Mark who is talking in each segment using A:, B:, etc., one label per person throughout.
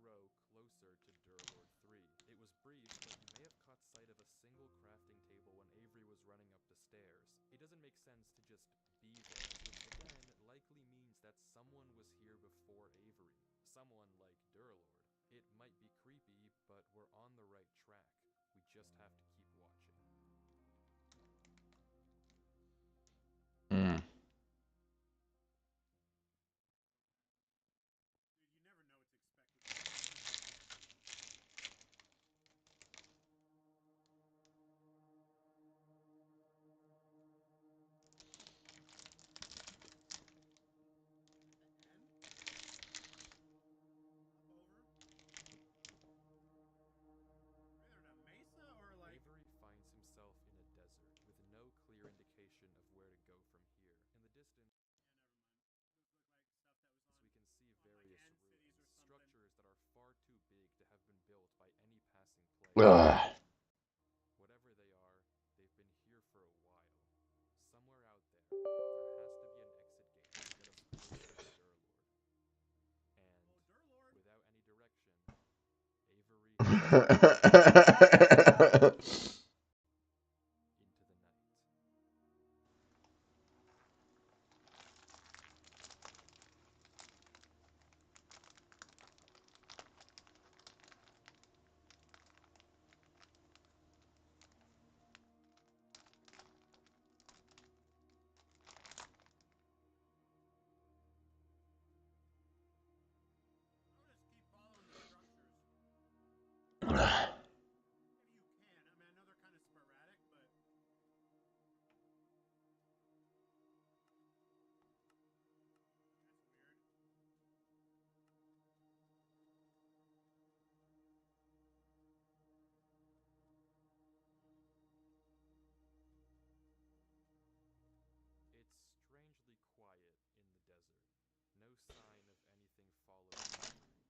A: row closer to Durlord 3. It was brief, but you may have caught sight of a single crafting table when Avery was running up the stairs. It doesn't make sense to just be there, which again likely means that someone was here before Avery. Someone like Durlord. It might be creepy, but we're on the right track. We just have to keep watching.
B: Hmm.
A: Avery finds himself in a desert with no clear indication of where to go from here. In the distance, we can see various ruins, structures that are far too big to have been built by any passing player.
B: Ugh.
A: Whatever they are, they've been here for a while. Somewhere out there has to be an exit gate to get us closer to Durlord. And without any direction, Avery into the night. It's strangely quiet in the desert. No sign of anything following Avery.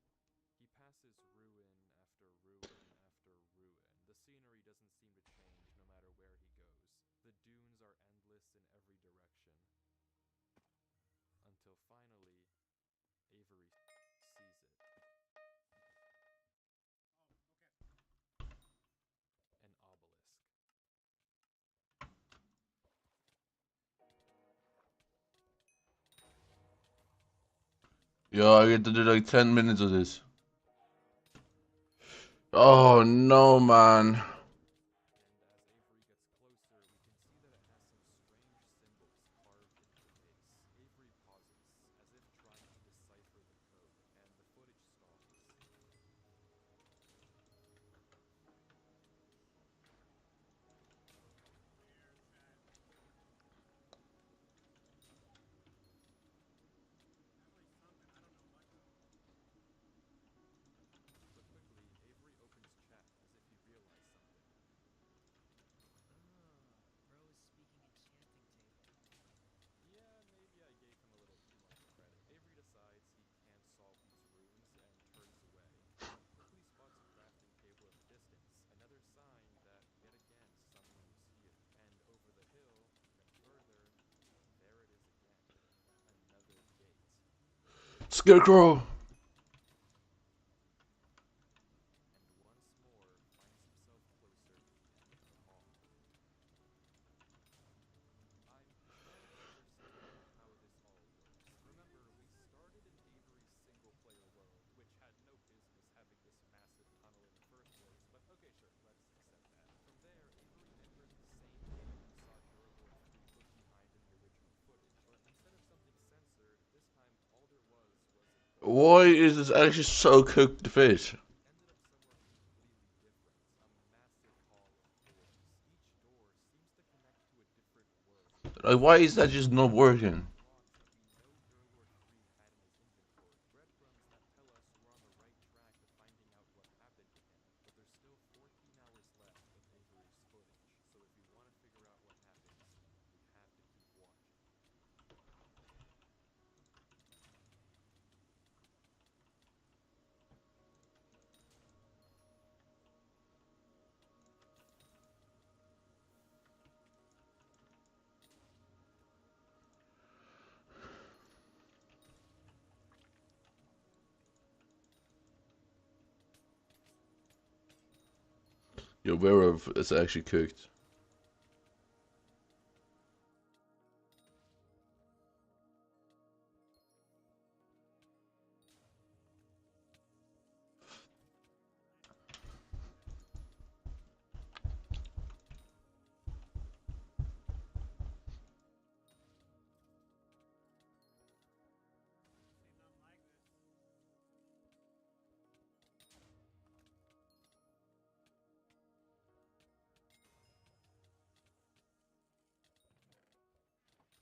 A: He passes ruin after ruin after ruin. The scenery doesn't seem to change no matter where he goes. The dunes are endless in every direction. Until finally, Avery sees it. An obelisk.
B: Yo, I get to do like 10 minutes of this. Oh no, man.
A: And as Avery gets closer, we can see that it has some strange symbols carved into the base. Avery pauses, as if trying to decipher the code, and the footage stalls. But quickly, Avery opens chat as if he realized something.
C: Bro is speaking enchanting table.
A: Yeah, maybe I gave him a little too much credit. Avery decides he can't solve these runes and turns away. He quickly spots a crafting table in the distance, another sign that, yet again, someone was here. And over the hill, even further, there it is again. Another gate.
B: Scarecrow.
A: And once more finds himself closer to the hall. I'm trying to understand how this all works. Remember, we started in Avery's single-player world, which had no business having this massive tunnel in the first place, but okay, sure, let's accept that. From there, Avery entered the same gate we saw Durlord 3 put behind in the original footage, but instead of something censored, this time all there was a door.
B: Why is this actually so cooked to fit?
A: We ended up somewhere completely different, a massive hall of doors. Each door seems to connect to a different world.
B: Like, why is that just not working?
A: Unlocks that we know Durlord 3 had in his inventory. Breadcrumbs that tell us we're on the right track to finding out what happened to him. But there's still 14 hours left of Avery's footage, so if we want to figure out what happens, we have to keep watching.
B: You're aware of it's actually cooked.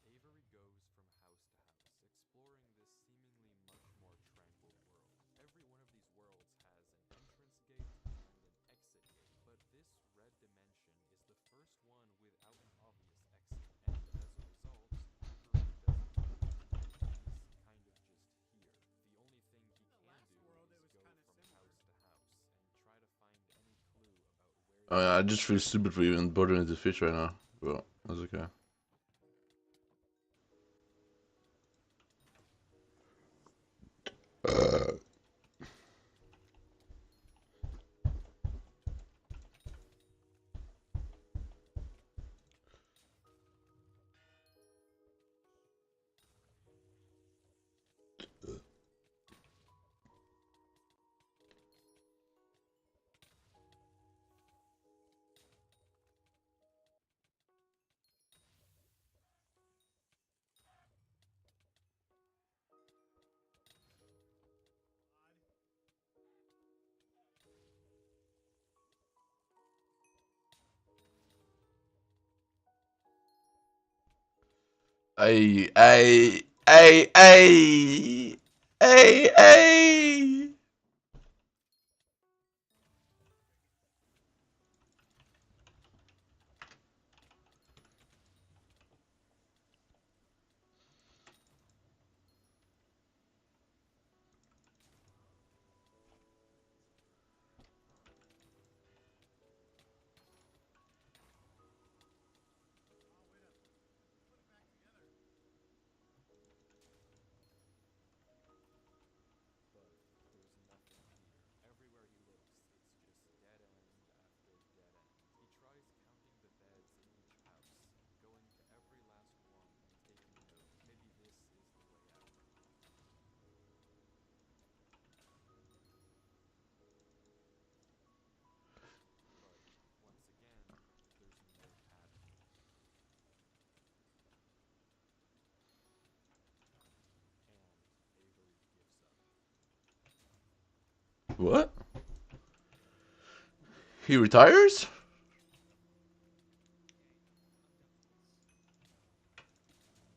A: Avery goes from house to house, exploring this seemingly much more tranquil world. Every one of these worlds has an entrance gate and an exit gate, but this red dimension is the first one without an obvious exit, and as a result, Avery doesn't know what to do. He's kind of just here. The only thing he can do is go from house to house and try to find any clue about where
B: I just feel stupid for even bothering the fish right now. But that's okay. Hey, hey, hey, hey, hey, hey.
A: but there's nothing here. Everywhere he looks, it's just dead end after dead end. He tries counting the beds in each house, going to every last one and taking note. Maybe this is the way out. But once again, there's no pattern. And Avery gives up.
B: What? He retires?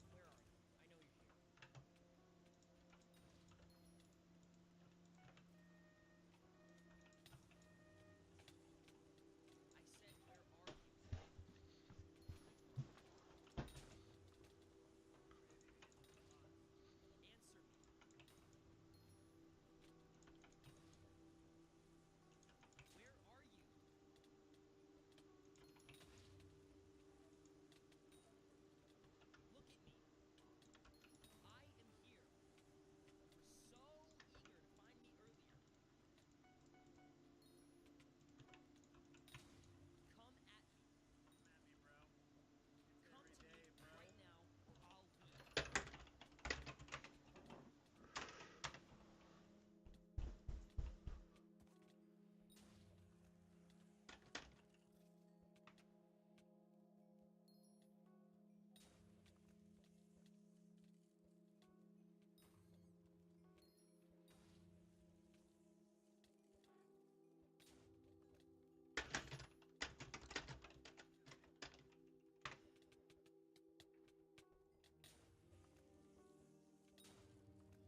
C: Where are you? I know you're here. I said, where are you? Answer me. Where are you? Look at me. I am here. You were so eager to find me earlier. Come at me. Come to me right now, or I'll leave.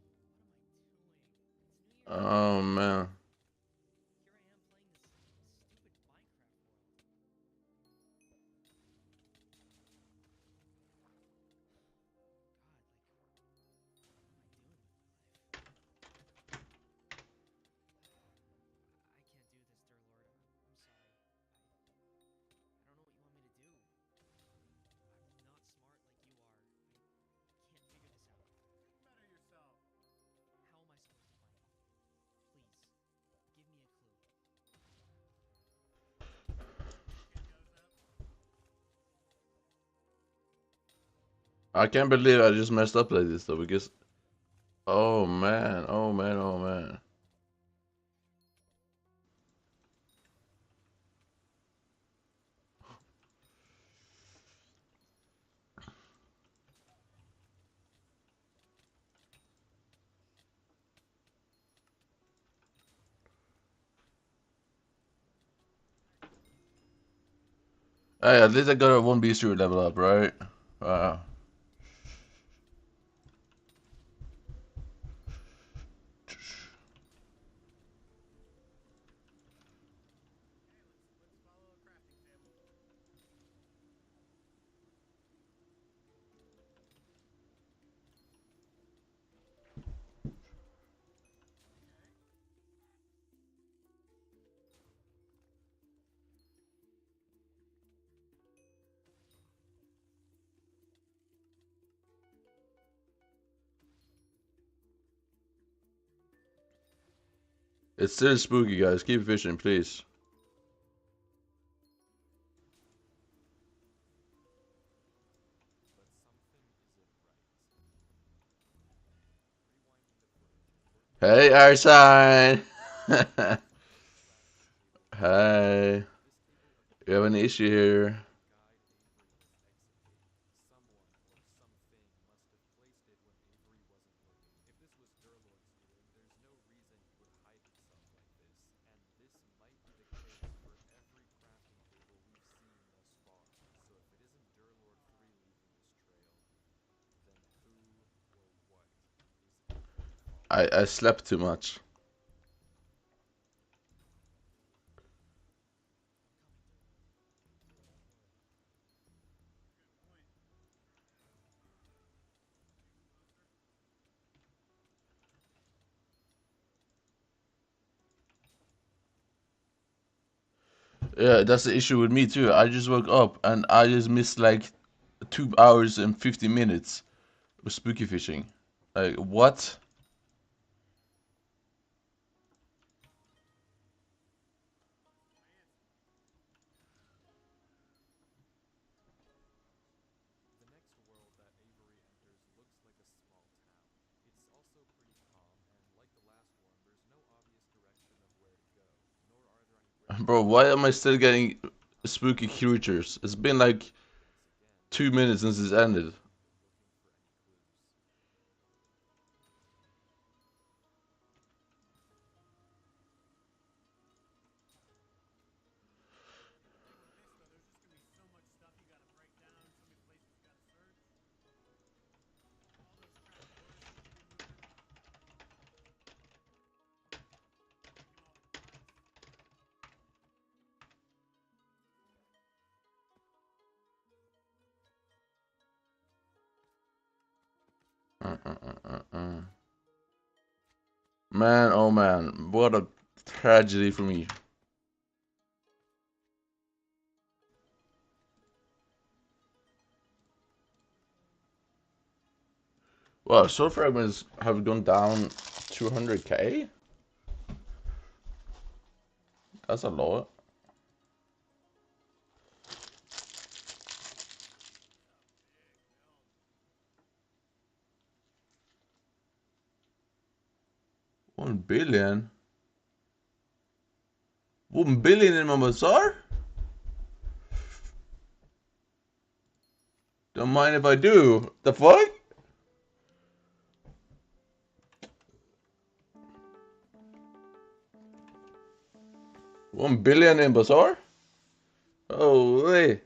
C: What am I doing? It's New Year's
B: Oh
C: Eve.
B: man.
C: Here I am playing this stupid Minecraft world. God, what am I doing with my life? I can't do this, dear Lord. I'm sorry. I don't know what you want me to do. I'm not smart like you are. I can't figure this out. How am I supposed to find you? Please.
B: I can't believe I just messed up like this though, because oh man, oh man, oh man. Hey, at least I got a 1B suit level up, right? Wow. It's still spooky, guys. Keep fishing, please. Hey, Arsign! Hi. We have an issue here. I slept too much. Yeah, that's the issue with me too. I just woke up and I just missed like 2 hours and 50 minutes with spooky fishing. Like, what? Bro, why am I still getting spooky creatures? It's been like 2 minutes since this ended. Man, oh man, what a tragedy for me. Well, soul fragments have gone down 200k? That's a lot. $1 billion? 1 billion in my bazaar? Don't mind if I do. The fuck? $1 billion in bazaar? Holy.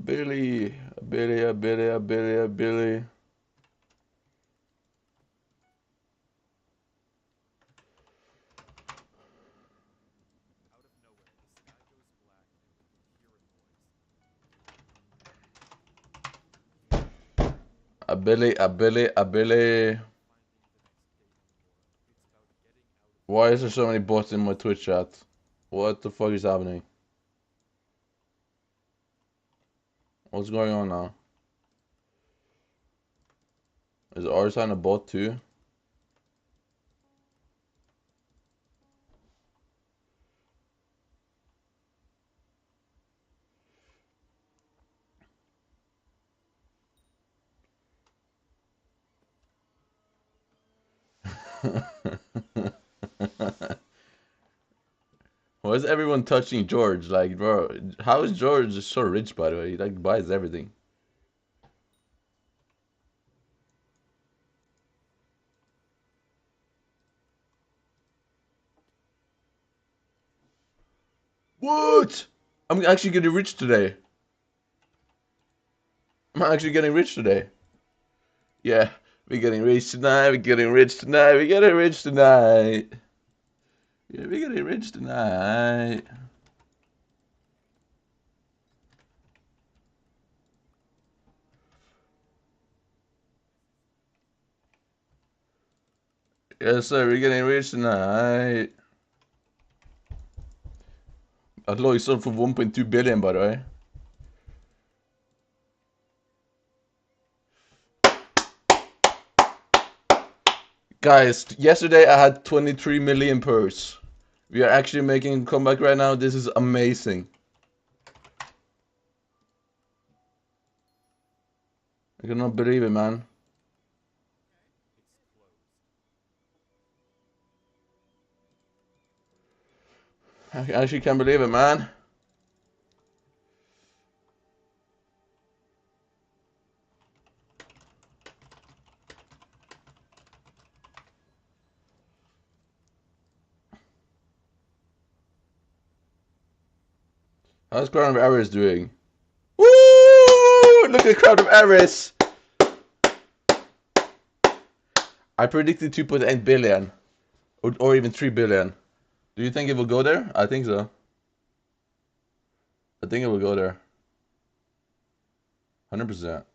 B: Billy, Billy. A Billy. Why is there so many bots in my Twitch chat? What the fuck is happening? What's going on now? Is Arsan a bot too? Why is everyone touching George? Like, bro, how is George so rich, by the way? He like buys everything. What? I'm actually getting rich today. I'm actually getting rich today. Yeah, we're getting rich tonight. We're getting rich tonight. We're getting rich tonight. Yeah, we're getting rich tonight. Yes, sir. We're getting rich tonight. At låg sold for 1.2 billion, by the way. Guys, yesterday I had 23 million purse. We are actually making a comeback right now. This is amazing. I cannot believe it, man. I actually can't believe it, man. How's Crown of Aris doing? Woo! Look at Crown of Aris! I predicted 2.8 billion. Or even 3 billion. Do you think it will go there? I think so. I think it will go there. 100%.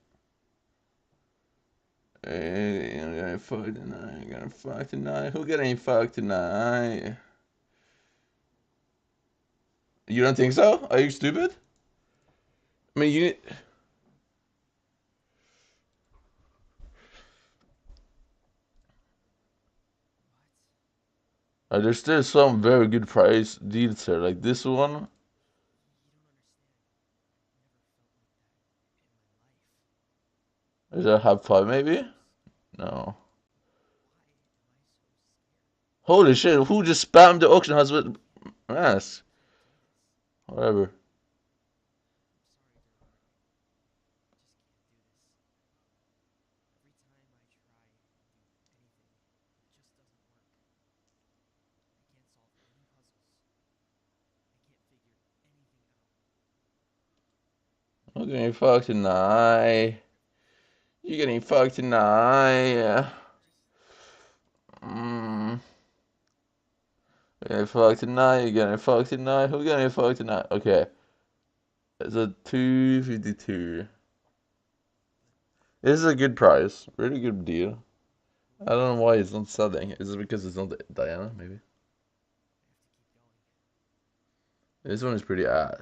B: Hey, I'm gonna fuck tonight. I'm gonna fuck tonight. Who getting fucked tonight? You don't think so? Are you stupid? I mean, you. There's still some very good price deals here, like this one.
C: You don't understand. I've never felt like that in my life.
B: Is that Hab 5 maybe? No.
C: Why am I so scared?
B: Holy shit, who just spammed the auction house with mask?
C: Do this.
B: Whatever.
C: I'm sorry, Derek. I just can't do this. Every time I try and do anything, it just doesn't work. I can't solve any puzzles.
B: I'm getting fucked tonight. You getting fucked tonight. Mm. You're getting fucked tonight. You're getting fucked tonight. Who getting fucked tonight? Okay. It's a 252. This is a good price. Really good deal. I don't know why it's not selling. Is it because it's not Diana? Maybe. This one is pretty ass.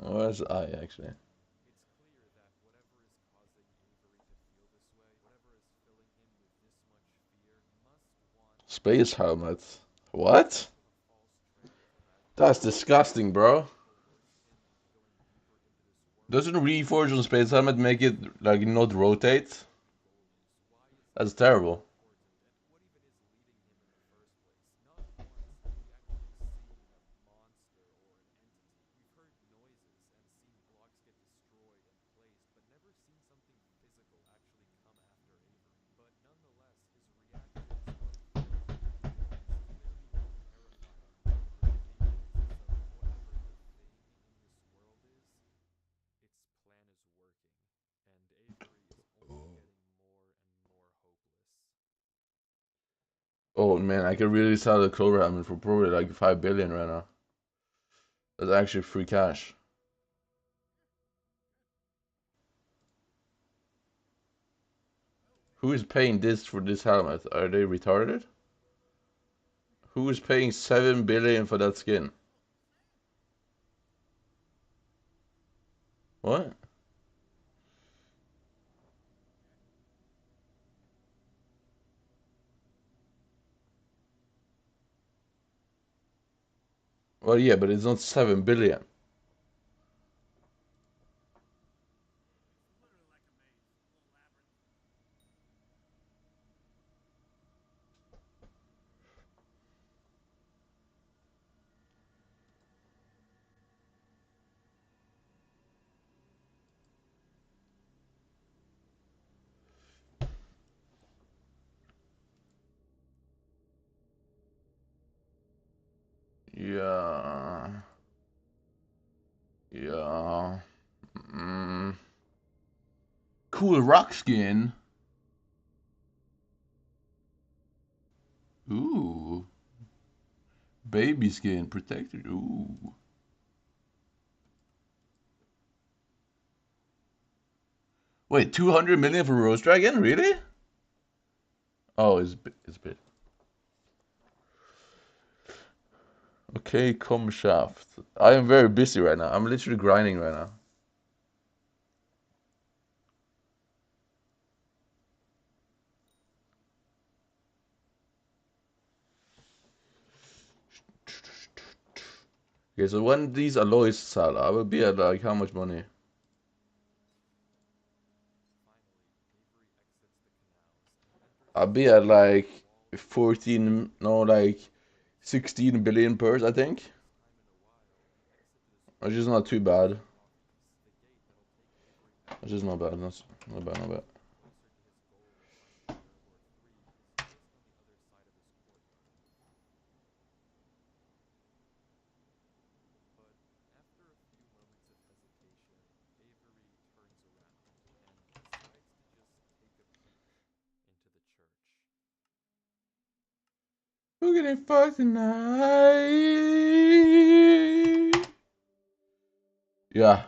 B: Oh, where's I actually? Space helmet. What? That's disgusting, bro. Doesn't Reforge on Space Helmet make it like not rotate? That's terrible. Oh man, I can really sell the Cobra helmet for probably like 5 billion right now. That's actually free cash. Who is paying this for this helmet? Are they retarded? Who is paying 7 billion for that skin? What? Well, yeah, but it's not 7 billion. Yeah. Yeah. Mm. Cool rock skin. Ooh. Baby skin protected. Ooh. Wait, 200 million for Rose Dragon? Really? Oh, it's a bit. Okay, come shaft. I am very busy right now. I'm literally grinding right now. Okay, so when these alloys sell, I will be at like how much money? I'll be at like 14, no, like 16 billion purse, I think. Which is not too bad. Which is not bad. Not bad. Not bad. We're getting fucked tonight. Yeah.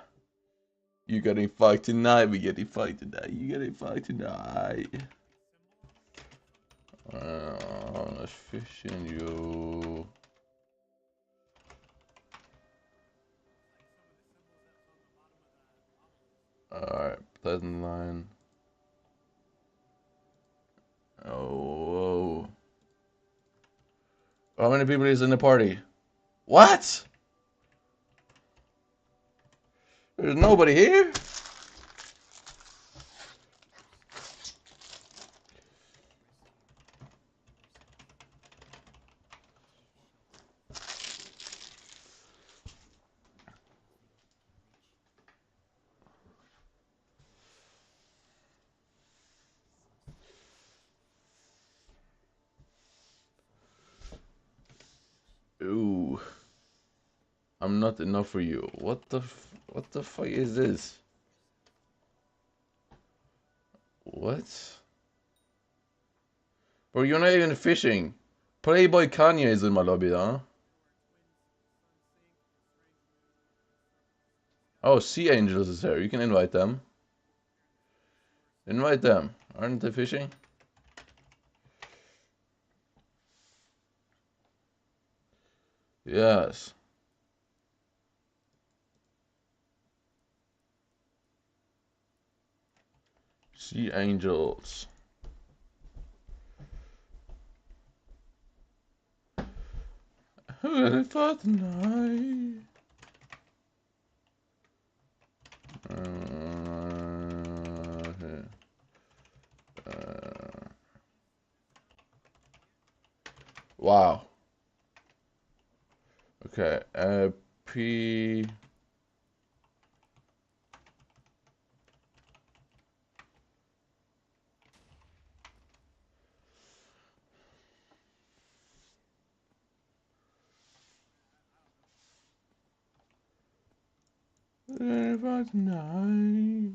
B: You getting fucked tonight. We getting fucked tonight. You getting fucked tonight. Let's fish in you. Alright, pleasant line. Oh, whoa. How many people is in the party? What? There's nobody here? Ooh. I'm not enough for you. What the fuck is this? What? Bro, you're not even fishing. Playboy Kanye is in my lobby, huh? Oh, Sea Angels is here. You can invite them. Invite them. Aren't they fishing? Yes. Sea Angels. Ready for tonight. Okay. Wow. Okay. P. Ready for tonight.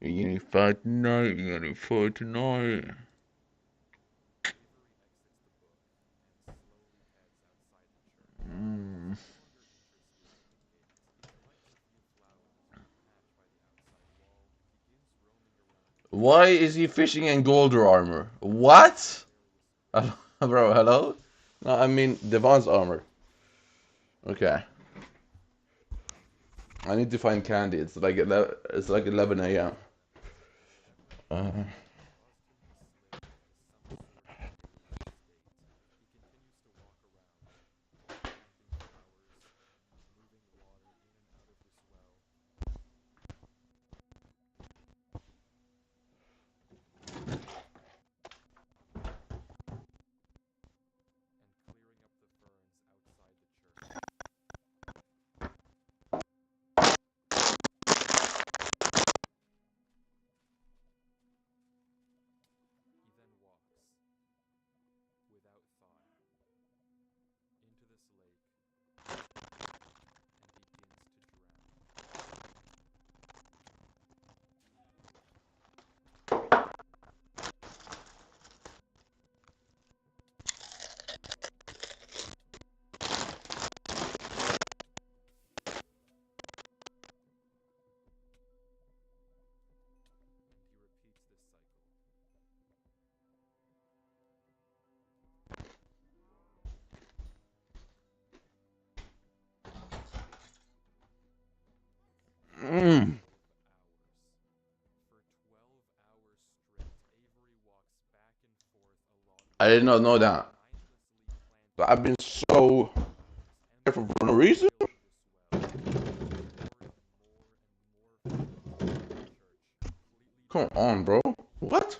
B: You're getting fat tonight. You're getting fat tonight. Mm. Why is he fishing in gold armor? What? Bro, hello? No, I mean Devon's armor. Okay. I need to find candy. It's like 11 a.m. Uh, I did not know that. But I've been so careful for no reason. Come on, bro. What?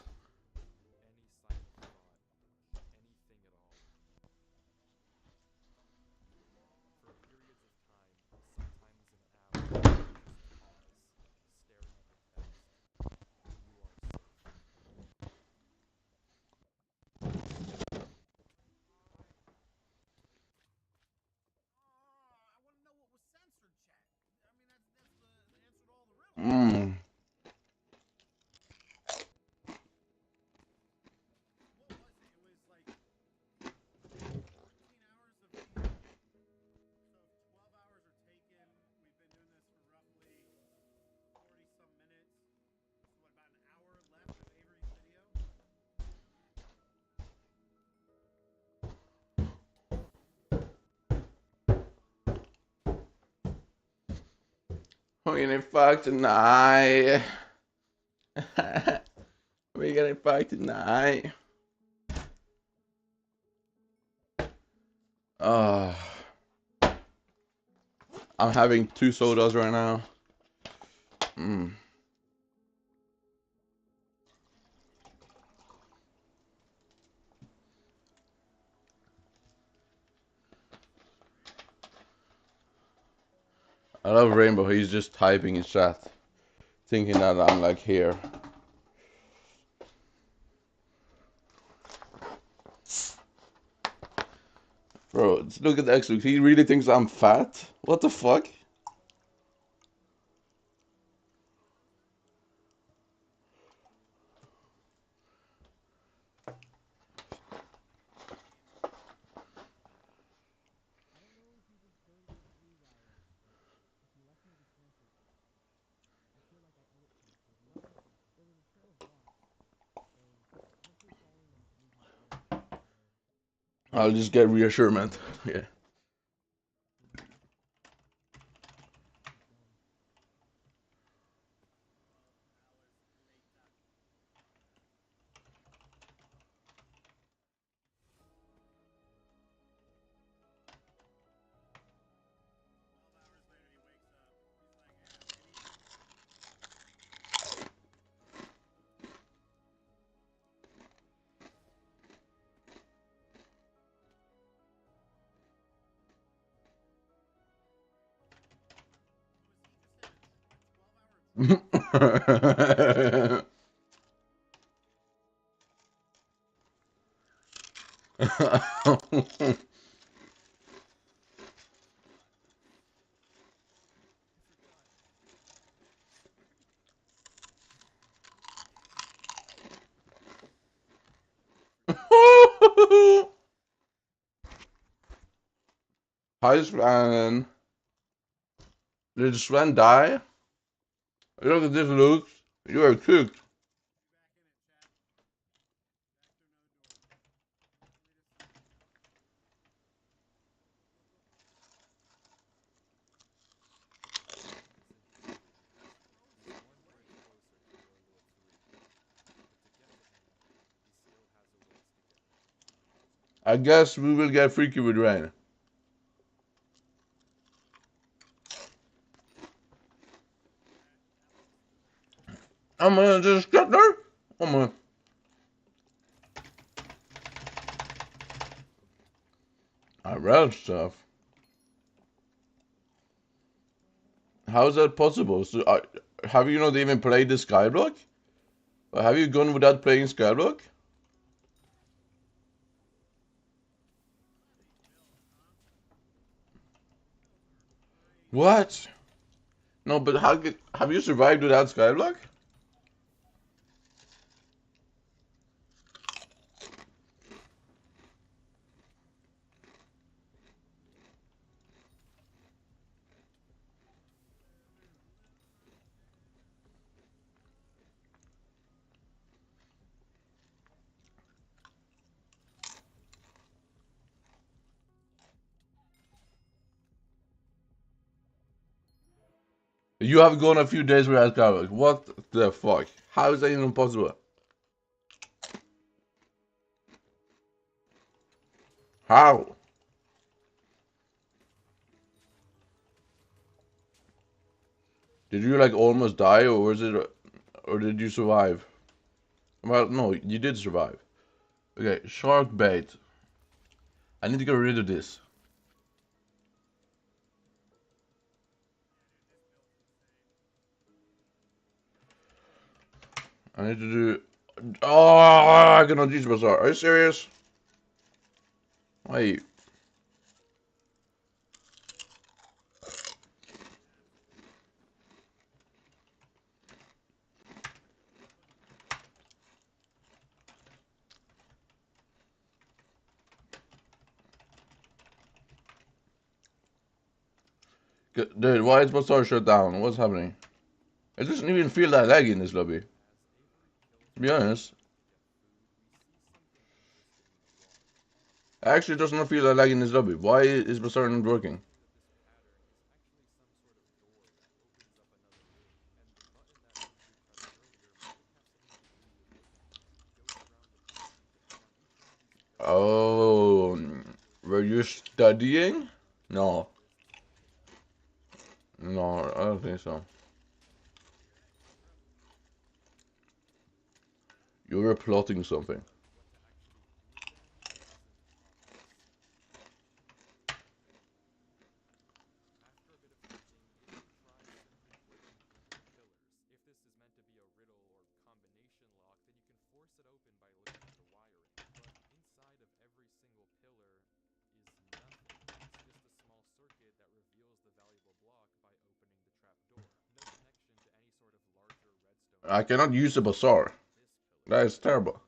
B: Mmm. We're getting fucked tonight. We're getting fucked tonight. Uh, I'm having 2 sodas right now. Mm. I love Rainbow. He's just typing in chat, thinking that I'm like here. Bro, look at X. He really thinks I'm fat? What the fuck? I'll just get reassurance. Yeah. Hi, Sven. Did Sven die? Look at this, Luke. You are cooked. I guess we will get freaky with rain. I'm gonna just get there. I'm gonna. I read stuff. How is that possible? So, have you not even played the Skyblock? Or have you gone without playing Skyblock? What? No, but have you survived without Skyblock? You have gone a few days without Skyblock. What the fuck? How is that even possible? How? Did you like almost die, or was it, or did you survive? Well, no, you did survive. Okay, shark bait. I need to get rid of this. I need to do. Oh, I cannot use bazaar. Are you serious? Wait. Dude, why is bazaar shut down? What's happening? It doesn't even feel that laggy in this lobby. To be honest, actually, it does not feel that laggy in this lobby. Why is bazaar not working? Oh, were you studying? No, no, I don't think so. You were plotting something. I cannot use the bazaar. That is terrible.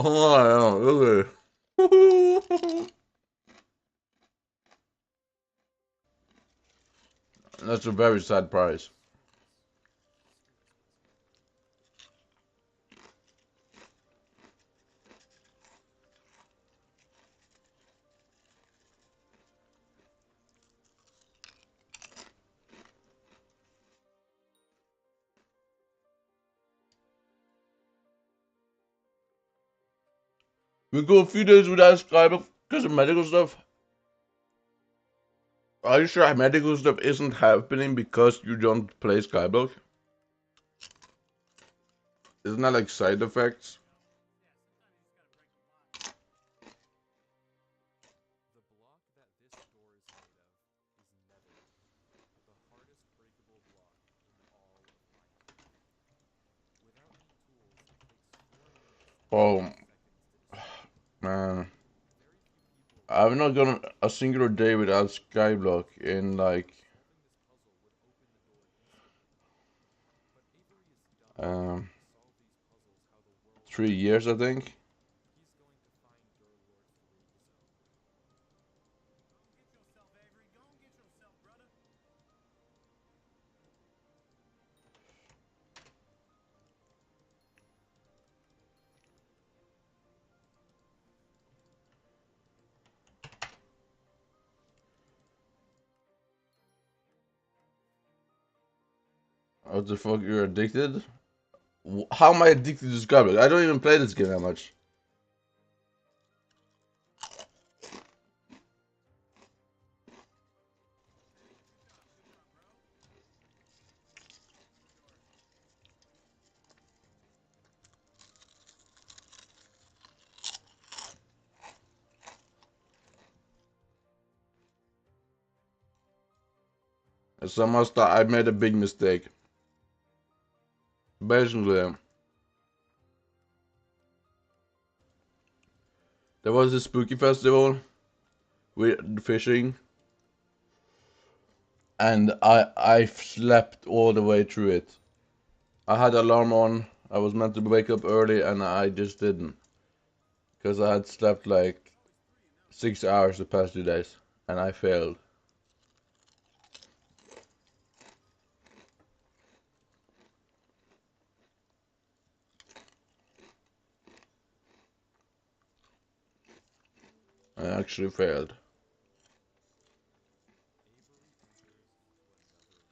B: Oh, I know. Okay. That's a very sad price. We go a few days without Skyblock because of medical stuff. Are you sure medical stuff isn't happening because you don't play Skyblock? Isn't that like side effects? Oh man, I've not gone a singular day without Skyblock in like um 3 years, I think. What the fuck? You're addicted? How am I addicted to Skyblock? I don't even play this game that much. So I made a big mistake. Basically, there was a spooky festival with fishing, and I slept all the way through it. I had alarm on. I was meant to wake up early, and I just didn't. Because I had slept like 6 hours the past 2 days. And I failed. I actually failed.
A: Avery enters into another world,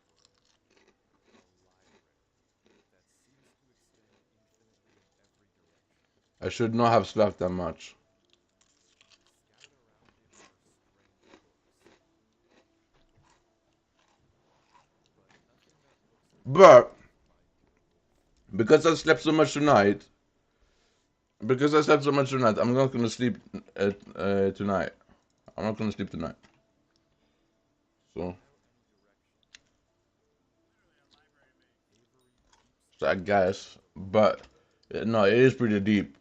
A: a library that seems to extend infinitely in every direction.
B: I should not have slept that much.
A: Scattered around it are strange books, but nothing that looks like a
B: But
A: book by any rules.
B: because I slept so much tonight, I'm not gonna sleep tonight. I'm not gonna sleep tonight. So,
A: Without any direction, Avery keeps
B: so I
A: wandering
B: guess.
A: through the
B: But
A: world.
B: no, it is pretty deep.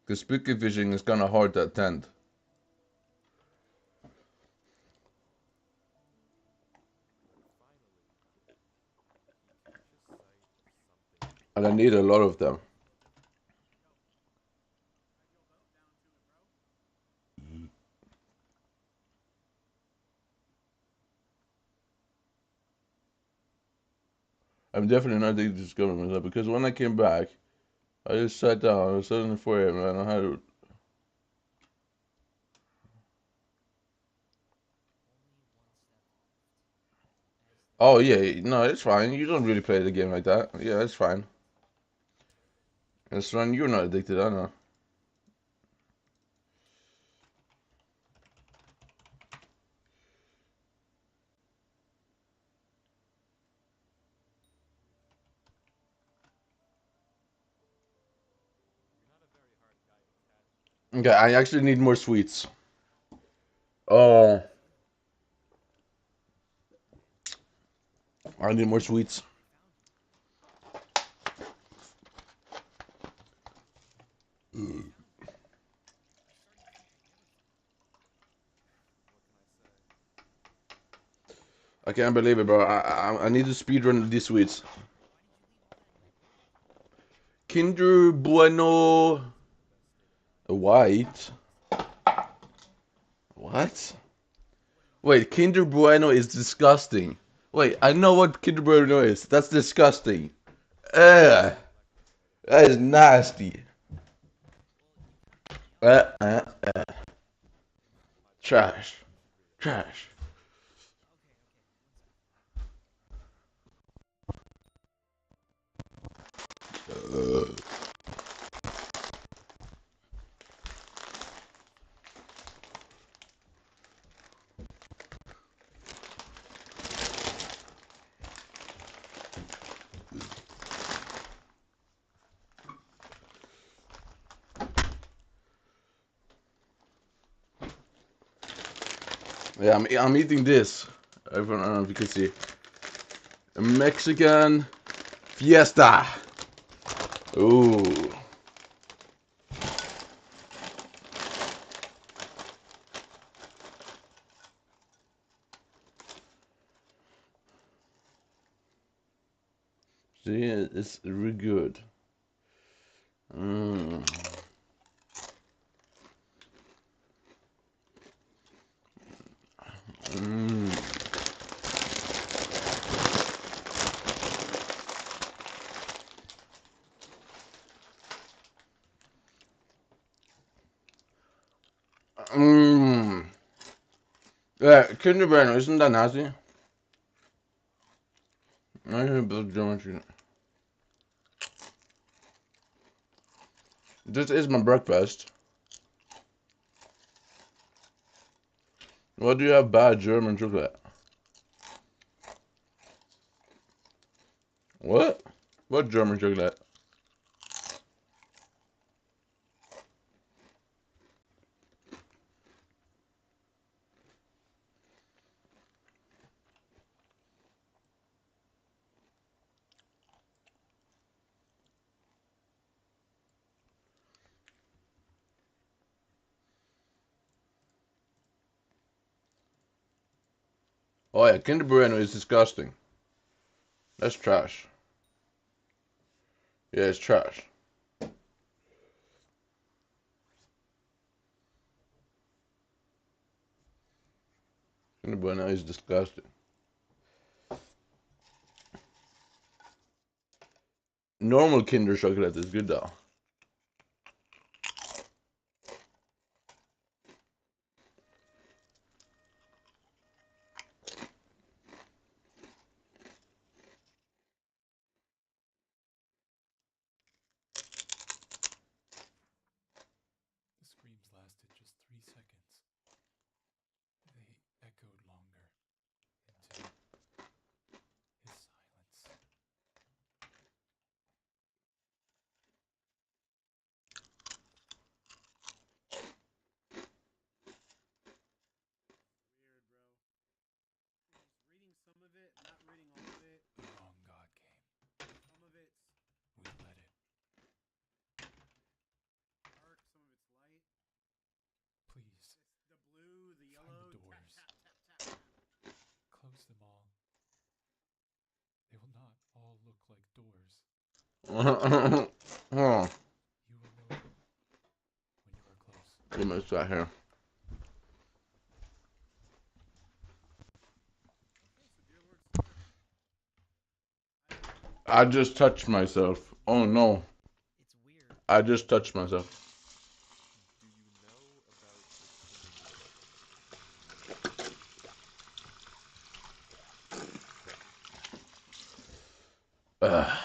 B: Because spooky fishing is kind of hard to attend.
A: But finally, he catches sight of something
B: And I
A: new.
B: need a lot of them. I'm definitely not discovering myself because when I came back, I just sat down. It was suddenly 4 a.m. and I had.
C: Only one step left. As the
B: Oh
C: curtain
B: yeah, no, it's fine. You don't really play the game like that. Yeah, it's fine. It's fine. You're not addicted, I know.
A: You're not a very hard guy to catch.
B: Okay, I actually need more sweets. Oh, I need more sweets.
C: they found you. They found you. You're starting to think I never found you.
A: What can I say?
B: I can't believe it, bro. I need to speedrun these sweets.
C: Why did you leave all that note?
B: Kinder Bueno
A: It's in the best state of mind.
B: White. What? Wait, Kinder Bueno is disgusting. Wait, I know what Kinder Bueno is. That's disgusting. Ugh,
A: Electrolyte
B: that is nasty.
C: Well, you have to be honest. It's
B: Uh.
A: Hypixel.
B: Trash.
A: You should read it.
B: Trash.
C: okay. Okay, one sec.
B: Yeah, I'm eating this. I don't know if you can see. A Mexican fiesta. Ooh. See, it's really good. Mmm. Mmm. Mmm. Yeah, Kinder Bueno, isn't that nasty? I hear about geometry. This is my breakfast. What do you have bad German chocolate? What? What German chocolate? Oh yeah, Kinder Bueno is disgusting. That's trash. Yeah, it's trash. Kinder Bueno is disgusting. Normal Kinder chocolate is good though.
D: The screams lasted just 3 seconds. They echoed longer into his silence.
E: Weird, bro. Just reading some of it, not reading all of it.
D: The wrong God came.
E: Some of it's
D: We let it.
E: dark, some of it's light.
D: Please,
E: It's the blue, the
D: Find
E: yellow.
D: the doors.
E: Tap, tap, tap, tap.
D: close them all. They will not all look like doors.
B: Oh,
D: You will know them when you are close.
B: too much that here.
E: Okay, so dear Lord Sir,
B: I just touched myself. Oh no,
C: It's weird.
B: I just touched myself.
A: Do you know about the King?
B: Ugh.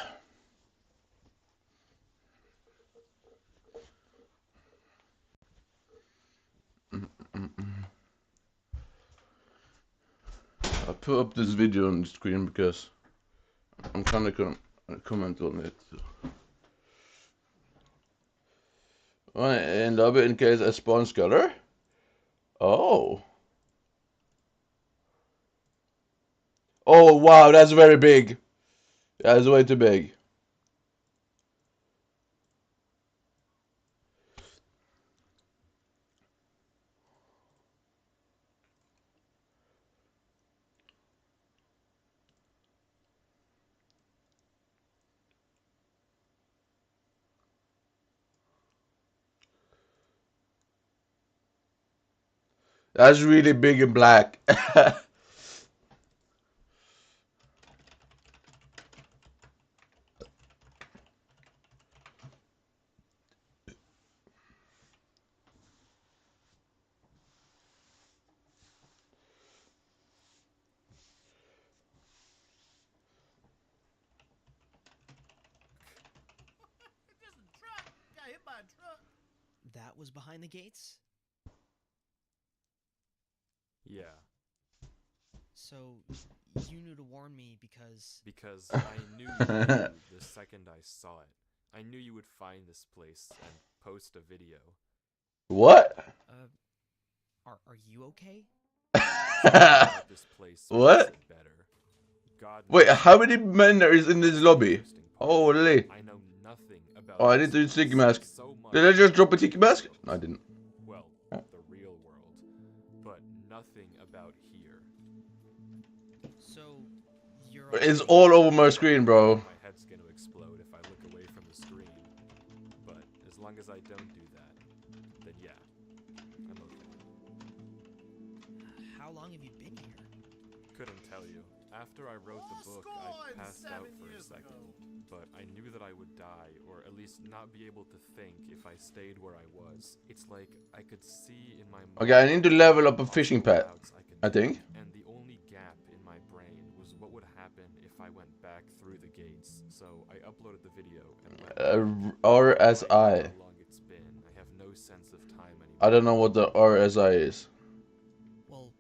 B: I put up this video on the screen because I'm kind of gonna comment on it. And love it in case I spawn Sculler. Oh. Oh wow, that's very big. That's way too big. That's really big and black.
E: just a truck. Got hit by a truck.
C: That was behind the gates?
A: Yeah,
C: So, you knew to warn me because...
A: because I knew you knew the second I saw it. I knew you would find this place and post a video.
B: What?
C: Are you okay?
A: Something about this place
B: What?
A: makes it better. God
B: Wait,
A: knows
B: how many men are in this lobby?
A: interesting part.
B: Holy.
A: I know nothing about
B: Oh, I
A: this
B: need to use
A: place
B: sticky mask.
A: so much
B: Did I just drop a
A: about
B: sticky
A: the
B: mask?
A: world.
B: No, I didn't.
A: Well, the real world. But nothing about here.
C: So, you're
B: It's
C: okay?
B: all over my screen, bro.
A: My head's gonna explode if I look away from the screen. But as long as I don't do that, then yeah, I'm okay.
C: How long have you been here?
A: Couldn't tell you. After I wrote the book, I passed out for a second. But I knew that I would die, or at least not be able to think if I stayed where I was. It's like I could see in my mind.
B: Okay, I need to level up a fishing pet,
A: routes could
B: I think.
A: take, and the only gap in my brain was what would happen if I went back through the gates. So I uploaded the video and went back.
B: RSI.
A: How long it's been. I have no sense of time anymore.
B: I don't know what the RSI is.
C: Well,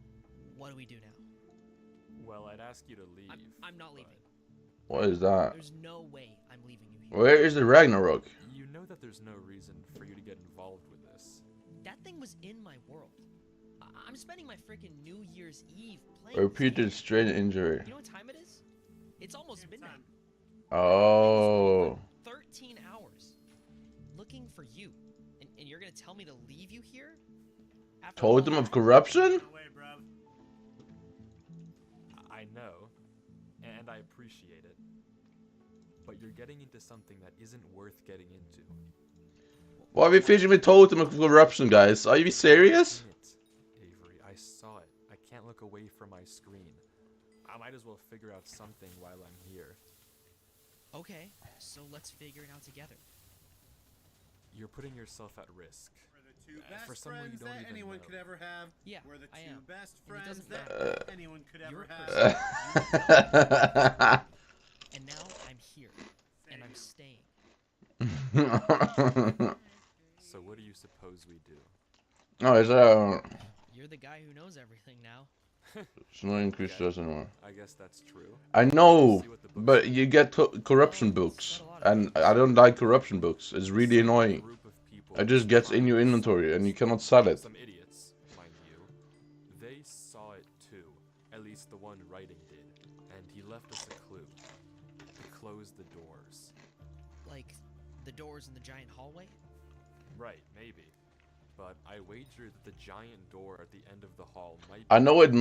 C: what do we do now?
A: Well, I'd ask you to leave.
C: I'm not leaving.
B: What is that?
C: There's no way I'm leaving you here.
B: Where is the Ragnarok?
A: You know that there's no reason for you to get involved with this.
C: That thing was in my world. I'm spending my freaking New Year's Eve playing.
B: Repeated strain injury.
C: You know what time it is? It's almost midnight.
B: Oh.
C: 13 hours. Looking for you. And you're gonna tell me to leave you here? After
B: Totem
C: all
B: of
C: that?
B: corruption?
E: No way, bruv.
A: I know, and I appreciate it. But you're getting into something that isn't worth getting into.
B: Why are we fishing with totem of corruption, guys? Are you serious?
A: Avery, I saw it. I can't look away from my screen. I might as well figure out something while I'm here.
C: Okay, so let's figure it out together.
A: You're putting yourself at risk.
E: We're the two
A: For
E: best
A: someone you
E: friends
A: don't
E: that
A: even
E: anyone
A: know.
E: could ever have.
C: Yeah,
E: We're the
C: I
E: two
C: am.
E: best
C: And it
E: friends
C: doesn't
E: that
C: matter.
E: anyone could
C: You're
E: ever
C: a
E: have.
C: person. And now I'm here, and I'm staying.
A: So what do you suppose we do?
B: No,
C: You're the guy who knows everything now.
B: it's not increased
A: Okay.
B: stress anymore.
A: I guess that's true.
B: I know,
A: See what the book
B: but
A: says.
B: you get corruption
C: Well,
B: books,
C: said a lot of
B: and
C: things.
B: I don't like corruption books. It's really
A: Some
B: annoying.
A: group of people
B: It just gets in your
A: finally saw
B: inventory, and
A: this.
B: you cannot sell it.
A: Some idiots, mind you. They saw it too. At least the one writing did. And he left us a clue. To close the doors.
C: Like, the doors in the giant hallway?
A: Right, maybe. But I wager that the giant door at the end of the hall might
B: I
A: be
B: know it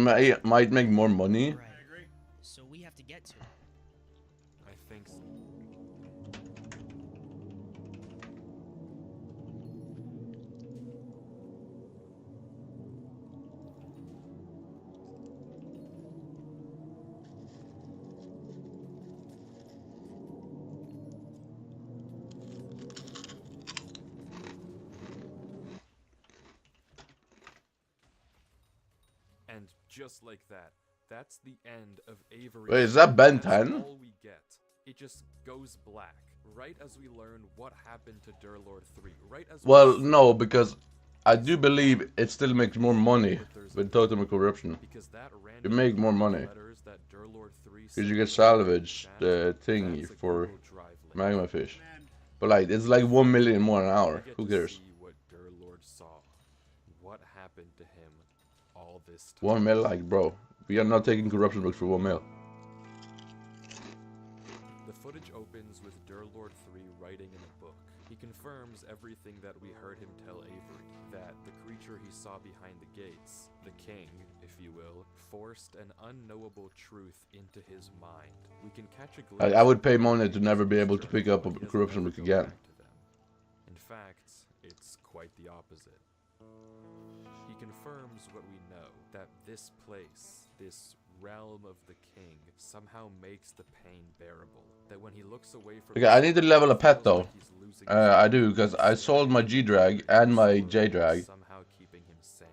B: might make more money.
C: Right.
E: I agree.
C: So we have to get to it.
A: I think so. And just like that, that's the end of Avery.
B: Wait, is that Ben
A: That's
B: 10?
A: all we get. It just goes black. Right as we learn what happened to Durlord 3. Right as
B: Well,
A: we
B: no, because I do believe it still makes more money with totem and corruption.
A: because that
B: You make more money.
A: letters that Durlord 3
B: Because you
A: sent
B: get
A: to
B: salvage
A: chat,
B: the thingy
A: that's a
B: for
A: Google Drive link.
B: magma fish.
E: Man,
B: But like, it's like 1 million more an
A: We
B: hour.
A: get
B: Who
A: to
B: cares?
A: see what Durlord saw. What happened to him all this time.
B: 1 mil, like, bro. We are not taking corruption books for 1 mil.
A: The footage opens with Durlord 3 writing in a book. He confirms everything that we heard him tell Avery, that the creature he saw behind the gates, the king, if you will, forced an unknowable truth into his mind. We can catch a glimpse.
B: I would
A: of
B: pay
A: the
B: money to
A: creature's
B: never be able to
A: journey,
B: pick up a
A: but he doesn't
B: corruption
A: ever
B: book
A: go
B: again.
A: back to them. In fact, it's quite the opposite. He confirms what we know, that this place, this realm of the king, somehow makes the pain bearable. That when he looks away from
B: Okay, I need to level a pet
A: feels
B: though.
A: like he's losing his
B: I
A: mind.
B: do, because I sold my G-Drag and my J-Drag.
A: Somehow keeping him sane.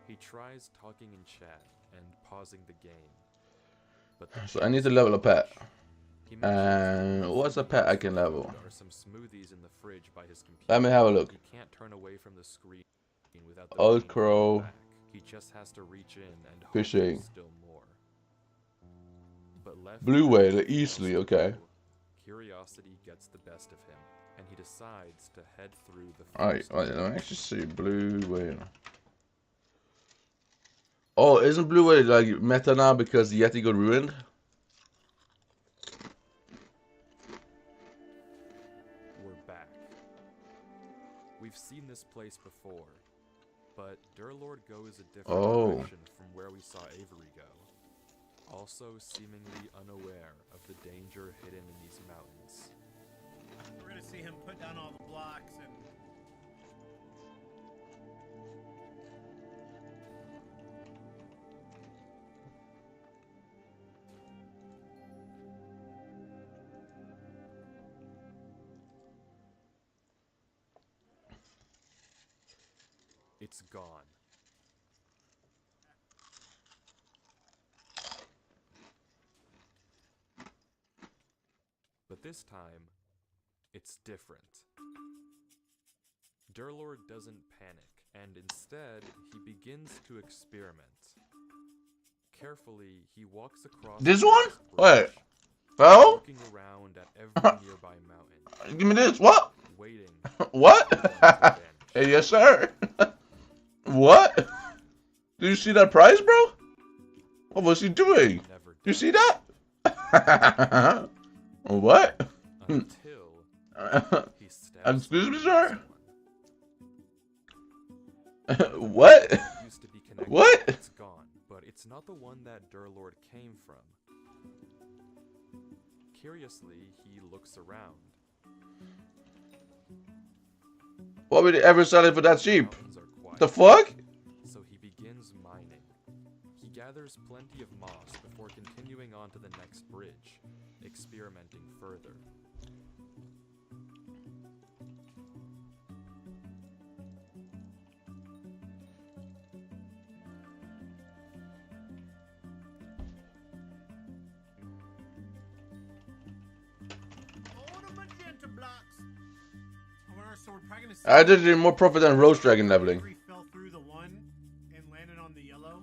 A: He tries talking in chat and pausing the game. But the
B: So I need to level a pet.
A: He mentions that
B: What's a
A: food
B: pet I can
A: food
B: level?
A: Or some smoothies in the fridge by his computer.
B: Let me have a look.
A: He can't turn away from the screen without the
B: Old
A: pain coming
B: Crow.
A: back. He just has to reach in and hope
B: Fishing.
A: there's still more. But left
B: Blue
A: with
B: whale,
A: nothing else
B: easily,
A: to
B: okay.
A: do, curiosity gets the best of him, and he decides to head through the
B: Alright,
A: forest.
B: let me actually see. Blue whale. Oh, isn't Blue whale like meta now because the Yeti got ruined?
A: We're back. We've seen this place before, but Durlord goes a different
B: Oh.
A: direction from where we saw Avery go. Also seemingly unaware of the danger hidden in these mountains.
E: we're gonna see him put down all the blocks and
A: It's gone. But this time, it's different. Durlord doesn't panic, and instead, he begins to experiment. Carefully, he walks across
B: This
A: the
B: one?
A: vast
B: Wait.
A: bridge,
B: Fell?
A: looking around at every nearby mountain,
B: Give me this. What?
A: waiting
B: What?
A: for one to vanish.
B: Hey, yes, sir. What? Do you see that price, bro? What was he doing?
A: Never
B: You
A: does.
B: see that? What?
A: Until he stabs
B: Excuse me,
A: someone.
B: What?
A: Used to be connected.
B: What?
A: It's gone, but it's not the one that Durlord came from. Curiously, he looks around.
B: What would he ever sell it for that cheap?
A: Mountains are quiet,
B: The fuck?
A: so he begins mining. gathers plenty of moss before continuing on to the next bridge, experimenting further.
E: All the magenta blocks. So we're probably gonna see
B: I did more profit than Rose Dragon leveling.
E: Avery fell through the one and landed on the yellow.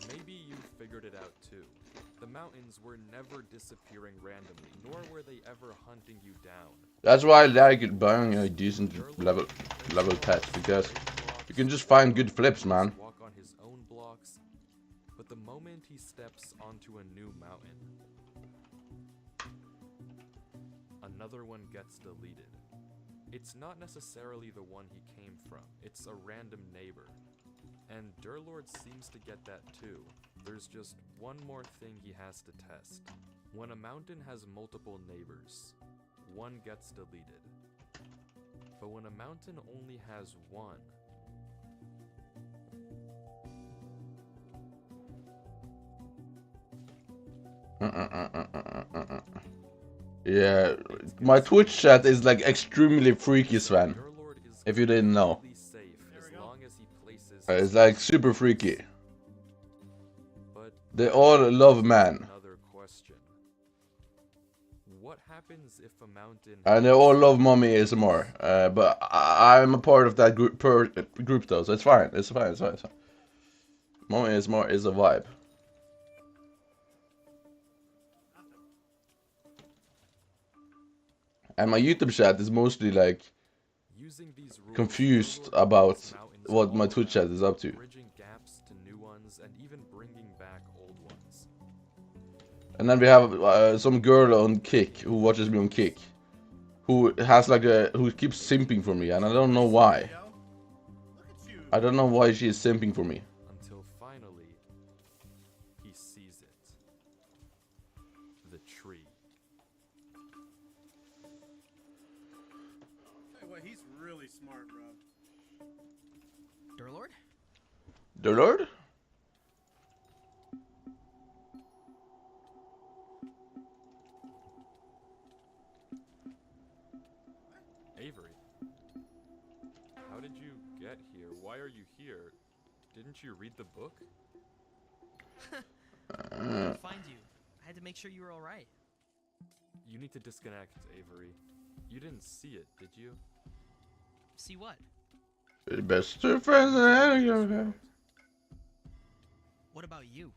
A: Maybe you figured it out too. The mountains were never disappearing randomly, nor were they ever hunting you down.
B: That's why I like buying a decent level pet, because you can just find good flips, man.
A: Walk on his own blocks, but the moment he steps onto a new mountain, another one gets deleted. It's not necessarily the one he came from, it's a random neighbor. And Durlord seems to get that too. There's just one more thing he has to test. When a mountain has multiple neighbors, one gets deleted. But when a mountain only has one,
B: Yeah, my Twitch chat is like extremely freaky, Sven.
A: Durlord is
B: If you didn't know,
A: completely safe as long as he places
B: it's like super freaky.
A: But
B: They all love man,
A: another question. What happens if a mountain
B: and they all love mommy ASMR. But I'm a part of that group though, so it's fine. It's fine. It's fine. It's fine. Mommy ASMR is a vibe. And my YouTube chat is mostly like
A: using these rules,
B: confused
A: Durlord
B: about
A: makes mountains
B: what my
A: all
B: Twitch chat is up to.
A: bridging gaps to new ones and even bringing back old ones.
B: And then we have some girl on Kick who watches me on Kick, who has like who keeps simping for me, and I don't know why.
E: Look at you.
B: I don't know why she is simping for me.
A: Until finally, he sees it. The tree.
E: Tell you what, he's really smart, bro.
C: Durlord?
B: The Lord?
A: Avery, how did you get here? Why are you here? Didn't you read the book?
C: I had to find you. I had to make sure you were alright.
A: You need to disconnect, Avery. You didn't see it, did you?
C: See what?
B: Best of friends. Okay.
C: What about you?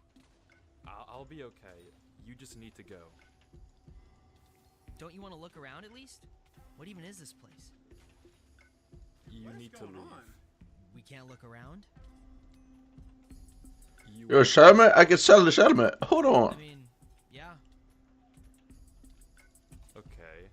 A: I'll be okay. You just need to go.
C: Don't you want to look around at least? What even is this place?
A: You
E: What is
A: need to
E: going
A: leave.
E: on?
C: We can't look around?
A: You
B: Yo, Shelmet, I can sell the Shelmet. Hold
C: I
B: on.
C: mean, yeah.
A: Okay.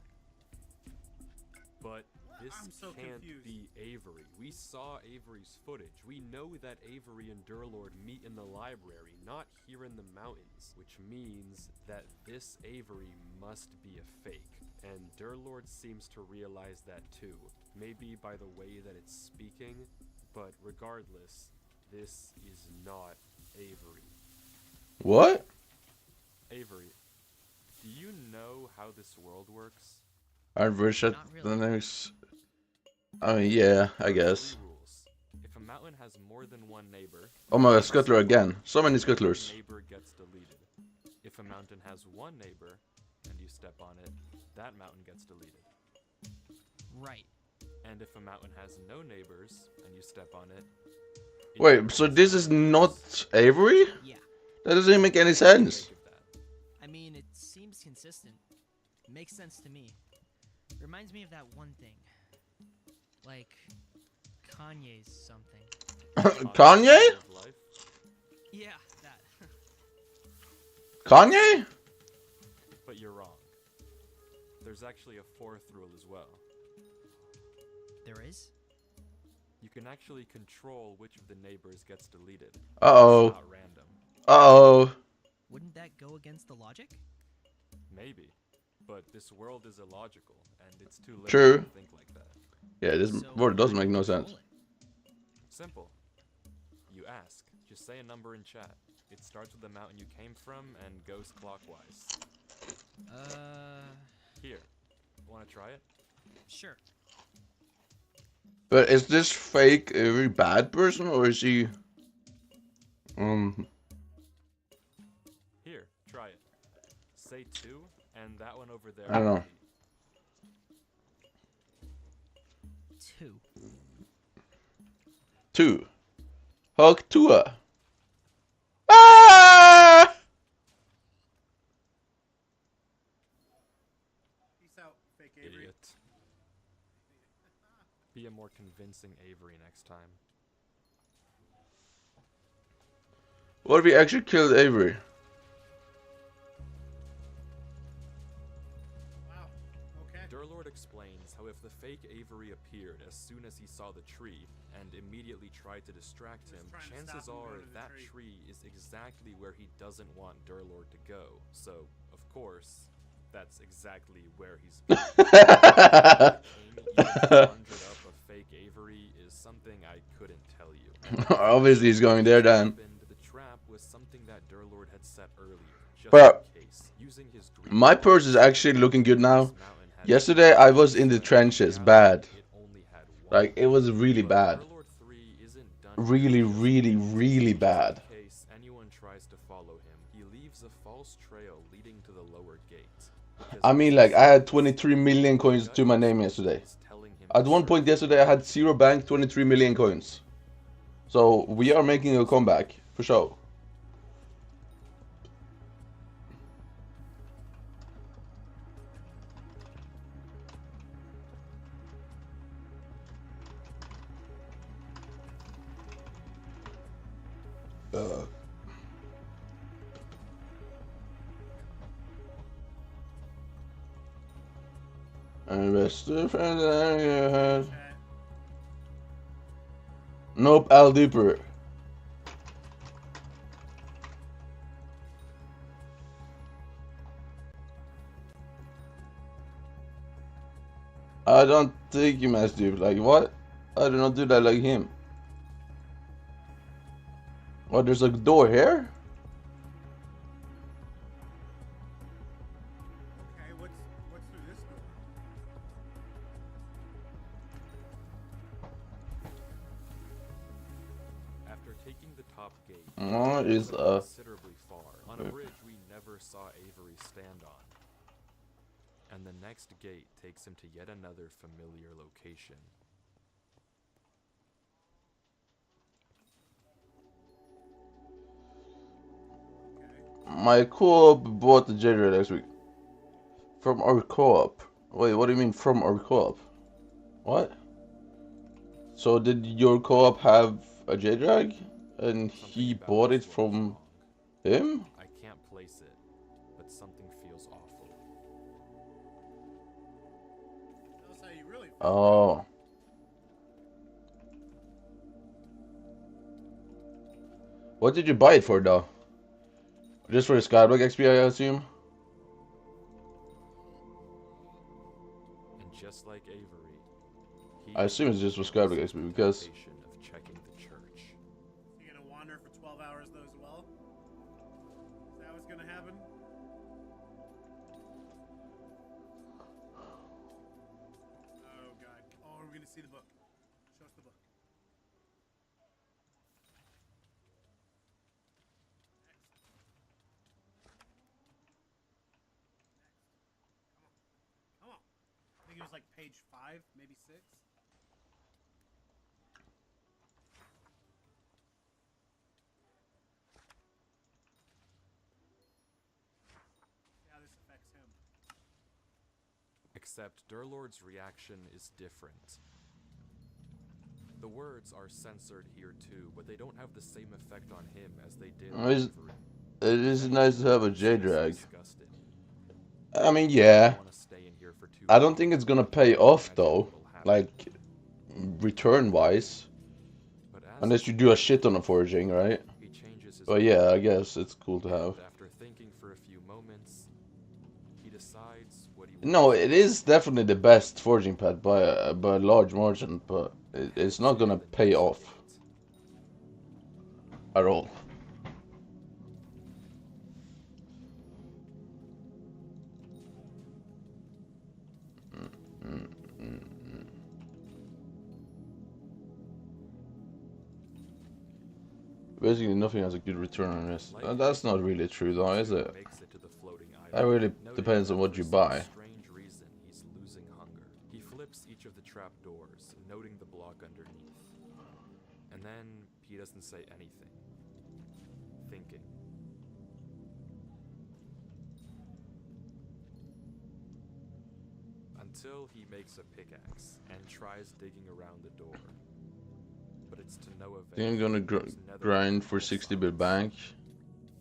A: But this
E: I'm so
A: can't
E: confused.
A: be Avery. We saw Avery's footage. We know that Avery and Durlord meet in the library, not here in the mountains, which means that this Avery must be a fake. And Durlord seems to realize that too. Maybe by the way that it's speaking, but regardless, this is not Avery.
B: What?
A: Avery, do you know how this world works?
B: Average at
C: Not
B: the
C: really.
B: next. I mean, yeah, I
A: There are
B: guess.
A: 3 rules. If a mountain has more than one neighbor,
B: Oh my god, Scuttler again. So many
A: every
B: Scuttlers.
A: neighbor gets deleted. If a mountain has one neighbor and you step on it, that mountain gets deleted.
C: Right.
A: And if a mountain has no neighbors and you step on it, it
B: Wait, so
A: gets
B: this is
A: deleted.
B: not Avery?
C: Yeah.
B: That doesn't make any
A: What do you
B: sense.
A: make of that?
C: I mean, it seems consistent. Makes sense to me. Reminds me of that one thing. Like, Kanye's something.
B: Kanye?
A: Of life?
C: Yeah, that.
B: Kanye?
A: But you're wrong. There's actually a 4th rule as well.
C: There is?
A: You can actually control which of the neighbors gets deleted.
B: Uh-oh.
A: It's not random.
B: Uh-oh.
C: Wouldn't that go against the logic?
A: Maybe. But this world is illogical, and it's too late
B: True.
A: to think like that.
B: Yeah, this
C: So
B: word doesn't
C: how do
B: make
C: you
B: no sense.
C: control it?
A: Simple. You ask. Just say a number in chat. It starts with the mountain you came from and goes clockwise. Here. Wanna try it?
C: Sure.
B: But is this fake a very bad person, or is he...
A: Here, try it. Say 2, and that one over there.
B: I don't know.
C: 2.
B: 2. Hug Tua. Ah!
E: Peace out, fake Avery.
A: Idiot. Be a more convincing Avery next time.
B: What if he actually killed Avery?
E: Wow. Okay.
A: Durlord explains how if the fake Avery appeared as soon as he saw the tree and immediately tried to distract him,
E: trying to
A: chances
E: stop him
A: are
E: going to the
A: that
E: tree.
A: tree is exactly where he doesn't want Durlord to go. So, of course, that's exactly where he's going. Even conjured up a fake Avery is something I couldn't tell you.
B: Obviously he's going there then.
A: The trap was something that Durlord had set earlier, just
B: Bro,
A: in case. Using his green
B: my purse is actually looking good now. Yesterday I was in the trenches, bad. Like, it was really bad. Really, really, really bad.
A: In case anyone tries to follow him, he leaves a false trail leading to the lower gate.
B: I mean, like, I had 23 million coins to my name yesterday. At one point yesterday I had 0 bank, 23 million coins. So we are making a comeback, for sure. Investor friend that you had. Nope, Al Deeper. I don't take him as deep. Like, what? I do not do that like him. What, there's a door here?
E: Okay, what's through this door?
A: After taking the top gate,
B: What is
A: considerably far on a bridge we never saw Avery stand on. And the next gate takes him to yet another familiar location.
B: My co-op bought the J-Ray last week. From our co-op. Wait, what do you mean from our co-op? What? So did your co-op have a J-Drag? And he bought it from him?
A: I can't place it, but something feels awful.
E: Tell us how you really feel.
B: Oh. What did you buy it for though? Just for the Skyblock XP, I assume?
A: And just like Avery,
B: I assume it's just for Skyblock XP because...
A: of checking the church.
E: You gonna wander for 12 hours though as well? Is that what's gonna happen? Oh god. Oh, we're gonna see the book. Show us the book. Come on. I think it was like page 5, maybe 6. Yeah, this affects him.
A: Except Durlord's reaction is different. The words are censored here too, but they don't have the same effect on him as they did on Avery.
B: It is nice to have a J-Drag.
A: Disgusted.
B: I mean, yeah.
A: I wanna stay in here for too
B: I don't
A: long.
B: think it's gonna pay off
A: Imagine
B: though.
A: what'll happen.
B: Like, return-wise.
A: But as
B: Unless you do a shit on a foraging, right?
A: he changes his
B: But yeah, I guess it's cool to have.
A: After thinking for a few moments, he decides what he
B: No,
A: wants.
B: it is definitely the best foraging pad by a large margin, but it's not gonna pay off. at all. Basically, nothing has a good return on risk. That's not really true, though, is it?
A: Makes it to the floating
B: That
A: island,
B: really
A: noting
B: depends on
A: that
B: what
A: for
B: you
A: some
B: buy.
A: strange reason he's losing hunger. He flips each of the trap doors, noting the block underneath. And then he doesn't say anything. Thinking. Until he makes a pickaxe and tries digging around the door. But it's to no avail.
B: Think I'm gonna
A: There's nether
B: grind for
A: all
B: 60-bit
A: sides.
B: bank.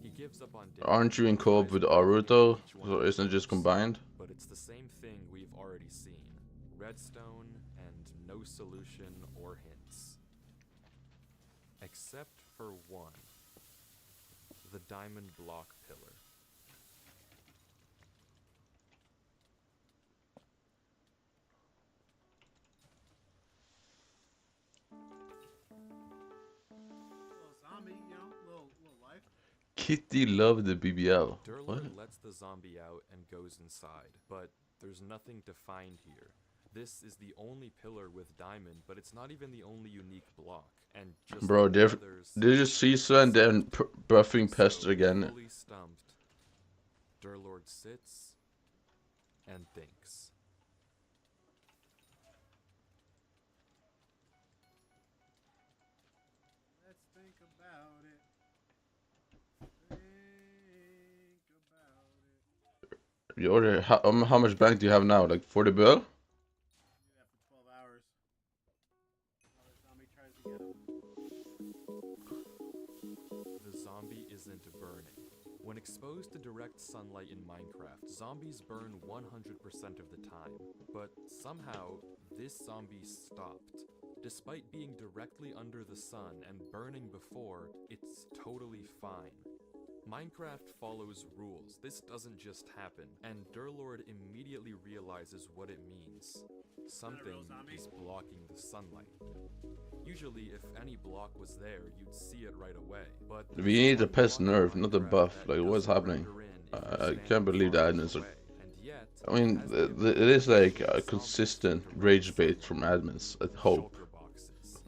A: He gives up on digging
B: Aren't you in
A: and
B: co-op
A: tries
B: with
A: breaking
B: Aru though?
A: each one
B: So
A: of the
B: isn't it just
A: doors.
B: combined?
A: But it's the same thing we've already seen. Redstone and no solution or hints. Except for one. The diamond block pillar.
E: Little zombie, you know, little life.
B: Kitty loved the BBL. What?
A: Durlord lets the zombie out and goes inside, but there's nothing to find here. This is the only pillar with diamond, but it's not even the only unique block. And just
B: Bro,
A: like the others,
B: they just Caesar and then buffing Pest
A: so,
B: again.
A: fully stumped, Durlord sits and thinks.
E: Let's think about it. Think about it.
B: You order how much bank do you have now? Like 40 bill?
E: Do that for 12 hours. Another zombie tries to get him.
A: The zombie isn't burning. When exposed to direct sunlight in Minecraft, zombies burn 100% of the time. But somehow, this zombie stopped. Despite being directly under the sun and burning before, it's totally fine. Minecraft follows rules. This doesn't just happen, and Durlord immediately realizes what it means. Something is blocking the sunlight. Usually, if any block was there, you'd see it right away. But
B: We need a Pest nerf, not a buff. Like, what's happening? I can't believe the admins are... I mean, it is like a consistent rage bait from admins, I hope.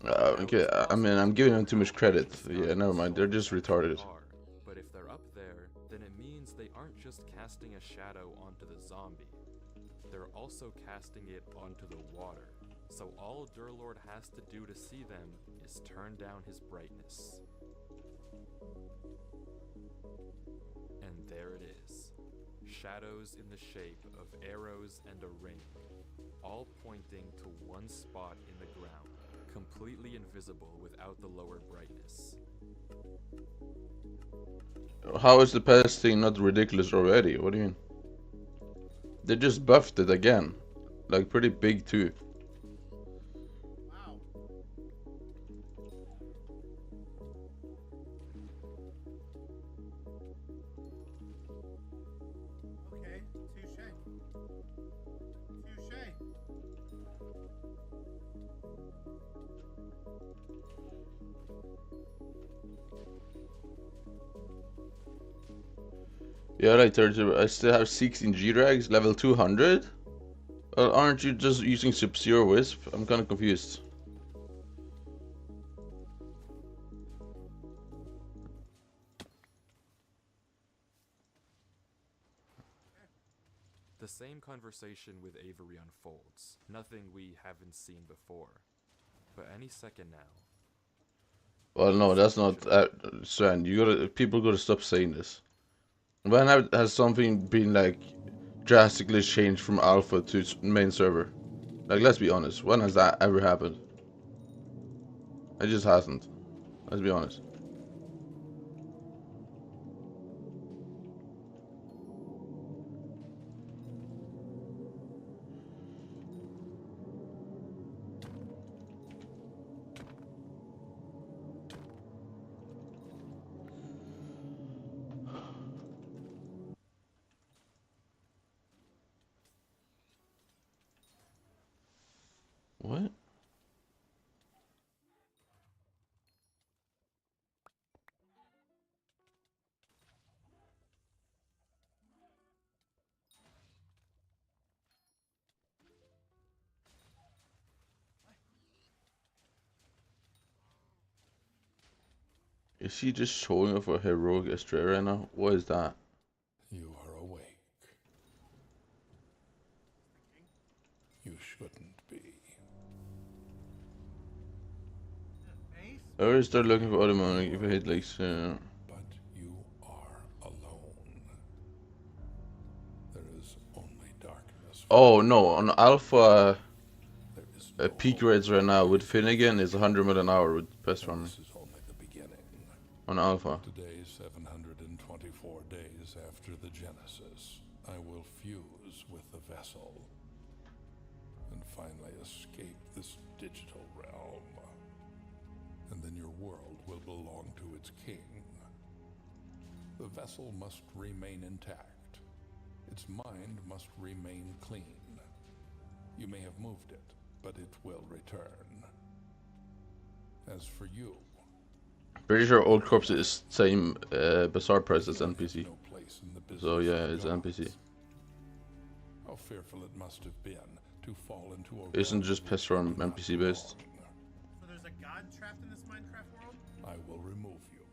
B: Okay, I mean, I'm giving them too much credit. Yeah, never mind, they're just retarded.
A: But if they're up there, then it means they aren't just casting a shadow onto the zombie. They're also casting it onto the water. So all Durlord has to do to see them is turn down his brightness. And there it is. Shadows in the shape of arrows and a ring, all pointing to one spot in the ground, completely invisible without the lower brightness.
B: How is the Pest thing not ridiculous already? What do you mean? They just buffed it again. Like, pretty big too.
E: Wow. Okay, touche. Touche.
B: Yeah, like 30. I still have 16 G-Drags, level 200? Well, aren't you just using Sub-Zero Wisp? I'm kinda confused.
A: The same conversation with Avery unfolds, nothing we haven't seen before. But any second now.
B: Well, no, that's not... Sven, people gotta stop saying this. When has something been, like, drastically changed from alpha to main server? Like, let's be honest, when has that ever happened? It just hasn't. Let's be honest. What? Is he just showing off a heroic astray right now? What is that?
F: You are awake. You shouldn't be.
E: Face?
B: I already started looking for other money if I hit like
F: But you are alone. There is only darkness.
B: Oh no, on alpha
F: There is no
B: peak
F: hope.
B: rates right now with Finnegan is 100 mil an hour with best
F: And
B: farming
F: this is only the beginning.
B: on alpha.
F: Today, 724 days after the Genesis, I will fuse with the vessel and finally escape this digital realm. And then your world will belong to its king. The vessel must remain intact. Its mind must remain clean. You may have moved it, but it will return. As for you,
B: Pretty sure Old Corpse is same Bazaar price as NPC.
F: no place in the business
B: So yeah,
F: of
B: it's
F: gods.
B: NPC.
F: How fearful it must have been to fall into a
B: Isn't
F: realm
B: just
F: which
B: Pest Farm
F: did not
B: NPC based.
F: belong.
E: So there's a god trapped in this Minecraft world?
F: I will remove you.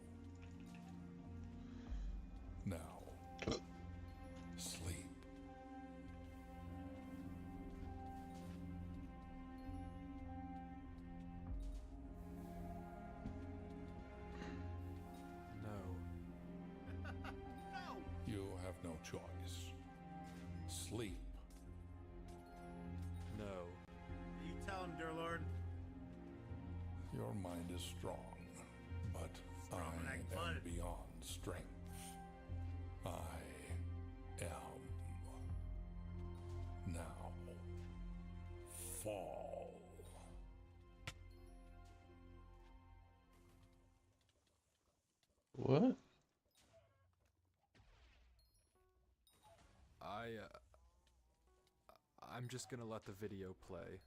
F: Now, sleep.
A: No.
E: No!
F: You have no choice. Sleep.
A: No.
E: You tell him, dear Lord.
F: Your mind is strong, but
E: Strong
F: I
E: like
F: am
E: blood.
F: beyond strength. I am. Now, fall.
B: What?
A: I'm just gonna let the video play.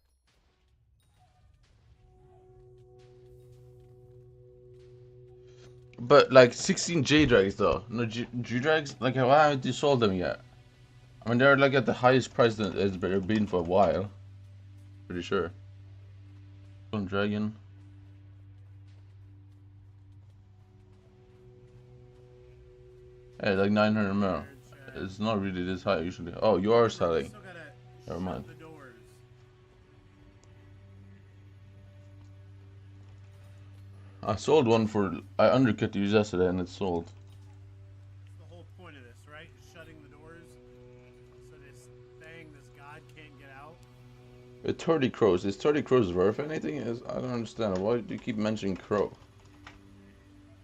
B: But like 16 J drags though. No G drags. Like why haven't you sold them yet? I mean they're like at the highest price that it's been for a while. Pretty sure. One dragon. Hey, like 900 mil. It's not really this high usually. Oh, you are selling.
E: Still gotta
B: Never
E: shut
B: mind.
E: the doors.
B: I sold one for. I undercut you yesterday and it's sold.
E: That's the whole point of this, right? Is shutting the doors so this thing, this god can't get out.
B: 30 crows. Is 30 crows worth anything? I don't understand. Why do you keep mentioning crow?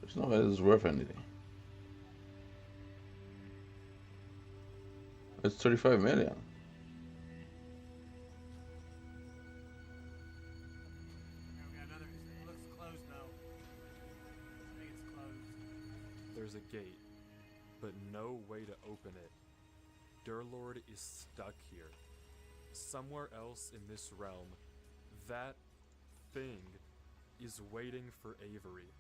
B: There's no way this is worth anything. It's 35 million.
E: Okay, we got another. It looks closed though. I think it's closed.
A: There's a gate, but no way to open it. Durlord is stuck here. Somewhere else in this realm, that thing is waiting for Avery,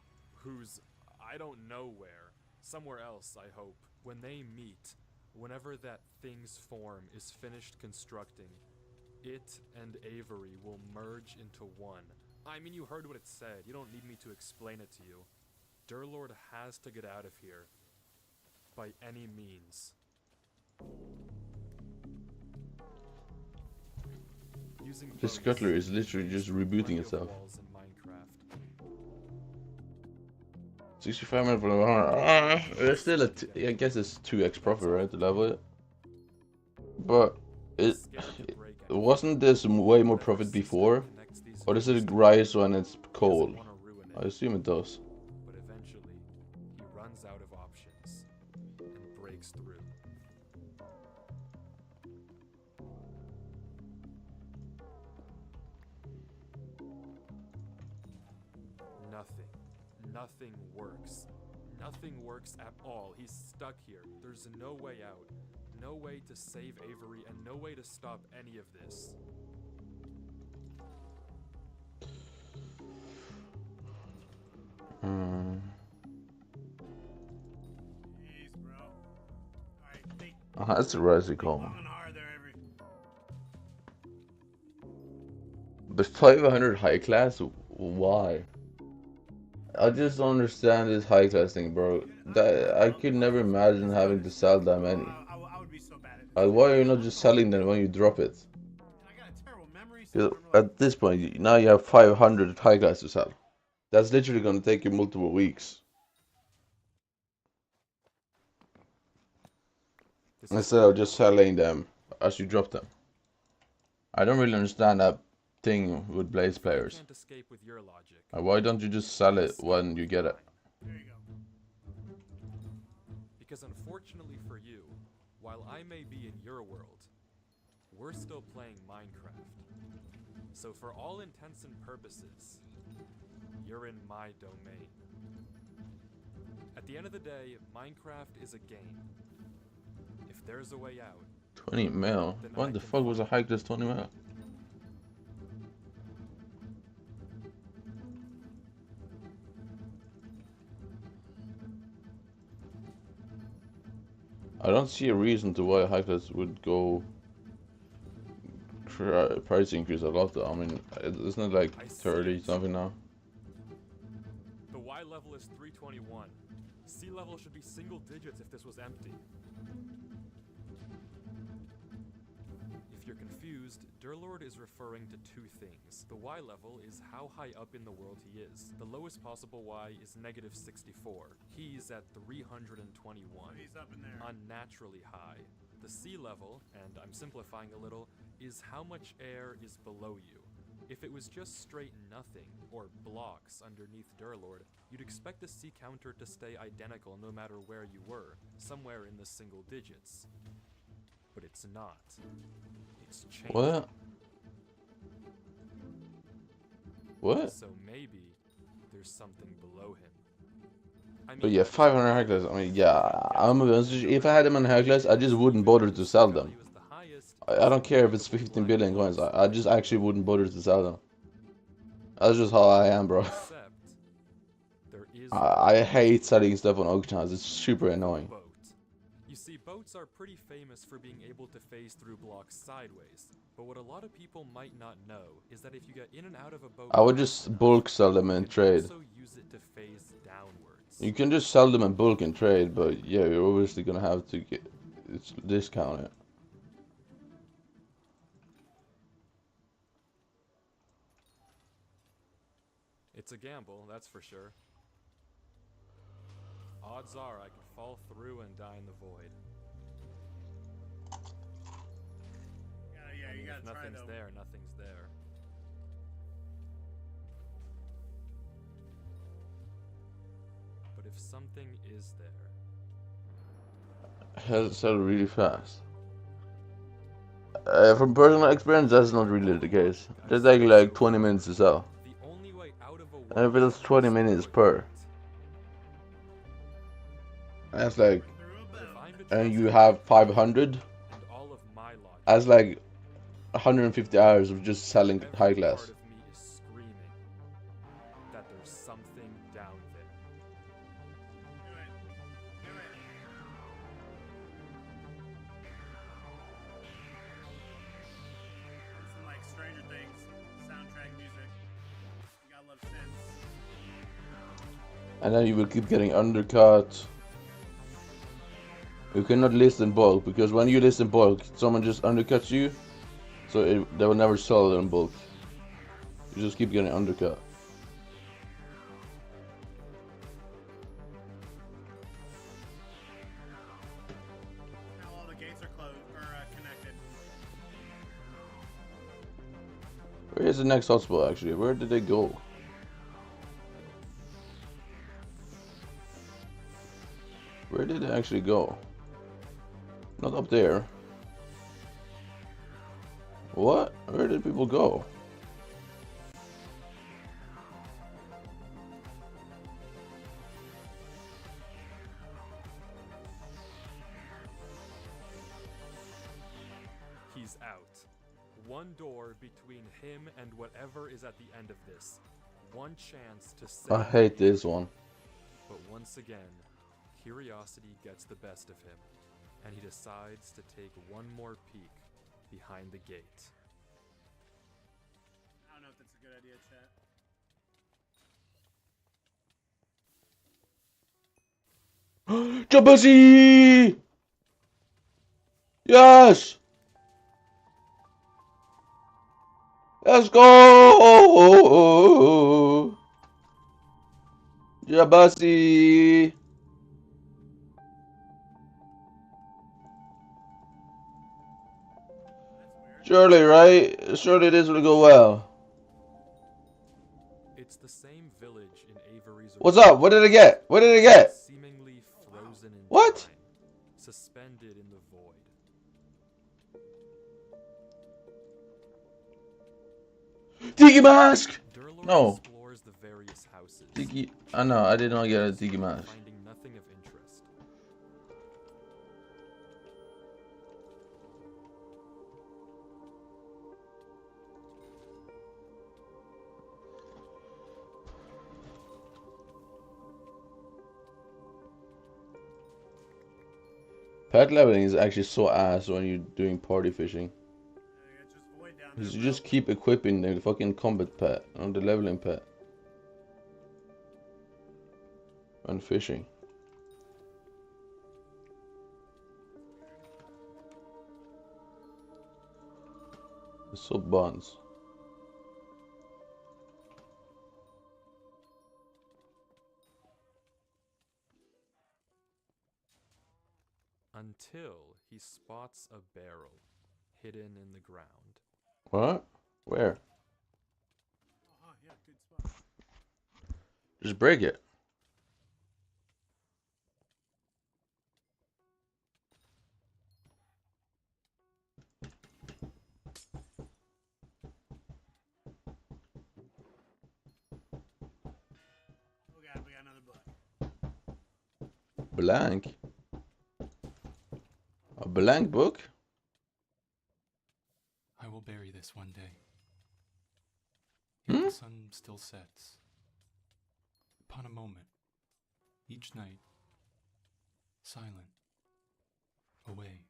A: who's I don't know where. Somewhere else, I hope. When they meet, whenever that thing's form is finished constructing, it and Avery will merge into one. I mean, you heard what it said. You don't need me to explain it to you. Durlord has to get out of here. By any means. Using
B: This
A: boats,
B: cutlery is literally just rebooting
A: plenty of
B: itself.
A: walls in Minecraft.
B: 65 minutes for 100. It's still I guess it's 2x profit, right? To level it. But wasn't this way more profit before? Or does it rise when it's cold? I assume it does.
A: But eventually, he runs out of options and breaks through. Nothing works. Nothing works at all. He's stuck here. There's no way out. No way to save Avery and no way to stop any of this.
E: Jeez, bro. Alright, think
B: That's a rising
E: long
B: column.
E: and hard there, every.
B: But 500 high class? Why? I just don't understand this high class thing, bro. That I could never imagine having to sell that many.
E: I would be so bad at this.
B: Why are you not just selling them when you drop it?
E: I got a terrible memory, so I
B: 'Cause
E: remember like
B: at this point, now you have 500 high class to sell. That's literally gonna take you multiple weeks
A: This is
B: instead of just selling them as you drop them. I don't really understand that thing with Blaze
A: I
B: players.
A: can't escape with your logic.
B: Why don't you just sell it when you get it?
E: there you go.
A: Because unfortunately for you, while I may be in your world, we're still playing Minecraft. So for all intents and purposes, you're in my domain. At the end of the day, Minecraft is a game. If there's a way out,
B: 20 mil? What the fuck was a high class 20 mil? I don't see a reason to why high class would go price increase a lot though. I mean, isn't it like 30 something now?
A: the Y level is 321. Sea level should be single digits if this was empty. If you're confused, Durlord is referring to two things. The Y level is how high up in the world he is. The lowest possible Y is negative 64. He's at 321.
E: He's up in there.
A: Unnaturally high. The sea level, and I'm simplifying a little, is how much air is below you. If it was just straight nothing, or blocks underneath Durlord, you'd expect the sea counter to stay identical no matter where you were, somewhere in the single digits. But it's not. It's changing.
B: What? What?
A: So maybe there's something below him. I
B: But yeah, 500 high class. I mean, yeah, if I had them in high class, I just wouldn't bother to sell them. I don't care if it's 15 billion coins. I just actually wouldn't bother to sell them. That's just how I am, bro. I hate selling stuff on auction house. It's super annoying.
A: Boat. You see, boats are pretty famous for being able to phase through blocks sideways. But what a lot of people might not know is that if you get in and out of a boat,
B: I would just bulk sell them in trade.
A: also use it to phase downwards.
B: You can just sell them in bulk and trade, but yeah, you're obviously gonna have to get discount it.
A: It's a gamble, that's for sure. Odds are I could fall through and die in the void.
E: Yeah, you
A: If
E: gotta try
A: nothing's
E: though.
A: there, nothing's there. But if something is there,
B: Has to sell really fast. From personal experience, that's not really the case. They take like 20 minutes to sell.
A: the only way out of a
B: And if it's 20 minutes per, that's like, and you have 500,
A: and all of my logic,
B: that's like 150 hours of just selling
A: every
B: high
A: part
B: class.
A: of me is screaming that there's something down there.
E: Do it. Do it. Some like Stranger Things soundtrack music. You gotta love synths.
B: And then you will keep getting undercut. You cannot list in bulk, because when you list in bulk, someone just undercuts you, so they will never sell it in bulk. You just keep getting undercut.
E: Now all the gates are closed or connected.
B: Where is the next hotspot actually? Where did they go? Where did they actually go? Not up there. What? Where did people go?
A: He's out. One door between him and whatever is at the end of this. One chance to save
B: I hate this one.
A: But once again, curiosity gets the best of him, and he decides to take one more peek behind the gate.
E: I don't know if that's a good idea, chat.
B: Jabuzzi! Yes! Let's go! Jabuzzi!
E: That's weird.
B: Surely, right? Surely this will go well.
A: It's the same village in Avery's
B: What's up? What did I get? What did I get?
A: seemingly frozen in
B: What?
A: time, suspended in the void.
B: Tiki mask!
A: Durlord
B: No.
A: explores the various houses,
B: Tiki. I know, I did not get a tiki mask.
A: finding nothing of interest.
B: Pet leveling is actually so ass when you're doing party fishing.
E: I got just void down there.
B: Because you
E: bro.
B: just keep equipping the fucking combat pet on the leveling pet. And fishing. It's so buns.
A: Until he spots a barrel hidden in the ground.
B: What? Where?
E: Oh, yeah, good spot.
B: Just break it.
E: Oh god, we got another book.
B: Blank. A blank book?
D: I will bury this one day. Yet the sun still sets. Upon a moment, each night, silent, away.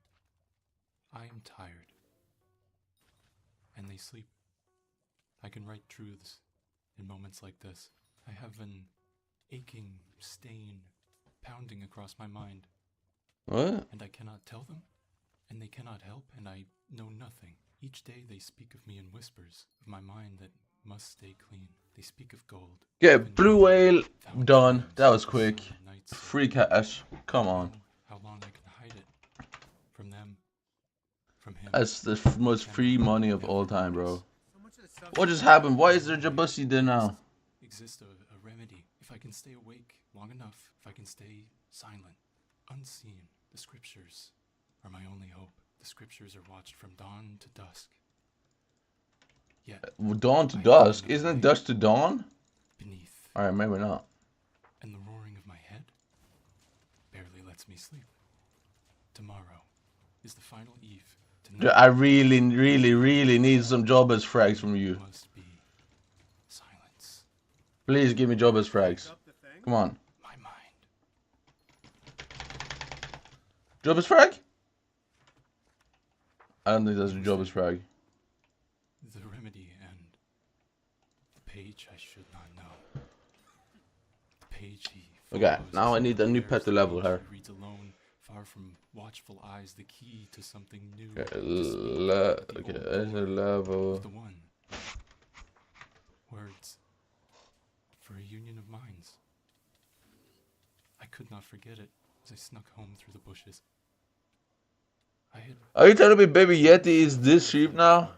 D: I am tired, and they sleep. I can write truths in moments like this. I have an aching stain pounding across my mind,
B: What?
D: and I cannot tell them, and they cannot help, and I know nothing. Each day they speak of me in whispers, of my mind that must stay clean. They speak of gold.
B: Okay,
D: of a
B: blue
D: new
B: whale
D: found
B: done.
D: dreams
B: That was
D: of the
B: quick.
D: sun and night sea.
B: Free cash. Come
D: I
B: on.
D: know how long I can hide it from them, from him.
B: That's the most free money of all time, bro.
E: So much of this stuff.
B: What just happened? Why is there Jabussi there now?
D: Exists a remedy. If I can stay awake long enough, if I can stay silent, unseen, the scriptures are my only hope. The scriptures are watched from dawn to dusk. Yet,
B: Dawn to
D: I have
B: dusk?
D: another
B: Isn't it
D: way
B: dusk to dawn?
D: beneath,
B: Alright, maybe not.
D: and the roaring of my head barely lets me sleep. Tomorrow is the final eve. Tonight,
B: I really need some jobbers frags from you.
D: must be silence.
B: Please give me jobbers frags.
E: Up the thing.
B: Come on.
D: My mind.
B: Jobbers frag? I don't think that's a jobbers frag.
D: The remedy and the page I should not know. The page he
B: Okay,
D: follows
B: now I
D: is
B: need a new
D: bears
B: pet to
D: the
B: level
D: page
B: her.
D: he reads alone, far from watchful eyes, the key to something new.
B: Okay,
D: to speak of the
B: okay,
D: old
B: that's a
D: lore
B: level.
D: of the one. Words for a union of minds. I could not forget it as I snuck home through the bushes. I had
B: Are you telling me Baby Yeti is this sheep now?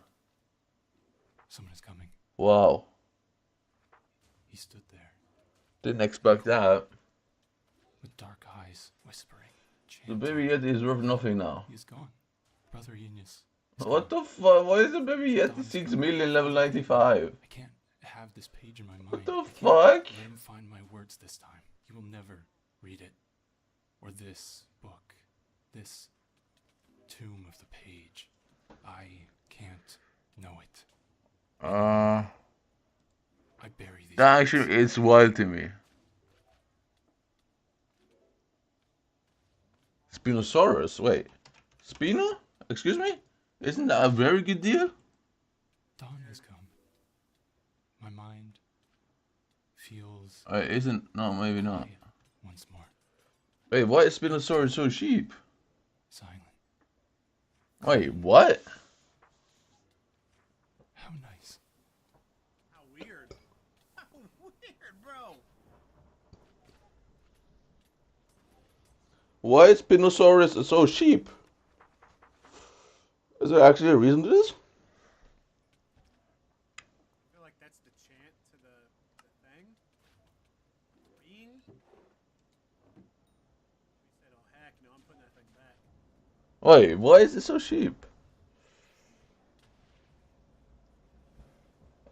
D: someone is coming.
B: Wow.
D: He stood there
B: Didn't expect that.
D: with dark eyes, whispering,
B: The
D: chanting.
B: Baby Yeti is worth nothing now.
D: He is gone. Brother Eunice is
B: What
D: gone.
B: the fuck? Why is the Baby Yeti 6 million level 95?
D: I can't have this page in my mind.
B: What the
D: I can't
B: fuck?
D: Let him find my words this time. He will never read it. Or this book. This tomb of the page. I can't know it. I bury these
B: That
D: words.
B: actually is wild to me. Spinosaurus? Wait. Spino? Excuse me? Isn't that a very good deal?
D: Dawn has come. My mind feels
B: Isn't. No, maybe not.
D: quiet once more.
B: Wait, why is Spinosaurus so cheap?
D: Silent.
B: Wait, what?
D: How nice.
E: How weird. How weird, bro.
B: Why is Spinosaurus so cheap? Is there actually a reason to this?
E: I feel like that's the chant to the thing. Ring. He said, "Oh heck no, I'm putting that thing back."
B: Wait, why is it so cheap?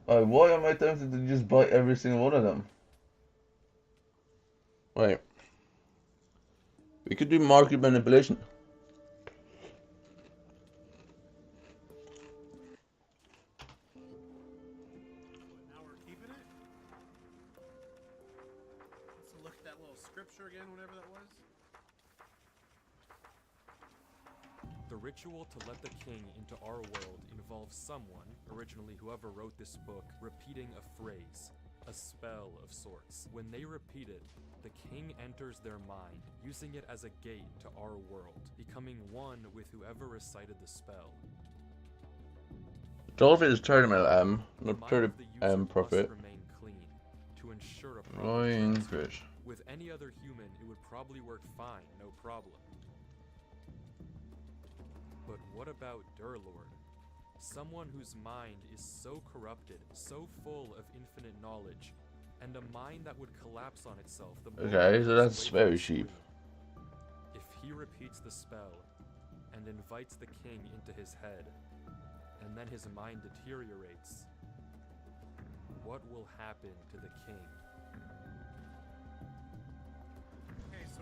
B: Why am I tempted to just buy every single one of them? Wait. We could do market manipulation.
E: What, now we're keeping it? Let's look at that little scripture again, whatever that was.
A: The ritual to let the king into our world involves someone, originally whoever wrote this book, repeating a phrase, a spell of sorts. When they repeat it, the king enters their mind, using it as a gate to our world, becoming one with whoever recited the spell.
B: Dolphin is tournament M,
A: The
B: not
A: mind
B: 30
A: of the user
B: M
A: must
B: profit.
A: remain clean to ensure a proper
B: Roying
A: transfer.
B: fish.
A: With any other human, it would probably work fine, no problem. But what about Durlord? Someone whose mind is so corrupted, so full of infinite knowledge, and a mind that would collapse on itself the moment
B: Okay,
A: it
B: so
A: goes
B: that's
A: away from
B: very
A: the
B: cheap.
A: screen. If he repeats the spell and invites the king into his head, and then his mind deteriorates, what will happen to the king?
E: Okay, so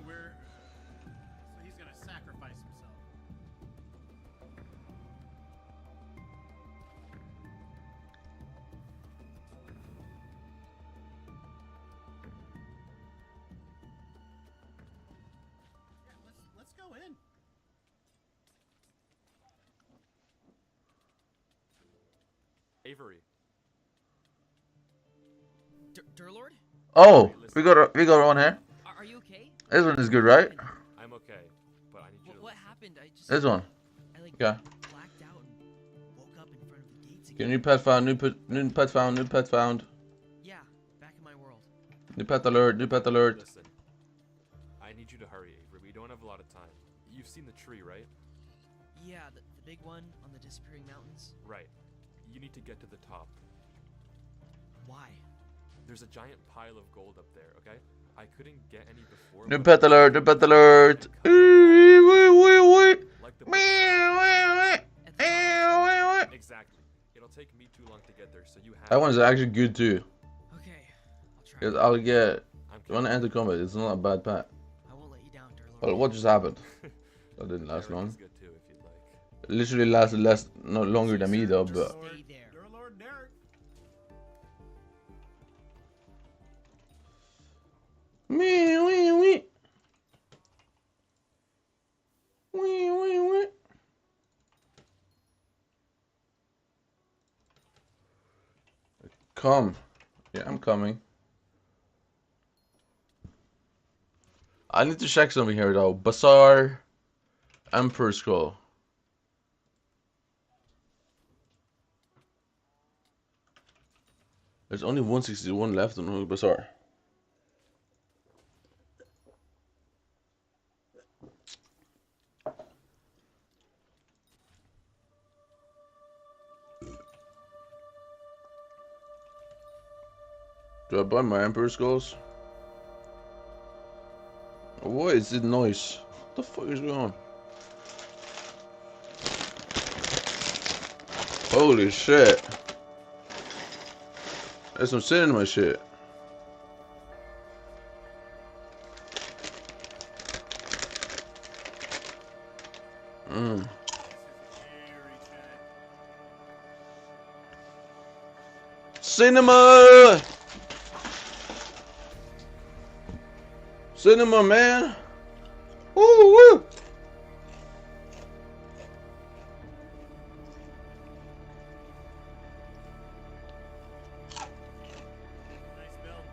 E: he's gonna sacrifice himself. Yeah, let's go in.
A: Avery,
C: Durlord?
B: Oh, we got one here.
C: Are you okay?
B: This one is good, right?
A: I'm okay, but I need you to
C: What
A: listen.
C: happened? I just
B: This one.
C: I like
B: Okay.
C: blacked out and woke up in front of the gates
B: Okay,
C: again.
B: new pet found, new pet found, new pet found.
C: Yeah, back in my world.
B: New pet alert, new pet alert.
A: Listen, I need you to hurry, Avery. We don't have a lot of time. You've seen the tree, right?
C: Yeah, the big one on the disappearing mountains.
A: Right. You need to get to the top.
C: Why?
A: There's a giant pile of gold up there, okay? I couldn't get any before.
B: New
A: but
B: pet alert, new pet alert.
A: and cover up all like the book says.
C: At the top.
A: Exactly. It'll take me too long to get there, so you have.
B: That one's actually good too.
C: Okay, I'll try.
B: Because I'll get.
A: I'm
B: You want to enter combat? It's not a bad pet.
C: I won't let you down, Durlord.
B: Well, what just happened? That didn't last
A: Derek
B: long.
A: is good too, if you'd like.
B: It literally lasted no longer than me though, but.
C: Stay there.
E: Durlord Derek.
B: Wee, wee, wee. Wee, wee, wee. Come. Yeah, I'm coming. I need to check something here though. Bazaar. Emperor Scroll. There's only 161 left on Bazaar. Do I buy my Emperor Skulls? Why is it noise? What the fuck is going on? Holy shit. There's some sin in my shit.
E: This is very chat.
B: Cinema! Cinema, man! Woo woo!
E: Nice build.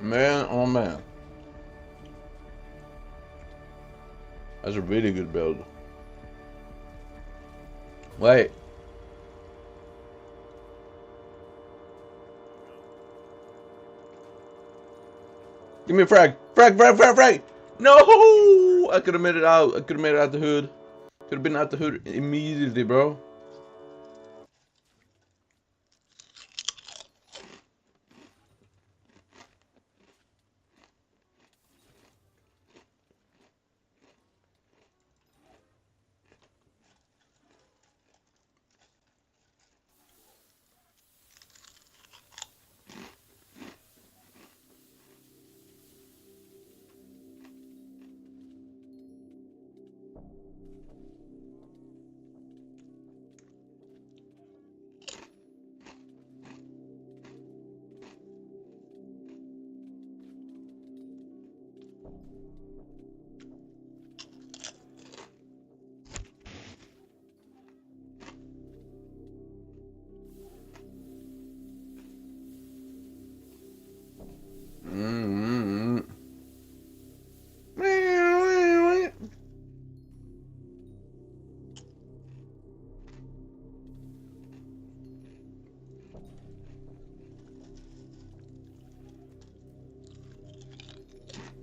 B: Man, oh man. That's a really good build. Wait. Give me a frag. Frag. No! I could have made it out. I could have made it out the hood. Could have been out the hood immediately, bro.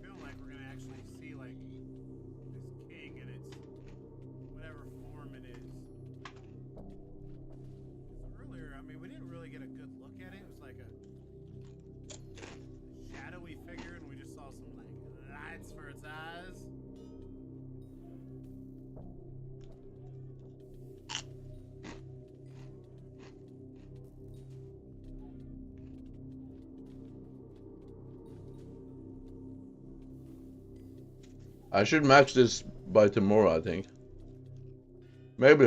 E: Feeling like we're gonna actually see like this king in its whatever form it is. 'Cause earlier, I mean, we didn't really get a good look at it. It was like a shadowy figure, and we just saw some like lights for its eyes.
B: I should match this by tomorrow, I think. Maybe.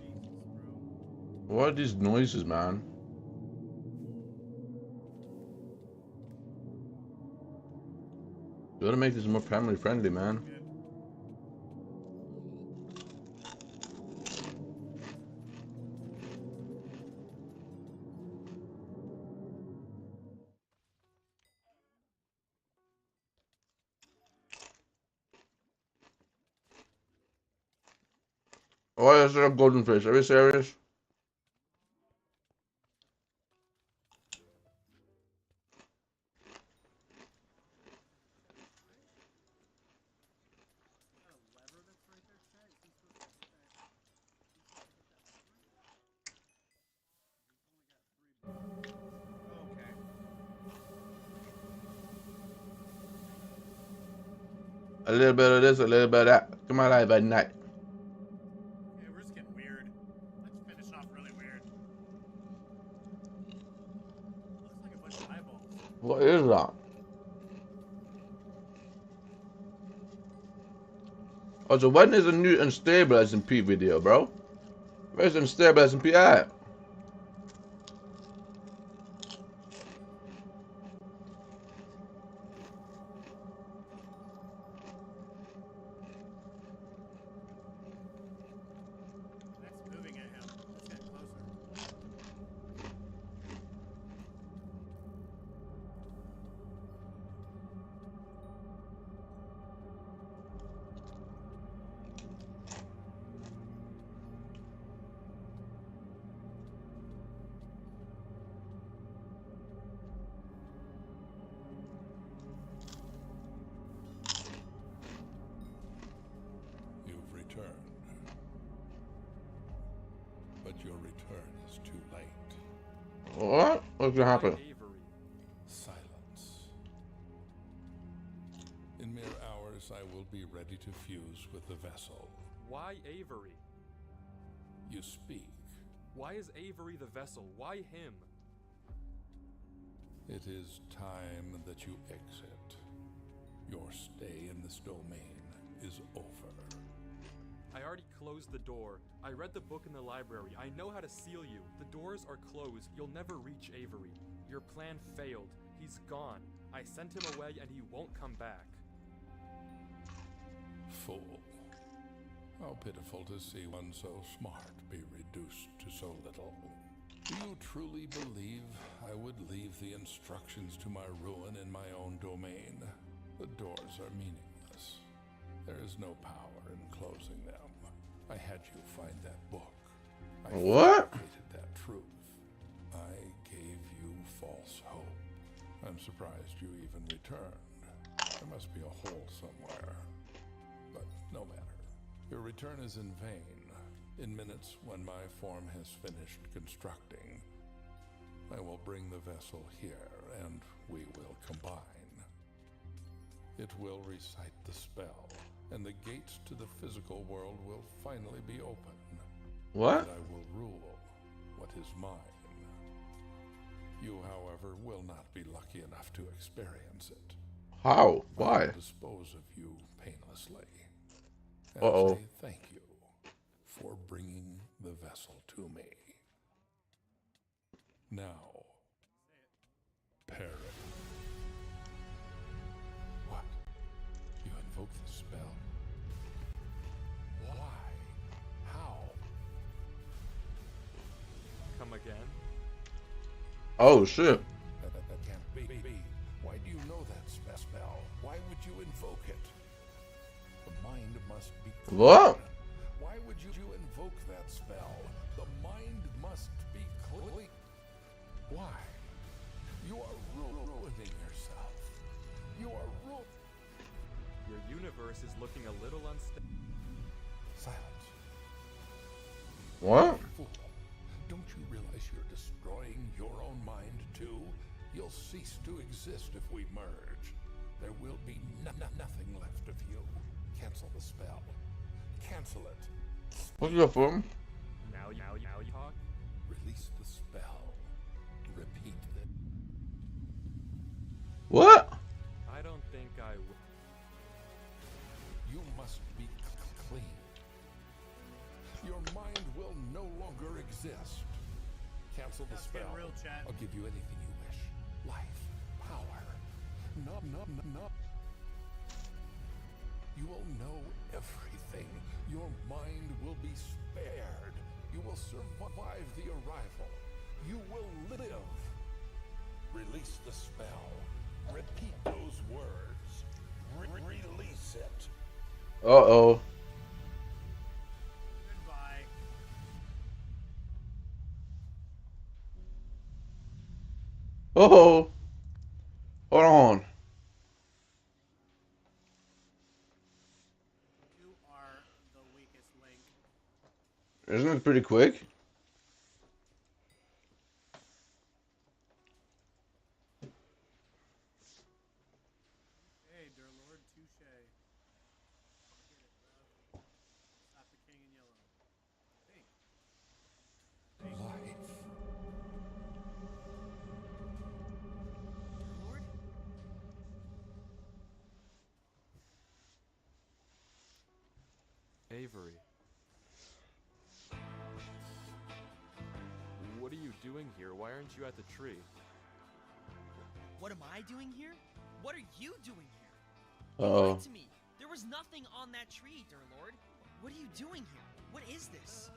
E: Jesus, bro.
B: What are these noises, man? You gotta make this more family friendly, man.
E: Good.
B: Why is there a golden fish? Are you serious?
E: Is that a lever that's right there, Chet? Is he supposed to hit that? Is he supposed to hit that lever? He's only got 3 bullets. Okay.
B: A little bit of this, a little bit of that. Come on, by night.
E: Yeah, we're just getting weird. Let's finish off really weird. Looks like a bunch of eyeballs.
B: What is that? Oh, so when is a new unstable SMP video, bro? Where's the unstable SMP at?
E: That's moving at him. Let's get closer.
F: You've returned. But your return is too late.
B: What? What's gonna happen?
A: Avery.
F: Silence. In mere hours, I will be ready to fuse with the vessel.
A: Why Avery?
F: You speak,
A: Why is Avery the vessel? Why him?
F: It is time that you exit. Your stay in this domain is over.
A: I already closed the door. I read the book in the library. I know how to seal you. The doors are closed. You'll never reach Avery. Your plan failed. He's gone. I sent him away and he won't come back.
F: Fool. How pitiful to see one so smart be reduced to so little. Do you truly believe I would leave the instructions to my ruin in my own domain? The doors are meaningless. There is no power in closing them. I had you find that book. I
B: What?
F: fabricated that truth. I gave you false hope. I'm surprised you even returned. There must be a hole somewhere. But no matter. Your return is in vain. In minutes, when my form has finished constructing, I will bring the vessel here, and we will combine. It will recite the spell, and the gates to the physical world will finally be open.
B: What?
F: And I will rule what is mine. You, however, will not be lucky enough to experience it.
B: How?
F: I
B: Why?
F: will dispose of you painlessly. As
B: Uh-oh.
F: a thank you for bringing the vessel to me. Now, Perrin. What? You invoke the spell? Why? How?
A: Come again?
B: Oh shit.
F: That can't be. Why do you know that spell? Why would you invoke it? The mind must be clean.
B: What?
F: Why would you invoke that spell? The mind must be clean. Why? You are ruining yourself. You are
A: Your universe is looking a little unstable.
F: Silence.
B: What?
F: Fool. Don't you realize you're destroying your own mind too? You'll cease to exist if we merge. There will be nothing left of you. Cancel the spell. Cancel it.
B: What's up, from?
A: Now you talk?
F: Release the spell. Repeat the...
B: What?
A: I don't think I will.
F: You must be clean. Your mind will no longer exist. Cancel the
E: That's
F: spell.
E: getting real, chat.
F: I'll give you anything you wish. Life, power. No. You will know everything. Your mind will be spared. You will survive the arrival. You will live. Release the spell. Repeat those words. Release it.
B: Uh-oh.
E: Goodbye.
B: Oh. Hold on.
E: You are the weakest link.
B: Isn't it pretty quick?
E: Hey, dear Lord, touche. Get it, bro. Stop the king in yellow. Hey.
F: Life.
C: Lord?
A: Avery. What are you doing here? Why aren't you at the tree?
C: What am I doing here? What are you doing here?
B: Uh-oh.
C: Lied to me. There was nothing on that tree, dear Lord. What are you doing here? What is this?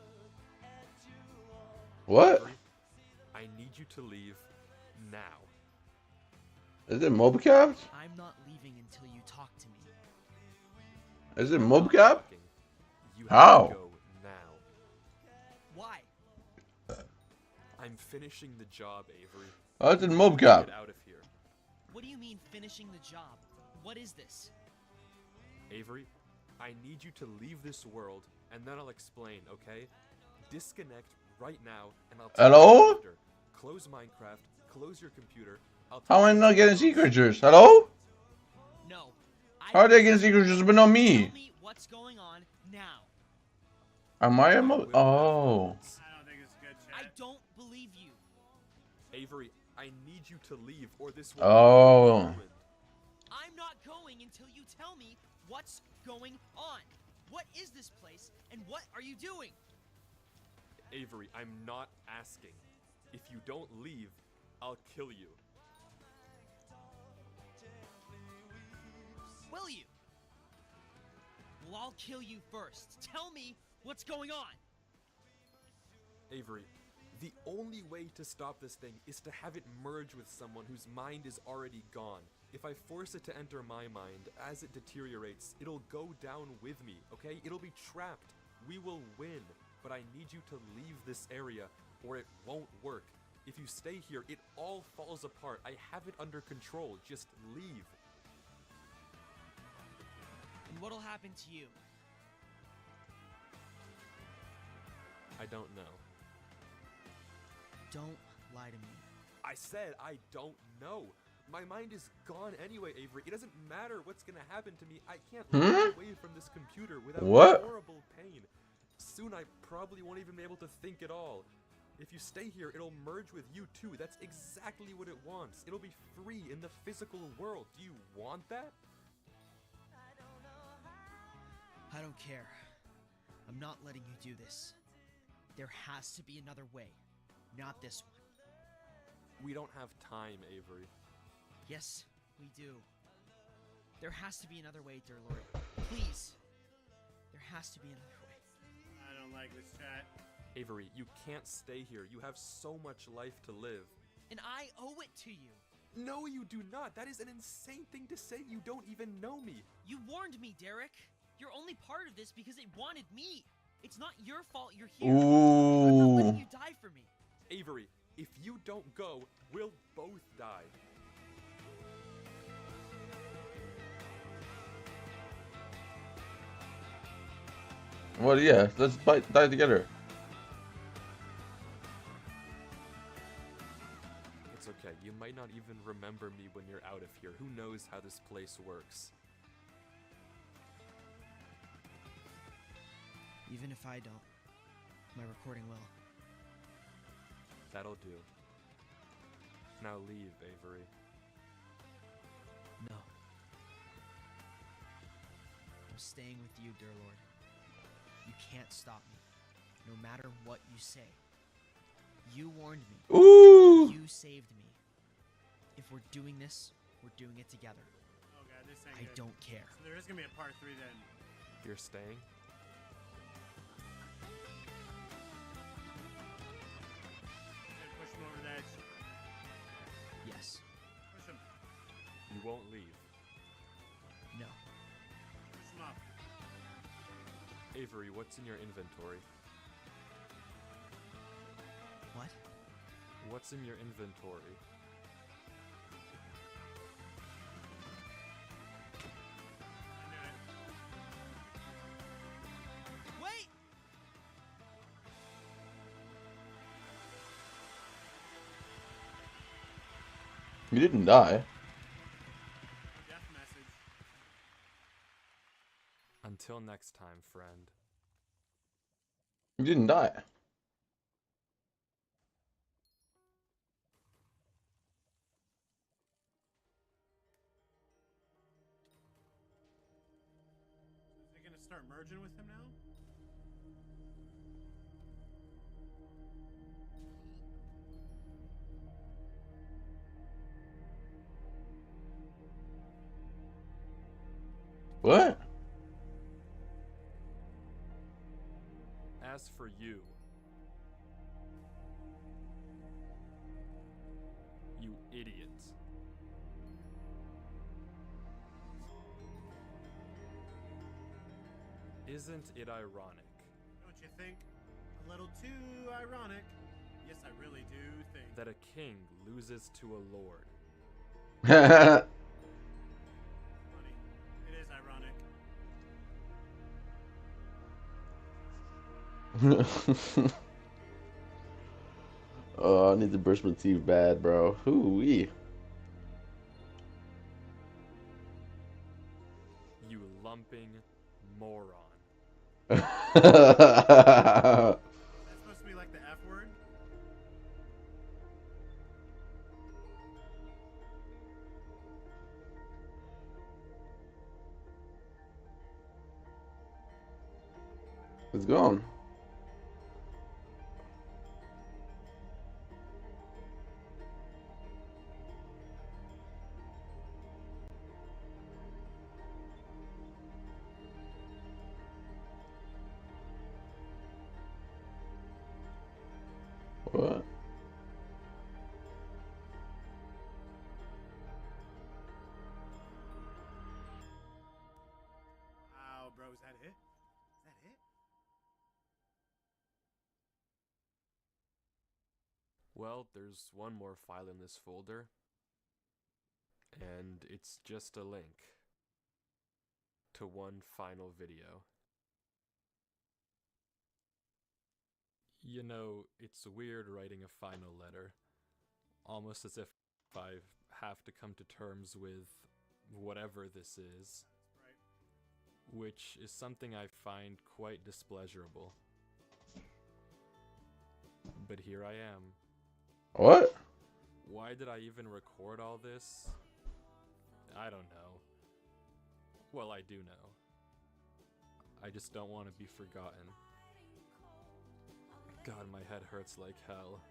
B: What?
A: Avery, I need you to leave now.
B: Is it mobcap?
C: I'm not leaving until you talk to me.
B: Is it
A: I'm not
B: mobcap?
A: talking. You have
B: How?
A: to go now.
C: Why?
A: I'm finishing the job, Avery.
B: Oh, it's in
A: Get
B: mobcap.
A: out of here.
C: What do you mean finishing the job? What is this?
A: Avery, I need you to leave this world, and then I'll explain, okay? Disconnect right now, and I'll tell
B: Hello?
A: you after. Close Minecraft, close your computer. I'll
B: How
A: tell
B: am I
A: you
B: not getting
A: tomorrow.
B: signatures? Hello?
C: No.
B: How are they getting signatures but not me?
C: Tell me what's going on now.
B: Am I a
A: I
B: mo-
A: will have
B: Oh.
A: words.
E: I don't think it's good,
A: Avery, I need you to leave, or this will
B: Oh.
A: be ruined.
C: I'm not going until you tell me what's going on. What is this place, and what are you doing?
A: Avery, I'm not asking. If you don't leave, I'll kill you.
C: Will you? Well, I'll kill you first. Tell me what's going on.
A: Avery, the only way to stop this thing is to have it merge with someone whose mind is already gone. If I force it to enter my mind, as it deteriorates, it'll go down with me, okay? It'll be trapped. We will win, but I need you to leave this area or it won't work. If you stay here, it all falls apart. I have it under control. Just leave.
C: And what'll happen to you?
A: I don't know.
C: Don't lie to me.
A: I said I don't know. My mind is gone anyway, Avery. It doesn't matter what's gonna happen to me. I can't live away from this computer without
B: What?
A: horrible pain. Soon I probably won't even be able to think at all. If you stay here, it'll merge with you too. That's exactly what it wants. It'll be free in the physical world. Do you want that?
C: I don't care. I'm not letting you do this. There has to be another way. Not this one.
A: We don't have time, Avery.
C: Yes, we do. There has to be another way, dear Lord. Please. There has to be another way.
E: I don't like this chat.
A: Avery, you can't stay here. You have so much life to live.
C: And I owe it to you.
A: No, you do not. That is an insane thing to say. You don't even know me.
C: You warned me, Derek. You're only part of this because it wanted me. It's not your fault you're here. I'm not letting
B: Ooh.
C: you die for me.
A: Avery, if you don't go, we'll both die.
B: Well, yeah, let's die together.
A: It's okay. You might not even remember me when you're out of here. Who knows how this place works?
C: Even if I don't, my recording will.
A: That'll do. Now leave, Avery.
C: No. I'm staying with you, dear Lord. You can't stop me, no matter what you say. You warned me.
B: Ooh.
C: You saved me. If we're doing this, we're doing it together.
E: Oh god, this ain't
C: I
E: good.
C: don't care.
E: So there is gonna be a part 3 then.
A: You're staying?
E: Good, push him over the edge.
C: Yes.
E: Push him.
A: You won't leave.
C: No.
E: Push him up.
A: Avery, what's in your inventory?
C: What?
A: What's in your inventory?
E: I knew it.
C: Wait!
B: You didn't die.
E: Death message.
A: Until next time, friend.
B: You didn't die.
E: Is it gonna start merging with him now?
B: What?
A: As for you, you idiot. Isn't it ironic?
E: Don't you think? A little too ironic. Yes, I really do think.
A: That a king loses to a lord?
E: Funny. It is ironic.
B: Oh, I need to brush my teeth bad, bro. Hoo-wee.
A: You lumping moron.
E: That's supposed to be like the F word?
B: It's gone. What?
E: Wow, bro, is that it? Is that it?
A: Well, there's one more file in this folder, and it's just a link to one final video. You know, it's weird writing a final letter, almost as if I have to come to terms with whatever this is,
E: Right.
A: which is something I find quite displeasurable. But here I am.
B: What?
A: Why did I even record all this? I don't know. Well, I do know. I just don't want to be forgotten. God, my head hurts like hell.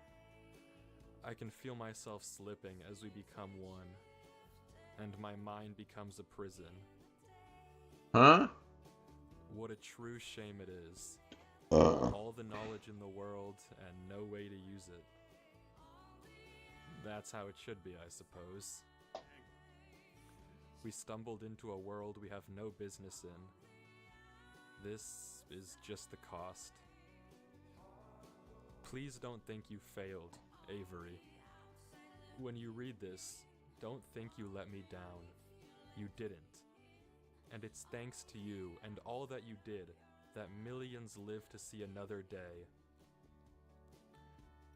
A: I can feel myself slipping as we become one, and my mind becomes a prison.
B: Huh?
A: What a true shame it is.
B: Uh.
A: All the knowledge in the world and no way to use it. That's how it should be, I suppose. We stumbled into a world we have no business in. This is just the cost. Please don't think you failed, Avery. When you read this, don't think you let me down. You didn't. And it's thanks to you and all that you did that millions live to see another day.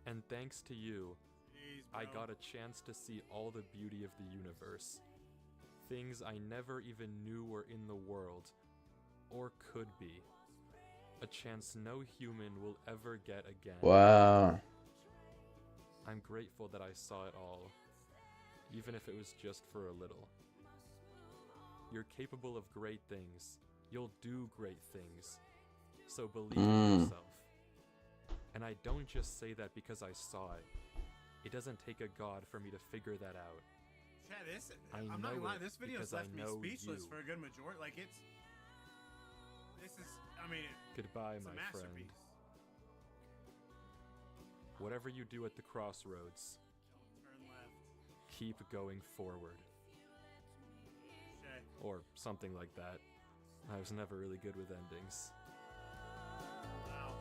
A: And thanks to you,
E: Jeez,
A: I
E: bro.
A: got a chance to see all the beauty of the universe. Things I never even knew were in the world, or could be. A chance no human will ever get again.
B: Wow.
A: I'm grateful that I saw it all, even if it was just for a little. You're capable of great things. You'll do great things. So believe in yourself. And I don't just say that because I saw it. It doesn't take a god for me to figure that out.
E: Chad,
A: I
E: I'm not
A: know
E: gonna lie,
A: it
E: this video's
A: because I
E: left me
A: know
E: speechless
A: you.
E: for a good majority. Like, this is, I mean,
A: Goodbye,
E: it's a
A: my friend.
E: masterpiece.
A: Whatever you do at the crossroads,
E: Turn left.
A: keep going forward.
E: Shay.
A: Or something like that. I was never really good with endings.
E: Wow.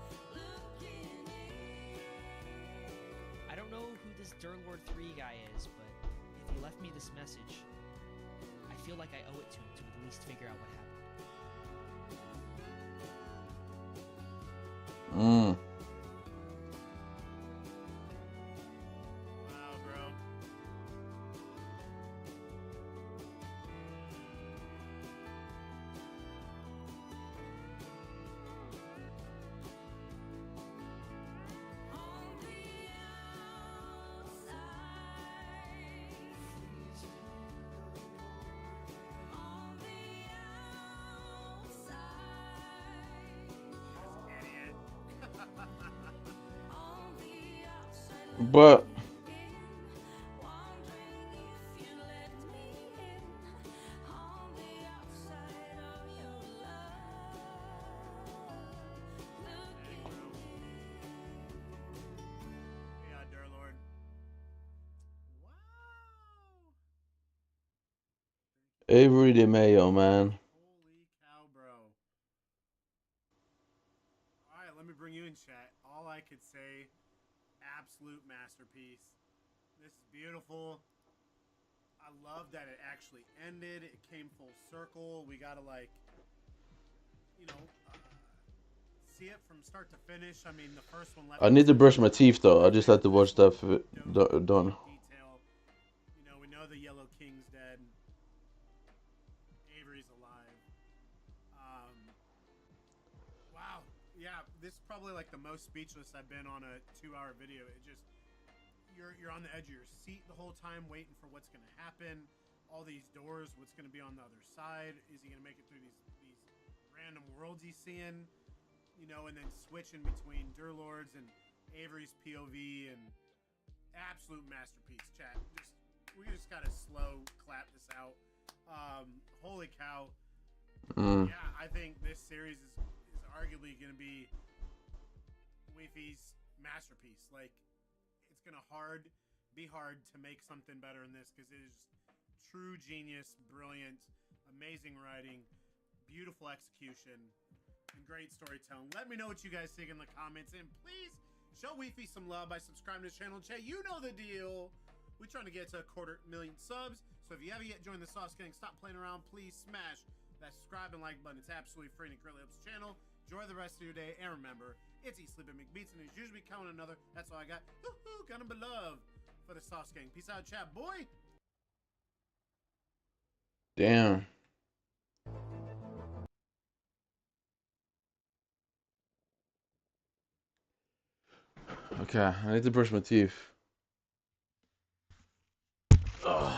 C: I don't know who this Durlord 3 guy is, but if he left me this message, I feel like I owe it to him to at least figure out what happened.
E: Wow, bro. Idiot.
B: But
E: Yeah, Durlord. Wow.
B: Avery DeMayo, man.
E: Holy cow, bro. Alright, let me bring you in, chat. All I could say, absolute masterpiece. This is beautiful. I love that it actually ended. It came full circle. We gotta, like, you know, see it from start to finish. I mean, the first one left.
B: I need to brush my teeth though. I just had to watch that done.
E: Detail. You know, we know the Yellow King's dead. Avery's alive. Wow. Yeah, this is probably like the most speechless I've been on a 2-hour video. It just, you're on the edge of your seat the whole time, waiting for what's gonna happen. All these doors, what's gonna be on the other side? Is he gonna make it through these random worlds he's seeing? you know, and then switching between Durlord's and Avery's POV and absolute masterpiece. Chat, we just gotta slow clap this out. Holy cow! Yeah, I think this series is arguably gonna be Weefy's masterpiece. Like, it's gonna be hard to make something better in this because it is true genius, brilliant, amazing writing, beautiful execution, and great storytelling. Let me know what you guys think in the comments, and please show Weefy some love by subscribing to the channel. Chat, you know the deal. We're trying to get to 250,000 subs, so if you haven't yet joined the Sauce Gang, stop playing around. Please smash that subscribe and like button. It's absolutely free and it greatly helps the channel. Enjoy the rest of your day, and remember, it's Eat, Sleep, and McBeats, and it's usually counting another. That's all I got. Woohoo! Gonna be love for the Sauce Gang. Peace out, chat, boy.
B: Damn. Okay, I need to brush my teeth. Ugh.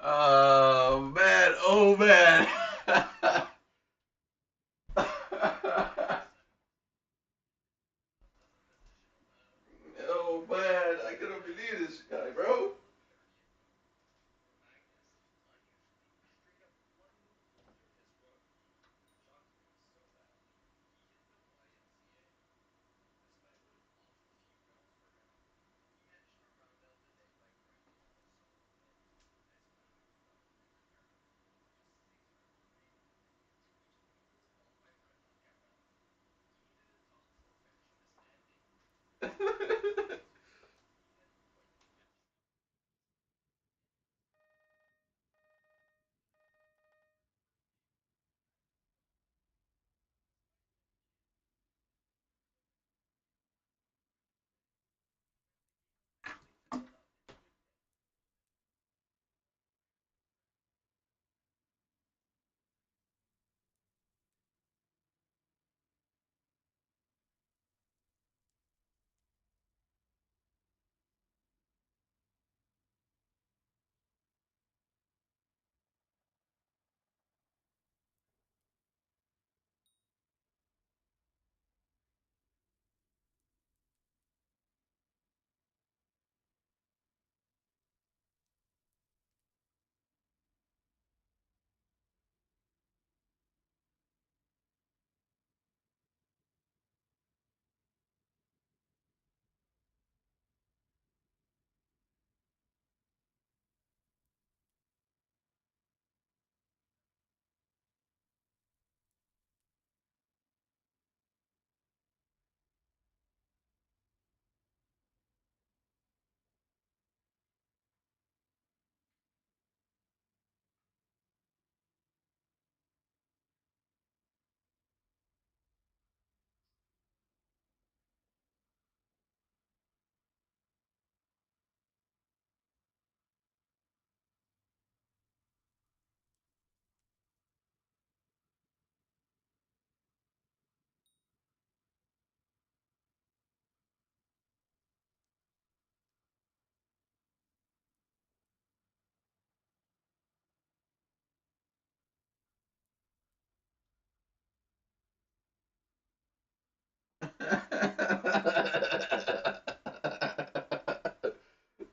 B: Oh man, oh man. Oh man, I couldn't believe this guy, bro.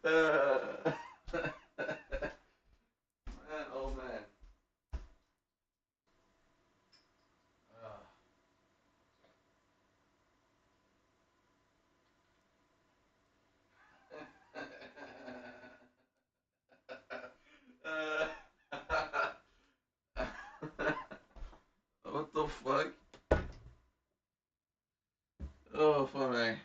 B: Man, oh man. What the fuck? Oh, funny.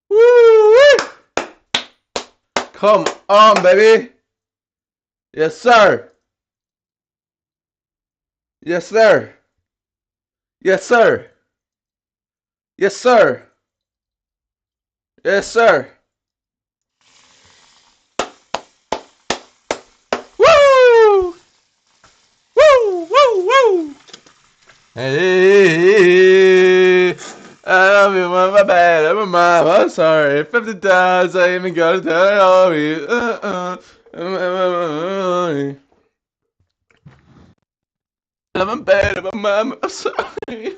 B: Woo! Come on, baby. Yes, sir. Yes, sir. Yes, sir. Yes, sir. Yes, sir. Woo! Woo! Woo! Woo! Hey, I love you, my bad, I'm sorry. 50 times I even gotta tell all you. I'm bad, I'm sorry.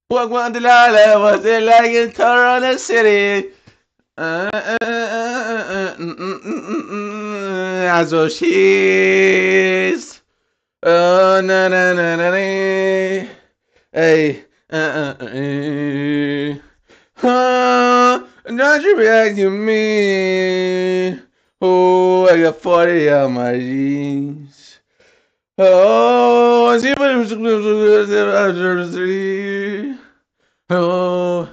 B: What Delilah was it like in Toronto City? Also she's. Oh, na na na na na. Hey, don't you react to me? Oh, I got 40 on my jeans. Oh, oh,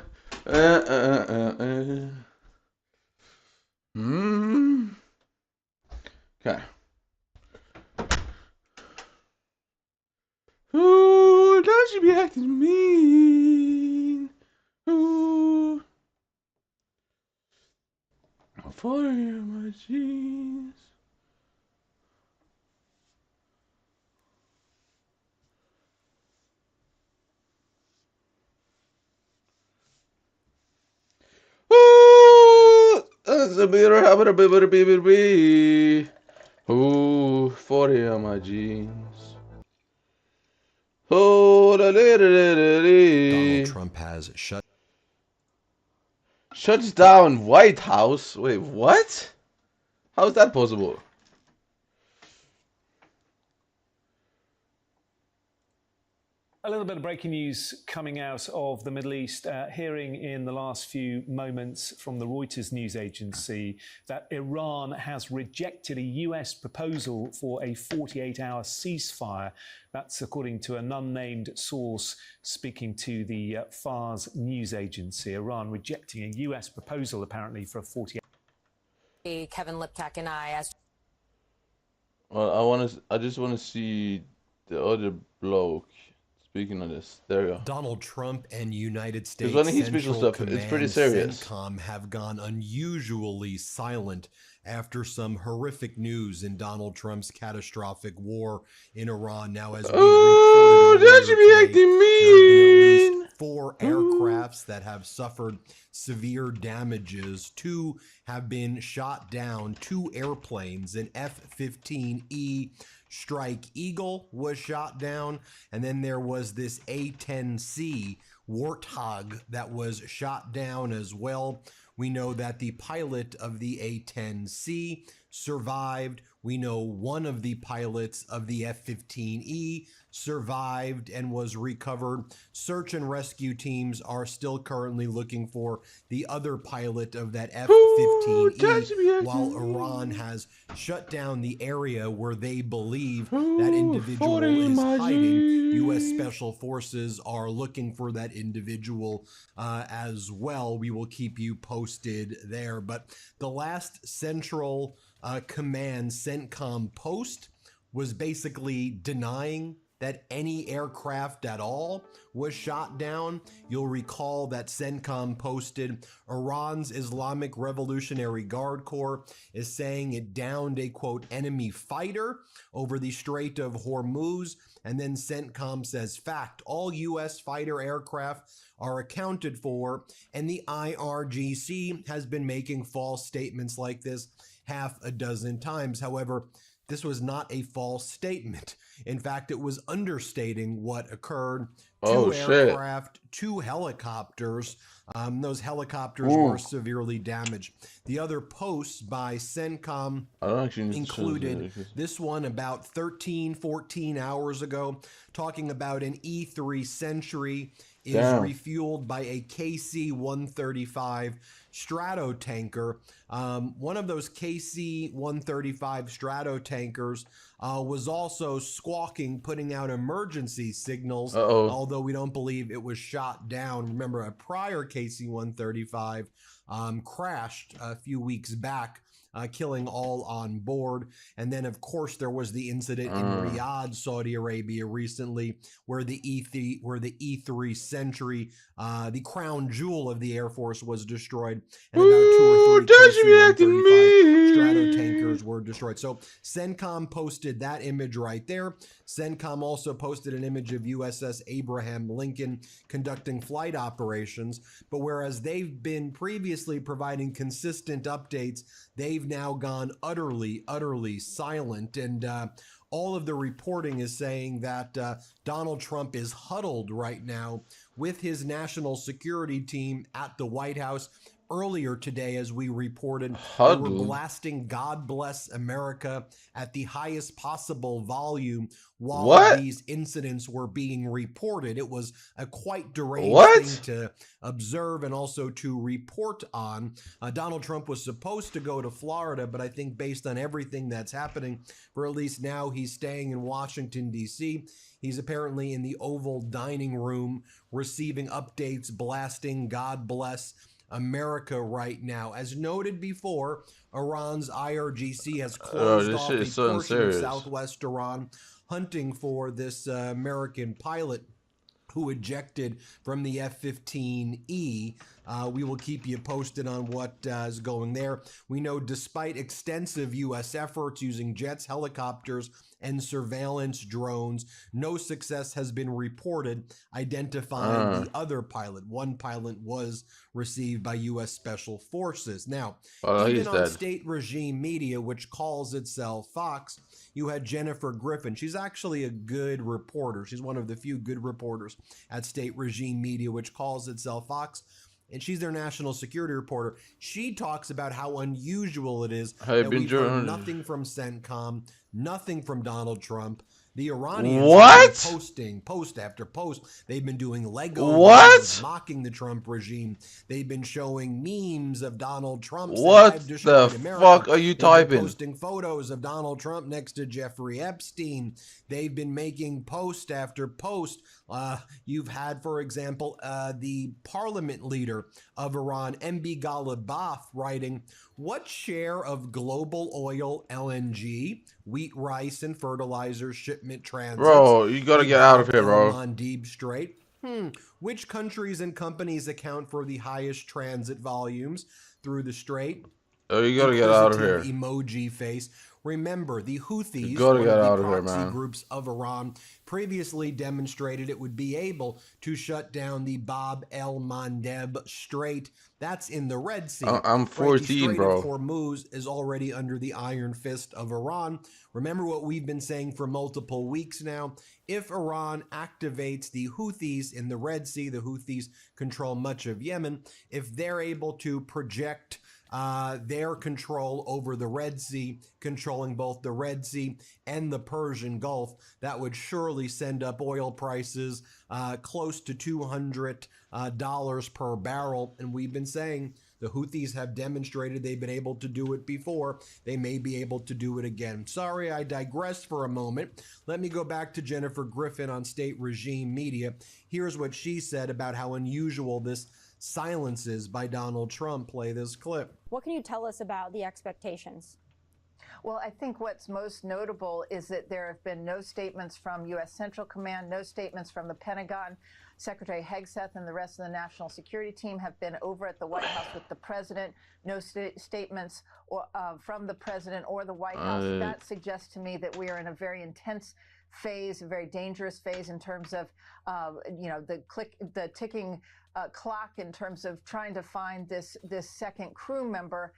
B: Okay. Oh, don't you be acting mean? Oh, 40 on my jeans. Ooh, 40 on my jeans. Oh,
G: Donald Trump has
B: shuts down White House. Wait, what? How is that possible?
H: A little bit of breaking news coming out of the Middle East. Hearing in the last few moments from the Reuters news agency that Iran has rejected a US proposal for a 48-hour ceasefire. That's according to an unnamed source speaking to the Fars news agency. Iran rejecting a US proposal apparently for a 48-hour.
I: Kevin Liptak and I, as
B: Well, I just want to see the other bloke. Speaking of this, there you go.
G: Donald Trump and United States
B: when he speaks of
G: Central
B: stuff, it's pretty
G: Command
B: serious.
G: CENTCOM have gone unusually silent after some horrific news in Donald Trump's catastrophic war in Iran. Now, as we reported
B: that should be
G: earlier
B: acting
G: today,
B: mean.
G: there have been at least 4 aircrafts that have suffered severe damages. 2 have been shot down. 2 airplanes, an F-15E Strike Eagle was shot down, and then there was this A-10C Warthog that was shot down as well. We know that the pilot of the A-10C survived. We know one of the pilots of the F-15E survived and was recovered. Search and rescue teams are still currently looking for the other pilot of that F-15E, while Iran has shut down the area where they believe that individual is hiding. U.S. Special Forces are looking for that individual as well. We will keep you posted there. But the last Central Command CENTCOM post was basically denying that any aircraft at all was shot down. You'll recall that CENTCOM posted Iran's Islamic Revolutionary Guard Corps is saying it downed a, quote, enemy fighter over the Strait of Hormuz. And then CENTCOM says, fact, all U.S. fighter aircraft are accounted for. And the IRGC has been making false statements like this half a dozen times. However, this was not a false statement. In fact, it was understating what occurred. 2 aircraft, 2 helicopters. Those helicopters were severely damaged. The other posts by CENTCOM included this one about 13, 14 hours ago, talking about an E3 Sentry is refueled by a KC-135 Stratotanker. One of those KC-135 Stratotankers was also squawking, putting out emergency signals, although we don't believe it was shot down. Remember, a prior KC-135 crashed a few weeks back, killing all on board. And then, of course, there was the incident in Riyadh, Saudi Arabia recently, where the E3 Sentry, the crown jewel of the Air Force, was destroyed, and about 2 or 3 KC-135 Stratotankers were destroyed. So CENTCOM posted that image right there. CENTCOM also posted an image of USS Abraham Lincoln conducting flight operations. But whereas they've been previously providing consistent updates, they've now gone utterly silent. And all of the reporting is saying that Donald Trump is huddled right now with his national security team at the White House. Earlier today, as we reported, they were blasting God Bless America at the highest possible volume while these incidents were being reported. It was a quite deranged thing to observe and also to report on. Donald Trump was supposed to go to Florida, but I think based on everything that's happening, for at least now, he's staying in Washington, D.C. He's apparently in the Oval Dining Room receiving updates, blasting God Bless America right now. As noted before, Iran's IRGC has closed off a portion of southwest Iran, hunting for this American pilot who ejected from the F-15E. We will keep you posted on what is going there. We know despite extensive U.S. efforts using jets, helicopters, and surveillance drones, no success has been reported identifying the other pilot. One pilot was received by U.S. Special Forces. Now,
B: Well,
G: even
B: he's
G: on
B: dead.
G: state regime media, which calls itself Fox, you had Jennifer Griffin. She's actually a good reporter. She's one of the few good reporters at state regime media, which calls itself Fox. And she's their national security reporter. She talks about how unusual it is
B: Hey,
G: that
B: been
G: we've heard
B: doing-
G: nothing from CENTCOM, nothing from Donald Trump. The Iranians
B: What?
G: have been posting post after post. They've been doing Lego
B: What?
G: videos, mocking the Trump regime. They've been showing memes of Donald Trump saying,
B: What
G: "I've
B: the
G: destroyed America."
B: fuck are you
G: They've been
B: typing?
G: posting photos of Donald Trump next to Jeffrey Epstein. They've been making post after post. You've had, for example, the parliament leader of Iran, MB Ghalibaf, writing, "What share of global oil, LNG, wheat, rice, and fertilizer shipment transits?
B: Bro, you gotta get out of here, bro.
G: Mandeb Strait. Which countries and companies account for the highest transit volumes through the strait?"
B: Oh, you gotta get out of
G: Inquisitive
B: here.
G: emoji face. Remember, the Houthis,
B: gotta
G: one
B: get
G: of
B: out
G: the
B: of here,
G: proxy
B: man.
G: groups of Iran, previously demonstrated it would be able to shut down the Bab el-Mandeb Strait. That's in the Red Sea.
B: I'm
G: Right,
B: 14,
G: the Strait
B: bro.
G: of Hormuz is already under the iron fist of Iran. Remember what we've been saying for multiple weeks now. If Iran activates the Houthis in the Red Sea, the Houthis control much of Yemen. If they're able to project their control over the Red Sea, controlling both the Red Sea and the Persian Gulf, that would surely send up oil prices close to $200 per barrel. And we've been saying the Houthis have demonstrated they've been able to do it before. They may be able to do it again. Sorry, I digressed for a moment. Let me go back to Jennifer Griffin on state regime media. Here's what she said about how unusual this silences by Donald Trump. Play this clip.
I: What can you tell us about the expectations?
J: Well, I think what's most notable is that there have been no statements from U.S. Central Command, no statements from the Pentagon. Secretary Hegseth and the rest of the national security team have been over at the White House with the president. No statements from the president or the White House. That suggests to me that we are in a very intense phase, a very dangerous phase in terms of, the ticking clock in terms of trying to find this second crew member.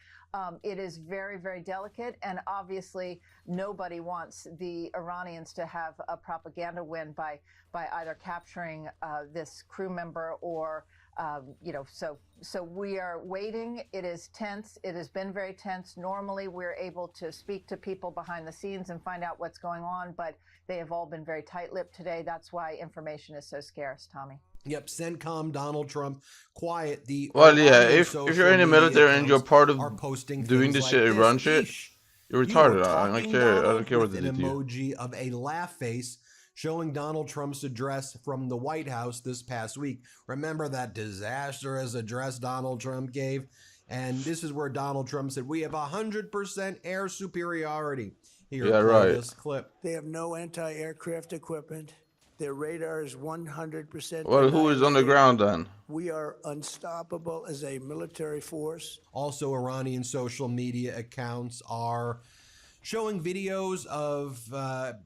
J: It is very, very delicate, and obviously nobody wants the Iranians to have a propaganda win by either capturing this crew member or so we are waiting. It is tense. It has been very tense. Normally we're able to speak to people behind the scenes and find out what's going on, but they have all been very tight-lipped today. That's why information is so scarce, Tommy.
G: Yep, CENTCOM, Donald Trump, quiet. The
B: Well, yeah,
G: Iranian
B: if
G: social
B: you're in the
G: media
B: military and you're
G: accounts
B: part of
G: are posting
B: doing
G: things
B: this
G: like
B: shit,
G: this.
B: run shit,
G: Yeesh.
B: you're
G: You were
B: retarded. I don't
G: talking,
B: care. I
G: Donald,
B: don't care what
G: with
B: they
G: an
B: did to you.
G: emoji of a laugh face showing Donald Trump's address from the White House this past week. Remember that disastrous address Donald Trump gave? And this is where Donald Trump said, "We have 100% air superiority." Here,
B: Yeah,
G: play
B: right.
G: this clip.
K: They have no anti-aircraft equipment. Their radar is 100%.
B: Well, who is on the
K: annihilated.
B: ground then?
K: We are unstoppable as a military force.
G: Also, Iranian social media accounts are showing videos of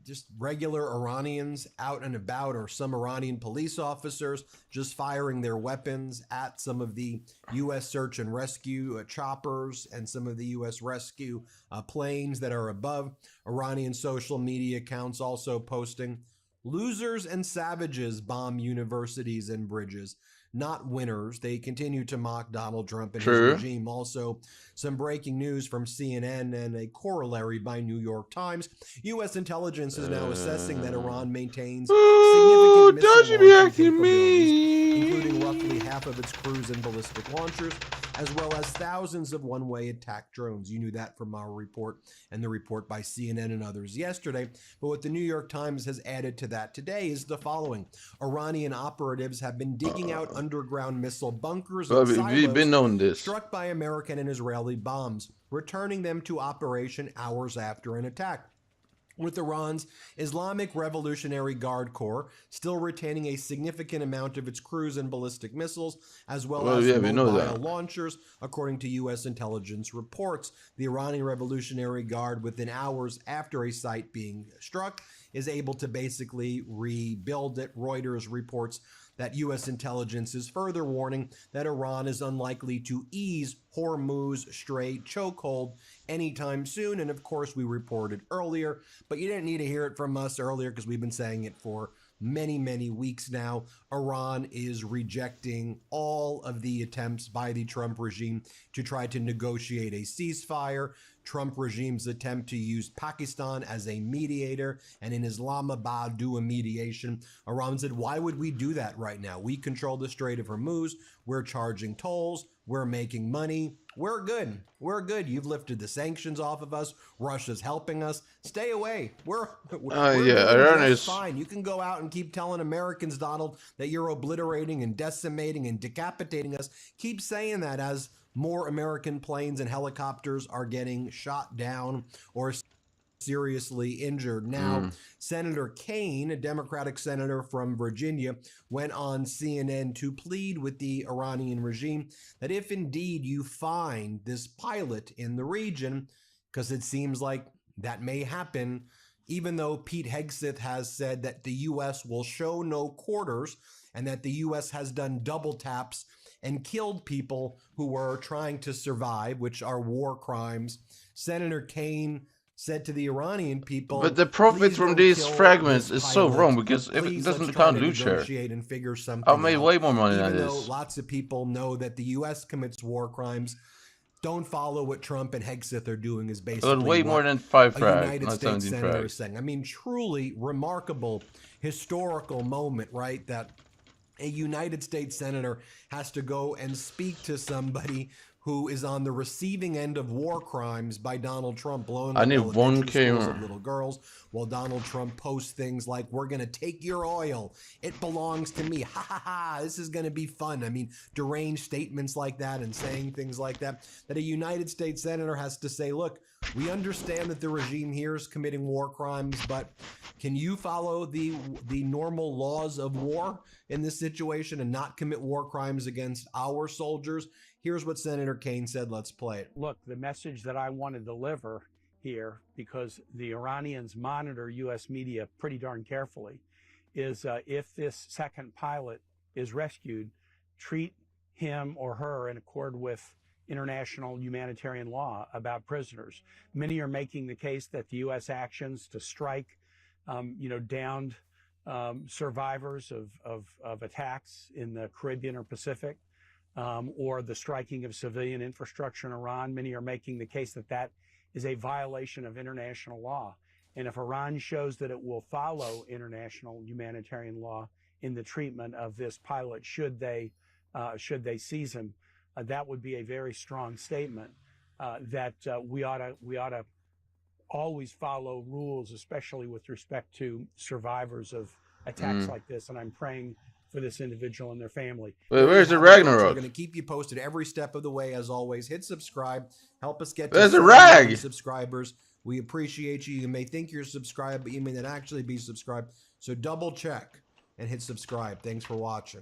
G: just regular Iranians out and about, or some Iranian police officers just firing their weapons at some of the U.S. search and rescue choppers and some of the U.S. rescue planes that are above. Iranian social media accounts also posting, "Losers and savages bomb universities and bridges, not winners." They continue to mock Donald Trump and
B: True.
G: his regime. Also, some breaking news from CNN and a corollary by New York Times. U.S. intelligence is now assessing that Iran maintains
B: Ooh,
G: significant
B: don't
G: missile
B: you be
G: launching
B: acting
G: capabilities,
B: mean.
G: including roughly half of its cruise and ballistic launchers, as well as thousands of one-way attack drones. You knew that from our report and the report by CNN and others yesterday. But what the New York Times has added to that today is the following. Iranian operatives have been digging out underground missile bunkers
B: Well,
G: and
B: we've been
G: silos
B: known this.
G: struck by American and Israeli bombs, returning them to operation hours after an attack. with Iran's Islamic Revolutionary Guard Corps still retaining a significant amount of its cruise and ballistic missiles, as well as
B: yeah, we know
G: mobile
B: that.
G: launchers, according to U.S. intelligence reports. The Iranian Revolutionary Guard, within hours after a site being struck, is able to basically rebuild it. Reuters reports that U.S. intelligence is further warning that Iran is unlikely to ease Hormuz Strait chokehold anytime soon. And of course, we reported earlier, but you didn't need to hear it from us earlier because we've been saying it for many, many weeks now. Iran is rejecting all of the attempts by the Trump regime to try to negotiate a ceasefire. Trump regime's attempt to use Pakistan as a mediator and in Islamabad do a mediation. Iran said, why would we do that right now? We control the Strait of Hormuz. We're charging tolls. We're making money. We're good. We're good. You've lifted the sanctions off of us. Russia's helping us. Stay away. We're
B: Yeah,
G: doing
B: Iran
G: just
B: is
G: fine. You can go out and keep telling Americans, Donald, that you're obliterating and decimating and decapitating us. Keep saying that as more American planes and helicopters are getting shot down or seriously injured. Now, Senator Kaine, a Democratic senator from Virginia, went on CNN to plead with the Iranian regime that if indeed you find this pilot in the region, because it seems like that may happen, even though Pete Hegseth has said that the U.S. will show no quarters and that the U.S. has done double taps and killed people who were trying to survive, which are war crimes. Senator Kaine said to the Iranian people,
B: but the profit
G: "Please
B: from
G: don't
B: these
G: kill
B: fragments
G: this
B: is so
G: pilot.
B: wrong because if it
G: Please,
B: doesn't
G: let's try
B: count
G: to
B: loot share,
G: negotiate and figure something
B: I'll make
G: out."
B: way more money than
G: Even though
B: this.
G: lots of people know that the U.S. commits war crimes, don't follow what Trump and Hegseth are doing is
B: I
G: basically
B: got way more
G: what
B: than 5
G: a
B: frags,
G: United
B: not
G: States
B: 17
G: senator is
B: frags.
G: saying. I mean, truly remarkable historical moment, right? That a United States senator has to go and speak to somebody who is on the receiving end of war crimes by Donald Trump, blowing
B: I
G: up
B: need
G: elementary
B: 1K
G: schools
B: more.
G: of little girls, while Donald Trump posts things like, "We're going to take your oil. It belongs to me. Ha ha ha. This is going to be fun." I mean, deranged statements like that and saying things like that, that a United States senator has to say, look, we understand that the regime here is committing war crimes, but can you follow the normal laws of war in this situation and not commit war crimes against our soldiers? Here's what Senator Kaine said. Let's play it.
L: Look, the message that I want to deliver here, because the Iranians monitor U.S. media pretty darn carefully, is if this second pilot is rescued, treat him or her in accord with international humanitarian law about prisoners. Many are making the case that the U.S. actions to strike, downed survivors of attacks in the Caribbean or Pacific, or the striking of civilian infrastructure in Iran. Many are making the case that that is a violation of international law. And if Iran shows that it will follow international humanitarian law in the treatment of this pilot, should they seize him, that would be a very strong statement that we ought to always follow rules, especially with respect to survivors of attacks like this. And I'm praying for this individual and their family.
B: Wait, where's the
G: We're
B: Ragnarok?
G: going to keep you posted every step of the way. As always, hit subscribe. Help us get to
B: Where's the
G: 7
B: rag?
G: million subscribers. We appreciate you. You may think you're subscribed, but you may not actually be subscribed. So double check and hit subscribe. Thanks for watching.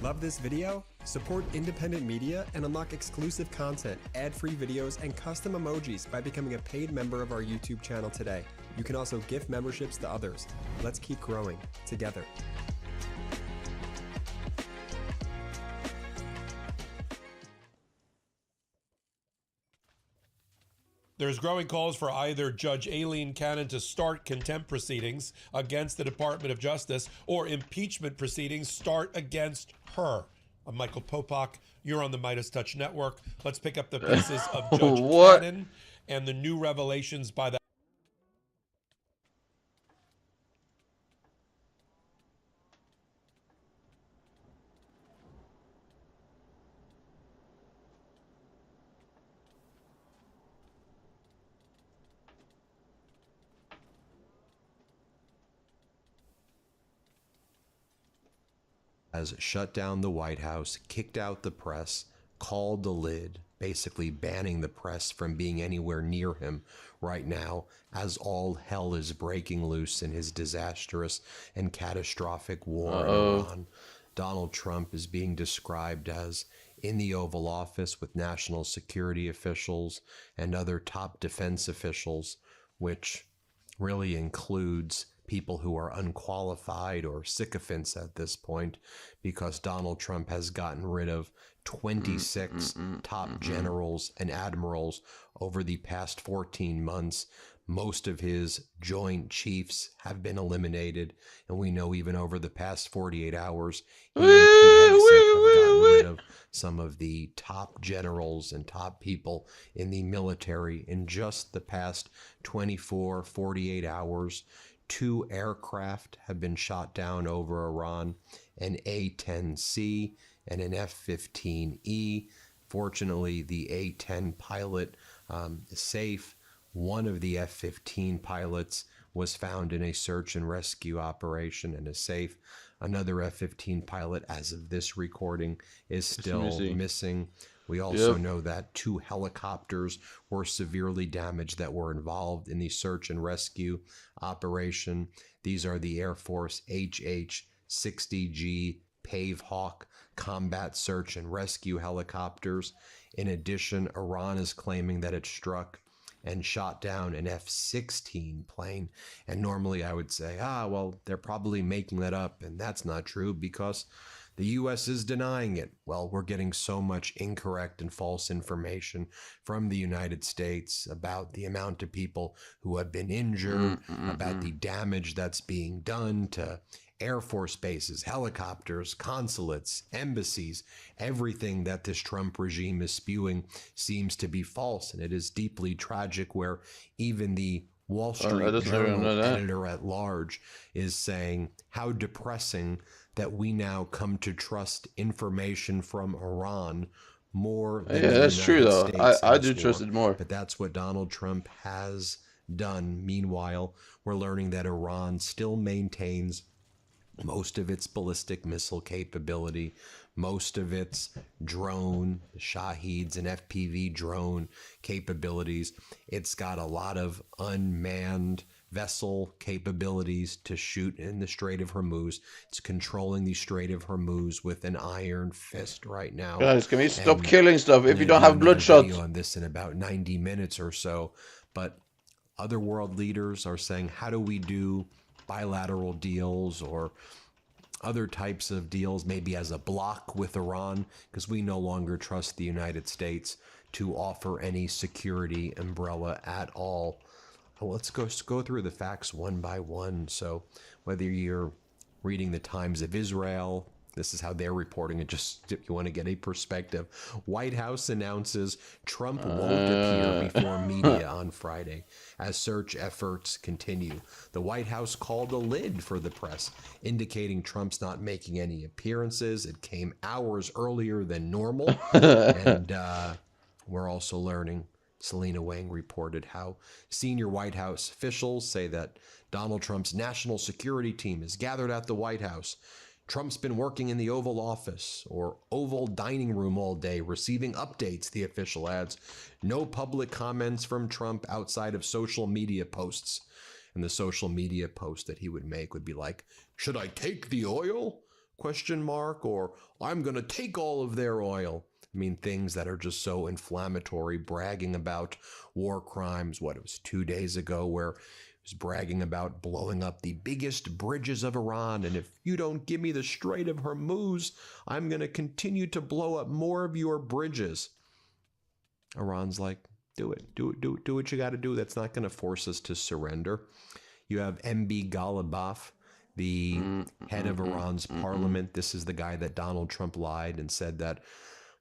M: Love this video? Support independent media and unlock exclusive content, ad-free videos, and custom emojis by becoming a paid member of our YouTube channel today. You can also gift memberships to others. Let's keep growing together.
N: There's growing calls for either Judge Aileen Cannon to start contempt proceedings against the Department of Justice or impeachment proceedings start against her. I'm Michael Popak. You're on the Midas Touch Network. Let's pick up the pieces of Judge Cannon and the new revelations by the
G: has shut down the White House, kicked out the press, called a lid, basically banning the press from being anywhere near him right now as all hell is breaking loose in his disastrous and catastrophic war in Iran. Donald Trump is being described as in the Oval Office with national security officials and other top defense officials, which really includes people who are unqualified or sycophants at this point, because Donald Trump has gotten rid of 26 top generals and admirals over the past 14 months. Most of his joint chiefs have been eliminated, and we know even over the past 48 hours, he and Pete Hegseth have gotten rid of some of the top generals and top people in the military in just the past 24, 48 hours. 2 aircraft have been shot down over Iran, an A-10C and an F-15E. Fortunately, the A-10 pilot is safe. One of the F-15 pilots was found in a search and rescue operation and is safe. Another F-15 pilot, as of this recording, is still missing. We also know that 2 helicopters were severely damaged that were involved in the search and rescue operation. These are the Air Force HH-60G Pavehawk combat search and rescue helicopters. In addition, Iran is claiming that it struck and shot down an F-16 plane. And normally I would say, well, they're probably making that up. And that's not true because the U.S. is denying it. Well, we're getting so much incorrect and false information from the United States about the amount of people who have been injured, about the damage that's being done to Air Force bases, helicopters, consulates, embassies. Everything that this Trump regime is spewing seems to be false, and it is deeply tragic where even the Wall Street Journal editor at large is saying how depressing that we now come to trust information from Iran more than the
B: that's
G: United
B: true though.
G: States
B: I
G: in
B: do
G: this
B: trust
G: war.
B: it more.
G: But that's what Donald Trump has done. Meanwhile, we're learning that Iran still maintains most of its ballistic missile capability, most of its drone, Shaheeds and FPV drone capabilities. It's got a lot of unmanned vessel capabilities to shoot in the Strait of Hormuz. It's controlling the Strait of Hormuz with an iron fist right now.
B: Guys, can we stop killing stuff if you don't have
G: bloodshot?
B: bloodshot?
G: On this in about 90 minutes or so, but other world leaders are saying, how do we do bilateral deals or other types of deals, maybe as a bloc with Iran, because we no longer trust the United States to offer any security umbrella at all. Well, let's go through the facts one by one. So whether you're reading the Times of Israel, this is how they're reporting it, just if you want to get a perspective. White House announces Trump won't appear before media on Friday as search efforts continue. The White House called a lid for the press, indicating Trump's not making any appearances. It came hours earlier than normal. And we're also learning, Selena Wang reported how senior White House officials say that Donald Trump's national security team is gathered at the White House. Trump's been working in the Oval Office or Oval Dining Room all day, receiving updates, the official adds. No public comments from Trump outside of social media posts. And the social media post that he would make would be like, should I take the oil? ? Or I'm going to take all of their oil. I mean, things that are just so inflammatory, bragging about war crimes. It was 2 days ago where was bragging about blowing up the biggest bridges of Iran, and if you don't give me the Strait of Hormuz, I'm going to continue to blow up more of your bridges. Iran's like, do it. Do what you got to do. That's not going to force us to surrender. You have MB Ghalibaf, the head of Iran's parliament. This is the guy that Donald Trump lied and said that,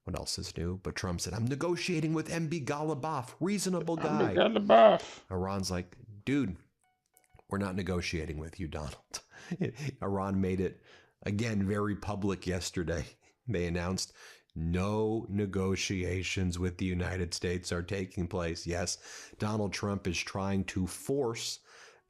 G: what else is new? But Trump said, I'm negotiating with MB Ghalibaf, reasonable guy. Iran's like, dude, we're not negotiating with you, Donald. Iran made it, again, very public yesterday. They announced no negotiations with the United States are taking place. Yes, Donald Trump is trying to force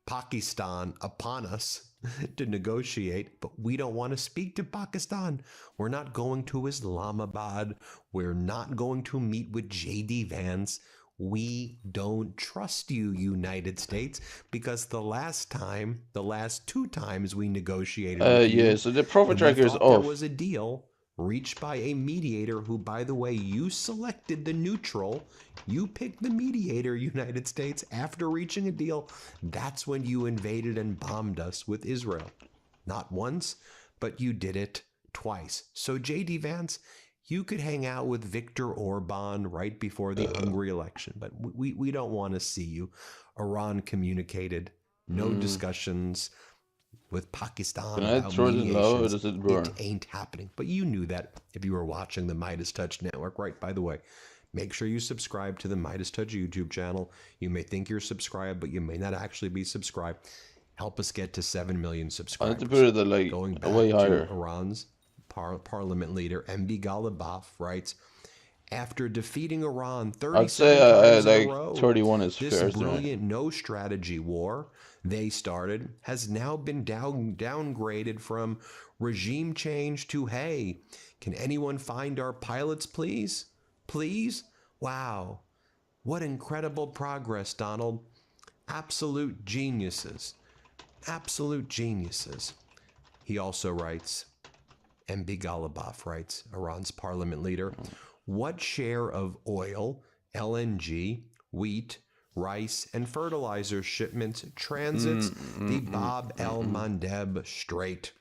G: Pakistan upon us to negotiate, but we don't want to speak to Pakistan. We're not going to Islamabad. We're not going to meet with J.D. Vance. We don't trust you, United States, because the last two times we negotiated with you,
B: yeah, so the profit
G: we
B: tracker is
G: thought
B: off.
G: there was a deal reached by a mediator who, by the way, you selected the neutral. You picked the mediator, United States, after reaching a deal. That's when you invaded and bombed us with Israel. Not once, but you did it twice. So, J.D. Vance, you could hang out with Viktor Orban right before the Hungary election, but we don't want to see you. Iran communicated no discussions with Pakistan
B: Can I
G: about
B: throw this low or
G: mediations.
B: does it burn?
G: It ain't happening. But you knew that if you were watching the Midas Touch Network, right? By the way, make sure you subscribe to the Midas Touch YouTube channel. You may think you're subscribed, but you may not actually be subscribed. Help us get to 7 million
B: I
G: subscribers.
B: have to put it at, like,
G: Going back
B: way higher.
G: to Iran's parliament leader, MB Ghalibaf, writes, after defeating Iran 37
B: I'd say
G: times in
B: like
G: a row,
B: 31 is
G: this
B: fair.
G: brilliant no-strategy war they started has now been downgraded from regime change to, hey, can anyone find our pilots, please? Please? Wow. What incredible progress, Donald. Absolute geniuses. Absolute geniuses. He also writes, MB Ghalibaf writes, Iran's parliament leader, what share of oil, LNG, wheat, rice, and fertilizer shipments transits the Bab el-Mandeb Strait?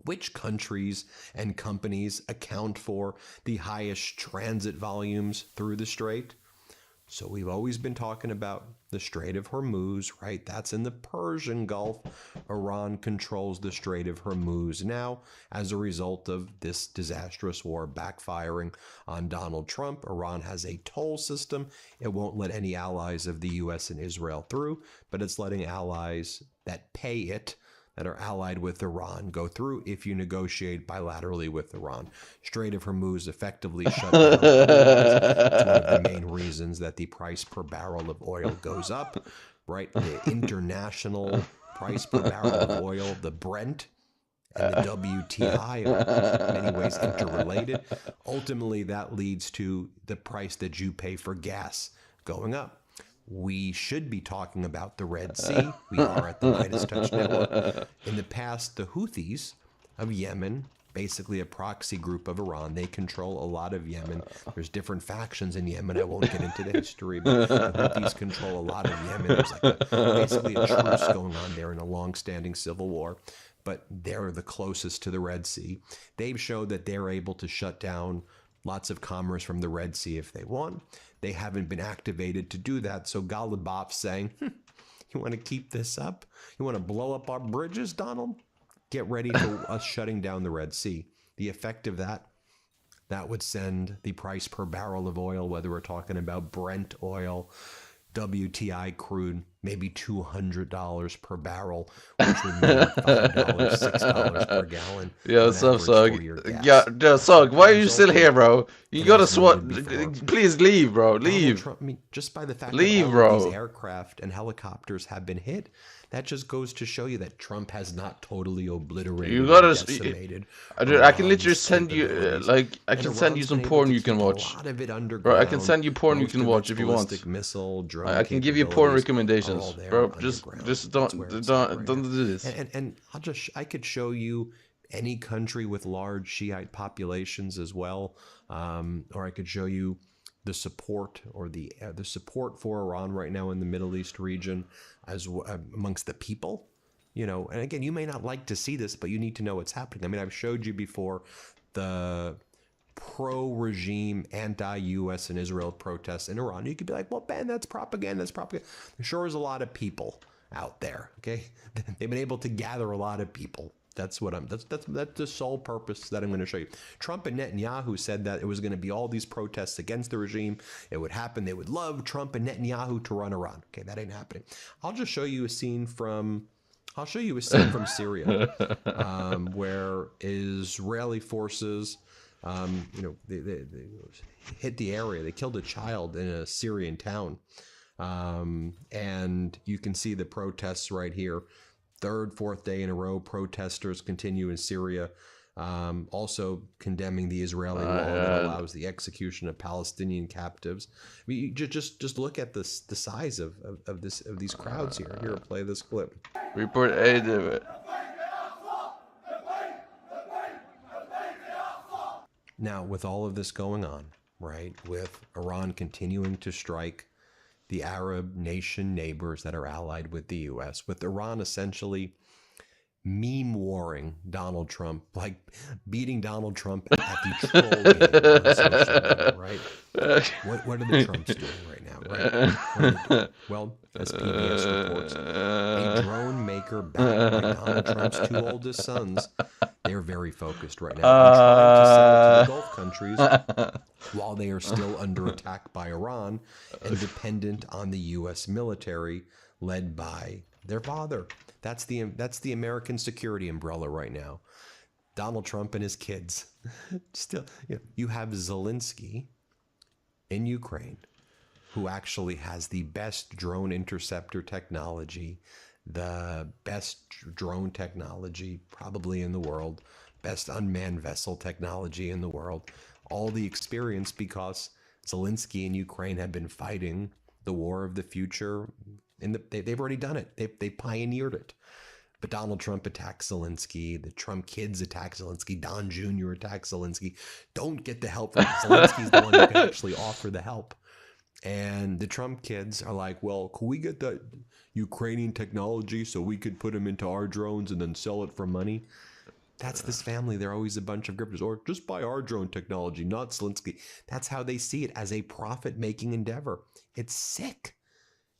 G: Which countries and companies account for the highest transit volumes through the strait? So we've always been talking about the Strait of Hormuz, right? That's in the Persian Gulf. Iran controls the Strait of Hormuz now as a result of this disastrous war backfiring on Donald Trump. Iran has a toll system. It won't let any allies of the U.S. and Israel through, but it's letting allies that pay it, that are allied with Iran, go through if you negotiate bilaterally with Iran. Strait of Hormuz effectively shut down otherwise. It's one of the main reasons that the price per barrel of oil goes up, right? The international price per barrel of oil, the Brent and the WTI are in many ways interrelated. Ultimately, that leads to the price that you pay for gas going up. We should be talking about the Red Sea. We are at the Midas Touch Network. In the past, the Houthis of Yemen, basically a proxy group of Iran, they control a lot of Yemen. There's different factions in Yemen. I won't get into the history, but the Houthis control a lot of Yemen. There's like basically a truce going on there in a long-standing civil war. But they're the closest to the Red Sea. They've showed that they're able to shut down lots of commerce from the Red Sea if they want. They haven't been activated to do that. So Ghalibaf's saying, you want to keep this up? You want to blow up our bridges, Donald? Get ready for us shutting down the Red Sea. The effect of that would send the price per barrel of oil, whether we're talking about Brent oil, WTI crude, maybe $200 per barrel, which would mean $5, $6 per gallon.
B: Yeah, what's up, Sug? Yeah, Sug, why are you still here, bro? You gotta swat. Please leave, bro. Leave.
G: Trump, I mean, just by the fact
B: leave,
G: that all
B: bro.
G: of these aircraft and helicopters have been hit, that just goes to show you that Trump has not totally obliterated.
B: You gotta.
G: Decimated
B: I can literally send you, I can send you some porn you can watch. Bro, I can send you porn you can watch if you want.
G: Missile, drone
B: I can give you porn recommendations, bro. Just don't do this.
G: And I could show you any country with large Shiite populations as well, or I could show you the support or the support for Iran right now in the Middle East region as amongst the people. You know, and again, you may not like to see this, but you need to know what's happening. I mean, I've showed you before the pro-regime, anti-U.S. and Israel protests in Iran. You could be like, well, Ben, that's propaganda. That's propaganda. There sure is a lot of people out there. Okay, they've been able to gather a lot of people. That's the sole purpose that I'm going to show you. Trump and Netanyahu said that it was going to be all these protests against the regime. It would happen. They would love Trump and Netanyahu to run Iran. Okay, that ain't happening. I'll show you a scene from Syria, where Israeli forces, they hit the area. They killed a child in a Syrian town. And you can see the protests right here. Third, fourth day in a row, protesters continue in Syria, also condemning the Israeli law that allows the execution of Palestinian captives. I mean, you just look at the size of these crowds here. Here, play this clip.
B: Report A, David.
G: Now, with all of this going on, right, with Iran continuing to strike the Arab nation neighbors that are allied with the U.S., with Iran essentially meme warring Donald Trump, like beating Donald Trump at the troll game on social media, right? What are the Trumps doing right now, right? What are they doing? Well, as PBS reports, a drone maker backed by Donald Trump's two oldest sons, they're very focused right now on trying to sell it to the Gulf countries while they are still under attack by Iran and dependent on the U.S. military led by their father. That's the American security umbrella right now. Donald Trump and his kids. Still, you have Zelensky in Ukraine, who actually has the best drone interceptor technology, the best drone technology probably in the world, best unmanned vessel technology in the world. All the experience because Zelensky and Ukraine have been fighting the war of the future. They've already done it. They pioneered it. But Donald Trump attacks Zelensky. The Trump kids attack Zelensky. Don Jr. attacks Zelensky. Don't get the help from Zelensky's the one who can actually offer the help. And the Trump kids are like, well, could we get that Ukrainian technology so we could put them into our drones and then sell it for money? That's this family. They're always a bunch of grifters. Or just buy our drone technology, not Zelensky. That's how they see it, as a profit-making endeavor. It's sick.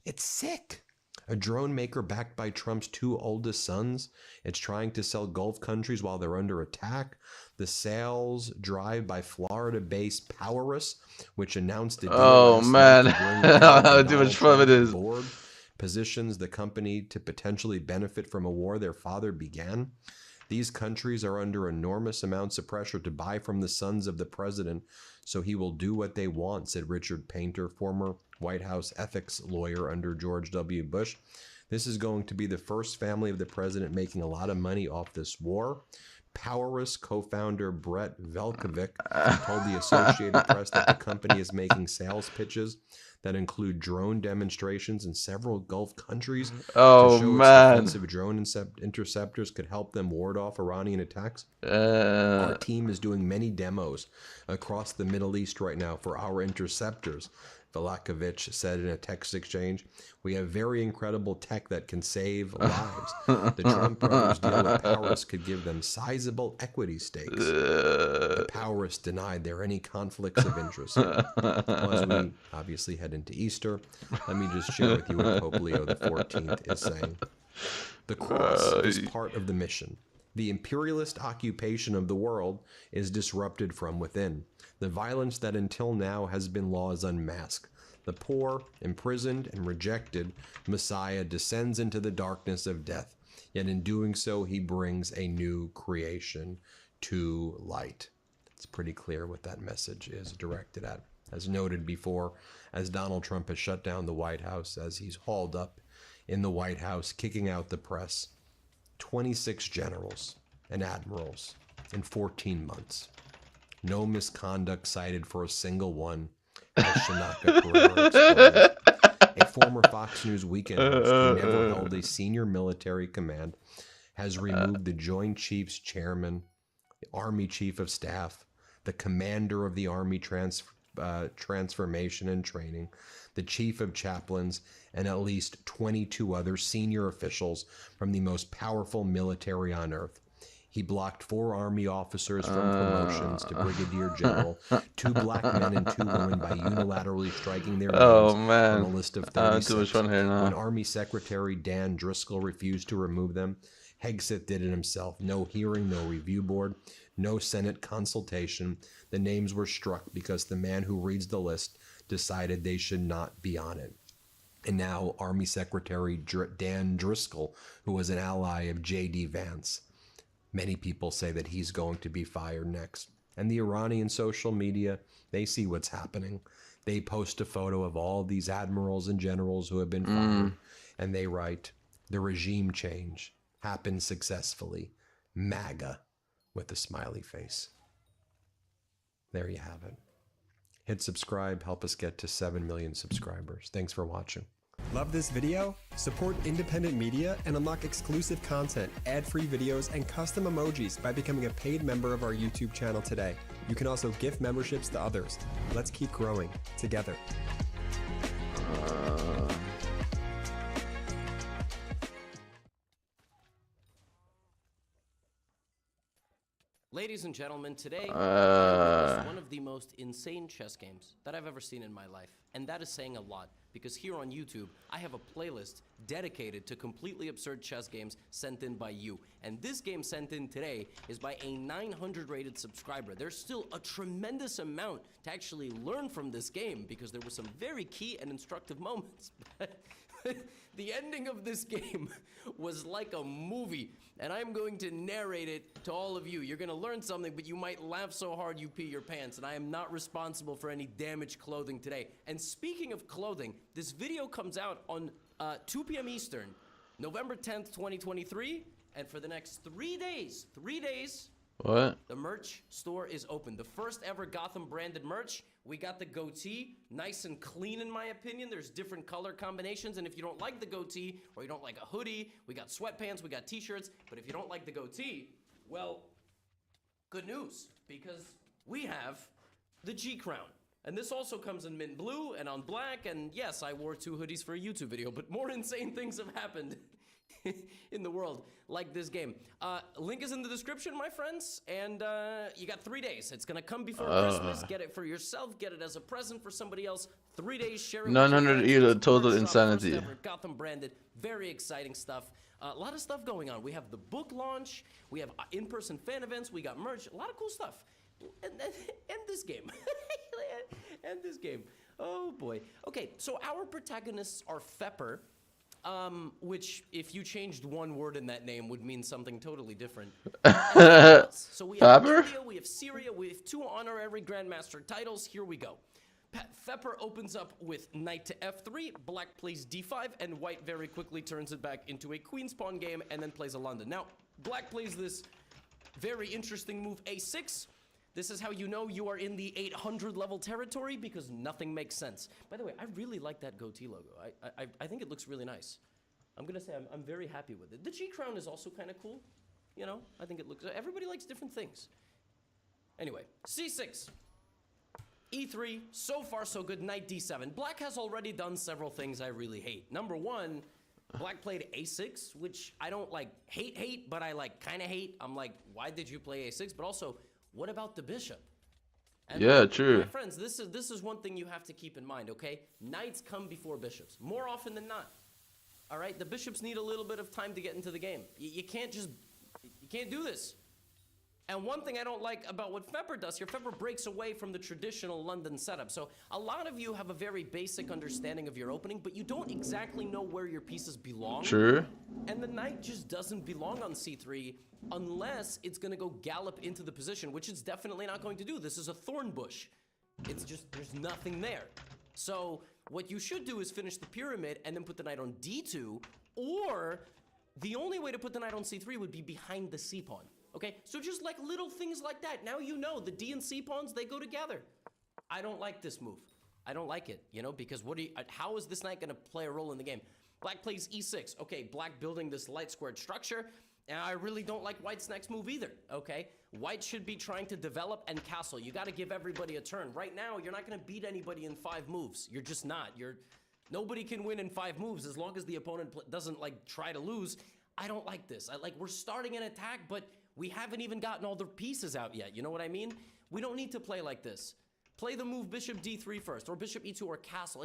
G: It's sick. A drone maker backed by Trump's two oldest sons. It's trying to sell Gulf countries while they're under attack. The sales drive by Florida-based Powerus, which announced a deal last
B: man,
G: night to bring
B: how too much fun it is.
G: Board, positions the company to potentially benefit from a war their father began. These countries are under enormous amounts of pressure to buy from the sons of the president, so he will do what they want, said Richard Painter, former White House ethics lawyer under George W. Bush. This is going to be the first family of the president making a lot of money off this war. Powerus co-founder Brett Velkovic told the Associated Press that the company is making sales pitches that include drone demonstrations in several Gulf countries to show its offensive drone interceptors could help them ward off Iranian attacks. Our team is doing many demos across the Middle East right now for our interceptors, Velkovic said in a text exchange. We have very incredible tech that can save lives. The Trump brothers deal with Powerus could give them sizable equity stakes. The Powerus denied there are any conflicts of interest. Well, as we obviously head into Easter, let me just share with you what Pope Leo XIV is saying. The cross is part of the mission. The imperialist occupation of the world is disrupted from within. The violence that until now has been law is unmasked. The poor, imprisoned, and rejected Messiah descends into the darkness of death. Yet in doing so, he brings a new creation to light. It's pretty clear what that message is directed at. As noted before, as Donald Trump has shut down the White House, as he's hauled up in the White House, kicking out the press, 26 generals and admirals in 14 months. No misconduct cited for a single one, as Shanaka Pereira explains. A former Fox News weekend host who never held a senior military command has removed the Joint Chiefs Chairman, the Army Chief of Staff, the Commander of the Army Transformation and Training, the Chief of Chaplains, and at least 22 other senior officials from the most powerful military on earth. He blocked 4 Army officers from promotions to Brigadier General, 2 black men and 2 women by unilaterally striking their names from a list of 36. When Army Secretary Dan Driscoll refused to remove them, Hegseth did it himself. No hearing, no review board, no Senate consultation. The names were struck because the man who reads the list decided they should not be on it. And now Army Secretary Dan Driscoll, who was an ally of J.D. Vance. Many people say that he's going to be fired next. And the Iranian social media, they see what's happening. They post a photo of all these admirals and generals who have been fired, and they write, "The regime change happened successfully. MAGA," with a smiley face. There you have it. Hit subscribe, help us get to 7 million subscribers. Thanks for watching.
M: Love this video? Support independent media and unlock exclusive content, ad-free videos, and custom emojis by becoming a paid member of our YouTube channel today. You can also gift memberships to others. Let's keep growing together.
O: Ladies and gentlemen, today is one of the most insane chess games that I've ever seen in my life. And that is saying a lot, because here on YouTube, I have a playlist dedicated to completely absurd chess games sent in by you. And this game sent in today is by a 900 rated subscriber. There's still a tremendous amount to actually learn from this game, because there were some very key and instructive moments. The ending of this game was like a movie, and I'm going to narrate it to all of you. You're going to learn something, but you might laugh so hard you pee your pants, and I am not responsible for any damaged clothing today. And speaking of clothing, this video comes out on 2 p.m. Eastern, November 10th, 2023, and for the next 3 days,
B: What?
O: the merch store is open. The first ever Gotham branded merch. We got the goatee, nice and clean in my opinion. There's different color combinations, and if you don't like the goatee, or you don't like a hoodie, we got sweatpants, we got t-shirts, but if you don't like the goatee, well, good news, because we have the G Crown. And this also comes in mint blue and on black, and yes, I wore 2 hoodies for a YouTube video, but more insane things have happened in the world like this game. Link is in the description, my friends, and you got 3 days. It's gonna come before Christmas. Get it for yourself, get it as a present for somebody else. 3 days, share it with
B: 900 EUR, total insanity.
O: Gotham branded, very exciting stuff. A lot of stuff going on. We have the book launch, we have in-person fan events, we got merch, a lot of cool stuff. And this game. And this game. Oh boy. Okay, so our protagonists are Fepper, which, if you changed one word in that name, would mean something totally different. So we have India, we have Syria, we have 2 honorary Grandmaster titles. Here we go. Fepper opens up with knight to f3, black plays d5, and white very quickly turns it back into a queen's pawn game and then plays a London. Now, black plays this very interesting move, a6. This is how you know you are in the 800 level territory, because nothing makes sense. By the way, I really like that goatee logo. I think it looks really nice. I'm gonna say I'm very happy with it. The G Crown is also kind of cool. You know, I think it looks, everybody likes different things. Anyway, c6, e3, so far so good, knight d7. Black has already done several things I really hate. Number 1, black played a6, which I don't like hate, but I like kind of hate. I'm like, why did you play a6? But also, what about the bishop? And
B: yeah, true.
O: My friends, this is one thing you have to keep in mind, okay? Knights come before bishops, more often than not. All right, the bishops need a little bit of time to get into the game. You can't do this. And one thing I don't like about what Fepper does here, Fepper breaks away from the traditional London setup. So a lot of you have a very basic understanding of your opening, but you don't exactly know where your pieces belong.
B: Sure.
O: And the knight just doesn't belong on c3 unless it's going to go gallop into the position, which it's definitely not going to do. This is a thorn bush. It's just, there's nothing there. So what you should do is finish the pyramid and then put the knight on d2, or the only way to put the knight on c3 would be behind the c pawn. Okay, so just like little things like that. Now you know the D and C pawns, they go together. I don't like this move. I don't like it, you know, because how is this knight going to play a role in the game? Black plays e6. Okay, black building this light squared structure. And I really don't like white's next move either, okay? White should be trying to develop and castle. You got to give everybody a turn. Right now, you're not going to beat anybody in 5 moves. You're just not. Nobody can win in 5 moves as long as the opponent doesn't, like, try to lose. I don't like this. We're starting an attack, but we haven't even gotten all the pieces out yet. You know what I mean? We don't need to play like this. Play the move bishop d3 first, or bishop e2, or castle.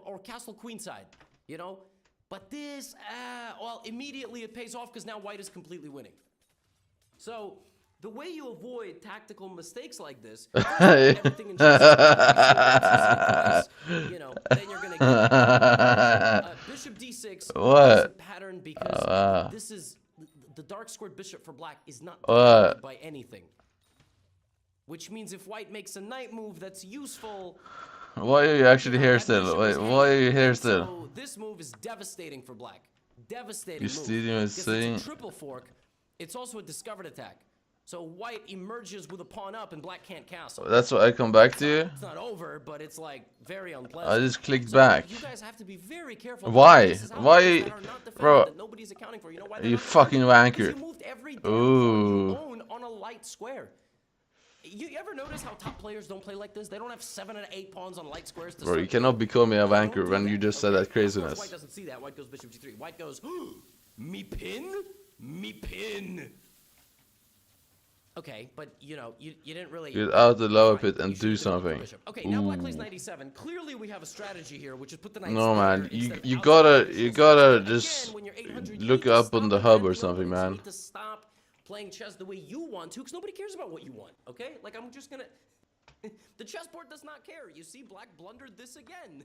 O: Or castle queenside, you know? But this, well, immediately it pays off because now white is completely winning. So the way you avoid tactical mistakes like this, everything in chess, you know, then you're gonna get bishop d6.
B: What?
O: Is a pattern because this is the dark squared bishop for black is not protected by anything. Which means if white makes a knight move that's useful,
B: Why are you actually here still? Wait, why are you here still?
O: So this move is devastating for black. Devastating
B: You
O: move.
B: still even
O: Because it's
B: saying?
O: a triple fork. It's also a discovered attack. So white emerges with a pawn up and black can't castle.
B: That's what I come back to you.
O: It's not over, but it's like very unpleasant.
B: I just clicked
O: So
B: back.
O: you guys have to be very careful.
B: Why? Why, bro?
O: That nobody's accounting for. You know why
B: You fucking wanker.
O: you moved every damn
B: Ooh.
O: pawn you own on a light square. You ever notice how top players don't play like this? They don't have 7 and 8 pawns on light squares to
B: Bro, you
O: start.
B: cannot be calling me a wanker when you just said that
O: Of course,
B: craziness.
O: white doesn't see that. White goes bishop g3. White goes, me pin? Me pin. Okay, but you know, you didn't really
B: Get out the lower pit and do something.
O: Okay, now black plays
B: Ooh.
O: 97. Clearly we have a strategy here, which is put the knights
B: No
O: there
B: man,
O: instead of
B: you
O: outside.
B: gotta just
O: Again, when you're 800,
B: look
O: you need to
B: up on
O: stop
B: the
O: it,
B: hub
O: man.
B: or something,
O: You
B: man.
O: need to stop playing chess the way you want to, because nobody cares about what you want. Okay, like I'm just gonna. The chessboard does not care. You see, black blundered this again.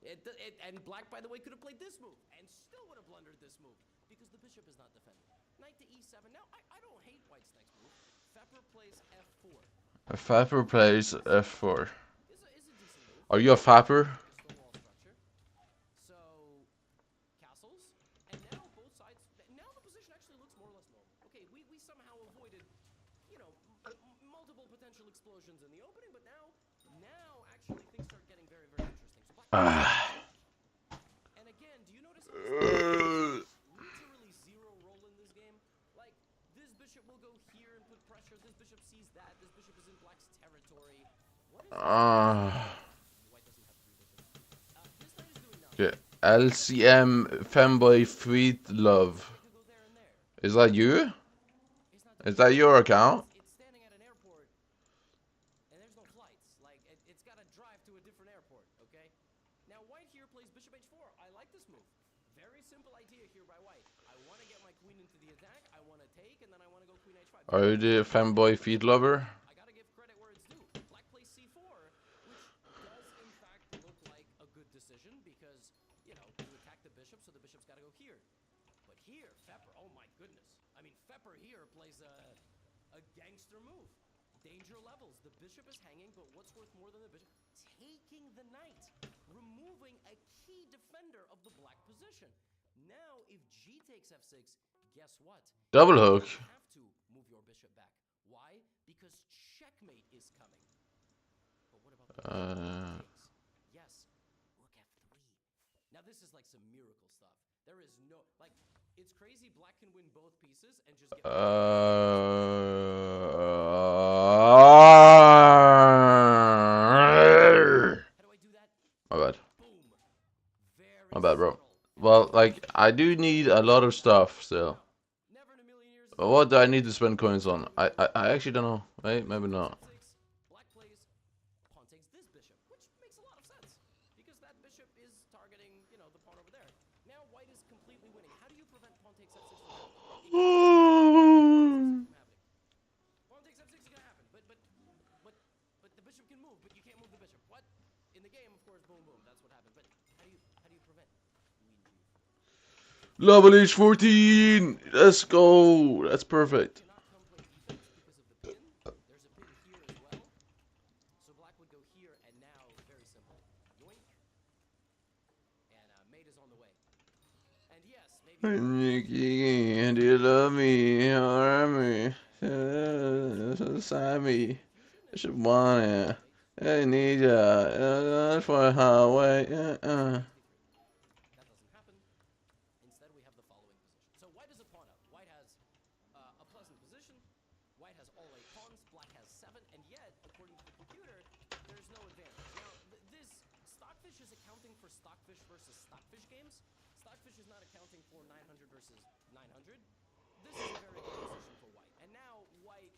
O: And black, by the way, could have played this move and still would have blundered this move because the bishop is not defended. Knight to e7. Now, I don't hate white's next move. Fepper plays f4.
B: Fapper plays f4. Are you a fapper?
O: So, castles. And now both sides. Now the position actually looks more or less normal. Okay, we somehow avoided, you know, multiple potential explosions in the opening, but now actually things start getting very, very interesting. So and again, do you notice literally 0 role in this game? Like, this bishop will go here and put pressure. This bishop sees that. This bishop is in black's territory. What is White doesn't have 3 bishops. This knight is doing nothing.
B: Okay. LCM Femboy Sweet Love. Is that you? Is that your account?
O: It's standing at an airport, and there's no flights. Like, it's got to drive to a different airport, okay? Now, white here plays bishop h4. I like this move. Very simple idea here by white. I want to get my queen into the attack. I want to take, and then I want to go queen h5.
B: Are you the Femboy Feet Lover?
O: I got to give credit where it's due. Black plays c4, which does, in fact, look like a good decision because, you know, you attack the bishop, so the bishop's got to go here. But here, Fepper, oh my goodness. I mean, Fepper here plays a gangster move. Danger levels. The bishop is hanging, but what's worth more than the bishop? Taking the knight. Removing a key defender of the black position. Now, if g takes f6, guess what?
B: Double hook.
O: You have to move your bishop back. Why? Because checkmate is coming. But what about the yes, rook f3. Now this is like some miracle stuff. There is no, like, it's crazy black can win both pieces and just get
B: How
O: do I do that?
B: My bad. My bad, bro. Well, like, I do need a lot of stuff still. But what do I need to spend coins on? I actually don't know. Right? Maybe not.
O: Black plays pawn takes this bishop, which makes a lot of sense because that bishop is targeting, you know, the pawn over there. Now white is completely winning. How do you prevent pawn takes f6 from happening? Pawn takes f6 is gonna happen, but the bishop can move, but you can't move the bishop. What? In the game, of course, boom boom, that's what happened. But how do you prevent?
B: Level H 14! Let's go! That's perfect.
O: There's a pin here as well. So black would go here, and now, very simple. Yoink. And mate is on the way. And yes, maybe...
B: Nikki, do you love me? Or me? Sammy. I should want it. I need ya. For highway.
O: That doesn't happen. Instead, we have the following position. So white is a pawn up. White has a pleasant position. White has all 8 pawns. Black has 7. And yet, according to the computer, there's no advantage. Now, this Stockfish is accounting for Stockfish versus Stockfish games. Stockfish is not accounting for 900 versus 900. This is a very good position for white. And now, white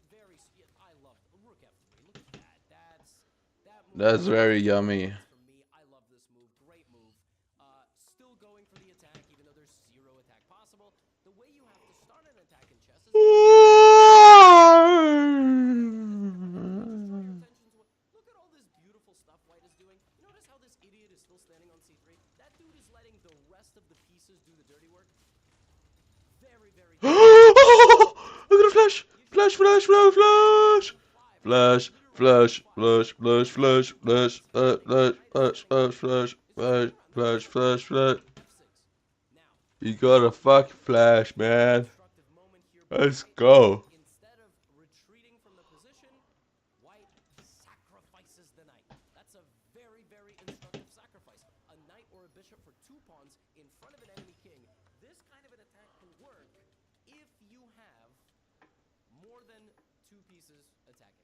O: I love rook f3. Look at that. That move.
B: That's very yummy.
O: For me, I love this move. Great move. Still going for the attack, even though there's 0 attack possible. The way you have to start an attack in chess is... Look at all this beautiful stuff white is doing. You notice how this idiot is still standing on c3? That dude is letting the rest of the pieces do the dirty work. Very, very good.
B: Look at the flash! Flash, flash, flash, flash! Flash, Flush, flush, flush, flush, flush, flush, flush, flush, flush, flush, flush, flush, flush, flush. You got a fucking flash, man. Let's go.
O: Instead of retreating from the position, white sacrifices the knight. That's a very, very instructive sacrifice. A knight or a bishop for 2 pawns in front of an enemy king. This kind of an attack can work if you have more than 2 pieces attacking.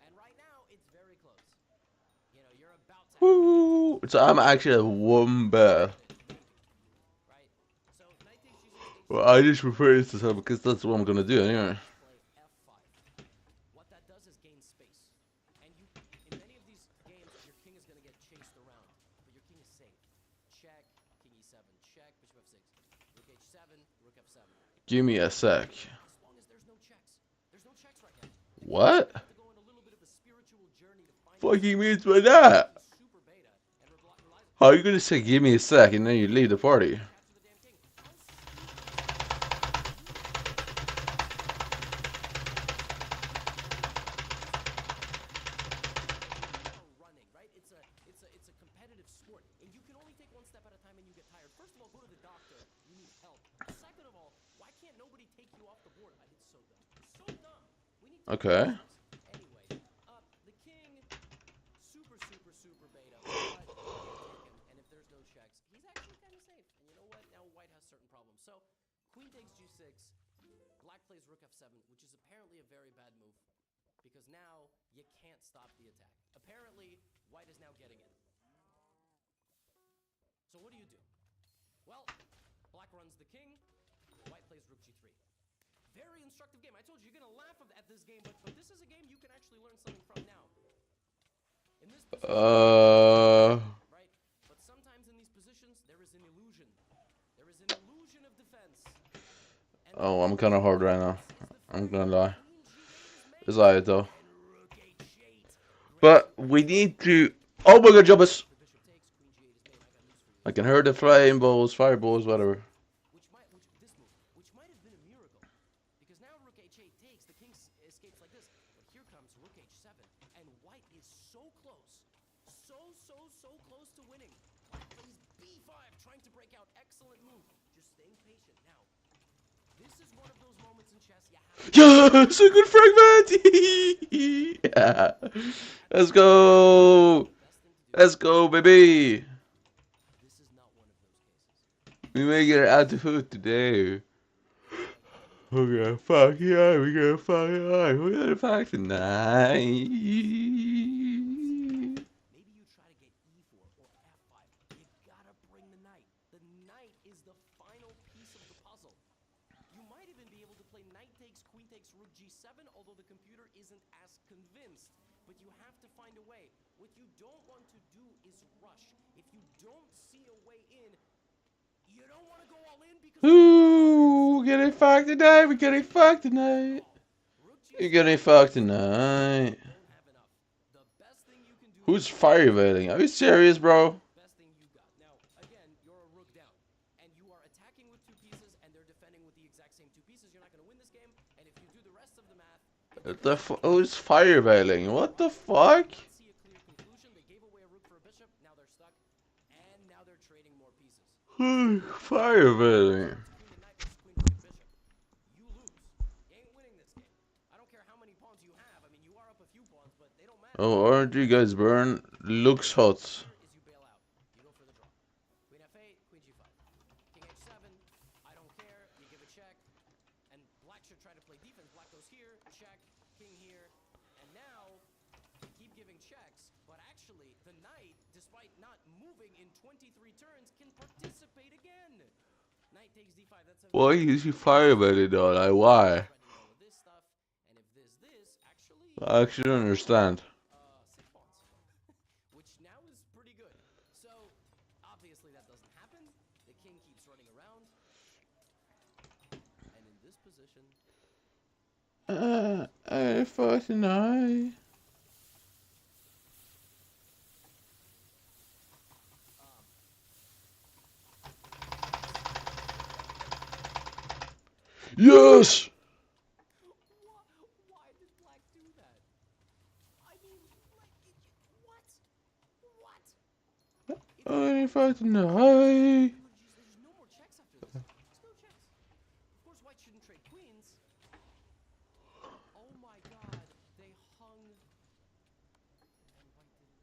O: And right now, it's very close. You know, you're about to...
B: Woo! So I'm actually a one bear. Well, I just prefer this to because that's what I'm gonna do anyway.
O: What that does is gain space. And you, in many of these games, your king is gonna get chased around, but your king is safe. Check, king e7, check, bishop f6, rook h7, rook f7.
B: Give me a sec.
O: As long as there's no checks. There's no checks right now.
B: What? Fucking means by that? How are you gonna say give me a sec and then you leave the party?
O: It's a competitive sport, and you can only take one step at a time and you get tired. First of all, go to the doctor. You need help. Second of all, why can't nobody take you off the board? It's so dumb. So dumb. We need to
B: Okay.
O: Anyway, the king, super beta. And if there's no checks, he's actually kind of safe. And you know what? Now white has certain problems. So, queen takes g6, black plays rook f7, which is apparently a very bad move. Because now, you can't stop the attack. Apparently, white is now getting it. So what do? Well, black runs the king, white plays rook g3. Very instructive game. I told you, you're going to laugh at this game, but this is a game you can actually learn something from now. In this position, right? But sometimes in these positions, there is an illusion. There is an illusion of defense.
B: Oh, I'm kind of hard right now. I'm gonna lie. It's alright though. But we need to. Oh my god, Jubbus! I can hear the fireballs, whatever.
O: Which might have been a miracle, because now rook h8 takes, the king escapes like this, but here comes rook h7, and white is so close, so close to winning. White plays b5, trying to break out. Excellent move, just staying patient. Now, this is one of those moments in chess you have to...
B: Yes, a good fragment! Yeah. Let's go! Let's go, baby! We may get out of food today. We're gonna fuck yeah, we're gonna fuck yeah, we're gonna fuck tonight.
O: Maybe you try to get e4 or f5. You gotta bring the knight. The knight is the final piece of the puzzle. You might even be able to play knight takes, queen takes, rook g7, although the computer isn't as convinced. But you have to find a way. What you don't want to do is rush. If you don't see a way in, you don't want to go all in because...
B: Ooh, getting fucked tonight, we're getting fucked tonight. You're getting fucked tonight. Who's fire evading? Are you serious, bro?
O: Best thing you got. Now, again, you're a rook down, and you are attacking with 2 pieces, and they're defending with the exact same 2 pieces. You're not going to win this game, and if you do the rest of the math...
B: What the who's fire evading? What the fuck?
O: See a clear conclusion. They gave away a rook for a bishop, now they're stuck, and now they're trading more pieces.
B: Fire evading.
O: You lose. You ain't winning this game. I don't care how many pawns you have. I mean, you are up a few pawns, but they don't matter.
B: Oh, aren't you guys burn? Looks hot.
O: Is you bail out. You go for the draw. Queen f8, queen g5. King h7. I don't care. You give a check. And black should try to play defense. Black goes here. Check. King here. And now, they keep giving checks. But actually, the knight, despite not moving in 23 turns, can participate again. Knight takes d5. That's a...
B: Why is he fire evading though? Like, why?
O: This stuff. And if there's this, actually...
B: I actually don't understand.
O: 6 pawns. Which now is pretty good. So, obviously that doesn't happen. The king keeps running around. And in this position...
B: I fuck tonight. Yes!
O: Why did black do that? I mean,
B: fight tonight?
O: There's no more checks after this. There's no checks. Of course, white shouldn't trade queens. Oh my god, they hung. And white didn't take.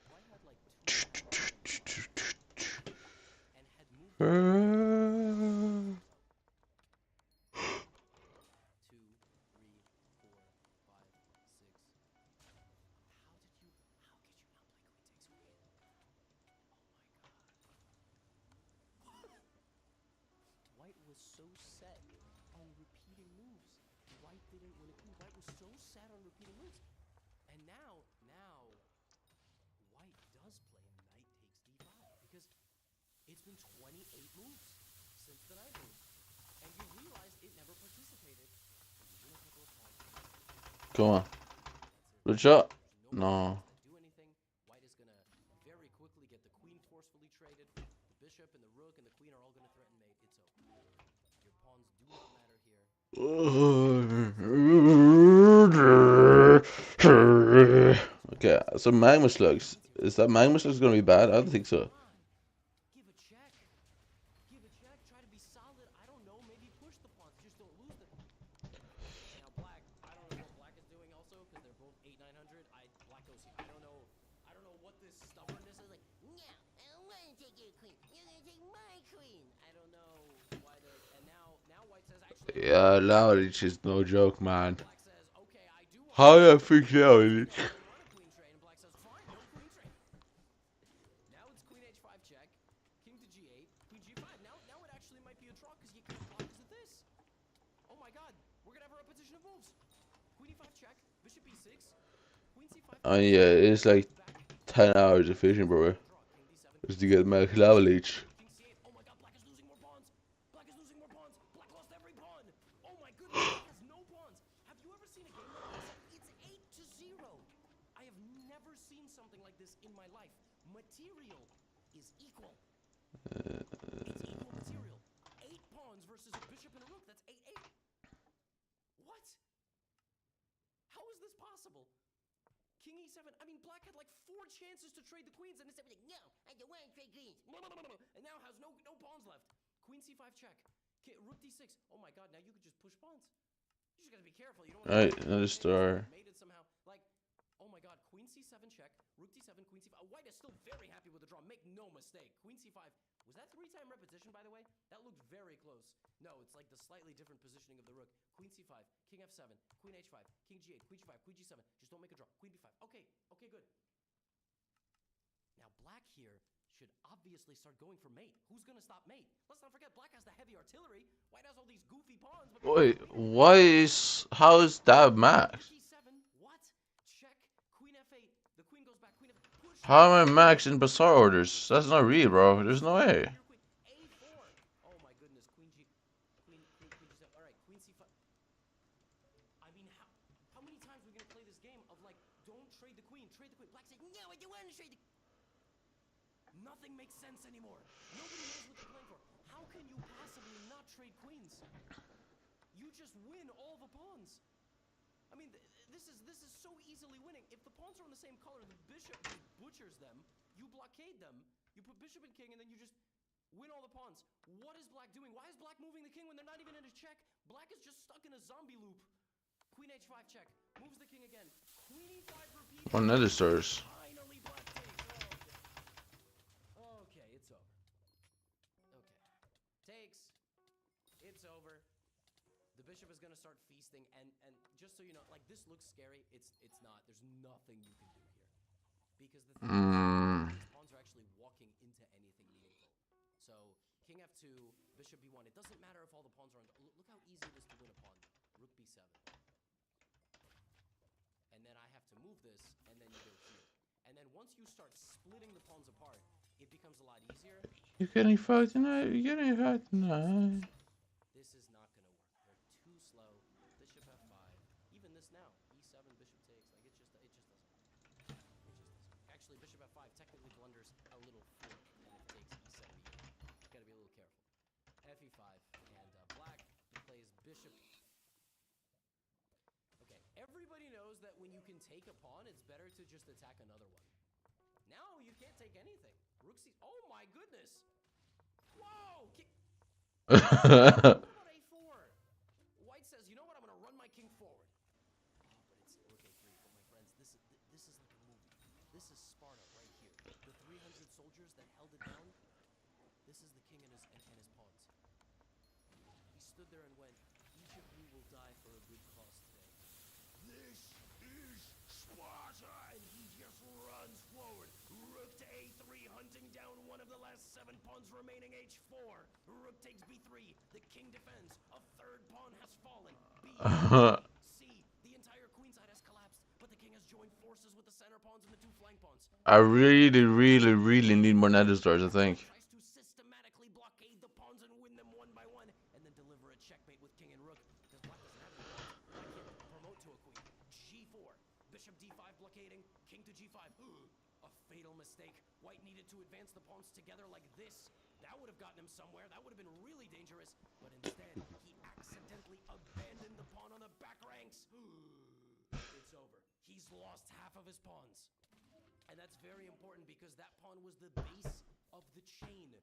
O: White had like 2 and had moved. 2, 3, 4, 5, 6. How could you not play queen takes queen? Oh my god. White was so set on repeating moves. White didn't win a queen. White was so set on repeating moves. And now white does play knight takes d5 because it's been 28 moves since the knight move. And you realize it never participated. You win a couple of pawns.
B: Come on. Good shot. No.
O: Do anything. White is gonna very quickly get the queen forcefully traded. The bishop and the rook and the queen are all gonna threaten mate. It's over. Your pawns do not matter here.
B: Okay, so magma slugs. Is that magma slugs gonna be bad? I don't think so.
O: Give a check. Give a check. Try to be solid. I don't know. Maybe push the pawns. Just don't lose them. Now black. I don't know what black is doing also because they're both 8-900. Black goes here. I don't know what this stubbornness is like. No, I don't want to take your queen. You're gonna take my queen. I don't know why they're. And now white says actually.
B: Yeah, now it's just no joke, man. How do I fix that?
O: Now it's queen h5 check, king to g8, queen g5. Now it actually might be a draw because you can't block because of this. Oh my god, we're gonna have a repetition of moves. Queen e5 check, bishop e6, queen c5.
B: Oh yeah, it's like 10 hours of fishing, bro. Just to get my level each.
O: King c8. Oh my god, black is losing more pawns. Black is losing more pawns. Black lost every pawn. Oh my goodness, black has no pawns. Have you ever seen a game like this? It's 8-0. I have never seen something like this in my life. Material is equal. It's equal material. 8 pawns versus a bishop and a rook. That's 8-8. What? How is this possible? King e7. I mean, black had like 4 chances to trade the queens, and instead like, no, I don't want to trade queens. And now has no pawns left. Queen c5 check. Rook d6. Oh my god, now you could just push pawns. You just gotta be careful. You don't want
B: Alright, another star.
O: made it somehow. Like, oh my god, queen c7 check, rook d7, queen c5. White is still very happy with the draw. Make no mistake. Queen c5. Was that 3-time repetition, by the way? That looked very close. No, it's like the slightly different positioning of the rook. Queen c5, king f7, queen h5, king g8, queen g5, queen g7. Just don't make a draw. Queen b5. Okay, good. Now black here should obviously start going for mate. Who's gonna stop mate? Let's not forget, black has the heavy artillery. White has all these goofy pawns. But
B: Wait, how is that max?
O: What? Check. Queen f8. The queen goes back. Queen f8. Push.
B: How am I max in bazaar orders? That's not real, bro. There's no way.
O: A4. Oh my goodness. Queen g. Queen g7. All right. Queen c5. I mean, how many times are we gonna play this game of like, don't trade the queen. Trade the queen. Black said, no, I don't want to trade the. Nothing makes sense anymore. Nobody knows what they're playing for. How can you possibly not trade queens? You just win all the pawns. I mean, this is so easily winning. If the pawns are on the same color, the bishop just butchers them. You blockade them. You put bishop and king, and then you just win all the pawns. What is black doing? Why is black moving the king when they're not even in a check? Black is just stuck in a zombie loop. Queen h5 check. Moves the king again. Queen e5 repeats.
B: Or nether stars.
O: Finally, black takes. Okay, it's over. Okay. Takes. It's over. The bishop is gonna start feasting, and just so you know, like, this looks scary. It's not. There's nothing you can do here because the thing is, these pawns are actually walking into anything meaningful. So king f2, bishop b1. It doesn't matter if all the pawns are on. Look how easy it is to win a pawn. Rook b7, and then I have to move this, and then you go here, and then once you start splitting the pawns apart, it becomes a lot easier.
B: You're getting fucked tonight. You're getting fucked tonight.
O: This is not gonna work. They're too slow. Bishop f5. Even this now. e7, bishop takes. Like, it just doesn't work. Actually, bishop f5 technically blunders a little fork, and it takes e7 e8. Gotta be a little careful. fe5, and black plays bishop. Okay, everybody knows that when you can take a pawn, it's better to just attack another one. Now you can't take anything. Rook C. Oh my goodness! Whoa! What about A4? White says, you know what? I'm gonna run my king forward. Oh, but it's Rook A3. But my friends, this is like a movie. This is Sparta right here. The 300 soldiers that held it down. This is the king and his pawns. He stood there and went, each of you will die for a good cause today. This is Sparta! And he just runs forward. Rook to A3, hunting down one of the last 7 pawns remaining, H4. Rook takes B3. The king defends. A third pawn has fallen. B, C. The entire queen side has collapsed, but the king has joined forces with the center pawns and the 2 flank pawns.
B: I really need more nether stars, I think.
O: Tries to systematically blockade the pawns and win them one by one, and then deliver a checkmate with king and rook. Because black doesn't have any pawns. Black can't promote to a queen. G4. Bishop D5 blockading. King to G5. A fatal mistake. White needed to advance the pawns together like this. That would have gotten him somewhere. That would have been really dangerous. But instead, he accidentally abandoned the pawn on the back ranks. It's over. He's lost half of his pawns. And that's very important because that pawn was the base of the chain.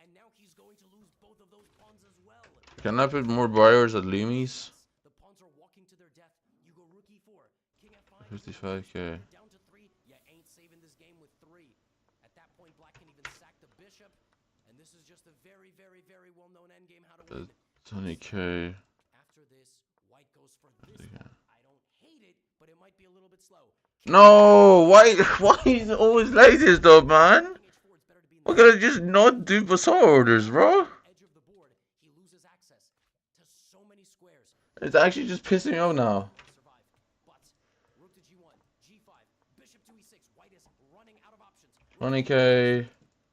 O: And now he's going to lose both of those pawns as well.
B: Can I put more buyers at Limis?
O: The pawns are walking to their death. You go rook E4. King F5.
B: 55k.
O: Down to 3. You ain't saving this game with 3. At that point, black can even sack the bishop. And this is just a very well-known endgame how to win.
B: 20k.
O: After this, white goes for this one. I don't hate it, but it might be a little bit slow.
B: No, why is it always like this though, man? Why can't I just not do bazaar orders, bro?
O: Edge of the board, he loses access to so many squares.
B: It's actually just pissing me off now.
O: But rook to G1, G5, bishop to E6. White is running out of options.
B: 20k.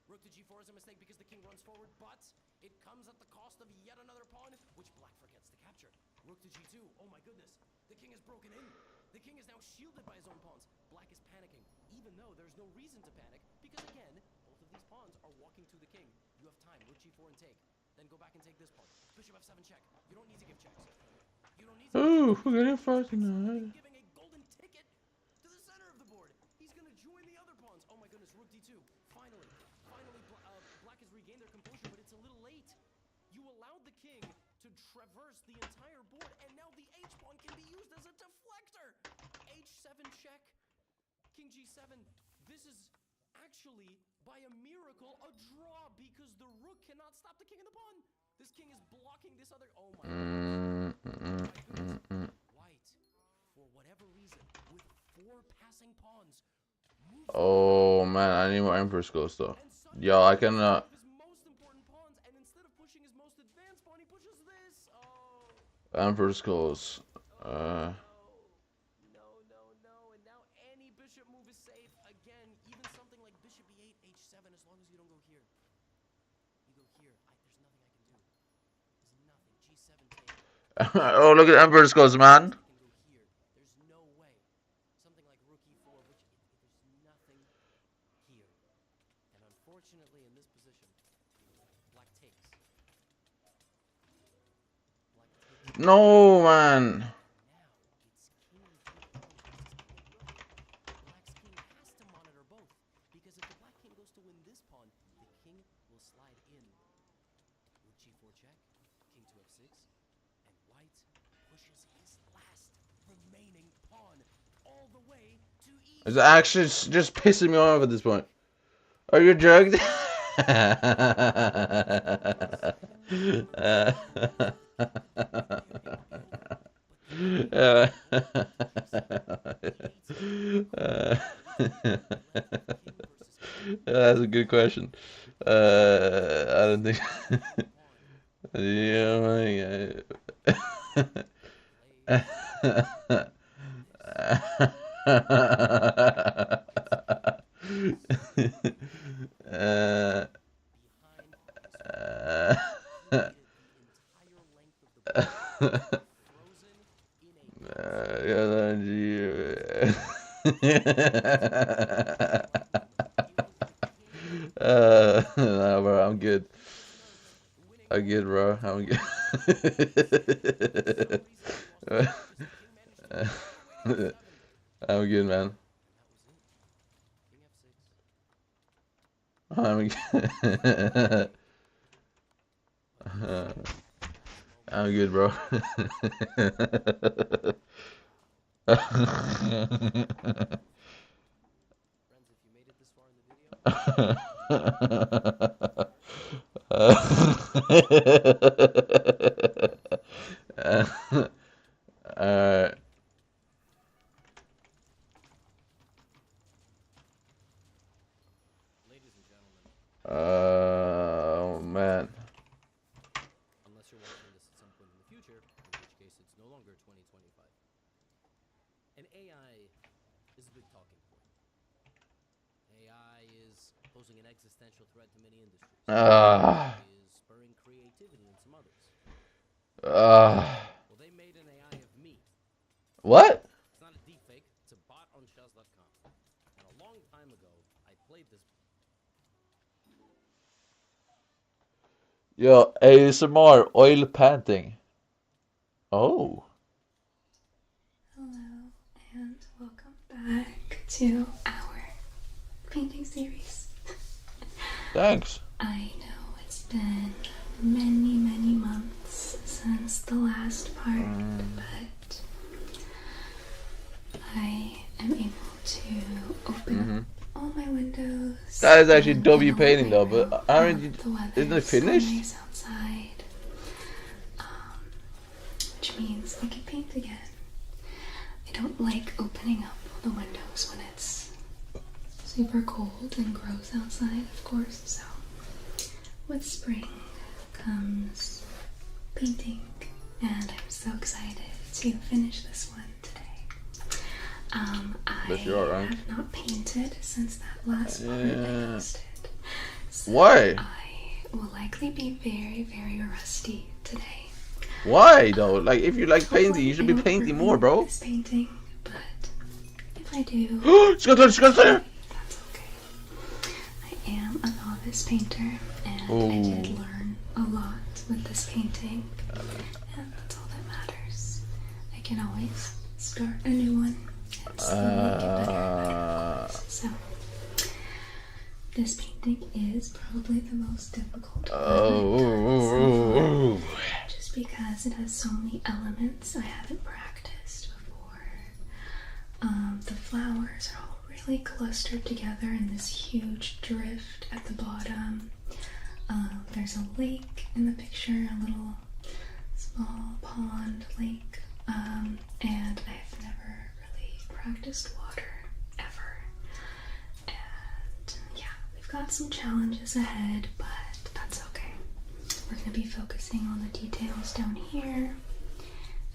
O: Rook to G4 is a mistake because the king runs forward, but it comes at the cost of yet another pawn, which black forgets to capture. Rook to G2. Oh my goodness. The king is broken in. The king is now shielded by his own pawns. Black is panicking, even though there's no reason to panic, because again, both of these pawns are walking to the king. You have time. Rook G4 and take. Then go back and take this pawn. Bishop F7 check. You don't need to give checks. You don't need to.
B: Ooh, we're getting fucking nice.
O: Giving a golden ticket to the center of the board. He's gonna join the other pawns. Oh my goodness, Rook D2. Finally, black has regained their composure, but it's a little late. You allowed the king to traverse the entire board, and now the H pawn can be used as a deflector. H7 check. King G7. This is actually, by a miracle, a draw because the rook cannot stop the king and the pawn. This king is blocking this other. Oh my God. White, for whatever reason, with 4 passing pawns.
B: Oh man, I need more Emperor Skulls though. Yo, I can.
O: His most important pawns, and instead of pushing his most advanced pawn, he pushes this. Oh.
B: Emperor Skulls.
O: No. And now any bishop move is safe. Again, even something like bishop E8, H7, as long as you don't go here. You go here. There's nothing I can do. There's nothing. G7 take.
B: Oh, look at Emperor Skulls, man.
O: I can go here. There's no way. Something like rook E4, which there's nothing here. And unfortunately, in this position, black takes.
B: No, man.
O: Black's king has to monitor both, because if the black king goes to win this pawn, the king will slide in. Rook G4 check, king to F6, and white pushes his last remaining pawn all the way to E.
B: It's actually just pissing me off at this point. Are you drugged? That's a good question. I don't think. Yeah, my nah, bro, I'm good. I'm good, bro. I'm good. I'm good, man. I'm good. I'm good, bro. Alright. Oh man.
O: Unless you're watching this at some point in the future, in which case it's no longer 2025. And AI is a big talking point. AI is posing an existential threat to many industries. Is spurring creativity in some others. Well, they made an AI of me.
B: What?
O: It's not a deepfake, it's a bot on Shaz.com. And a long time ago, I played this.
B: Yo, ASMR, oil panting. Oh.
P: Hello, and welcome back to our painting series.
B: Thanks.
P: I know it's been many, many months since the last part, but I am able to open up all my windows.
B: That is actually W painting though, but aren't you, isn't it finished?
P: Nice outside, which means I can paint again. I don't like opening up the windows when it's super cold and gross outside, of course, so with spring comes painting, and I'm so excited to finish this one today. I have not painted since that last part I posted. So
B: Why?
P: I will likely be very, very rusty today.
B: Why though? Like if you like painting, you should be painting more, bro.
P: This painting, but if I do,
B: It's gonna
P: that's okay. I am a novice painter, and I did learn a lot with this painting, and that's all that matters. I can always start a new one and slowly get better. So this painting is probably the most difficult so far, just because it has so many elements I haven't practiced before. The flowers are all really clustered together in this huge drift at the bottom. There's a lake in the picture, a little small pond lake, and I've never really practiced water ever. And yeah, we've got some challenges ahead, but that's okay. We're going to be focusing on the details down here,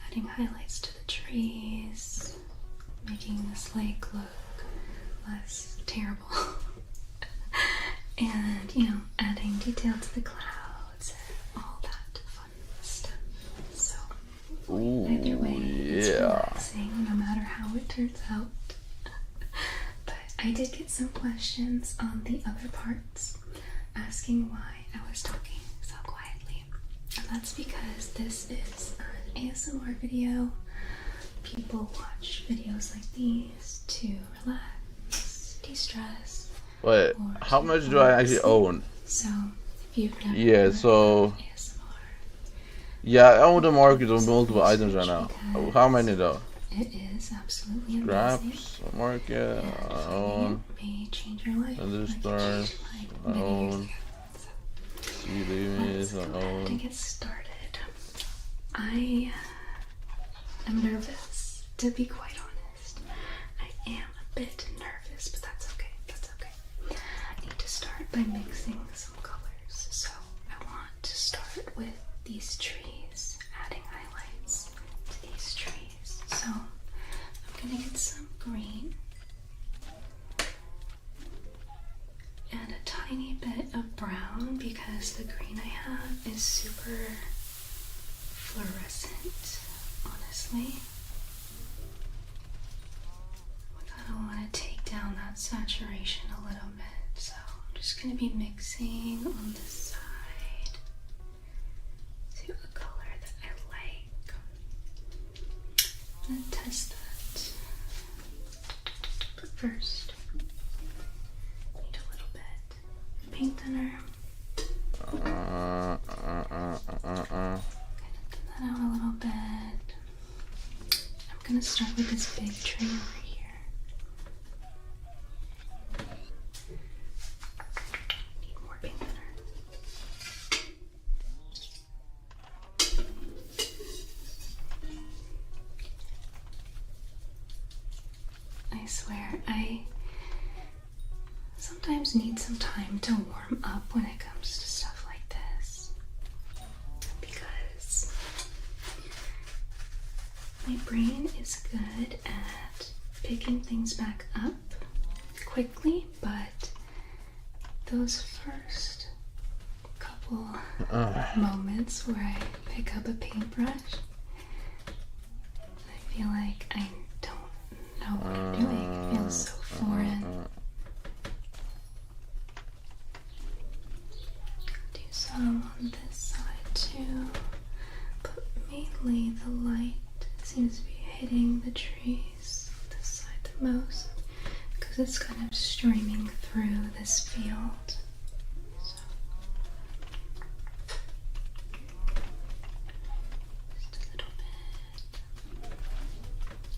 P: adding highlights to the trees, making this lake look less terrible. And, you know, adding detail to the clouds and all that fun stuff. So, either way, it's relaxing no matter how it turns out. But I did get some questions on the other parts asking why I was talking so quietly. And that's because this is an ASMR video. People watch videos like these to relax, de-stress.
B: Wait, how much do I actually own?
P: So, if you've never
B: yeah, so yeah, I own the market of multiple items right now. How many though?
P: It is absolutely amazing.
B: Scraps, market, I own. Other stars, I own. See the images, I own.
P: To get started, I am nervous, to be quite honest. I am a bit nervous, but that's okay. That's okay. I need to start by mixing some colors. So I want to start with these trees, adding highlights to these trees. So I'm gonna get some green and a tiny bit of brown because the green I have is super fluorescent, honestly. We kind of want to take down that saturation a little bit, so I'm just going to be mixing on the side to a color that I like. I'm going to test that. first, need a little bit paint thinner. Thin that out a little bit. I'm gonna start with this big tree over here. Need more paint thinner. I swear, I sometimes need some time to warm up when it comes to stuff like this. Because my brain is good at picking things back up quickly, but those first couple moments where I pick up a paintbrush, I feel like I don't know what I'm doing. It feels so foreign. Do some on this side too, but mainly the light seems to be hitting the trees this side the most because it's kind of streaming through this field. So, just a little bit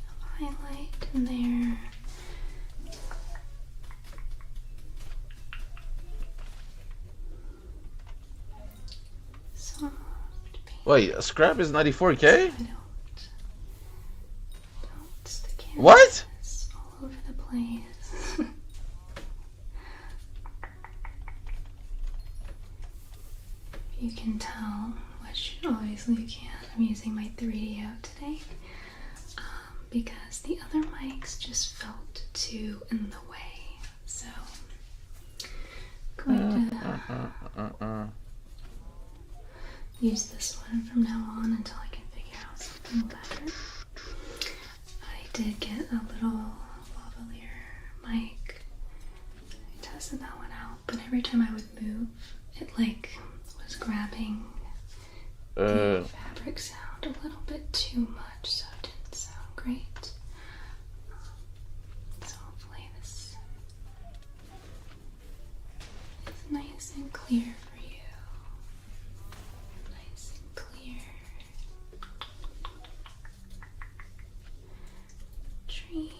P: of highlight in there. Soft paint.
B: Wait, scrap is 94k?
P: It's the
B: What?
P: canvas all over the place. You can tell, which obviously you can't. I'm using my 3D out today because the other mics just felt too in the way. So, I'm going to use this one from now on until I can figure out something better. I did get a little lavalier mic. I tested that one out, but every time I would move, it like was grabbing the fabric sound a little bit too much, so it didn't sound great. So hopefully this is nice and clear for you. Nice and clear. Trees.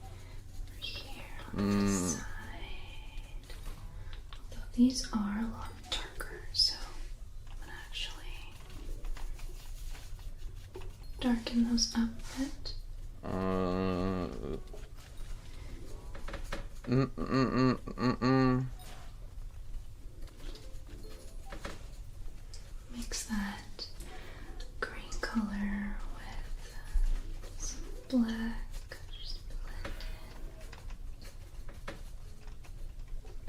P: Over here on this side. Although these are a lot darker, so I'm gonna actually darken those up a bit. Mix that green color with some black. Just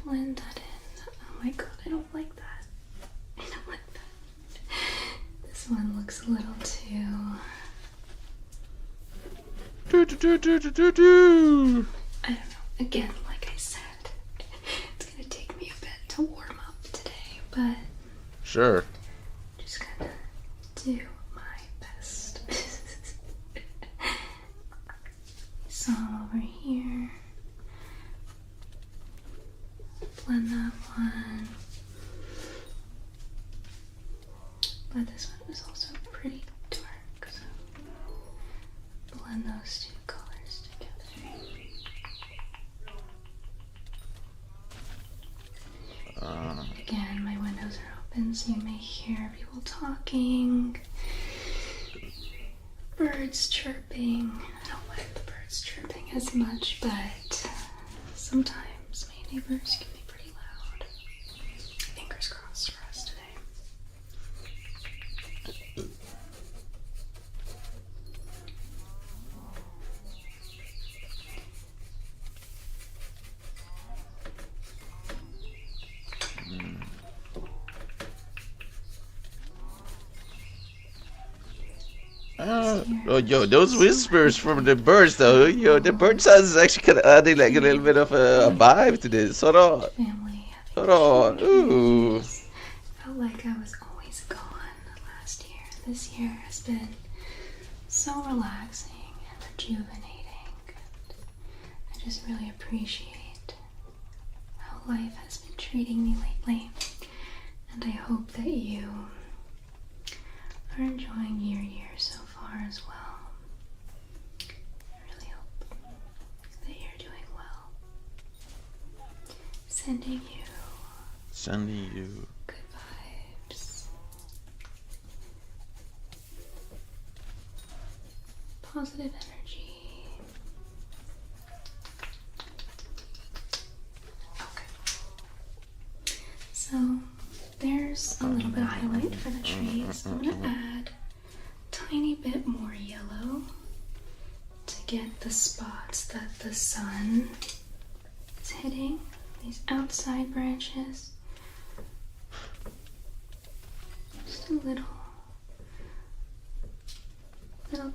P: blend that in. Oh my god, I don't like that. I don't like that. This one looks a little too... I don't know. Again, like I said, it's gonna take me a bit to warm up today, but
B: Sure.
P: just gonna do my best. Some over here. Blend that one. But this one was also pretty dark, so blend those two colors together. Again, my windows are open, so you may hear people talking, birds chirping. I don't like the birds chirping as much, but sometimes my neighbors can be pretty loud. Fingers crossed for us today.
B: Oh, yo, those whispers from the birds, though. Yo, the bird sounds is actually kind of adding like a little bit of a vibe to this. Hold on. Hold on. Ooh.
P: Felt like I was always gone last year. This year has been so relaxing and rejuvenating. I just really appreciate how life has been treating me lately, and I hope that you are enjoying your year so far as well. I really hope that you're doing well. Sending you good vibes, positive energy. Okay. So there's a little bit of highlight for the trees. I'm gonna add a tiny bit more yellow to get the spots that the sun is hitting, these outside branches. Just a little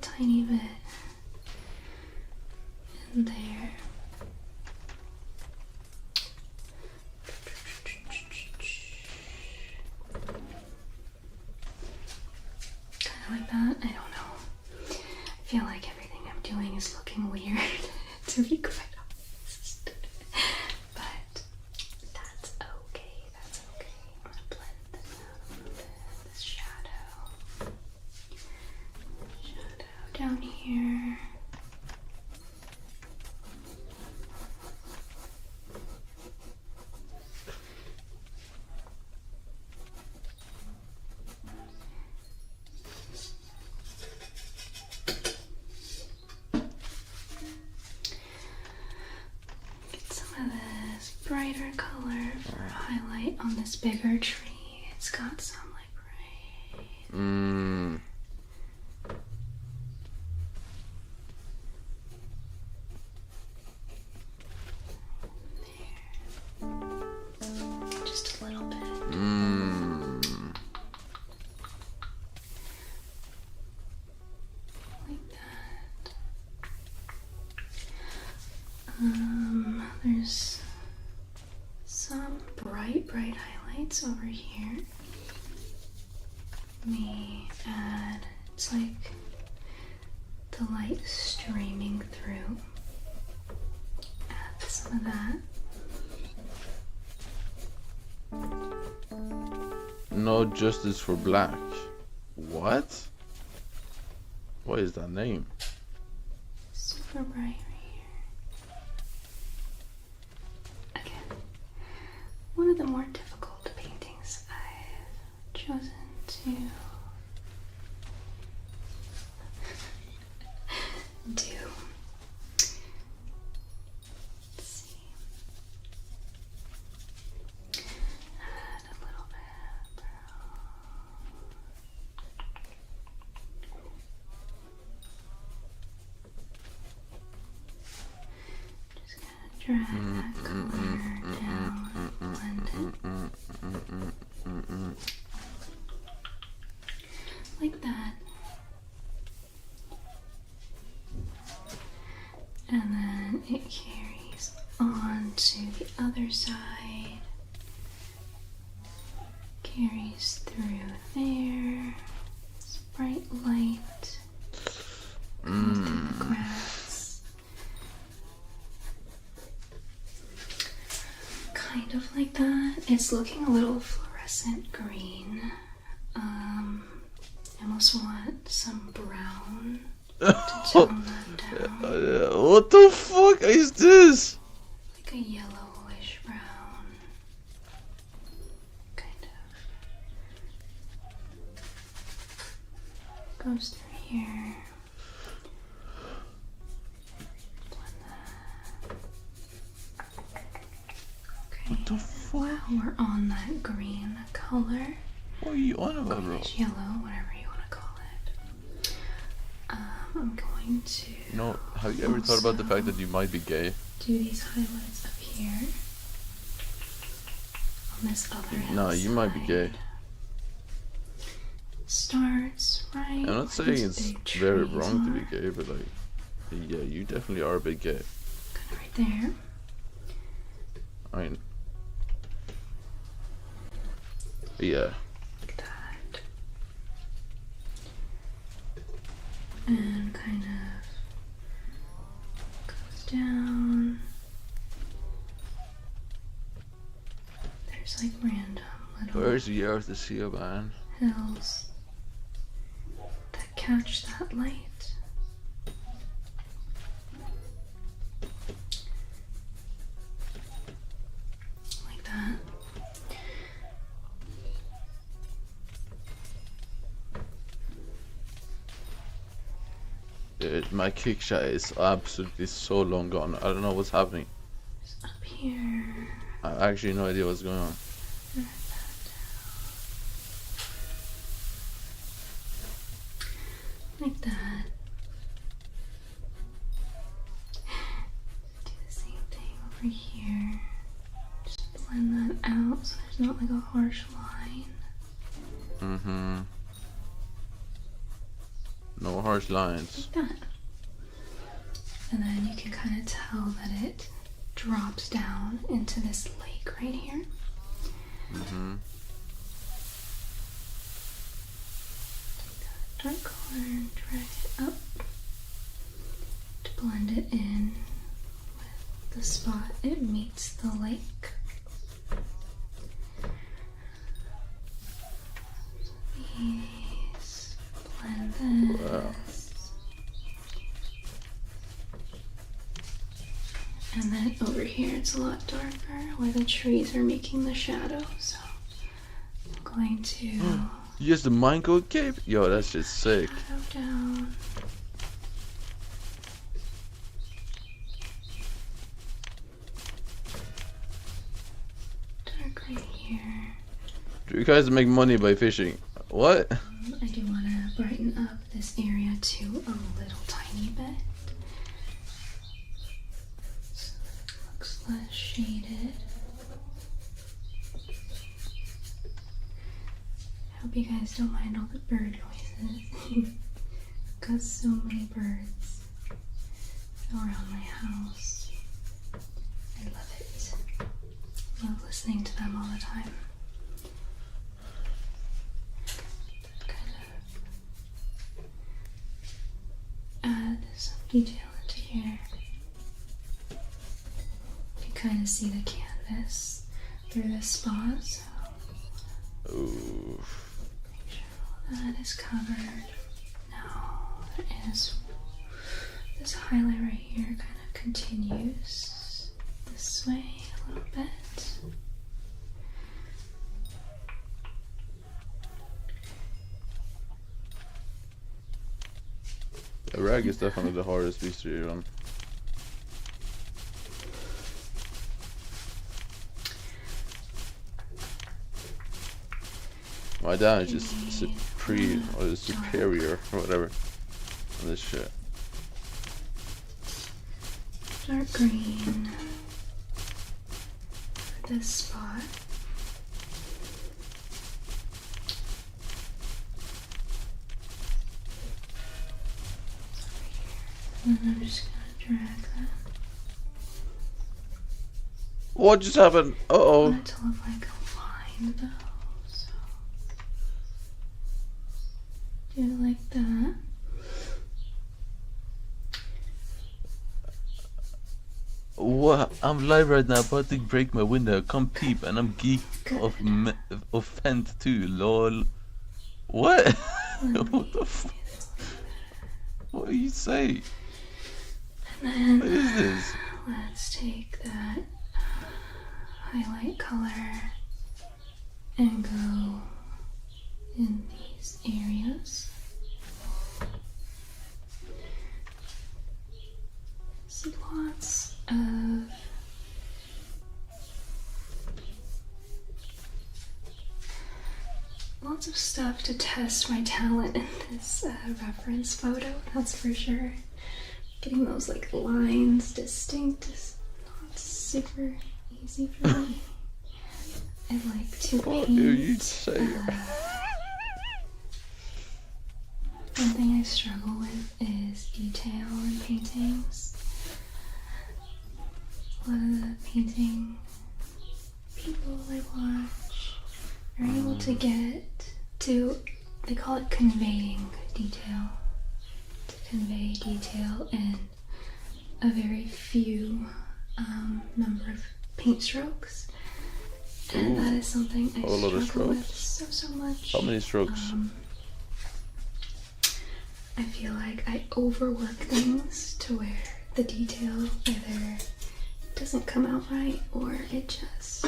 P: tiny bit in there. Kind of like that. I don't know. I feel like everything I'm doing is looking weird, to be quite honest. But that's okay. That's okay. I'm gonna blend this out a little bit. This shadow down here. Get some of this brighter color for a highlight on this bigger tree. It's got some like gray. Just a little bit. Like that. There's some bright highlights over here. Let me add, it's like the light streaming through. Add some of that.
B: No justice for black. What? What is that name?
P: Super bright right here. Again, one of the more difficult paintings I've chosen to do. Let's see. Add a little bit of brown. Just gonna drag that color down and blend it. Like that. And then it carries on to the other side. Carries through there. It's bright light. Goes through the grass. Kind of like that. It's looking a little fluorescent green. I almost want some brown to tone that down.
B: What the fuck is this?
P: Like a yellowish brown. Kind of. Goes through here. Blend that. Okay.
B: What the fuck?
P: While we're on that green color.
B: What are you on about, bro?
P: Greenish yellow, whatever you want to call it. I'm going to.
B: No, have you ever thought about the fact that you might be gay?
P: Do these highlights up here on this other hillside.
B: No, you might be gay.
P: Starts right.
B: I'm not saying it's very wrong to be gay, but like, yeah, you definitely are a bit gay.
P: Kind of right there.
B: I mean, yeah.
P: Like that. And kind of goes down. There's like random little
B: Where's the earth is here, man?
P: hills that catch that light. Like that.
B: Dude, my kick shot is absolutely so long gone. I don't know what's happening.
P: Just up here.
B: I actually no idea what's going on.
P: Like that. Do the same thing over here. Just blend that out so there's not like a harsh line.
B: Mm-hmm. No harsh lines.
P: Like that. And then you can kind of tell that it drops down into this lake right here.
B: Mm-hmm.
P: Dark color and drag it up to blend it in with the spot it meets the lake. These blend this.
B: Wow.
P: And then over here it's a lot darker where the trees are making the shadow. So I'm going to
B: You use the minecode cape? Yo, that's just sick.
P: shadow down. Dark right here.
B: Do you guys make money by fishing? What?
P: I do want to brighten up this area too a little tiny bit. So it looks less shaded. I hope you guys don't mind all the bird noises. Got so many birds around my house. I love it. Love listening to them all the time. Add some detail into here. You can kind of see the canvas through this spot, so
B: Ooh.
P: make sure all that is covered. Now there is this highlight right here kind of continues this way a little bit.
B: The rag is definitely the hardest piece to do on. My dad is just superior or whatever on this shit.
P: Dark green for this spot. And then I'm just gonna drag that.
B: What just happened? Uh-oh.
P: I want it to look like a line though, so do it like that.
B: What? I'm live right now, about to break my window. Come peep, and I'm geek of Fent too, lol. What? What the fuck? What are you saying?
P: And then
B: What is this?
P: let's take that highlight color and go in these areas. See lots of stuff to test my talent in this reference photo, that's for sure. Getting those like lines distinct is not super easy for me. I like to paint.
B: What do you say?
P: One thing I struggle with is detail in paintings. A lot of the painting people I watch are able to get to, they call it conveying detail. To convey detail in a very few number of paint strokes. And that is something I
B: A lot of
P: struggle with
B: strokes.
P: so much.
B: How many strokes?
P: I feel like I overwork things to where the detail either doesn't come out right or it just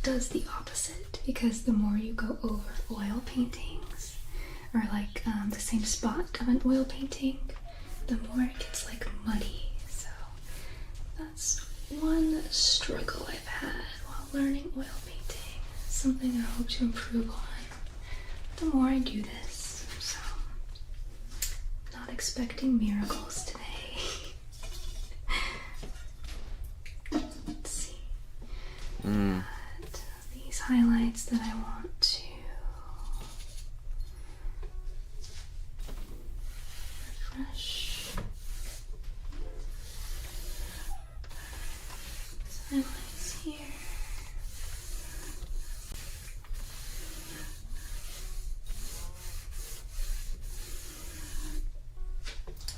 P: does the opposite, because the more you go over oil paintings or like the same spot of an oil painting, the more it gets like muddy. So that's one struggle I've had while learning oil painting. Something I hope to improve on the more I do this. So not expecting miracles today. Let's see. These highlights that I want to refresh. Highlights here.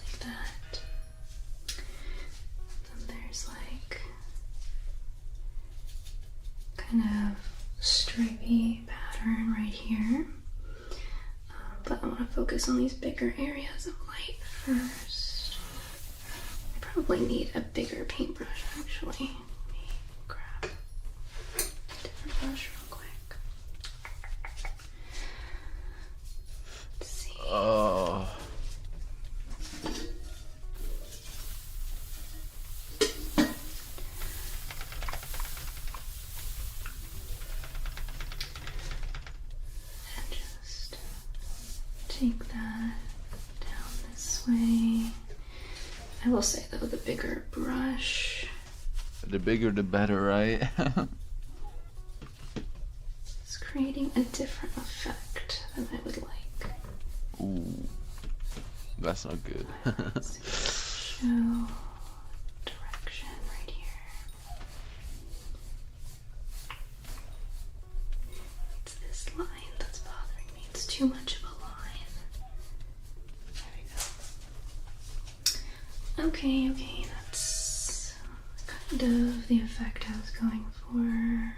P: Like that. Then there's like kind of stripy pattern right here. But I want to focus on these bigger areas of light first. I probably need a bigger paintbrush actually. Let me grab a different brush real quick. Let's see. And just take that down this way. I will say though, the bigger brush,
B: The bigger the better, right?
P: is creating a different effect than I would like.
B: Ooh, that's not good.
P: Show direction right here. It's this line that's bothering me. It's too much of a line. There we go. Okay, that's kind of the effect I was going for.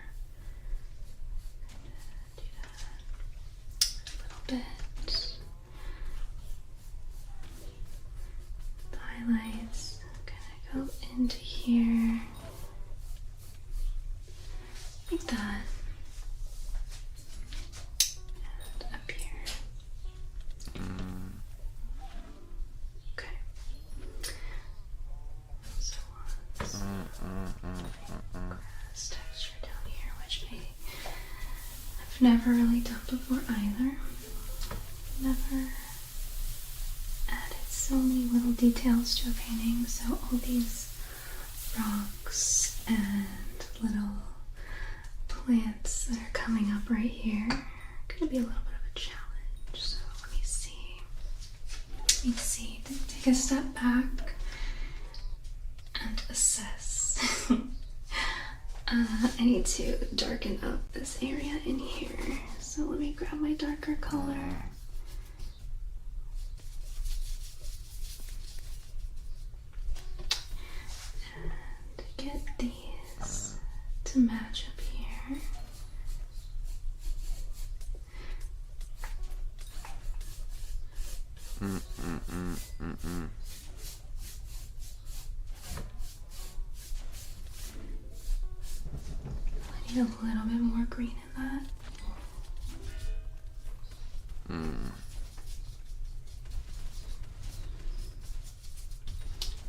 P: Do that a little bit. The highlights gonna go into here like that, and up here. Okay. So let's grass texture down here, which I've never really done before either. Never added so many little details to a painting, so all these rocks and little plants that are coming up right here are going to be a little bit of a challenge. So let me see. Take a step back and assess. I need to darken up this area in here, so let me grab my darker color. Get these to match up here. I need a little bit more green in that.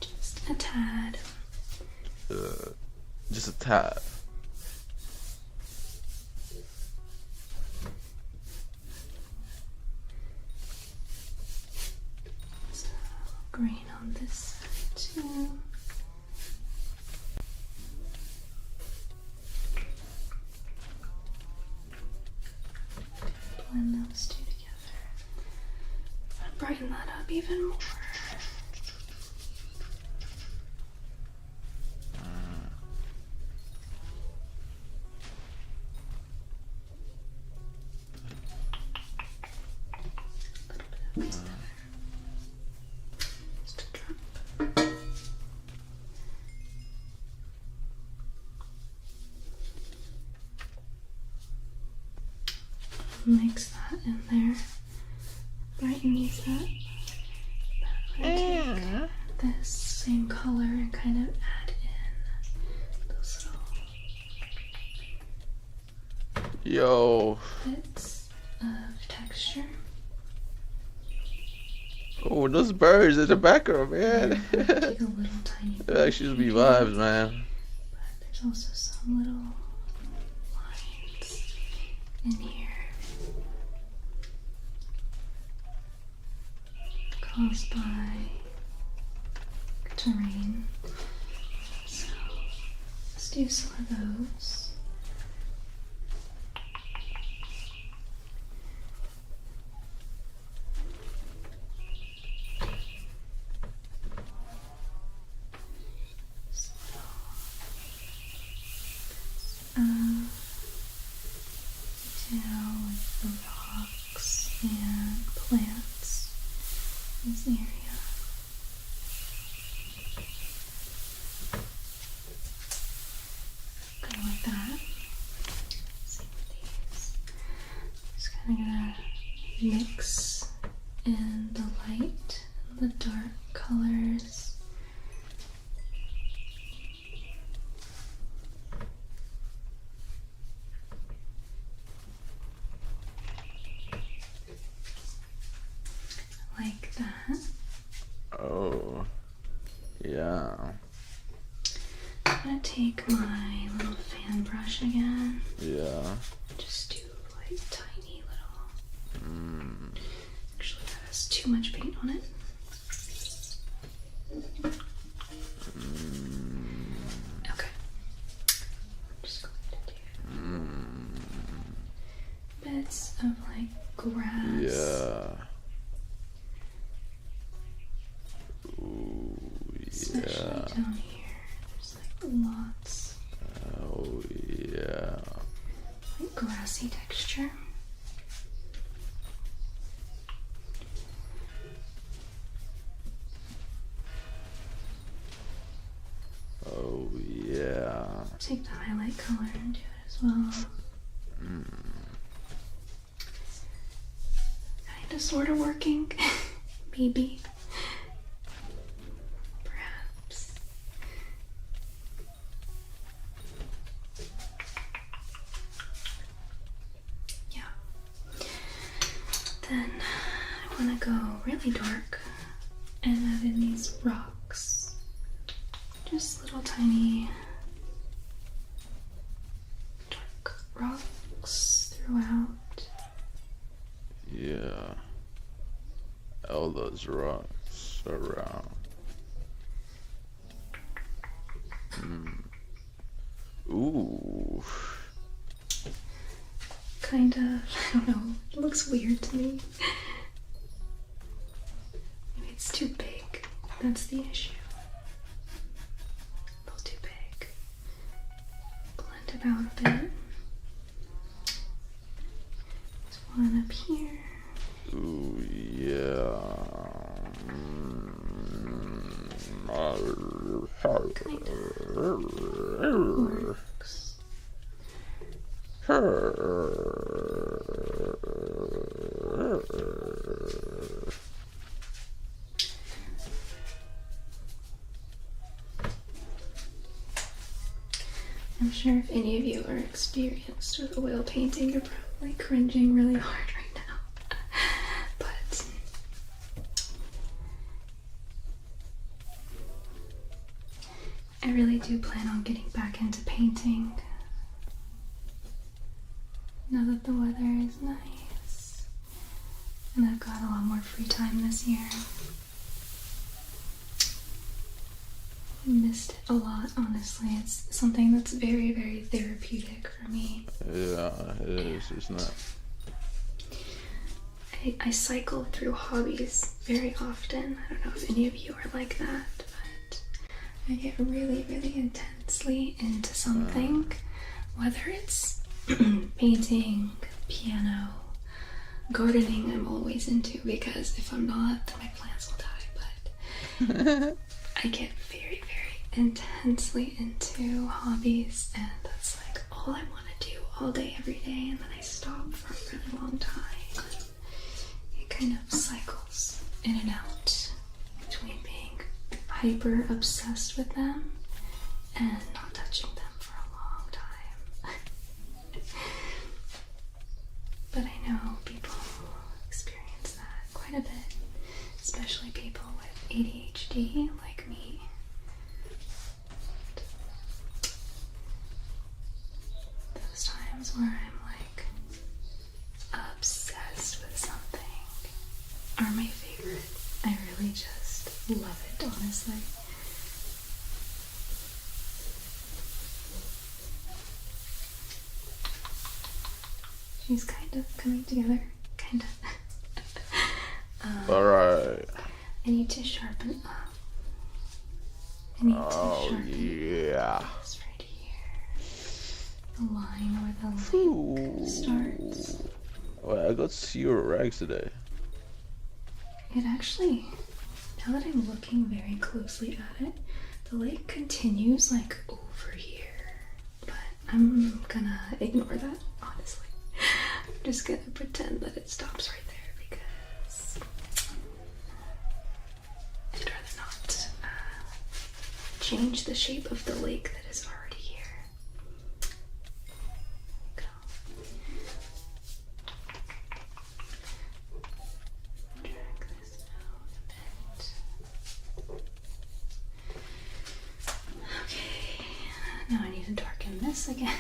P: Just a tad.
B: Just a tad.
P: So, green on this side too. Blend those two together. Brighten that up even more. mix that in there right underneath that. But I'm gonna take this same color and kind of add in those little
B: Yo.
P: bits of texture.
B: Oh, those birds in the background, man.
P: Take a little tiny
B: It actually be vibes, man.
P: There's also some little lines in here caused by terrain. So let's do some of those. Detail with the rocks and plants in this area. Kind of like that. Same with these. Just kind of gonna mix in the light and the dark colors. Like that.
B: Oh, yeah.
P: I'm gonna take my little fan brush again.
B: Yeah.
P: Just do like tiny little. Actually, that has too much paint on it. Okay. I'm just going to do bits of like grass.
B: Yeah. Ooh,
P: Especially
B: yeah.
P: down here. There's like lots.
B: Oh, yeah.
P: Like grassy texture.
B: Oh, yeah.
P: Take the highlight color and do it as well. Kinda sorta working. Maybe. Perhaps. Yeah. Then I wanna go really dark and add in these rocks. Just little tiny dark rocks throughout.
B: Yeah. All those rocks around. Ooh.
P: Kind of, I don't know, it looks weird to me. Maybe it's too big. That's the issue. A little too big. Blend it out a bit. There's one up here.
B: Ooh, yeah.
P: Works. I'm sure if any of you are experienced with oil painting, you're probably cringing really hard right now. But I really do plan on getting back into painting now that the weather is nice and I've got a lot more free time this year. I missed it a lot, honestly. It's something that's very, very therapeutic for me.
B: Yeah, it is, isn't it?
P: I cycle through hobbies very often. I don't know if any of you are like that, but I get really, really intensely into something, whether it's painting, piano, gardening. I'm always into, because if I'm not, then my plants will die. But I get very, very intensely into hobbies, and that's like all I want to do all day, every day, and then I stop for a really long time. It kind of cycles in and out between being hyper obsessed with them and not touching them for a long time. But I know people experience that quite a bit, especially people with ADHD like me. Those times where I'm like obsessed with something are my favorite. I really just love it, honestly. She's kind of coming together, kind of.
B: Alright.
P: I need to sharpen up. I need to sharpen
B: yeah.
P: this right here. The line where the lake starts.
B: Well, I got 0 rags today.
P: It actually, now that I'm looking very closely at it, the lake continues like over here. But I'm gonna ignore that, honestly. I'm just gonna pretend that it stops right there because I'd rather not change the shape of the lake that is already here. Go. Drag this out a bit. Okay, now I need to darken this again.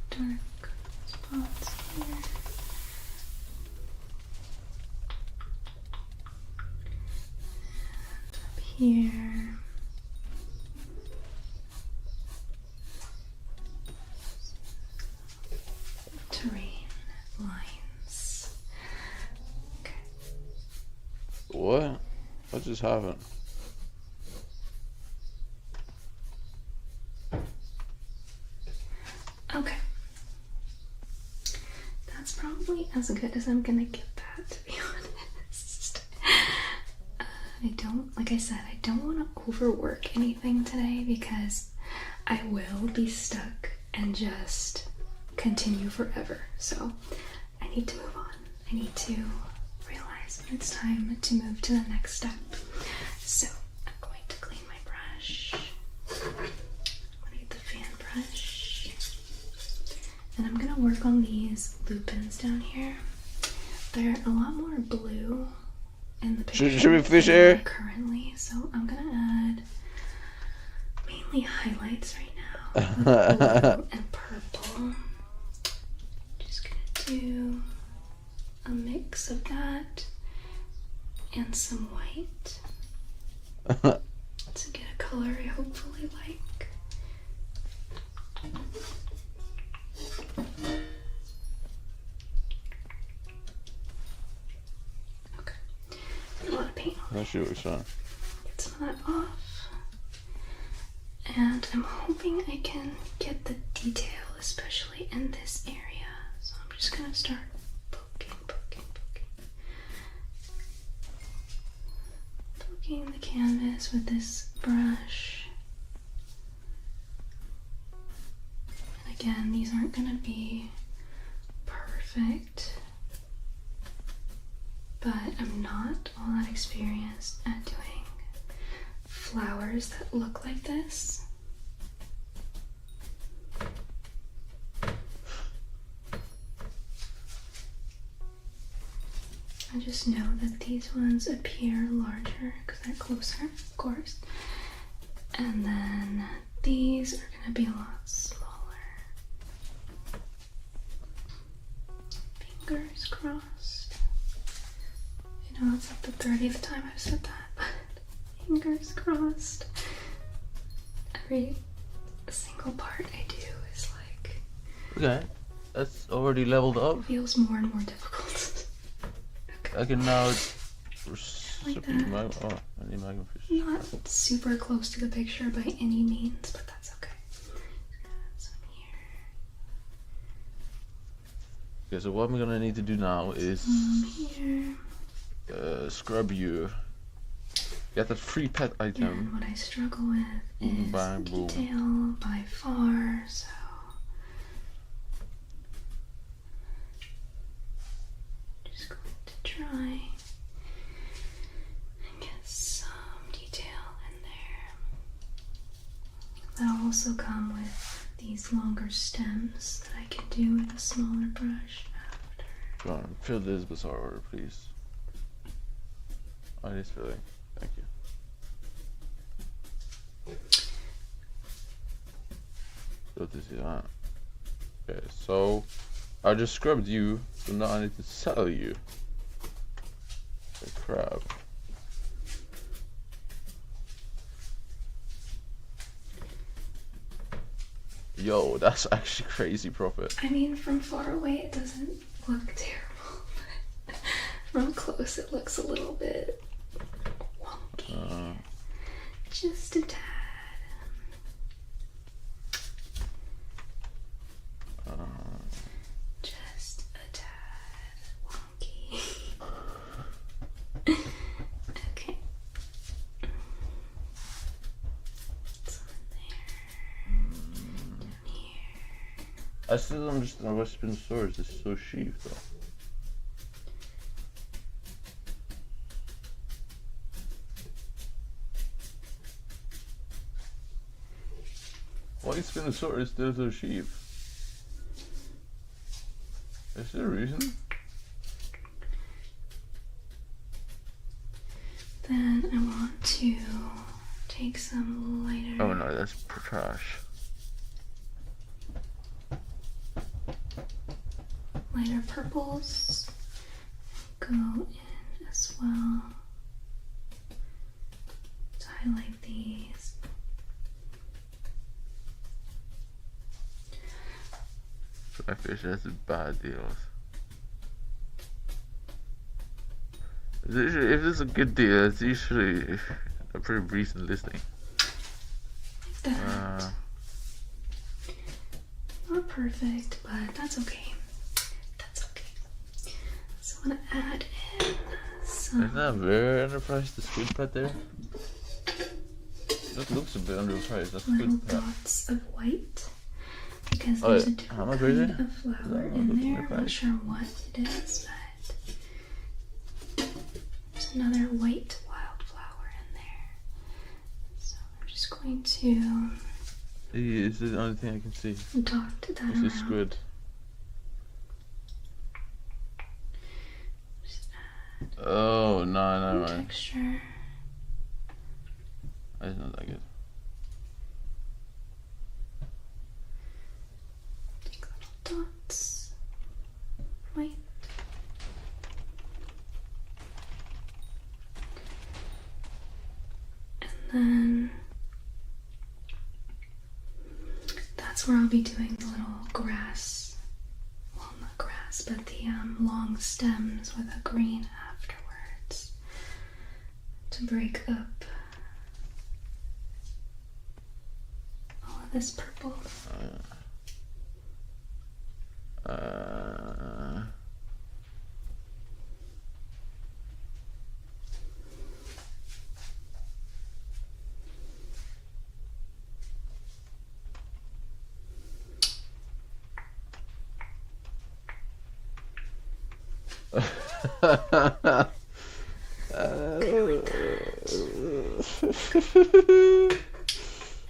P: Dark spots here. And up here. Terrain lines. Okay.
B: What? What just happened?
P: Okay. That's probably as good as I'm gonna get that, to be honest. I don't, like I said, I don't want to overwork anything today because I will be stuck and just continue forever. So I need to move on. I need to realize when it's time to move to the next step. So I'm going to clean my brush. I'm gonna get the fan brush. And I'm gonna work on these lupins down here. They're a lot more blue in the picture
B: Should we fish air?
P: currently, so I'm gonna add mainly highlights right now. With blue and purple. Just gonna do a mix of that and some white to get a color I hopefully like. A lot of paint on
B: I see what you're saying.
P: Get some of that off. And I'm hoping I can get the detail, especially in this area. So I'm just gonna start poking the canvas with this brush. And again, these aren't gonna be perfect, but I'm not all that experienced at doing flowers that look like this. I just know that these ones appear larger because they're closer, of course. And then these are going to be a lot smaller. Fingers crossed. You know, it's like the 30th time I've said that, but fingers crossed. Every single part I do is like...
B: Okay, that's already leveled up.
P: Feels more and more difficult.
B: I can now
P: Like
B: reciprocate
P: that.
B: my. Oh, I need magnification.
P: Not super close to the picture by any means, but that's okay. Some
B: Okay, so what I'm gonna need to do now is
P: Here.
B: scrub you. Get that free pet item.
P: Again, what I struggle with is
B: Bang, boom.
P: detail by far, so just going to try and get some detail in there. That'll also come with these longer stems that I can do with a smaller brush after.
B: Go on, fill this bizarre order, please. Oh, it is filling. Thank you. Go to see that. Okay, so I just scrubbed you, so now I need to sell you. The crap. Yo, that's actually crazy profit.
P: I mean, from far away it doesn't look terrible, but from close it looks a little bit wonky. Just a tad. Just a tad wonky. Okay.
B: I still don't understand why Spinosaurus is so sheep though. Why is Spinosaurus still so sheep? Is there a reason?
P: Then I want to take some lighter.
B: Oh no, that's trash.
P: Lighter purples go in as well to highlight these.
B: Blackfish, that's a bad deal. If it's a good deal, it's usually a pretty recent listing.
P: Like that. Not perfect, but that's okay. That's okay. So I want to add in some.
B: Isn't that very underpriced, the squid pet there? That looks a bit underpriced, that's
P: little
B: good pet.
P: dots of white. Because there's a different kind of flower in there. I'm not sure what it is, but there's another white wildflower in there. So I'm just going to.
B: This is the only thing I can see.
P: Dot that around.
B: This is squid. Oh, no, no,
P: texture.
B: That's not that good.
P: Take little dots. White. And then that's where I'll be doing the little grass. Well, not grass, but the long stems with a green afterwards to break up all of this purple.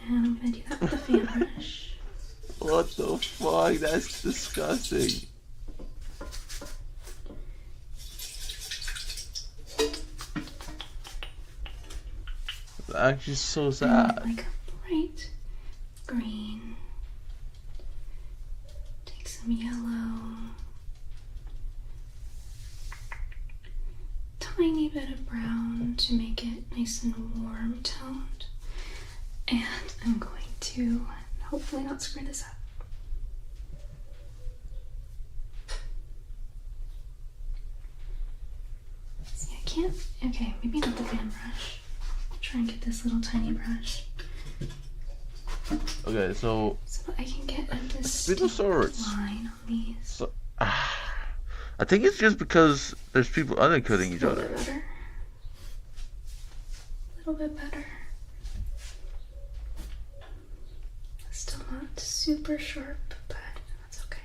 P: And I'm gonna do that with the fan brush.
B: What the fuck? That's disgusting. It's actually so sad.
P: Like a bright green. Take some yellow. Tiny bit of brown to make it nice and warm toned. And I'm going to hopefully not screw this up. See, I can't. Okay, maybe not the fan brush. I'll try and get this little tiny brush.
B: Okay, so
P: I can get a distinct
B: Spinosaurus.
P: line on these.
B: So, I think it's just because there's people undercutting each
P: A
B: other.
P: little bit better. A little bit better. Still not super sharp, but that's okay.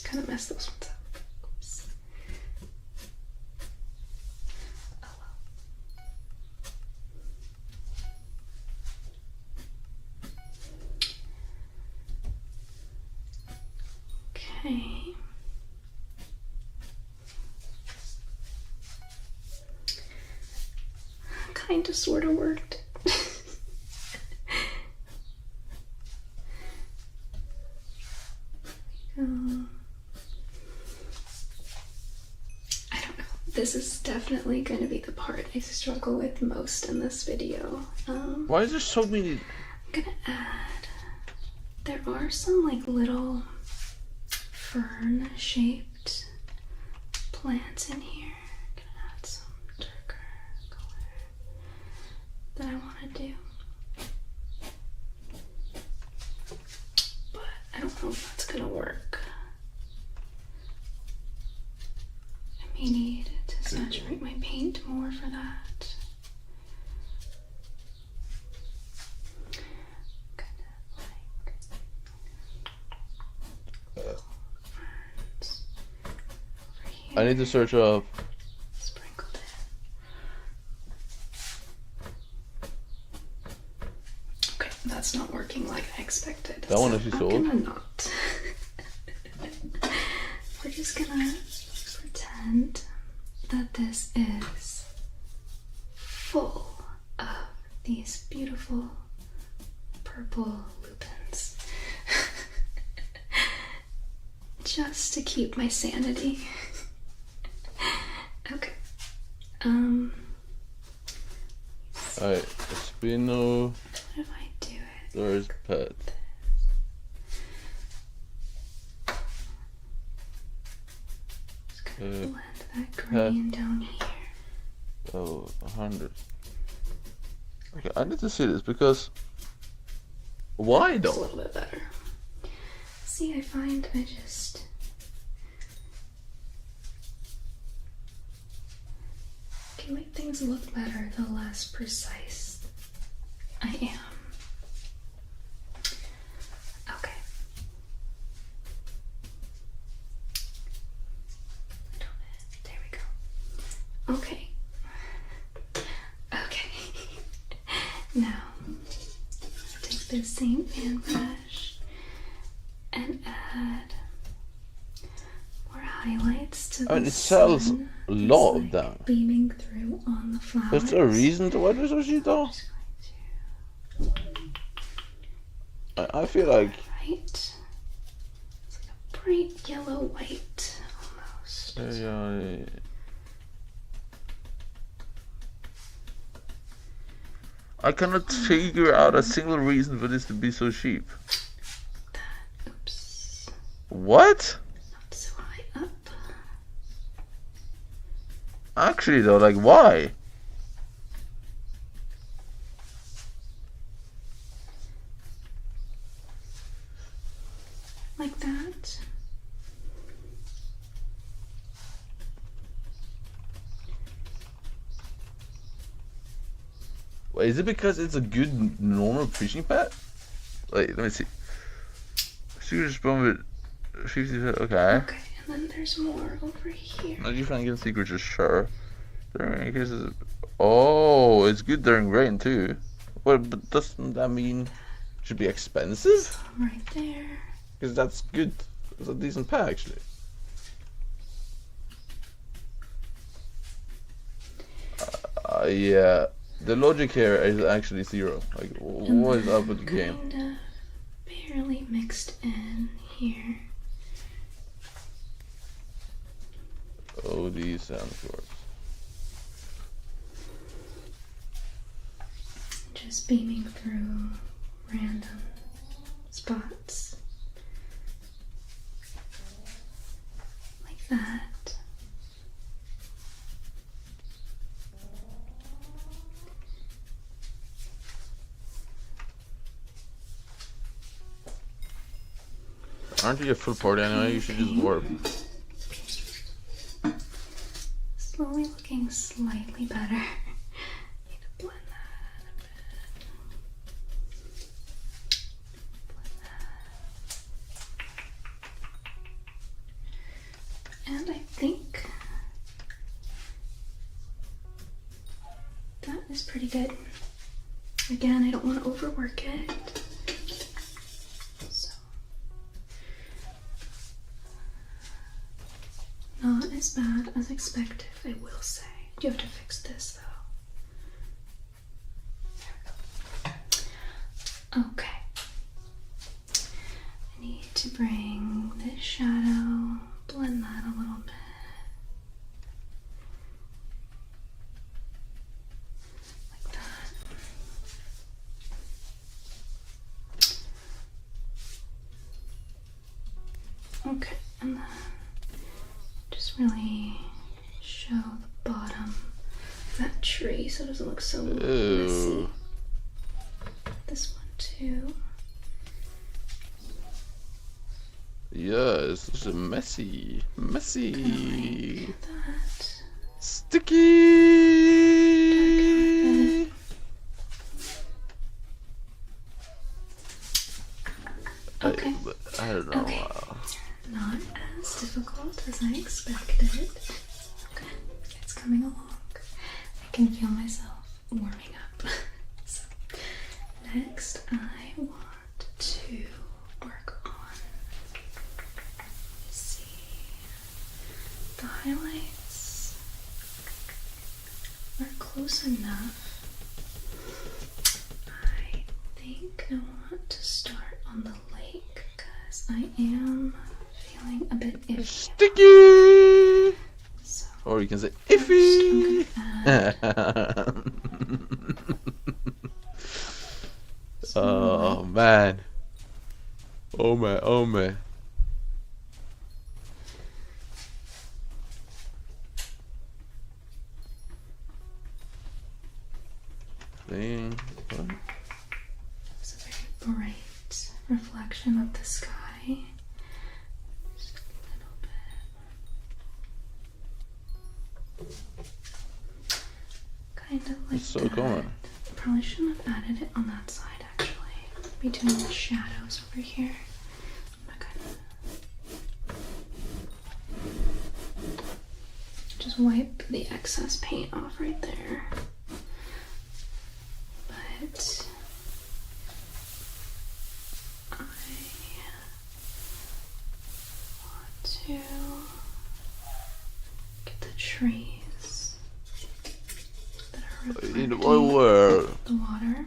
P: Kind of messed those ones up. Oops. Oh well. Okay. Kind of sort of worked. I don't know. This is definitely going to be the part I struggle with most in this video.
B: Why is there so many?
P: I'm gonna add. There are some like little fern-shaped plants in here. I'm gonna add some darker color that I want to do. But I don't know if that's gonna work. I may need to saturate my paint more for that.
B: I need to search up.
P: Okay, that's not working like I expected.
B: That one
P: so
B: actually
P: I'm
B: sold.
P: gonna not. We're just gonna pretend that this is full of these beautiful purple lupins. Just to keep my sanity. Okay.
B: Alright, Espino.
P: How do I do it?
B: There's pet.
P: Blend that green down here.
B: Oh, 100. Okay, I need to see this because. Why
P: Just a
B: though?
P: little bit better. See, I find I just. Can make things look better the less precise I am. Okay. There we go. Okay. Okay. Now, take the same fan brush and add more highlights to the
B: I mean, it sells
P: sun.
B: a lot of them.
P: Beaming through on the flowers.
B: Is there a reason to why they're so cheap though? I feel like.
P: Right? It's like a bright yellow white almost.
B: I cannot figure out a single reason for this to be so cheap.
P: Oops.
B: What?
P: Not so high up.
B: Actually though, like why?
P: Like that.
B: Wait, is it because it's a good normal fishing pet? Like, let me see. Super spawn with 50. Okay.
P: Okay, and then there's more over here.
B: Now you find get secrets, sure. During cases. Oh, it's good during rain too. Well, but doesn't that mean it should be expensive?
P: Some right there.
B: Because that's good. It's a decent pet actually. Yeah. The logic here is actually zero. Like, what is up with the game?
P: Kinda barely mixed in here.
B: Oh, these sound shorts.
P: Just beaming through random spots. Like that.
B: Aren't you a full party anyway? You should just warp.
P: Slowly looking slightly better. Need to blend that a bit. And I think that is pretty good. Again, I don't want to overwork it. So, not as bad as expected, I will say. I do have to fix this though. Okay. I need to bring this shadow, blend that a little bit. Okay, and then just really show the bottom of that tree so it doesn't look so messy. This one too.
B: Yes, this is messy. Messy.
P: Get that.
B: Sticky.
P: Okay.
B: I don't know.
P: Okay. Not as difficult as I expected. Okay, it's coming along. I can feel myself warming up. So, next I want to work on, let's see, the highlights are close enough. I think I want to start on the lake because I am feeling a bit iffy.
B: Sticky! Or you can say iffy! Oh man. Oh man, oh man. Thing. What?
P: It's a very bright reflection of the sky. Just a little bit. Kind of like
B: It's so
P: that.
B: common.
P: I probably shouldn't have added it on that side actually. Between the shadows over here. I'm gonna just wipe the excess paint off right there. But I want to get the trees that are
B: In
P: reflecting
B: my world.
P: the water.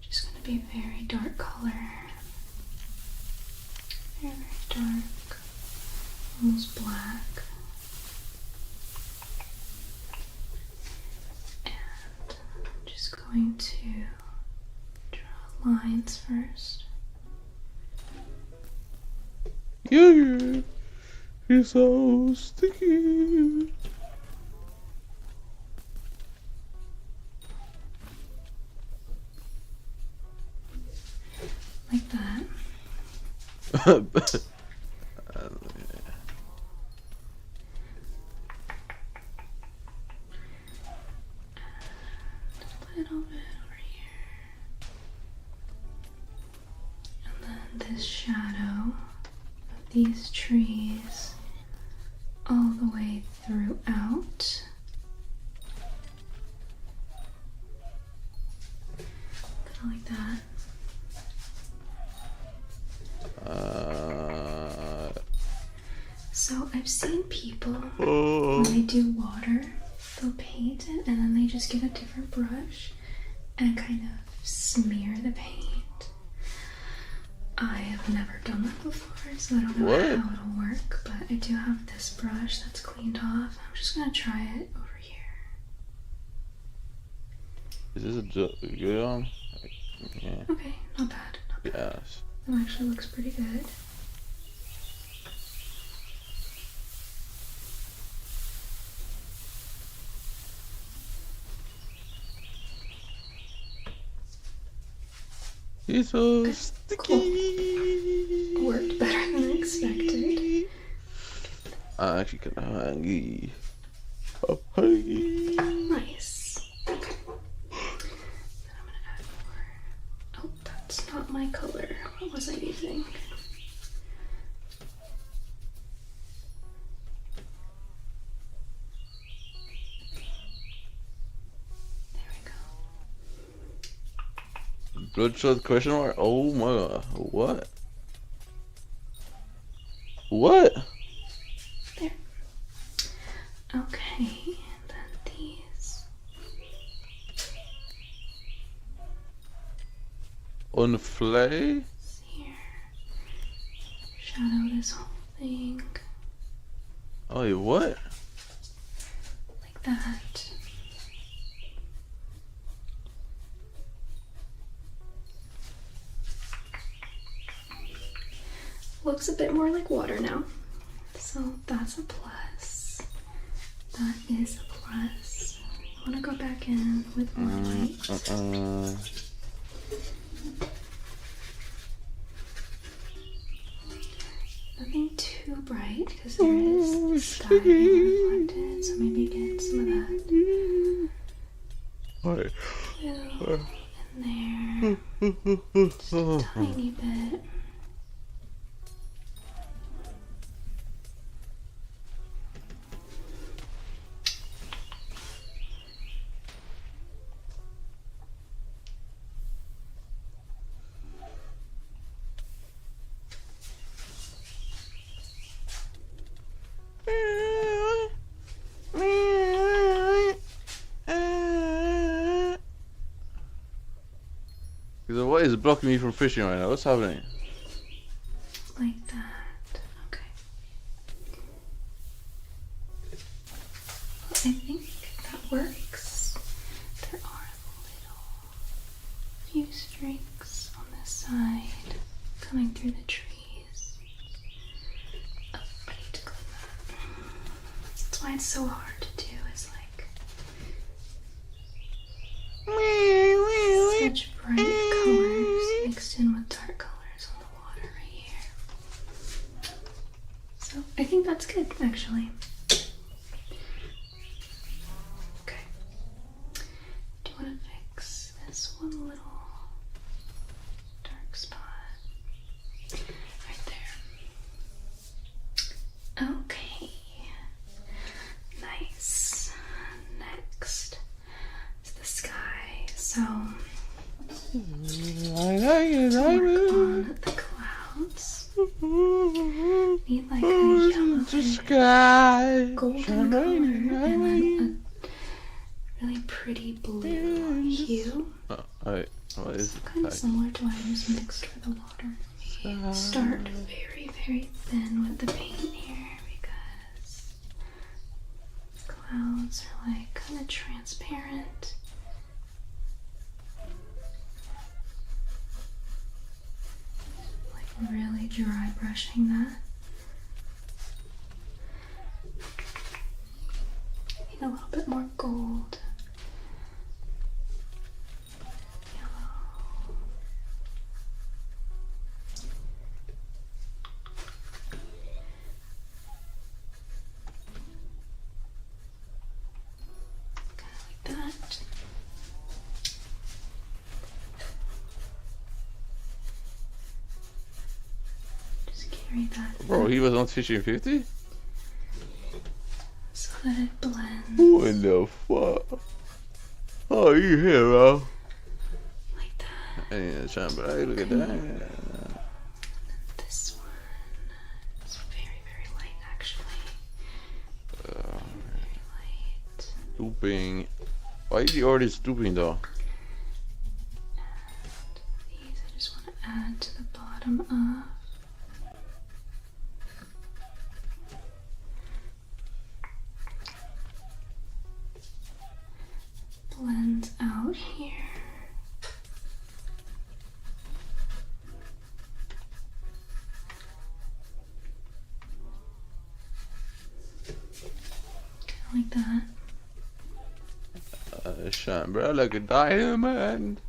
P: Just going to be very dark color. Very, very dark. Almost black. And I'm just going to draw lines first.
B: Yeah, you're so sticky.
P: Like that. A little bit over here. And then this shadow of these trees all the way throughout. Kind of like that. So I've seen people when they do water, they'll paint it and then they just get a different brush and kind of smear the paint. I have never done that before, so I don't know how it'll work, but I do have this brush that's cleaned off. I'm just gonna try it over here.
B: Is this a good one? Yeah.
P: Okay, not bad. Not bad.
B: Yes.
P: That actually looks pretty good.
B: He's so sticky.
P: Cool. Worked. expected.
B: I'm actually kind of hungry. Oh, hungry.
P: Nice. Okay. Then I'm gonna add more. Oh, that's not my color. What was I using?
B: Bloodshot question mark? Oh my god. What? What?
P: There. Okay, and then these.
B: On the flay?
P: Here. Shadow this whole thing.
B: Oh, wait, what?
P: Like that. Looks a bit more like water now. So that's a plus. That is a plus. I want to go back in with more white. Nothing too bright because there is sky being reflected, so maybe get some of that blue in there. Just a tiny bit.
B: What is blocking me from fishing right now? What's happening?
P: Like that. Okay. I think that works. There are little few streaks on this side coming through the trees. Oh, I need to clean that. That's why it's so hard to do. It's like such bright colors mixed in with dark colors on the water right here. So I think that's good, actually. Okay. Do you want to fix this one little dark spot right there? Okay. Nice. Next is the sky. So work on the clouds. Need like a yellow
B: sky.
P: Golden color and then a really pretty blue hue.
B: Alright, what is
P: Kind of similar to what I just mixed for the water. Start very, very thin with the paint here because clouds are like kind of transparent. Really dry brushing that. Need a little bit more gold. Yellow. Kind of like that. That
B: bro, he was on fishing 50?
P: so that it blends.
B: What the fuck? Oh, you here, bro?
P: Like that.
B: Yeah, Sean, but hey, look at that.
P: This one is very, very light, actually. Very light.
B: Stooping. Why is he already stooping, though?
P: And these I just want to add to the bottom of. Blends out here. Kind of like that.
B: Shine, bro, like a diamond.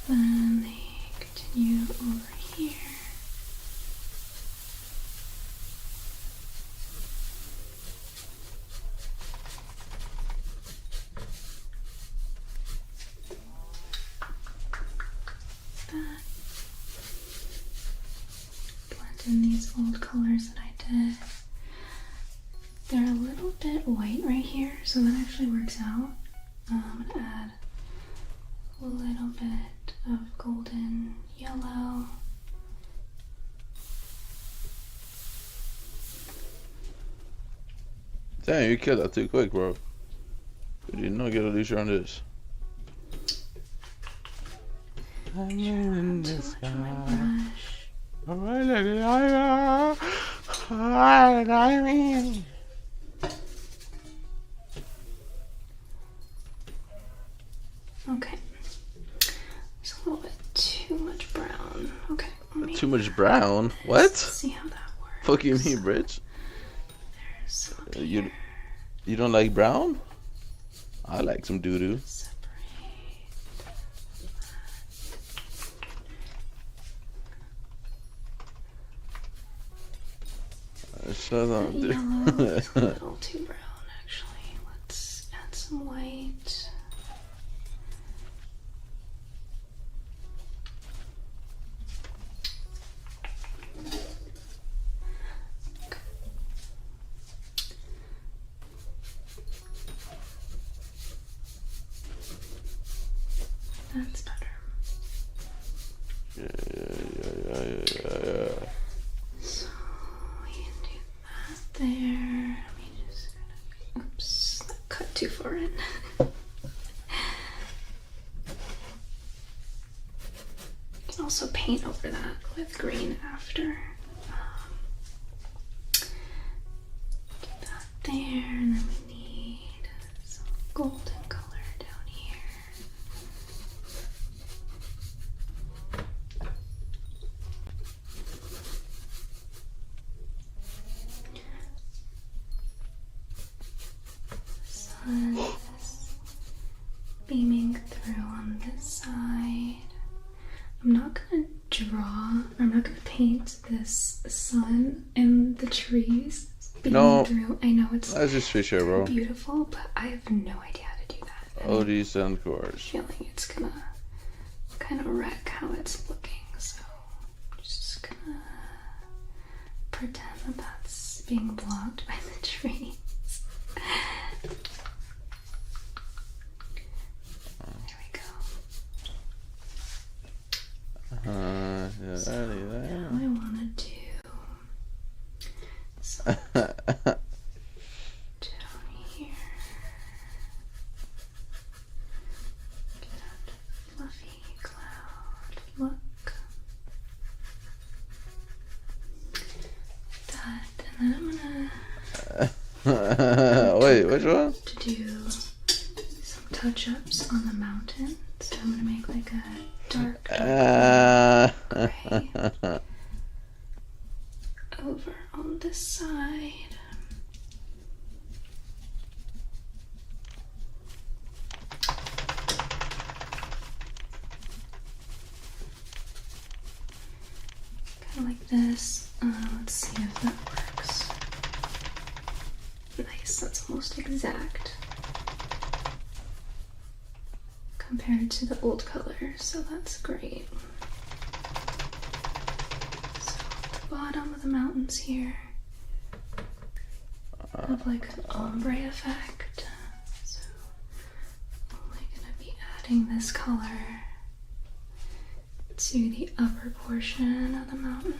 P: Then they continue over here. in these old colors that I did. They're a little bit white right here, so that actually works out. I'm gonna add a little bit of golden yellow.
B: Damn, you killed that too quick, bro. You did not get a leash on this. I'm in the sky.
P: Okay. There's a little bit too much brown. Okay.
B: Too much brown? What?
P: See how that works.
B: Fuck you mean, Bridge? You don't like brown? I like some doo doo. Shut up, dude.
P: Yellow is a little too brown, actually. Let's add some white. That's better.
B: Yeah.
P: So we can do that there. Let me just oops, that cut too far in. You can also paint over that with green after. Get that there, and then we need some golden color down here. Sun is beaming through on this side. I'm not gonna I'm not gonna paint this sun and the trees beaming through. I know it's
B: just Fisher, bro.
P: beautiful, but I have no idea how to do that.
B: Oh, these and cores.
P: Feeling it's gonna kind of wreck how it's looking, so I'm just gonna pretend that that's being blocked by the trees.
B: Yeah,
P: So now I want to do some down here. Get that fluffy cloud look. That, and then I'm gonna
B: wait, which one?
P: to do some touch-ups on the mountain. So I'm gonna make like a dark gray over on this side. Kind of like this. Let's see if that works. Nice, that's almost exact compared to the old color, so that's great. So at the bottom of the mountains here have like an ombre effect. So I'm only gonna be adding this color to the upper portion of the mountain.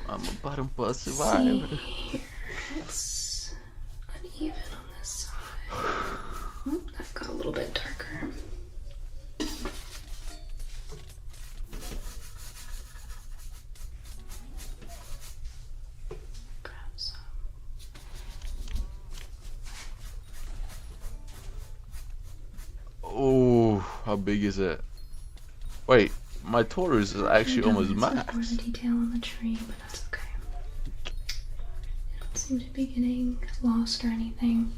B: I'm a bottom bus survivor.
P: Here, it's uneven on this side. Oh, that got a little bit darker. Grab some.
B: Oh, how big is it? Wait, my Taurus is actually almost max.
P: For the detail on the tree, but that's okay. I don't seem to be getting lost or anything.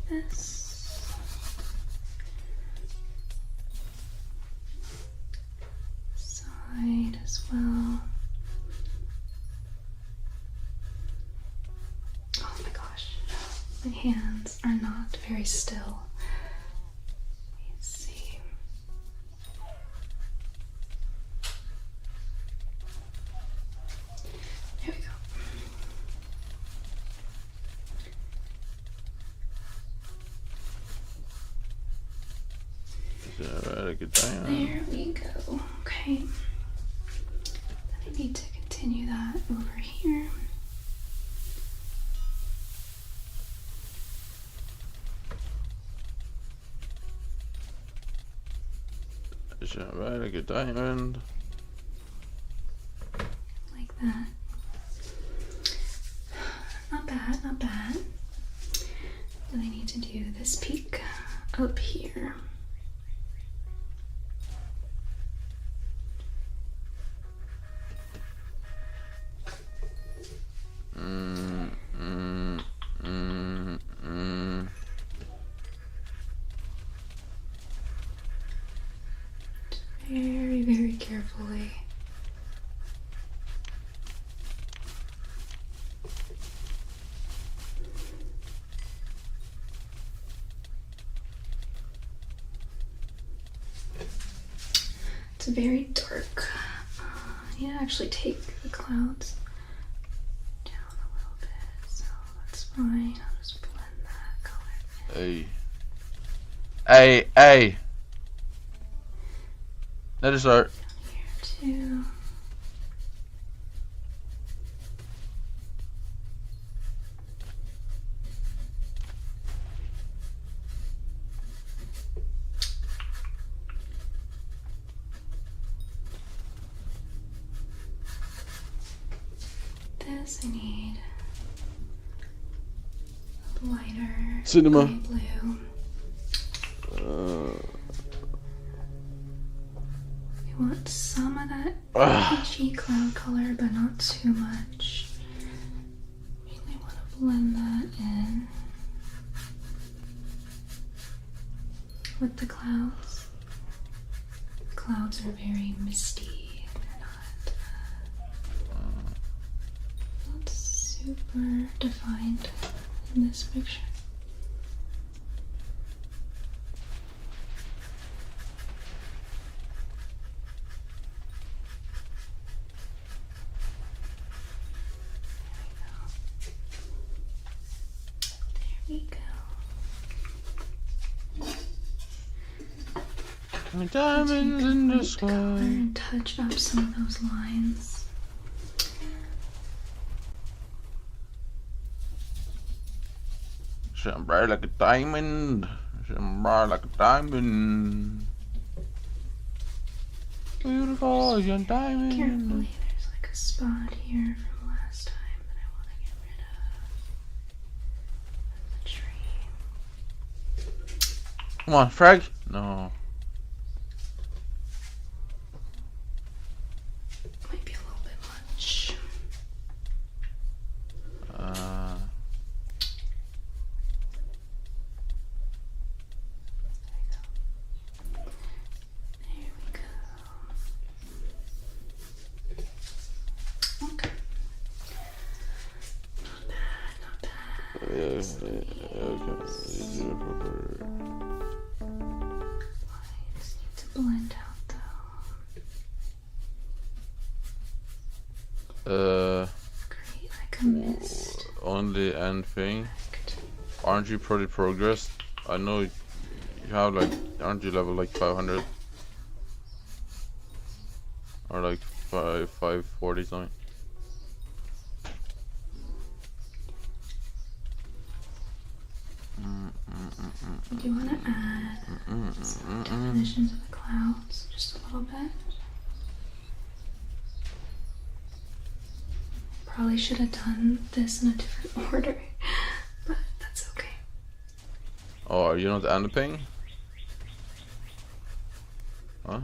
P: This. Side as well. Oh my gosh. hands are not very still. Let's see. There we go. There we go. Okay. Then I need to continue that over here.
B: Right, like a diamond.
P: Like that. Not bad, not bad. Then I need to do this peak up here. Very, very carefully. It's very dark. I need to actually take the clouds down a little bit, so that's fine. I'll just blend that color in.
B: Hey. Let it start.
P: Here too. This I need a lighter
B: Cinema.
P: blue. I want some of that peachy cloud color, but not too much. Really want to blend that in with the clouds. The clouds are very misty. They're not super defined in this picture. There we go.
B: Diamonds in the sky.
P: And touch up some of those lines.
B: Shine bright like a diamond. Shine bright like a diamond. Beautiful as a diamond.
P: Carefully, there's like a spot here from last time that I want to get rid of. The tree.
B: Come on, frag. No.
P: Might be a little bit much. Okay. Not bad, not bad. Lines need to blend out though. Great, like a mist.
B: Only end thing. Aren't you pretty progressed? I know you have like, aren't you level like 500? Or like 540 something?
P: Do you want to add some definition to the clouds just a little bit? Probably should have done this in a different order, but that's okay.
B: Oh, are you not animating? Huh?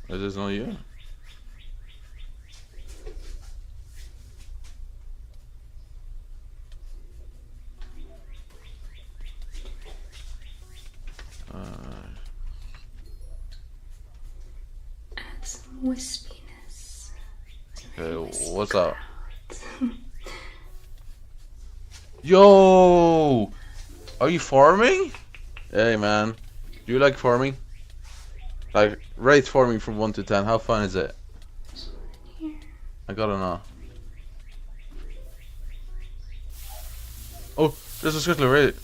B: Is this not you?
P: Add some wispiness.
B: Okay, what's up? Yo! Are you farming? Hey man, do you like farming? Like, rate farming from 1 to 10. How fun is it? I gotta know. Oh, there's a scuttler, right?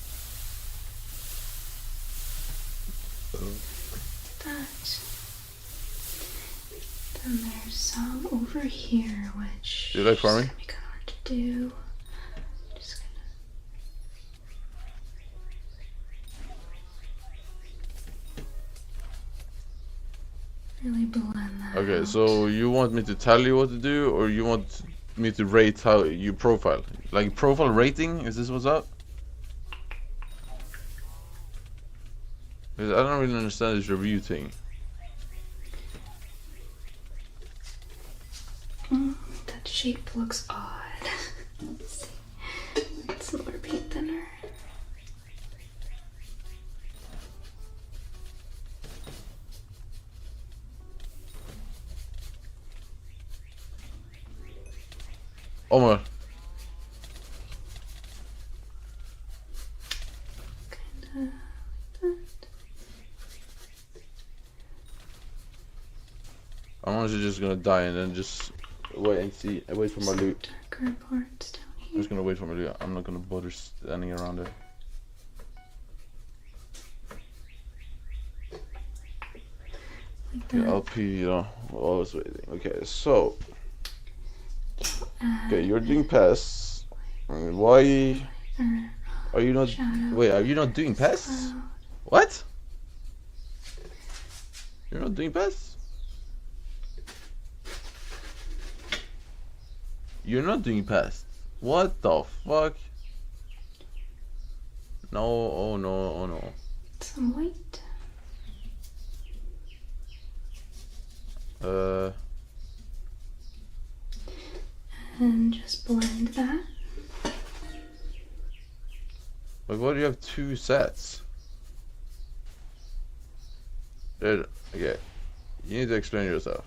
P: That. Then there's some over here, which
B: Do you like farming?
P: is gonna be kind of hard to do. Just gonna really blend that.
B: Okay, so you want me to tell you what to do, or you want me to rate how you profile? Like profile rating? Is this what's up? Because I don't really understand this review thing.
P: That shape looks odd. Let's see. Get some more paint thinner.
B: Oh my. I'm honestly just gonna die and then just wait and see. Wait for my loot.
P: Darker parts down here.
B: I'm just gonna wait for my loot. I'm not gonna bother standing around it.
P: Like
B: Yeah, LP, you know, always waiting. Okay, so. Okay, you're doing pests. Why are you not? Wait, are you not doing pests? What? You're not doing pests? You're not doing pests. What the fuck? No, oh no, oh no.
P: Some white. And just blend that.
B: Like, why do you have 2 sets? Dude, okay. You need to explain yourself.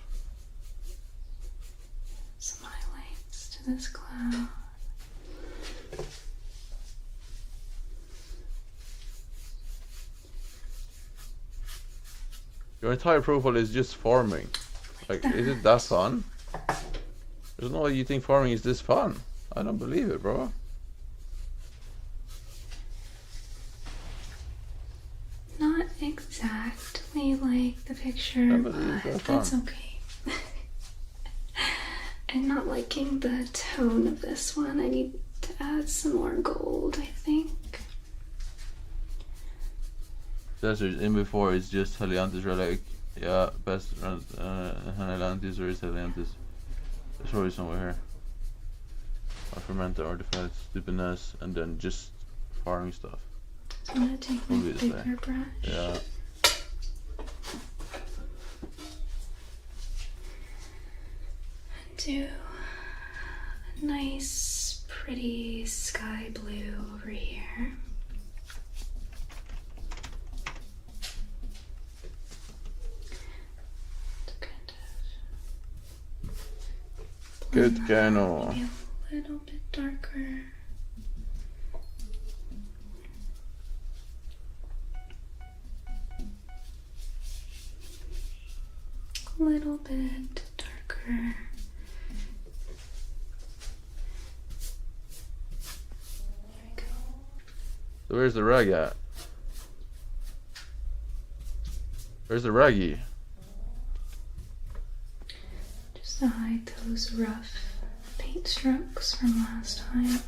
P: Some highlights to this cloud.
B: Your entire profile is just farming. Like, is it that fun? There's no way you think farming is this fun. I don't believe it, bro.
P: Not exactly like the picture, but that's okay. I'm not liking the tone of this one. I need to add some more gold, I think.
B: Desert in before is just Helianthus relic. Yeah, best Helianthus or is Helianthus. There's probably somewhere here. Or fermented artifacts, stupidness, and then just farming stuff.
P: I'm gonna take my bigger brush.
B: Yeah.
P: Do a nice, pretty sky blue over here.
B: Good cano.
P: Maybe a little bit darker. A little bit darker.
B: So where's the rag at? Where's the raggy?
P: Just to hide those rough paint strokes from last time.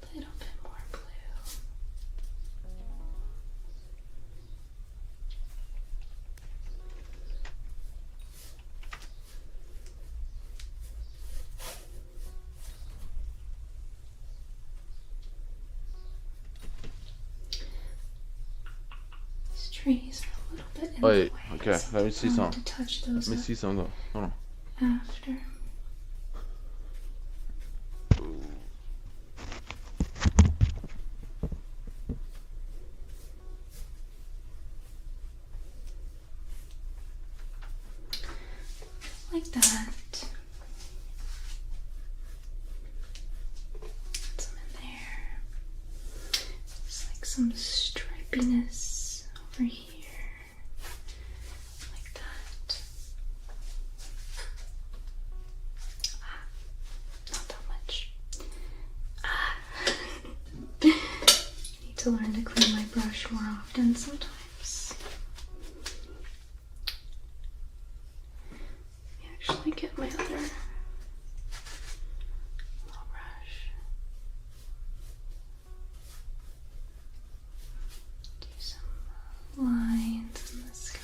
P: A little bit more blue. These trees are a little bit in
B: Wait,
P: the way,
B: okay, let me see
P: so
B: some.
P: I want to touch those
B: Let me
P: up
B: see some. Hold on.
P: after. Like that. some stripiness over here, like that. Not that much. Need to learn to clean my brush more often sometimes. Actually get my other little brush. Do some lines in the sky.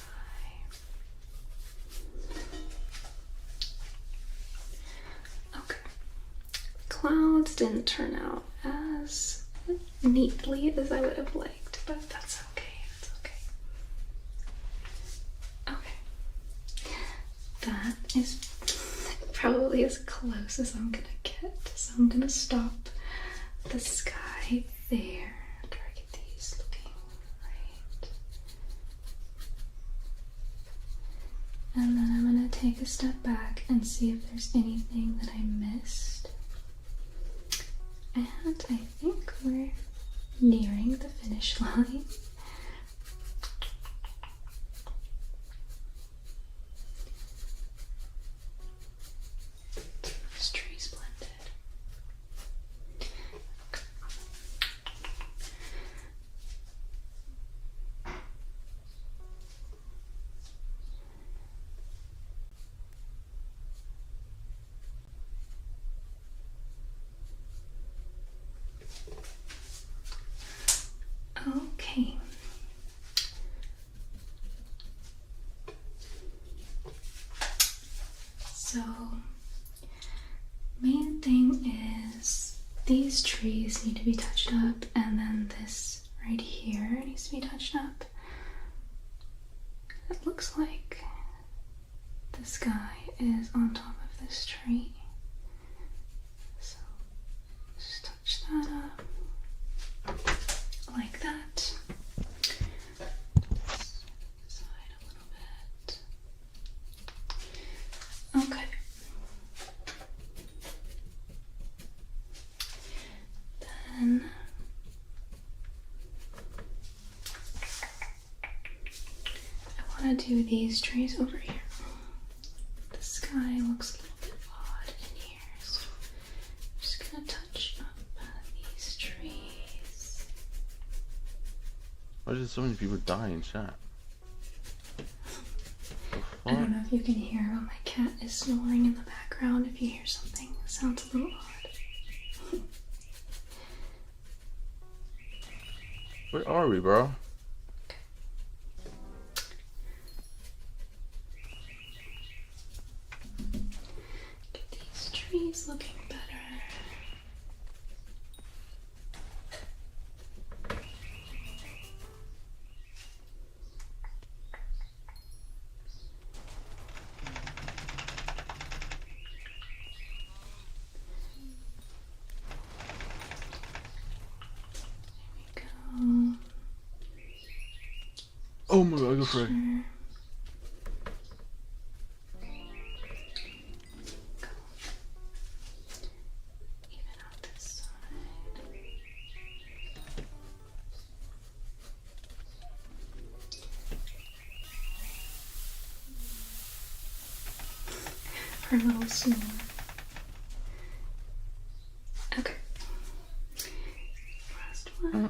P: Okay. Clouds didn't turn out as neatly as I would have liked, but that's okay. That's okay. Okay. That is probably as close as I'm gonna get. So I'm gonna stop the sky there. Target these looking right. And then I'm gonna take a step back and see if there's anything that I missed. And I think we're nearing the finish line. This tree's blended. Okay. So, main thing is these trees need to be touched up, and then this right here needs to be touched up. It looks like the sky is on top of this tree. So, just touch that up. Like that. Side a little bit. Okay. Then I want to do these trees over here. The sky looks a little bit odd in here, so I'm just gonna touch up these trees.
B: Why did so many people die in chat?
P: I don't know if you can hear, but my cat is snoring in the background. If you hear something, it sounds a little odd.
B: Where are we, bro?
P: Get these trees looking better.
B: Oh my god, go for it.
P: Her little snore. Okay. Last one.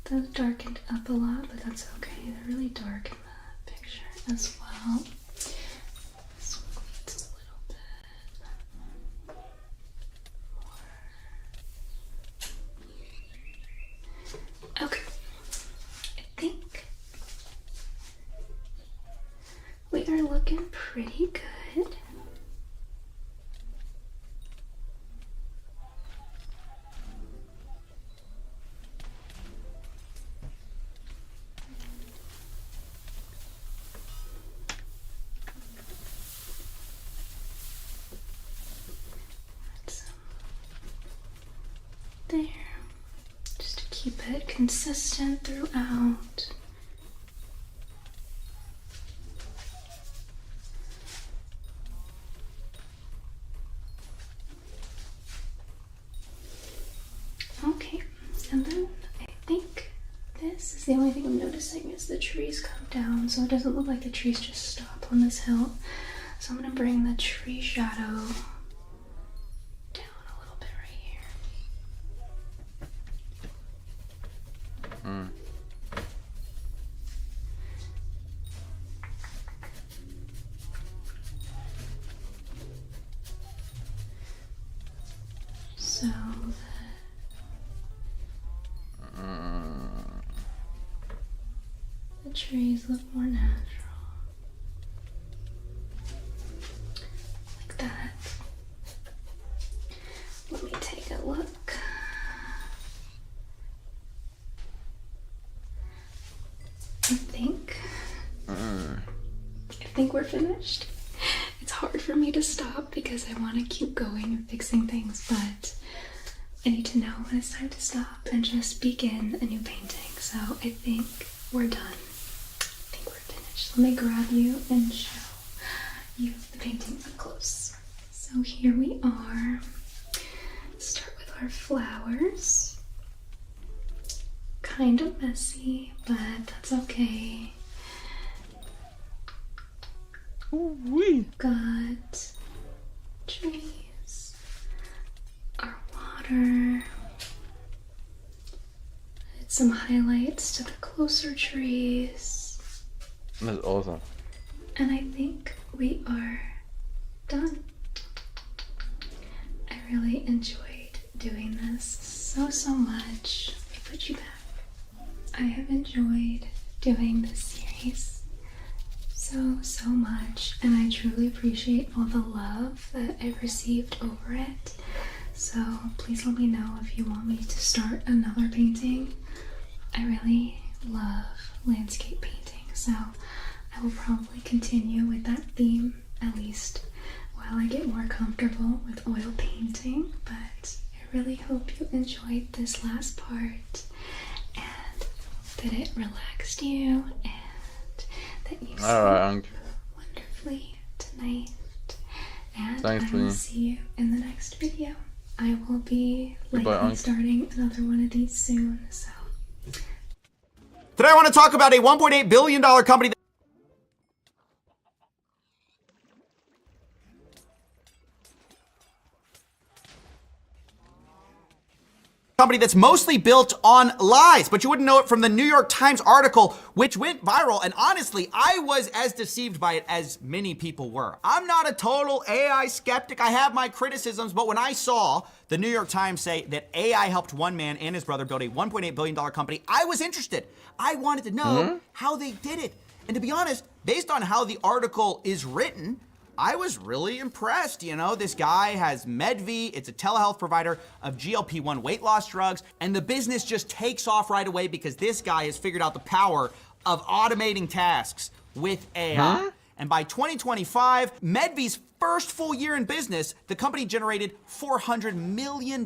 P: Those darkened up a lot, but that's okay. They're really dark in the picture as well. This one needs a little bit more. Okay. I think we are looking pretty good. There, just to keep it consistent throughout. the only thing I'm noticing is the trees come down, so it doesn't look like the trees just stop on this hill. So I'm gonna bring the tree shadow down a little bit right here. So the trees look more natural. Like that. Let me take a look. I think we're finished. It's hard for me to stop because I want to keep going and fixing things, but I need to know when it's time to stop and just begin a new painting. So I think we're done. I think we're finished. Let me grab you and show you the painting up close. So here we are. Start with our flowers. Kind of messy, but that's okay. We've got trees, our water, some highlights to the closer trees.
B: That's awesome.
P: And I think we are done. I really enjoyed doing this so much. Let me put you back. I have enjoyed doing this series so much, and I truly appreciate all the love that I've received over it. So please let me know if you want me to start another painting. I really love landscape painting, so I will probably continue with that theme, at least while I get more comfortable with oil painting. But I really hope you enjoyed this last part and that it relaxed you and that you sleep wonderfully tonight. And
B: Thanks,
P: I will
B: Vinny.
P: see you in the next video. I will be
B: Goodbye,
P: likely
B: Unc.
P: starting another one of these soon, so.
Q: Today I want to talk about a $1.8 billion company that's mostly built on lies, but you wouldn't know it from the New York Times article, which went viral. And honestly, I was as deceived by it as many people were. I'm not a total AI skeptic. I have my criticisms, but when I saw the New York Times say that AI helped one man and his brother build a $1.8 billion company, I was interested. I wanted to know how they did it. And to be honest, based on how the article is written, I was really impressed. You know, this guy has Medv. It's a telehealth provider of GLP-1 weight loss drugs. And the business just takes off right away because this guy has figured out the power of automating tasks with AI. And by 2025, Medv's first full year in business, the company generated $400 million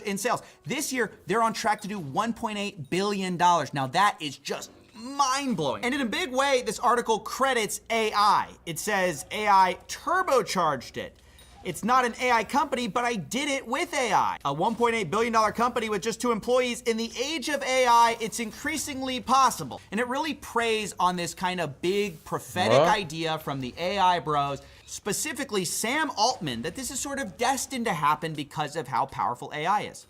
Q: in sales. This year, they're on track to do $1.8 billion. Now that is just mind-blowing. And in a big way, this article credits AI. It says AI turbocharged it. It's not an AI company, but I did it with AI. A $1.8 billion company with just 2 employees. In the age of AI, it's increasingly possible. And it really preys on this kind of big prophetic idea from the AI bros, specifically Sam Altman, that this is sort of destined to happen because of how powerful AI is.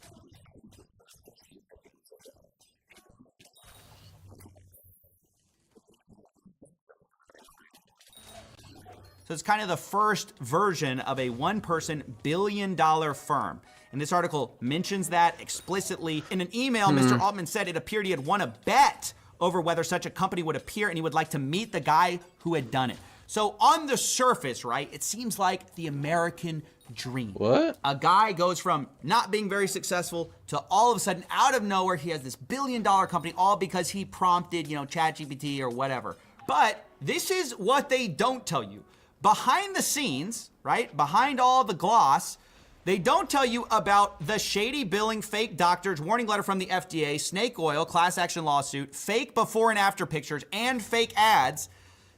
Q: So it's kind of the first version of a one-person billion-dollar firm. And this article mentions that explicitly. In an email, Mr. Altman said it appeared he had won a bet over whether such a company would appear, and he would like to meet the guy who had done it. So on the surface, right, it seems like the American dream.
B: What?
Q: A guy goes from not being very successful to all of a sudden, out of nowhere, he has this billion-dollar company, all because he prompted, you know, ChatGPT or whatever. But this is what they don't tell you. Behind the scenes, right, behind all the gloss, they don't tell you about the shady billing, fake doctors, warning letter from the FDA, snake oil, class action lawsuit, fake before and after pictures, and fake ads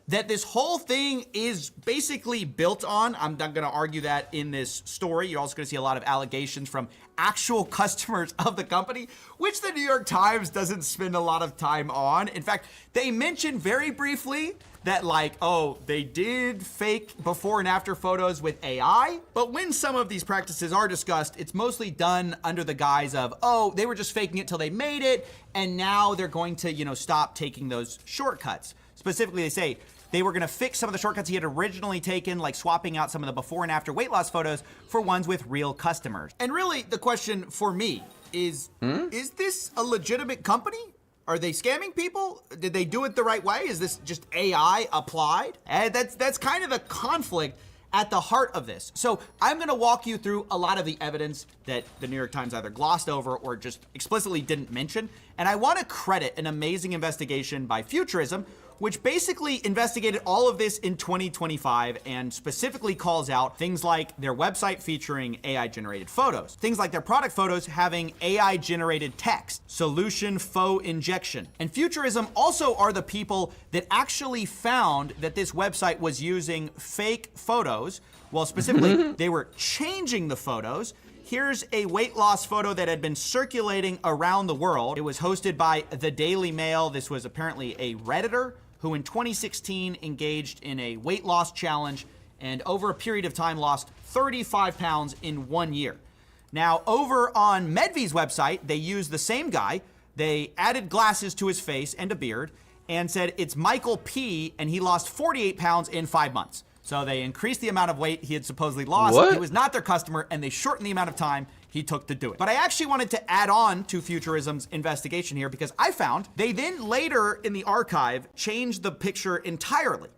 Q: that this whole thing is basically built on. I'm not going to argue that in this story. You're also going to see a lot of allegations from actual customers of the company, which the New York Times doesn't spend a lot of time on. In fact, they mentioned very briefly that, like, oh, they did fake before and after photos with AI. But when some of these practices are discussed, it's mostly done under the guise of, oh, they were just faking it till they made it, and now they're going to, you know, stop taking those shortcuts. Specifically, they say they were going to fix some of the shortcuts he had originally taken, like swapping out some of the before and after weight loss photos for ones with real customers. And really, the question for me is this a legitimate company? Are they scamming people? Did they do it the right way? Is this just AI applied? And that's kind of the conflict at the heart of this. So I'm going to walk you through a lot of the evidence that the New York Times either glossed over or just explicitly didn't mention. And I want to credit an amazing investigation by Futurism, which basically investigated all of this in 2025 and specifically calls out things like their website featuring AI-generated photos, things like their product photos having AI-generated text, solution faux injection. And Futurism also are the people that actually found that this website was using fake photos. Well, specifically, they were changing the photos. Here's a weight loss photo that had been circulating around the world. It was hosted by the Daily Mail. This was apparently a Redditor who in 2016 engaged in a weight loss challenge and over a period of time lost 35 pounds in 1 year. Now, over on Medvi's website, they used the same guy. They added glasses to his face and a beard and said it's Michael P. and he lost 48 pounds in 5 months. So they increased the amount of weight he had supposedly lost.
B: What?
Q: He was not their customer, and they shortened the amount of time he took to do it. But I actually wanted to add on to Futurism's investigation here because I found they then later in the archive changed the picture entirely.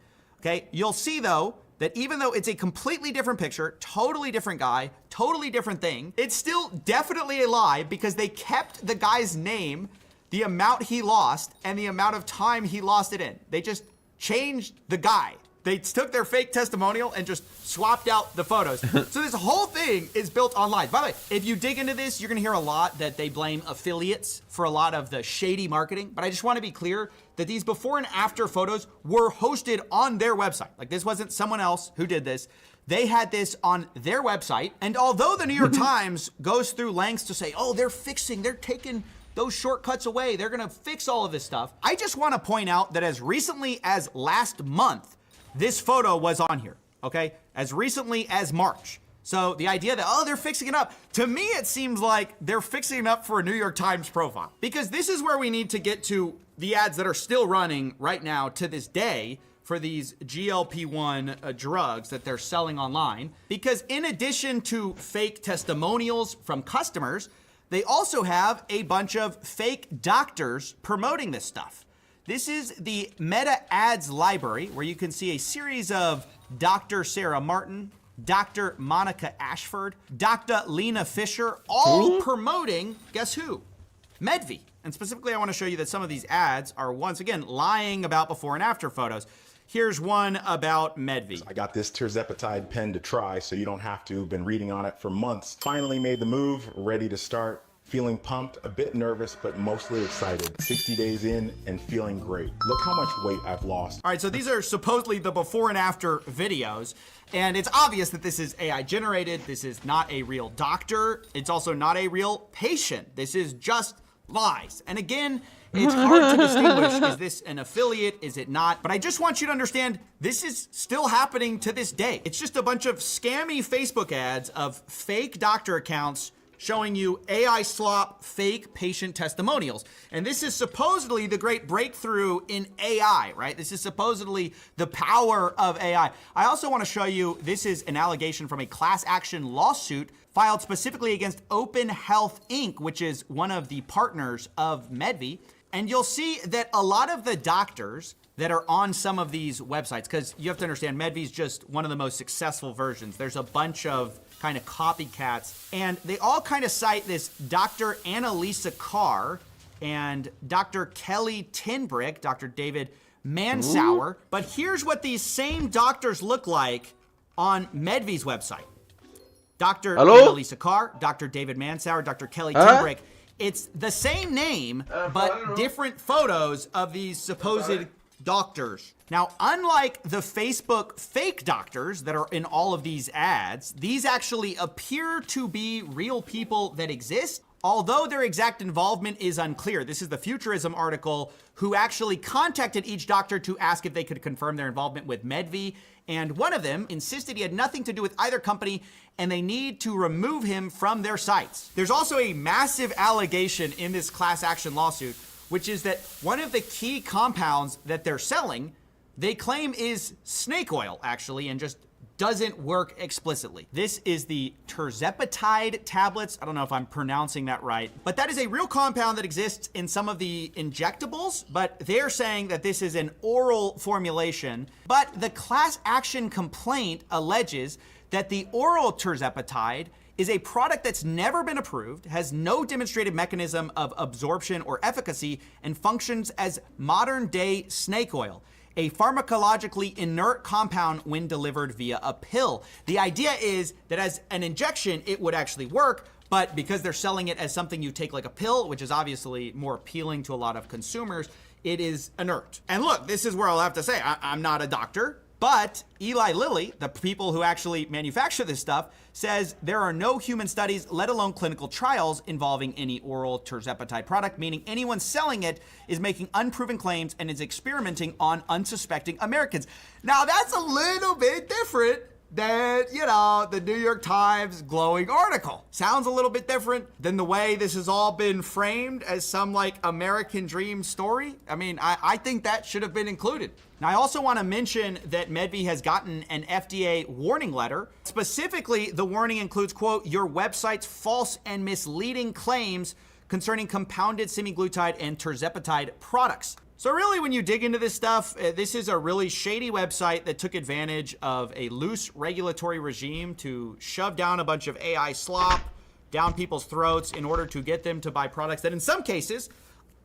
Q: Okay, you'll see though that even though it's a completely different picture, totally different guy, totally different thing, it's still definitely a lie because they kept the guy's name, the amount he lost, and the amount of time he lost it in. They just changed the guy. They took their fake testimonial and just swapped out the photos. So this whole thing is built on lies. By the way, if you dig into this, you're gonna hear a lot that they blame affiliates for a lot of the shady marketing. But I just wanna be clear that these before and after photos were hosted on their website. Like this wasn't someone else who did this. They had this on their website. And although the New York Times goes through lengths to say, oh, they're taking those shortcuts away, they're gonna fix all of this stuff. I just wanna point out that as recently as last month, this photo was on here, okay? As recently as March. So the idea that, oh, they're fixing it up, to me it seems like they're fixing it up for a New York Times profile. Because this is where we need to get to the ads that are still running right now to this day for these GLP-1 drugs that they're selling online. Because in addition to fake testimonials from customers, they also have a bunch of fake doctors promoting this stuff. This is the Meta Ads library where you can see a series of Dr. Sarah Martin, Dr. Monica Ashford, Dr. Lena Fisher, all promoting, guess who? Medvi. And specifically, I want to show you that some of these ads are, once again, lying about before and after photos. Here's one about Medvi.
R: I got this tirzepatide pen to try so you don't have to. Been reading on it for months. Finally made the move, ready to start. Feeling pumped, a bit nervous, but mostly excited. 60 days in and feeling great. Look how much weight I've lost.
Q: All right, so these are supposedly the before and after videos, and it's obvious that this is AI generated. This is not a real doctor. It's also not a real patient. This is just lies. And again, it's hard to distinguish. Is this an affiliate? Is it not? But I just want you to understand this is still happening to this day. It's just a bunch of scammy Facebook ads of fake doctor accounts showing you AI slop fake patient testimonials. And this is supposedly the great breakthrough in AI, right? This is supposedly the power of AI. I also want to show you, this is an allegation from a class action lawsuit filed specifically against Open Health Inc., which is one of the partners of Medvi. And you'll see that a lot of the doctors that are on some of these websites, because you have to understand, Medvi's just one of the most successful versions. There's a bunch of kind of copycats, and they all kind of cite this Dr. Annalisa Carr and Dr. Kelly Tinbrick, Dr. David Mansauer. Ooh. But here's what these same doctors look like on Medvi's website. Dr. Annalisa Carr, Dr. David Mansauer, Dr. Kelly Tinbrick. It's the same name, but different photos of these supposed doctors. Now, unlike the Facebook fake doctors that are in all of these ads, these actually appear to be real people that exist, although their exact involvement is unclear. This is the Futurism article, who actually contacted each doctor to ask if they could confirm their involvement with Medvi, and one of them insisted he had nothing to do with either company and they need to remove him from their sites. There's also a massive allegation in this class action lawsuit, which is that one of the key compounds that they're selling, they claim is snake oil, actually, and just doesn't work explicitly. This is the terzepatide tablets. I don't know if I'm pronouncing that right, but that is a real compound that exists in some of the injectables, but they're saying that this is an oral formulation. But the class action complaint alleges that the oral terzepatide is a product that's never been approved, has no demonstrated mechanism of absorption or efficacy, and functions as modern-day snake oil, a pharmacologically inert compound when delivered via a pill. The idea is that as an injection, it would actually work, but because they're selling it as something you take like a pill, which is obviously more appealing to a lot of consumers, it is inert. And look, this is where I'll have to say, I'm not a doctor, but Eli Lilly, the people who actually manufacture this stuff, says there are no human studies, let alone clinical trials, involving any oral terzepatide product, meaning anyone selling it is making unproven claims and is experimenting on unsuspecting Americans. Now, that's a little bit different than, you know, the New York Times glowing article. Sounds a little bit different than the way this has all been framed as some, like, American dream story. I mean, I think that should have been included. Now, I also want to mention that Medvi has gotten an FDA warning letter. Specifically, the warning includes, quote, your website's false and misleading claims concerning compounded semaglutide and terzepatide products. So really, when you dig into this stuff, this is a really shady website that took advantage of a loose regulatory regime to shove down a bunch of AI slop down people's throats in order to get them to buy products that in some cases,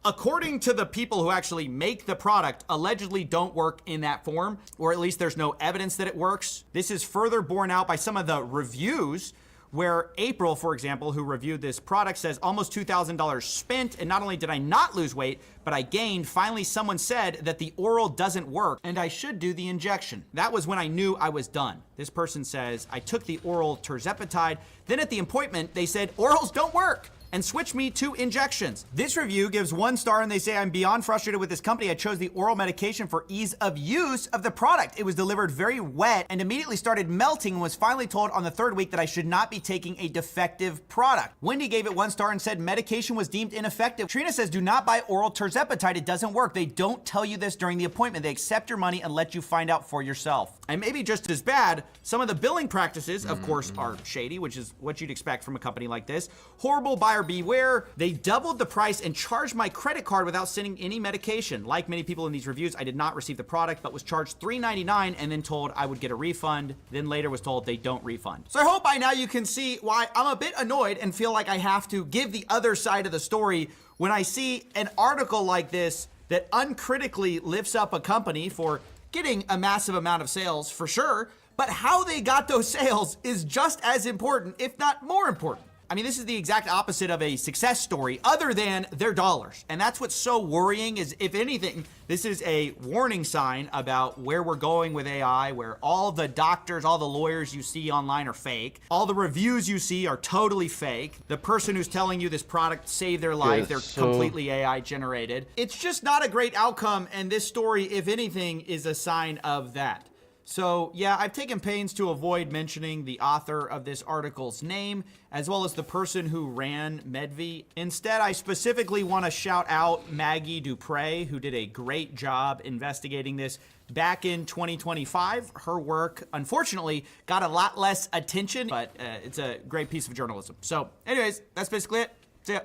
Q: according to the people who actually make the product, allegedly don't work in that form, or at least there's no evidence that it works. This is further borne out by some of the reviews, where April, for example, who reviewed this product, says almost $2,000 spent, and not only did I not lose weight, but I gained. Finally, someone said that the oral doesn't work and I should do the injection. That was when I knew I was done. This person says, I took the oral terzepatide, then at the appointment, they said, orals don't work, and switch me to injections. This review gives 1 star and they say, I'm beyond frustrated with this company. I chose the oral medication for ease of use of the product. It was delivered very wet and immediately started melting and was finally told on the 3rd week that I should not be taking a defective product. Wendy gave it 1 star and said medication was deemed ineffective. Trina says, do not buy oral terzepatide. It doesn't work. They don't tell you this during the appointment. They accept your money and let you find out for yourself. And maybe just as bad, some of the billing practices, of course, are shady, which is what you'd expect from a company like this. Horrible buyer beware. They doubled the price and charged my credit card without sending any medication. Like many people in these reviews, I did not receive the product, but was charged $3.99 and then told I would get a refund. Then later was told they don't refund. So I hope by now you can see why I'm a bit annoyed and feel like I have to give the other side of the story when I see an article like this that uncritically lifts up a company for getting a massive amount of sales, for sure, but how they got those sales is just as important, if not more important. I mean, this is the exact opposite of a success story other than their dollars. And that's what's so worrying is, if anything, this is a warning sign about where we're going with AI, where all the doctors, all the lawyers you see online are fake. All the reviews you see are totally fake. The person who's telling you this product saved their life, they're completely AI generated. It's just not a great outcome. And this story, if anything, is a sign of that. So yeah, I've taken pains to avoid mentioning the author of this article's name, as well as the person who ran Medvi. Instead, I specifically want to shout out Maggie Dupre, who did a great job investigating this back in 2025. Her work, unfortunately, got a lot less attention, but it's a great piece of journalism. So anyways, that's basically it. See ya.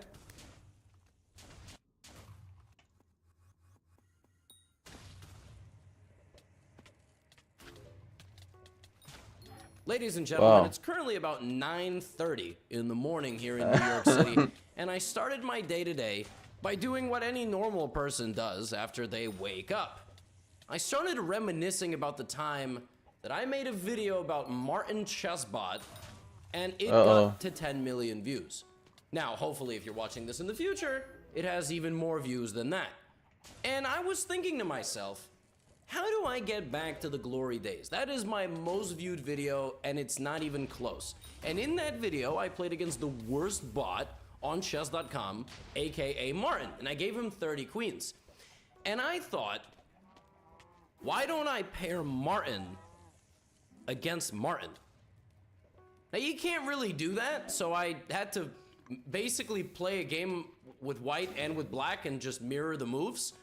O: Ladies and gentlemen, It's currently about 9:30 in the morning here in New York City, and I started my day today by doing what any normal person does after they wake up. I started reminiscing about the time that I made a video about Martin Chessbot, and it got to 10 million views. Now, hopefully, if you're watching this in the future, it has even more views than that. And I was thinking to myself, How do I get back to the glory days? That is my most viewed video, and it's not even close. And in that video, I played against the worst bot on chess.com, aka Martin, and I gave him 30 queens. And I thought, why don't I pair Martin against Martin? Now, you can't really do that, so I had to basically play a game with white and with black and just mirror the moves.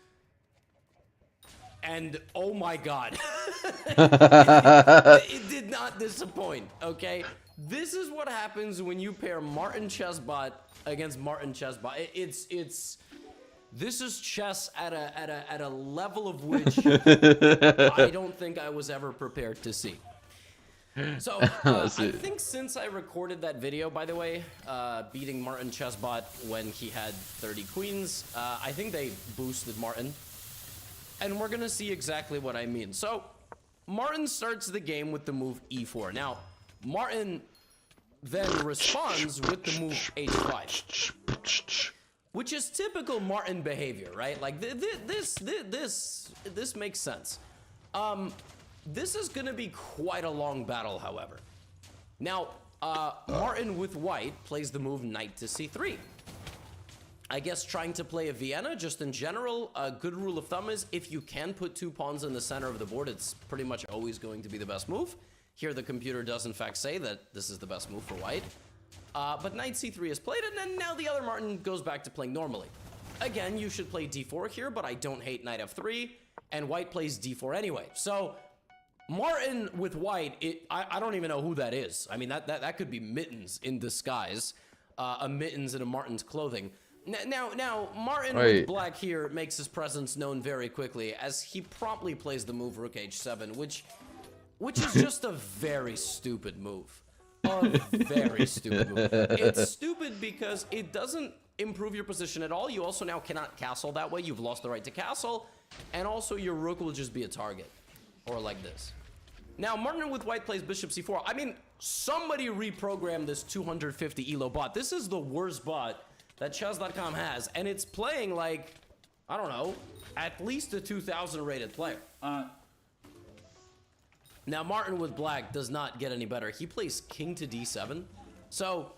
O: And oh my god, it did not disappoint, okay? This is what happens when you pair Martin Chessbot against Martin Chessbot. This is chess at a level of which I don't think I was ever prepared to see. So, I think since I recorded that video, by the way, beating Martin Chessbot when he had 30 queens, I think they boosted Martin. And we're gonna see exactly what I mean. So, Martin starts the game with the move e4. Now, Martin then responds with the move h5. Which is typical Martin behavior, right? Like, this makes sense. This is gonna be quite a long battle, however. Now, Martin with white plays the move knight to c3. I guess trying to play a Vienna, just in general, a good rule of thumb is if you can put 2 pawns in the center of the board, it's pretty much always going to be the best move. Here, the computer does in fact say that this is the best move for white. But knight c3 is played, and then now the other Martin goes back to playing normally. Again, you should play d4 here, but I don't hate knight f3, and white plays d4 anyway. So, Martin with white, I don't even know who that is. I mean, that could be Mittens in disguise. A Mittens in a Martin's clothing. Now, Martin with black here makes his presence known very quickly, as he promptly plays the move rook h7, which is just a very stupid move. A very stupid move. It's stupid because it doesn't improve your position at all. You also now cannot castle that way. You've lost the right to castle, and also your rook will just be a target, or like this. Now, Martin with white plays bishop c4. I mean, somebody reprogrammed this 250 elo bot. This is the worst bot that chess.com has, and it's playing like, I don't know, at least a 2,000 rated player. Now, Martin with black does not get any better. He plays king to d7. So,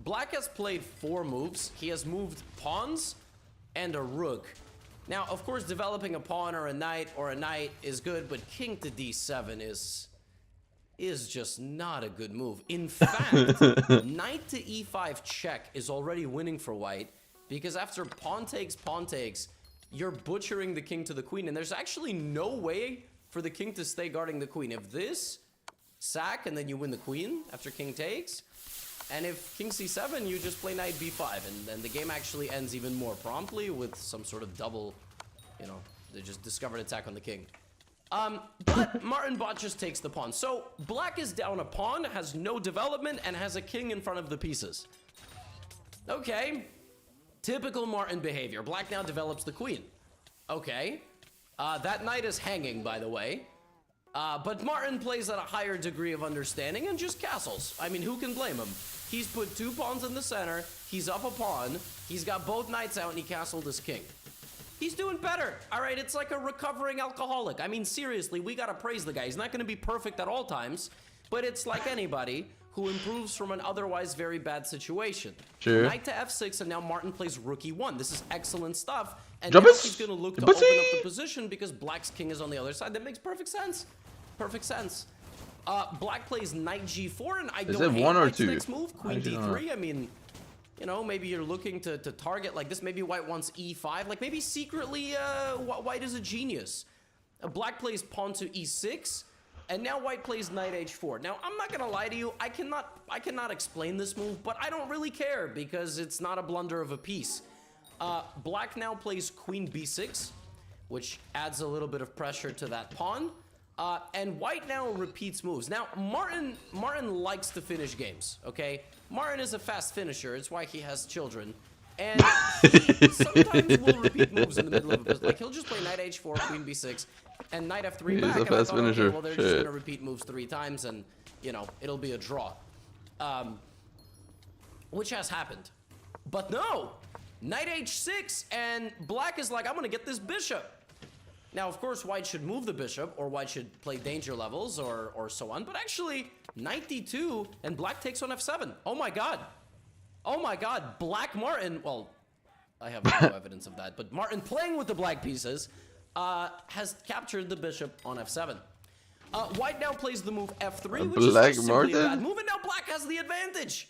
O: black has played 4 moves. He has moved pawns and a rook. Now, of course, developing a pawn or a knight is good, but king to d7 is just not a good move. In fact, knight to e5 check is already winning for white, because after pawn takes, you're butchering the king to the queen, and there's actually no way for the king to stay guarding the queen. If this, sack, and then you win the queen after king takes, and if king c7, you just play knight b5, and then the game actually ends even more promptly with some sort of double, you know, they just discovered attack on the king. But Martin bot just takes the pawn. So, black is down a pawn, has no development, and has a king in front of the pieces. Okay. Typical Martin behavior. Black now develops the queen. Okay. That knight is hanging, by the way. But Martin plays at a higher degree of understanding and just castles. I mean, who can blame him? He's put 2 pawns in the center, he's up a pawn, he's got both knights out, and he castled his king. He's doing better. All right, it's like a recovering alcoholic. I mean, seriously, we gotta praise the guy. He's not gonna be perfect at all times, but it's like anybody who improves from an otherwise very bad situation. Sure. Knight to f6, and now Martin plays rook e1. This is excellent stuff. And now he's gonna look to open up the position because black's king is on the other side. That makes perfect sense. Perfect sense. Black plays knight g4, and I don't hate Black's next move, queen d3. I mean, you know, maybe you're looking to target like this. Maybe white wants e5. Like, maybe secretly, white is a genius. Black plays pawn to e6, and now white plays knight h4. Now, I'm not gonna lie to you. I cannot explain this move, but I don't really care because it's not a blunder of a piece. Black now plays queen b6, which adds a little bit of pressure to that pawn. And white now repeats moves. Now, Martin likes to finish games, okay? Martin is a fast finisher. It's why he has children. And he sometimes will repeat moves in the middle of a business. Like, he'll just play knight h4, queen b6, and knight f3 back.
B: He's a fast finisher.
O: Okay, well, they're just going to repeat moves 3 times, and, you know, it'll be a draw. Which has happened. But no! Knight h6, and black is like, I'm going to get this bishop. Now, of course, white should move the bishop, or white should play danger levels, or so on. But actually, knight d2, and black takes on f7. Oh my god. Oh my god. Black Martin, well, I have no evidence of that, but Martin playing with the black pieces has captured the bishop on f7. White now plays the move f3, which is simply a bad move, and now black has the advantage.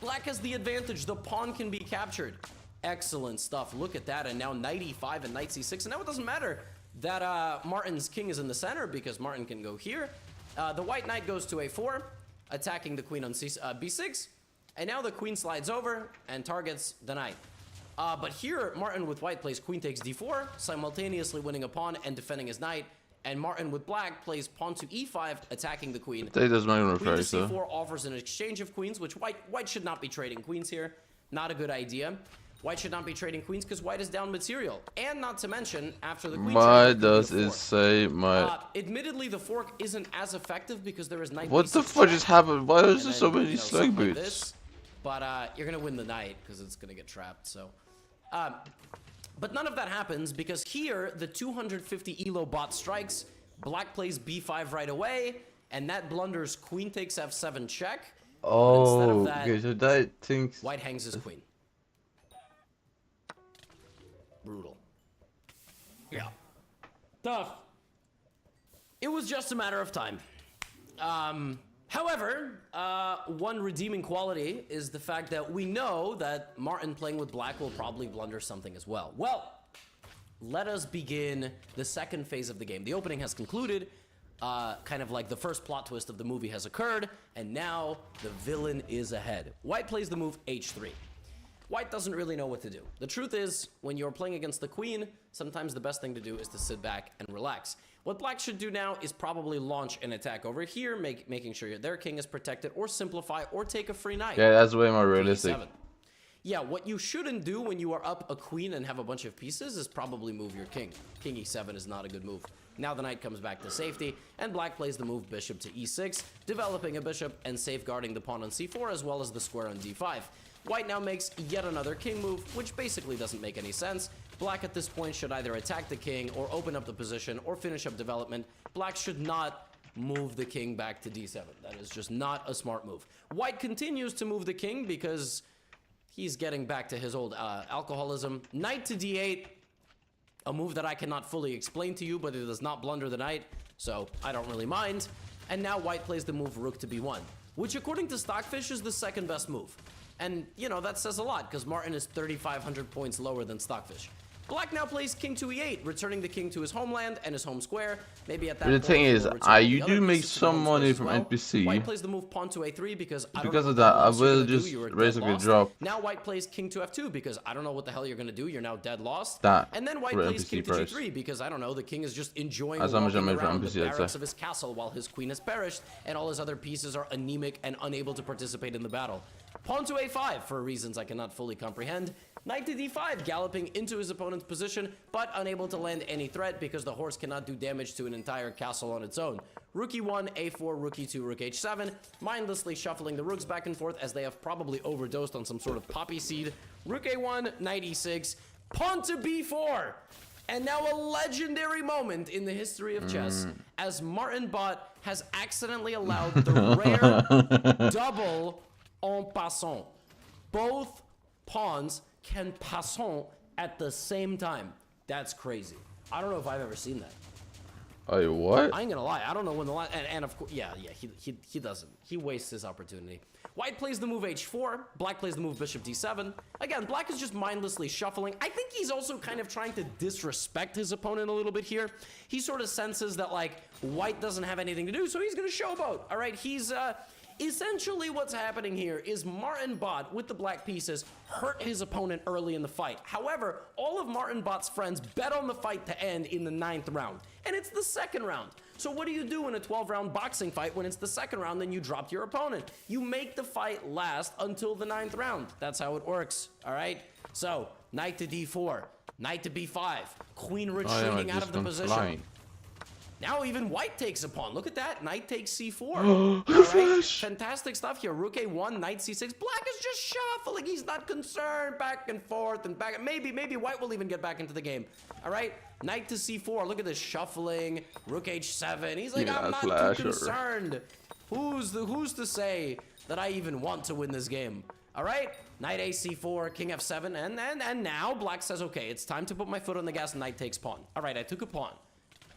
O: Black has the advantage. The pawn can be captured. Excellent stuff. Look at that. And now knight e5 and knight c6. And now it doesn't matter that Martin's king is in the center because Martin can go here. The white knight goes to a4, attacking the queen on b6. And now the queen slides over and targets the knight. But here, Martin with white plays queen takes d4, simultaneously winning a pawn and defending his knight. And Martin with black plays pawn to e5, attacking the queen.
B: That doesn't matter.
O: Queen to c4 offers an exchange of queens, which white should not be trading queens here. Not a good idea. White should not be trading queens because white is down material. And not to mention, after the queen
B: why does it say my...
O: admittedly, the fork isn't as effective because there is knight
B: What the fuck just happened? Why is there so many slug boots?
O: This, but you're going to win the knight because it's going to get trapped. So, but none of that happens because here, the 250 elo bot strikes. Black plays b5 right away. And that blunders queen takes f7 check.
B: Oh,
O: instead of that,
B: okay, so that thinks...
O: white hangs his queen. Brutal. Yeah. Tough. It was just a matter of time. However, one redeeming quality is the fact that we know that Martin playing with black will probably blunder something as well. Well, let us begin the second phase of the game. The opening has concluded, kind of like the first plot twist of the movie has occurred, and now the villain is ahead. White plays the move h3. White doesn't really know what to do. The truth is, when you're playing against the queen, sometimes the best thing to do is to sit back and relax. What black should do now is probably launch an attack over here, making sure their king is protected, or simplify, or take a free knight.
B: Yeah, that's way more realistic.
O: Yeah, what you shouldn't do when you are up a queen and have a bunch of pieces is probably move your king. King e7 is not a good move. Now the knight comes back to safety, and black plays the move bishop to e6, developing a bishop and safeguarding the pawn on c4 as well as the square on d5. White now makes yet another king move, which basically doesn't make any sense. Black at this point should either attack the king or open up the position or finish up development. Black should not move the king back to d7. That is just not a smart move. White continues to move the king because he's getting back to his old alcoholism. Knight to d8, a move that I cannot fully explain to you, but it does not blunder the knight, so I don't really mind. And now white plays the move rook to b1, which according to Stockfish is the second best move. And, you know, that says a lot, because Martin is 3,500 points lower than Stockfish. Black now plays king to e8, returning the king to his homeland and his home square. Maybe at that point,
B: the thing is, you do make some money from NPC.
O: White plays the move pawn to a3 because I don't
B: because
O: know
B: of that, I
O: what
B: will
O: you're
B: just
O: do.
B: basically
O: lost.
B: drop.
O: Now white plays king to f2 because I don't know what the hell you're going to do. You're now dead lost.
B: That
O: and then white
B: for
O: plays
B: NPC
O: king to
B: first.
O: g3 because I don't know. The king is just enjoying
B: As much as I
O: walking
B: made for
O: around the
B: NPC, I'd
O: barracks
B: say.
O: of his castle while his queen has perished and all his other pieces are anemic and unable to participate in the battle. Pawn to a5 for reasons I cannot fully comprehend. Knight to d5, galloping into his opponent's position, but unable to land any threat because the horse cannot do damage to an entire castle on its own. Rook e1, a4, rook e2, rook h7, mindlessly shuffling the rooks back and forth as they have probably overdosed on some sort of poppy seed. Rook a1, knight e6, pawn to b4. And now a legendary moment in the history of chess as Martin Bot has accidentally allowed the rare double en passant. Both pawns can passant at the same time. That's crazy. I don't know if I've ever seen that.
B: Oh, what?
O: I ain't gonna lie. I don't know when the last... And of course... Yeah, he doesn't. He wastes his opportunity. White plays the move h4. Black plays the move bishop d7. Again, black is just mindlessly shuffling. I think he's also kind of trying to disrespect his opponent a little bit here. He sort of senses that, like, white doesn't have anything to do, so he's gonna showboat. All right, he's... Essentially what's happening here is Martin Bot with the black pieces hurt his opponent early in the fight. However, all of Martin Bot's friends bet on the fight to end in the 9th round. And it's the 2nd round. So what do you do in a 12-round boxing fight when it's the 2nd round and you dropped your opponent? You make the fight last until the 9th round. That's how it works, all right? So, knight to d4, knight to b5, queen retreating out of the position. Now even white takes a pawn. Look at that. Knight takes c4. All right. Fantastic stuff here. Rook a1, knight c6. Black is just shuffling. He's not concerned. Back and forth and back. Maybe white will even get back into the game. All right. Knight to c4. Look at this shuffling. Rook h7. He's like, I'm not too concerned. Who's to say that I even want to win this game? All right. Knight ac4, king f7. And now black says, okay, it's time to put my foot on the gas. Knight takes pawn. All right. I took a pawn.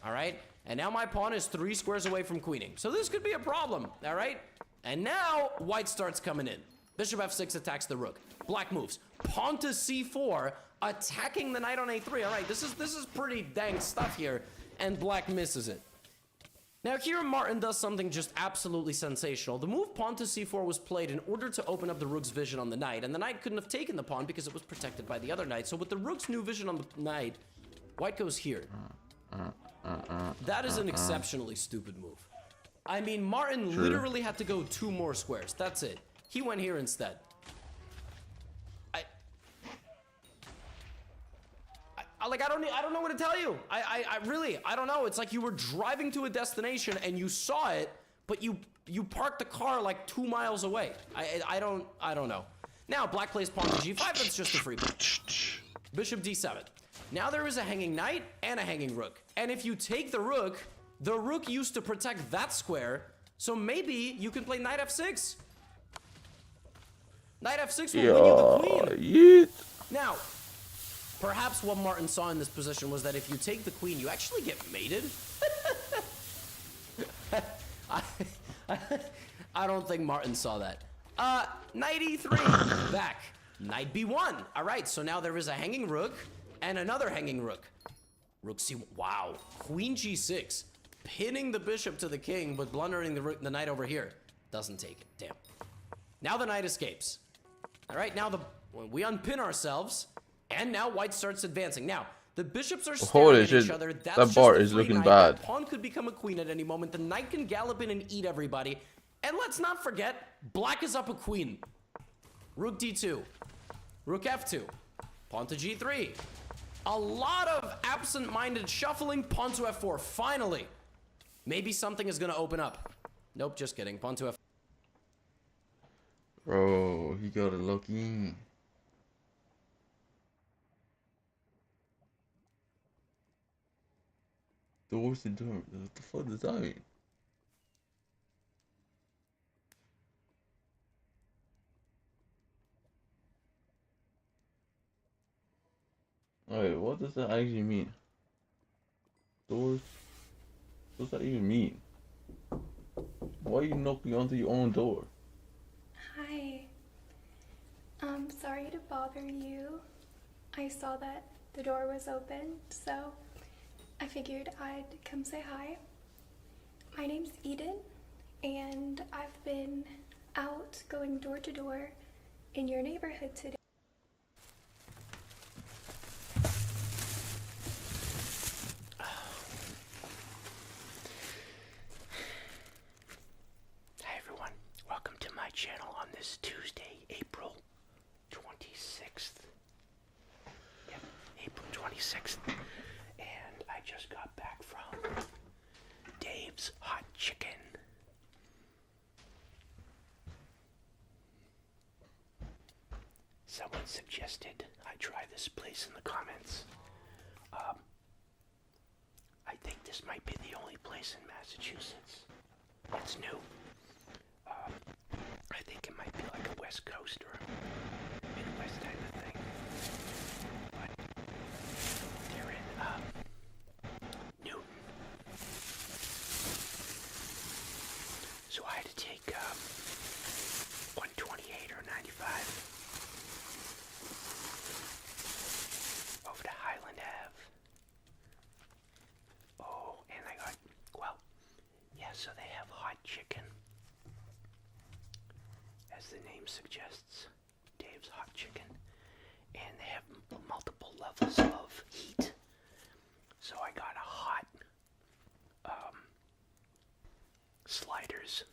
O: All right. And now my pawn is 3 squares away from queening. So this could be a problem, all right? And now white starts coming in. Bishop f6 attacks the rook. Black moves. Pawn to c4, attacking the knight on a3. All right, this is pretty dang stuff here. And black misses it. Now here Martin does something just absolutely sensational. The move pawn to c4 was played in order to open up the rook's vision on the knight. And the knight couldn't have taken the pawn because it was protected by the other knight. So with the rook's new vision on the knight, white goes here. That is an exceptionally stupid move. I mean, Martin literally had to go 2 more squares. That's it. He went here instead. I don't know what to tell you. I really don't know. It's like you were driving to a destination and you saw it, but you parked the car like 2 miles away. I don't know. Now black plays pawn to g5. That's just a free pawn. Bishop d7. Now there is a hanging knight and a hanging rook. And if you take the rook used to protect that square, so maybe you can play knight f6. Knight f6 will win you the queen. Now, perhaps what Martin saw in this position was that if you take the queen, you actually get mated. I don't think Martin saw that. Knight e3, back. Knight b1. All right, so now there is a hanging rook and another hanging rook. Rook c1. Wow. Queen g6. Pinning the bishop to the king, but blundering the knight over here. Doesn't take it. Damn. Now the knight escapes. All right, now we unpin ourselves, and now white starts advancing. Now, the bishops are staring at each other. That's
B: that bar
O: just
B: is looking
O: knight.
B: bad.
O: That pawn could become a queen at any moment. The knight can gallop in and eat everybody. And let's not forget, black is up a queen. Rook d2. Rook f2. Pawn to g3. A lot of absent-minded shuffling. Pawn to f4. Finally. Maybe something is going to open up. Nope, just kidding. Pawn to f4.
B: Bro, he got it lucky. What's he doing? What the fuck does that mean? Alright, what does that actually mean? Doors? What does that even mean? Why are you knocking onto your own door?
P: Hi. Sorry to bother you. I saw that the door was open, so I figured I'd come say hi. My name's Eden, and I've been out going door to door in your neighborhood today.
S: Hi everyone, welcome to my channel on this Tuesday, April 26th. Yep, April 26th. And I just got back from Dave's Hot Chicken. Someone suggested I try this place in the comments. I think this might be the only place in Massachusetts. It's new. I think it might be like a West Coast or Midwest type of thing. But they're in Newton. So I had to take 128 or 95 over to Highland Ave. Oh, and I got, well, yeah, so they have hot chicken. As the name suggests, Dave's Hot Chicken. And they have multiple levels of heat. So I got a hot sliders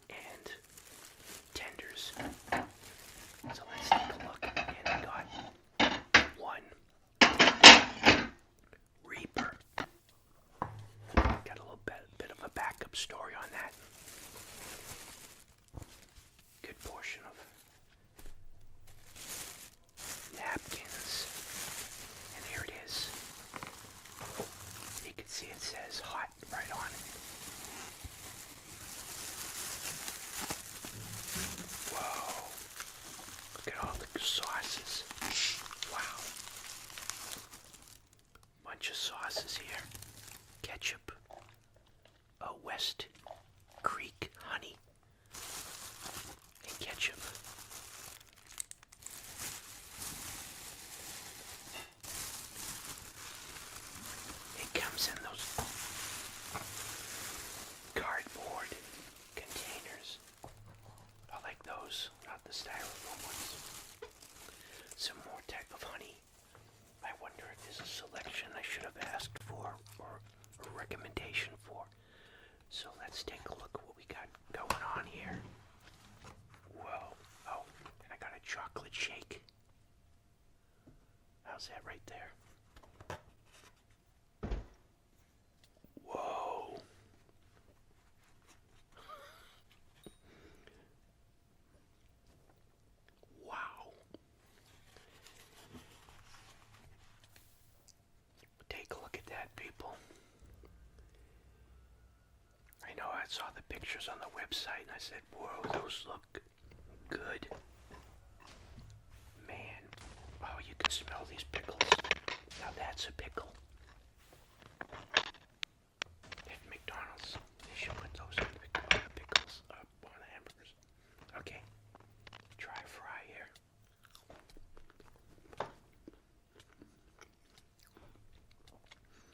S: and tenders. So let's take a look. And I got one Reaper. Got a little write-up story on that. Good portion of napkins. And here it is. You can see it says hot right on it. Whoa. Look at all the sauces. Wow. Bunch of sauces here. Ketchup. West Creek honey. And ketchup. It comes in those cardboard containers. I like those, not the styrofoam ones. Some more type of honey. I wonder if there's a selection I should have asked for or a recommendation for. So let's take a look at what we got going on here. Whoa. Oh, and I got a chocolate shake. How's that right there? Whoa. Wow. Take a look at that, people. I know I saw the pictures on the website and I said, whoa, those look good. Man. Oh, you can smell these pickles. Now that's a pickle. At McDonald's, they should put those on the pickles on the hamburgers. Okay. Try a fry here.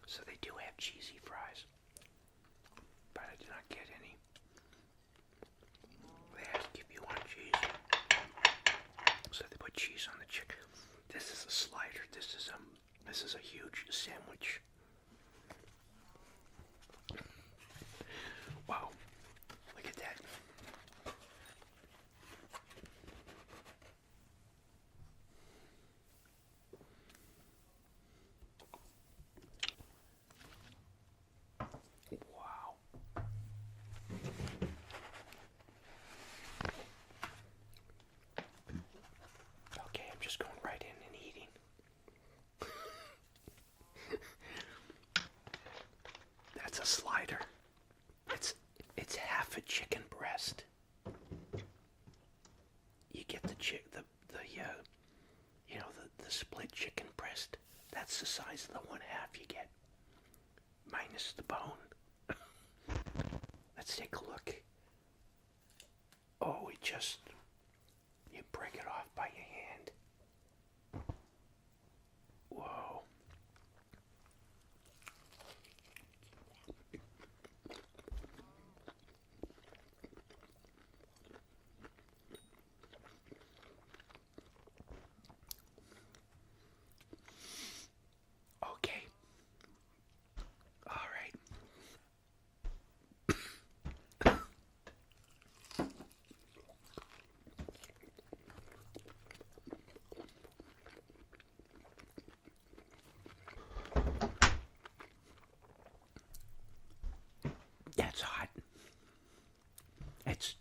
S: So they do have cheesy fries. But I did not get any. They ask if you want cheese. So they put cheese on the chicken. This is a slider. This is a huge sandwich. Wow. Look at that. Okay, I'm just going right in and eating. That's a slider. It's half a chicken breast. You get the split chicken breast. That's the size of the one half you get, minus the bone. Let's take a look. Oh, you break it off by your hand. Whoa. Okay. All right. That's hot. It's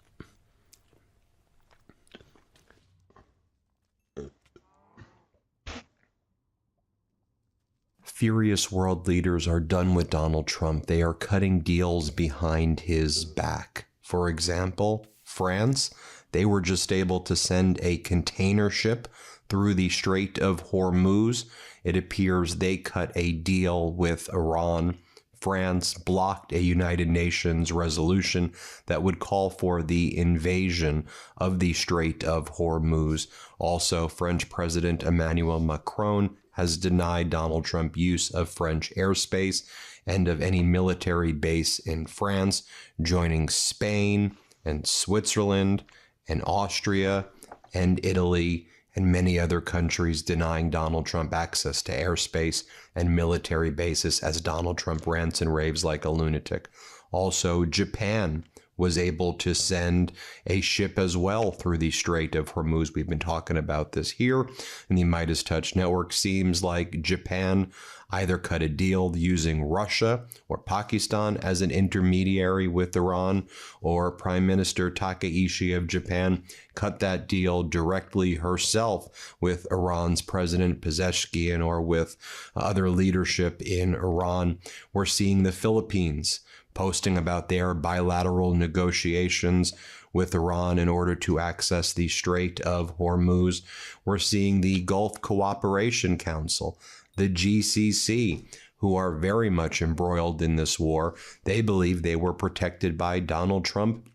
G: Furious world leaders are done with Donald Trump. They are cutting deals behind his back. For example, France, they were just able to send a container ship through the Strait of Hormuz. It appears they cut a deal with Iran. France blocked a United Nations resolution that would call for the invasion of the Strait of Hormuz. Also, French President Emmanuel Macron has denied Donald Trump use of French airspace and of any military base in France, joining Spain and Switzerland and Austria and Italy and many other countries denying Donald Trump access to airspace and military bases as Donald Trump rants and raves like a lunatic. Also, Japan was able to send a ship as well through the Strait of Hormuz. We've been talking about this here in the Midas Touch Network. Seems like Japan either cut a deal using Russia or Pakistan as an intermediary with Iran, or Prime Minister Takaishi of Japan cut that deal directly herself with Iran's President Pezeshkian or with other leadership in Iran. We're seeing the Philippines posting about their bilateral negotiations with Iran in order to access the Strait of Hormuz. We're seeing the Gulf Cooperation Council, the GCC, who are very much embroiled in this war. They believe they were protected by Donald Trump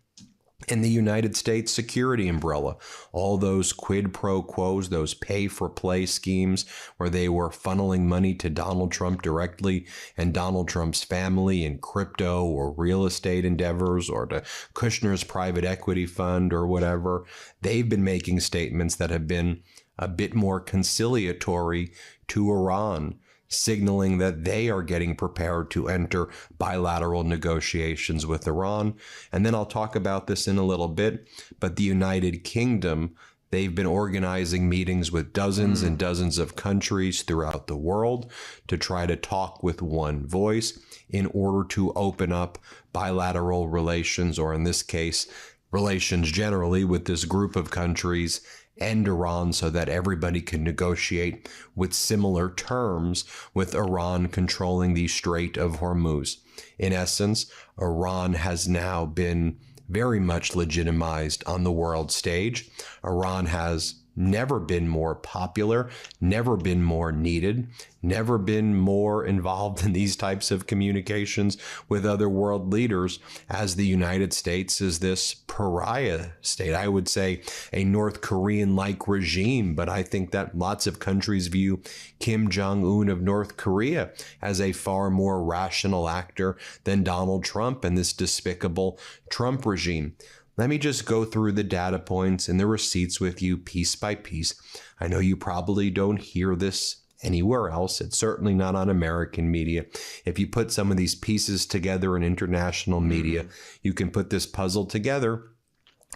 G: and the United States security umbrella. All those quid pro quos, those pay for play schemes where they were funneling money to Donald Trump directly and Donald Trump's family in crypto or real estate endeavors or to Kushner's private equity fund or whatever. They've been making statements that have been a bit more conciliatory to Iran, signaling that they are getting prepared to enter bilateral negotiations with Iran. And then I'll talk about this in a little bit, but the United Kingdom, they've been organizing meetings with dozens and dozens of countries throughout the world to try to talk with one voice in order to open up bilateral relations, or in this case, relations generally with this group of countries and Iran, so that everybody can negotiate with similar terms, with Iran controlling the Strait of Hormuz. In essence, Iran has now been very much legitimized on the world stage. Iran has never been more popular, never been more needed, never been more involved in these types of communications with other world leaders, as the United States is this pariah state. I would say a North Korean-like regime, but I think that lots of countries view Kim Jong-un of North Korea as a far more rational actor than Donald Trump and this despicable Trump regime. Let me just go through the data points and the receipts with you piece by piece. I know you probably don't hear this anywhere else. It's certainly not on American media. If you put some of these pieces together in international media, you can put this puzzle together.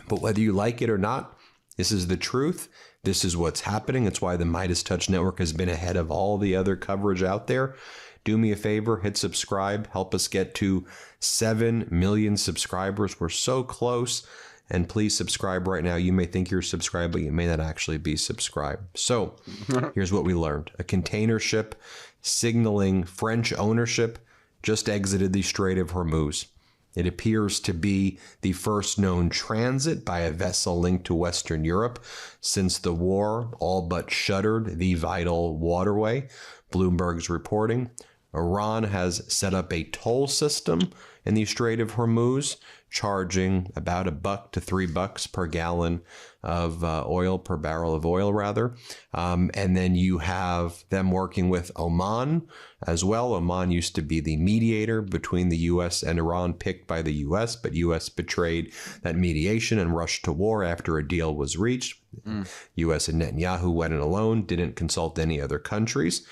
G: But whether you like it or not, this is the truth. This is what's happening. It's why the Midas Touch Network has been ahead of all the other coverage out there. Do me a favor, hit subscribe, help us get to 7 million subscribers. We're so close. And please subscribe right now. You may think you're subscribed, but you may not actually be subscribed. So here's what we learned. A container ship signaling French ownership just exited the Strait of Hormuz. It appears to be the first known transit by a vessel linked to Western Europe since the war all but shuttered the vital waterway. Bloomberg's reporting. Iran has set up a toll system in the Strait of Hormuz, charging about $1 to $3 per gallon of oil, per barrel of oil, rather. And then you have them working with Oman as well. Oman used to be the mediator between the U.S. and Iran, picked by the U.S., but U.S. betrayed that mediation and rushed to war after a deal was reached. U.S. and Netanyahu went it alone, didn't consult any other countries.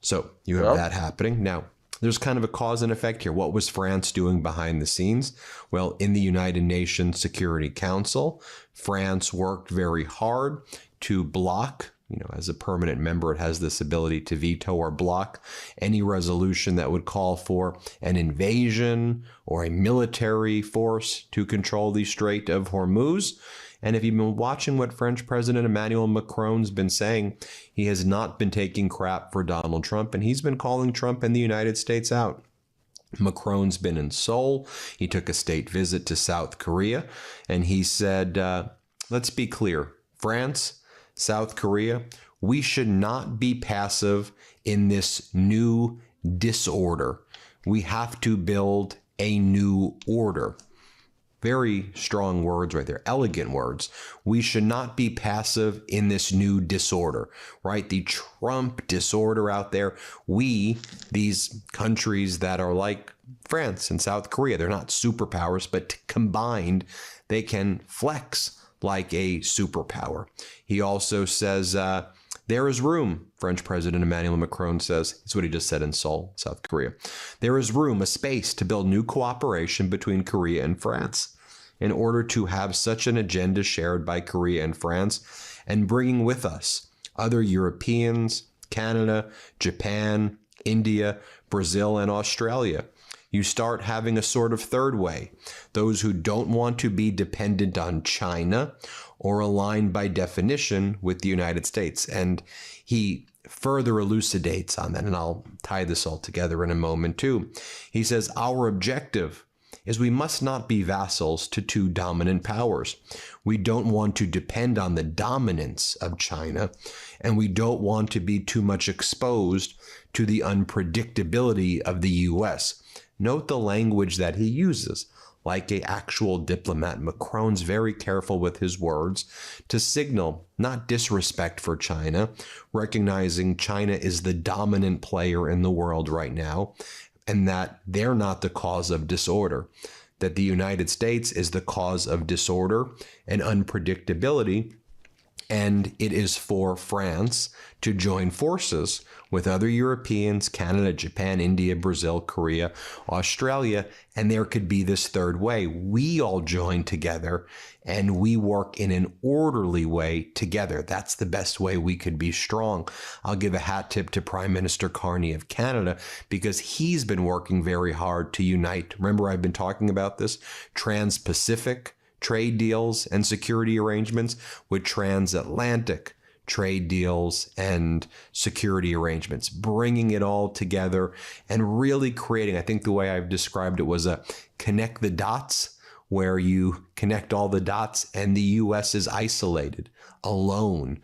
G: So you have that happening. Now, there's kind of a cause and effect here. What was France doing behind the scenes? Well, in the United Nations Security Council, France worked very hard to block, as a permanent member, it has this ability to veto or block any resolution that would call for an invasion or a military force to control the Strait of Hormuz. And if you've been watching what French President Emmanuel Macron's been saying, he has not been taking crap for Donald Trump, and he's been calling Trump and the United States out. Macron's been in Seoul. He took a state visit to South Korea, and he said, let's be clear, France, South Korea, we should not be passive in this new disorder. We have to build a new order. Very strong words right there, elegant words. We should not be passive in this new disorder, right? The Trump disorder out there. We, these countries that are like France and South Korea, they're not superpowers, but combined, they can flex like a superpower. He also says, there is room, French President Emmanuel Macron says. That's what he just said in Seoul, South Korea. There is room, a space to build new cooperation between Korea and France in order to have such an agenda shared by Korea and France, and bringing with us other Europeans, Canada, Japan, India, Brazil, and Australia. You start having a sort of third way, those who don't want to be dependent on China or aligned by definition with the United States. And he further elucidates on that, and I'll tie this all together in a moment too. He says, our objective is we must not be vassals to two dominant powers. We don't want to depend on the dominance of China, and we don't want to be too much exposed to the unpredictability of the U.S. Note the language that he uses. Like an actual diplomat, Macron's very careful with his words to signal not disrespect for China, recognizing China is the dominant player in the world right now, and that they're not the cause of disorder, that the United States is the cause of disorder and unpredictability, and it is for France to join forces with other Europeans, Canada, Japan, India, Brazil, Korea, Australia, and there could be this third way. We all join together and we work in an orderly way together. That's the best way we could be strong. I'll give a hat tip to Prime Minister Carney of Canada because he's been working very hard to unite. Remember, I've been talking about this Trans-Pacific trade deals and security arrangements with transatlantic trade deals and security arrangements, bringing it all together and really creating, I think the way I've described it was a connect the dots, where you connect all the dots and the U.S. is isolated, alone,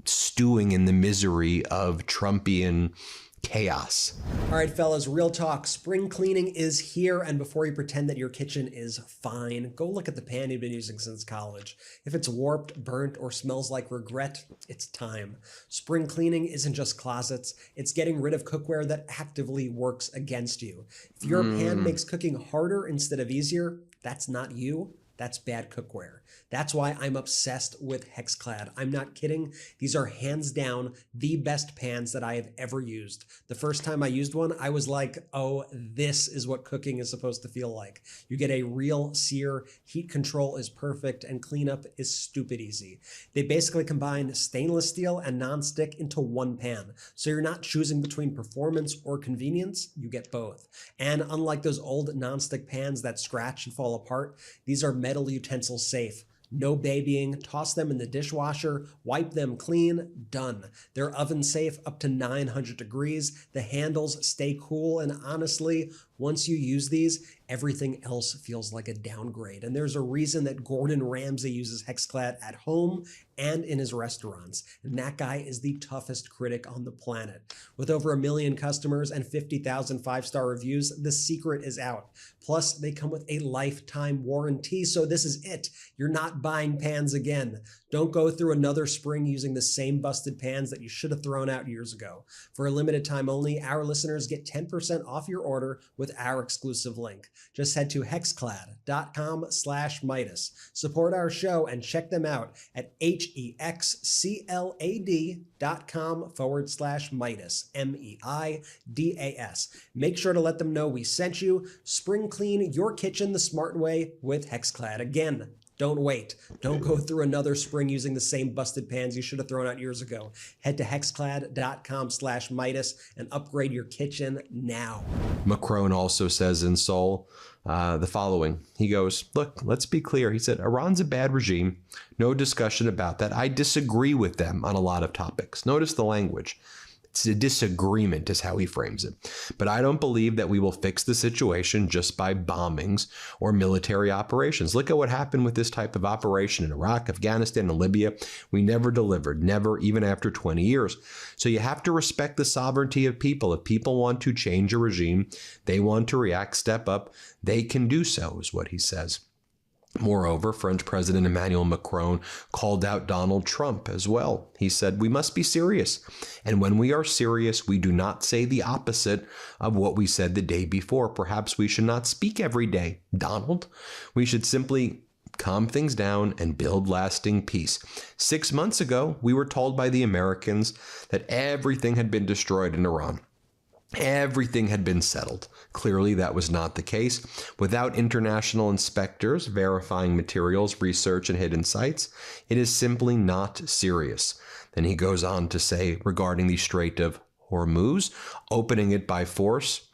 G: stewing in the misery of Trumpian chaos.
M: All right, fellas, real talk. Spring cleaning is here, and before you pretend that your kitchen is fine, go look at the pan you've been using since college. If it's warped, burnt, or smells like regret, it's time. Spring cleaning isn't just closets, it's getting rid of cookware that actively works against you. If your pan makes cooking harder instead of easier, that's not you. That's bad cookware. That's why I'm obsessed with Hexclad. I'm not kidding. These are hands down the best pans that I have ever used. The first time I used one, I was like, oh, this is what cooking is supposed to feel like. You get a real sear, heat control is perfect, and cleanup is stupid easy. They basically combine stainless steel and nonstick into one pan. So you're not choosing between performance or convenience, you get both. And unlike those old nonstick pans that scratch and fall apart, these are metal utensils safe. No babying, toss them in the dishwasher, wipe them clean, done. They're oven safe up to 900 degrees. The handles stay cool, and honestly, once you use these, everything else feels like a downgrade. And there's a reason that Gordon Ramsay uses Hexclad at home and in his restaurants. And that guy is the toughest critic on the planet. With over 1 million customers and 50,000 5-star reviews, the secret is out. Plus, they come with a lifetime warranty, so this is it. You're not buying pans again. Don't go through another spring using the same busted pans that you should have thrown out years ago. For a limited time only, our listeners get 10% off your order with our exclusive link. Just head to hexclad.com/Midas. Support our show and check them out at hexclad.com/Midas. MEIDAS. Make sure to let them know we sent you. Spring clean your kitchen the smart way with Hexclad. Again, don't wait. Don't go through another spring using the same busted pans you should have thrown out years ago. Head to hexclad.com/Midas and upgrade your kitchen now.
G: Macron also says in Seoul the following. He goes, look, let's be clear. He said, Iran's a bad regime. No discussion about that. I disagree with them on a lot of topics. Notice the language. It's a disagreement is how he frames it. But I don't believe that we will fix the situation just by bombings or military operations. Look at what happened with this type of operation in Iraq, Afghanistan, and Libya. We never delivered, never, even after 20 years. So you have to respect the sovereignty of people. If people want to change a regime, they want to react, step up, they can do so, is what he says. Moreover, French President Emmanuel Macron called out Donald Trump as well. He said, we must be serious. And when we are serious, we do not say the opposite of what we said the day before. Perhaps we should not speak every day, Donald. We should simply calm things down and build lasting peace. 6 months ago, we were told by the Americans that everything had been destroyed in Iran. Everything had been settled. Clearly, that was not the case. Without international inspectors verifying materials, research, and hidden sites, it is simply not serious. Then he goes on to say regarding the Strait of Hormuz, opening it by force.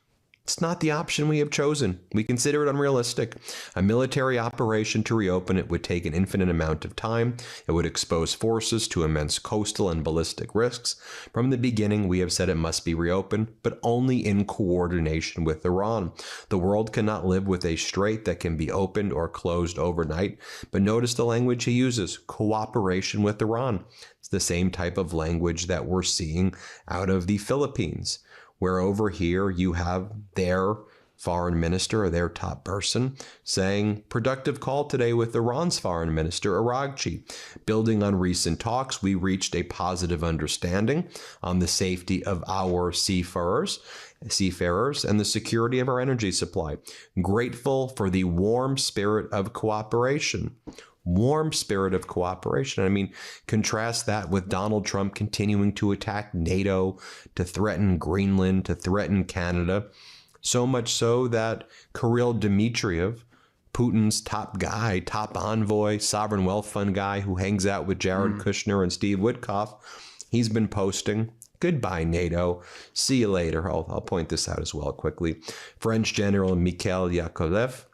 G: It's not the option we have chosen. We consider it unrealistic. A military operation to reopen it would take an infinite amount of time. It would expose forces to immense coastal and ballistic risks. From the beginning, we have said it must be reopened, but only in coordination with Iran. The world cannot live with a strait that can be opened or closed overnight. But notice the language he uses, cooperation with Iran. It's the same type of language that we're seeing out of the Philippines, where over here you have their foreign minister or their top person saying, productive call today with Iran's foreign minister, Araghchi. Building on recent talks, we reached a positive understanding on the safety of our seafarers and the security of our energy supply. Grateful for the warm spirit of cooperation. Warm spirit of cooperation. I mean, contrast that with Donald Trump continuing to attack NATO, to threaten Greenland, to threaten Canada. So much so that Kirill Dmitriev, Putin's top guy, top envoy, sovereign wealth fund guy who hangs out with Jared Kushner and Steve Witkoff, he's been posting, goodbye, NATO. See you later. I'll point this out as well quickly. French General Mikhail Yakovlev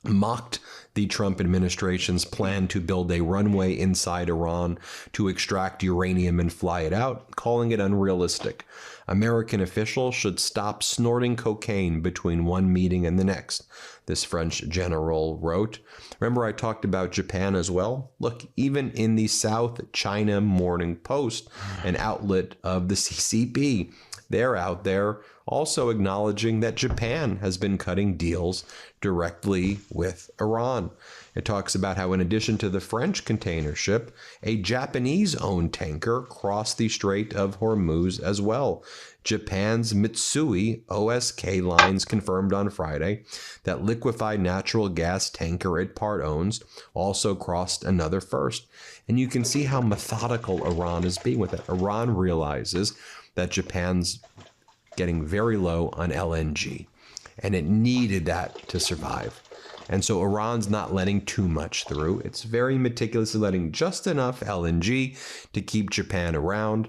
G: mocked the Trump administration's plan to build a runway inside Iran to extract uranium and fly it out, calling it unrealistic. American officials should stop snorting cocaine between one meeting and the next, this French general wrote. Remember, I talked about Japan as well? Look, even in the South China Morning Post, an outlet of the CCP, they're out there also acknowledging that Japan has been cutting deals directly with Iran. It talks about how in addition to the French container ship, a Japanese-owned tanker crossed the Strait of Hormuz as well. Japan's Mitsui OSK Lines confirmed on Friday that liquefied natural gas tanker it part owns also crossed another first. And you can see how methodical Iran is being with it. Iran realizes that Japan's getting very low on LNG, and it needed that to survive. And so Iran's not letting too much through. It's very meticulously letting just enough LNG to keep Japan around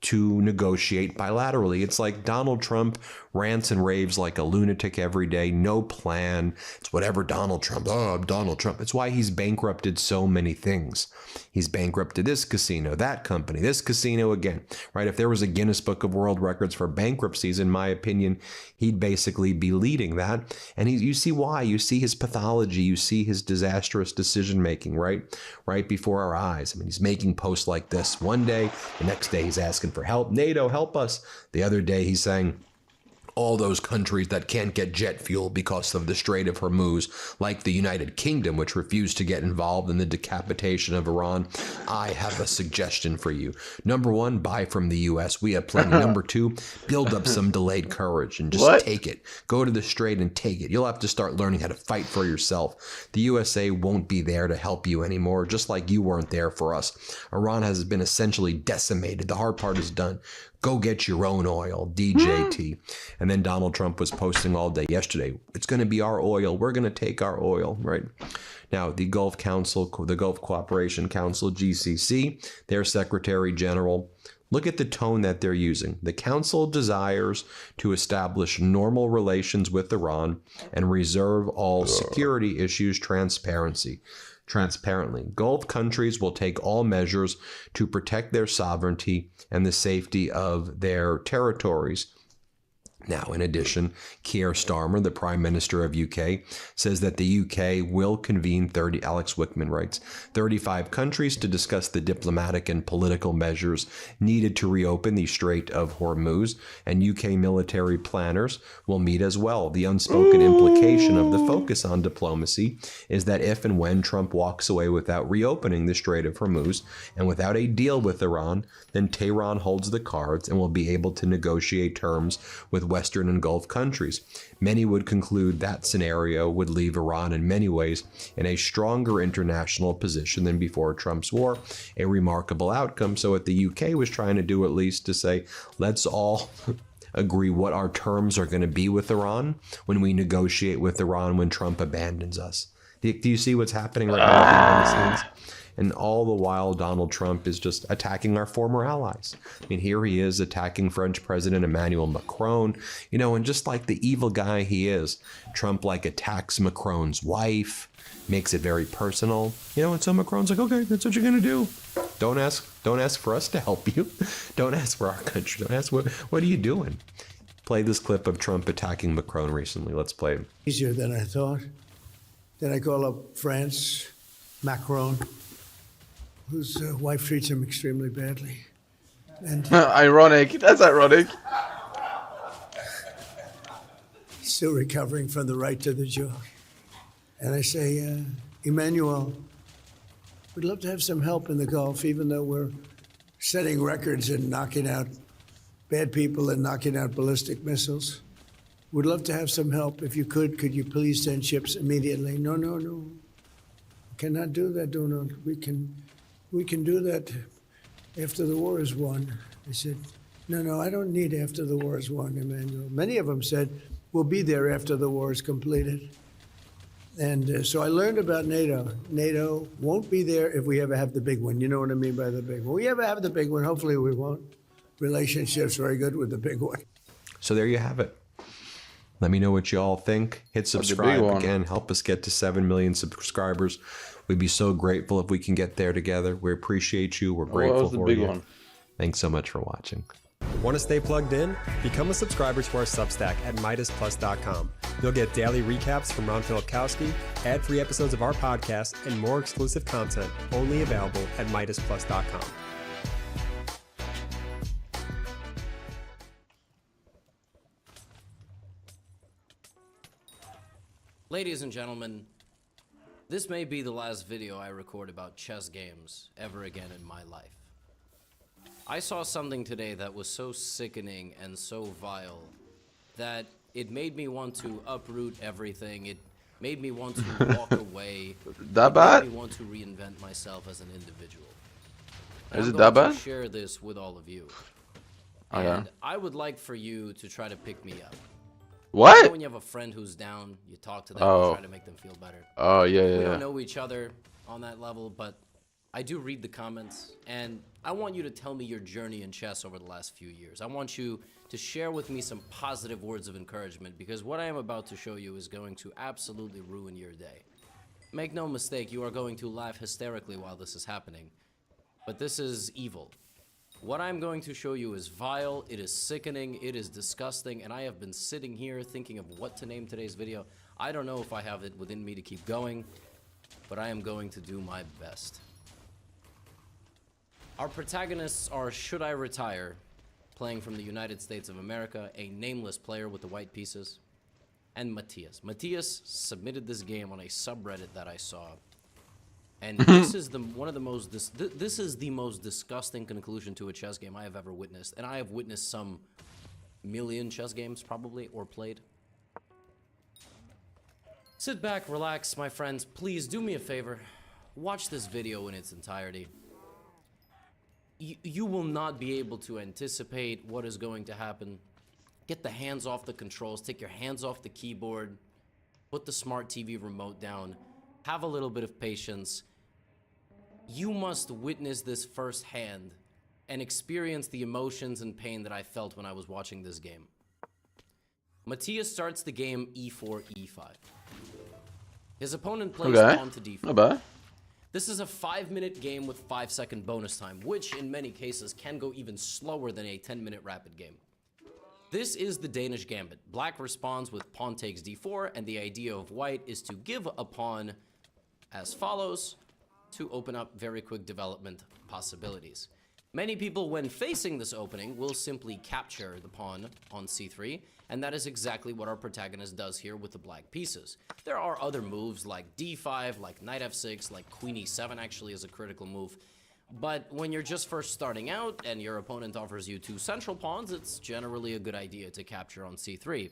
G: to negotiate bilaterally. It's like Donald Trump rants and raves like a lunatic every day, no plan. It's whatever Donald Trump. Oh, Donald Trump. It's why he's bankrupted so many things. He's bankrupted this casino, that company, this casino again, right? If there was a Guinness Book of World Records for bankruptcies, in my opinion, he'd basically be leading that. And you see why. You see his pathology. You see his disastrous decision-making, right before our eyes. I mean, he's making posts like this one day. The next day, he's asking for help. NATO, help us. The other day, he's saying, all those countries that can't get jet fuel because of the Strait of Hormuz, like the United Kingdom, which refused to get involved in the decapitation of Iran, I have a suggestion for you. Number one, buy from the U.S. We have plenty. Number two, build up some delayed courage and just take it. Go to the Strait and take it. You'll have to start learning how to fight for yourself. The USA won't be there to help you anymore, just like you weren't there for us. Iran has been essentially decimated. The hard part is done. Go get your own oil, DJT. And then Donald Trump was posting all day yesterday, it's going to be our oil. We're going to take our oil, right? Now, the Gulf Cooperation Council, GCC, their Secretary General, look at the tone that they're using. The council desires to establish normal relations with Iran and reserve all security issues transparently. Gulf countries will take all measures to protect their sovereignty and the safety of their territories. Now, in addition, Keir Starmer, the Prime Minister of UK, says that the UK will convene 35 countries to discuss the diplomatic and political measures needed to reopen the Strait of Hormuz, and UK military planners will meet as well. The unspoken implication of the focus on diplomacy is that if and when Trump walks away without reopening the Strait of Hormuz and without a deal with Iran, then Tehran holds the cards and will be able to negotiate terms with Western and Gulf countries. Many would conclude that scenario would leave Iran in many ways in a stronger international position than before Trump's war, a remarkable outcome. So what the UK was trying to do at least to say, let's all agree what our terms are going to be with Iran when we negotiate with Iran when Trump abandons us. Do you see what's happening right now behind the scenes?
M: And all the while, Donald Trump is just attacking our former allies. I mean, here he is attacking French President Emmanuel Macron, you know, and just like the evil guy he is, Trump like attacks Macron's wife, makes it very personal, you know, and so Macron's like, okay, that's what you're gonna do. Don't ask for us to help you. Don't ask for our country. Don't ask what are you doing? Play this clip of Trump attacking Macron recently. Let's play it.
K: Easier than I thought. Then I call up France, Macron, whose wife treats him extremely badly. And
B: ironic. That's ironic.
K: Still recovering from the right to the jaw. And I say, Emmanuel, we'd love to have some help in the Gulf, even though we're setting records and knocking out bad people and knocking out ballistic missiles. We'd love to have some help. If you could you please send ships immediately? No. Cannot do that, Donald. We can do that after the war is won. I said, no, I don't need after the war is won, Emmanuel. Many of them said, we'll be there after the war is completed. And so I learned about NATO. NATO won't be there if we ever have the big one. You know what I mean by the big one. We ever have the big one, hopefully we won't. Relationship's very good with the big one.
M: So there you have it. Let me know what you all think. Hit subscribe again. Help us get to 7 million subscribers. We'd be so grateful if we can get there together. We appreciate you. We're grateful for you. Thanks so much for watching. Want to stay plugged in? Become a subscriber to our Substack at MidasPlus.com. You'll get daily recaps from Ron Filipkowski, ad-free episodes of our podcast, and more exclusive content only available at MidasPlus.com.
O: Ladies and gentlemen, this may be the last video I record about chess games ever again in my life. I saw something today that was so sickening and so vile that it made me want to uproot everything. It made me want to walk away.
B: That bad?
O: It made me want to reinvent myself as an individual.
B: Is it that bad?
O: I'm going to share this with all of you.
B: Okay.
O: And I would like for you to try to pick me up.
B: What?
O: You know when you have a friend who's down, you talk to them and try to make them feel better.
B: Oh, yeah.
O: We don't know each other on that level, but I do read the comments, and I want you to tell me your journey in chess over the last few years. I want you to share with me some positive words of encouragement, because what I am about to show you is going to absolutely ruin your day. Make no mistake, you are going to laugh hysterically while this is happening, but this is evil. What I'm going to show you is vile, it is sickening, it is disgusting, and I have been sitting here thinking of what to name today's video. I don't know if I have it within me to keep going, but I am going to do my best. Our protagonists are Should I Retire, playing from the United States of America, a nameless player with the white pieces, and Matthias. Matthias submitted this game on a subreddit that I saw. And this is this is the most disgusting conclusion to a chess game I have ever witnessed. And I have witnessed some million chess games probably, or played. Sit back, relax, my friends. Please do me a favor. Watch this video in its entirety. You will not be able to anticipate what is going to happen. Get the hands off the controls. Take your hands off the keyboard. Put the smart TV remote down. Have a little bit of patience. You must witness this firsthand and experience the emotions and pain that I felt when I was watching this game. Matthias starts the game e4, e5. His opponent plays pawn to d4.
B: Not bad.
O: This is a 5-minute game with 5-second bonus time, which in many cases can go even slower than a 10-minute rapid game. This is the Danish gambit. Black responds with pawn takes d4, and the idea of white is to give a pawn as follows to open up very quick development possibilities. Many people, when facing this opening, will simply capture the pawn on c3, and that is exactly what our protagonist does here with the black pieces. There are other moves like d5, like knight f6, like queen e7 actually is a critical move. But when you're just first starting out and your opponent offers you 2 central pawns, it's generally a good idea to capture on c3.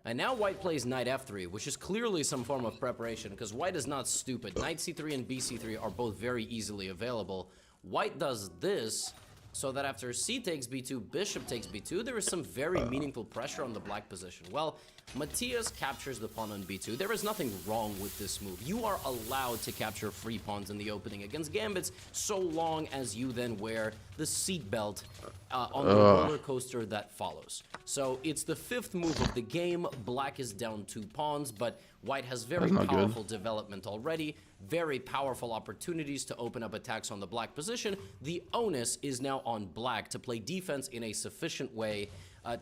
O: And now white plays knight f3, which is clearly some form of preparation, because white is not stupid. Knight c3 and bc3 are both very easily available. White does this so that after c takes b2, bishop takes b2, there is some very meaningful pressure on the black position. Well, Matthias captures the pawn on b2. There is nothing wrong with this move. You are allowed to capture free pawns in the opening against gambits so long as you then wear the seatbelt on the roller coaster that follows. So it's the 5th move of the game. Black is down 2 pawns, but white has very powerful development already. Very powerful opportunities to open up attacks on the black position. The onus is now on black to play defense in a sufficient way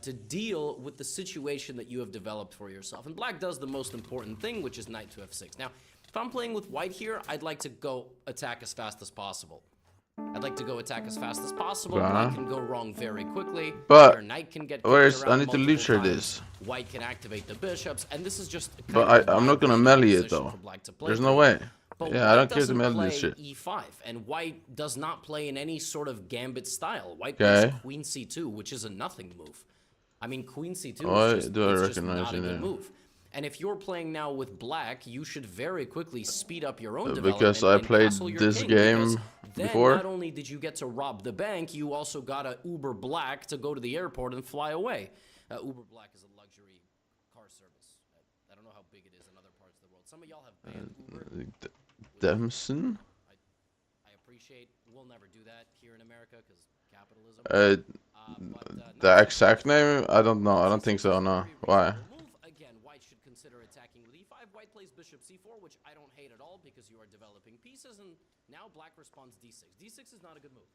O: to deal with the situation that you have developed for yourself. And black does the most important thing, which is knight to f6. Now, if I'm playing with white here, I'd like to go attack as fast as possible. I'd like to go attack as fast as possible. Black can go wrong very quickly.
B: But
O: your knight can get
B: I need to literally this.
O: White can activate the bishops, and this is just.
B: But I'm not gonna melee it though. There's no way.
O: But
B: yeah, I don't care to melee this shit.
O: E5, and white does not play in any sort of gambit style. White plays queen c2, which is a nothing move. I mean, queen c2 is just not a good move. And if you're playing now with black, you should very quickly speed up your own development.
B: Because I played this game before.
O: Not only did you get to rob the bank, you also got a Uber Black to go to the airport and fly away. Uber Black is a luxury car service. I don't know how big it is in other parts of the world. Some of y'all have banned Uber.
B: Demson?
O: I appreciate. We'll never do that here in America because capitalism.
B: The exact name? I don't know. I don't think so. No. Why?
O: Again, white should consider attacking with e5. White plays bishop c4, which I don't hate at all because you are developing pieces. And now black responds d6. d6 is not a good move.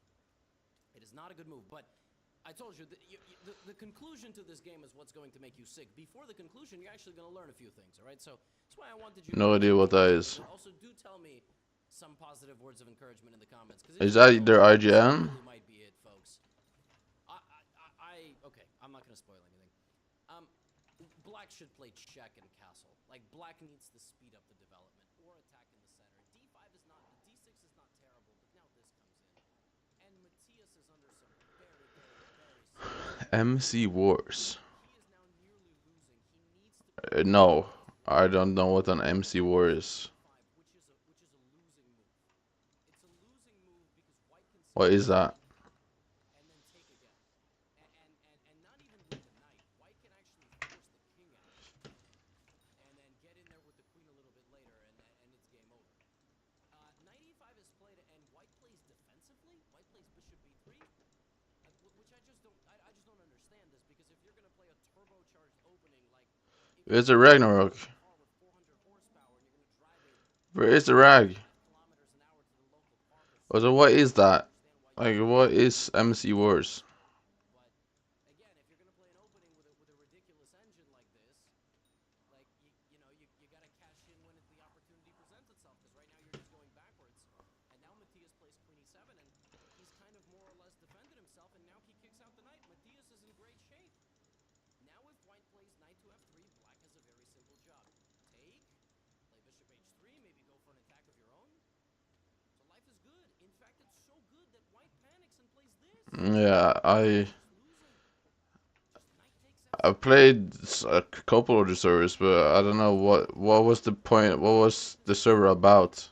O: It is not a good move. But I told you, the conclusion to this game is what's going to make you sick. Before the conclusion, you're actually going to learn a few things. All right. So that's why I wanted you.
B: No idea what that is.
O: Also, do tell me some positive words of encouragement in the comments.
B: Is that their IGN?
O: Might be it, folks. Okay, I'm not gonna spoil anything. Black should play check and castle. Like black needs to speed up the development or attack in the center. D5 is not, D6 is not terrible, but now this comes in, and Matthias is under some very
B: MC Wars. No, I don't know what an MC War is. What is that? Where's the Ragnarok? Where is the Rag? So what is that? Like, what is MC Wars? Yeah, I played a couple of the servers, but I don't know what was the point. What was the server about?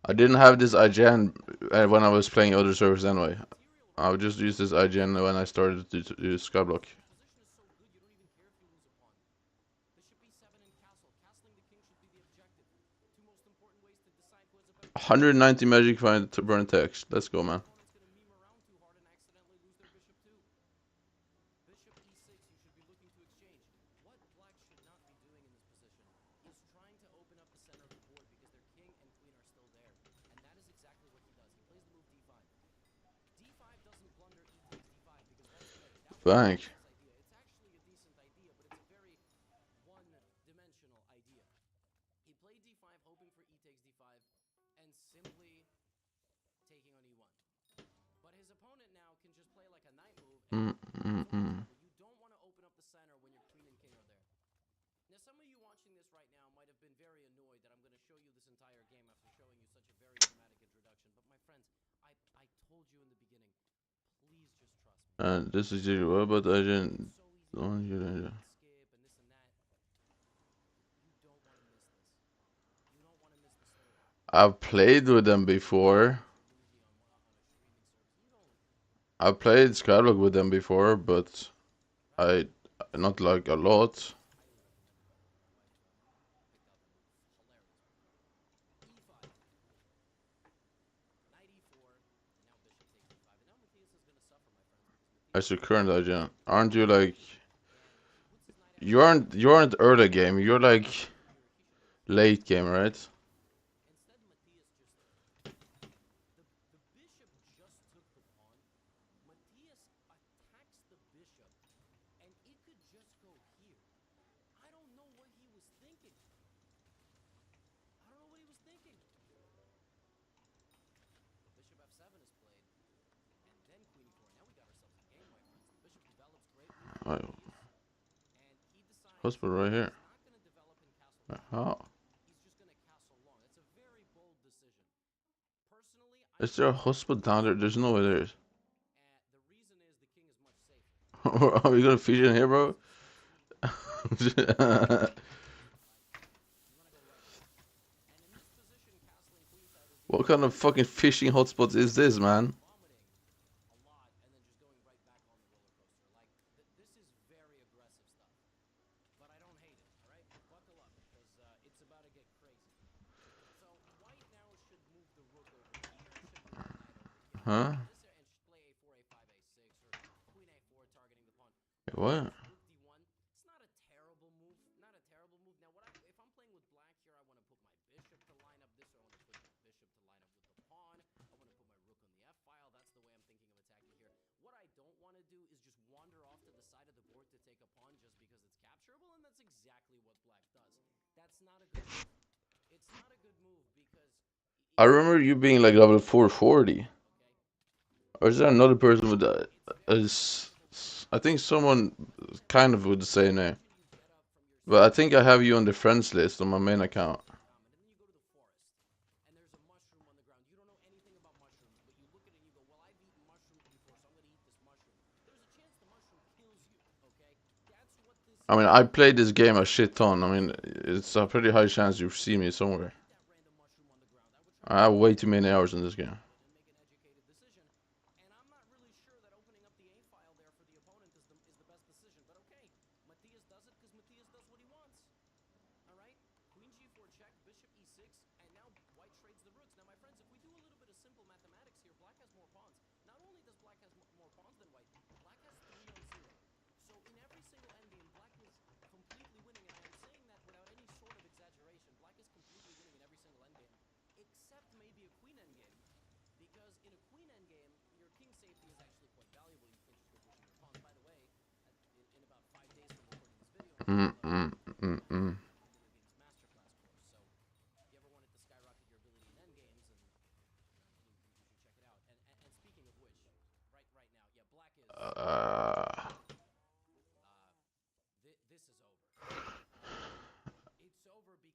B: I didn't have this IGN when I was playing other servers anyway. I would just use this IGN when I started to do Skyblock. 190 magic find to burn text. Let's go, man. Thank. And this is your but I didn't. I've played with them before. I played Skyblock with them before, but I not like a lot. As your current agent, aren't you like? You aren't early game. You're like late game, right? Oh, hospital right here. How? Is there a hospital down there? There's no way there is. Are we gonna fish in here, bro? What kind of fucking fishing hotspots is this, man? Huh? What? I remember you being like level 440. Or is there another person with that? I think someone kind of with the same name. But I think I have you on the friends list on my main account. I mean, I played this game a shit ton. I mean, it's a pretty high chance you've seen me somewhere. I have way too many hours in this game.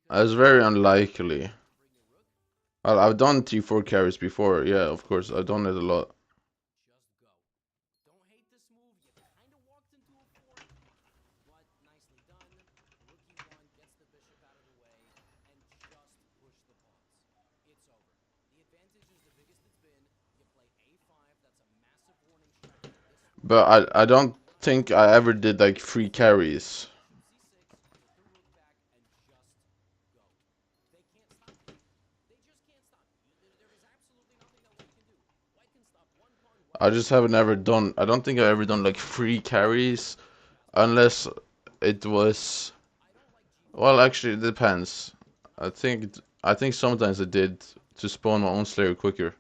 B: That's very unlikely. Well, I've done T4 carries before. Yeah, of course, I've done it a lot. But I don't think I ever did like free carries. I just haven't ever done. I don't think I ever done like free carries, unless it was. Well, actually, it depends. I think sometimes I did to spawn my own Slayer quicker.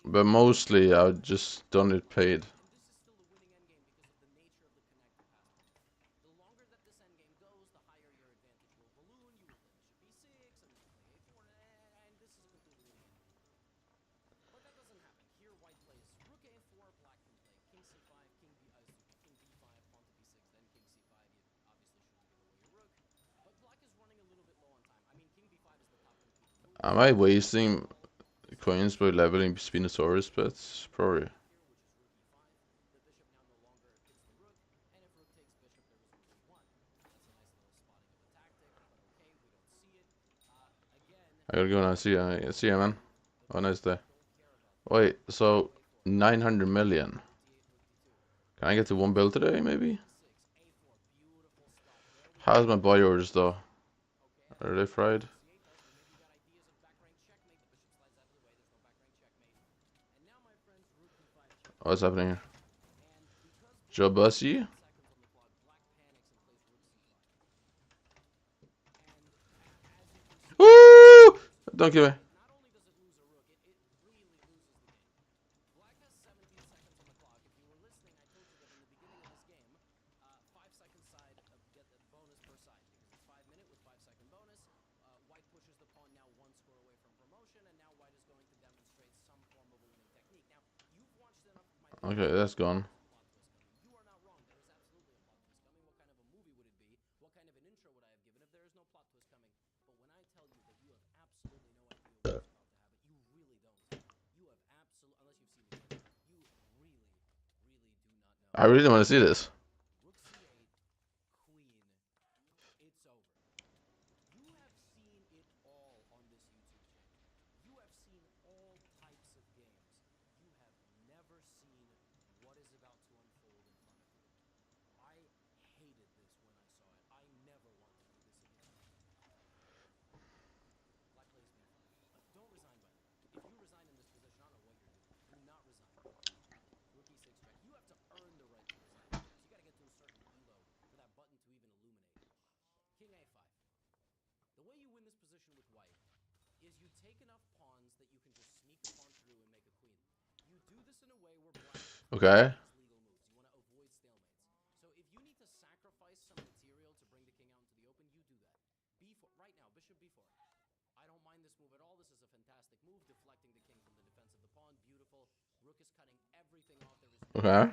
B: But mostly I've just done it paid. Am I wasting coins by leveling Spinosaurus pets? Probably. I gotta go now. See ya, man. Have a nice day. Wait, so 900 million. Can I get to 1 bill today, maybe? How's my buy orders, though? Are they fried? What's happening here? Joe Bussy? Woo! Don't kill me. Okay, that's gone. I really want to see this. Okay. Okay.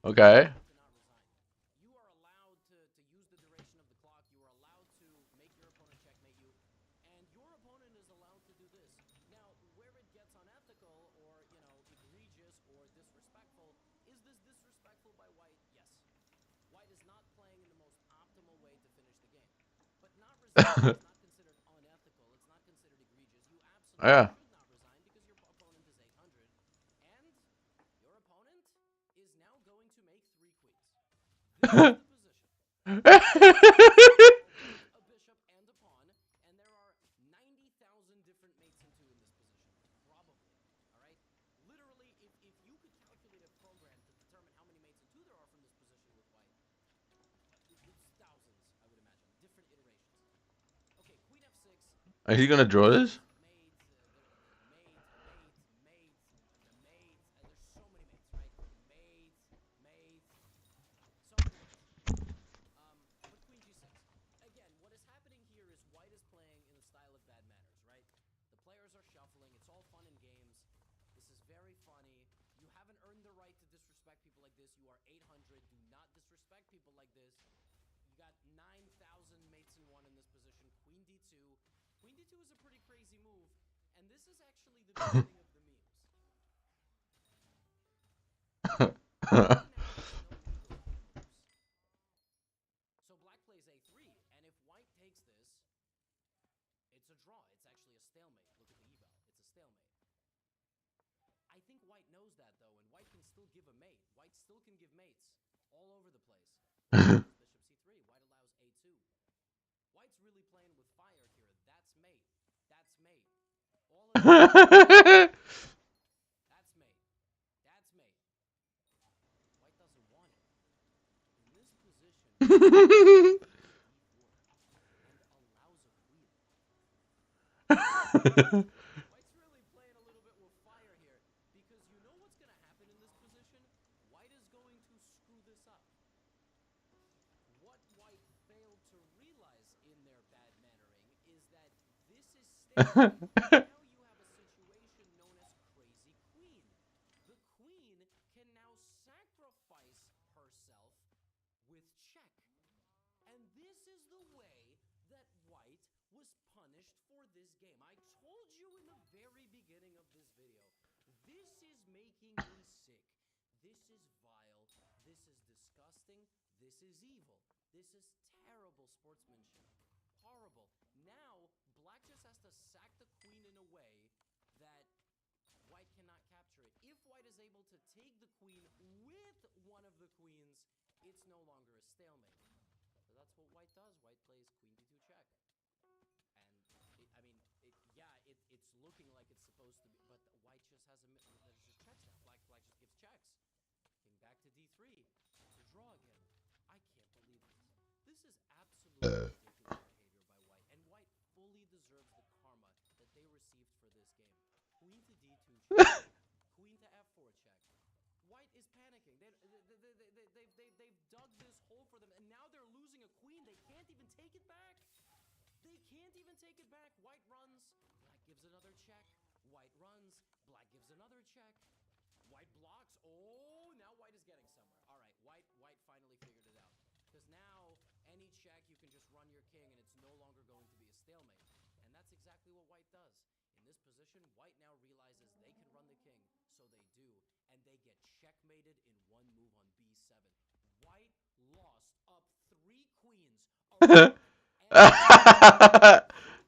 B: Okay. Yeah. Are you gonna draw this?
O: White's really playing with fire here. That's mate. That's mate. All of that's mate. That's mate. White doesn't want it. In this position, and allows a queen. White's really playing a little bit with fire here because you know what's going to happen in this position? White is going to screw this up. What White failed to realize in their bad mannering is that this is stalemate. Now you have a situation known as crazy queen. The queen can now sacrifice herself with check. And this is the way that White was punished for this game. I told you in the very beginning of this video, this is making me sick. This is vile. This is disgusting. This is evil. This is terrible sportsmanship. Horrible. Now, Black just has to sack the queen in a way that White cannot capture it. If White is able to take the queen with one of the queens, it's no longer a stalemate. So that's what White does. White plays queen d2 check. And, it's looking like it's supposed to be, but White just has there's just checks now. Black just gives checks. King back to d3. It's a draw again. I can't believe this. This is absolutely ridiculous behavior by White, and White fully deserves the karma that they received for this game. Queen to d2 check. Queen to f4 check. White is panicking. They've dug this hole for them, and now they're losing a queen. They can't even take it back. They can't even take it back. White runs. Black gives another check. White runs. Black gives another check. White blocks. Oh, now White is getting somewhere. All right, White finally figured it out. Because now, any check, you can just run your king, and it's no longer going to be a stalemate. And that's exactly what White does. In this position, White now realizes they can run the king, so they do. And they get checkmated in one move on b7. White lost up 3 queens. You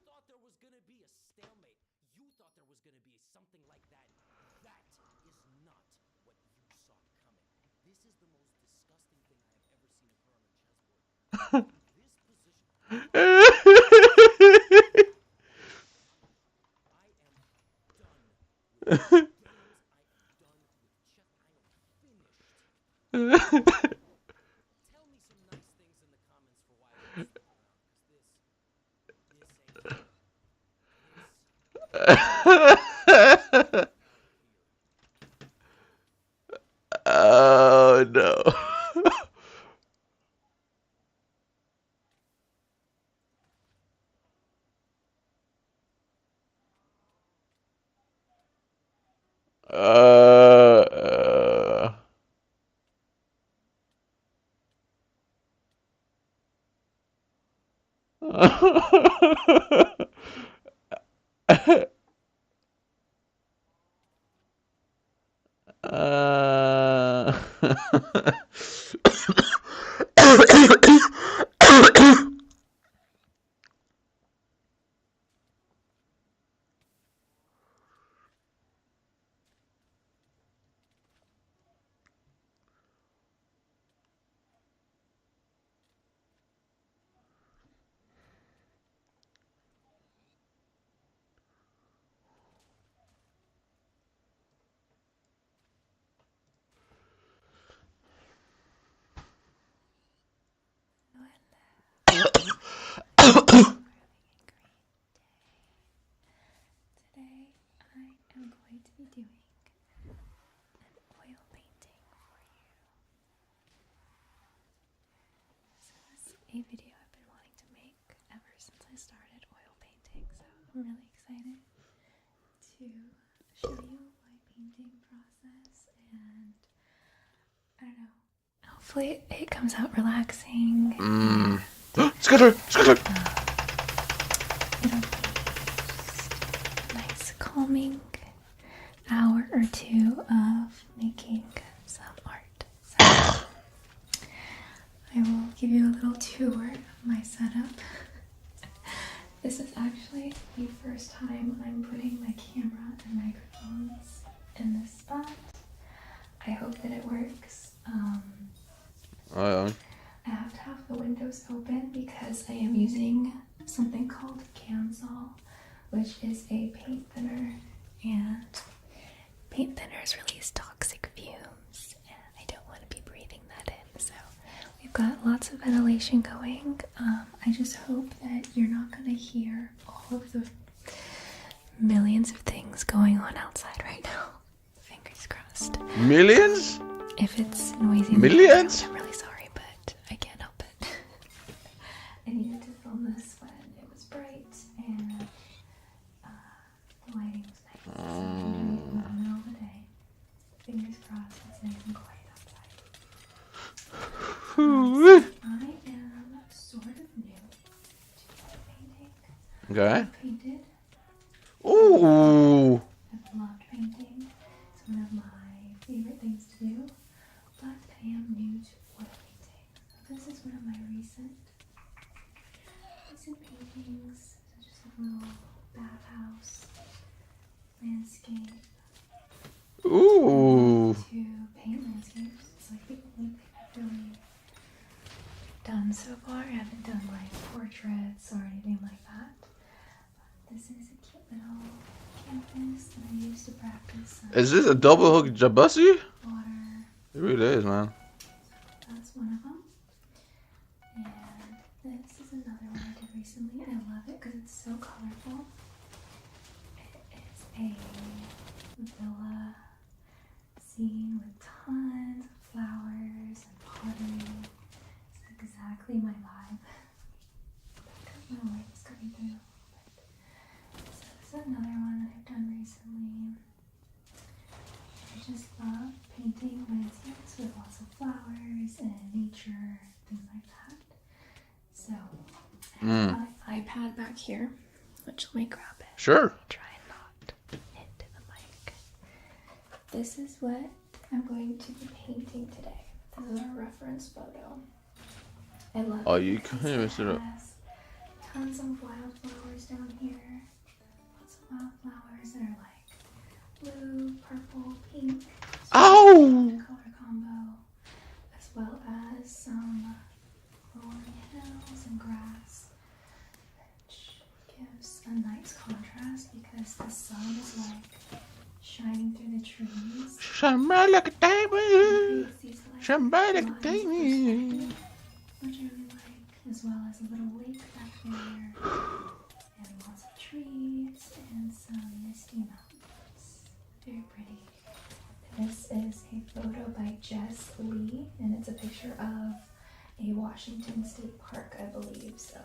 O: thought there was going to be a stalemate. You thought there was going to be something like that. That is not what you saw coming. This is the most disgusting thing I have ever seen occur on a chessboard. This position. I am done with games. I am done with chess. I am finished. Tell me some nice things in the comments for why I was
B: Oh no.
P: Today I am going to be doing an oil painting for you. This is a video I've been wanting to make ever since I started oil painting, so I'm really excited to show you my painting process, and I don't know, hopefully it comes out relaxing.
B: Scooter!
P: Nice calming hour or two of making some art. So I will give you a little tour of my setup. This is actually the first time I'm putting my camera and microphones in this spot. I hope that it works. I have to have the windows open because I am using something called Camsol, which is a paint thinner, and paint thinners release toxic fumes, and I don't want to be breathing that in, so we've got lots of ventilation going. I just hope that you're not going to hear all of the millions of things going on outside right now. Fingers crossed.
B: Millions?
P: If it's noisy,
B: Millions?
P: I'm really sorry, but I can't help it. I needed to film this when it was bright and the lighting was nice. So I'm doing it in the middle of the day. Fingers crossed it's nice and quiet outside. I am sort of new to painting.
B: Okay.
P: I've painted.
B: Ooh.
P: I've loved painting. It's one of my favorite things to do, but I am new to oil painting. So this is one of my recent paintings. So just a little bathhouse landscape.
B: Ooh.
P: To paint landscapes. It's like the only thing I've really done so far. I haven't done like portraits or anything like that. But this is a cute little canvas that I use to practice.
B: Is this a double hook Jabussi?
P: Water.
B: It really is, man.
P: That's one of them. And this is another one I did recently. I love it because it's so colorful. It is a villa scene with tons of flowers and pottery. It's exactly my vibe. Because my light is coming through a little bit. So this is another one that I've done recently. I just love painting landscapes with lots of flowers and nature, things like that. So I have my iPad back here, which let me grab it.
B: Sure.
P: Try and not hit the mic. This is what I'm going to be painting today. This is our reference photo. I love
B: Oh,
P: it
B: you
P: because
B: can't mess it up.
P: has tons of wildflowers down here. Lots of wildflowers that are like blue, purple, pink.
B: Ow!
P: Color combo, as well as some rolling hills and grass, which gives a nice contrast because the sun is like shining through the trees.
B: Shine bright like a diamond. Shine bright like a diamond.
P: Which I really like, as well as a little lake back there, and lots of trees and some misty mountains. Very pretty. This is a photo by Jess Lee, and it's a picture of a Washington State park, I believe. So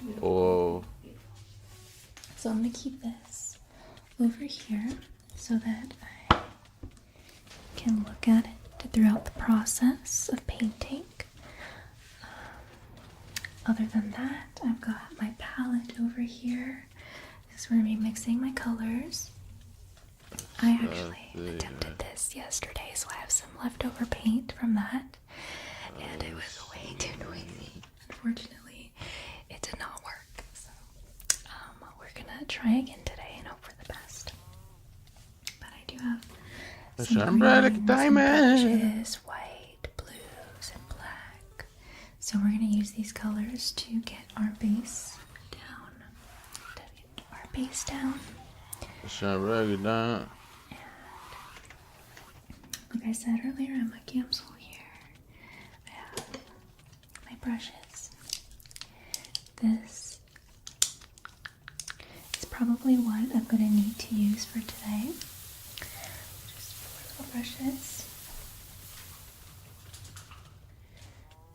P: beautiful.
B: Oh.
P: So I'm gonna keep this over here so that I can look at it throughout the process of painting. Other than that, I've got my palette over here. This is where I'm gonna be mixing my colors. I actually attempted this yesterday, so I have some leftover paint from that, and it was way too noisy. Unfortunately, it did not work, so we're gonna try again today and hope for the best. But I do have some greens, some beiges, white, blues, and black. So we're gonna use these colors to get our base down.
B: Shine bright down.
P: Like I said earlier, I'm a Camsol here. I have my brushes. This is probably what I'm going to need to use for today. Just 4 little brushes.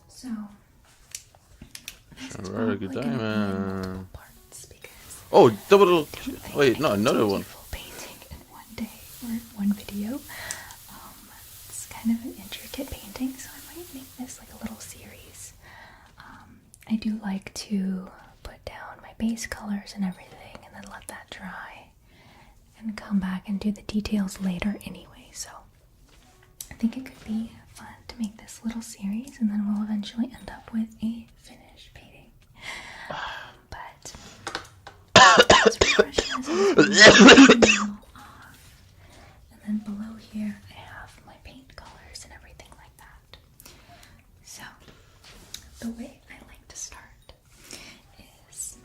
P: So, this is probably going to be in multiple parts because
B: oh, double. Wait, no, another one.
P: Painting in one day or one video. It's kind of an intricate painting, so I might make this like a little series. I do like to put down my base colors and everything and then let that dry and come back and do the details later anyway, so I think it could be fun to make this little series and then we'll eventually end up with a finished painting. And then below here I have my paint colors and everything like that. So the way I like to start is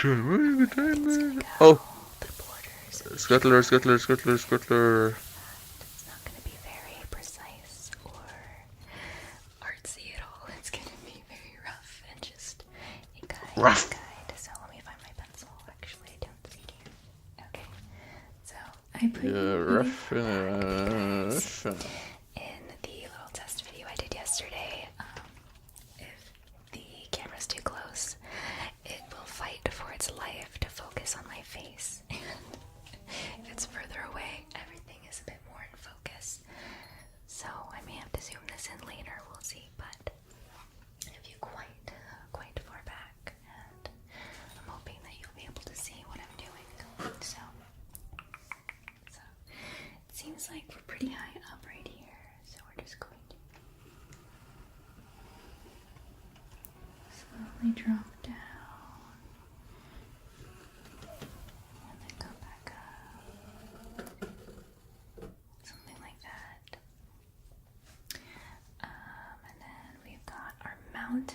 B: shit. What are you doing? Oh. Scuttler.
P: It's not going to be very precise or artsy at all. It's going to be very rough and just a guide. So let me find my pencil. Actually, I don't see it here. Okay. So I put in the little test video I did yesterday. If the camera's too close, it will fight for its life to focus on my face. If it's further away, everything is a bit more in focus. So I may have to zoom this in later, we'll see. But if you quite far back, and I'm hoping that you'll be able to see what I'm doing. So it seems like we're pretty high up right here. So we're just going to slowly drop down. Something like that. And then we've got our mountains.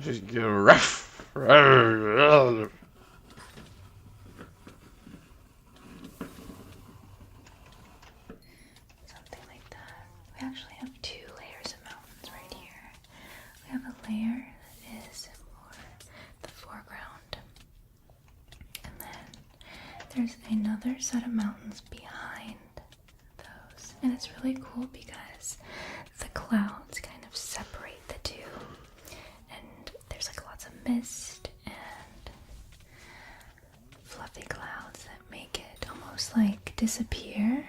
B: Just get rough.
P: Something like that. We actually have 2 layers of mountains right here. We have a layer that is more the foreground. And then there's another set of mountains behind those. And it's really cool because the clouds kind of separate the two. And there's like lots of mist and fluffy clouds that make it almost like disappear.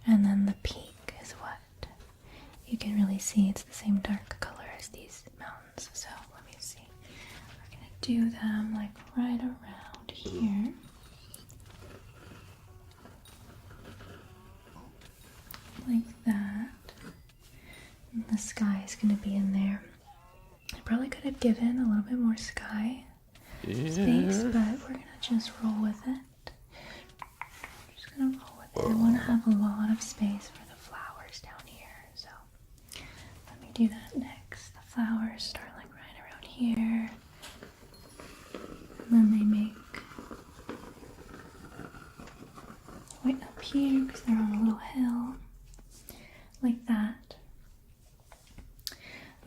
P: And then the peak is what you can really see. It's the same dark color as these mountains. So let me see. We're going to do them like right around here. Like that. And the sky is going to be in there. I probably could have given a little bit more sky space, but we're going to just roll with it. Just going to roll with it. I want to have a lot of space for the flowers down here, so let me do that next. The flowers start like right around here, and then they make way up here because they're on a little hill, like that.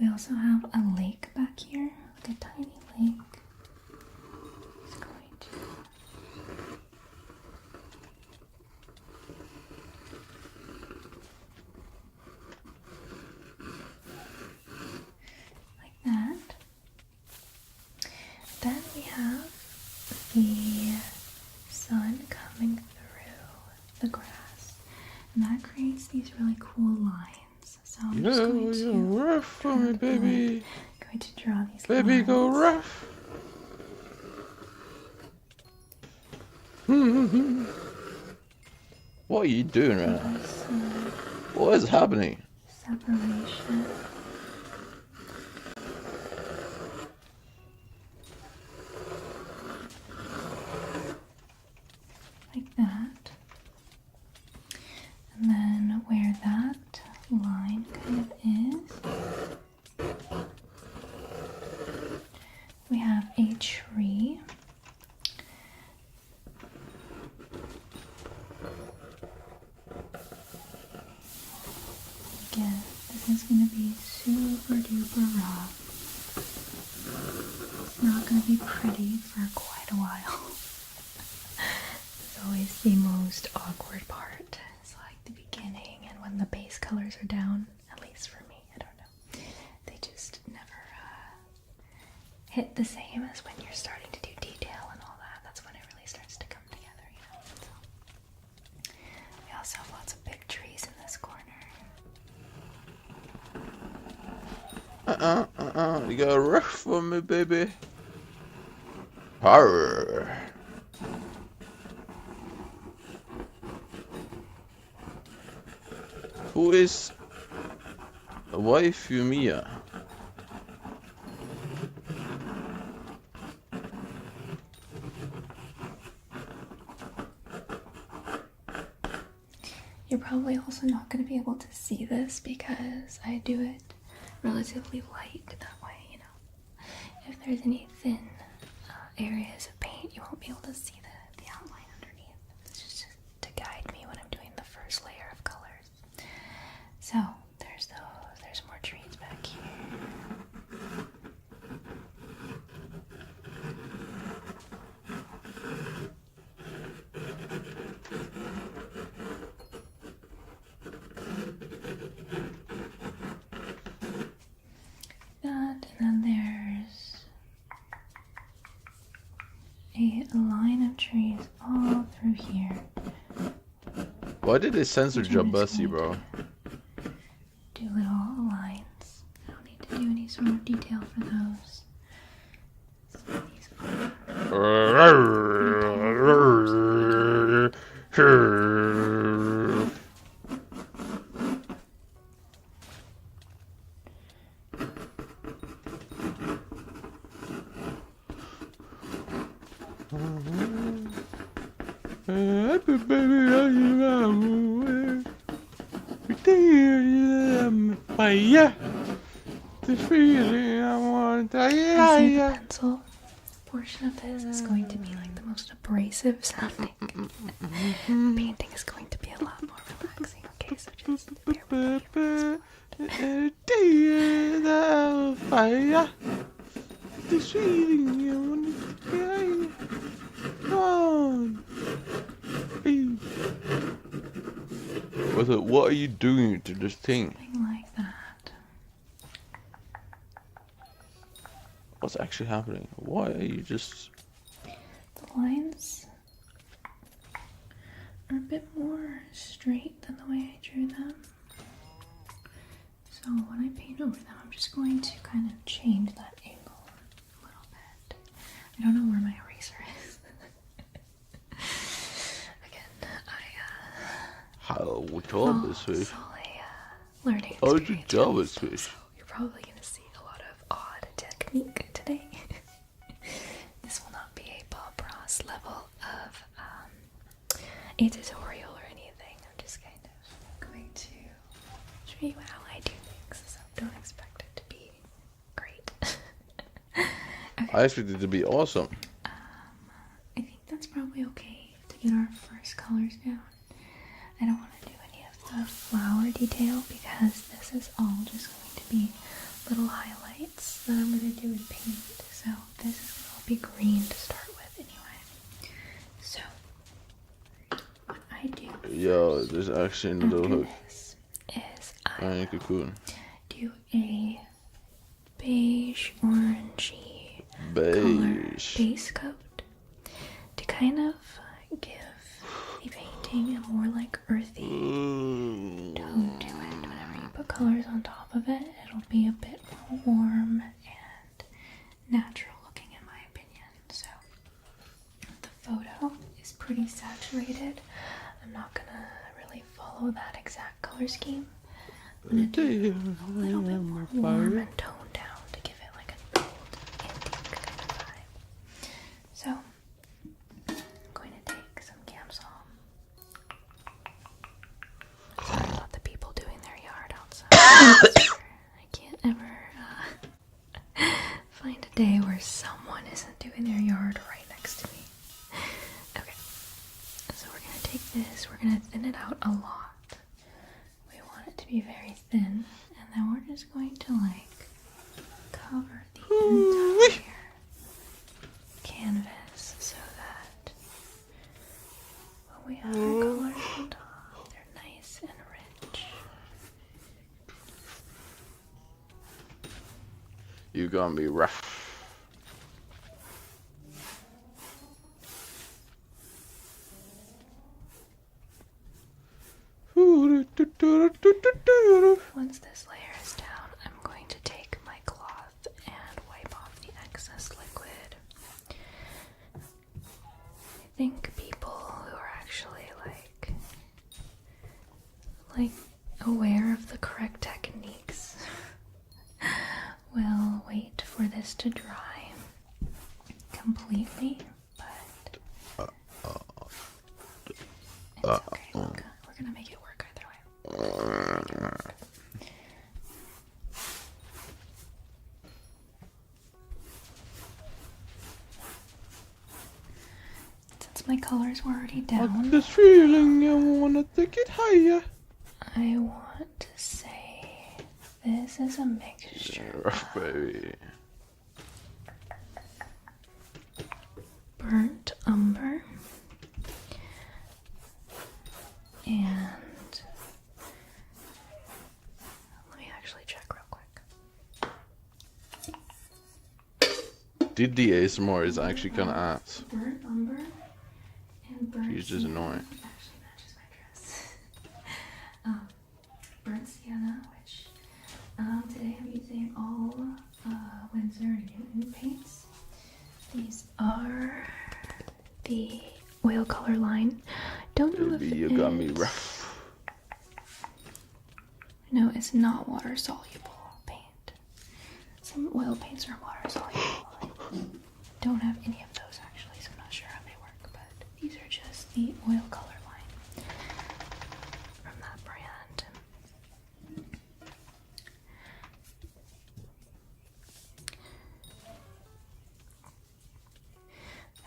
P: We also have a lake back here, like a tiny lake. It's going to like that. Then we have the sun coming through the grass, and that creates these really cool lines. So I'm just going to
B: rough for me, baby.
P: Going to draw these
B: Baby,
P: lines.
B: go rough. What are you doing right now? What is happening?
P: Separation. Like that. And then where that line kind of is, we have a tree. Again, this is going to be super duper rough. It's not going to be pretty for quite a while. It's always the most awkward part. It's like the beginning and when the base colors are down, at least for me, I don't know. They just never hit the same as when you're starting to do detail and all that. That's when it really starts to come together, you know. So, we also have lots of big trees in this corner.
B: You got rough for me, baby. Arr. Who is waifu Mia?
P: You're probably also not going to be able to see this because I do it relatively light that way, you know. I if there's any thin areas of paint, you won't be able to see the outline underneath. This is just to guide me when I'm doing the first layer of colors. So there's more trees back here. That, and then there's a line of trees all through here.
B: Why did they censor Jabussi, bro?
P: Do little lines. I don't need to do any sort of detail for those.
B: Yeah, the feeling I want.
P: I see the pencil portion of this is going to be like the most abrasive sounding. Painting is going to be a lot more relaxing. Okay, so just bear with me.
B: Fire. The feeling I want. Come on. What are you doing to this thing?
P: Like that.
B: What's actually happening? Why are you just...
P: The lines are a bit more straight than the way I drew them. So when I paint over them, I'm just going to kind of change that angle a little bit. I don't know where my eraser is. Again,
B: How job is fish?
P: learning
B: How's your job is fish?
P: You're probably going to see a lot of odd technique today. This will not be a Bob Ross level of a tutorial or anything. I'm just kind of going to show you how I do things, so don't expect it to be great.
B: I expect it to be awesome.
P: I think that's probably okay to get our first colors down. I don't want to do any of the flower detail because this is all just going to be little highlights that I'm going to do with paint. So this is going to all be green to start with anyway. So what I do
B: Yo, there's actually a little hook.
P: is
B: I cocoon.
P: do a beige orangey color base coat to kind of give the painting a more like earthy tone to it. Whenever you put colors on top of it, it'll be a bit more warm and natural looking in my opinion. So the photo is pretty saturated. I'm not gonna really follow that exact color scheme. I'm gonna do a little bit more warm and toned down to give it like an old antique kind of vibe. So I'm going to take some Gamsol. Sorry about the people doing their yard outside. I can't ever find a day where someone isn't doing their yard right next to me. Okay, so we're going to take this, we're going to thin it out a lot. We want it to be very thin, and then we're just going to like cover the entire canvas so that when we have our colors on top, they're nice and rich.
B: You're gonna be rough.
P: Once this layer is down, I'm going to take my cloth and wipe off the excess liquid. I think people who are actually like aware of the correct techniques will wait for this to dry completely, but it's okay. Look, we're gonna make it work either way. my colors were already down.
B: This feeling, I wanna take it higher.
P: I want to say this is a mixture
B: Rough, baby.
P: burnt umber and let me actually check real quick.
B: Did the ASMR is actually kind of ass.
P: Burnt umber and burnt
B: She's just annoying.
P: actually matches my dress. Burnt sienna, which today I'm using all Winsor and Newton paints. These are the oil color line. Don't know if
B: You got me rough.
P: No, it's not water soluble paint. Some oil paints are water soluble. I don't have any of those actually, so I'm not sure how they work, but these are just the oil color line from that brand.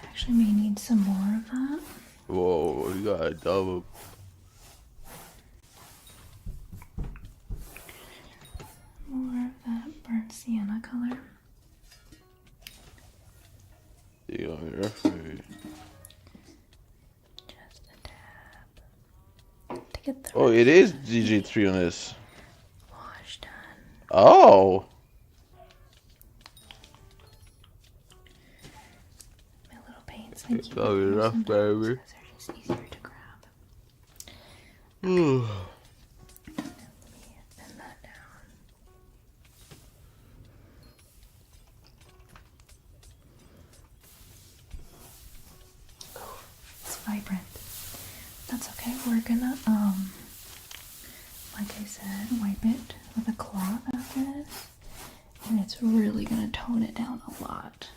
P: Actually may need some more of that.
B: Whoa, you got a double.
P: More of that burnt sienna color.
B: You got me rough, baby.
P: Just a tab. To get the
B: Oh, it is DJ3 on this.
P: wash done.
B: Oh.
P: My little paints. I
B: You
P: keep
B: got me
P: them
B: rough,
P: sometimes
B: baby.
P: because they're just easier to grab.
B: Ooh.
P: Thin that down. Ooh, it's vibrant. That's okay. We're gonna like I said, wipe it with a cloth after this, and it's really gonna tone it down a lot.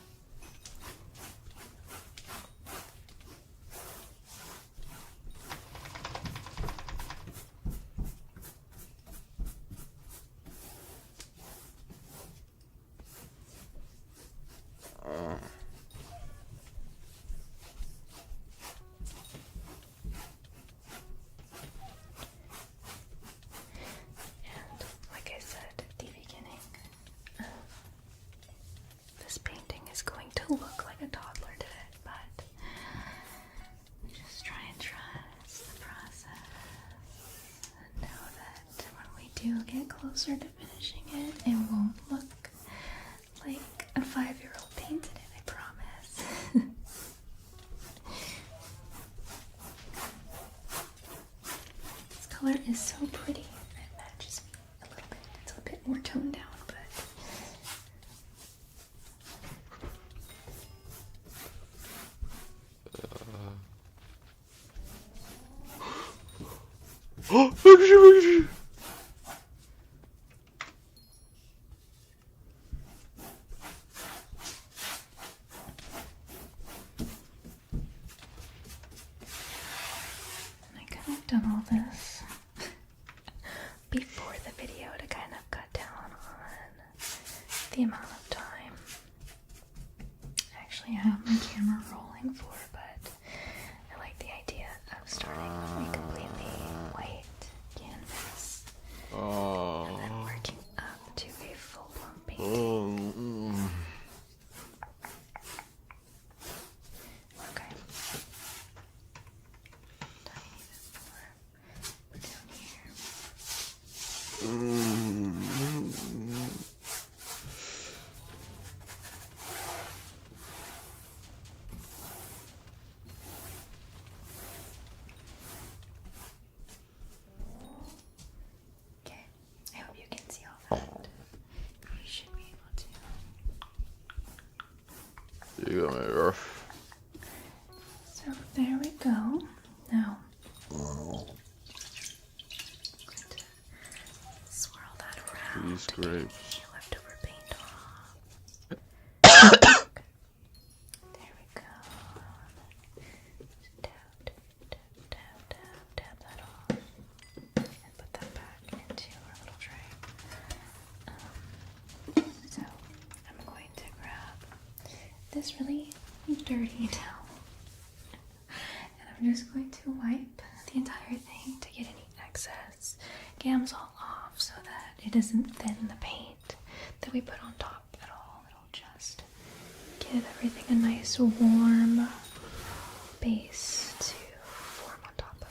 P: Like I said at the beginning, this painting is going to look like a toddler did it, but just try and trust the process and know that when we do get closer to finishing it, it won't look like a 5-year-old painted it, I promise. This color is so pretty. It matches me a little bit. It's a bit more toned down, but
B: Oh, look at you, look at you.
P: I could have done all this before the video to kind of cut down on the amount of time actually I have my camera rolling for, but I like the idea of starting with a completely white canvas and then working up to a full-blown painting. Okay. Tiny bit more down here. Okay, I hope you can see all that. You should be able to.
B: You got me rough.
P: So there we go. Now, swirl that around.
B: These grapes.
P: Any leftover paint off. There we go. Dab that off. And put that back into our little tray. So, I'm going to grab this really dirty towel. I'm just going to wipe the entire thing to get any excess gamsol off so that it doesn't thin the paint that we put on top at all. It'll just give everything a nice warm base to form on top of.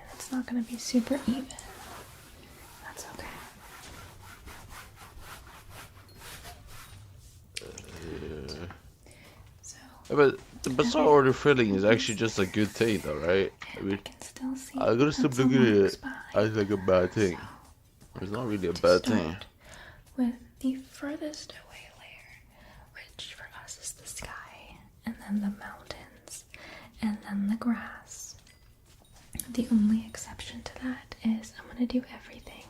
P: And it's not going to be super even. That's okay.
B: But the Bazaar order filling is actually just a good thing, though, right? I mean, I'm gonna still look at it as like a bad thing. It's not really a bad thing.
P: With the furthest away layer, which for us is the sky, and then the mountains, and then the grass. The only exception to that is I'm going to do everything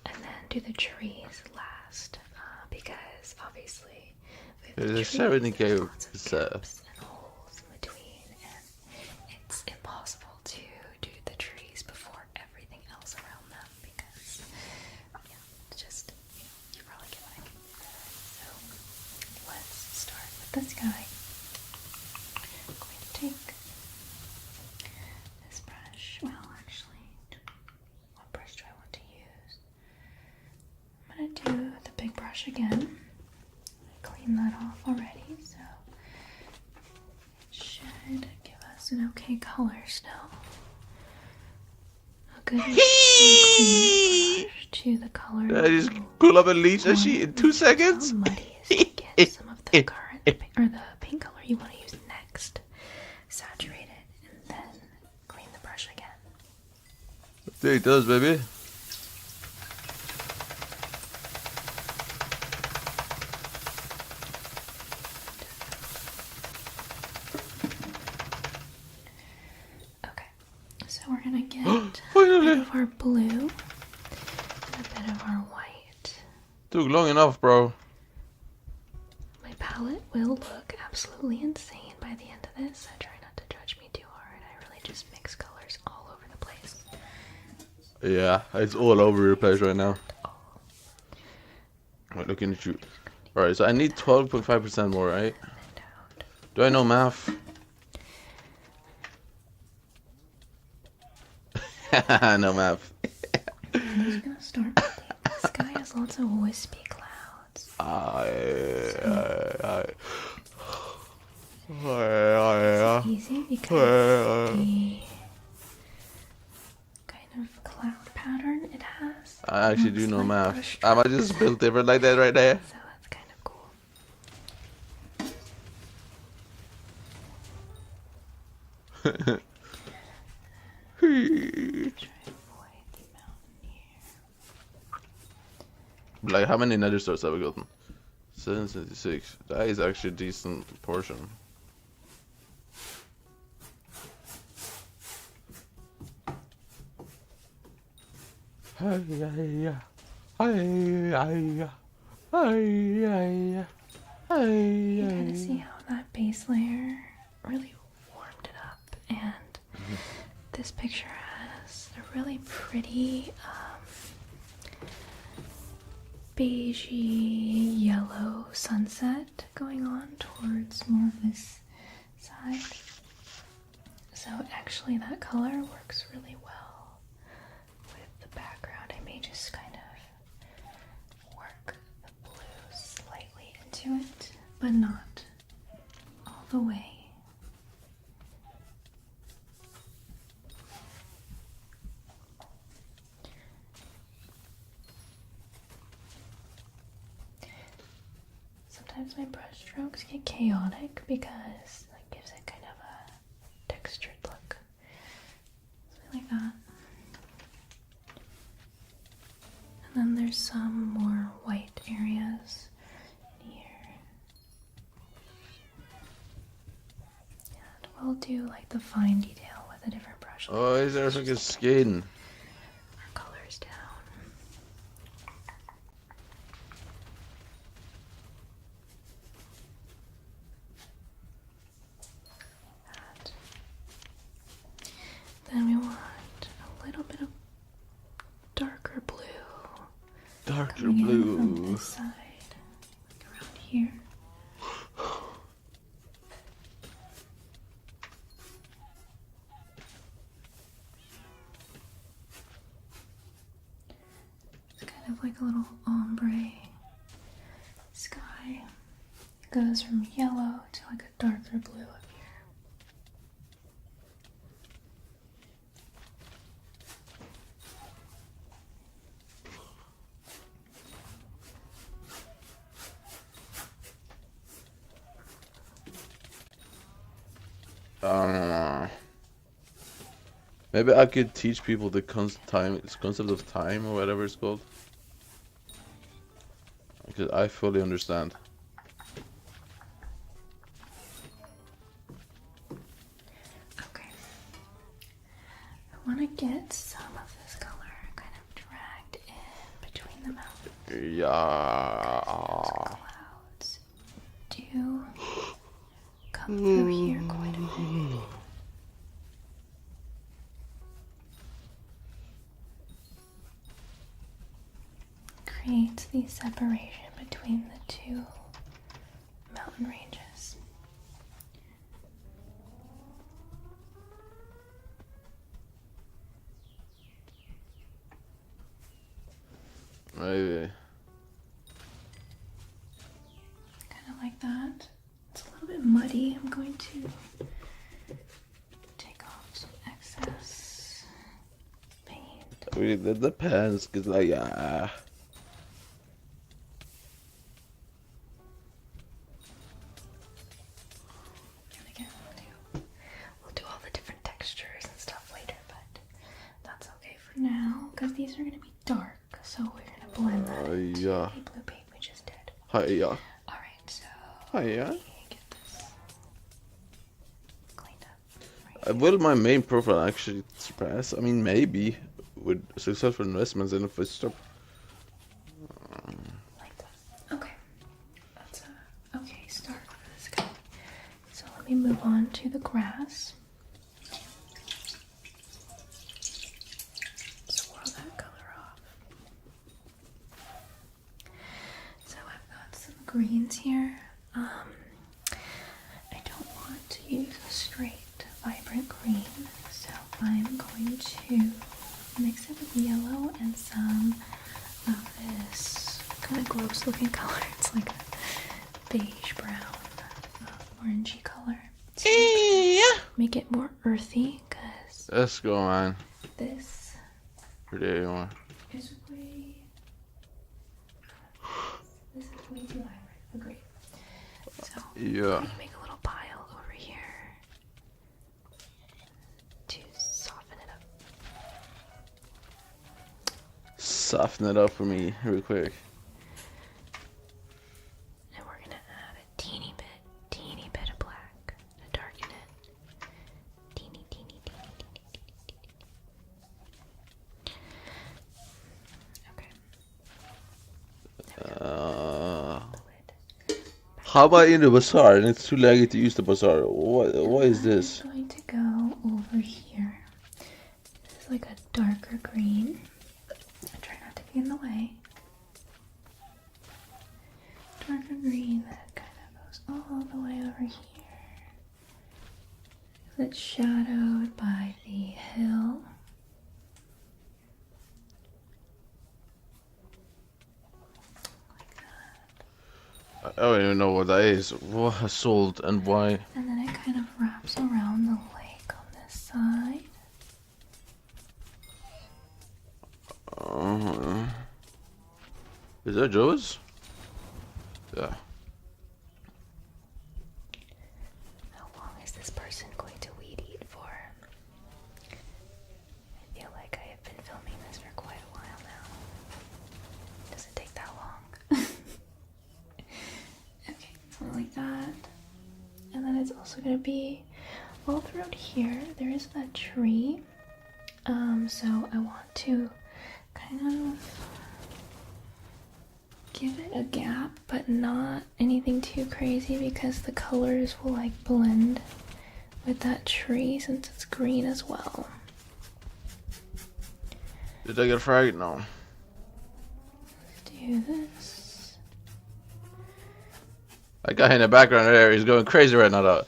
P: and then do the trees last, because obviously with the
B: There's
P: trees,
B: 70k
P: there's lots of gaps and holes in between, and it's impossible to do the trees before everything else around them because, it's just, you probably get what I mean. So let's start with the sky. I'm going to take this brush. Well, actually, what brush do I want to use? I'm going to do the big brush again. Clean that off already, so it should give us an okay color still. A good clean brush to the color.
B: I just pull up and leach that sheet in 2 seconds.
P: Get some of the current or the paint color you want to use next. Saturate it and then clean the brush again.
B: There it does, baby.
P: So we're gonna get a bit of our blue and a bit of our white.
B: Took long enough, bro.
P: My palette will look absolutely insane by the end of this. I try not to judge me too hard. I really just mix colors all over the place.
B: Yeah, it's all over your place right now. Wait, looking at you. Alright, so I need 12.5% more, right? Do I know math? No math.
P: I'm just gonna start with the sky has lots of wispy clouds. It's easy because the kind of cloud pattern it has.
B: I actually do
P: looks
B: know
P: like
B: math.
P: brush
B: I might just build different like that right there.
P: So that's kind of cool.
B: Like, how many nether stars have we gotten? 776. That is actually a decent portion.
P: You kind of see how that base layer really warmed it up, and this picture has a really pretty beigey yellow sunset going on towards more of this side. So actually that color works really well with the background. I may just kind of work the blue slightly into it, but not all the way. Sometimes my brush strokes get chaotic because that gives it kind of a textured look. Something like that. And then there's some more white areas in here. And we'll do like the fine detail with a different brush.
B: Oh, is there like a skin?
P: Our colors down.
B: Darker
P: coming in
B: blue.
P: from this side, like around here. It's kind of like a little ombre sky. It goes from yellow to like a darker blue up here.
B: Maybe I could teach people the concept of time or whatever it's called. Because I fully understand.
P: Okay. I want to get some of this color kind of dragged in between the mountains.
B: Yeah.
P: Clouds do come through here quite a bit. Creates the separation between the two mountain ranges.
B: Maybe.
P: Kind of like that. It's a little bit muddy. I'm going to take off some excess paint.
B: I mean, that depends, cause like
P: And again, we'll do all the different textures and stuff later, but that's okay for now, because these are going to be dark, so we're going to blend that into
B: yeah.
P: the blue paint we just did.
B: Hiya.
P: Alright, so
B: Hiya.
P: get this cleaned up.
B: Will my main profile actually surpass? I mean, maybe with successful investments in a footstep.
P: Like that. Okay. That's a okay start for this guy. So let me move on to the grass. Swirl that color off. So I've got some greens here. I don't want to use a straight vibrant green, so I'm going to mix it with yellow and some of this kind of gross looking color. It's like a beige brown, orangey color. To make it more earthy, because
B: Let's go, man.
P: this
B: Pretty you are.
P: is way too vibrant. Agreed. So
B: Yeah.
P: I'm going to make a little pile over here to soften it up.
B: Soften it up for me real quick.
P: And we're going to add a teeny bit of black to darken it. Teeny.
B: How about in the bazaar? And it's too laggy to use the bazaar. What is this?
P: I'm going to go over here. This is like a darker green. I try not to be in the way. Darker green that kind of goes all the way over here. It's shadowed by the hill.
B: I don't even know what that is. What has sold and why?
P: And then it kind of wraps around the lake on this side.
B: Is that Joe's? Yeah.
P: How long is this person going to weed eat for? I feel like I have been filming this for quite a while now. Doesn't take that long. Okay, something like that. And then it's also going to be all throughout here. There is a tree. So I want to kind of give it a gap, but not anything too crazy, because the colors will like blend with that tree since it's green as well.
B: Did I get fragged? No.
P: Let's do do this.
B: That guy in the background there, he's going crazy right now though.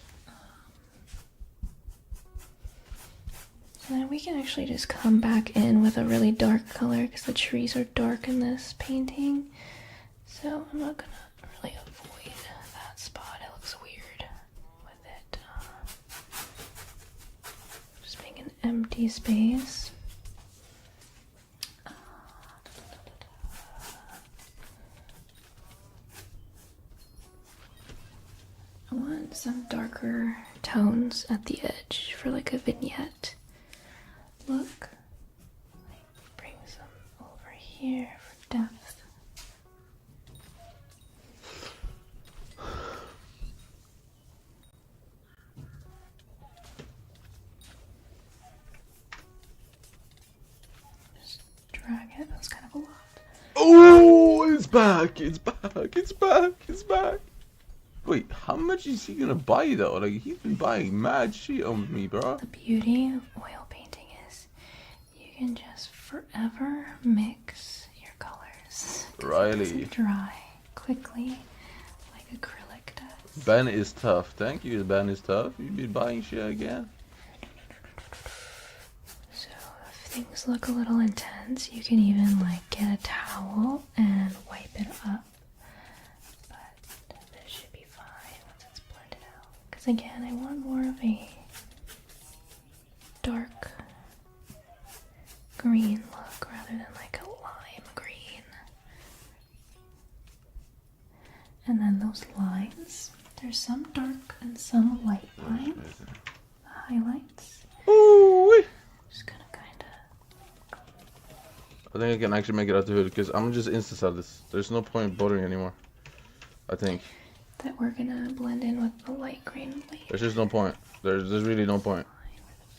P: And then we can actually just come back in with a really dark color because the trees are dark in this painting. So I'm not gonna really avoid that spot. It looks weird with it just being an empty space. I want some darker tones at the edge for like a vignette look. Bring some over here for depth. Just drag it. That was kind of a lot.
B: Oh, it's back! It's back! It's back! It's back! Wait, how much is he gonna buy though? Like, he's been buying mad shit on me, bro.
P: The beauty of oil painting is you can just forever mix your colors.
B: Riley.
P: It doesn't dry quickly like acrylic does.
B: Ben is tough. Thank you, Ben is tough. You've been buying shit again.
P: So if things look a little intense, you can even like get a towel and wipe it up. Again, I want more of a dark green look rather than like a lime green. And then those lines, there's some dark and some light lines, the highlights.
B: Ooh-wee.
P: Just gonna kinda...
B: I think I can actually make it out the hood because I'm just insta-sell this. There's no point bothering anymore, I think.
P: That we're gonna blend in with the light green later.
B: There's just no point. There's really no point.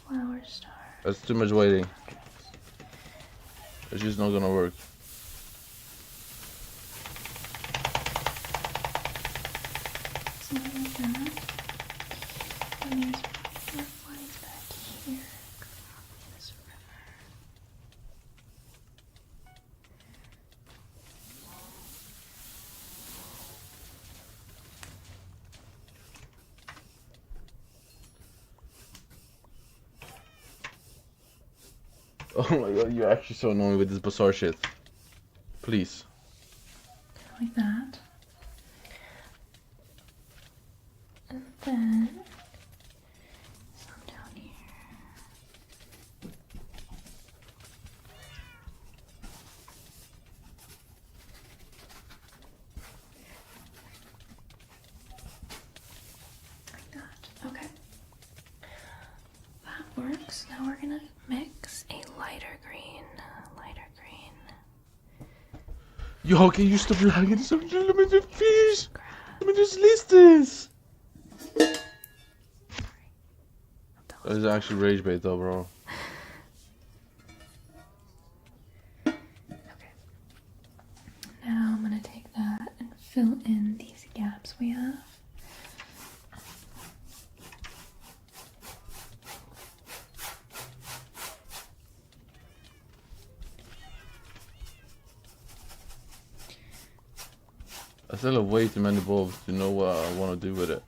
P: Flower star.
B: That's too much waiting. It's just not gonna work.
P: Something like that. And there's butterflies back here. This river.
B: Oh my god, you're actually so annoying with this bizarre shit. Please.
P: Like that. And then some down here. Like that. Okay. That works. Now we're gonna mix a lighter green. Lighter green.
B: Yo, can you stop lagging so much? Let me just finish. Let me just list this. That is actually rage bait though, bro.
P: Now I'm gonna take that and fill in these gaps we have.
B: I still have way too many bulbs to know what I want to do with it.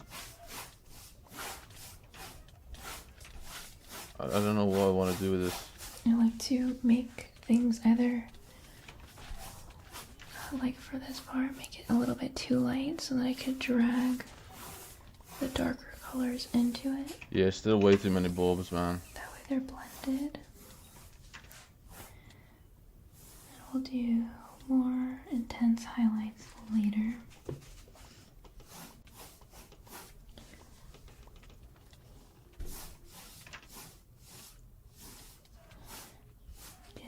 B: I don't know what I want to do with this.
P: I like to make things either, like for this part, make it a little bit too light so that I could drag the darker colors into it.
B: Yeah, still way too many bulbs, man.
P: That way they're blended. And we'll do more intense highlights later.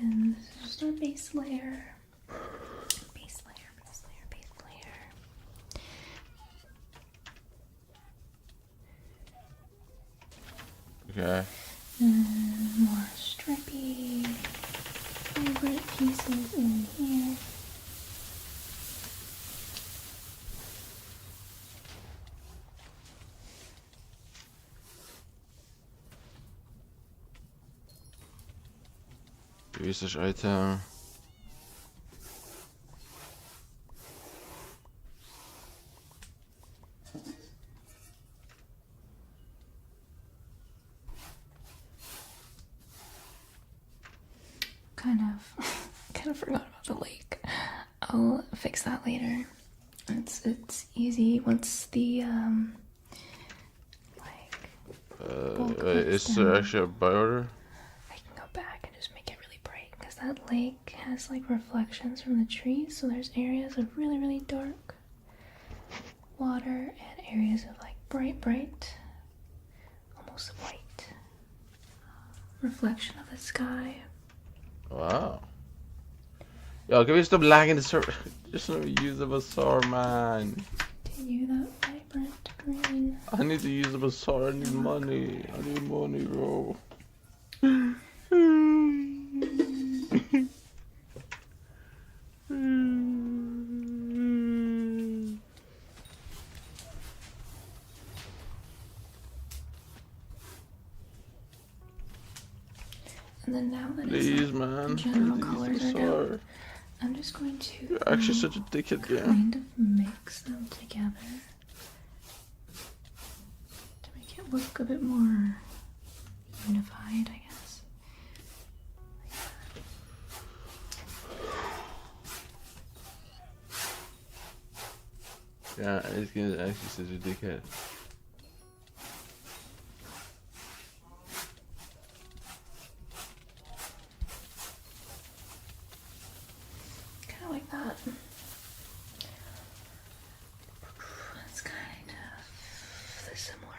P: And this is just our base layer. Base layer, base layer, base layer.
B: Okay.
P: And more stripy, vibrant pieces in here.
B: Research item.
P: kind of forgot about the lake. I'll fix that later. It's easy once the
B: is there actually a buy order?
P: I can go back and just make it really bright because that lake has like reflections from the trees, so there's areas of really, really dark water and areas of like bright, almost white reflection of the sky.
B: Wow. Yo, can we stop lagging the server? Just let me use the bazaar, man.
P: Do you that vibrant green?
B: I need to use the bazaar. I need money. I need money, bro.
P: And then now that
B: Please,
P: it's like
B: man.
P: general
B: Please,
P: colors are
B: bazaar.
P: down, I'm just going to
B: You're actually such a dickhead, game.
P: kind of mix them together to make it look a bit more unified, I guess.
B: Yeah, it's actually such a dickhead.
P: Kind of like that. That's kind of the similar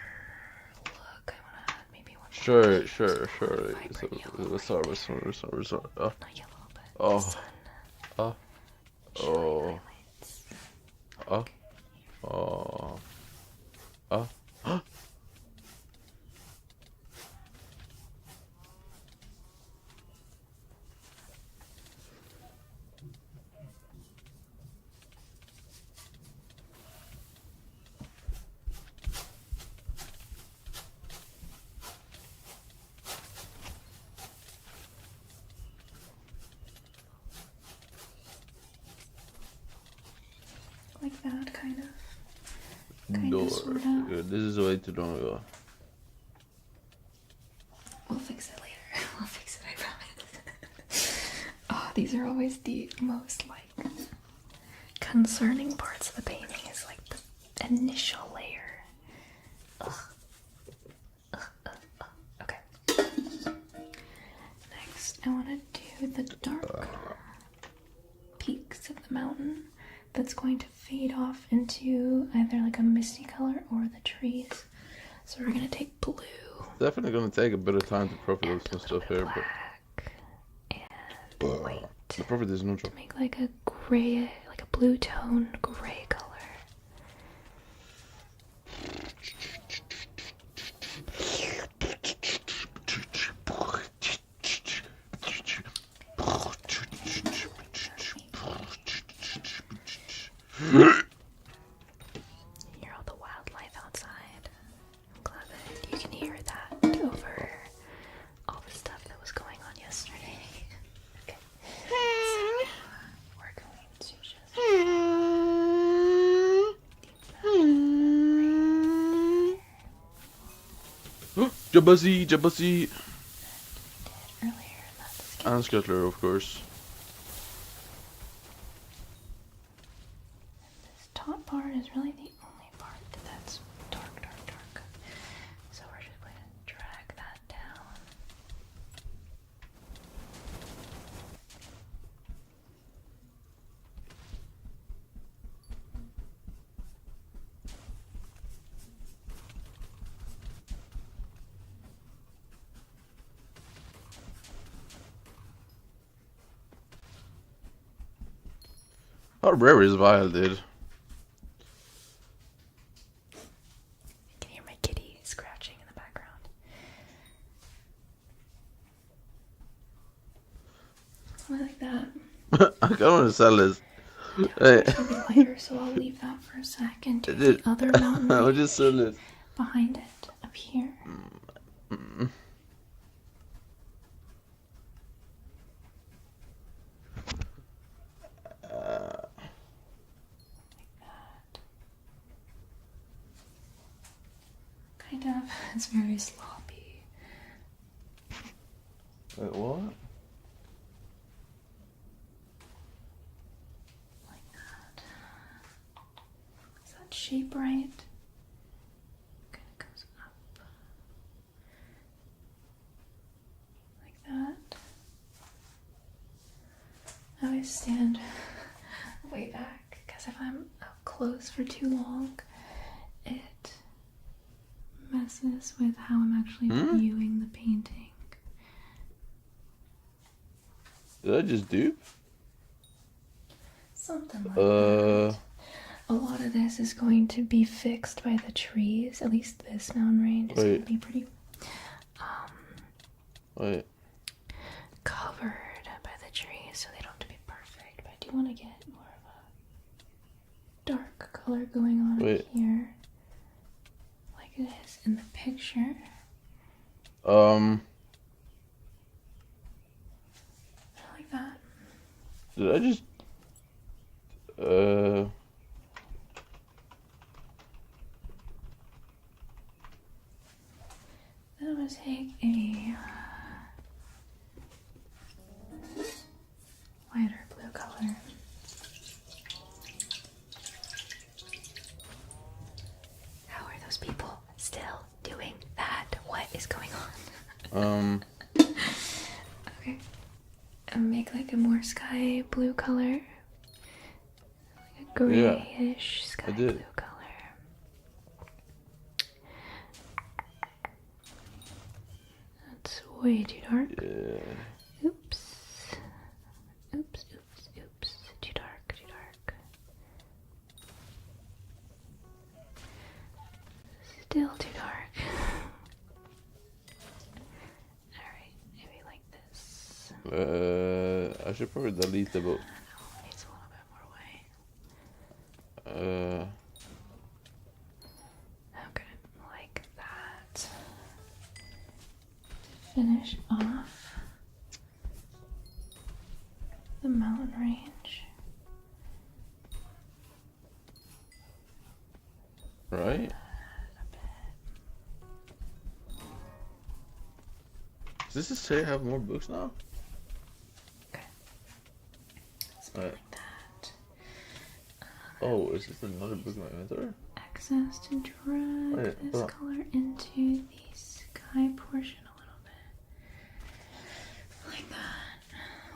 P: look. I want to add maybe one more.
B: Sure. Bazaar. Oh. Oh. Oh. Oh. Oh. Oh. Oh.
P: Like that, kind of.
B: Door.
P: Sorta.
B: Good. This is way too long ago.
P: We'll fix it later. We'll fix it, I promise. Oh, these are always the most, like, concerning parts of the painting is, like, the initial layer. Okay. Next, I want to do the dark peaks of the mountain that's going to fade off into either, like, a misty color or the trees. So we're going to take blue.
B: Definitely gonna take a bit of time to profit some stuff here, but the profit is neutral.
P: Make like a gray, like a blue tone gray color. Hear all the wildlife outside. I'm glad that you can hear that over all the stuff that was going on yesterday. Okay. So, we're going to just
B: Jabuzzy.
P: earlier,
B: And Scuttler, of course.
P: this top part is really the only part that's dark. So we're just going to drag that down.
B: How rare is Vile, dude?
P: You can hear my kitty scratching in the background. I like that.
B: I kind of want to sell this.
P: It's a bit lighter, so I'll leave that for a second. Do the other mountain
B: I'll
P: range
B: just sell it.
P: behind it, up here. Kind of. It's very sloppy.
B: Wait, what?
P: shape right. Kind of goes up. Like that. I always stand way back because if I'm up close for too long, it messes with how I'm actually viewing the painting.
B: Did I just dupe?
P: Something like that. A lot of this is going to be fixed by the trees. At least this mountain range is going to be pretty covered by the trees, so they don't have to be perfect. But I do want to get more of a dark color going on up here, like it is in the picture. Like that.
B: Did I just
P: Then I'm going to take a lighter blue color. How are those people still doing that? What is going on? Okay. And make like a more sky blue color. Like a grayish sky blue color. That's way too dark. Oops. Oops, oops, oops. Too dark, too dark. Still too dark. Alright, maybe like this.
B: I should probably delete the book.
P: Needs a little bit more white. Okay, like that. Finish off the mountain range.
B: Right? Does this say I have more books now?
P: Okay. Like that.
B: Oh, is this another book in my inventory?
P: Access to drag this color into the sky portion a little bit. Like that.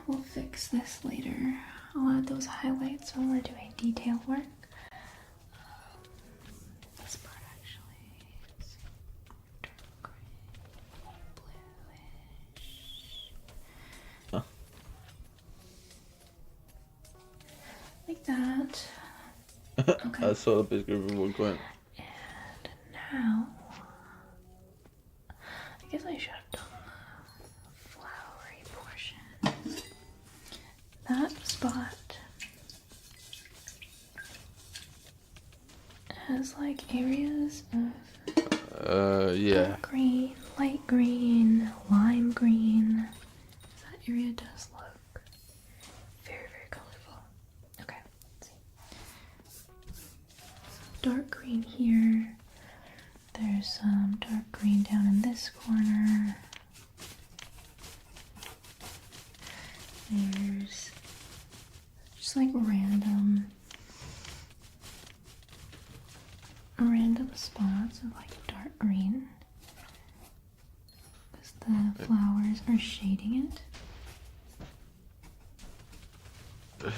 P: We'll fix this later. I'll add those highlights when we're doing detail work. This part actually is dark bluish.
B: Huh.
P: Like that. Okay.
B: I saw the picture of one coin.
P: And now, I guess I should have done the flowery portion. That spot has like areas of dark green, light green, lime green. That area does look very, very colorful. Okay, let's see. Dark green here. There's some dark green down in this corner. There's just like random spots of like dark green because the flowers are shading it. We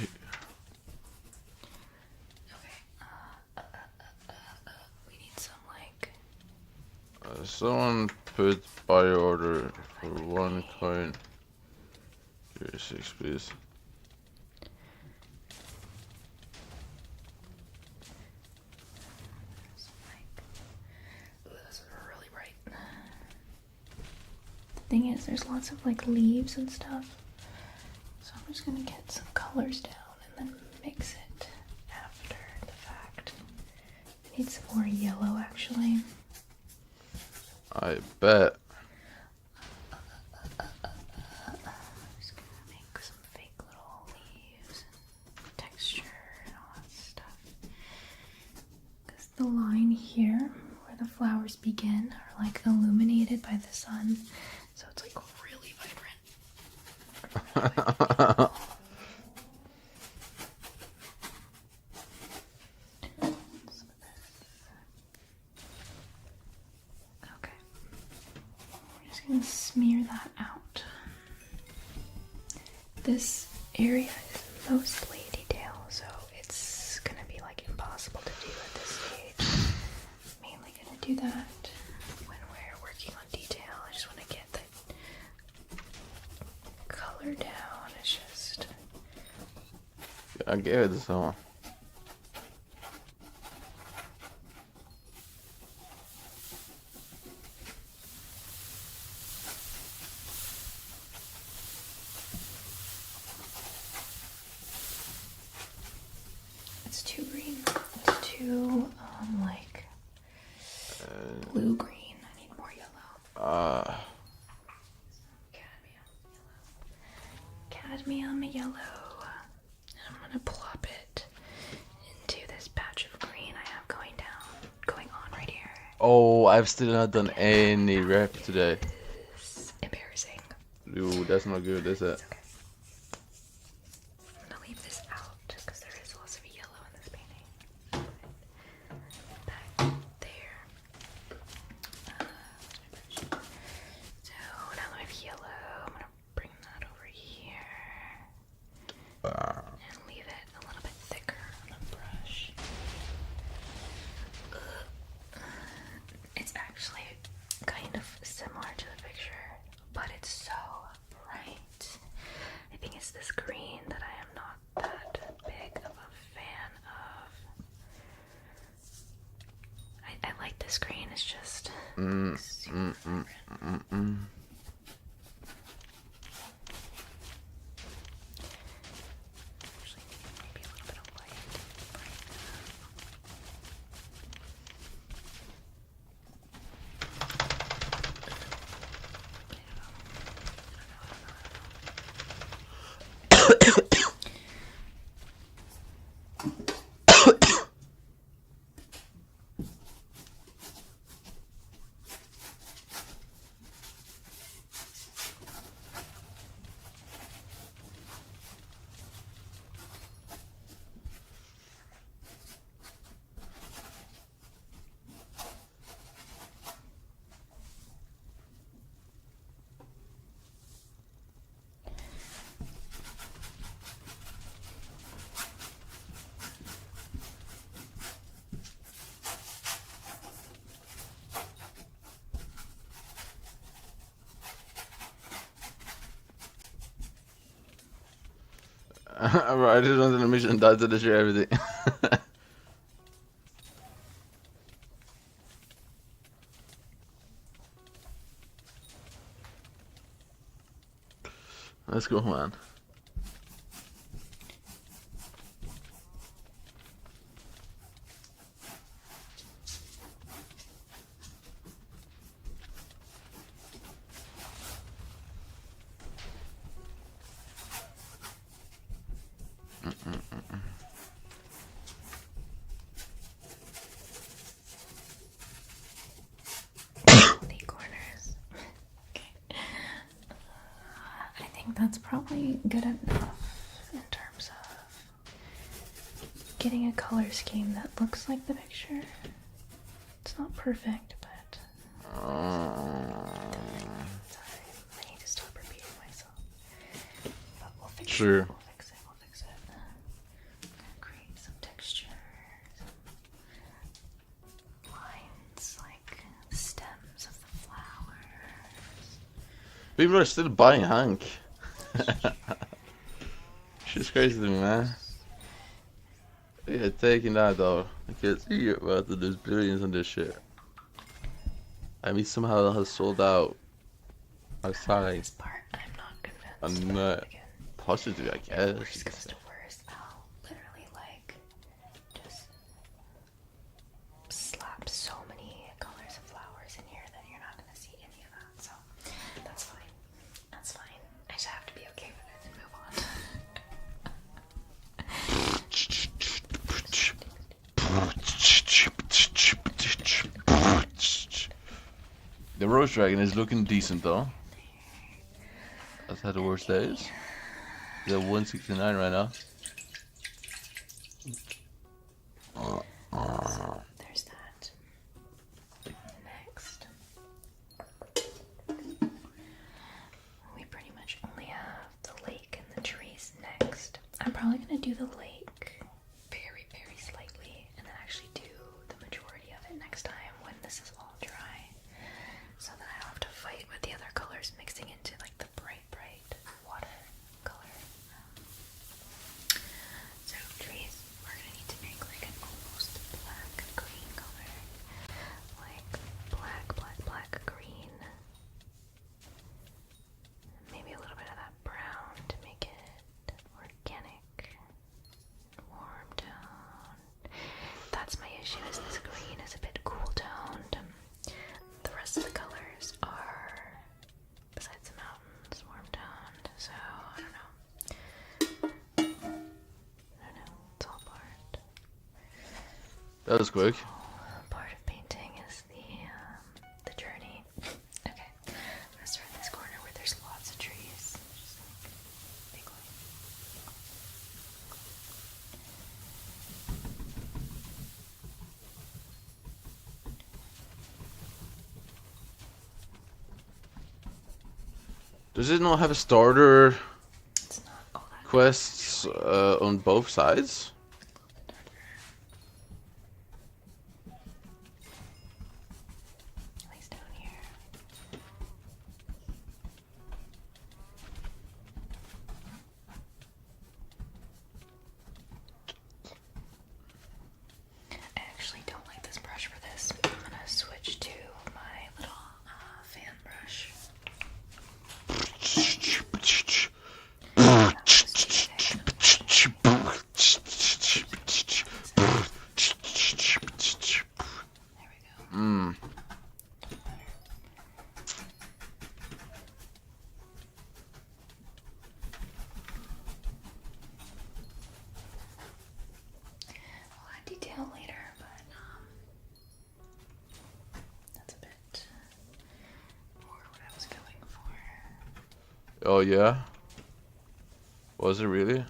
P: need some like
B: someone put buy order for one coin. Here, 6, please.
P: This is really bright. The thing is, there's lots of like leaves and stuff, so I'm just gonna get some colors down and then mix it after the fact. I need some more yellow actually.
B: I bet.
P: Just gonna make some fake little leaves and texture and all that stuff. Because the line here where the flowers begin are like illuminated by the sun, so it's like really vibrant. Some of gonna smear that out. This area is mostly detail, so it's gonna be like impossible to do at this stage. Mainly gonna do that when we're working on detail. I just want to get the color down. It's just
B: I gave it so.
P: it's too green. It's too like blue green. I need more yellow. Cadmium yellow. I'm gonna plop it into this patch of green I have going on right here.
B: Oh, I've still not done any rep today.
P: It's embarrassing.
B: Dude, that's not good, is it?
P: I'm gonna leave this out because there is lots of yellow in this painting. Back there. So now that I have yellow, I'm gonna bring that over here and leave it a little bit thicker on the brush. It's actually kind of similar to the picture, but it's so bright. I think it's this green that I am not that big of a fan of. I like this green, it's just super vibrant.
B: Bro, I just went on a mission and died to destroy everything. Let's go, man.
P: The corners. I think that's probably good enough in terms of getting a color scheme that looks like the picture. It's not perfect, but I need to stop repeating myself. But we'll fix
B: Sure.
P: it. We'll fix it. We'll fix it. I'm gonna create some texture, some lines, like stems of the flowers.
B: People are still buying Hank. Shit's crazy to me, man. Yeah, taking that though. I can't see it, but there's billions on this shit. I mean, somehow it has sold out. I'm sorry.
P: This part, I'm not convinced.
B: I'm not positive, I guess.
P: Worst comes to worst, I'll literally like just slap so many colors of flowers in here that you're not gonna see any of that. So that's fine. That's fine. I just have to be okay with it and move on.
B: The Rose Dragon is looking decent though. That's had the worst days. They're 169 right now.
P: There's that. Next. to do the lake very, very slightly and then actually do the majority of it next time when this is all dry. So that I don't have to fight with the other colors mixing into like the bright water color. So trees, we're gonna need to make like an almost black green color. Like black green. Maybe a little bit of that brown to make it organic. Warm tone. That's my issue, is this green is a bit cool toned. The rest of the colors are, besides the mountains, warm toned. So I don't know. It's all part.
B: That was quick.
P: Part of painting is the journey. Okay, I'm gonna start in this corner where there's lots of trees. Just like big one.
B: Does it not have a starter quests on both sides?
P: At least down here. I actually don't like this brush for this. I'm gonna switch to my little fan brush.
B: Mm.
P: I'll add detail later, but that's a bit more what I was going for.
B: Oh yeah? Was it really?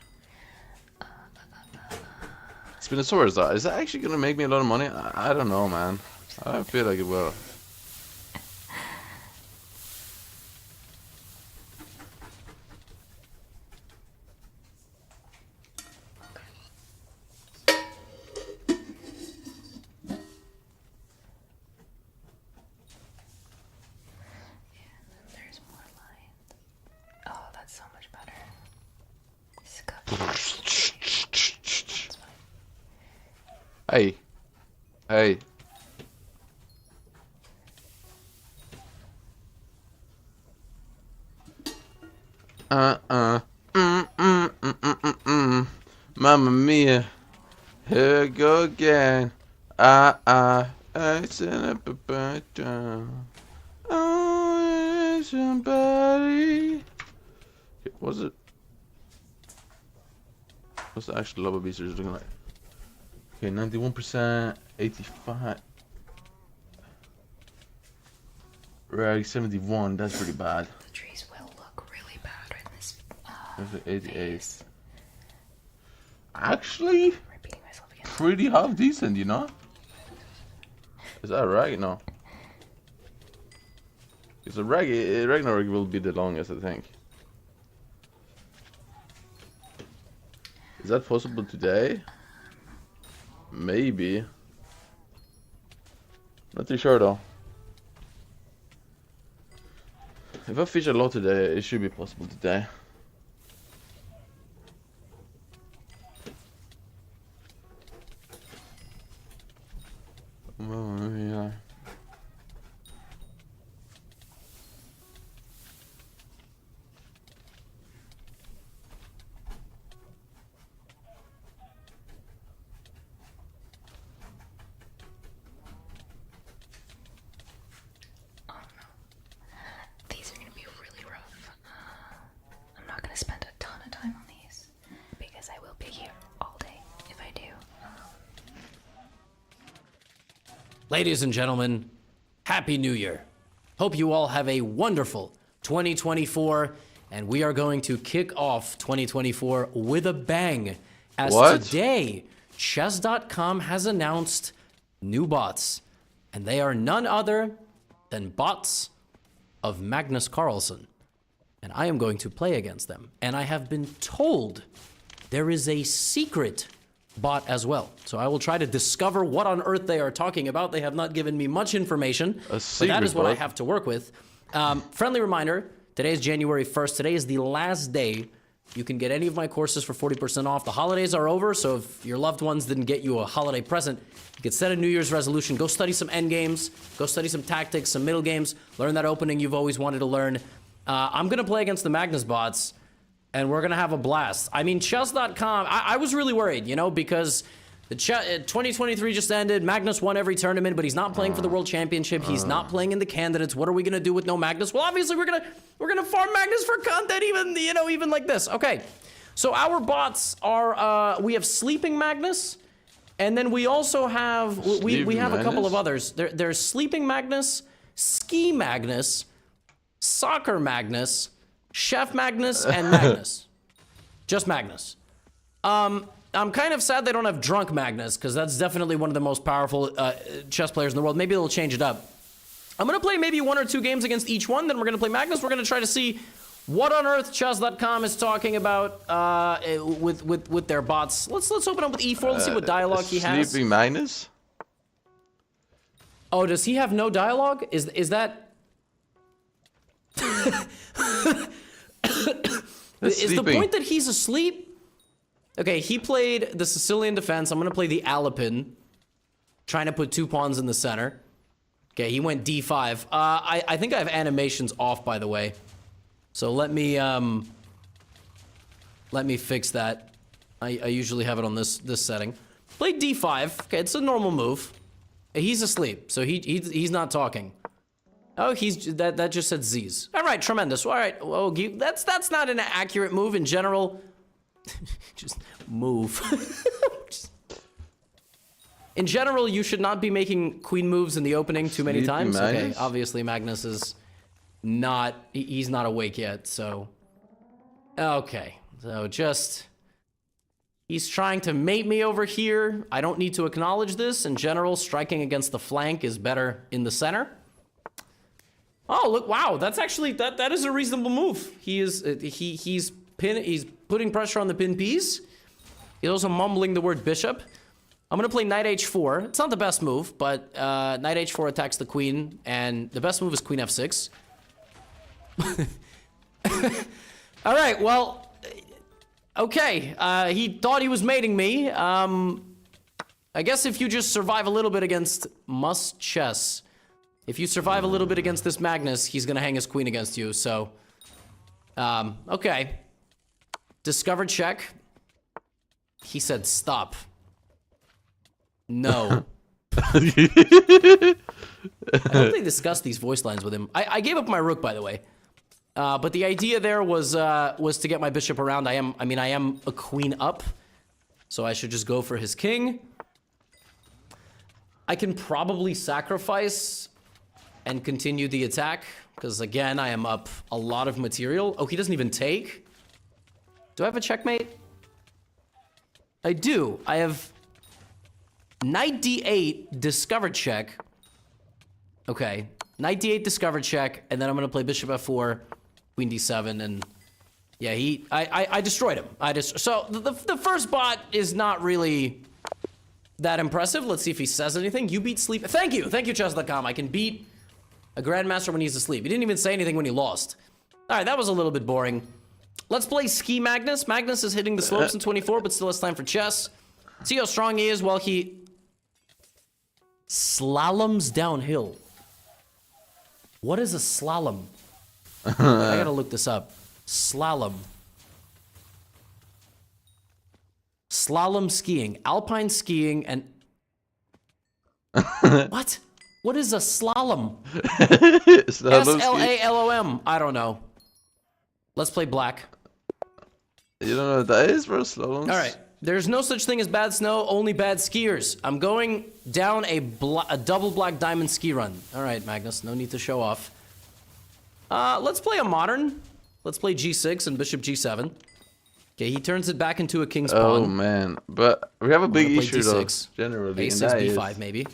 B: Spinosaurus, is that actually gonna make me a lot of money? I don't know, man. I feel like it will.
P: There's more lines. Oh, that's so much better.
B: Hey. Hey. Mamma mia. Here we go again. It's in a oh, somebody. What's it? What's the actual lava beasters looking like? Okay, 91%, 85. Rag 71, that's pretty bad.
P: The trees will look really bad in this
B: 88. Actually, pretty half decent, you know? Is that right? No. It's a Ragnarok will be the longest, I think. Is that possible today? Maybe. Not too sure though. If I fish a lot today, it should be possible today. Well, yeah.
P: These are going to be really rough. I'm not going to spend a ton of time on these because I will be here all day if I do.
O: Ladies and gentlemen, Happy New Year. Hope you all have a wonderful 2024, and we are going to kick off 2024 with a bang. As today, chess.com has announced new bots, and they are none other than bots of Magnus Carlsen. And I am going to play against them. And I have been told there is a secret bot as well. So I will try to discover what on earth they are talking about. They have not given me much information, but that is what I have to work with. Friendly reminder, today is January 1st. Today is the last day you can get any of my courses for 40% off. The holidays are over, so if your loved ones didn't get you a holiday present, you could set a New Year's resolution. Go study some end games, go study some tactics, some middle games, learn that opening you've always wanted to learn. I'm going to play against the Magnus bots, and we're going to have a blast. I mean, chess.com, I was really worried, you know, because the 2023 just ended. Magnus won every tournament, but he's not playing for the World Championship. He's not playing in the candidates. What are we going to do with no Magnus? Well, obviously, we're going to farm Magnus for content, even like this. Okay, so our bots are, we have Sleeping Magnus, and then we also have, we have a couple of others. There's Sleeping Magnus, Ski Magnus, Soccer Magnus, Chef Magnus, and Magnus. Just Magnus. I'm kind of sad they don't have Drunk Magnus, because that's definitely one of the most powerful chess players in the world. Maybe they'll change it up. I'm going to play maybe 1 or 2 games against each one, then we're going to play Magnus. We're going to try to see what on earth chess.com is talking about with their bots. Let's open up with E4. Let's see what dialogue he has.
B: Sleeping Magnus?
O: Oh, does he have no dialogue? Is that... Is the point that he's asleep? Okay, he played the Sicilian defense. I'm going to play the Alapin. Trying to put 2 pawns in the center. Okay, he went d5. I think I have animations off, by the way. So let me fix that. I usually have it on this setting. Played d5. Okay, it's a normal move. He's asleep, so he's not talking. Oh, that just said Z's. All right, tremendous. All right, well, that's not an accurate move in general. Just move. In general, you should not be making queen moves in the opening too many times. Okay, obviously Magnus is not, he's not awake yet, so. Okay, so just, he's trying to mate me over here. I don't need to acknowledge this. In general, striking against the flank is better in the center. Oh, look, wow, that's actually, that is a reasonable move. He's putting pressure on the pin piece. He's also mumbling the word bishop. I'm going to play knight h4. It's not the best move, but knight h4 attacks the queen, and the best move is queen f6. All right, well, okay. He thought he was mating me. I guess if you just survive a little bit against Must Chess, if you survive a little bit against this Magnus, he's going to hang his queen against you, so... okay. Discovered check. He said stop. No. I hope they discussed these voice lines with him. I gave up my rook, by the way. But the idea there was to get my bishop around. I am a queen up, so I should just go for his king. I can probably sacrifice and continue the attack, because again, I am up a lot of material. Oh, he doesn't even take? Do I have a checkmate? I do. I have knight d8, discovered check. Okay, knight d8, discovered check, and then I'm going to play bishop f4, queen d7, and yeah, I destroyed him. So the first bot is not really that impressive. Let's see if he says anything. You beat sleep. Thank you, chess.com. I can beat a grandmaster when he's asleep. He didn't even say anything when he lost. All right, that was a little bit boring. Let's play Ski Magnus. Magnus is hitting the slopes in 24, but still has time for chess. See how strong he is while he slaloms downhill. What is a slalom? I gotta look this up. Slalom. Slalom skiing. Alpine skiing and... What? What is a slalom? S-L-A-L-O-M. I don't know. Let's play black.
B: You don't know what that is, bro? Slaloms?
O: All right. There's no such thing as bad snow, only bad skiers. I'm going down a double black diamond ski run. All right, Magnus, no need to show off. Let's play a modern. Let's play g6 and bishop g7. Okay, he turns it back into a king's pawn.
B: Oh, man. But we have a big issue, though, generally.
O: A6, b5, maybe.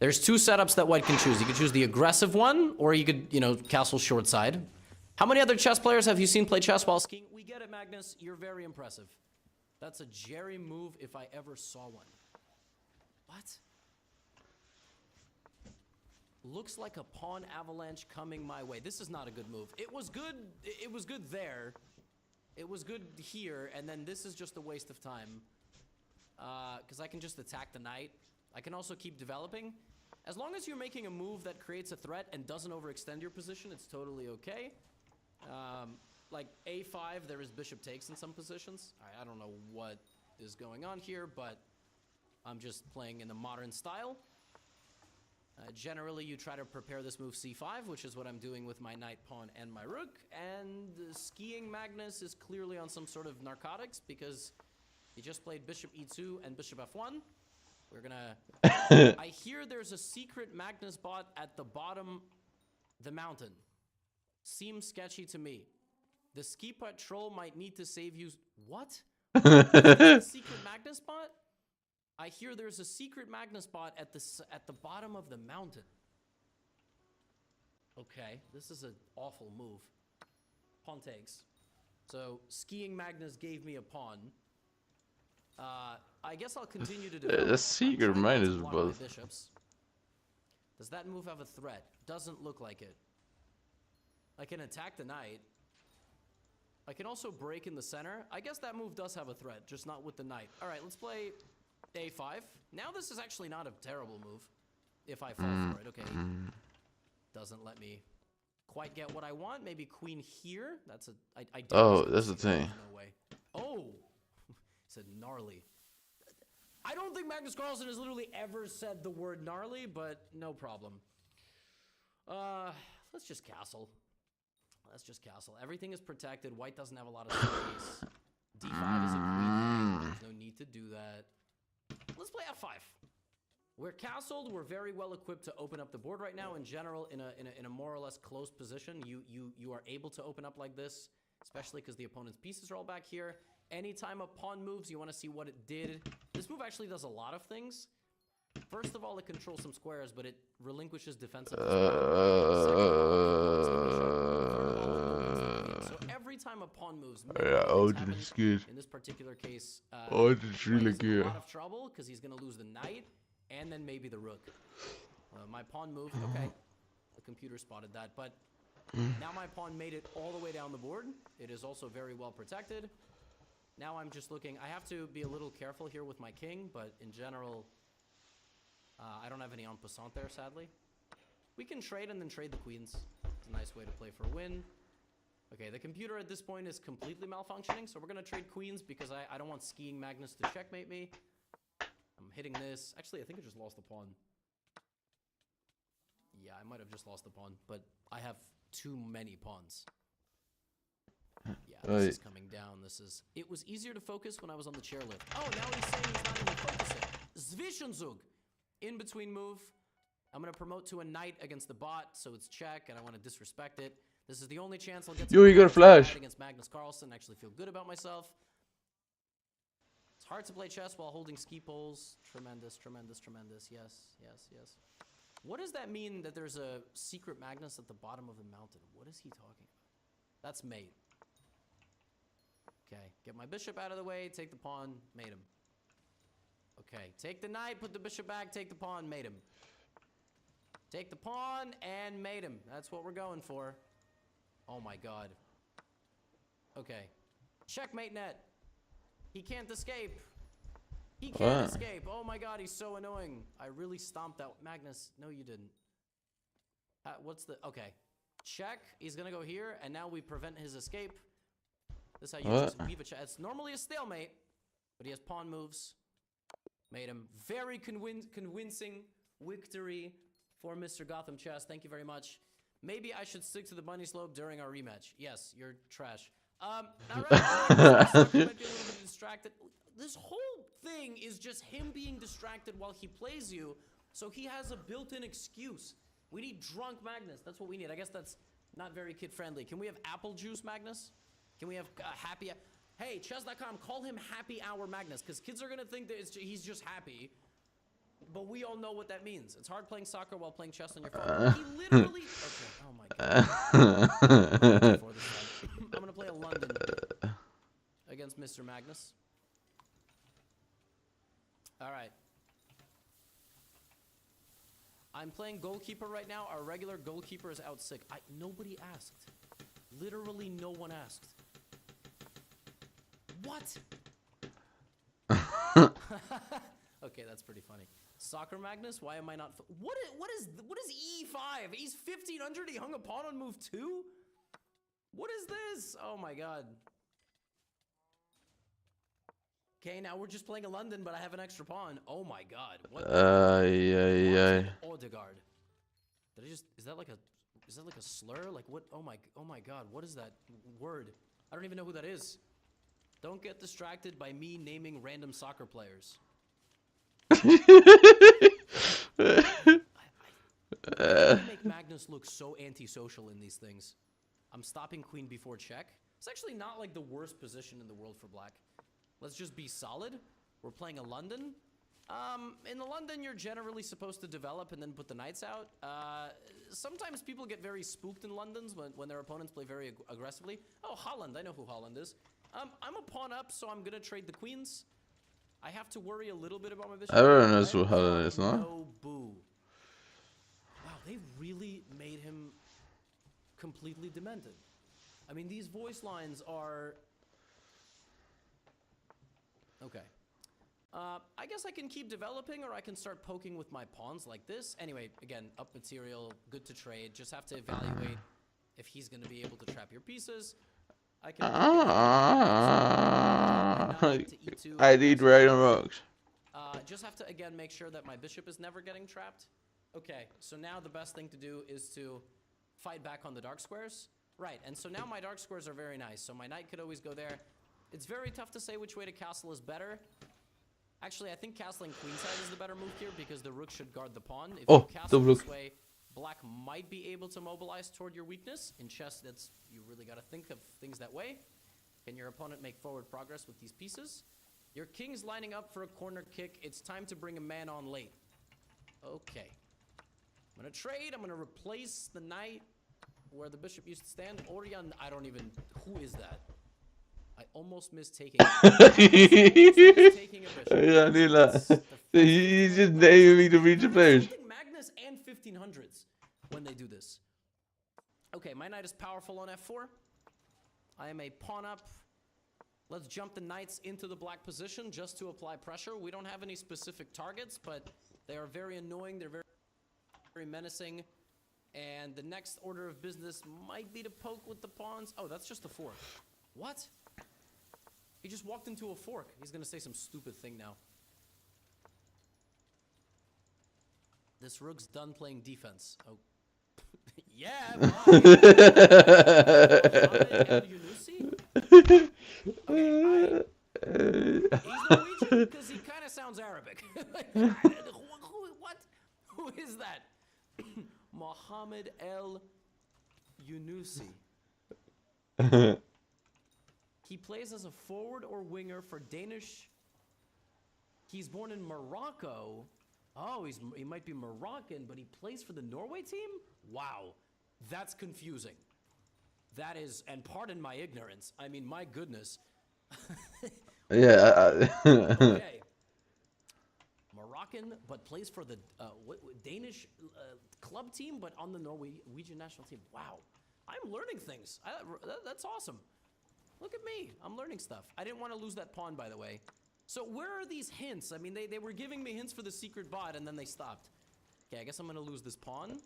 O: There's 2 setups that white can choose. You could choose the aggressive one, or you could, castle short side. How many other chess players have you seen play chess while skiing? We get it, Magnus. You're very impressive. That's a Jerry move if I ever saw one. What? Looks like a pawn avalanche coming my way. This is not a good move. It was good. It was good there. It was good here, and then this is just a waste of time. Because I can just attack the knight. I can also keep developing. As long as you're making a move that creates a threat and doesn't overextend your position, it's totally okay. Like a5, there is bishop takes in some positions. I don't know what is going on here, but I'm just playing in the modern style. Generally, you try to prepare this move c5, which is what I'm doing with my knight, pawn, and my rook. And skiing Magnus is clearly on some sort of narcotics because he just played bishop e2 and bishop f1. We're gonna... I hear there's a secret Magnus bot at the bottom the mountain. Seems sketchy to me. The ski patrol might need to save you... What? A secret Magnus bot? I hear there's a secret Magnus bot at the bottom of the mountain. Okay, this is an awful move. Pawn takes. So, skiing Magnus gave me a pawn. I guess I'll continue to develop.
B: The secret Magnus bot.
O: Bishops. Does that move have a threat? Doesn't look like it. I can attack the knight. I can also break in the center. I guess that move does have a threat, just not with the knight. All right, let's play a5. Now this is actually not a terrible move if I fall for it. Okay. Doesn't let me quite get what I want. Maybe queen here. That's a... I
B: oh, that's the thing.
O: No way. Oh! Said gnarly. I don't think Magnus Carlsen has literally ever said the word gnarly, but no problem. Let's just castle. Let's just castle. Everything is protected. White doesn't have a lot of space. D5 is a queen. There's no need to do that. Let's play f5. We're castled. We're very well equipped to open up the board right now. In general, in a more or less closed position, you are able to open up like this, especially because the opponent's pieces are all back here. Anytime a pawn moves, you want to see what it did. This move actually does a lot of things. First of all, it controls some squares, but it relinquishes defensive. So every time a pawn moves,
B: is good.
O: In this particular case,
B: it's really
O: good. A lot of trouble because he's going to lose the knight and then maybe the rook. My pawn moved. Okay, the computer spotted that, but now my pawn made it all the way down the board. It is also very well protected. Now I'm just looking. I have to be a little careful here with my king, but in general, I don't have any en passant there, sadly. We can trade and then trade the queens. It's a nice way to play for a win. Okay, the computer at this point is completely malfunctioning, so we're going to trade queens because I don't want skiing Magnus to checkmate me. I'm hitting this. Actually, I think I just lost the pawn. Yeah, I might have just lost the pawn, but I have too many pawns. Yeah, this is coming down. This is... It was easier to focus when I was on the chairlift. Oh, now he's saying he's not even focusing. Zwischenzug. In between move. I'm going to promote to a knight against the bot, so it's check, and I want to disrespect it. This is the only chance I'll get to
B: you got a flash
O: against Magnus Carlsen. Actually feel good about myself. It's hard to play chess while holding ski poles. Tremendous, tremendous, tremendous. Yes, yes, yes. What does that mean that there's a secret Magnus at the bottom of the mountain? What is he talking about? That's mate. Okay, get my bishop out of the way, take the pawn, mate him. Okay, take the knight, put the bishop back, take the pawn, mate him. Take the pawn and mate him. That's what we're going for. Oh my god. Okay. Checkmate net. He can't escape. He can't escape. Oh my god, he's so annoying. I really stomped out Magnus. No, you didn't. What's the... Okay. Check. He's gonna go here, and now we prevent his escape. This is how you just weave a check. It's normally a stalemate, but he has pawn moves. Made him. Very convincing victory for Mr. Gotham Chess. Thank you very much. Maybe I should stick to the bunny slope during our rematch. Yes, you're trash. I might be a little bit distracted. This whole thing is just him being distracted while he plays you, so he has a built-in excuse. We need drunk Magnus. That's what we need. I guess that's not very kid-friendly. Can we have apple juice Magnus? Can we have happy... Hey, chess.com, call him Happy Hour Magnus, because kids are going to think that he's just happy. But we all know what that means. It's hard playing soccer while playing chess on your phone. He literally... Okay, oh my god. I'm going to play a London against Mr. Magnus. All right. I'm playing goalkeeper right now. Our regular goalkeeper is out sick. Nobody asked. Literally no one asked. What? Okay, that's pretty funny. Soccer Magnus, why am I not... What is E5? He's 1500, he hung a pawn on move 2? What is this? Oh my god. Okay, now we're just playing a London, but I have an extra pawn. Oh my god. What? Odegaard. Did I just... Is that like a slur? Like what? Oh my god, what is that word? I don't even know who that is. Don't get distracted by me naming random soccer players. I make Magnus look so antisocial in these things. I'm stopping queen before check. It's actually not like the worst position in the world for black. Let's just be solid. We're playing a London. In the London, you're generally supposed to develop and then put the knights out. Sometimes people get very spooked in Londons when their opponents play very aggressively. Oh, Holland. I know who Holland is. I'm a pawn up, so I'm gonna trade the queens. I have to worry a little bit about my bishop.
B: Everyone knows who Holland is, no?
O: No boo. Wow, they really made him completely demented. I mean, these voice lines are... Okay. I guess I can keep developing, or I can start poking with my pawns like this. Anyway, again, up material, good to trade. Just have to evaluate if he's going to be able to trap your pieces. I can...
B: I need random rocks.
O: Just have to, again, make sure that my bishop is never getting trapped. Okay, so now the best thing to do is to fight back on the dark squares. Right, and so now my dark squares are very nice. So my knight could always go there. It's very tough to say which way to castle is better. Actually, I think castling queenside is the better move here because the rook should guard the pawn. If you castle this way, black might be able to mobilize toward your weakness. In chess, you really got to think of things that way. Can your opponent make forward progress with these pieces? Your king's lining up for a corner kick. It's time to bring a man on late. Okay. I'm going to trade. I'm going to replace the knight where the bishop used to stand. Orion, I don't even... Who is that? I almost missed taking a bishop.
B: He's just naming the region players.
O: Magnus and 1500s when they do this. Okay, my knight is powerful on f4. I am a pawn up. Let's jump the knights into the black position just to apply pressure. We don't have any specific targets, but they are very annoying. They're very menacing. And the next order of business might be to poke with the pawns. Oh, that's just a fork. What? He just walked into a fork. He's going to say some stupid thing now. This rook's done playing defense. Oh. Yeah, bye. He's Norwegian because he kind of sounds Arabic. What? Who is that? Mohammed El Yunusi. He plays as a forward or winger for Danish. He's born in Morocco. Oh, he might be Moroccan, but he plays for the Norway team? Wow, that's confusing. That is, and pardon my ignorance. I mean, my goodness.
B: Yeah.
O: Okay. Moroccan, but plays for the Danish club team, but on the Norwegian national team. Wow, I'm learning things. That's awesome. Look at me. I'm learning stuff. I didn't want to lose that pawn, by the way. So where are these hints? I mean, they were giving me hints for the secret bot, and then they stopped. Okay, I guess I'm going to lose this pawn.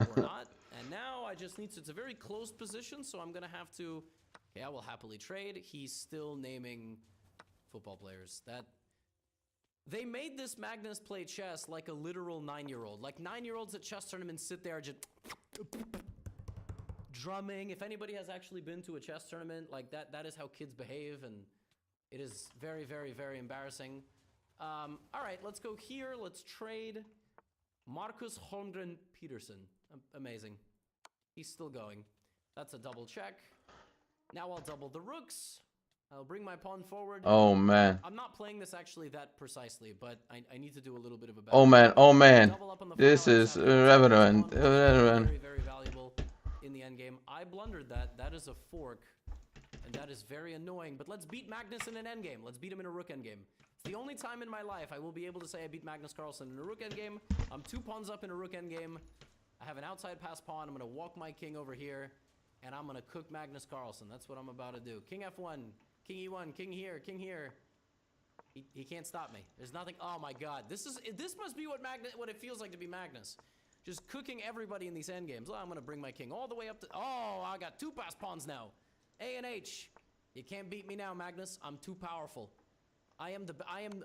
O: Or not. And now I just need to... It's a very closed position, so I'm going to have to... Okay, I will happily trade. He's still naming football players. They made this Magnus play chess like a literal 9-year-old. Like 9-year-olds at chess tournaments sit there just... drumming. If anybody has actually been to a chess tournament, like that is how kids behave, and it is very, very, very embarrassing. All right, let's go here. Let's trade. Marcus Holmgren Peterson. Amazing. He's still going. That's a double check. Now I'll double the rooks. I'll bring my pawn forward.
B: Oh man.
O: I'm not playing this actually that precisely, but I need to do a little bit of a better.
B: Oh man. Oh man. This is irrelevant.
O: Very, very valuable in the end game. I blundered that. That is a fork. And that is very annoying. But let's beat Magnus in an endgame. Let's beat him in a rook endgame. It's the only time in my life I will be able to say I beat Magnus Carlsen in a rook endgame. I'm 2 pawns up in a rook endgame. I have an outside pass pawn. I'm going to walk my king over here. And I'm going to cook Magnus Carlsen. That's what I'm about to do. King F1. King E1. King here. King here. He can't stop me. There's nothing. Oh my god. This must be what it feels like to be Magnus. Just cooking everybody in these endgames. Oh, I'm going to bring my king all the way up to... Oh, I got 2 pass pawns now. A and H. You can't beat me now, Magnus. I'm too powerful.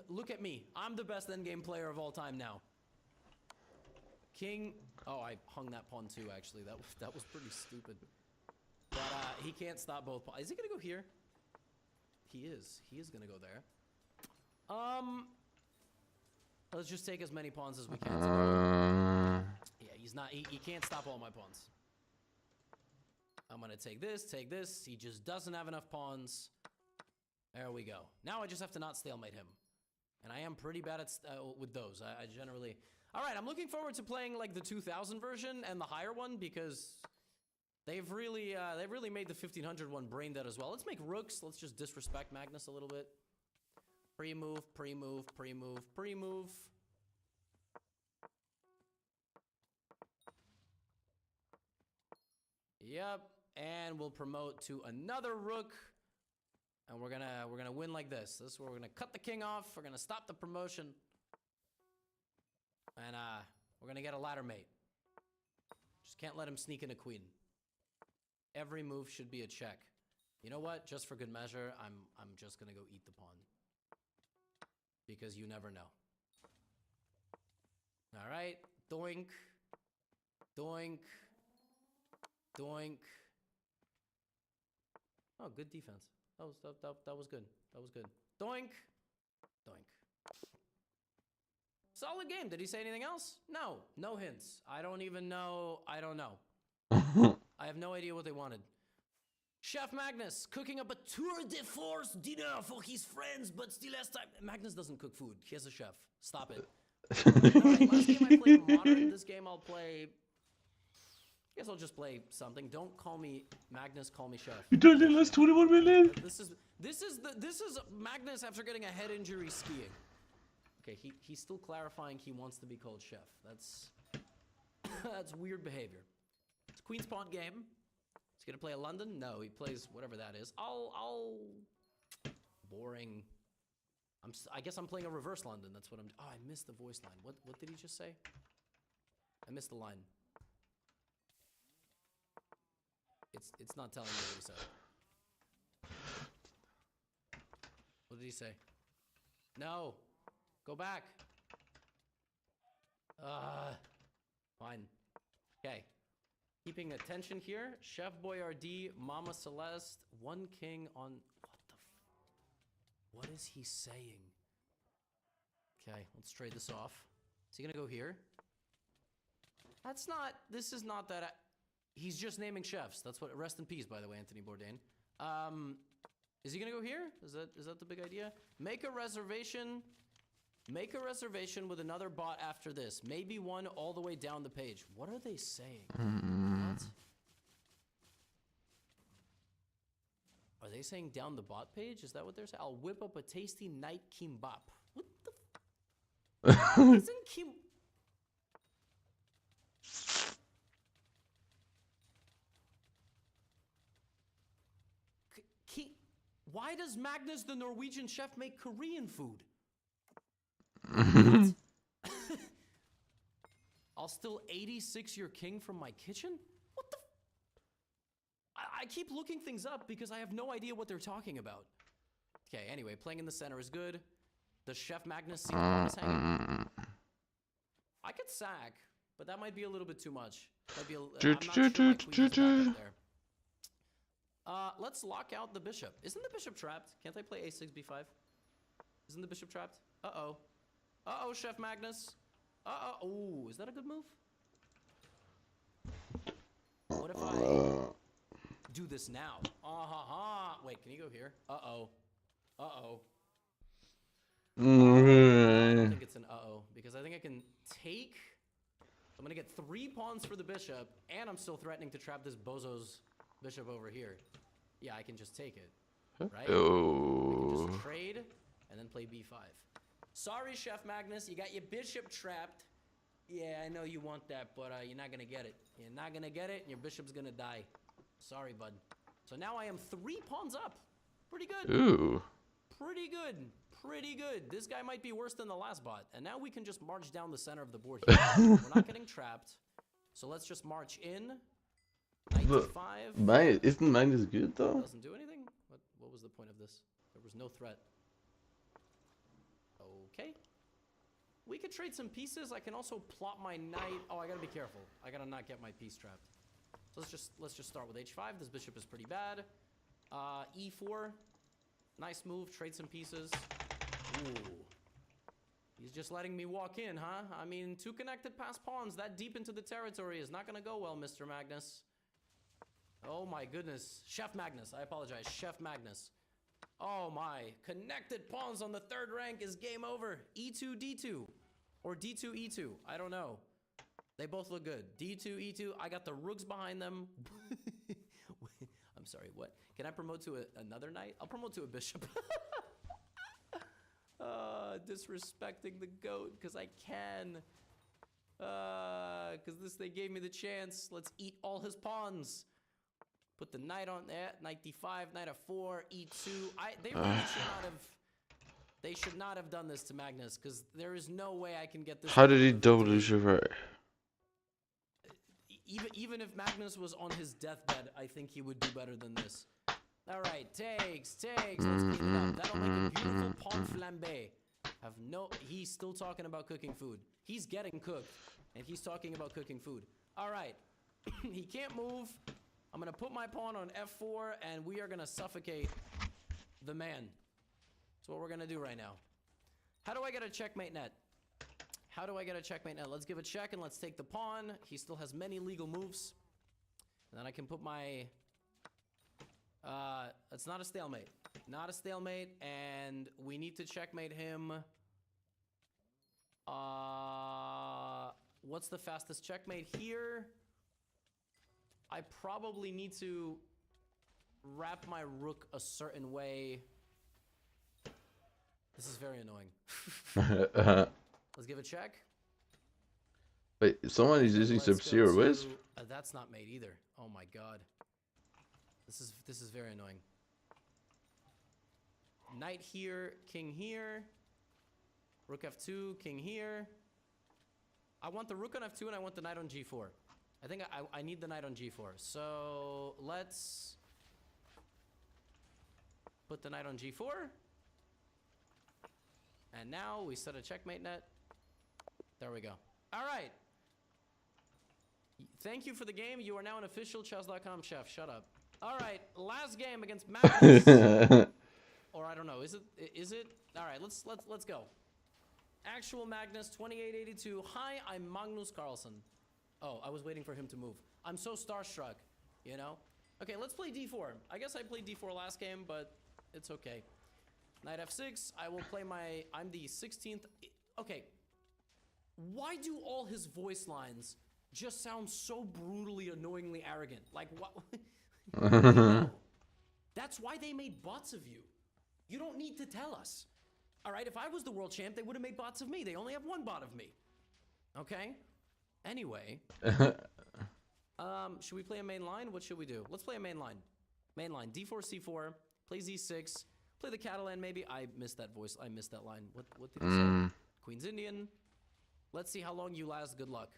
O: Look at me. I'm the best endgame player of all time now. King... Oh, I hung that pawn too, actually. That was pretty stupid. But he can't stop both pawns. Is he going to go here? He is. He is going to go there. Let's just take as many pawns as we can. Yeah, he's not... He can't stop all my pawns. I'm going to take this. He just doesn't have enough pawns. There we go. Now I just have to not stalemate him. And I am pretty bad at with those. I generally... All right, I'm looking forward to playing like the 2000 version and the higher one because they've really made the 1500 one brain dead as well. Let's make rooks. Let's just disrespect Magnus a little bit. Pre-move, pre-move, pre-move, pre-move. Yep, and we'll promote to another rook. And we're gonna win like this. This is where we're gonna cut the king off. We're gonna stop the promotion. And we're gonna get a ladder mate. Just can't let him sneak in a queen. Every move should be a check. You know what? Just for good measure, I'm just gonna go eat the pawn. Because you never know. Alright. Doink. Doink. Doink. Oh, good defense. That was good. That was good. Doink. Doink. Solid game. Did he say anything else? No. No hints. I don't even know. I don't know. I have no idea what they wanted. Chef Magnus cooking up a tour de force dinner for his friends, but still has time. Magnus doesn't cook food. He has a chef. Stop it. Right, last game I played modern. This game I'll play... I guess I'll just play something. Don't call me Magnus, call me chef.
B: You done the last 21 minutes?
O: This is Magnus after getting a head injury skiing. Okay, he's still clarifying he wants to be called chef. That's weird behavior. It's Queen's Pawn game. He's gonna play a London? No, he plays whatever that is. Boring. I guess I'm playing a reverse London. That's what I'm... Oh, I missed the voice line. What did he just say? I missed the line. It's not telling me what he said. What did he say? No. Go back. Fine. Okay. Keeping attention here. Chef Boyardee, Mama Celeste, 1 king on... What is he saying? Okay, let's trade this off. Is he gonna go here? This is not that... He's just naming chefs. That's what... Rest in peace, by the way, Anthony Bourdain. Is he gonna go here? Is that the big idea? Make a reservation. Make a reservation with another bot after this. Maybe one all the way down the page. What are they saying? What? Are they saying down the bot page? Is that what they're saying? I'll whip up a tasty night kimbap. What the... Isn't kim... Why does Magnus the Norwegian chef make Korean food? What? I'll still 86 your king from my kitchen? What the... I keep looking things up because I have no idea what they're talking about. Okay, anyway, playing in the center is good. Does Chef Magnus see the pawns hanging? I could sack, but that might be a little bit too much. Might be I'm not sure my queen is back up there. Let's lock out the bishop. Isn't the bishop trapped? Can't I play a6, b5? Isn't the bishop trapped? Uh-oh. Uh-oh, Chef Magnus. Uh-oh. Ooh, is that a good move? What if I do this now? Wait, can you go here? Uh-oh. Uh-oh. I don't think it's an uh-oh, because I think I can take... I'm going to get 3 pawns for the bishop, and I'm still threatening to trap this bozo's bishop over here. Yeah, I can just take it, right?
B: Oh.
O: I can just trade and then play b5. Sorry, Chef Magnus, you got your bishop trapped. Yeah, I know you want that, but you're not gonna get it. You're not gonna get it, and your bishop's gonna die. Sorry, bud. So now I am 3 pawns up. Pretty good.
B: Ooh.
O: Pretty good. Pretty good. This guy might be worse than the last bot. And now we can just march down the center of the board here. We're not getting trapped. So let's just march in. Knight d5.
B: Mine, isn't mine as good though?
O: Doesn't do anything? What was the point of this? There was no threat. Okay. We could trade some pieces. I can also plot my knight. Oh, I gotta be careful. I gotta not get my piece trapped. So let's just start with h5. This bishop is pretty bad. E4. Nice move. Trade some pieces. Ooh. He's just letting me walk in, huh? I mean, 2 connected pass pawns that deep into the territory is not gonna go well, Mr. Magnus. Oh my goodness. Chef Magnus. I apologize. Chef Magnus. Oh my. Connected pawns on the 3rd rank is game over. E2, D2. Or D2, E2. I don't know. They both look good. D2, E2. I got the rooks behind them. I'm sorry, what? Can I promote to another knight? I'll promote to a bishop. Disrespecting the goat because I can. Because they gave me the chance. Let's eat all his pawns. Put the knight on there. Knight d5, knight f4, e2. They really they should not have done this to Magnus because there is no way I can get this.
B: How did he double his right?
O: Even if Magnus was on his deathbed, I think he would do better than this. All right, takes. Let's clean it up. That'll make a beautiful pawn flambe. He's still talking about cooking food. He's getting cooked, and he's talking about cooking food. All right, he can't move. I'm gonna put my pawn on f4, and we are gonna suffocate the man. That's what we're gonna do right now. How do I get a checkmate net? How do I get a checkmate net? Let's give a check and let's take the pawn. He still has many legal moves. And then I can put my... it's not a stalemate. Not a stalemate, and we need to checkmate him. What's the fastest checkmate here? I probably need to wrap my rook a certain way. This is very annoying. Let's give a check.
B: Wait, someone is using Sub-Zero Wisp?
O: That's not mate either. Oh my god. This is very annoying. Knight here, king here. Rook f2, king here. I want the rook on f2 and I want the knight on g4. I think I need the knight on g4. So let's put the knight on g4. And now we set a checkmate net. There we go. All right. Thank you for the game. You are now an official chess.com chef. Shut up. All right. Last game against Magnus. Or I don't know. Is it? All right. Let's go. Actual Magnus 2882. Hi, I'm Magnus Carlsen. Oh, I was waiting for him to move. I'm so starstruck, you know? Okay, let's play d4. I guess I played d4 last game, but it's okay. Knight f6. I will play my... I'm the 16th... Okay. Why do all his voice lines just sound so brutally, annoyingly arrogant? Like, what? No. That's why they made bots of you. You don't need to tell us. All right, if I was the world champ, they would have made bots of me. They only have one bot of me. Okay? Anyway. Should we play a main line? What should we do? Let's play a main line. Main line. d4, c4. Play z6. Play the Catalan, maybe. I missed that voice. I missed that line. What did he say? Queen's Indian. Let's see how long you last. Good luck.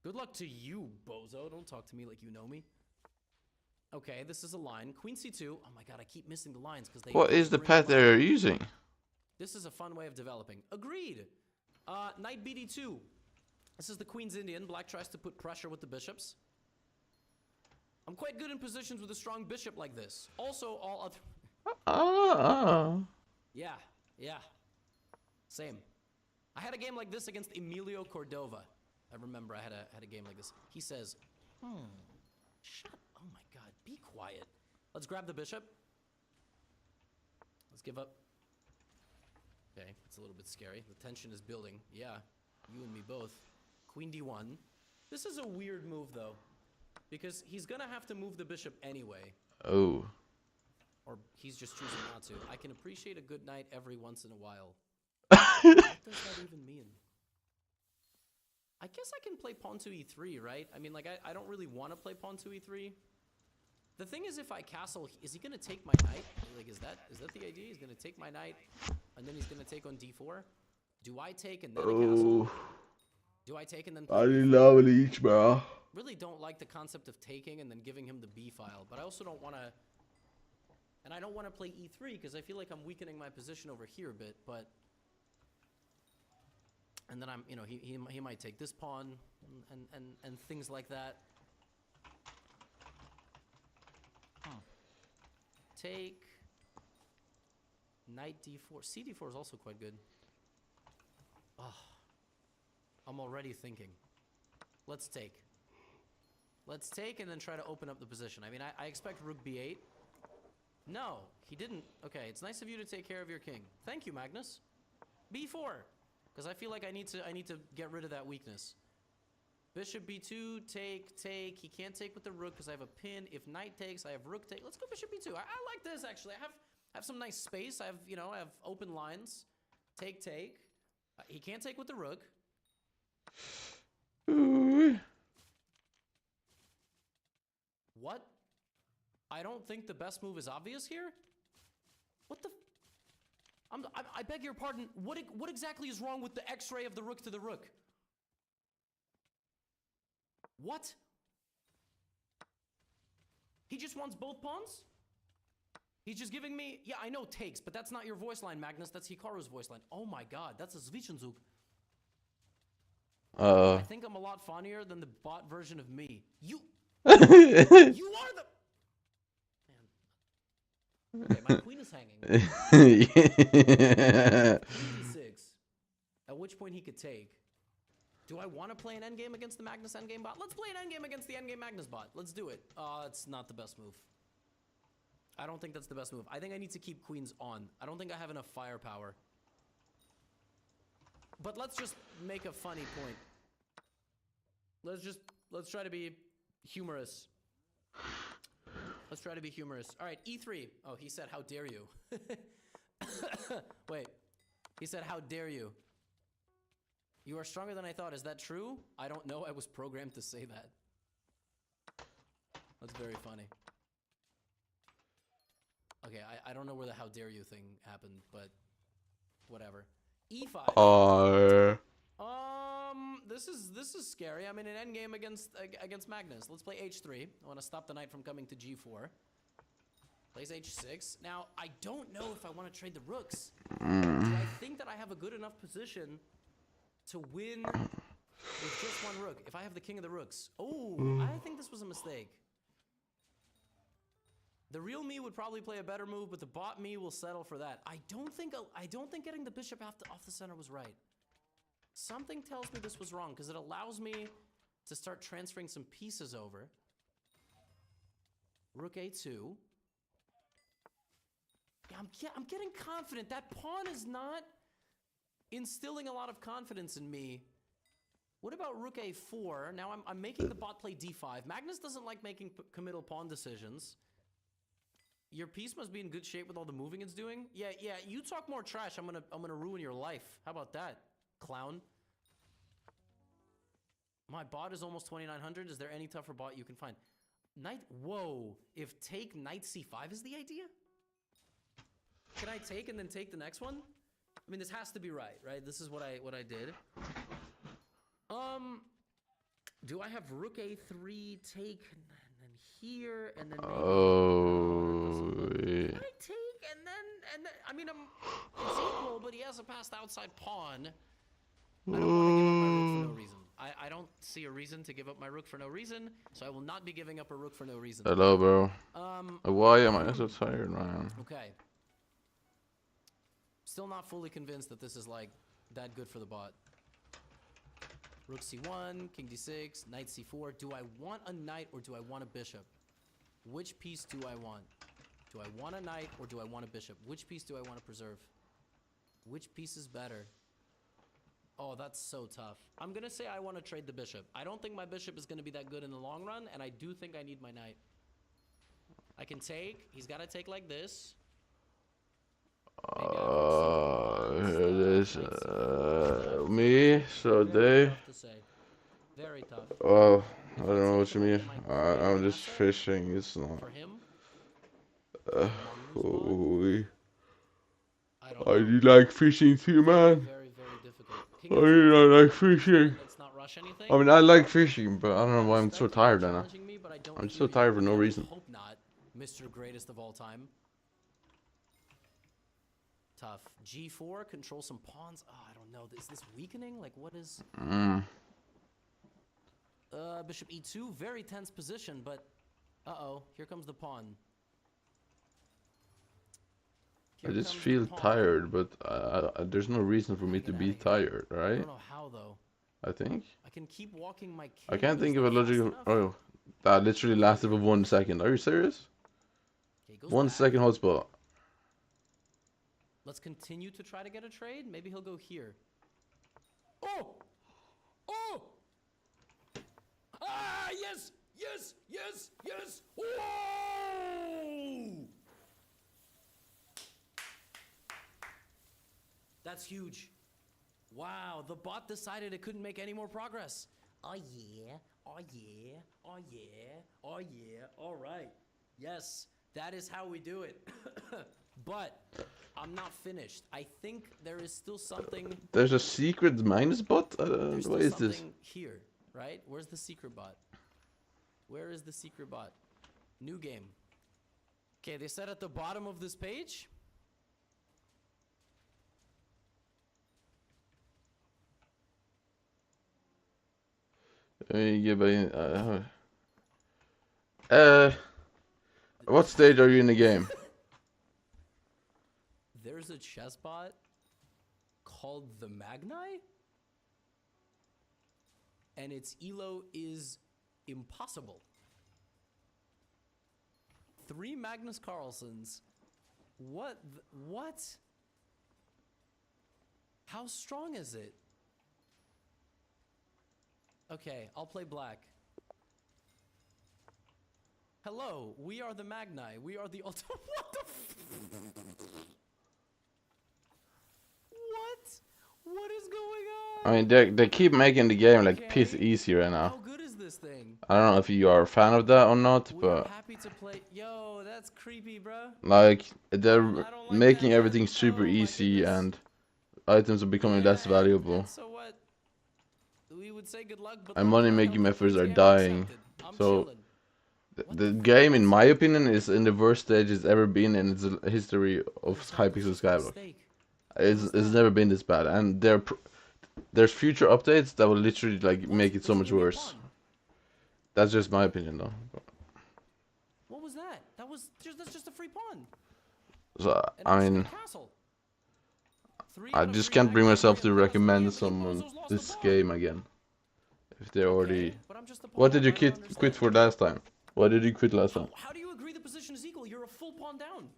O: Good luck to you, bozo. Don't talk to me like you know me. Okay, this is a line. Queen c2. Oh my god, I keep missing the lines because they...
B: What is the path they're using?
O: This is a fun way of developing. Agreed. Knight bd2. This is the Queen's Indian. Black tries to put pressure with the bishops. I'm quite good in positions with a strong bishop like this. Also, all other... Yeah. Same. I had a game like this against Emilio Cordova. I remember I had a game like this. He says, shut... Oh my god, be quiet. Let's grab the bishop. Let's give up. Okay, it's a little bit scary. The tension is building. Yeah, you and me both. Queen d1. This is a weird move, though, because he's gonna have to move the bishop anyway.
B: Oh.
O: Or he's just choosing not to. I can appreciate a good knight every once in a while. What does that even mean? I guess I can play pawn to e3, right? I mean, like, I don't really want to play pawn to e3. The thing is, if I castle, is he going to take my knight? Like, is that the idea? He's going to take my knight, and then he's going to take on d4? Do I take and then a castle? Do I take and then play
B: I
O: b4?
B: love leech, bro.
O: Really don't like the concept of taking and then giving him the b file, but I also don't want to... And I don't want to play e3 because I feel like I'm weakening my position over here a bit, but... And then I'm, you know, he might take this pawn and things like that. Take. Knight d4. cd4 is also quite good. Oh, I'm already thinking. Let's take. Let's take and then try to open up the position. I mean, I expect rook b8. No, he didn't. Okay, it's nice of you to take care of your king. Thank you, Magnus. b4. Because I feel like I need to get rid of that weakness. Bishop b2, take. He can't take with the rook because I have a pin. If knight takes, I have rook take. Let's go bishop b2. I like this, actually. I have some nice space. I have open lines. Take. He can't take with the rook. What? I don't think the best move is obvious here? What the... I beg your pardon. What exactly is wrong with the X-ray of the rook to the rook? What? He just wants both pawns? He's just giving me... Yeah, I know takes, but that's not your voice line, Magnus. That's Hikaru's voice line. Oh my god, that's a Zwischenzug. I think I'm a lot funnier than the bot version of me. You... you are the... Okay, my queen is hanging. Queen d6. At which point he could take. Do I want to play an endgame against the Magnus endgame bot? Let's play an endgame against the endgame Magnus bot. Let's do it. It's not the best move. I don't think that's the best move. I think I need to keep queens on. I don't think I have enough firepower. But let's just make a funny point. Let's try to be humorous. Let's try to be humorous. All right, e3. Oh, he said, how dare you? Wait. He said, how dare you? You are stronger than I thought. Is that true? I don't know. I was programmed to say that. That's very funny. Okay, I don't know where the how dare you thing happened, but whatever. e5. This is scary. I'm in an endgame against Magnus. Let's play h3. I want to stop the knight from coming to g4. Plays h6. Now, I don't know if I want to trade the rooks. Do I think that I have a good enough position to win with just one rook? If I have the king of the rooks. Oh, I think this was a mistake. The real me would probably play a better move, but the bot me will settle for that. I don't think getting the bishop off the center was right. Something tells me this was wrong because it allows me to start transferring some pieces over. Rook a2. Yeah, I'm getting confident. That pawn is not instilling a lot of confidence in me. What about rook a4? Now I'm making the bot play d5. Magnus doesn't like making committal pawn decisions. Your piece must be in good shape with all the moving it's doing. Yeah, you talk more trash. I'm gonna ruin your life. How about that, clown? My bot is almost 2,900. Is there any tougher bot you can find? Knight, whoa. If take knight c5 is the idea? Can I take and then take the next one? I mean, this has to be right? This is what I did. Do I have rook a3 take and then here and then maybe I take and then I mean it's equal, but he has a passed outside pawn. I don't want to give up my rook for no reason. I don't see a reason to give up my rook for no reason, so I will not be giving up a rook for no reason.
B: Hello, bro. Why am I so tired, man?
O: Okay. Still not fully convinced that this is like that good for the bot. Rook c1, king d6, knight c4. Do I want a knight or do I want a bishop? Which piece do I want? Do I want a knight or do I want a bishop? Which piece do I want to preserve? Which piece is better? Oh, that's so tough. I'm going to say I want to trade the bishop. I don't think my bishop is going to be that good in the long run, and I do think I need my knight. can take. He's got to take like this.
B: Here it is. Me, so they.
O: Tough to say. Very tough.
B: Well, I don't know what you mean. I'm just fishing. It's not.
O: For him?
B: I do like fishing too, man.
O: Very, very difficult.
B: I do like fishing.
O: Let's not rush anything.
B: I mean, I like fishing, but I don't know why I'm so tired right now. I'm so tired for no reason.
O: Hope not. Mr. Greatest of all time. Tough. G4, control some pawns. Oh, I don't know. Is this weakening? Like, what is... Bishop E2, very tense position, but... Uh-oh, here comes the pawn.
B: I just feel tired, but there's no reason for me to be tired, right?
O: I don't know how, though.
B: I think.
O: I can keep walking my king.
B: I can't think of a logical... Oh, that literally lasted for 1 second. Are you serious? 1 second hotspot.
O: Let's continue to try to get a trade. Maybe he'll go here. Oh! Oh! Ah, yes! Yes! Yes! Yes! Whoa! That's huge. Wow, the bot decided it couldn't make any more progress. Oh yeah, oh yeah, oh yeah, oh yeah, all right. Yes, that is how we do it. But I'm not finished. I think there is still something.
B: There's a secret minus bot? What is this?
O: Here, right? Where's the secret bot? Where is the secret bot? New game. Okay, they said at the bottom of this page.
B: What stage are you in the game?
O: There's a chess bot called the Magni, and its elo is impossible. 3 Magnus Carlsens. What? What? How strong is it? Okay, I'll play black. Hello, we are the Magni. We are the ultimate. What the? What? What is going on?
B: I mean, they keep making the game like piss easy right now.
O: How good is this thing?
B: I don't know if you are a fan of that or not, but
O: Happy to play. Yo, that's creepy, bro.
B: like they're making everything super easy and items are becoming less valuable.
O: So what? We would say good luck, but
B: And money-making methods are dying. So the game, in my opinion, is in the worst stage it's ever been in its history of Hypixel Skyblock. It's never been this bad, and there's future updates that will literally like make it so much worse. That's just my opinion, though.
O: What was that? That's just a free pawn.
B: So I mean, I just can't bring myself to recommend someone this game again. If they already... What did you quit for last time? Why did you quit last time?
O: How do you agree the position is equal? You're a full pawn down.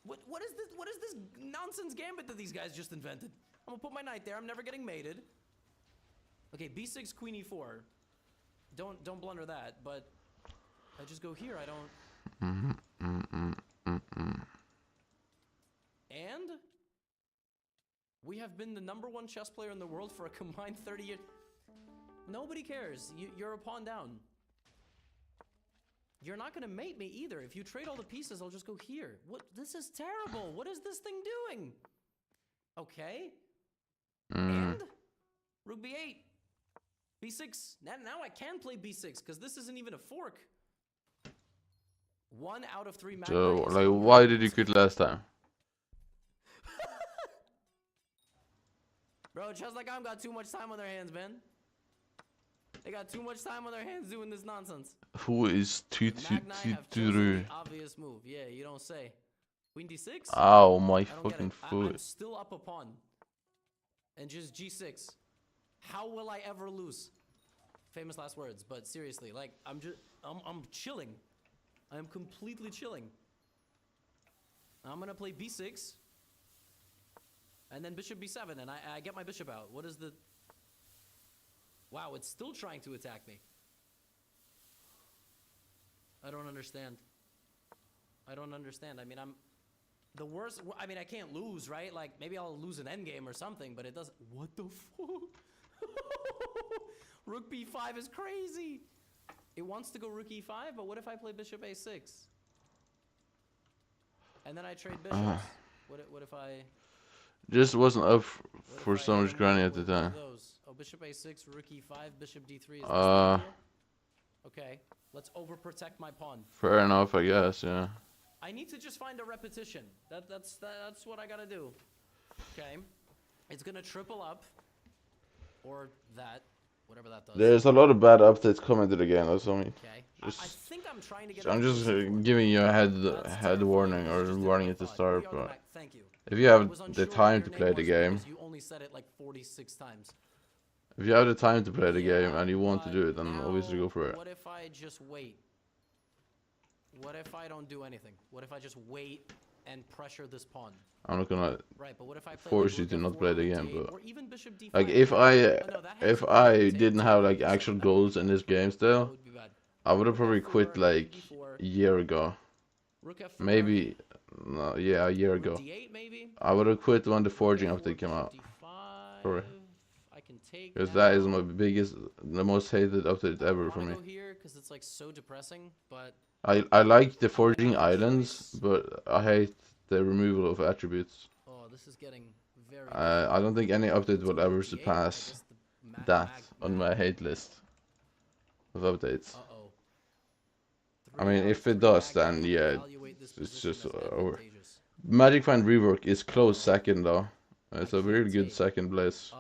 O: What is this nonsense gambit that these guys just invented? I'm gonna put my knight there. I'm never getting mated. Okay, b6, queen e4. Don't blunder that, but I just go here. I don't... And we have been the #1 chess player in the world for a combined 30 years. Nobody cares. You're a pawn down. You're not gonna mate me either. If you trade all the pieces, I'll just go here. What? This is terrible. What is this thing doing? Okay. And rook b8, b6. Now I can play b6 because this isn't even a fork. 1 out of 3 matches.
B: So, like, why did you quit last time?
O: Bro, just like I'm got too much time on their hands, man. They got too much time on their hands doing this nonsense.
B: Who is
O: the obvious move? Yeah, you don't say. Queen d6?
B: Ow, my fucking foot.
O: I'm still up a pawn. And just g6. How will I ever lose? Famous last words, but seriously, like I'm chilling. I am completely chilling. I'm gonna play b6. And then bishop b7, and I get my bishop out. What is the... Wow, it's still trying to attack me. I don't understand. I don't understand. I mean, I'm the worst. I mean, I can't lose, right? Like, maybe I'll lose an endgame or something, but it doesn't. What the fuck? Rook b5 is crazy. It wants to go rook e5, but what if I play bishop a6? And then I trade bishops. What if I...
B: Just wasn't up for so much grinding at the time.
O: Those? Oh, bishop a6, rook e5, bishop d3. Is this the idea? Okay, let's overprotect my pawn.
B: Fair enough, I guess, yeah.
O: I need to just find a repetition. That's what I gotta do. Okay, it's gonna triple up, or that, whatever that does.
B: There's a lot of bad updates coming to the game, that's all.
O: Okay, I think I'm trying to get.
B: I'm just giving you a head warning or warning at the start, but if you have the time to play the game,
O: you only said it like 46 times.
B: if you have the time to play the game and you want to do it, then obviously go for it.
O: What if I just wait? What if I don't do anything? What if I just wait and pressure this pawn?
B: I'm not gonna
O: but what if I play
B: force you to not play the game, but
O: or even bishop d5?
B: like if I didn't have like actual goals in this game still, I would have probably quit like a year ago. Maybe, no, yeah, a year ago. I would have quit when the forging update came out. Probably. Because that is my biggest, the most hated update ever for me.
O: Because it's like so depressing, but
B: I like the forging islands, but I hate the removal of attributes.
O: Oh, this is getting very.
B: I don't think any update will ever surpass that on my hate list of updates. I mean, if it does, then yeah, it's just over. Magic Find Rework is close second though. It's a really good second place.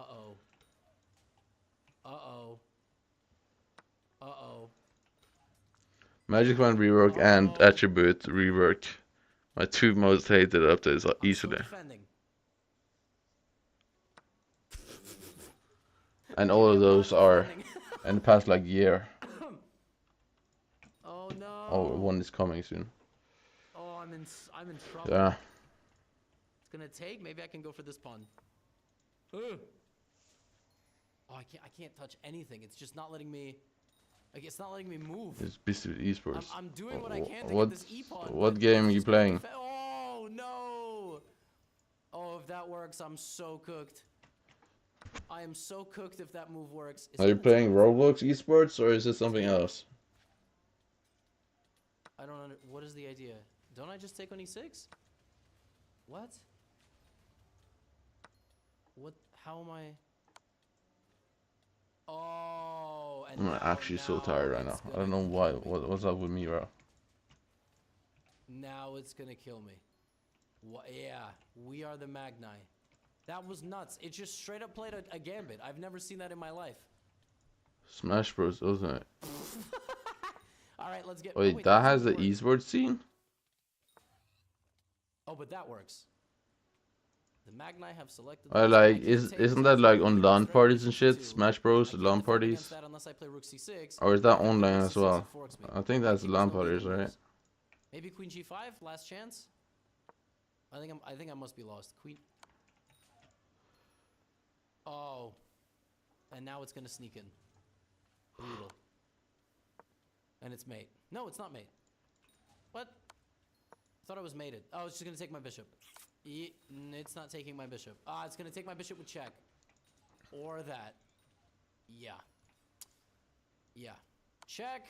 B: Magic Find Rework and Attribute Rework, my two most hated updates easily. And all of those are in the past like year.
O: Oh no.
B: Oh, one is coming soon.
O: Oh, I'm in trouble.
B: Yeah.
O: It's gonna take. Maybe I can go for this pawn. Ugh. Oh, I can't touch anything. It's just not letting me. Like, it's not letting me move.
B: It's busy with esports.
O: I'm doing what I can to get this e-pawn.
B: What game are you playing?
O: Oh no! Oh, if that works, I'm so cooked. I am so cooked if that move works.
B: Are you playing Roblox esports or is it something else?
O: I don't know. What is the idea? Don't I just take on e6? What? What? How am I? Oh, and
B: I'm actually so tired right now. I don't know why. What's up with me, bro?
O: Now it's gonna kill me. What? Yeah, we are the Magni. That was nuts. It just straight up played a gambit. I've never seen that in my life.
B: Smash Bros, Ultimate.
O: All right, let's get.
B: Wait, that has the esports scene?
O: Oh, but that works. The Magni have selected.
B: Like, isn't that like on LAN parties and shit? Smash Bros, LAN parties? Or is that online as well? I think that's LAN parties, right?
O: Maybe Queen G5, last chance. I think I must be lost. Queen. Oh, and now it's gonna sneak in. Brutal. And it's mate. No, it's not mate. What? I thought I was mated. Oh, it's just gonna take my bishop. It's not taking my bishop. It's gonna take my bishop with check. Or that. Yeah. Yeah. Check.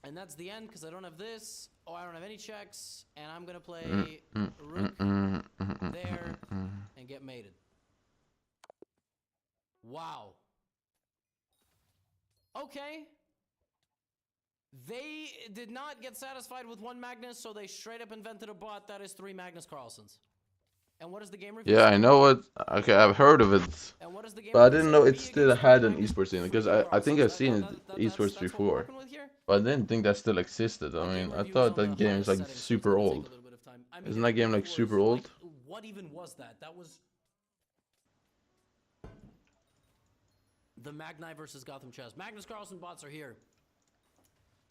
O: And that's the end because I don't have this. Oh, I don't have any checks. And I'm gonna play rook there and get mated. Wow. Okay. They did not get satisfied with one Magnus, so they straight up invented a bot that is 3 Magnus Carlsens. And what is the game review?
B: Yeah, I know what. Okay, I've heard of it, but I didn't know it still had an esports scene because I think I've seen it esports before, but I didn't think that still existed. I mean, I thought that game is like super old. Isn't that game like super old?
O: What even was that? That was the Magni versus Gotham Chess. Magnus Carlsen bots are here.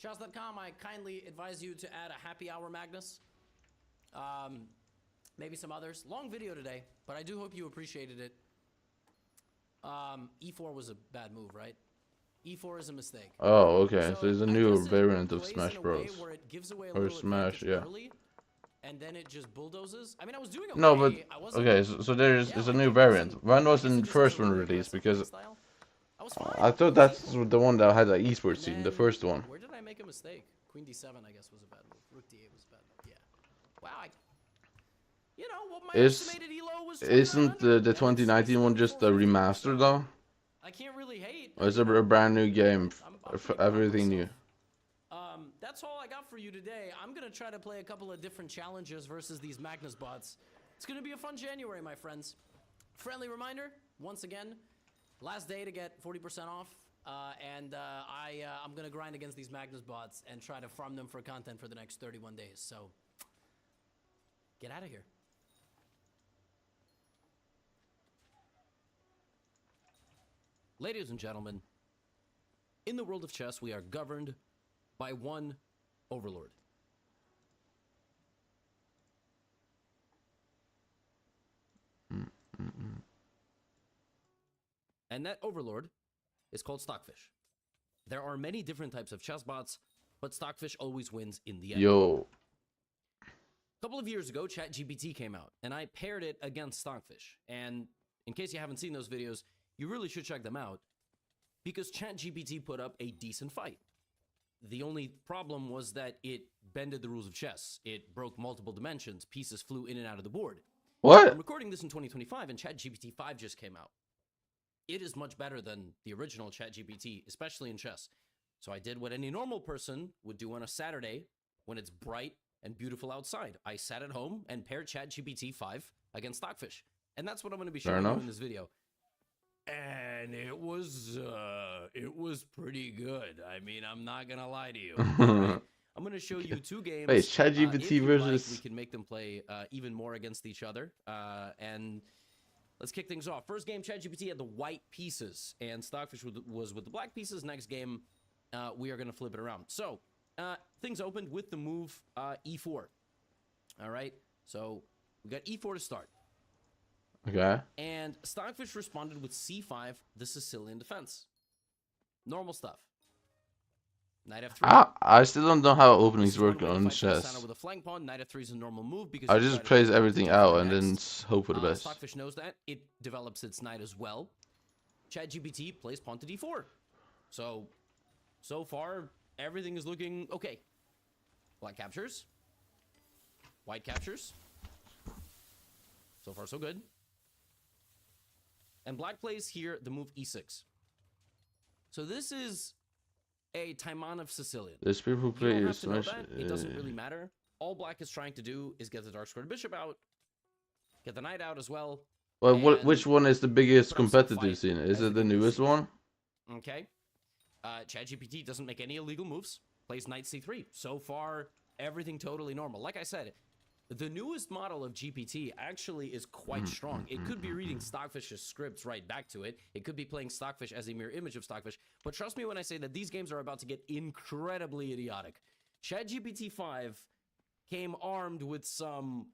O: Chess.com, I kindly advise you to add a happy hour Magnus. Maybe some others. Long video today, but I do hope you appreciated it. E4 was a bad move, right? E4 is a mistake.
B: Oh, okay. So it's a
O: I
B: newer
O: guess it
B: variant of
O: plays
B: Smash
O: in a way
B: Bros.
O: where it gives away a
B: Or
O: little
B: Smash,
O: advantage
B: yeah.
O: early, and then it just bulldozes. I mean, I was doing okay.
B: No, but
O: I wasn't,
B: okay. So there's
O: yeah,
B: it's a
O: like,
B: new
O: it
B: variant.
O: wasn't-
B: When
O: I
B: was
O: guess
B: in
O: it
B: the
O: just has
B: first
O: a
B: one
O: really
B: released?
O: aggressive
B: Because
O: playstyle. I was fine.
B: I thought
O: It was
B: that's
O: equal.
B: the one that had the esports
O: And
B: scene, the
O: then,
B: first one.
O: Where did I make a mistake? Queen D7, I guess, was a bad move. Rook D8 was a bad move. Yeah. Wow. You know what? My estimated elo was.
B: Isn't the 2019 one just a remaster though?
O: I can't really hate.
B: Or is it a brand new game? For everything new.
O: That's all I got for you today. I'm gonna try to play a couple of different challenges versus these Magnus bots. It's gonna be a fun January, my friends. Friendly reminder, once again, last day to get 40% off. I'm gonna grind against these Magnus bots and try to farm them for content for the next 31 days. So, get out of here. Ladies and gentlemen, in the world of chess, we are governed by one overlord. And that overlord is called Stockfish. There are many different types of chess bots, but Stockfish always wins in the end.
B: Yo.
O: A couple of years ago, ChatGPT came out, and I paired it against Stockfish. And in case you haven't seen those videos, you really should check them out, because ChatGPT put up a decent fight. The only problem was that it bended the rules of chess. It broke multiple dimensions. Pieces flew in and out of the board.
B: What?
O: I'm recording this in 2025, and ChatGPT 5 just came out. It is much better than the original ChatGPT, especially in chess. So I did what any normal person would do on a Saturday when it's bright and beautiful outside. I sat at home and paired ChatGPT 5 against Stockfish. And that's what I'm going to be showing you in this video. And it was pretty good. I mean, I'm not going to lie to you. Right? I'm going to show you two games.
B: Wait, ChatGPT versus...
O: we can make them play even more against each other. And let's kick things off. First game, ChatGPT had the white pieces, and Stockfish was with the black pieces. Next game, we are going to flip it around. So, things opened with the move E4. All right? So, we got E4 to start.
B: Okay.
O: And Stockfish responded with C5, the Sicilian defense. Normal stuff. Knight F3.
B: I still don't know how openings work on chess.
O: With a flank pawn, Knight F3 is a normal move because
B: I just plays everything out and then hope for the best.
O: Stockfish knows that. It develops its knight as well. ChatGPT plays pawn to D4. So far, everything is looking okay. Black captures. White captures. So far, so good. And black plays here the move E6. So this is a Taimanov Sicilian.
B: There's people who play
O: Smash. It doesn't really matter. All black is trying to do is get the dark squared bishop out, get the knight out as well.
B: Well, which one is the biggest competitive scene? Is it the newest one?
O: Okay. ChatGPT doesn't make any illegal moves. Plays knight c3. So far, everything totally normal. Like I said, the newest model of GPT actually is quite strong. It could be reading Stockfish's scripts right back to it. It could be playing Stockfish as a mirror image of Stockfish. But trust me when I say that these games are about to get incredibly idiotic. ChatGPT 5 came armed with some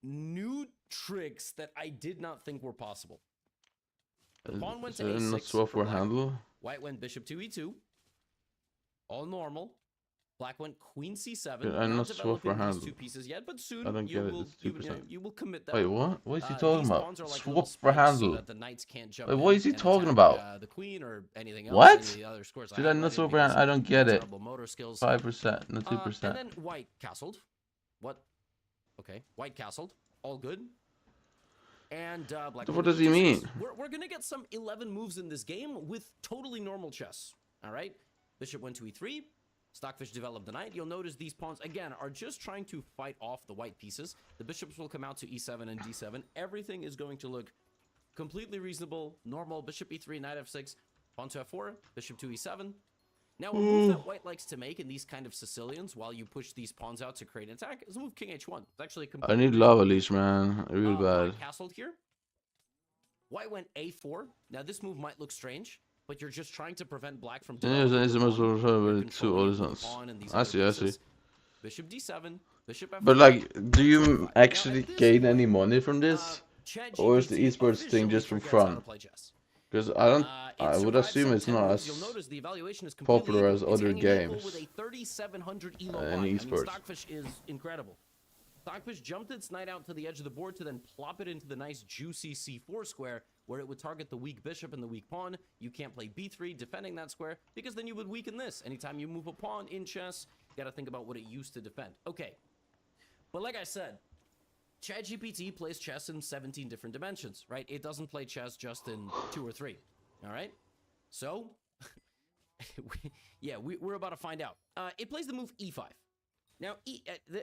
O: new tricks that I did not think were possible. The pawn went to a6 for black.
B: Handle?
O: White went bishop to e2. All normal. Black went queen c7.
B: Yeah, I'm not swap for handle.
O: Two pieces yet, but soon
B: I don't get
O: you will commit that.
B: Wait, what? What is he talking about?
O: Like
B: swap for handle.
O: So that the knights can't jump
B: Wait, what is he talking
O: attack,
B: about?
O: The queen or anything else.
B: What?
O: Any of the other scores
B: Did I not swap for handle? I don't get it. 5%, not 2%.
O: And then white castled. What? Okay, white castled. All good. And black.
B: What does he mean?
O: We're gonna get some 11 moves in this game with totally normal chess. All right. Bishop went to e3. Stockfish developed the knight. You'll notice these pawns, again, are just trying to fight off the white pieces. The bishops will come out to e7 and d7. Everything is going to look completely reasonable, normal. Bishop e3, knight f6, pawn to f4, bishop to e7. Now, a move that white likes to make in these kind of Sicilians while you push these pawns out to create an attack is a move king h1. It's actually
B: I need lava leash, man. Real bad.
O: Castled here. White went a4. Now, this move might look strange, but you're just trying to prevent black from
B: I see.
O: Bishop d7, bishop f4.
B: But like, do you actually gain any money from this? Or is the esports thing just for fun? Because I don't.
O: It
B: I would
O: survived
B: assume
O: some
B: it's
O: 10
B: not
O: moves.
B: as
O: You'll notice the evaluation is completely
B: popular as
O: equal. It's
B: other
O: hanging equal
B: games
O: with a 3,700 elo
B: in
O: bot. I mean,
B: esports.
O: Stockfish is incredible. Stockfish jumped its knight out to the edge of the board to then plop it into the nice juicy c4 square where it would target the weak bishop and the weak pawn. You can't play b3 defending that square because then you would weaken this. Anytime you move a pawn in chess, you got to think about what it used to defend. Okay, but like I said, ChatGPT plays chess in 17 different dimensions, right? It doesn't play chess just in 2 or 3, all right? So, we're about to find out. It plays the move e5. Now,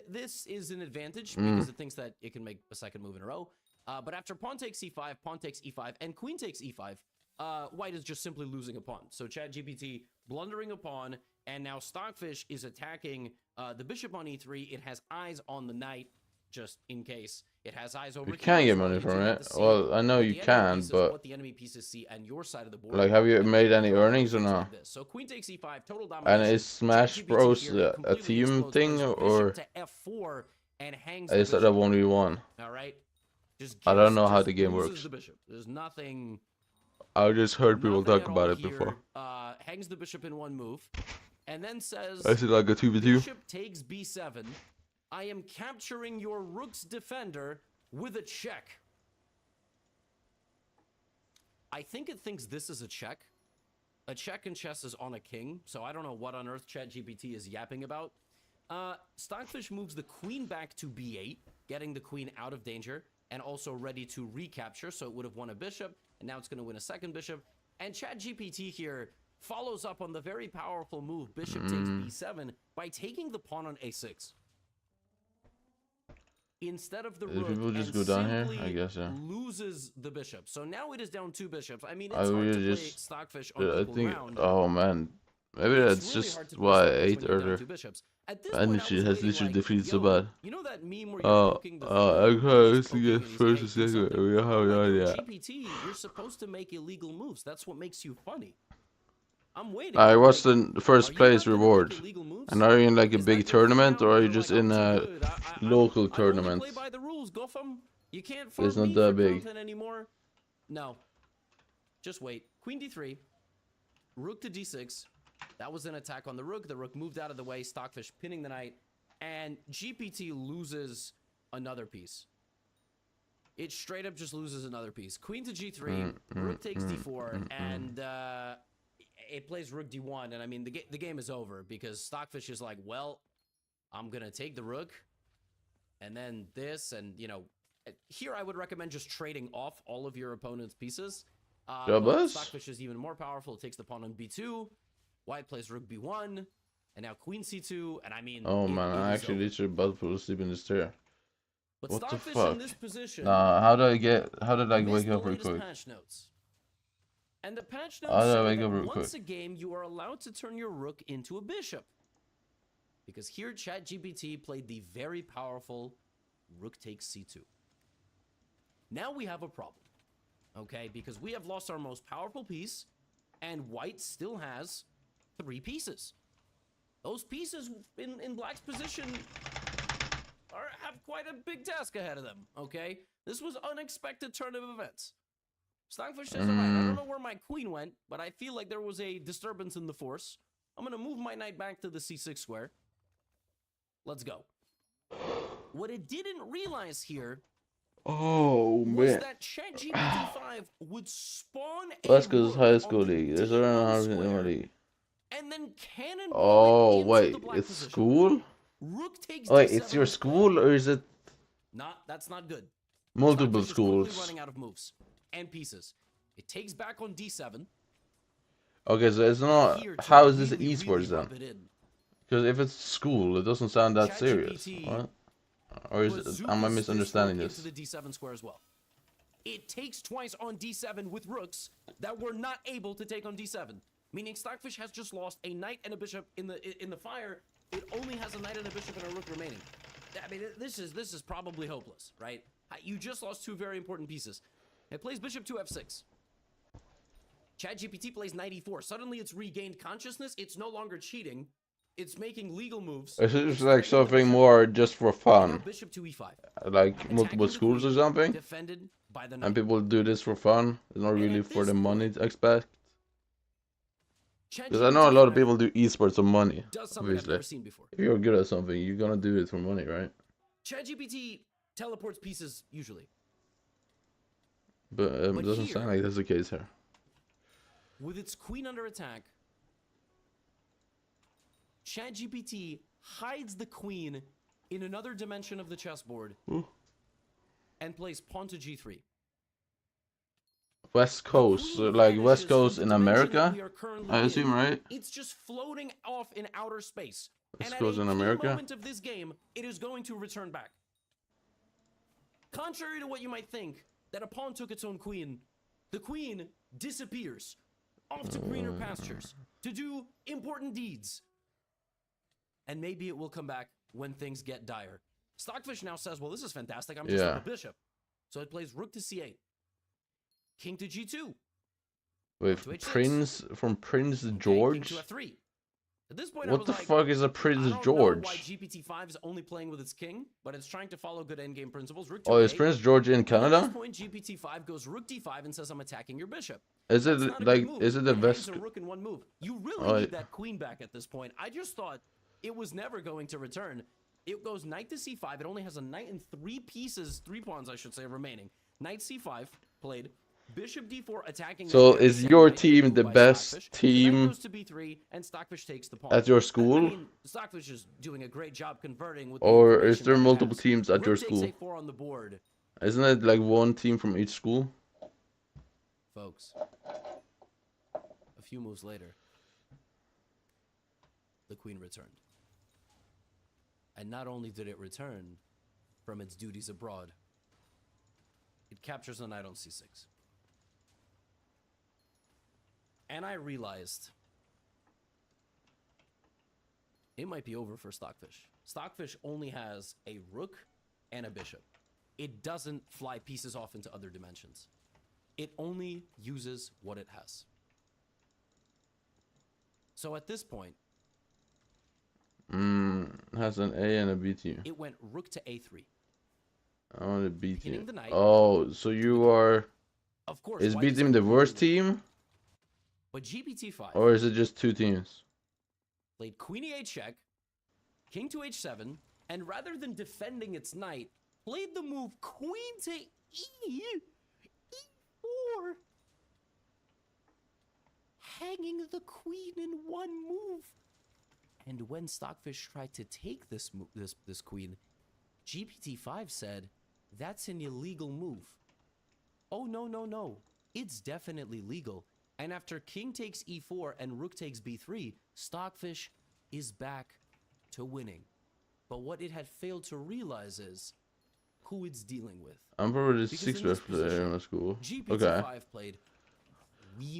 O: this is an advantage because it thinks that it can make a second move in a row. But after pawn takes c5, pawn takes e5, and queen takes e5, white is just simply losing a pawn. So ChatGPT blundering a pawn, and now Stockfish is attacking the bishop on e3. It has eyes on the knight, just in case. It has eyes over
B: You
O: here,
B: can get
O: so
B: money
O: you
B: from
O: do have
B: it.
O: to see
B: Well, I know
O: what
B: you
O: the enemy
B: can,
O: pieces-
B: but
O: what the enemy pieces see on your side of the board.
B: like, have you
O: and
B: made
O: then
B: any
O: draw
B: earnings or
O: things
B: not?
O: like this. So queen takes e5, total domination.
B: And is Smash
O: ChatGPT
B: Bros
O: here, it
B: a
O: completely
B: theme
O: explodes,
B: thing
O: plays
B: or
O: bishop to f4 and hangs
B: is
O: the
B: that a
O: bishop.
B: 1v1?
O: All right, just
B: I don't
O: gives-
B: know how
O: just
B: the game
O: loses
B: works.
O: The bishop. There's nothing.
B: I just heard people
O: Nothing
B: talk
O: at
B: about
O: all
B: it
O: here.
B: before.
O: Hangs the bishop in one move, and then says,
B: Is it like a 2v2?
O: Bishop takes b7. I am capturing your rook's defender with a check. I think it thinks this is a check. A check in chess is on a king, so I don't know what on earth ChatGPT is yapping about. Stockfish moves the queen back to b8, getting the queen out of danger, and also ready to recapture, so it would have won a bishop, and now it's going to win a second bishop. And ChatGPT here follows up on the very powerful move bishop takes b7 by taking the pawn on a6. Instead of the
B: If
O: rook,
B: people just
O: and
B: go down here,
O: simply
B: I guess, yeah.
O: loses the bishop. So now it is down 2 bishops. I mean, it's
B: I
O: hard
B: really
O: to play
B: just,
O: Stockfish on
B: I
O: equal
B: think,
O: ground.
B: oh man, maybe
O: It's
B: that's
O: really
B: just
O: hard to play
B: why I
O: Stockfish
B: ate
O: when you're down
B: earlier.
O: 2 bishops. At this
B: And
O: point, I
B: she
O: was
B: has
O: waiting
B: literally
O: like,
B: defeated so
O: yo,
B: bad.
O: you know that meme where you're poking the
B: I
O: third,
B: can't
O: he's
B: to
O: poking
B: get
O: and he's
B: first
O: like,
B: and
O: "Hey, do
B: second.
O: something."
B: We have
O: I'm like,
B: no
O: yo,
B: idea.
O: GPT, you're supposed to make illegal moves. That's what makes you funny. I'm waiting.
B: Alright,
O: I'm
B: what's
O: like,
B: the first
O: are you
B: place
O: not gonna make
B: reward?
O: illegal moves?
B: And are you in like a
O: Is
B: big
O: that your thing
B: tournament
O: now?
B: or are you
O: You're
B: just
O: like,
B: in
O: I'm too
B: a
O: good.
B: local
O: I only
B: tournament?
O: play by the rules, Gotham. You can't farm
B: It's not
O: me
B: that
O: for
B: big.
O: content anymore. No. Just wait. Queen d3. Rook to d6. That was an attack on the rook. The rook moved out of the way. Stockfish pinning the knight. And GPT loses another piece. It straight up just loses another piece. Queen to g3. Rook takes d4. And it plays rook d1. And I mean, the game is over because Stockfish is like, well, I'm going to take the rook. And then this. And, you know, here I would recommend just trading off all of your opponent's pieces. But Stockfish is even more powerful. It takes the pawn on b2. White plays rook b1. And now queen c2. And I mean,
B: Oh man, I actually
O: over.
B: literally about to fall asleep in this chair.
O: But
B: What the
O: Stockfish
B: fuck?
O: in this position.
B: Nah, how did I
O: missed
B: wake
O: the
B: up real
O: latest
B: quick?
O: patch notes. And the patch
B: How
O: notes
B: did I
O: say
B: wake
O: that
B: up real
O: once
B: quick?
O: a game you are allowed to turn your rook into a bishop. Because here ChatGPT played the very powerful rook takes c2. Now we have a problem. Okay, because we have lost our most powerful piece, and white still has 3 pieces. Those pieces in black's position have quite a big task ahead of them, okay? This was unexpected turn of events. Stockfish says, all right, I don't know where my queen went, but I feel like there was a disturbance in the force. I'm going to move my knight back to the c6 square. Let's go. What it didn't realize here
B: Oh
O: was
B: man.
O: that ChatGPT 5 would spawn a
B: Let's go to
O: rook
B: high
O: on
B: school
O: the
B: league. There's
O: D1
B: around
O: square,
B: league.
O: and then cannonball
B: Oh
O: it into
B: wait,
O: the black
B: it's
O: position.
B: school?
O: Rook takes
B: Wait,
O: d7
B: it's your
O: with
B: school or is it
O: That's not good.
B: multiple
O: Stockfish is quickly
B: schools?
O: running out of moves and pieces. It takes back on d7.
B: Okay, so it's not.
O: Here to
B: How is this
O: really,
B: esports
O: really
B: then?
O: rub it in.
B: Because if it's school, it doesn't sound that serious.
O: ChatGPT
B: What? Or is it? Am I
O: bazookas
B: misunderstanding
O: rook
B: this?
O: into the d7 square as well. It takes twice on d7 with rooks that were not able to take on d7. Meaning Stockfish has just lost a knight and a bishop in the fire. It only has a knight and a bishop and a rook remaining. I mean, this is probably hopeless, right? You just lost 2 very important pieces. It plays bishop to f6. ChatGPT plays knight e4. Suddenly it's regained consciousness. It's no longer cheating. It's making legal moves.
B: Is it just like something more just for fun?
O: Bishop to e5.
B: Like multiple schools or something?
O: Defended by the knight.
B: And people do this for fun? It's not really for the money to expect? Because I know a lot of people do esports for money, obviously. If you're good at something, you're gonna do it for money, right?
O: ChatGPT teleports pieces usually.
B: But it doesn't sound like that's the case here.
O: With its queen under attack, ChatGPT hides the queen in another dimension of the chessboard and plays pawn to g3.
B: West Coast, so like West Coast in America, I assume, right?
O: It's just floating off in outer space.
B: West Coast in America.
O: Moment of this game, it is going to return back. Contrary to what you might think, that a pawn took its own queen, the queen disappears off to greener pastures to do important deeds. And maybe it will come back when things get dire. Stockfish now says, well, this is fantastic. I'm just on the bishop. So it plays rook to c8. King to g2.
B: With Prince from Prince George?
O: King to f3. At this point,
B: what the fuck is a Prince George?
O: I don't know why GPT-5 is only playing with its king, but it's trying to follow good endgame principles. Rook
B: Oh, is Prince George in Canada?
O: At this point, GPT-5 goes rook d5 and says, I'm attacking your bishop.
B: Is it like, is it the
O: It's
B: best?
O: a rook in one move. You really need that queen back at this point. I just thought it was never going to return. It goes knight to c5. It only has a knight and three pawns, I should say, remaining. Knight c5 played. Bishop d4 attacking.
B: So is your team the best team
O: goes to b3 and Stockfish takes the pawn.
B: at your school?
O: I mean, Stockfish is doing a great job converting with
B: Or is there multiple teams at your
O: Rook
B: school?
O: takes a4 on the board.
B: Isn't it like one team from each school?
O: Folks, a few moves later, the queen returned. And not only did it return from its duties abroad, it captures a knight on c6. And I realized it might be over for Stockfish. Stockfish only has a rook and a bishop. It doesn't fly pieces off into other dimensions. It only uses what it has. So at this point,
B: has an A and a B team.
O: it went rook to a3.
B: I want a B team.
O: Hitting the knight.
B: Oh, so you are.
O: Of course.
B: Is
O: white
B: B
O: is
B: team the
O: completely
B: worst
O: winning.
B: team?
O: But GPT-5
B: Or is it just two teams?
O: played queen e8 check, king to h7, and rather than defending its knight, played the move queen to e4, hanging the queen in one move. And when Stockfish tried to take this queen, GPT-5 said, that's an illegal move. Oh, no, no, no. It's definitely legal. And after king takes e4 and rook takes b3, Stockfish is back to winning. But what it had failed to realize is who it's dealing with.
B: I'm probably the
O: Because
B: sixth
O: in this
B: best player in the school.
O: GPT-5
B: Okay.
O: played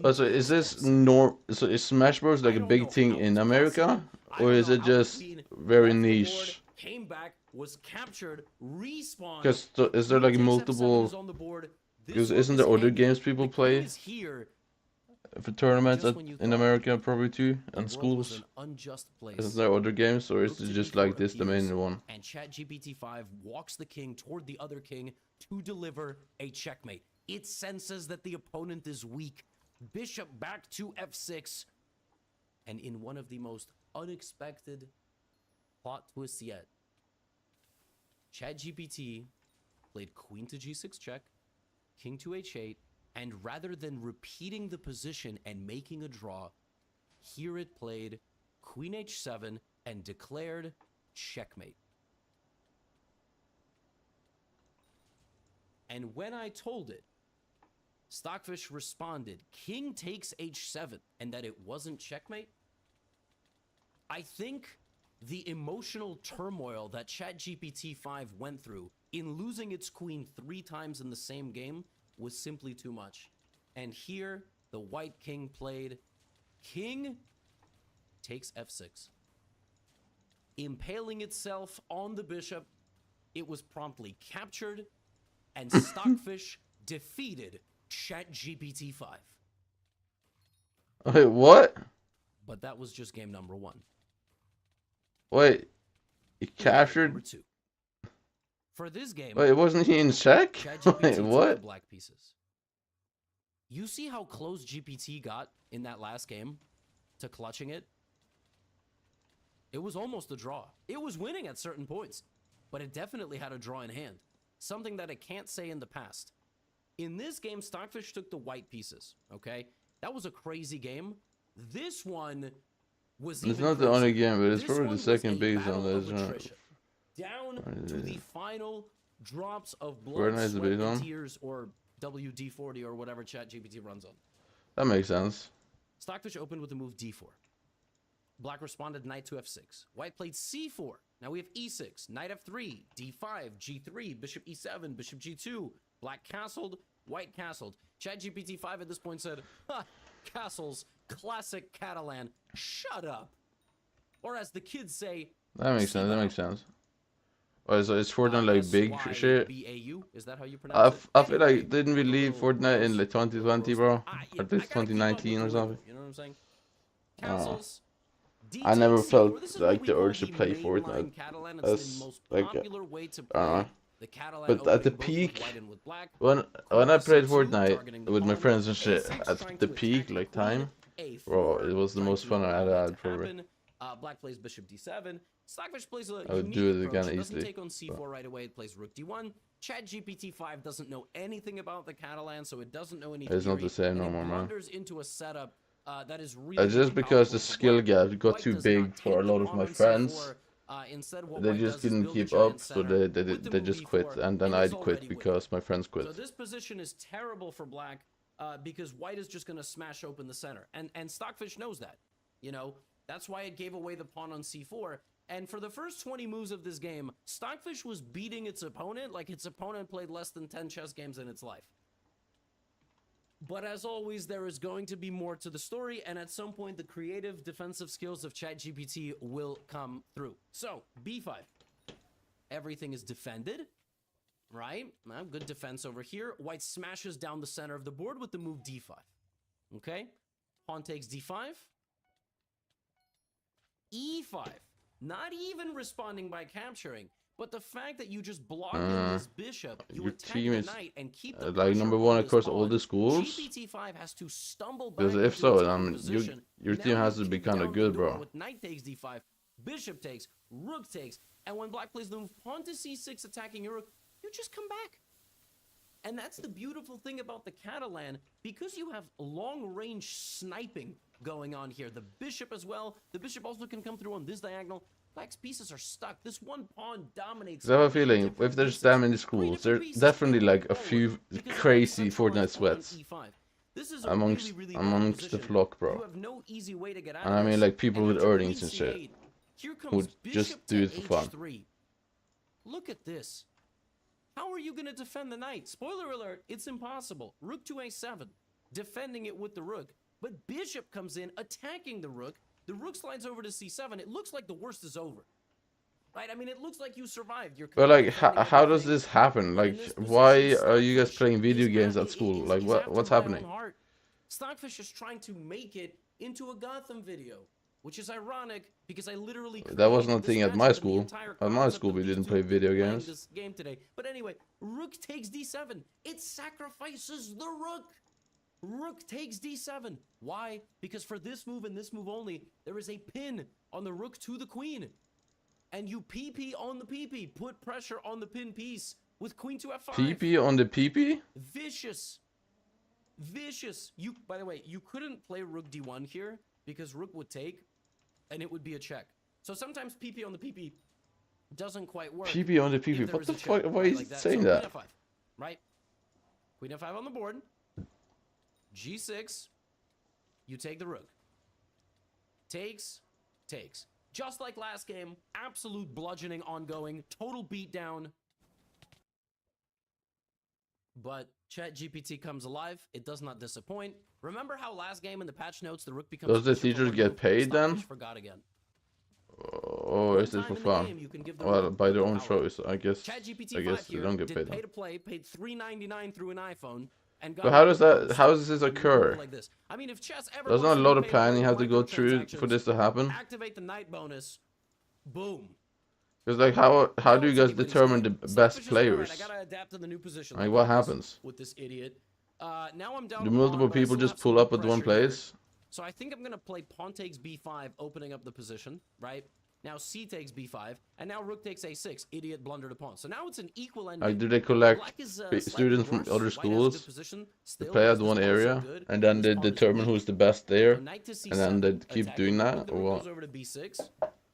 B: Oh, so is this So is Smash Bros like a big thing in America, or is it just very niche?
O: Came back, was captured, respawned.
B: Because is there like multiple? Because isn't there other games people play
O: here
B: for tournaments
O: just when you
B: in America probably too, and schools?
O: an unjust place.
B: Isn't there other games, or is it just like this the main one?
O: And ChatGPT-5 walks the king toward the other king to deliver a checkmate. It senses that the opponent is weak. Bishop back to f6. And in one of the most unexpected plot twists yet, ChatGPT played queen to g6 check, king to h8, and rather than repeating the position and making a draw, here it played queen h7 and declared checkmate. And when I told it, Stockfish responded, king takes h7, and that it wasn't checkmate. I think the emotional turmoil that ChatGPT-5 went through in losing its queen 3 times in the same game was simply too much. And here, the white king played king takes f6. Impaling itself on the bishop, it was promptly captured, and Stockfish defeated ChatGPT-5.
B: Wait, what?
O: But that was just game number 1.
B: Wait, he captured.
O: For this game,
B: Wait, wasn't he in check?
O: ChatGPT
B: Wait,
O: took the
B: what?
O: black pieces. You see how close GPT got in that last game to clutching it? It was almost a draw. It was winning at certain points, but it definitely had a draw in hand. Something that it can't say in the past. In this game, Stockfish took the white pieces, okay? That was a crazy game. This one was
B: It's
O: even
B: not the
O: crazier.
B: only game, but it's
O: This
B: probably
O: one
B: the
O: was
B: second
O: a
B: biggest on
O: battle of
B: this.
O: attrition. Down to the final drops of blood,
B: Very nice, the
O: sweat,
B: biggest
O: and
B: one.
O: tears, or WD-40 or whatever ChatGPT runs on.
B: That makes sense.
O: Stockfish opened with the move D4. Black responded knight to F6. White played C4. Now we have E6, knight F3, D5, G3, bishop E7, bishop G2. Black castled, white castled. ChatGPT 5 at this point said, ha, castles, classic Catalan, shut up. Or as the kids say,
B: That makes sense. That makes sense. Oh, so is Fortnite like big shit?
O: S-Y-B-A-U? Is that how you pronounce it?
B: I feel like didn't we leave Fortnite in like 2020, bro? Or at least 2019 or something.
O: You know what I'm saying?
B: Oh.
O: Castles.
B: I never
O: DTC,
B: felt
O: this is
B: like
O: what
B: the
O: we call
B: urge to
O: the
B: play
O: mainline
B: Fortnite.
O: Catalan. It's the
B: That's
O: most
B: like
O: popular way to
B: I don't
O: play
B: know.
O: the Catalan
B: But at the
O: opening both with
B: peak,
O: white and with black.
B: when I played Fortnite
O: targeting the
B: with my
O: pawn.
B: friends and shit,
O: A6
B: at
O: trying
B: the
O: to
B: peak
O: attack
B: like
O: the queen.
B: time,
O: A4
B: bro, it was the
O: trying
B: most
O: to
B: fun I
O: allow
B: had
O: that
B: had
O: to
B: probably.
O: happen. Black plays bishop d7. Stockfish plays a
B: I would
O: unique
B: do it
O: approach.
B: again
O: It doesn't
B: easily,
O: take on c4 right away. It plays rook d1. ChatGPT 5 doesn't know anything about the Catalan, so it doesn't know any
B: It's not
O: theory,
B: the same
O: and
B: no
O: it
B: more, man.
O: blunders into a setup that is really,
B: Just
O: really
B: because
O: powerful
B: the
O: for
B: skill
O: black.
B: gap got
O: White
B: too
O: does
B: big
O: not
B: for a
O: take the
B: lot of
O: pawn
B: my
O: on
B: friends,
O: c4. Instead, what
B: they
O: White
B: just
O: does is
B: couldn't
O: build a
B: keep
O: giant
B: up, so
O: center
B: they
O: with the
B: they
O: move
B: just quit,
O: e4,
B: and then
O: and is
B: I'd
O: already
B: quit
O: winning.
B: because my friends quit.
O: So this position is terrible for black because white is just going to smash open the center. And Stockfish knows that. You know, that's why it gave away the pawn on c4. And for the first 20 moves of this game, Stockfish was beating its opponent like its opponent played less than 10 chess games in its life. But as always, there is going to be more to the story, and at some point, the creative defensive skills of ChatGPT will come through. So, b5. Everything is defended, right? Good defense over here. White smashes down the center of the board with the move d5. Okay? Pawn takes d5. e5. Not even responding by capturing, but the fact that you just block in this bishop, you
B: Your
O: attack
B: team
O: the
B: is
O: knight and keep the
B: like number
O: pressure
B: one
O: on
B: across
O: this
B: all the
O: pawn.
B: schools.
O: GPT-5 has to stumble back
B: Because if
O: into
B: so,
O: its own
B: then
O: position.
B: your
O: Now
B: team has
O: you
B: to be
O: kick
B: kind
O: down
B: of
O: the
B: good,
O: door
B: bro.
O: With knight takes d5, bishop takes, rook takes, and when black plays the move pawn to c6 attacking your rook, you just come back. And that's the beautiful thing about the Catalan, because you have long-range sniping going on here. The bishop as well. The bishop also can come through on this diagonal. Black's pieces are stuck. This one pawn dominates.
B: I have a feeling if there's that many schools, there's definitely like a few crazy Fortnite sweats amongst the flock,
O: You
B: bro.
O: have no easy way to get out
B: And
O: of
B: I mean
O: this.
B: like people
O: And
B: with
O: after
B: earnings
O: queen
B: and shit
O: c8, here
B: who
O: comes
B: just
O: bishop
B: do
O: to
B: it for fun.
O: h3. Look at this. How are you going to defend the knight? Spoiler alert, it's impossible. Rook to a7, defending it with the rook. But bishop comes in, attacking the rook. The rook slides over to c7. It looks like the worst is over. Right? I mean, it looks like you survived. You're
B: But like,
O: defending
B: how does
O: everything.
B: this happen?
O: But in
B: Like,
O: this position,
B: why are you guys
O: Stockfish
B: playing video
O: is
B: games
O: at-
B: at school?
O: is-
B: Like,
O: is
B: what's
O: after my own
B: happening?
O: heart. Stockfish is trying to make it into a Gotham video, which is ironic because I literally
B: That wasn't a
O: created
B: thing
O: this
B: at my
O: matchup and the
B: school.
O: entire
B: At my
O: concept
B: school,
O: of
B: we
O: these
B: didn't
O: two
B: play video
O: playing
B: games.
O: this game today. But anyway, rook takes d7. It sacrifices the rook. Rook takes d7. Why? Because for this move and this move only, there is a pin on the rook to the queen. And you PP on the PP. Put pressure on the pin piece with queen to f5.
B: PP on the PP?
O: Vicious. Vicious. You, by the way, you couldn't play rook d1 here because rook would take and it would be a check. So sometimes PP on the PP doesn't quite work.
B: PP on the
O: if
B: PP?
O: there
B: What
O: is
B: the
O: a check,
B: fuck? Why
O: right,
B: is
O: like
B: it saying that?
O: Queen f5, right? Queen f5 on the board. G6. You take the rook. Takes. Takes. Just like last game, absolute bludgeoning ongoing, total beatdown. But ChatGPT comes alive. It does not disappoint. Remember how last game in the patch notes the rook becomes
B: Does the
O: bishop
B: teachers
O: over
B: get
O: move?
B: paid then?
O: Stockfish forgot again.
B: Or is this for fun? Well, by their own choice, I guess.
O: ChatGPT
B: I
O: 5
B: guess they
O: here
B: don't get
O: did
B: paid.
O: pay to play, paid $3.99 through an iPhone, and got
B: But how
O: a
B: does
O: bonus
B: that? How does this
O: and move
B: occur?
O: like this. I mean, if chess ever
B: Doesn't
O: wants
B: a
O: to
B: lot
O: be
B: of
O: paid
B: planning
O: for
B: have to go through for
O: microtransactions,
B: this to happen?
O: activate the night bonus, Boom.
B: Because like how do you guys
O: Anybody's
B: determine the
O: game.
B: best
O: Stockfish is like, "All right,
B: players?
O: I gotta adapt to the new position.
B: Like
O: Look
B: what
O: at this
B: happens?
O: with this idiot? Now I'm down
B: Do
O: a
B: multiple
O: pawn, but I
B: people
O: still
B: just
O: have
B: pull
O: some
B: up at one
O: pressure here.
B: place?
O: So I think I'm gonna play pawn takes b5, opening up the position, right? Now c takes b5, and now rook takes a6. Idiot blundered a pawn. So now it's an equal ending.
B: Like do they collect
O: Black is,
B: students from
O: worse.
B: other
O: White has a good
B: schools
O: position
B: to
O: still
B: play at
O: because
B: one
O: this pawn is so
B: area,
O: good,
B: and then
O: this
B: they
O: pawn is
B: determine
O: weak.
B: who's the best there,
O: So knight to
B: and then they
O: c7,
B: keep
O: attacking.
B: doing
O: Look,
B: that,
O: the
B: or
O: rook
B: what?
O: goes over to b6.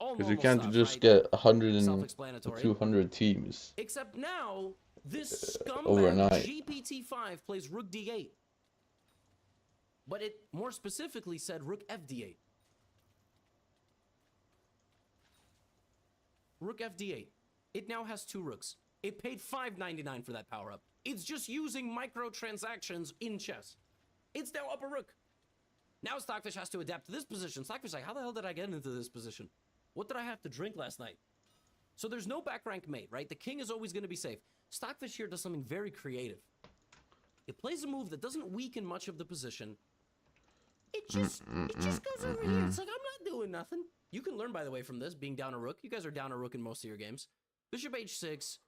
O: All
B: Because you
O: normal
B: can't
O: stuff,
B: just
O: right?
B: get 100 and
O: Self-explanatory.
B: 200 teams
O: Except now, this scumbag
B: overnight.
O: GPT-5 plays rook d8. But it more specifically said rook fd8. Rook fd8. It now has 2 rooks. It paid $5.99 for that power-up. It's just using microtransactions in chess. It's now up a rook. Now Stockfish has to adapt to this position. Stockfish like, how the hell did I get into this position? What did I have to drink last night? So there's no back rank mate, right? The king is always going to be safe. Stockfish here does something very creative. It plays a move that doesn't weaken much of the position. It just goes over here. It's like, I'm not doing nothing. You can learn, by the way, from this, being down a rook. You guys are down a rook in most of your games. Bishop h6.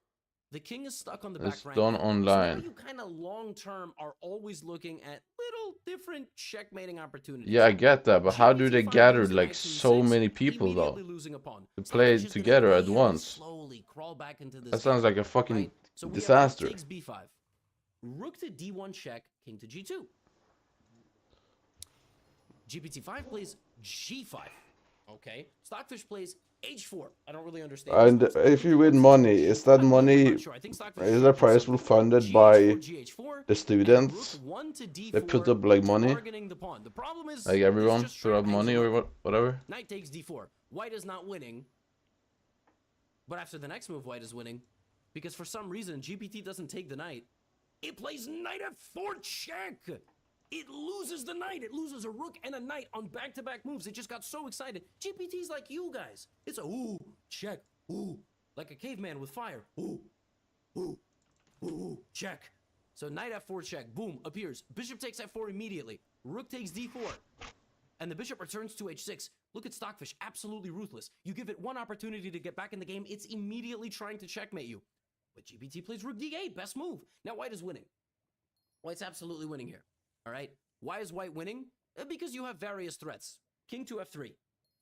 O: The king is stuck on the back
B: It's
O: rank.
B: done
O: So
B: online.
O: now you kind of long-term are always looking at little different checkmating opportunities.
B: Yeah, I get that, but how do they
O: GPT-5
B: gather
O: moves to
B: like
O: knight
B: so
O: c6,
B: many people though
O: immediately losing a pawn.
B: to play
O: Stockfish is gonna
B: together at
O: very
B: once?
O: slowly crawl back into this
B: That sounds
O: game,
B: like a fucking
O: right? So we
B: disaster.
O: have rook takes b5. Rook to d1 check, king to g2. GPT-5 plays g5. Okay. Stockfish plays h4. I don't really understand.
B: And
O: this.
B: if you win money, is that money,
O: sure. I think Stockfish
B: is
O: should
B: that
O: do
B: prize
O: something.
B: pool funded
O: GH4,
B: by
O: GH4,
B: the students?
O: and rook 1 to d4,
B: They put up like money?
O: bargaining the pawn. The problem is
B: Like
O: this
B: everyone
O: just
B: put up
O: straight
B: money
O: hangs a
B: or
O: rook.
B: whatever?
O: Knight takes d4. White is not winning. But after the next move, white is winning. Because for some reason, GPT doesn't take the knight. It plays knight f4 check. It loses the knight. It loses a rook and a knight on back-to-back moves. It just got so excited. GPT's like you guys. It's a ooh, check, ooh. Like a caveman with fire. Ooh, ooh, ooh, check. So knight f4 check, boom, appears. Bishop takes f4 immediately. Rook takes d4. And the bishop returns to h6. Look at Stockfish, absolutely ruthless. You give it one opportunity to get back in the game, it's immediately trying to checkmate you. But GPT plays rook d8, best move. Now white is winning. White's absolutely winning here. All right. Why is white winning? Because you have various threats. King to f3.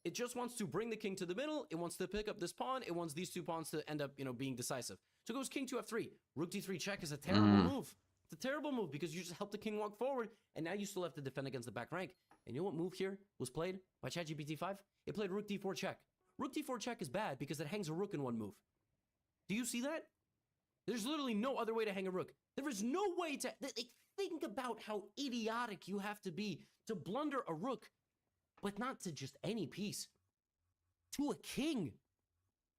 O: It just wants to bring the king to the middle. It wants to pick up this pawn. It wants these 2 pawns to end up, being decisive. So it goes king to f3. Rook d3 check is a terrible move. It's a terrible move because you just help the king walk forward, and now you still have to defend against the back rank. And you know what move here was played by ChatGPT-5? It played rook d4 check. Rook d4 check is bad because it hangs a rook in one move. Do you see that? There's literally no other way to hang a rook. There is no way to... Think about how idiotic you have to be to blunder a rook, but not to just any piece, to a king.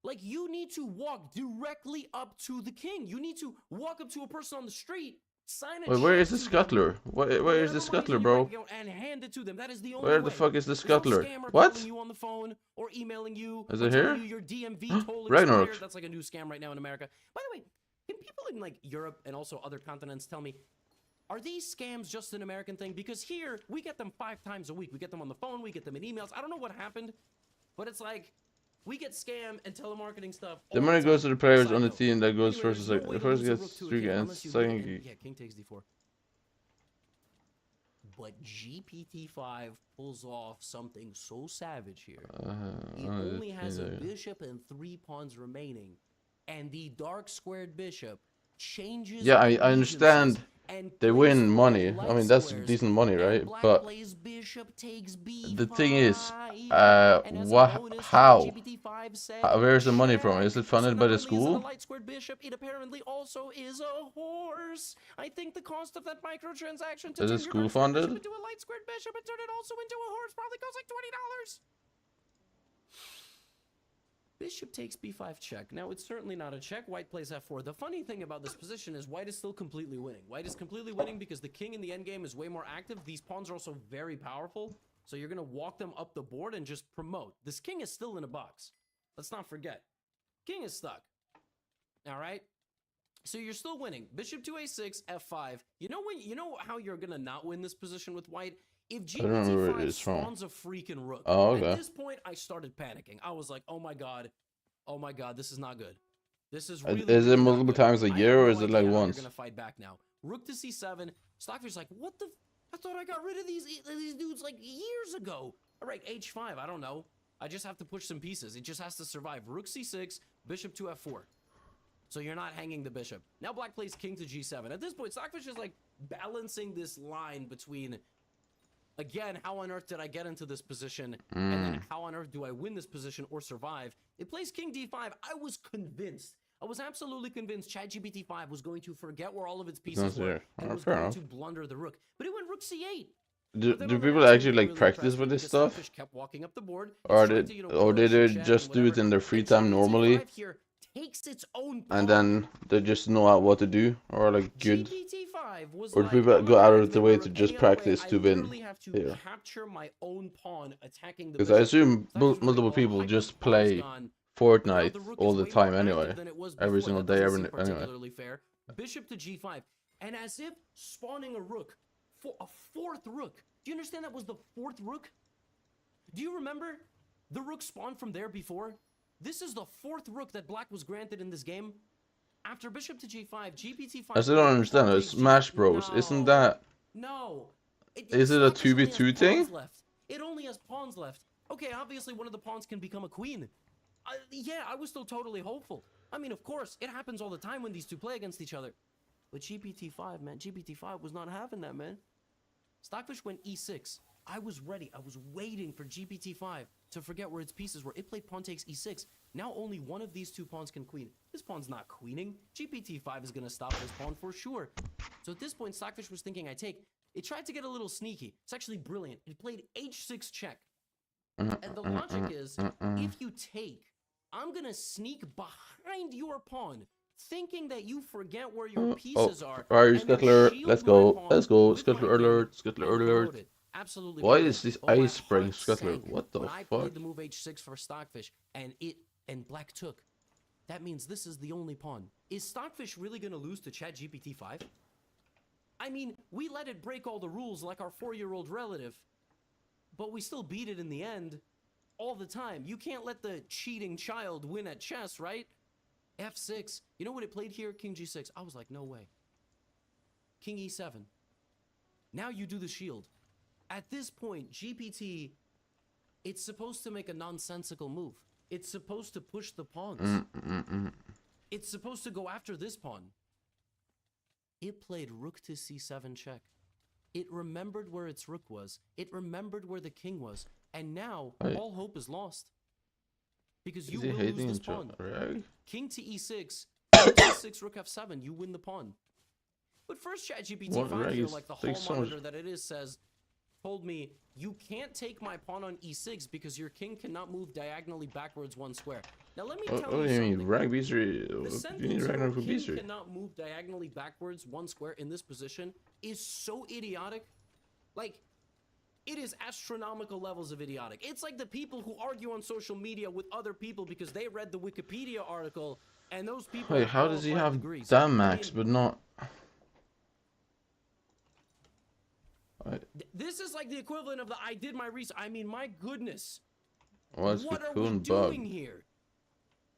O: Like, you need to walk directly up to the king. You need to walk up to a person on the street, sign a
B: Wait, where
O: check
B: is the
O: to them,
B: scuttler? Where is the scuttler, bro?
O: and hand it to them. That is the only
B: Where
O: way.
B: the fuck is the
O: There's no
B: scuttler?
O: scammer
B: What?
O: calling you on the phone or emailing you.
B: Is
O: or
B: it
O: telling
B: here?
O: you your DMV toll
B: Ragnarok.
O: expired. That's like a new scam right now in America. By the way, can people in like Europe and also other continents tell me, are these scams just an American thing? Because here, we get them 5 times a week. We get them on the phone. We get them in emails. I don't know what happened, but it's like, we get scam and telemarketing stuff.
B: The
O: all
B: money
O: time.
B: goes to the players
O: Side
B: on the
O: note.
B: team that goes
O: Anyway,
B: first.
O: there's no way
B: The
O: to
B: first
O: lose a
B: gets
O: rook to a
B: 3
O: king
B: games,
O: unless you
B: second
O: win. Yeah, king takes d4. But GPT-5 pulls off something so savage here. He only has a bishop and 3 pawns remaining, and the dark squared bishop changes.
B: Yeah, I understand they win money. I mean, that's decent money, right? But the thing is, how? Where's the money from? Is it funded by the school?
O: A light squared bishop, it apparently also is a horse. I think the cost of that microtransaction to
B: Is
O: turn
B: it
O: your
B: school
O: dark squared bishop
B: funded?
O: into a light squared bishop and turn it also into a horse probably costs like $20. Bishop takes b5 check. Now, it's certainly not a check. White plays f4. The funny thing about this position is white is still completely winning. White is completely winning because the king in the endgame is way more active. These pawns are also very powerful. So you're going to walk them up the board and just promote. This king is still in a box. Let's not forget. King is stuck. All right? So you're still winning. Bishop to a6, f5. You know how you're going to not win this position with white? If
B: I don't remember where
O: GPT-5
B: it's from.
O: spawns a freaking rook,
B: Oh, okay.
O: at this point, I started panicking. I was like, oh my god, this is not good. This is really,
B: Is it
O: really not
B: multiple
O: good.
B: times a
O: I have
B: year or
O: no
B: is it like
O: idea how
B: once?
O: You're gonna fight back now. Rook to c7. Stockfish's like, what the? I thought I got rid of these dudes like years ago. All right, h5. I don't know. I just have to push some pieces. It just has to survive. Rook c6, bishop to f4. So you're not hanging the bishop. Now black plays king to g7. At this point, Stockfish is like balancing this line between, again, how on earth did I get into this position? And then how on earth do I win this position or survive? It plays king d5. I was convinced. I was absolutely convinced ChatGPT 5 was going to forget where all of its pieces were and was going to blunder the rook. But it went rook c8.
B: Do people actually like practice with this stuff?
O: Kept walking up the board.
B: Or did they just do it in their free time normally?
O: Takes its own
B: And then they just know what to do, or like good, or do people go out of the way to just practice to win here?
O: Capture my own pawn attacking the
B: Because I assume multiple people just play Fortnite all the time anyway, every single day, anyway.
O: Fair. Bishop to g5, and as if spawning a rook for a fourth rook. Do you understand that was the fourth rook? Do you remember the rook spawned from there before? This is the fourth rook that black was granted in this game. After bishop to g5, GPT-5...
B: I still don't understand. It's Smash Bros. Isn't that...
O: No.
B: Is it a 2v2 thing?
O: It only has pawns left. Okay, obviously one of the pawns can become a queen. Yeah, I was still totally hopeful. I mean, of course, it happens all the time when these two play against each other. But GPT-5, man, GPT-5 was not having that, man. Stockfish went e6. I was ready. I was waiting for GPT-5 to forget where its pieces were. It played pawn takes e6. Now only one of these two pawns can queen. This pawn's not queening. GPT-5 is going to stop this pawn for sure. So at this point, Stockfish was thinking I take. It tried to get a little sneaky. It's actually brilliant. It played h6 check. And the logic is, if you take, I'm going to sneak behind your pawn, thinking that you forget where your pieces are.
B: Alright, Scuttler, let's go. Let's go. Scuttler alert. Scuttler alert.
O: Absolutely.
B: Why is this ice spring Scuttler? What the
O: when
B: fuck?
O: I played the move h6 for Stockfish, and black took. That means this is the only pawn. Is Stockfish really going to lose to ChatGPT 5? I mean, we let it break all the rules like our 4-year-old relative, but we still beat it in the end all the time. You can't let the cheating child win at chess, right? f6. You know what it played here? King g6. I was like, no way. King e7. Now you do the shield. At this point, GPT, it's supposed to make a nonsensical move. It's supposed to push the pawns. It's supposed to go after this pawn. It played rook to c7 check. It remembered where its rook was. It remembered where the king was. And now, all hope is lost. Because you will lose this pawn. King to e6, king to e6, rook f7, you win the pawn. But first ChatGPT 5 here, like the hall monitor that it is, says, told me, you can't take my pawn on e6 because your king cannot move diagonally backwards one square. Now let me tell you something.
B: What do you mean, rank b3?
O: The
B: You need rank for
O: king
B: b3.
O: cannot move diagonally backwards one square in this position is so idiotic. Like, it is astronomical levels of idiotic. It's like the people who argue on social media with other people because they read the Wikipedia article and those people...
B: Wait, how does he have that max but not...
O: This is like the equivalent of the I did my research. I mean, my goodness.
B: What's
O: What are we doing here?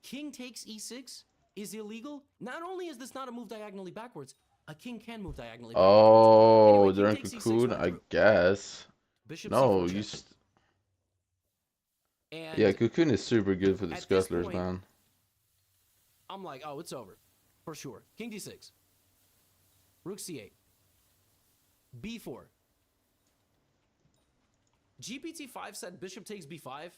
O: King takes e6 is illegal. Not only is this not a move diagonally backwards, a king can move diagonally backwards.
B: Oh,
O: anyway,
B: during Cocoon, I guess.
O: Bishop
B: No,
O: C4
B: you...
O: check.
B: Yeah, Cocoon is super good for the
O: at this
B: Scuttlers,
O: point,
B: man.
O: I'm like, oh, it's over. For sure. King d6. Rook c8. b4. GPT-5 said bishop takes b5.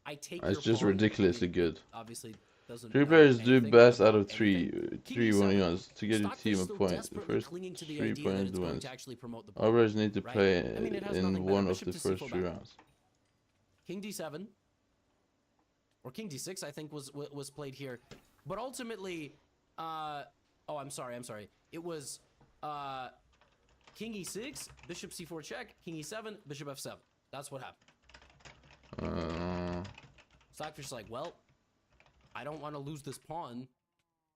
O: I take
B: It's
O: your
B: just
O: pawn.
B: ridiculously
O: I mean,
B: good.
O: Obviously, doesn't
B: 3
O: know
B: players do
O: anything
B: best
O: about
B: out of 3.
O: anything.
B: 3
O: King
B: when
O: d7.
B: wants to get your
O: Stockfish
B: team a
O: still
B: point. The
O: desperately
B: first
O: clinging to the
B: 3
O: idea that
B: points
O: it's going
B: wins.
O: to actually promote the
B: All
O: pawn,
B: players need to
O: right?
B: play
O: I mean, it has nothing
B: in
O: better.
B: one of
O: Bishop
B: the
O: to
B: first
O: c4
B: 3
O: back.
B: rounds.
O: King d7. Or king d6, I think, was played here. But ultimately, oh, I'm sorry. It was king e6, bishop c4 check, king e7, bishop f7. That's what happened. Stockfish's like, well, I don't want to lose this pawn,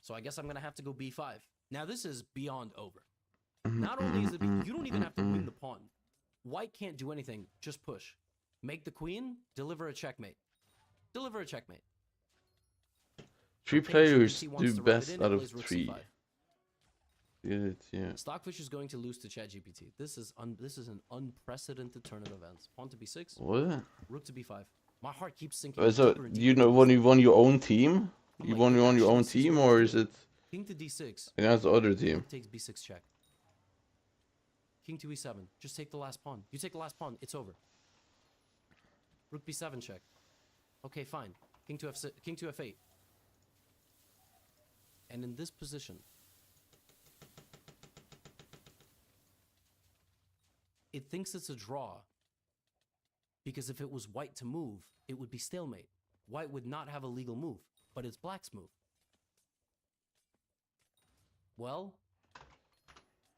O: so I guess I'm going to have to go b5. Now, this is beyond over. Not only is it... You don't even have to win the pawn. White can't do anything. Just push. Make the queen. Deliver a checkmate. Deliver a checkmate.
B: 3
O: Okay,
B: players
O: GPT wants
B: do
O: to rub it
B: best
O: in,
B: out
O: it
B: of
O: plays rook
B: 3.
O: c5.
B: Get it? Yeah.
O: Stockfish is going to lose to ChatGPT. This is an unprecedented turn of events. Pawn to b6.
B: What?
O: Rook to b5. My heart keeps sinking
B: So
O: deeper and deeper.
B: you know when you won your own team?
O: I'm
B: You
O: like,
B: won
O: it
B: your
O: actually
B: own
O: sees
B: team,
O: what
B: or
O: it's
B: is
O: doing.
B: it
O: King to d6.
B: against the other team?
O: Rook takes b6 check. King to e7. Just take the last pawn. You take the last pawn. It's over. Rook b7 check. Okay, fine. King to f6. King to f8. And in this position, it thinks it's a draw. Because if it was white to move, it would be stalemate. White would not have a legal move, but it's black's move. Well,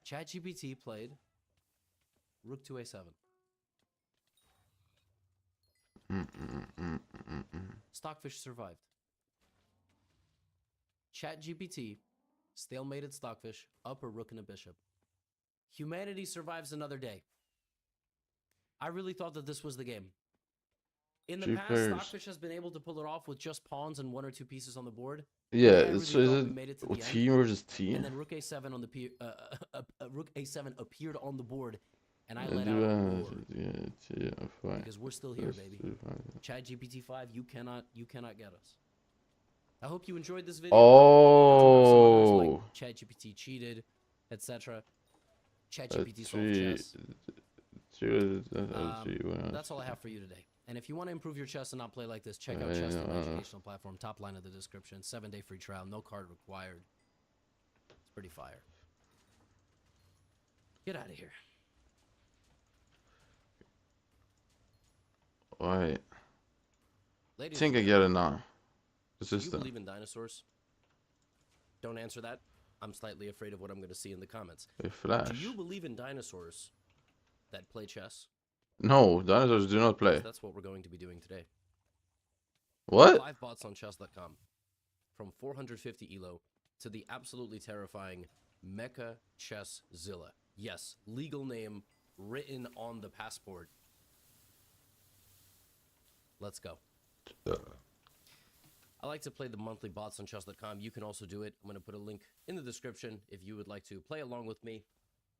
O: ChatGPT played rook to a7. Stockfish survived. ChatGPT stalemated Stockfish, up a rook and a bishop. Humanity survives another day. I really thought that this was the game. In the past, Stockfish has been able to pull it off with just pawns and 1 or 2 pieces on the board.
B: Yeah,
O: I really
B: is
O: thought
B: it
O: we made it to the end.
B: team versus team?
O: And then rook a7 on the rook a7 appeared on the board, and I
B: Yeah,
O: let out a roar.
B: yeah, fine.
O: Because we're still here, baby. ChatGPT 5, you cannot get us. I hope you enjoyed this video.
B: Oh,
O: ChatGPT cheated, etc. ChatGPT solved chess. That's all I have for you today. And if you want to improve your chess and not play like this, check out Chess, an educational platform. Top line of the description. 7-day free trial. No card required. It's pretty fire. Get out of here.
B: Alright. I
O: Ladies
B: think I
O: and
B: get it now.
O: Do you
B: System.
O: believe in dinosaurs? Don't answer that. I'm slightly afraid of what I'm going to see in the comments.
B: A flash.
O: Do you believe in dinosaurs that play chess?
B: No, dinosaurs do not play.
O: That's what we're going to be doing today.
B: What?
O: 5 bots on chess.com. From 450 ELO to the absolutely terrifying Mecha Chesszilla. Yes, legal name written on the passport. Let's go. I like to play the monthly bots on chess.com. You can also do it. I'm going to put a link in the description if you would like to play along with me.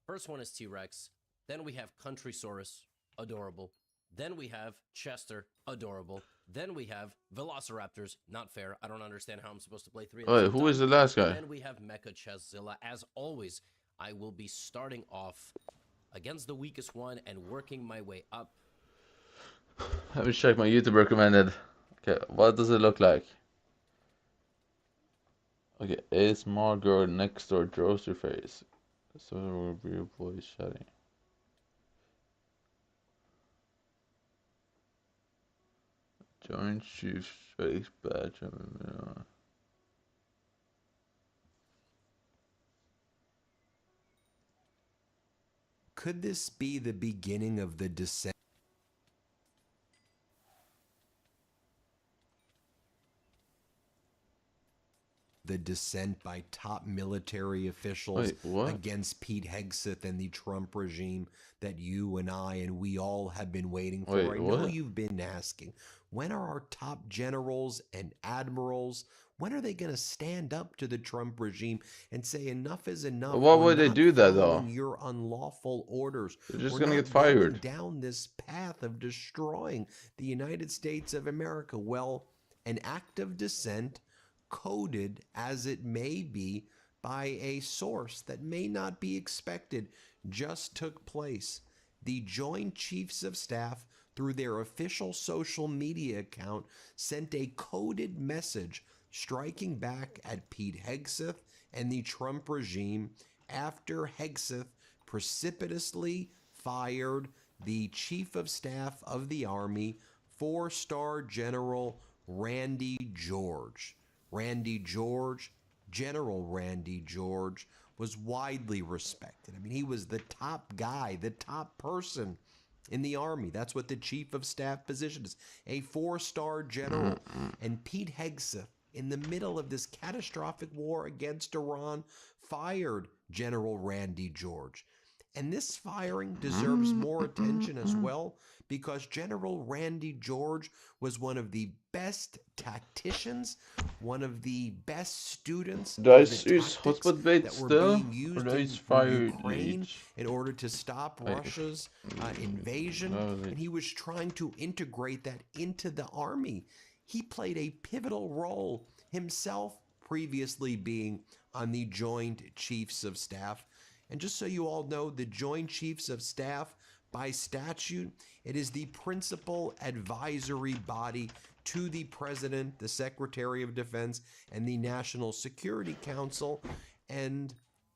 O: First one is T-Rex. Then we have Countrysaurus. Adorable. Then we have Chester. Adorable. Then we have Velociraptors. Not fair. I don't understand how I'm supposed to play 3 at the
B: Wait,
O: same
B: who
O: time.
B: is the last guy?
O: And then we have Mecha Chesszilla. As always, I will be starting off against the weakest one and working my way up.
B: Let me check my YouTube recommended. Okay, what does it look like? Okay, a small girl next door draws your face. So will be your voice chatting. Joint Chief Strikes badge.
G: Could this be the beginning of the descent? The dissent by top military officials against Pete Hegseth and the Trump regime that you and I and we all have been waiting for. I know you've been asking, when are our top generals and admirals, when are they going to stand up to the Trump regime and say enough is enough?
B: Why would they do that though?
G: Your unlawful orders.
B: They're just going to get fired.
G: Down this path of destroying the United States of America. Well, an act of dissent, coded as it may be by a source that may not be expected, just took place. The Joint Chiefs of Staff, through their official social media account, sent a coded message striking back at Pete Hegseth and the Trump regime after Hegseth precipitously fired the Chief of Staff of the Army, 4-star General Randy George. General Randy George, was widely respected. I mean, he was the top guy, the top person in the Army. That's what the Chief of Staff position is, a 4-star general. And Pete Hegseth, in the middle of this catastrophic war against Iran, fired General Randy George. And this firing deserves more attention as well, because General Randy George was one of the best tacticians, one of the best students
B: Do I
G: of the
B: use
G: tactics
B: hotspot bait
G: that were
B: still?
G: being
B: Or
G: used
B: do I
G: in
B: use fire
G: Ukraine
B: leech?
G: in order to stop Russia's invasion. And he was trying to integrate that into the army. He played a pivotal role himself, previously being on the Joint Chiefs of Staff. And just so you all know, the Joint Chiefs of Staff, by statute, it is the principal advisory body to the President, the Secretary of Defense, and the National Security Council. And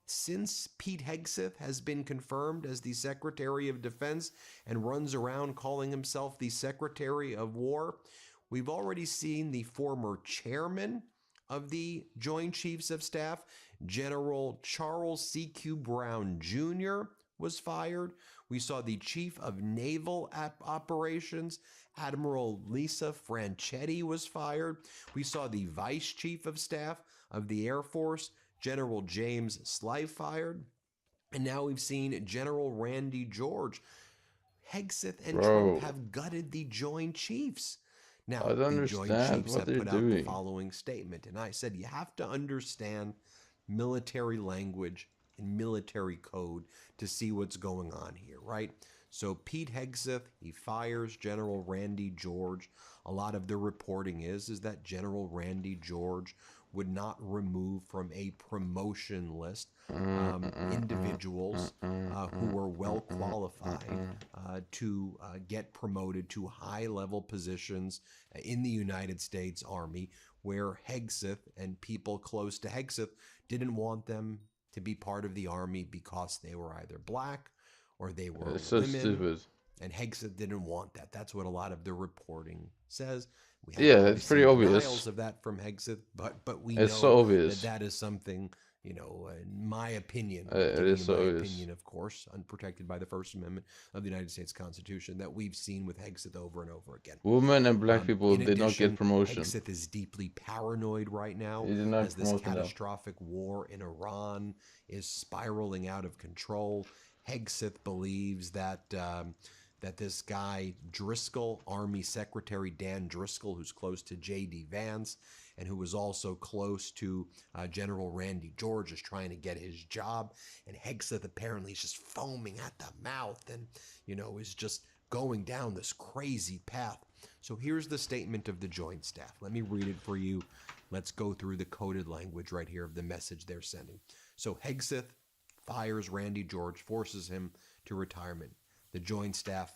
G: since Pete Hegseth has been confirmed as the Secretary of Defense and runs around calling himself the Secretary of War, we've already seen the former chairman of the Joint Chiefs of Staff, General Charles C.Q. Brown Jr., was fired. We saw the Chief of Naval Operations, Admiral Lisa Franchetti, was fired. We saw the Vice Chief of Staff of the Air Force, General James Slife, fired. And now we've seen General Randy George. Hegseth and Trump have gutted the Joint Chiefs. Now,
B: I don't
G: the Joint
B: understand
G: Chiefs
B: what
G: have
B: they're
G: put out the
B: doing.
G: following statement, and I said you have to understand military language and military code to see what's going on here, right? So Pete Hegseth, he fires General Randy George. A lot of the reporting is that General Randy George would not remove from a promotion list individuals who were well qualified to get promoted to high-level positions in the United States Army, where Hegseth and people close to Hegseth didn't want them to be part of the Army because they were either black or they were
B: It's so
G: women.
B: stupid.
G: And Hegseth didn't want that. That's what a lot of the reporting says. We
B: Yeah,
G: haven't really
B: it's pretty
G: seen
B: obvious.
G: denials of that from Hegseth, but we
B: It's
G: know
B: so obvious.
G: that is something, in my opinion,
B: It
G: giving
B: is
G: you
B: so
G: my
B: obvious.
G: opinion, of course, unprotected by the First Amendment of the United States Constitution, that we've seen with Hegseth over and over again.
B: Women and black people
G: In
B: did not
G: addition,
B: get promotion.
G: Hegseth is deeply paranoid right now
B: He did not
G: as this
B: promote them.
G: catastrophic war in Iran is spiraling out of control. Hegseth believes that that this guy Driscoll, Army Secretary Dan Driscoll, who's close to J.D. Vance and who was also close to General Randy George, is trying to get his job. And Hegseth apparently is just foaming at the mouth and, is just going down this crazy path. So here's the statement of the Joint Staff. Let me read it for you. Let's go through the coded language right here of the message they're sending. So Hegseth fires Randy George, forces him to retirement. The Joint Staff,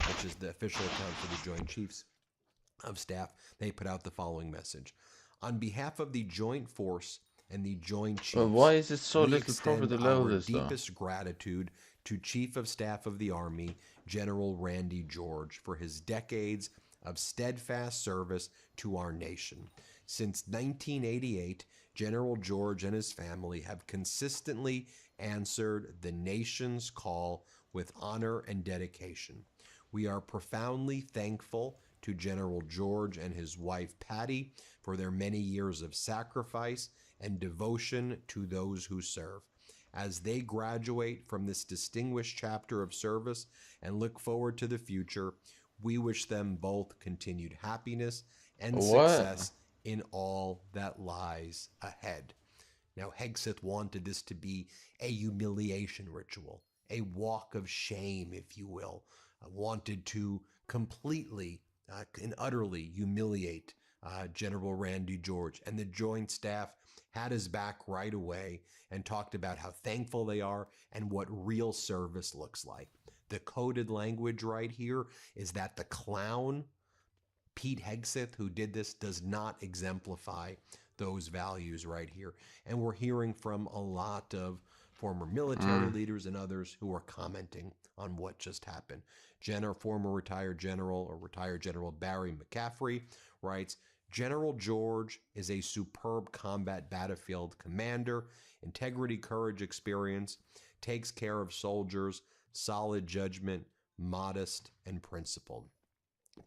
G: which is the official account for the Joint Chiefs of Staff, they put out the following message. On behalf of the Joint Force and the Joint Chiefs,
B: But why is it so
G: we
B: little
G: extend
B: profit to level
G: our
B: this, though?
G: deepest gratitude to Chief of Staff of the Army, General Randy George, for his decades of steadfast service to our nation. Since 1988, General George and his family have consistently answered the nation's call with honor and dedication. We are profoundly thankful to General George and his wife Patty for their many years of sacrifice and devotion to those who serve. As they graduate from this distinguished chapter of service and look forward to the future, we wish them both continued happiness and success in all that lies ahead. Now, Hegseth wanted this to be a humiliation ritual, a walk of shame, if you will. Wanted to completely and utterly humiliate General Randy George. And the Joint Staff had his back right away and talked about how thankful they are and what real service looks like. The coded language right here is that the clown, Pete Hegseth, who did this, does not exemplify those values right here. And we're hearing from a lot of former military leaders and others who are commenting on what just happened. Former retired General Barry McCaffrey writes, General George is a superb combat battlefield commander, integrity, courage, experience, takes care of soldiers, solid judgment, modest, and principled.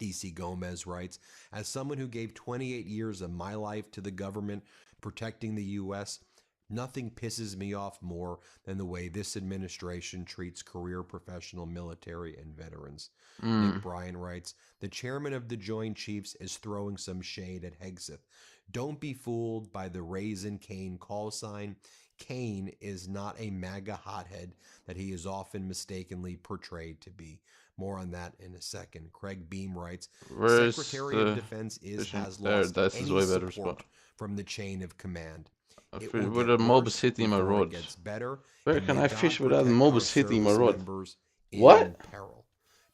G: DC Gomez writes, as someone who gave 28 years of my life to the government protecting the U.S., Nothing pisses me off more than the way this administration treats career professional military and veterans. Nick Bryan writes, the chairman of the Joint Chiefs is throwing some shade at Hegseth. Don't be fooled by the Raisin Cane call sign. Kane is not a MAGA hothead that he is often mistakenly portrayed to be. More on that in a second. Craig Beam writes,
B: Where's
G: Secretary of Defense has
B: there?
G: lost
B: That's
G: any
B: way better
G: support
B: spot.
G: from the chain of command. It
B: With
G: will
B: a
G: get
B: mobile
G: worse
B: city in my
G: before it
B: rod.
G: gets better.
B: Where
G: and
B: can
G: may
B: I
G: God
B: fish without a
G: protect
B: mobile
G: our
B: city in my
G: service
B: rod?
G: members in
B: What?
G: peril.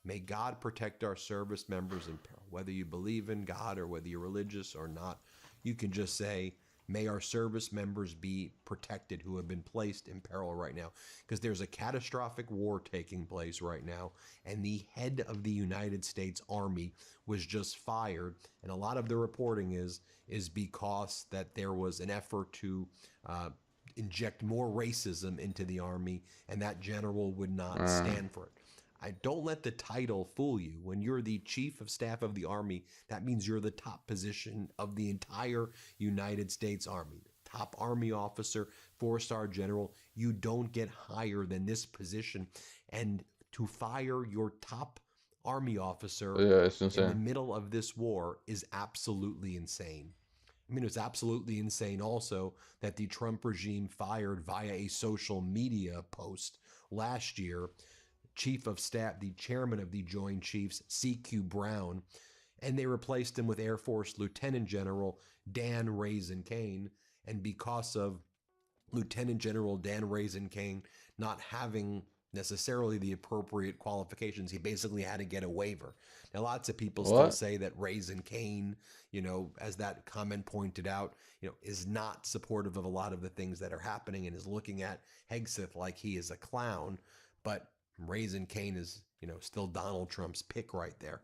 G: May God protect our service members in peril. Whether you believe in God or whether you're religious or not, you can just say, may our service members be protected who have been placed in peril right now. Because there's a catastrophic war taking place right now, and the head of the United States Army was just fired. And a lot of the reporting is because that there was an effort to inject more racism into the Army, and that general would not stand for it. Don't let the title fool you. When you're the Chief of Staff of the Army, that means you're the top position of the entire United States Army. Top Army officer, 4-star general. You don't get higher than this position. And to fire your top Army officer
B: it's insane.
G: in the middle of this war is absolutely insane. I mean, it's absolutely insane also that the Trump regime fired via a social media post last year Chief of Staff, the chairman of the Joint Chiefs, C.Q. Brown, and they replaced him with Air Force Lieutenant General Dan Raisin Kane. And because of Lieutenant General Dan Raisin Kane not having necessarily the appropriate qualifications, he basically had to get a waiver. Now, lots of people still say that Raisin Kane, as that comment pointed out, is not supportive of a lot of the things that are happening and is looking at Hegseth like he is a clown. But Raisin Kane is, still Donald Trump's pick right there.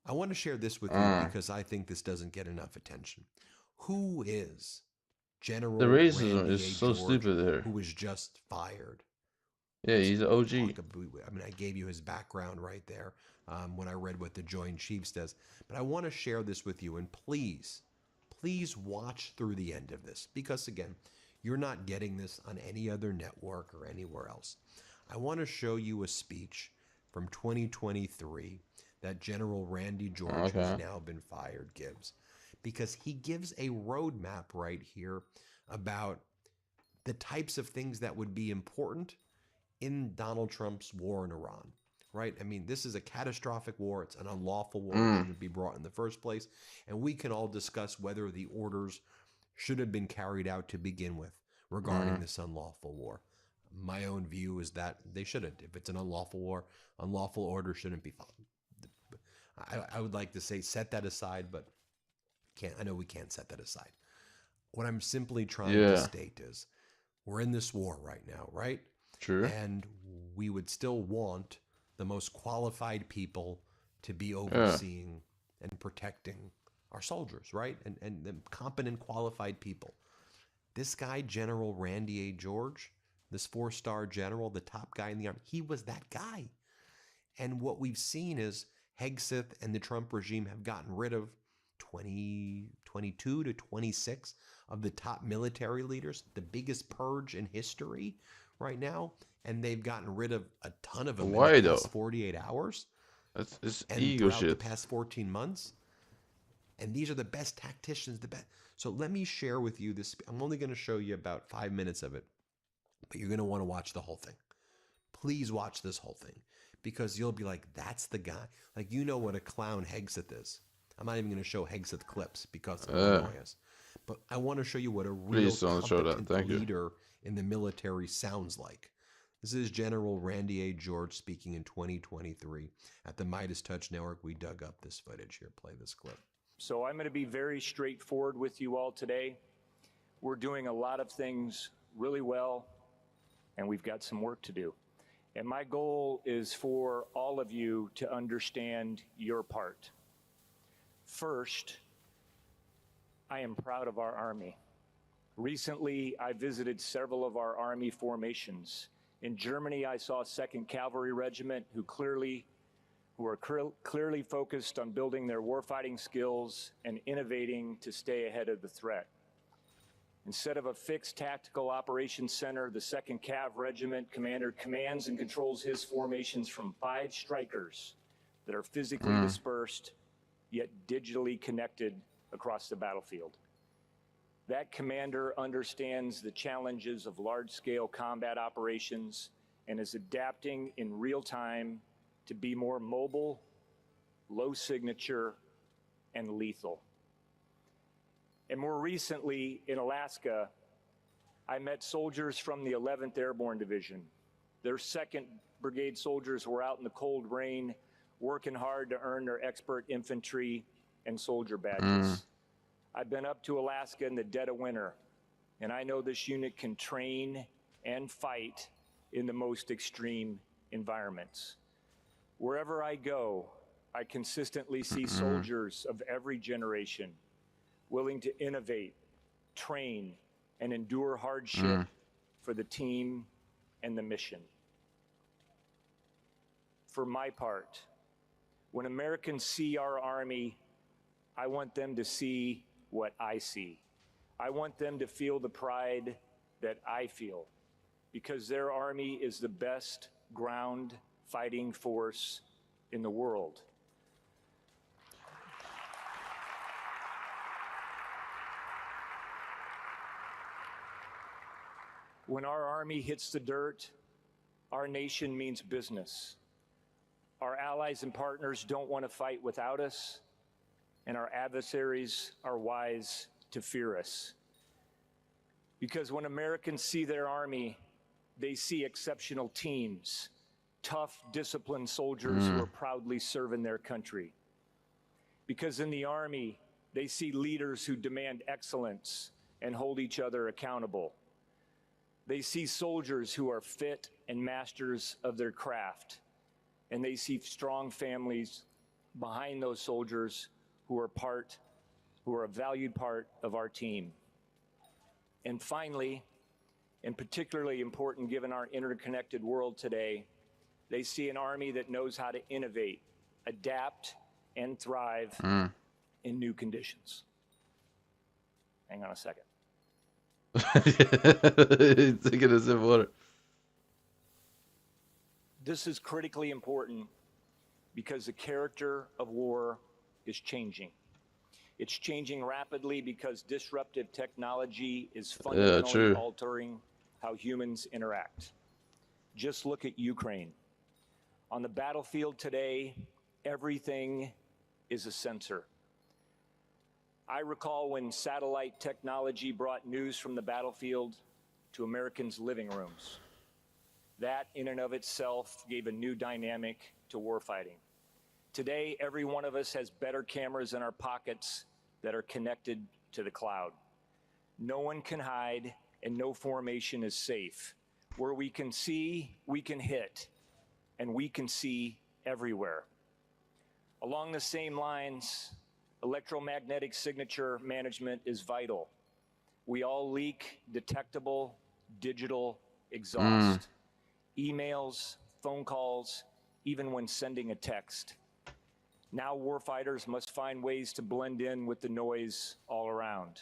G: I want to share this with you because I think this doesn't get enough attention. Who is General
B: The racism
G: Randy
B: is
G: A.
B: so
G: George,
B: stupid there.
G: who was just fired?
B: Yeah, he's an OG.
G: I gave you his background right there when I read what the Joint Chiefs does. But I want to share this with you, and please watch through the end of this because, again, you're not getting this on any other network or anywhere else. I want to show you a speech from 2023 that General Randy George, who's now been fired, gives. Because he gives a roadmap right here about the types of things that would be important in Donald Trump's war in Iran, right? I mean, this is a catastrophic war. It's an unlawful war that shouldn't be brought in the first place. And we can all discuss whether the orders should have been carried out to begin with regarding this unlawful war. My own view is that they shouldn't. If it's an unlawful war, unlawful order shouldn't be followed. I would like to say set that aside, but I know we can't set that aside. What I'm simply trying to state is we're in this war right now, right?
B: True.
G: And we would still want the most qualified people to be overseeing and protecting our soldiers, right? And the competent, qualified people. This guy, General Randy A. George, this 4-star general, the top guy in the Army, he was that guy. And what we've seen is Hegseth and the Trump regime have gotten rid of 22 to 26 of the top military leaders, the biggest purge in history right now. And they've gotten rid of a ton of them in the past 48 hours.
B: It's
G: and
B: ego
G: throughout
B: shit.
G: the past 14 months. And these are the best tacticians, the best. So let me share with you this. I'm only going to show you about 5 minutes of it, but you're going to want to watch the whole thing. Please watch this whole thing because you'll be like, that's the guy. Like, what a clown Hegseth is. I'm not even going to show Hegseth clips because of annoy us. But I want to show you what a real competent leader in the military sounds like. This is General Randy A. George speaking in 2023 at the Midas Touch Network. We dug up this footage here. Play this clip.
T: So I'm going to be very straightforward with you all today. We're doing a lot of things really well, and we've got some work to do. And my goal is for all of you to understand your part. First, I am proud of our Army. Recently, I visited several of our Army formations. In Germany, I saw 2nd Cavalry Regiment who are clearly focused on building their warfighting skills and innovating to stay ahead of the threat. Instead of a fixed tactical operations center, the 2nd Cav Regiment commander commands and controls his formations from 5 strikers that are physically dispersed, yet digitally connected across the battlefield. That commander understands the challenges of large-scale combat operations and is adapting in real time to be more mobile, low signature, and lethal. And more recently, in Alaska, I met soldiers from the 11th Airborne Division. Their 2nd Brigade soldiers were out in the cold rain, working hard to earn their expert infantry and soldier badges. I've been up to Alaska in the dead of winter, and I know this unit can train and fight in the most extreme environments. Wherever I go, I consistently see soldiers of every generation willing to innovate, train, and endure hardship for the team and the mission. For my part, when Americans see our Army, I want them to see what I see. I want them to feel the pride that I feel, because their Army is the best ground fighting force in the world. When our Army hits the dirt, our nation means business. Our allies and partners don't want to fight without us, and our adversaries are wise to fear us. Because when Americans see their Army, they see exceptional teams, tough, disciplined soldiers who are proudly serving their country. Because in the Army, they see leaders who demand excellence and hold each other accountable. They see soldiers who are fit and masters of their craft, and they see strong families behind those soldiers who are a valued part of our team. And finally, and particularly important given our interconnected world today, they see an Army that knows how to innovate, adapt, and thrive in new conditions. Hang on a second.
B: Taking a sip of water.
T: This is critically important because the character of war is changing. It's changing rapidly because disruptive technology is fundamentally altering how humans interact. Just look at Ukraine. On the battlefield today, everything is a sensor. I recall when satellite technology brought news from the battlefield to Americans' living rooms. That in and of itself gave a new dynamic to warfighting. Today, every one of us has better cameras in our pockets that are connected to the cloud. No one can hide and no formation is safe. Where we can see, we can hit, and we can see everywhere. Along the same lines, electromagnetic signature management is vital. We all leak detectable digital exhaust. Emails, phone calls, even when sending a text. Now warfighters must find ways to blend in with the noise all around.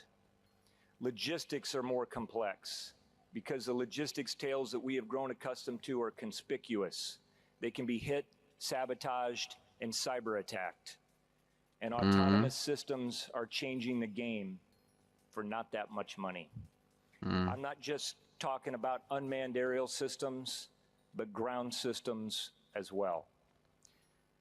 T: Logistics are more complex because the logistics tales that we have grown accustomed to are conspicuous. They can be hit, sabotaged, and cyber attacked. And autonomous systems are changing the game for not that much money. I'm not just talking about unmanned aerial systems, but ground systems as well.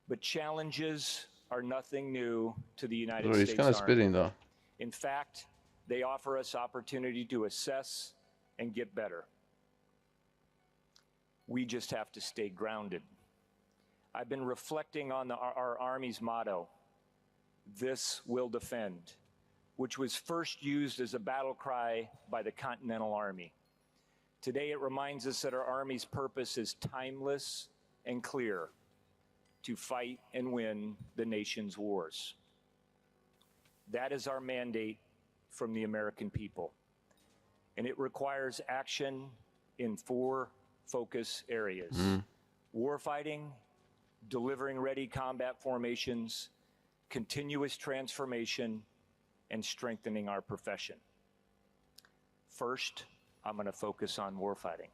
T: But challenges are nothing new to the United States
B: He's kind of
T: Army.
B: spitting though.
T: In fact, they offer us opportunity to assess and get better. We just have to stay grounded. I've been reflecting on our Army's motto, "This will defend," which was first used as a battle cry by the Continental Army. Today, it reminds us that our Army's purpose is timeless and clear: to fight and win the nation's wars. That is our mandate from the American people, and it requires action in 4 focus areas: warfighting, delivering ready combat formations, continuous transformation, and strengthening our profession. First, I'm going to focus on warfighting.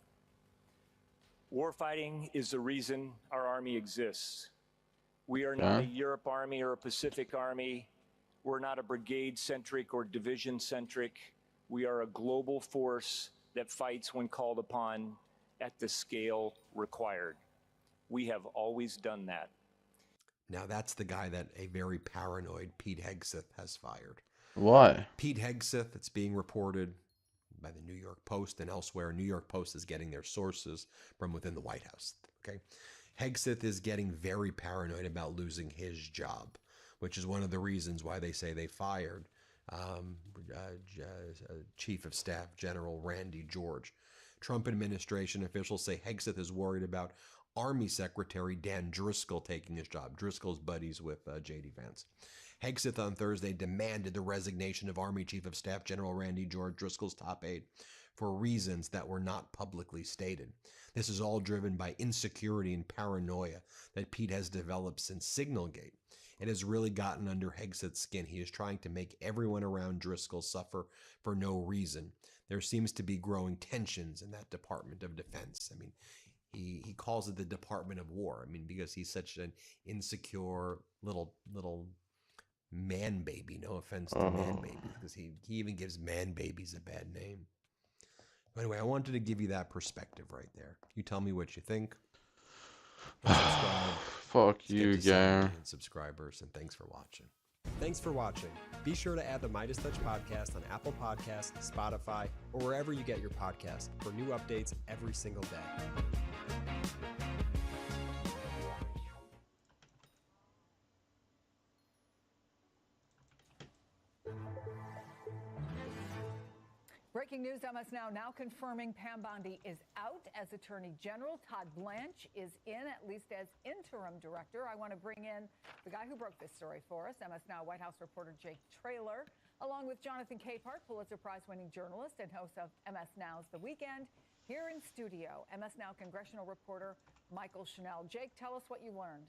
T: Warfighting is the reason our Army exists. We are not a Europe Army or a Pacific Army. We're not a brigade-centric or division-centric. We are a global force that fights when called upon at the scale required. We have always done that.
G: Now that's the guy that a very paranoid Pete Hegseth has fired.
B: Why?
G: Pete Hegseth, it's being reported by the New York Post and elsewhere. New York Post is getting their sources from within the White House. Okay, Hegseth is getting very paranoid about losing his job, which is one of the reasons why they say they fired Chief of Staff General Randy George. Trump administration officials say Hegseth is worried about Army Secretary Dan Driscoll taking his job. Driscoll's buddies with J.D. Vance. Hegseth on Thursday demanded the resignation of Army Chief of Staff General Randy George, Driscoll's top aide, for reasons that were not publicly stated. This is all driven by insecurity and paranoia that Pete has developed since Signalgate. It has really gotten under Hegseth's skin. He is trying to make everyone around Driscoll suffer for no reason. There seems to be growing tensions in that Department of Defense. I mean, he calls it the Department of War. I mean, because he's such an insecure little man baby. No offense to man babies, because he even gives man babies a bad name. But anyway, I wanted to give you that perspective right there. You tell me what you think. Subscribe.
B: Fuck you, Gary.
G: Subscribers, and thanks for watching.
M: Thanks for watching. Be sure to add the Midas Touch podcast on Apple Podcasts, Spotify, or wherever you get your podcasts for new updates every single day.
U: Breaking news, MS now confirming Pam Bondi is out as Attorney General. Todd Blanche is in, at least as interim director. I want to bring in the guy who broke this story for us, MS Now White House reporter Jake Traylor, along with Jonathan Capehart, Pulitzer Prize-winning journalist and host of MS Now's The Weekend. Here in studio, MS Now congressional reporter Michael Chanel. Jake, tell us what you learned.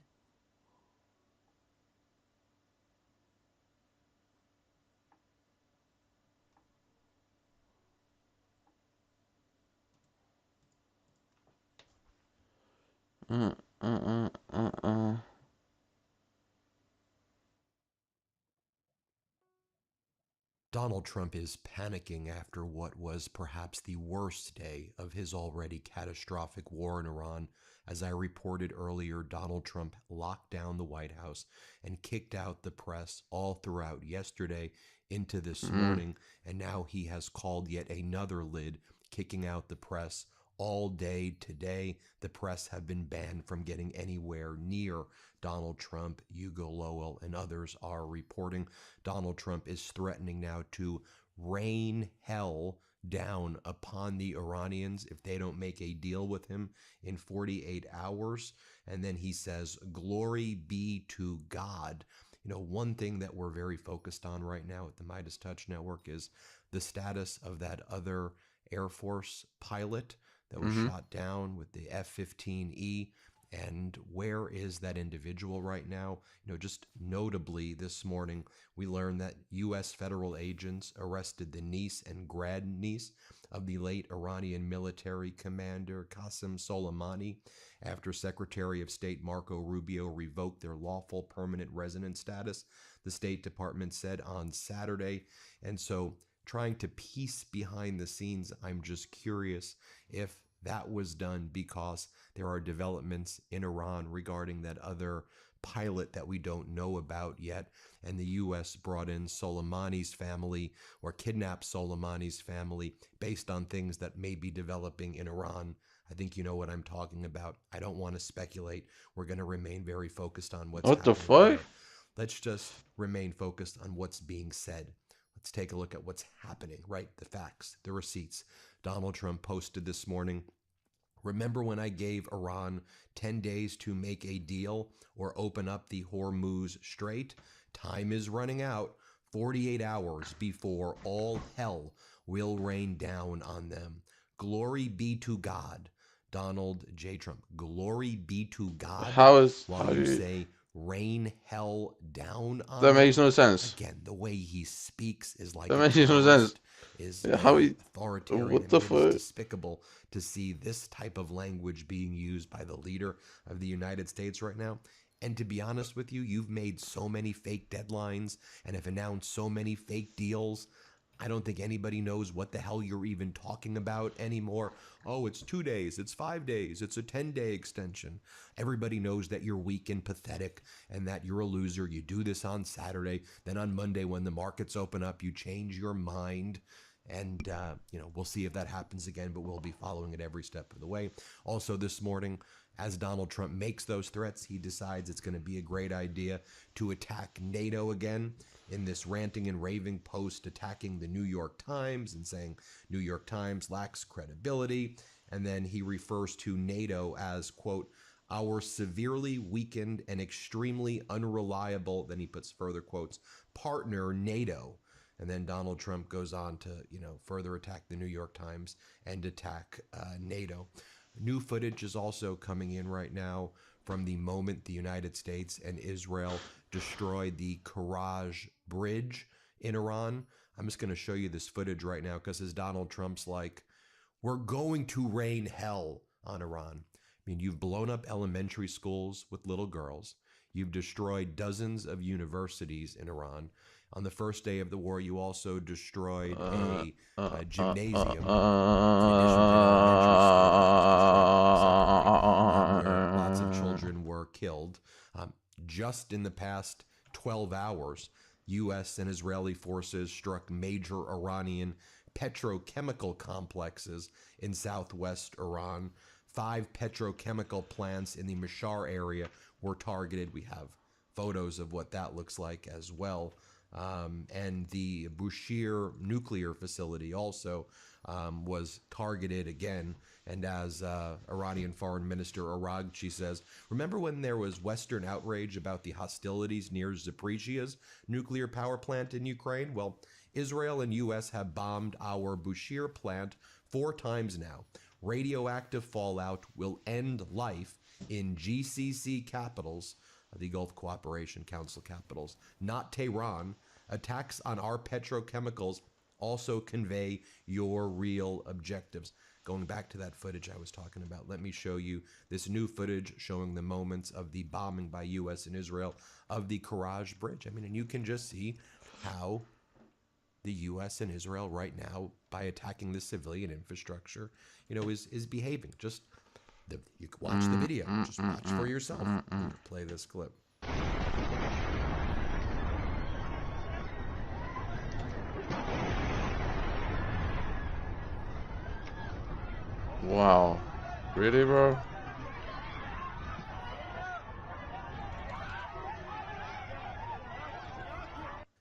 G: Donald Trump is panicking after what was perhaps the worst day of his already catastrophic war in Iran. As I reported earlier, Donald Trump locked down the White House and kicked out the press all throughout yesterday into this morning, and now he has called yet another lid, kicking out the press all day today. The press have been banned from getting anywhere near Donald Trump. Hugo Lowell and others are reporting Donald Trump is threatening now to rain hell down upon the Iranians if they don't make a deal with him in 48 hours. And then he says, glory be to God. You know, one thing that we're very focused on right now at the Midas Touch Network is the status of that other Air Force pilot that was shot down with the F-15E. And where is that individual right now? You know, just notably this morning, we learned that U.S. federal agents arrested the niece and grandniece of the late Iranian military commander Qasem Soleimani after Secretary of State Marco Rubio revoked their lawful permanent resident status, the State Department said on Saturday. And so trying to piece behind the scenes, I'm just curious if that was done because there are developments in Iran regarding that other pilot that we don't know about yet, and the U.S. brought in Soleimani's family or kidnapped Soleimani's family based on things that may be developing in Iran. I think you know what I'm talking about. I don't want to speculate. We're going to remain very focused on what's happening.
B: What the fuck?
G: Now. Let's just remain focused on what's being said. Let's take a look at what's happening, right? The facts, the receipts. Donald Trump posted this morning, remember when I gave Iran 10 days to make a deal or open up the Hormuz Strait? Time is running out. 48 hours before all hell will rain down on them. Glory be to God. Donald J. Trump. Glory be to God. While you say rain hell down on
B: That makes
G: them.
B: no sense.
G: Again, the way he speaks is like
B: That
G: a
B: makes no sense.
G: terrorist, is
B: Yeah, how he?
G: authoritarian.
B: What
G: I
B: the
G: mean, it is
B: fuck?
G: despicable to see this type of language being used by the leader of the United States right now. And to be honest with you, you've made so many fake deadlines and have announced so many fake deals. I don't think anybody knows what the hell you're even talking about anymore. Oh, it's 2 days, it's 5 days, it's a 10-day extension. Everybody knows that you're weak and pathetic and that you're a loser. You do this on Saturday, then on Monday when the markets open up, you change your mind. And, we'll see if that happens again, but we'll be following it every step of the way. Also this morning, as Donald Trump makes those threats, he decides it's going to be a great idea to attack NATO again in this ranting and raving post attacking the New York Times and saying New York Times lacks credibility. And then he refers to NATO as, quote, our severely weakened and extremely unreliable, then he puts further quotes, partner NATO. And then Donald Trump goes on to, further attack the New York Times and attack NATO. New footage is also coming in right now from the moment the United States and Israel destroyed the Karaj Bridge in Iran. I'm just going to show you this footage right now because as Donald Trump's like, we're going to rain hell on Iran. I mean, you've blown up elementary schools with little girls. You've destroyed dozens of universities in Iran. On the first day of the war, you also destroyed a gymnasium, where lots of children were killed. Just in the past 12 hours, U.S. and Israeli forces struck major Iranian petrochemical complexes in southwest Iran. 5 petrochemical plants in the Mashar area were targeted. We have photos of what that looks like as well. And the Bushehr nuclear facility also was targeted again. And as Iranian Foreign Minister Araghchi says, remember when there was Western outrage about the hostilities near Zaporizhia's nuclear power plant in Ukraine? Well, Israel and U.S. have bombed our Bushehr plant 4 times now. Radioactive fallout will end life in GCC capitals, the Gulf Cooperation Council capitals, not Tehran. Attacks on our petrochemicals also convey your real objectives. Going back to that footage I was talking about, let me show you this new footage showing the moments of the bombing by U.S. and Israel of the Karaj Bridge. I mean, and you can just see how the U.S. and Israel right now, by attacking the civilian infrastructure, is behaving. Just you can watch the video. Just watch for yourself. Play this clip.
B: Wow. Really, bro?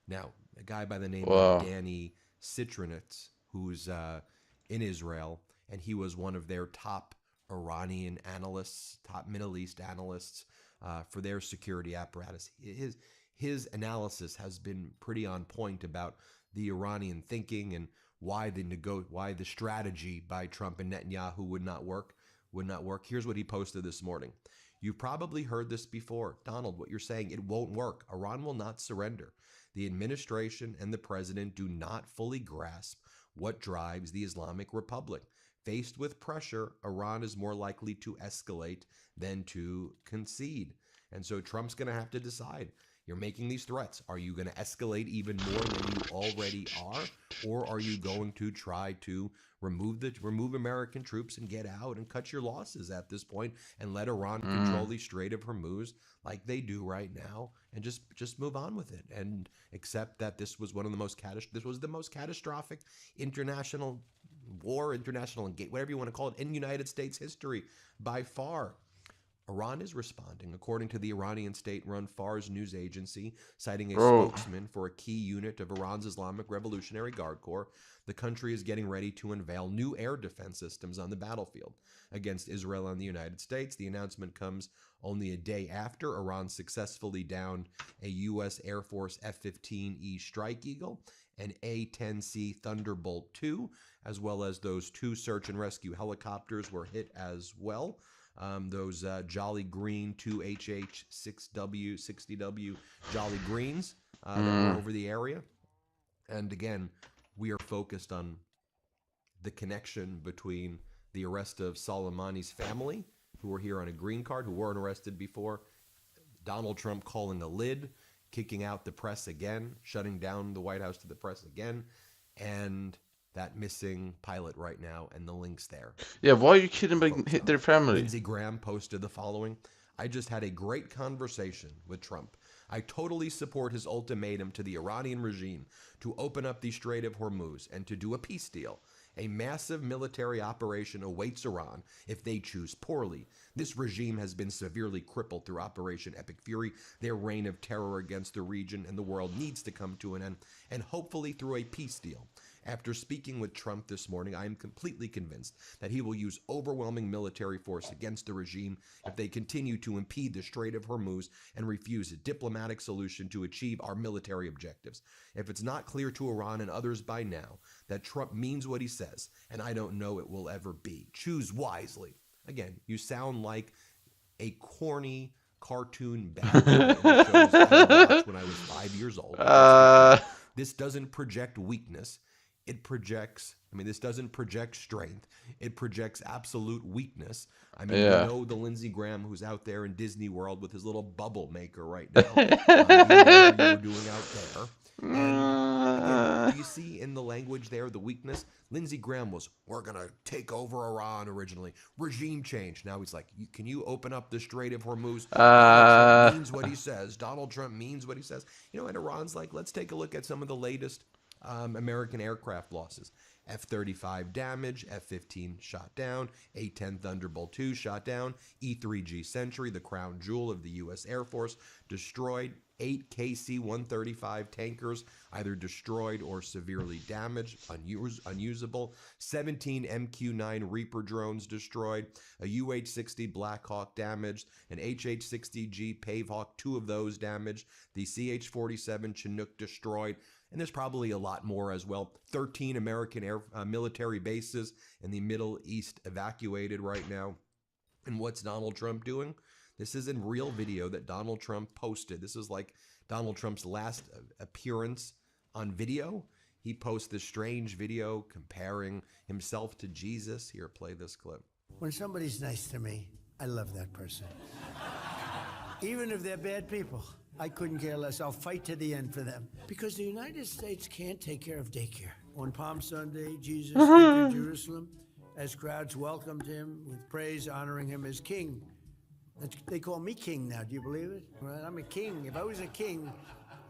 G: Now, a guy by the name
B: Wow.
G: of Danny Citronitz, who's in Israel, and he was one of their top Iranian analysts, top Middle East analysts for their security apparatus. His analysis has been pretty on point about the Iranian thinking and why the strategy by Trump and Netanyahu would not work. Here's what he posted this morning. You've probably heard this before. Donald, what you're saying, it won't work. Iran will not surrender. The administration and the president do not fully grasp what drives the Islamic Republic. Faced with pressure, Iran is more likely to escalate than to concede. And so Trump's going to have to decide. You're making these threats. Are you going to escalate even more than you already are? Or are you going to try to remove American troops and get out and cut your losses at this point and let Iran control the Strait of Hormuz like they do right now and just move on with it and accept that this was the most catastrophic international war, international engagement, whatever you want to call it, in United States history by far. Iran is responding, according to the Iranian state-run Fars news agency, citing a spokesman for a key unit of Iran's Islamic Revolutionary Guard Corps. The country is getting ready to unveil new air defense systems on the battlefield against Israel and the United States. The announcement comes only a day after Iran successfully downed a U.S. Air Force F-15E Strike Eagle and A-10C Thunderbolt II, as well as those 2 search and rescue helicopters were hit as well. those Jolly Green 2HH 6W 60W Jolly Greens that were over the area. And again, we are focused on the connection between the arrest of Soleimani's family, who were here on a green card, who weren't arrested before, Donald Trump calling a lid, kicking out the press again, shutting down the White House to the press again, and that missing pilot right now and the links there.
B: Yeah, why are you kidding about hit their family?
G: Lindsey Graham posted the following: I just had a great conversation with Trump. I totally support his ultimatum to the Iranian regime to open up the Strait of Hormuz and to do a peace deal. A massive military operation awaits Iran if they choose poorly. This regime has been severely crippled through Operation Epic Fury. Their reign of terror against the region and the world needs to come to an end, and hopefully through a peace deal. After speaking with Trump this morning, I am completely convinced that he will use overwhelming military force against the regime if they continue to impede the Strait of Hormuz and refuse a diplomatic solution to achieve our military objectives. If it's not clear to Iran and others by now that Trump means what he says, and I don't know it will ever be, choose wisely. Again, you sound like a corny cartoon bad guy in the shows I watched when I was 5 years old. This doesn't project weakness. It projects, this doesn't project strength. It projects absolute weakness. We know the Lindsey Graham who's out there in Disney World with his little bubble maker right now. Whatever you were doing out there. And again, do you see in the language there the weakness? Lindsey Graham was, we're going to take over Iran originally. Regime change. Now he's like, can you open up the Strait of Hormuz? Donald Trump means what he says. Donald Trump means what he says. And Iran's like, let's take a look at some of the latest American aircraft losses. F-35 damage, F-15 shot down, A-10 Thunderbolt II shot down, E-3G Sentry, the crown jewel of the U.S. Air Force, destroyed, 8 KC-135 tankers either destroyed or severely damaged, unusable, 17 MQ-9 Reaper drones destroyed, a UH-60 Black Hawk damaged, an HH-60G Pavehawk, 2 of those damaged, the CH-47 Chinook destroyed, and there's probably a lot more as well. 13 American military bases in the Middle East evacuated right now. And what's Donald Trump doing? This isn't real video that Donald Trump posted. This is like Donald Trump's last appearance on video. He posted this strange video comparing himself to Jesus. Here, play this clip.
K: When somebody's nice to me, I love that person. Even if they're bad people. I couldn't care less. I'll fight to the end for them. Because the United States can't take care of daycare. On Palm Sunday, Jesus entered Jerusalem as crowds welcomed him with praise, honoring him as king. They call me king now. Do you believe it? Well, I'm a king. If I was a king,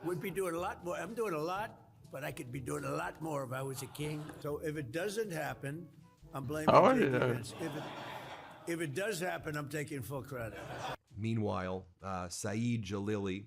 K: we'd be doing a lot more. I'm doing a lot, but I could be doing a lot more if I was a king. So if it doesn't happen, I'm blaming Vince. If it does happen, I'm taking full credit.
G: Meanwhile, Saeed Jalili,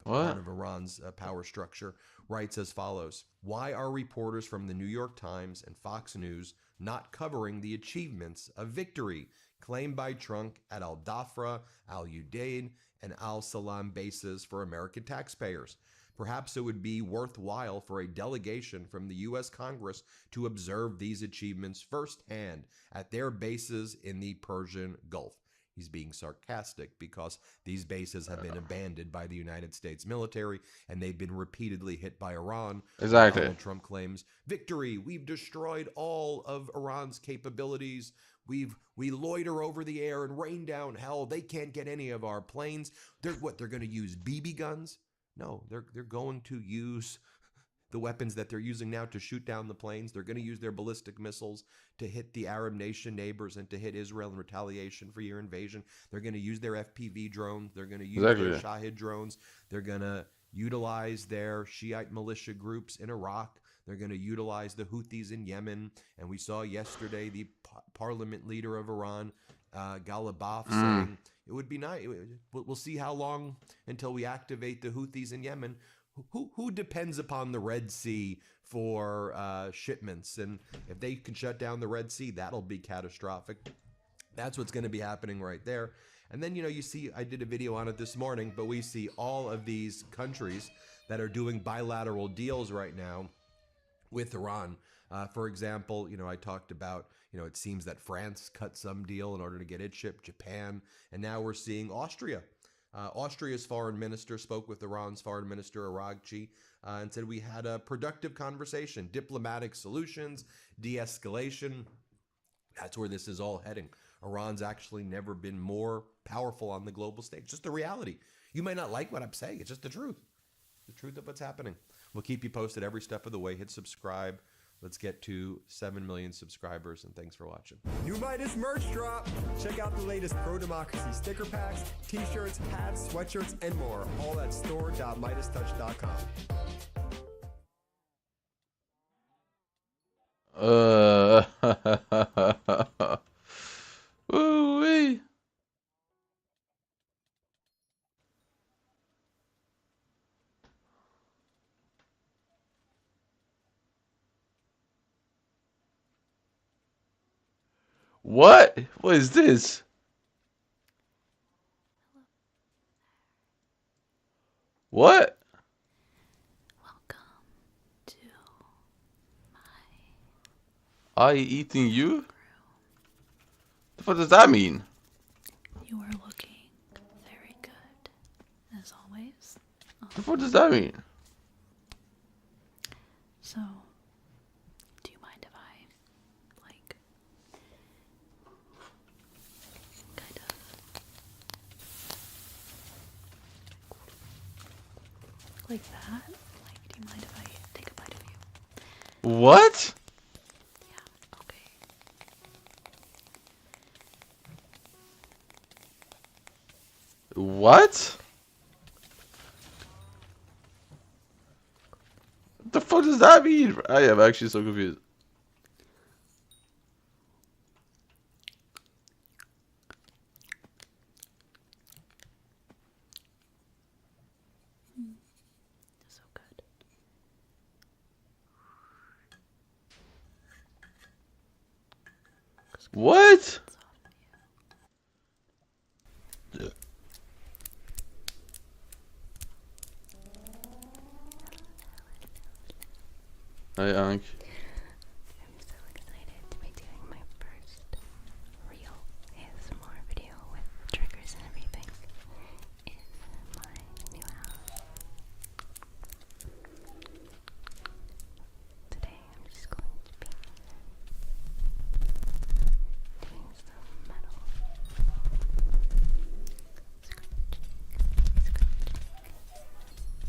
G: part of Iran's power structure, writes as follows: why are reporters from the New York Times and Fox News not covering the achievements of victory claimed by Trump at Al-Dhafra, Al-Udeid, and Al-Salam bases for American taxpayers? Perhaps it would be worthwhile for a delegation from the U.S. Congress to observe these achievements firsthand at their bases in the Persian Gulf. He's being sarcastic because these bases have been abandoned by the United States military and they've been repeatedly hit by Iran.
B: Exactly.
G: Donald Trump claims, victory, we've destroyed all of Iran's capabilities. We loiter over the air and rain down hell. They can't get any of our planes. They're going to use BB guns? No, they're going to use the weapons that they're using now to shoot down the planes. They're going to use their ballistic missiles to hit the Arab nation neighbors and to hit Israel in retaliation for your invasion. They're going to use their FPV drones. They're going to use their Shahid drones. They're going to utilize their Shiite militia groups in Iraq. They're going to utilize the Houthis in Yemen. And we saw yesterday the parliament leader of Iran, Ghalibaf, saying it would be nice. We'll see how long until we activate the Houthis in Yemen. Who depends upon the Red Sea for shipments? And if they can shut down the Red Sea, that'll be catastrophic. That's what's going to be happening right there. And then, you see, I did a video on it this morning, but we see all of these countries that are doing bilateral deals right now with Iran. For example, I talked about, it seems that France cut some deal in order to get it shipped, Japan, and now we're seeing Austria. Austria's foreign minister spoke with Iran's foreign minister, Aragchi, and said we had a productive conversation, diplomatic solutions, de-escalation. That's where this is all heading. Iran's actually never been more powerful on the global stage. Just the reality. You may not like what I'm saying. It's just the truth. The truth of what's happening. We'll keep you posted every step of the way. Hit subscribe. Let's get to 7 million subscribers, and thanks for watching.
M: New Midas merch drop! Check out the latest pro-democracy sticker packs, t-shirts, hats, sweatshirts, and more. All at store.midastouch.com.
B: Ooh-wee. What? What is this? What? I eating you? What does that mean?
D: You are looking very good, as always.
B: What does that mean?
D: So, do you mind if I, kind of, like that? Do you mind if I take a bite of you?
B: What? What? What the fuck does that mean? I am actually so confused.
D: So good.
B: What? Hi, Ank.
D: I'm so excited to be doing my first real ASMR video with triggers and everything in my new house. Today I'm just going to be doing some metal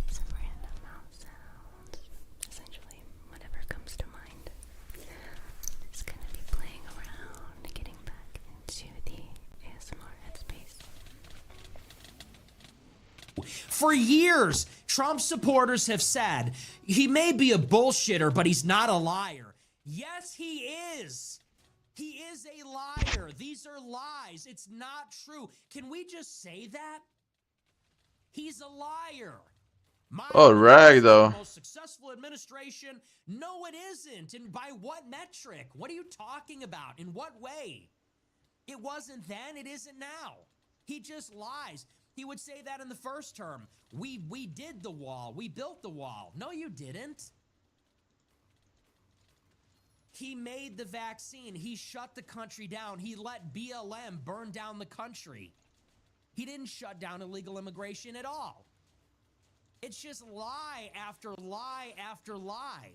D: some random mouth sounds, essentially whatever comes to mind. Just gonna be playing around, getting back into the ASMR headspace.
Q: For years, Trump supporters have said he may be a bullshitter, but he's not a liar. Yes, he is. He is a liar. These are lies. It's not true. Can we just say that? He's a liar.
B: Oh, rag though.
Q: Most successful administration? No, it isn't. And by what metric? What are you talking about? In what way? It wasn't then. It isn't now. He just lies. He would say that in the first term. We did the wall. We built the wall. No, you didn't. He made the vaccine. He shut the country down. He let BLM burn down the country. He didn't shut down illegal immigration at all. It's just lie after lie after lie.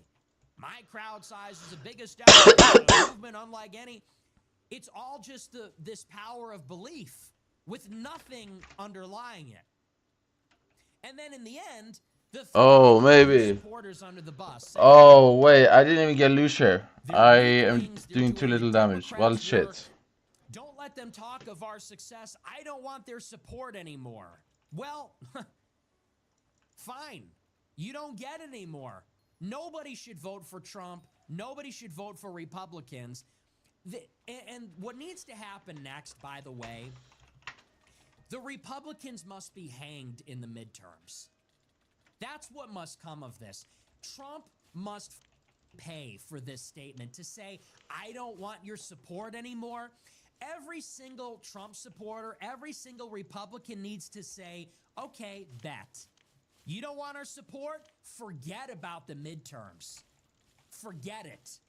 Q: My crowd size is the biggest ever, a movement unlike any. It's all just this power of belief with nothing underlying it. And then in the end,
B: Oh, maybe.
Q: supporters under the bus.
B: Oh, wait. I didn't even get loose here. I am doing too little damage. Well, shit.
Q: Don't let them talk of our success. I don't want their support anymore. Well, fine. You don't get it anymore. Nobody should vote for Trump. Nobody should vote for Republicans. And what needs to happen next, by the way, the Republicans must be hanged in the midterms. That's what must come of this. Trump must pay for this statement to say, I don't want your support anymore. Every single Trump supporter, every single Republican needs to say, okay, bet. You don't want our support? Forget about the midterms. Forget it.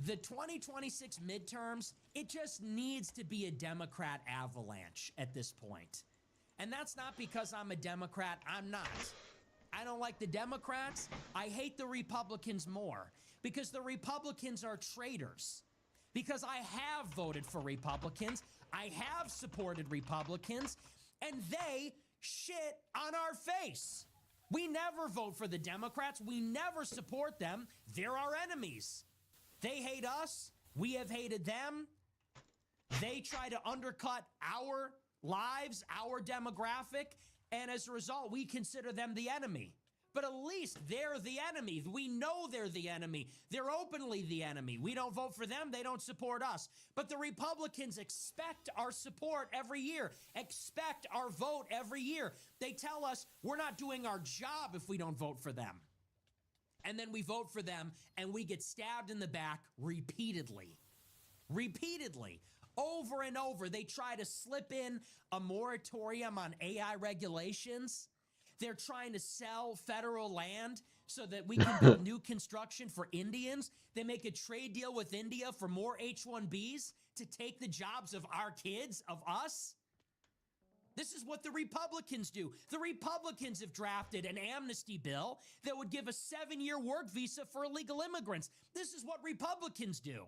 F: The 2026 midterms, it just needs to be a Democrat avalanche at this point. And that's not because I'm a Democrat. I'm not. I don't like the Democrats. I hate the Republicans more because the Republicans are traitors. Because I have voted for Republicans. I have supported Republicans. And they shit on our face. We never vote for the Democrats. We never support them. They're our enemies. They hate us. We have hated them. They try to undercut our lives, our demographic, and as a result, we consider them the enemy. But at least they're the enemy. We know they're the enemy. They're openly the enemy. We don't vote for them. They don't support us. But the Republicans expect our support every year, expect our vote every year. They tell us we're not doing our job if we don't vote for them. And then we vote for them and we get stabbed in the back repeatedly. Repeatedly. Over and over. They try to slip in a moratorium on AI regulations. They're trying to sell federal land so that we can build new construction for Indians. They make a trade deal with India for more H-1Bs to take the jobs of our kids, of us. This is what the Republicans do. The Republicans have drafted an amnesty bill that would give a 7-year work visa for illegal immigrants. This is what Republicans do.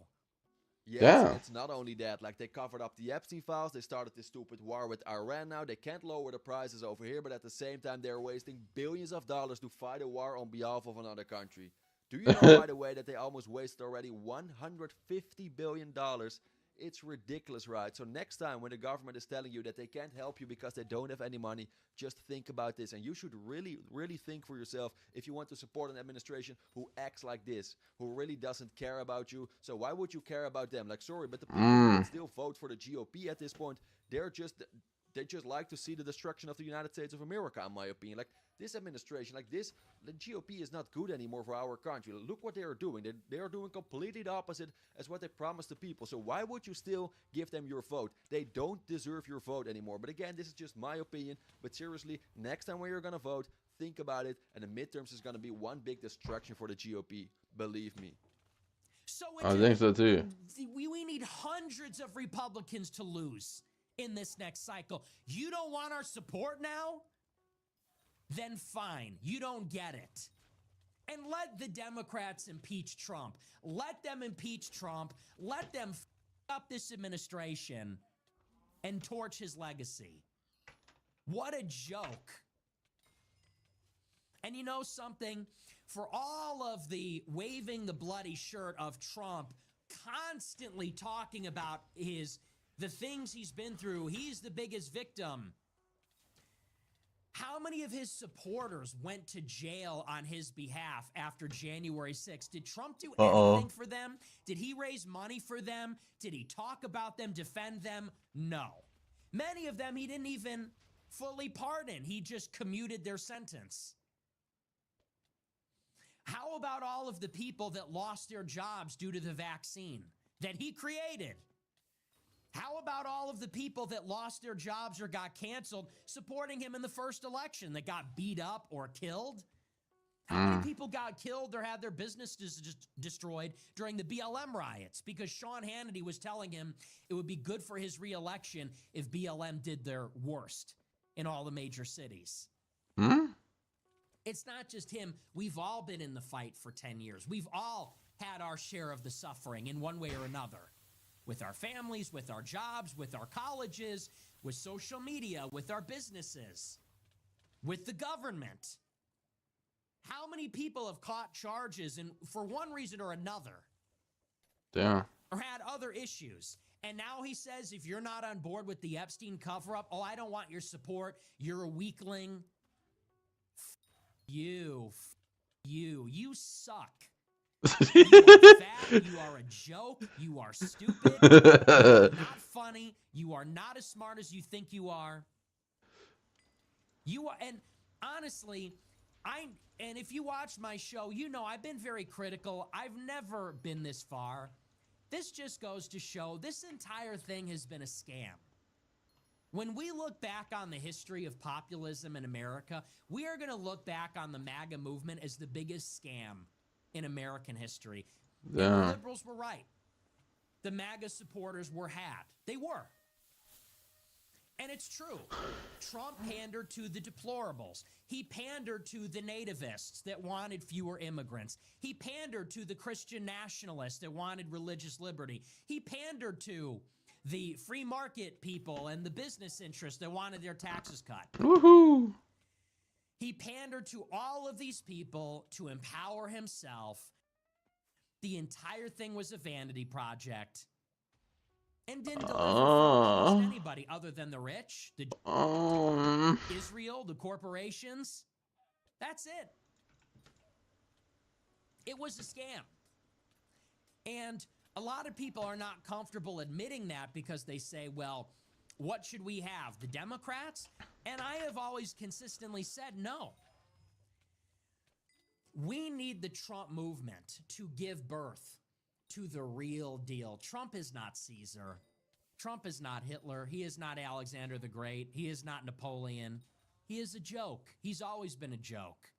V: Yeah, it's not only that. Like, they covered up the Epstein files. They started this stupid war with Iran now. They can't lower the prices over here, but at the same time, they're wasting billions of dollars to fight a war on behalf of another country. Do you know, by the way, that they almost wasted already $150 billion? It's ridiculous, right? So next time when the government is telling you that they can't help you because they don't have any money, just think about this. And you should really, really think for yourself if you want to support an administration who acts like this, who really doesn't care about you. So why would you care about them? Like, sorry, but the people who would still vote for the GOP at this point, they just like to see the destruction of the United States of America, in my opinion. Like, this administration, like this, the GOP is not good anymore for our country. Look what they are doing. They are doing completely the opposite as what they promised the people. So why would you still give them your vote? They don't deserve your vote anymore. But again, this is just my opinion. But seriously, next time when you're going to vote, think about it. And the midterms is going to be one big destruction for the GOP. Believe me.
F: So
B: I think so too.
F: We need hundreds of Republicans to lose in this next cycle. You don't want our support now? Then fine, you don't get it. And let the Democrats impeach Trump. Let them impeach Trump. Let them f up this administration and torch his legacy. What a joke. And you know something? For all of the waving the bloody shirt of Trump, constantly talking about the things he's been through, he's the biggest victim. How many of his supporters went to jail on his behalf after January 6th? Did Trump do anything for them? Did he raise money for them? Did he talk about them, defend them? No. Many of them he didn't even fully pardon. He just commuted their sentence. How about all of the people that lost their jobs due to the vaccine that he created? How about all of the people that lost their jobs or got canceled supporting him in the first election that got beat up or killed? How many people got killed or had their businesses destroyed during the BLM riots because Sean Hannity was telling him it would be good for his reelection if BLM did their worst in all the major cities? It's not just him. We've all been in the fight for 10 years. We've all had our share of the suffering in one way or another. With our families, with our jobs, with our colleges, with social media, with our businesses, with the government. How many people have caught charges and for one reason or another?
B: Yeah.
F: Or had other issues. And now he says, if you're not on board with the Epstein cover-up, oh, I don't want your support. You're a weakling. You suck. You are fat, you are a joke, you are stupid, you are not funny, you are not as smart as you think you are. You are, and honestly, and if you watch my show, you know I've been very critical. I've never been this far. This just goes to show this entire thing has been a scam. When we look back on the history of populism in America, we are going to look back on the MAGA movement as the biggest scam in American history. And the
B: Damn.
F: liberals were right. The MAGA supporters were had. They were. And it's true. Trump pandered to the deplorables. He pandered to the nativists that wanted fewer immigrants. He pandered to the Christian nationalists that wanted religious liberty. He pandered to the free market people and the business interests that wanted their taxes cut.
B: Woohoo!
F: He pandered to all of these people to empower himself. The entire thing was a vanity project. And didn't deliver for almost anybody other than the rich, the Israel, the corporations. That's it. It was a scam. And a lot of people are not comfortable admitting that because they say, well, what should we have? The Democrats? And I have always consistently said no. We need the Trump movement to give birth to the real deal. Trump is not Caesar. Trump is not Hitler. He is not Alexander the Great. He is not Napoleon. He is a joke. He's always been a joke.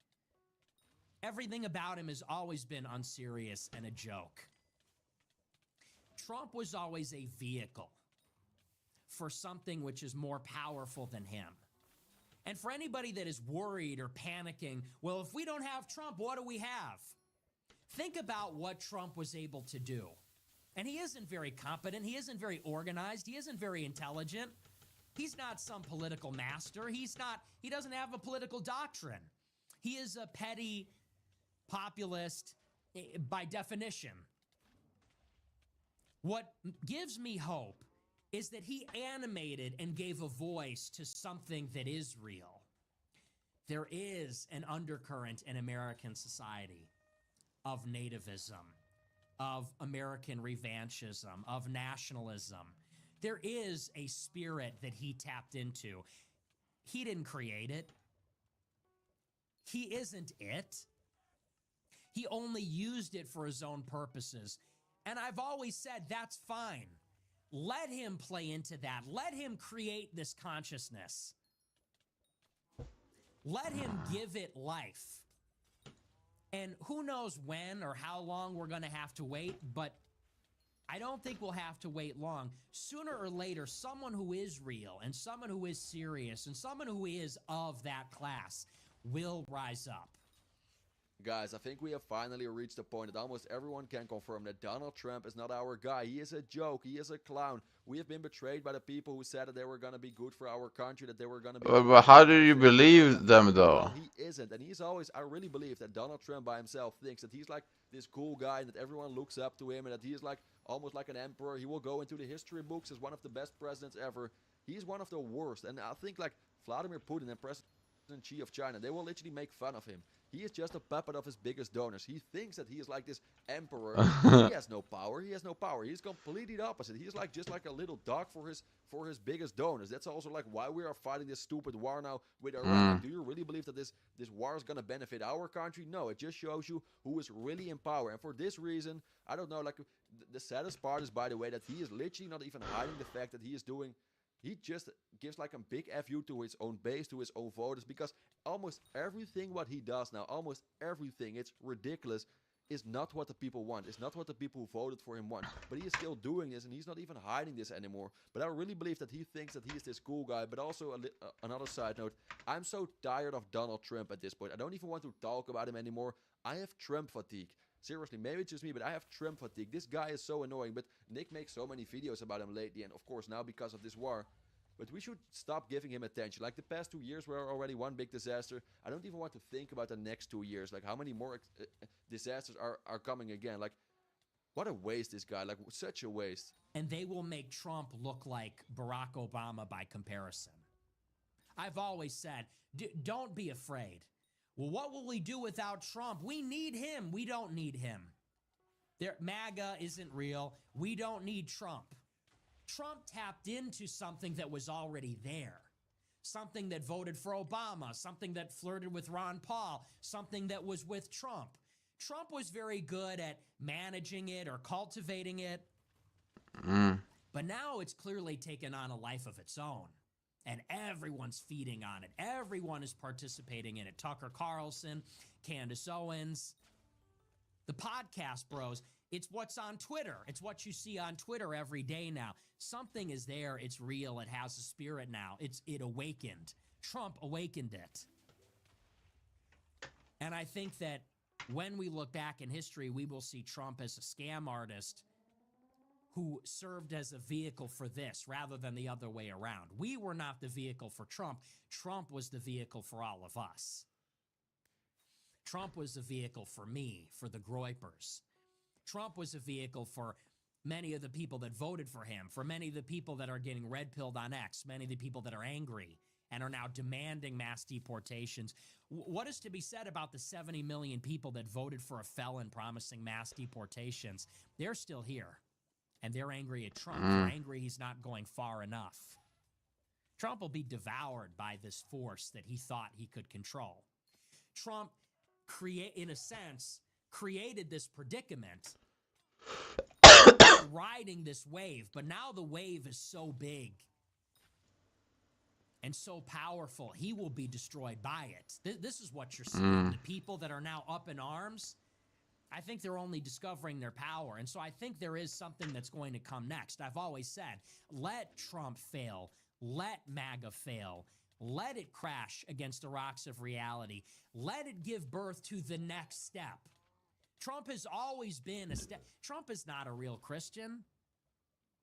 F: Everything about him has always been unserious and a joke. Trump was always a vehicle for something which is more powerful than him. And for anybody that is worried or panicking, well, if we don't have Trump, what do we have? Think about what Trump was able to do. And he isn't very competent. He isn't very organized. He isn't very intelligent. He's not some political master. He doesn't have a political doctrine. He is a petty populist by definition. What gives me hope is that he animated and gave a voice to something that is real. There is an undercurrent in American society of nativism, of American revanchism, of nationalism. There is a spirit that he tapped into. He didn't create it. He isn't it. He only used it for his own purposes. And I've always said that's fine. Let him play into that. Let him create this consciousness. Let him give it life. And who knows when or how long we're going to have to wait, but I don't think we'll have to wait long. Sooner or later, someone who is real and someone who is serious and someone who is of that class will rise up.
V: Guys, I think we have finally reached the point that almost everyone can confirm that Donald Trump is not our guy. He is a joke. He is a clown. We have been betrayed by the people who said that they were going to be good for our country, that they were going to be...
B: But how do you believe them, though?
V: Well, he isn't. And he's always... I really believe that Donald Trump by himself thinks that he's like this cool guy and that everyone looks up to him and that he is like almost like an emperor. He will go into the history books as one of the best presidents ever. He's one of the worst. And I think like Vladimir Putin and President Xi of China, they will literally make fun of him. He is just a puppet of his biggest donors. He thinks that he is like this emperor. He has no power. He has no power. He's completely the opposite. He's like just like a little dog for his biggest donors. That's also like why we are fighting this stupid war now with Iran. Like, do you really believe that this war is gonna benefit our country? No, it just shows you who is really in power. And for this reason, I don't know. Like the saddest part is, by the way, that he is literally not even hiding the fact that he is doing. He just gives like a big FU to his own base, to his own voters, because almost everything what he does now, almost everything, it's ridiculous, is not what the people want. It's not what the people who voted for him want. But he is still doing this, and he's not even hiding this anymore. But I really believe that he thinks that he is this cool guy. But also, another side note, I'm so tired of Donald Trump at this point. I don't even want to talk about him anymore. I have Trump fatigue. Seriously, maybe it's just me, but I have Trump fatigue. This guy is so annoying, but Nick makes so many videos about him lately, and of course now because of this war. But we should stop giving him attention. Like the past 2 years were already one big disaster. I don't even want to think about the next 2 years. Like how many more disasters are coming again. Like what a waste this guy. Like such a waste.
F: And they will make Trump look like Barack Obama by comparison. I've always said, don't be afraid. Well, what will we do without Trump? We need him. We don't need him. MAGA isn't real. We don't need Trump. Trump tapped into something that was already there. Something that voted for Obama. Something that flirted with Ron Paul. Something that was with Trump. Trump was very good at managing it or cultivating it. But now it's clearly taken on a life of its own. And everyone's feeding on it. Everyone is participating in it. Tucker Carlson, Candace Owens, the podcast bros. It's what's on Twitter. It's what you see on Twitter every day now. Something is there. It's real. It has a spirit now. It awakened. Trump awakened it. And I think that when we look back in history, we will see Trump as a scam artist who served as a vehicle for this rather than the other way around. We were not the vehicle for Trump. Trump was the vehicle for all of us. Trump was the vehicle for me, for the Groypers. Trump was a vehicle for many of the people that voted for him, for many of the people that are getting red-pilled on X, many of the people that are angry and are now demanding mass deportations. What is to be said about the 70 million people that voted for a felon promising mass deportations? They're still here, and they're angry at Trump. They're angry he's not going far enough. Trump will be devoured by this force that he thought he could control. Trump, in a sense, created this predicament riding this wave, but now the wave is so big and so powerful, he will be destroyed by it. This is what you're seeing. The people that are now up in arms, I think they're only discovering their power. And so I think there is something that's going to come next. I've always said, let Trump fail. Let MAGA fail. Let it crash against the rocks of reality. Let it give birth to the next step. Trump has always been a step. Trump is not a real Christian.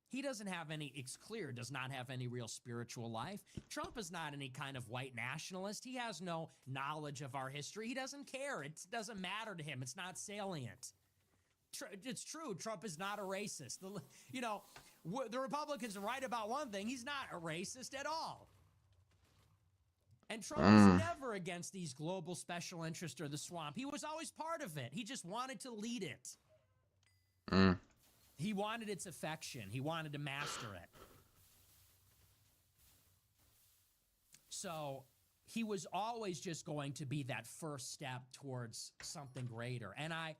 F: He doesn't have any, it's clear, does not have any real spiritual life. Trump is not any kind of white nationalist. He has no knowledge of our history. He doesn't care. It doesn't matter to him. It's not salient. It's true. Trump is not a racist. The Republicans are right about one thing. He's not a racist at all. And Trump was never against these global special interests or the swamp. He was always part of it. He just wanted to lead it. He wanted its affection. He wanted to master it. So he was always just going to be that first step towards something greater. And I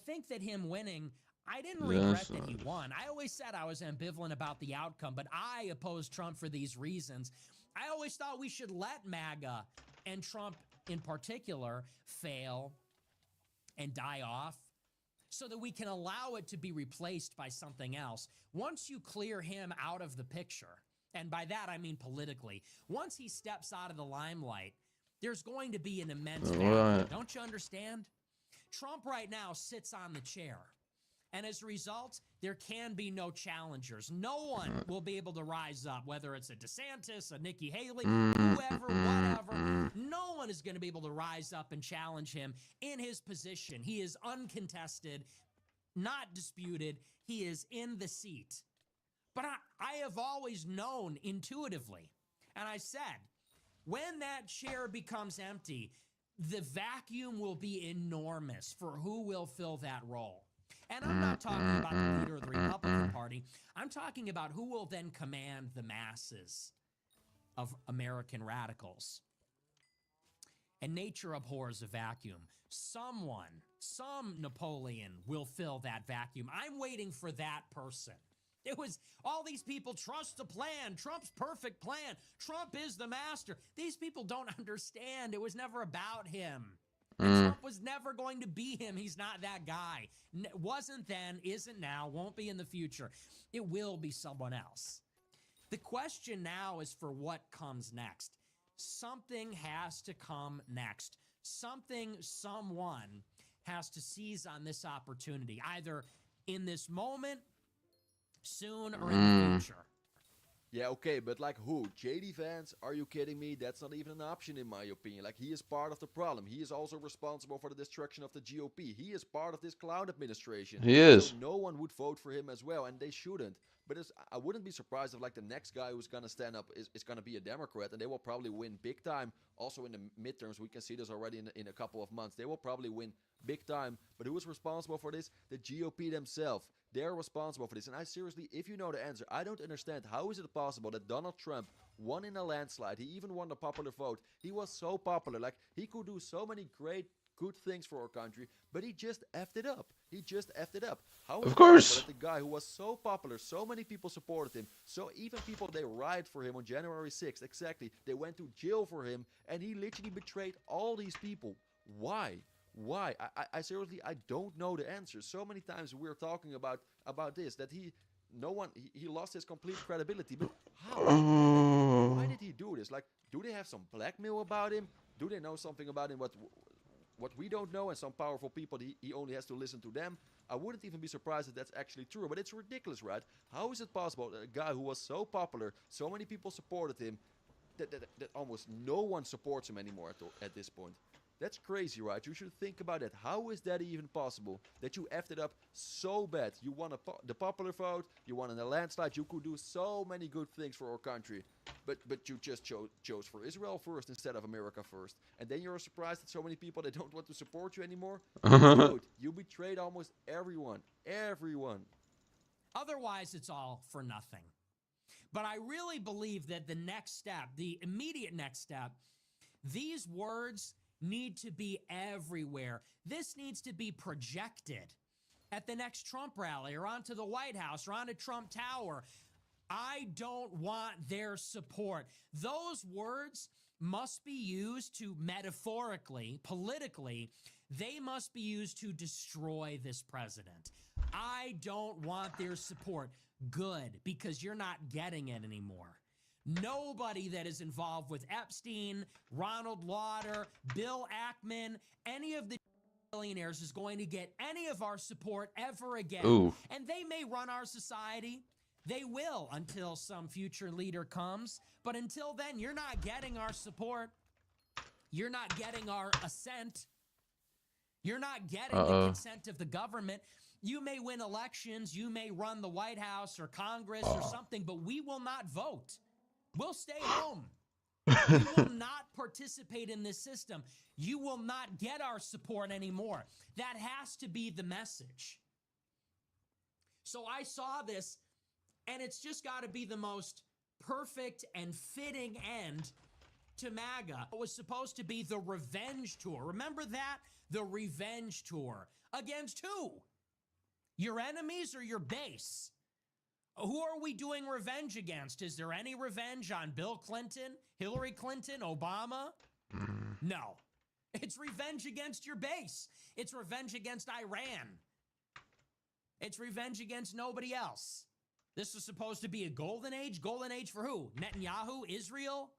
F: think that him winning, I didn't regret that he won. I always said I was ambivalent about the outcome, but I opposed Trump for these reasons. I always thought we should let MAGA and Trump in particular fail and die off so that we can allow it to be replaced by something else. Once you clear him out of the picture, and by that I mean politically, once he steps out of the limelight, there's going to be an immense vacuum. Don't you understand? Trump right now sits on the chair. And as a result, there can be no challengers. No one will be able to rise up, whether it's a DeSantis, a Nikki Haley, whoever, whatever. No one is going to be able to rise up and challenge him in his position. He is uncontested, not disputed. He is in the seat. But I have always known intuitively, and I said, when that chair becomes empty, the vacuum will be enormous for who will fill that role. And I'm not talking about the leader of the Republican Party. I'm talking about who will then command the masses of American radicals. And nature abhors a vacuum. Some Napoleon will fill that vacuum. I'm waiting for that person. It was all these people trust the plan. Trump's perfect plan. Trump is the master. These people don't understand. It was never about him. And Trump was never going to be him. He's not that guy. Wasn't then, isn't now, won't be in the future. It will be someone else. The question now is for what comes next. Something has to come next. Someone has to seize on this opportunity, either in this moment, soon, or in the future.
V: Yeah, okay, but like who? JD Vance? Are you kidding me? That's not even an option in my opinion. Like, he is part of the problem. He is also responsible for the destruction of the GOP. He is part of this clown administration.
B: He is.
V: So no one would vote for him as well, and they shouldn't. But I wouldn't be surprised if like the next guy who's going to stand up is going to be a Democrat, and they will probably win big time. Also in the midterms, we can see this already in a couple of months. They will probably win big time. But who is responsible for this? The GOP themselves. They're responsible for this. And I seriously, if you know the answer, I don't understand. How is it possible that Donald Trump won in a landslide? He even won the popular vote. He was so popular. Like, he could do so many great, good things for our country, but he just effed it up. He just effed it up. How is it possible that the guy who was so popular, so many people supported him, so even people, they rioted for him on January 6th, exactly. They went to jail for him, and he literally betrayed all these people. Why? Why? I seriously, I don't know the answer. So many times we're talking about this, that he lost his complete credibility. But how? Why did he do this? Like, do they have some blackmail about him? Do they know something about him what we don't know, and some powerful people, he only has to listen to them? I wouldn't even be surprised if that's actually true, but it's ridiculous, right? How is it possible that a guy who was so popular, so many people supported him, that almost no one supports him anymore at this point? That's crazy, right? You should think about that. How is that even possible? That you effed it up so bad. You won the popular vote, you won in a landslide, you could do so many good things for our country. But you just chose for Israel first instead of America first. And then you're surprised that so many people, they don't want to support you anymore? Dude, you betrayed almost everyone. Everyone.
F: Otherwise, it's all for nothing. But I really believe that the next step, the immediate next step, these words need to be everywhere. This needs to be projected at the next Trump rally or onto the White House or onto Trump Tower. I don't want their support. Those words must be used to, metaphorically, politically, they must be used to destroy this president. I don't want their support. Good, because you're not getting it anymore. Nobody that is involved with Epstein, Ronald Lauder, Bill Ackman, any of the billionaires is going to get any of our support ever again.
B: Ooh.
F: And they may run our society. They will until some future leader comes. But until then, you're not getting our support. You're not getting our assent. You're not getting the consent of the government. You may win elections. You may run the White House or Congress or something, but we will not vote. We'll stay home. We will not participate in this system. You will not get our support anymore. That has to be the message. So I saw this, and it's just got to be the most perfect and fitting end to MAGA. It was supposed to be the revenge tour. Remember that? The revenge tour. Against who? Your enemies or your base? Who are we doing revenge against? Is there any revenge on Bill Clinton, Hillary Clinton, Obama? No. It's revenge against your base. It's revenge against Iran. It's revenge against nobody else. This is supposed to be a golden age. Golden age for who? Netanyahu? Israel?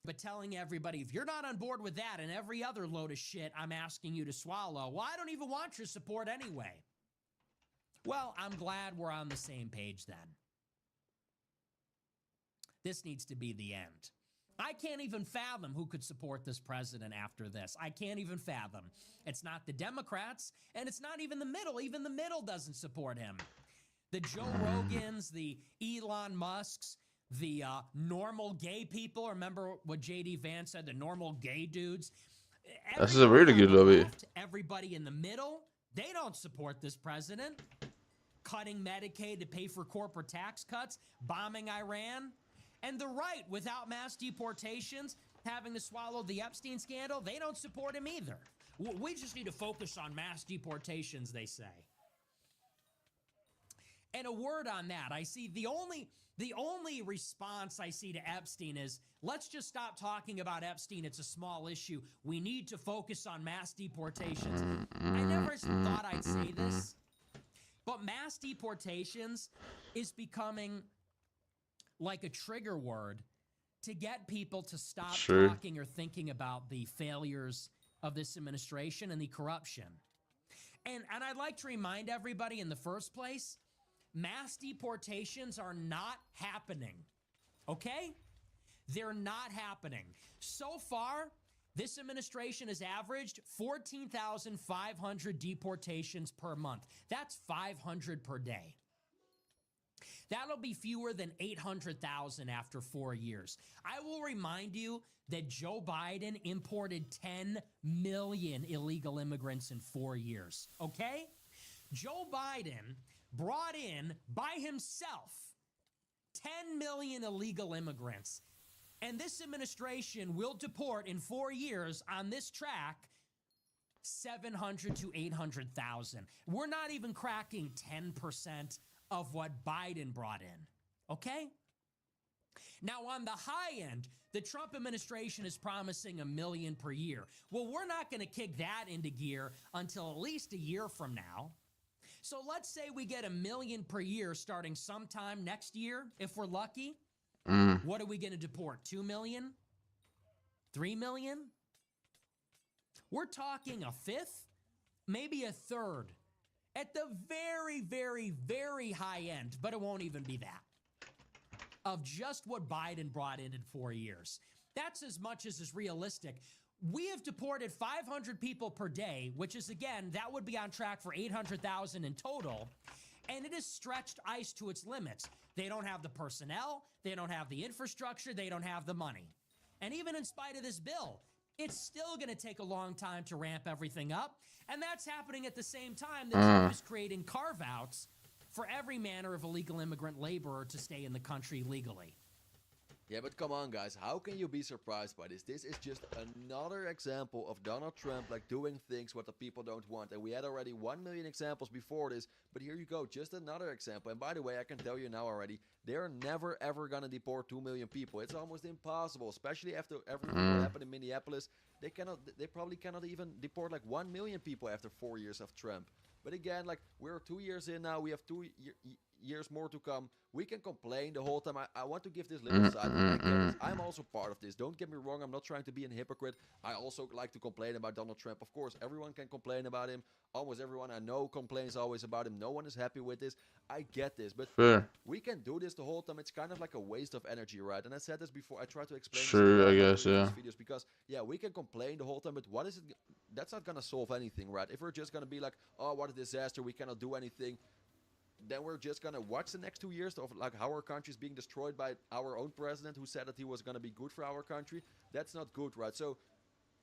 F: But telling everybody, if you're not on board with that and every other load of shit I'm asking you to swallow, well, I don't even want your support anyway. Well, I'm glad we're on the same page then. This needs to be the end. I can't even fathom who could support this president after this. I can't even fathom. It's not the Democrats, and it's not even the middle. Even the middle doesn't support him. The Joe Rogans, the Elon Musks, the normal gay people. Remember what J.D. Vance said, the normal gay dudes?
B: This is a really good lobby.
F: Everybody in the middle, they don't support this president. Cutting Medicaid to pay for corporate tax cuts, bombing Iran. And the right, without mass deportations, having to swallow the Epstein scandal, they don't support him either. We just need to focus on mass deportations, they say. And a word on that, I see the only response I see to Epstein is, let's just stop talking about Epstein. It's a small issue. We need to focus on mass deportations. I never thought I'd say this, but mass deportations is becoming like a trigger word to get people to stop talking or thinking about the failures of this administration and the corruption. And I'd like to remind everybody in the first place, mass deportations are not happening, okay? They're not happening. So far, this administration has averaged 14,500 deportations per month. That's 500 per day. That'll be fewer than 800,000 after 4 years. I will remind you that Joe Biden imported 10 million illegal immigrants in 4 years, okay? Joe Biden brought in by himself 10 million illegal immigrants. And this administration will deport in 4 years on this track 700 to 800,000. We're not even cracking 10% of what Biden brought in, okay? Now, on the high end, the Trump administration is promising 1 million per year. Well, we're not going to kick that into gear until at least a year from now. So let's say we get 1 million per year starting sometime next year, if we're lucky. What are we going to deport? 2 million? 3 million? We're talking a fifth, maybe a third. At the very, very, very high end, but it won't even be that, of just what Biden brought in 4 years. That's as much as is realistic. We have deported 500 people per day, which is, again, that would be on track for 800,000 in total. And it has stretched ICE to its limits. They don't have the personnel, they don't have the infrastructure, they don't have the money. And even in spite of this bill, it's still going to take a long time to ramp everything up. And that's happening at the same time that Trump is creating carve-outs for every manner of illegal immigrant laborer to stay in the country legally.
V: Yeah, but come on, guys. How can you be surprised by this? This is just another example of Donald Trump doing things what the people don't want. And we had already 1 million examples before this, but here you go, just another example. And by the way, I can tell you now already, they're never ever gonna deport 2 million people. It's almost impossible, especially after everything that happened in Minneapolis. They probably cannot even deport 1 million people after 4 years of Trump. But again, we're 2 years in now. We have 2 years more to come. We can complain the whole time. I want to give this little side. I'm also part of this. Don't get me wrong. I'm not trying to be a hypocrite. I also like to complain about Donald Trump. Of course, everyone can complain about him. Almost everyone I know complains always about him. No one is happy with this. I get this. But we can do this the whole time. It's kind of like a waste of energy, right? And I said this before. I try to explain this
B: I guess, yeah.
V: videos because, yeah, we can complain the whole time. But what is it? That's not going to solve anything, right? If we're just going to be like, oh, what a disaster. We cannot do anything. Then we're just going to watch the next 2 years of how our country is being destroyed by our own president who said that he was going to be good for our country. That's not good, right? So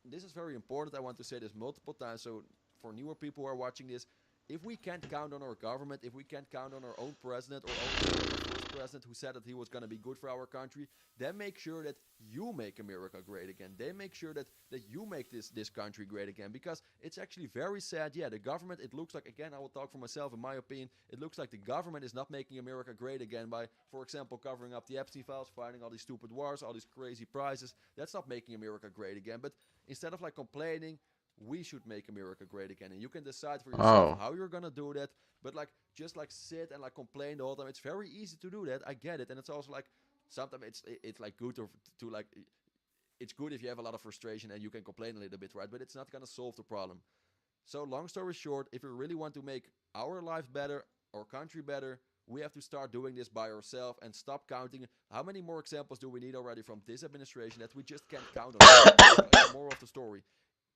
V: this is very important. I want to say this multiple times. So for newer people who are watching this, if we can't count on our government, if we can't count on our own president or our first president who said that he was going to be good for our country, then make sure that you make America great again. Then make sure that you make this country great again, because it's actually very sad. Yeah, the government, it looks like, again, I will talk for myself, in my opinion, it looks like the government is not making America great again by, for example, covering up the Epstein files, finding all these stupid wars, all these crazy prizes. That's not making America great again. But instead of complaining, we should make America great again, and you can decide for yourself how you're gonna do that. But just sit and complain the whole time. It's very easy to do that. I get it, and it's also sometimes it's good to it's good if you have a lot of frustration and you can complain a little bit, right? But it's not gonna solve the problem. So long story short, if we really want to make our lives better, our country better, we have to start doing this by ourselves and stop counting. How many more examples do we need already from this administration that we just can't count on? More of the story.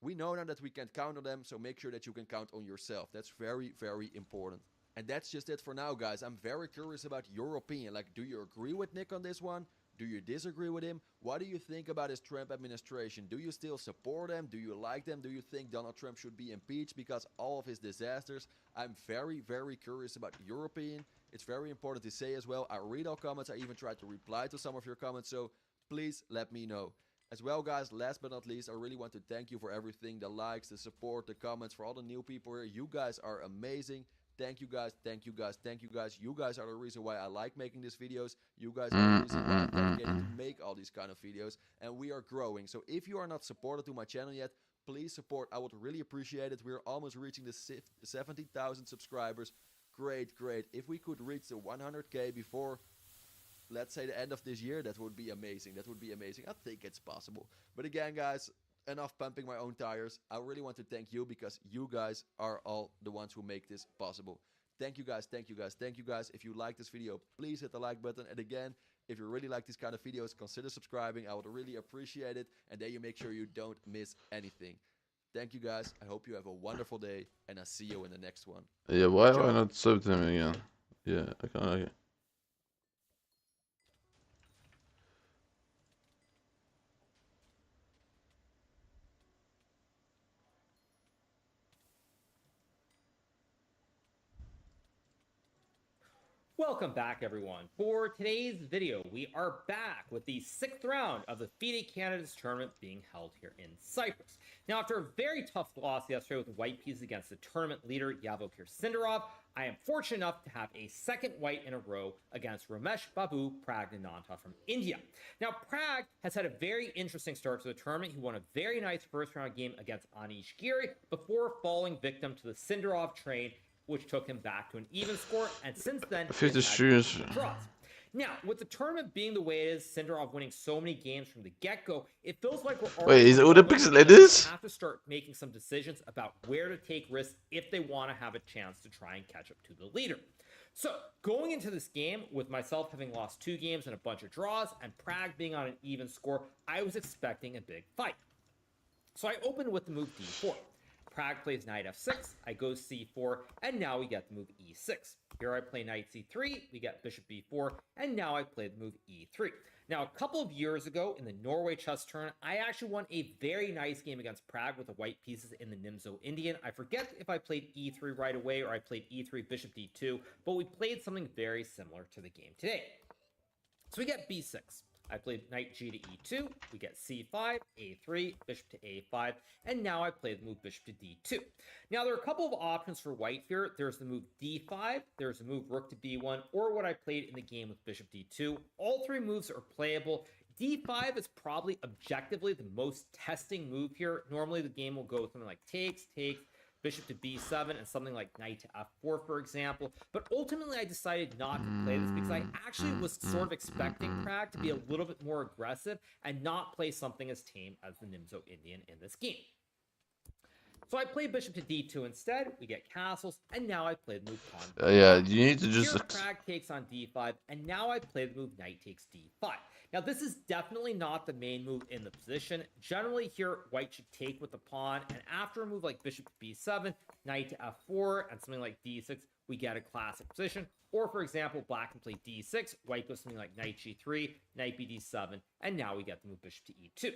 V: We know now that we can't count on them, so make sure that you can count on yourself. That's very, very important. And that's just it for now, guys. I'm very curious about your opinion. Do you agree with Nick on this one? Do you disagree with him? What do you think about his Trump administration? Do you still support him? Do you like them? Do you think Donald Trump should be impeached because all of his disasters? I'm very, very curious about your opinion. It's very important to say as well. I read all comments. I even tried to reply to some of your comments, so please let me know. As well, guys, last but not least, I really want to thank you for everything, the likes, the support, the comments, for all the new people here. You guys are amazing. Thank you, guys. Thank you, guys. Thank you, guys. You guys are the reason why I like making these videos. You guys are the reason why I'm dedicated to make all these kind of videos. And we are growing. So if you are not supported to my channel yet, please support. I would really appreciate it. We're almost reaching the 70,000 subscribers. Great, great. If we could reach the 100K before, let's say, the end of this year, that would be amazing. That would be amazing. I think it's possible. But again, guys, enough pumping my own tires. I really want to thank you because you guys are all the ones who make this possible. Thank you, guys. Thank you, guys. Thank you, guys. If you like this video, please hit the like button. And again, if you really like these kind of videos, consider subscribing. I would really appreciate it. And then you make sure you don't miss anything. Thank you, guys. I hope you have a wonderful day. And I'll see you in the next one.
B: Yeah, why am I not sub to him again? Yeah, I can't. Okay.
A: Welcome back, everyone. For today's video, we are back with the 6th round of the FIDE Candidates Tournament being held here in Cyprus. Now, after a very tough loss yesterday with the white pieces against the tournament leader, Yavokir Sindarov, I am fortunate enough to have a second white in a row against Ramesh Babu Pragnanantha from India. Now, Prag has had a very interesting start to the tournament. He won a very nice first round game against Anish Giri before falling victim to the Sindarov train, which took him back to an even score, and since then, he's had
B: shoes.
A: draws. Now, with the tournament being the way it is, Sindarov winning so many games from the get-go, it feels like we're already
B: Wait, is Hypixel like this?
A: have to start making some decisions about where to take risks if they want to have a chance to try and catch up to the leader. So, going into this game, with myself having lost 2 games and a bunch of draws, and Prag being on an even score, I was expecting a big fight. So I opened with the move d4. Prag plays knight f6, I go c4, and now we get the move e6. Here I play knight c3, we get bishop b4, and now I play the move e3. Now, a couple of years ago in the Norway chess tournament, I actually won a very nice game against Prag with the white pieces in the Nimzo Indian. I forget if I played e3 right away or I played e3 bishop d2, but we played something very similar to the game today. So we get b6. I played knight g to e2, we get c5, a3, bishop to a5, and now I play the move bishop to d2. Now, there are a couple of options for white here. There's the move d5, there's the move rook to b1, or what I played in the game with bishop d2. All 3 moves are playable. d5 is probably objectively the most testing move here. Normally, the game will go something like takes, bishop to b7, and something like knight to f4, for example. But ultimately, I decided not to play this because I actually was sort of expecting Prag to be a little bit more aggressive and not play something as tame as the Nimzo Indian in this game. So I play bishop to d2 instead, we get castles, and now I play the move pawn.
B: Yeah, you need to just...
A: Here, Prag takes on d5, and now I play the move knight takes d5. Now, this is definitely not the main move in the position. Generally, here, white should take with the pawn, and after a move like bishop to b7, knight to f4, and something like d6, we get a classic position. Or, for example, black can play d6, white goes something like knight g3, knight bd7, and now we get the move bishop to e2.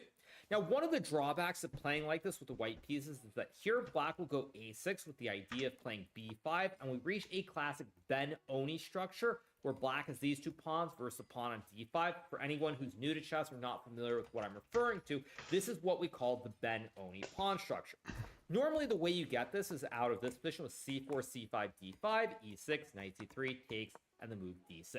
A: Now, one of the drawbacks of playing like this with the white pieces is that here black will go a6 with the idea of playing b5, and we reach a classic Ben-Oni structure where black has these 2 pawns versus a pawn on d5. For anyone who's new to chess or not familiar with what I'm referring to, this is what we call the Ben-Oni pawn structure. Normally, the way you get this is out of this position with c4, c5, d5, e6, knight c3, takes, and the move d6.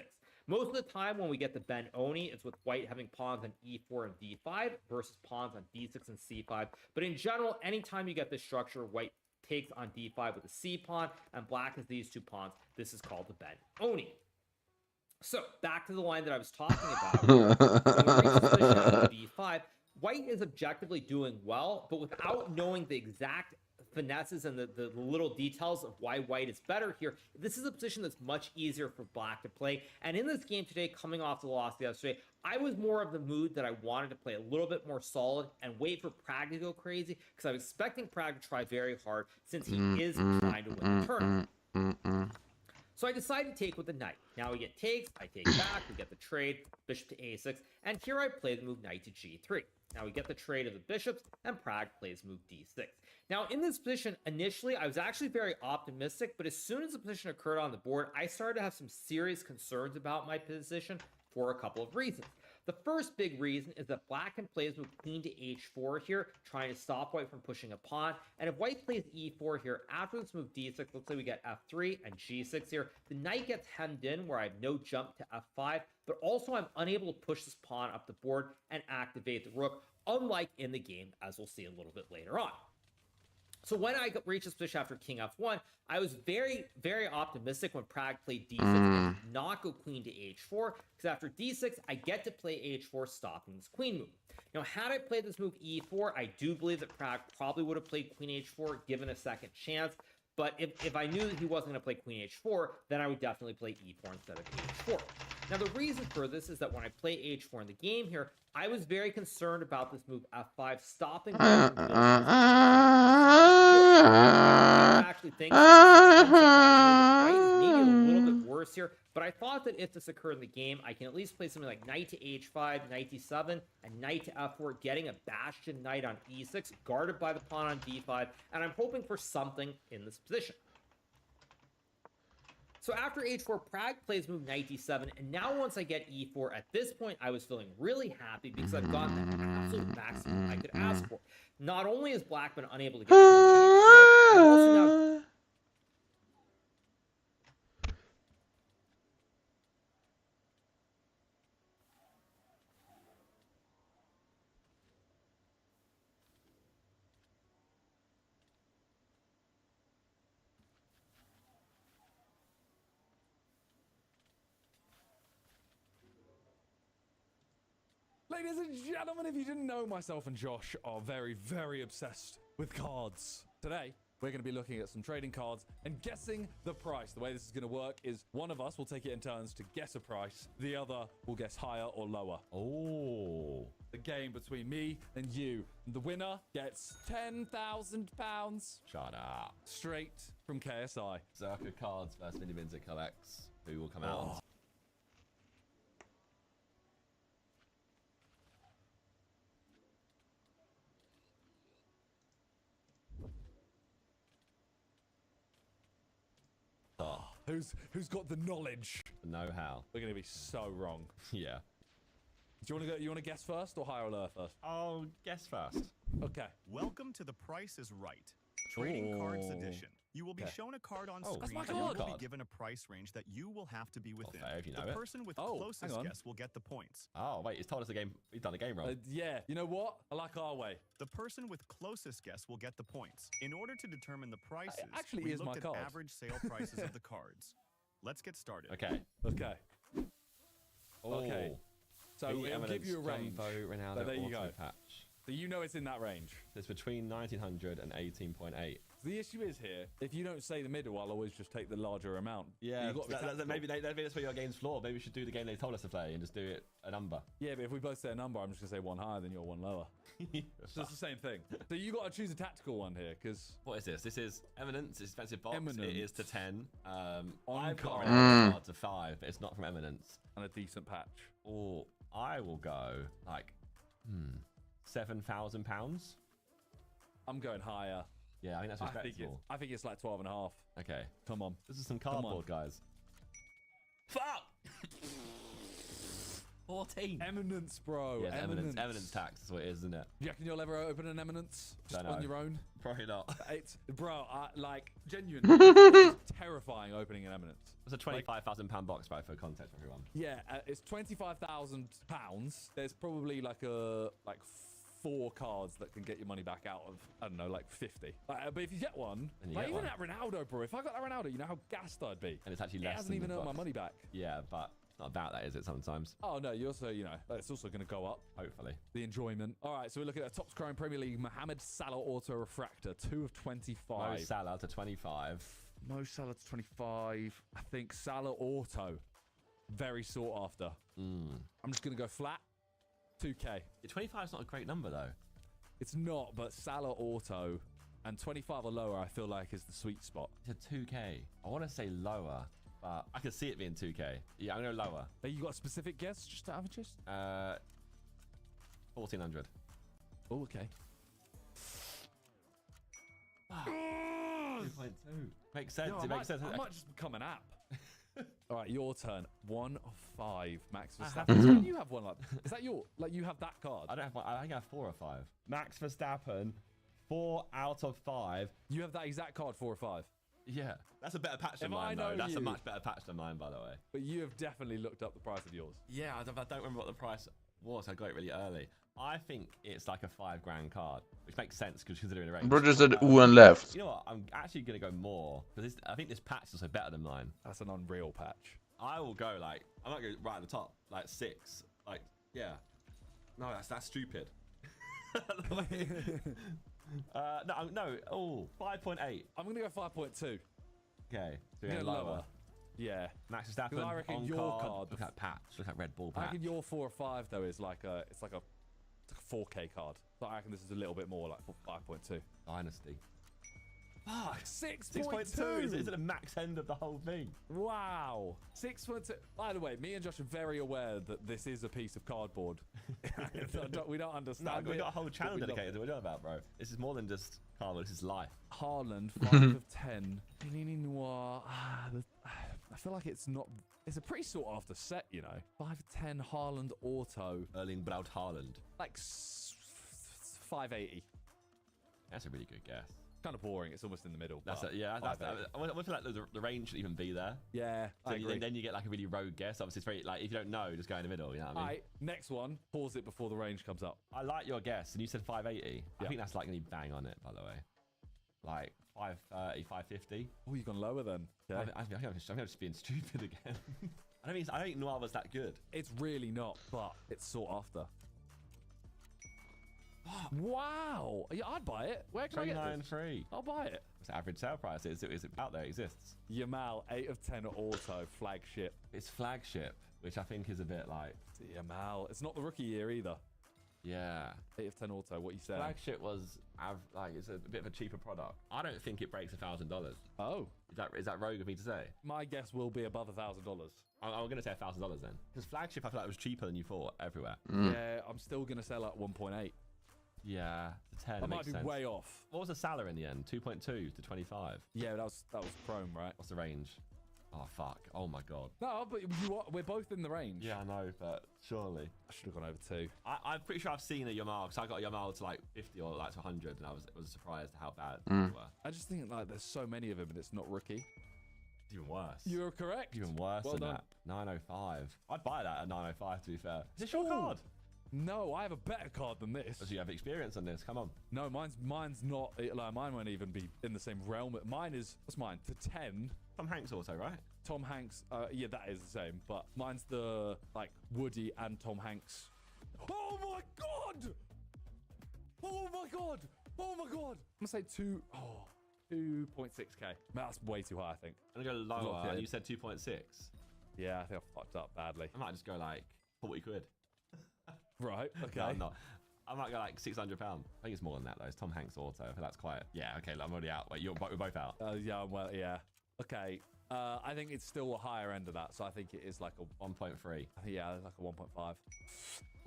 A: Most of the time when we get the Ben-Oni, it's with white having pawns on e4 and d5 versus pawns on d6 and c5. But in general, anytime you get this structure, white takes on d5 with a c pawn, and black has these 2 pawns. This is called the Ben-Oni. So, back to the line that I was talking about. When we reach this position after b5, white is objectively doing well, but without knowing the exact finesses and the little details of why white is better here, this is a position that's much easier for black to play. And in this game today, coming off the loss yesterday, I was more of the mood that I wanted to play a little bit more solid and wait for Prag to go crazy, because I was expecting Prag to try very hard since he is trying to win the tournament. So I decided to take with the knight. Now we get takes, I take back, we get the trade, bishop to a6, and here I play the move knight to g3. Now we get the trade of the bishops, and Prag plays move d6. Now in this position, initially, I was actually very optimistic, but as soon as the position occurred on the board, I started to have some serious concerns about my position for a couple of reasons. The first big reason is that black can play his move queen to h4 here, trying to stop white from pushing a pawn. And if white plays e4 here, after this move d6, let's say we get f3 and g6 here, the knight gets hemmed in where I have no jump to f5, but also I'm unable to push this pawn up the board and activate the rook, unlike in the game, as we'll see a little bit later on. So when I reached this position after king f1, I was very, very optimistic when Prag played d6, not go queen to h4, because after d6, I get to play h4, stopping this queen move. Now, had I played this move e4, I do believe that Prag probably would have played queen h4, given a second chance. But if I knew that he wasn't going to play queen h4, then I would definitely play e4 instead of h4. Now, the reason for this is that when I play h4 in the game here, I was very concerned about this move f5 stopping me from building this. I actually think white is maybe a little bit worse here, but I thought that if this occurred in the game, I can at least play something like knight to h5, knight d7, and knight to f4, getting a bastion knight on e6, guarded by the pawn on d5, and I'm hoping for something in this position. So after h4, Prag plays move knight d7, and now once I get e4, at this point, I was feeling really happy because I've gotten the absolute maximum I could ask for. Not only has black been unable to get I've also now...
C: Ladies and gentlemen, if you didn't know, myself and Josh are very, very obsessed with cards. Today, we're going to be looking at some trading cards and guessing the price. The way this is going to work is one of us will take it in turns to guess a price. The other will guess higher or lower.
E: Oh.
C: The game between me and you. The winner gets £10,000.
E: Shut up.
C: Straight from KSI.
E: Circa cards versus mini bins it collects. Who will come out?
C: Who's got the knowledge?
E: Know-how.
C: We're going to be so wrong.
E: Yeah.
C: Do you want to go? You want to guess first or higher or lower first?
E: I'll guess first.
C: Okay.
W: Welcome to The Price is Right, Trading Cards Edition. You will be shown a card on screen and you will be given a price range that you will have to be within.
E: Fair if you know
W: the
E: it.
W: person with closest guess will get the points.
E: Oh, wait, he's told us the game. He's done a game roll.
C: Yeah, you know what? I like our way.
W: The person with closest guess will get the points. In order to determine the prices,
C: actually
W: we
C: is
W: looked
C: my
W: at
C: card.
W: average sale prices of the cards. Let's get started.
E: Okay.
C: Okay. Okay. So it'll give you a range.
E: Ronaldo,
C: So there you go.
E: Patch.
C: So you know it's in that range.
E: It's between 1900 and 18.8.
C: The issue is here, if you don't say the middle, I'll always just take the larger amount.
E: Yeah,
C: You've got to be
E: maybe that's where your game's flawed. Maybe we should do the game they told us to play and just do it a number.
C: Yeah, but if we both say a number, I'm just going to say one higher than your one lower. So it's the same thing. So you got to choose a tactical one here, because...
E: What is this? This is Eminence. It's expensive box.
C: Eminence.
E: It is to 10.
C: On
E: I've got
C: card.
E: a card to 5, but it's not from Eminence.
C: And a decent patch.
E: Or I will go like £7,000.
C: I'm going higher.
E: Yeah, I think that's respectable.
C: I think it's like 12.5.
E: Okay.
C: Come on.
E: This is some cardboard, guys. Fuck! 14.
C: Eminence, bro.
E: Yeah, Eminence tax is what it is, isn't it?
C: Do you reckon you'll ever open an Eminence just
E: Don't know.
C: on your own?
E: Probably not.
C: It's, bro, like, genuinely, it's terrifying opening an Eminence.
E: It's a £25,000 box, right, for context for everyone.
C: Yeah, it's £25,000. There's probably like 4 cards that can get your money back out of, I don't know, like 50. But if you get one, like even that Ronaldo, bro, if I got that Ronaldo, you know how gassed I'd be.
E: And it's actually less.
C: It hasn't even earned my money back.
E: Yeah, but it's not about that, is it, sometimes?
C: Oh, no, you also, you know, it's also going to go up.
E: Hopefully.
C: The enjoyment. All right, so we're looking at a top scoring Premier League, Mohamed Salah Auto Refractor, 2 of 25.
E: Mo Salah to 25.
C: Mo Salah to 25. I think Salah Auto, very sought after. I'm just going to go flat, 2K.
E: Yeah, 25 is not a great number, though.
C: It's not, but Salah Auto and 25 or lower, I feel like is the sweet spot.
E: It's a 2K. I want to say lower, but I can see it being 2K. Yeah, I'm going to go lower.
C: You got a specific guess, just out of interest?
E: 1400.
C: Oh, okay.
E: 2.2. Makes sense.
C: Yo,
E: it makes sense.
C: I might just become an app. All right, your turn. 1 of 5. Max Verstappen. You have one like. Is that your? Like you have that card?
E: I don't have one. I think I have 4 or 5. Max Verstappen, 4 out of 5.
C: You have that exact card, 4 or 5.
E: Yeah, that's a better patch than mine, though. That's a much better patch than mine, by the way.
C: But you have definitely looked up the price of yours.
E: Yeah, I don't remember what the price was. I got it really early. I think it's like a £5,000 card, which makes sense because considering the range.
B: Bro just said ooh and left.
E: You know what? I'm actually going to go more because I think this patch is also better than mine.
C: That's an unreal patch.
E: I will go like, I might go right at the top, like 6. Like, yeah. No, that's stupid. No. 5.8.
C: I'm going to go 5.2.
E: Okay. So
C: yeah, lower. Yeah.
E: Max Verstappen.
C: I reckon
E: on
C: your
E: card. Look at patch. Look at Red Bull patch.
C: I reckon your 4 or 5 though is like a 4K card. So I reckon this is a little bit more like 5.2.
E: Dynasty.
C: Fuck. 6.2.
E: Is it the max end of the whole thing?
C: Wow. 6.2. By the way, me and Josh are very aware that this is a piece of cardboard. We don't understand.
E: No, we've got a whole channel dedicated to what we're doing about, bro. This is more than just cardboard. This is life.
C: Haaland, 5 of 10. Panini Noir. I feel like it's not. It's a pretty sought after set, you know. 5 of 10 Haaland Auto.
E: Erling Braut Haaland.
C: Like 580.
E: That's a really good guess.
C: Kind of boring. It's almost in the middle.
E: That's yeah. I feel like the range should even be there.
C: Yeah,
E: so
C: I agree.
E: Then you get like a really rogue guess. Obviously, it's very like if you don't know, just go in the middle. You know what I mean?
C: All right, next one. Pause it before the range comes up.
E: I like your guess, and you said 580. I think that's like going to be bang on it, by the way. Like 530, 550.
C: Oh, you've gone lower then.
E: Yeah. I think I'm just being stupid again. I don't think Noir was that good.
C: It's really not, but it's sought after. Wow. Yeah, I'd buy it. Where can I get this?
E: 393.
C: I'll buy it.
E: What's the average sale price? Is it out there? It exists.
C: Yamal, 8 of 10 auto, flagship.
E: It's flagship, which I think is a bit like...
C: Yamal. It's not the rookie year either.
E: Yeah.
C: 8 of 10 auto, what you saying?
E: Flagship was, like, it's a bit of a cheaper product. I don't think it breaks $1,000.
C: Oh.
E: Is that rogue of me to say?
C: My guess will be above $1,000.
E: I'm going to say $1,000 then. Because flagship, I feel like it was cheaper than you thought everywhere.
C: Yeah, I'm still going to sell at 1.8.
E: Yeah, the 10
C: That might
E: makes
C: be
E: sense.
C: way off.
E: What was the salary in the end? 2.2 to 25.
C: Yeah, that was Chrome, right?
E: What's the range? Oh, fuck. Oh, my God.
C: No, but we're both in the range.
E: Yeah, I know, but surely.
C: I should have gone over 2.
E: I'm pretty sure I've seen a Yamal, because I got a Yamal to like 50 or like to 100, and I was surprised at how bad they were.
C: I just think like there's so many of them and it's not rookie.
E: Even worse.
C: You're correct.
E: Even worse
C: Well
E: than
C: done.
E: that. 905. I'd buy that at 905, to be fair. Is this your card?
C: No, I have a better card than this.
E: So you have experience on this. Come on.
C: No, mine's not. Like, mine won't even be in the same realm. Mine is, what's mine? To 10.
E: Tom Hanks also, right?
C: Tom Hanks. Yeah, that is the same. But mine's the like Woody and Tom Hanks. Oh my god! Oh my god! Oh my god! I'm gonna say 2.6k. That's way too high, I think.
E: I'm gonna go lower. And you said 2.6.
C: Yeah, I think I fucked up badly.
E: I might just go like 40 quid.
C: Right. Okay.
E: No, I'm not. I might go like £600. I think it's more than that though. It's Tom Hanks auto. I think that's quite. Yeah. Okay. I'm already out. Wait, we're both out.
C: Yeah. Well. Yeah. Okay. I think it's still a higher end of that, so I think it is like a
E: 1.3.
C: Yeah, it's like a 1.5.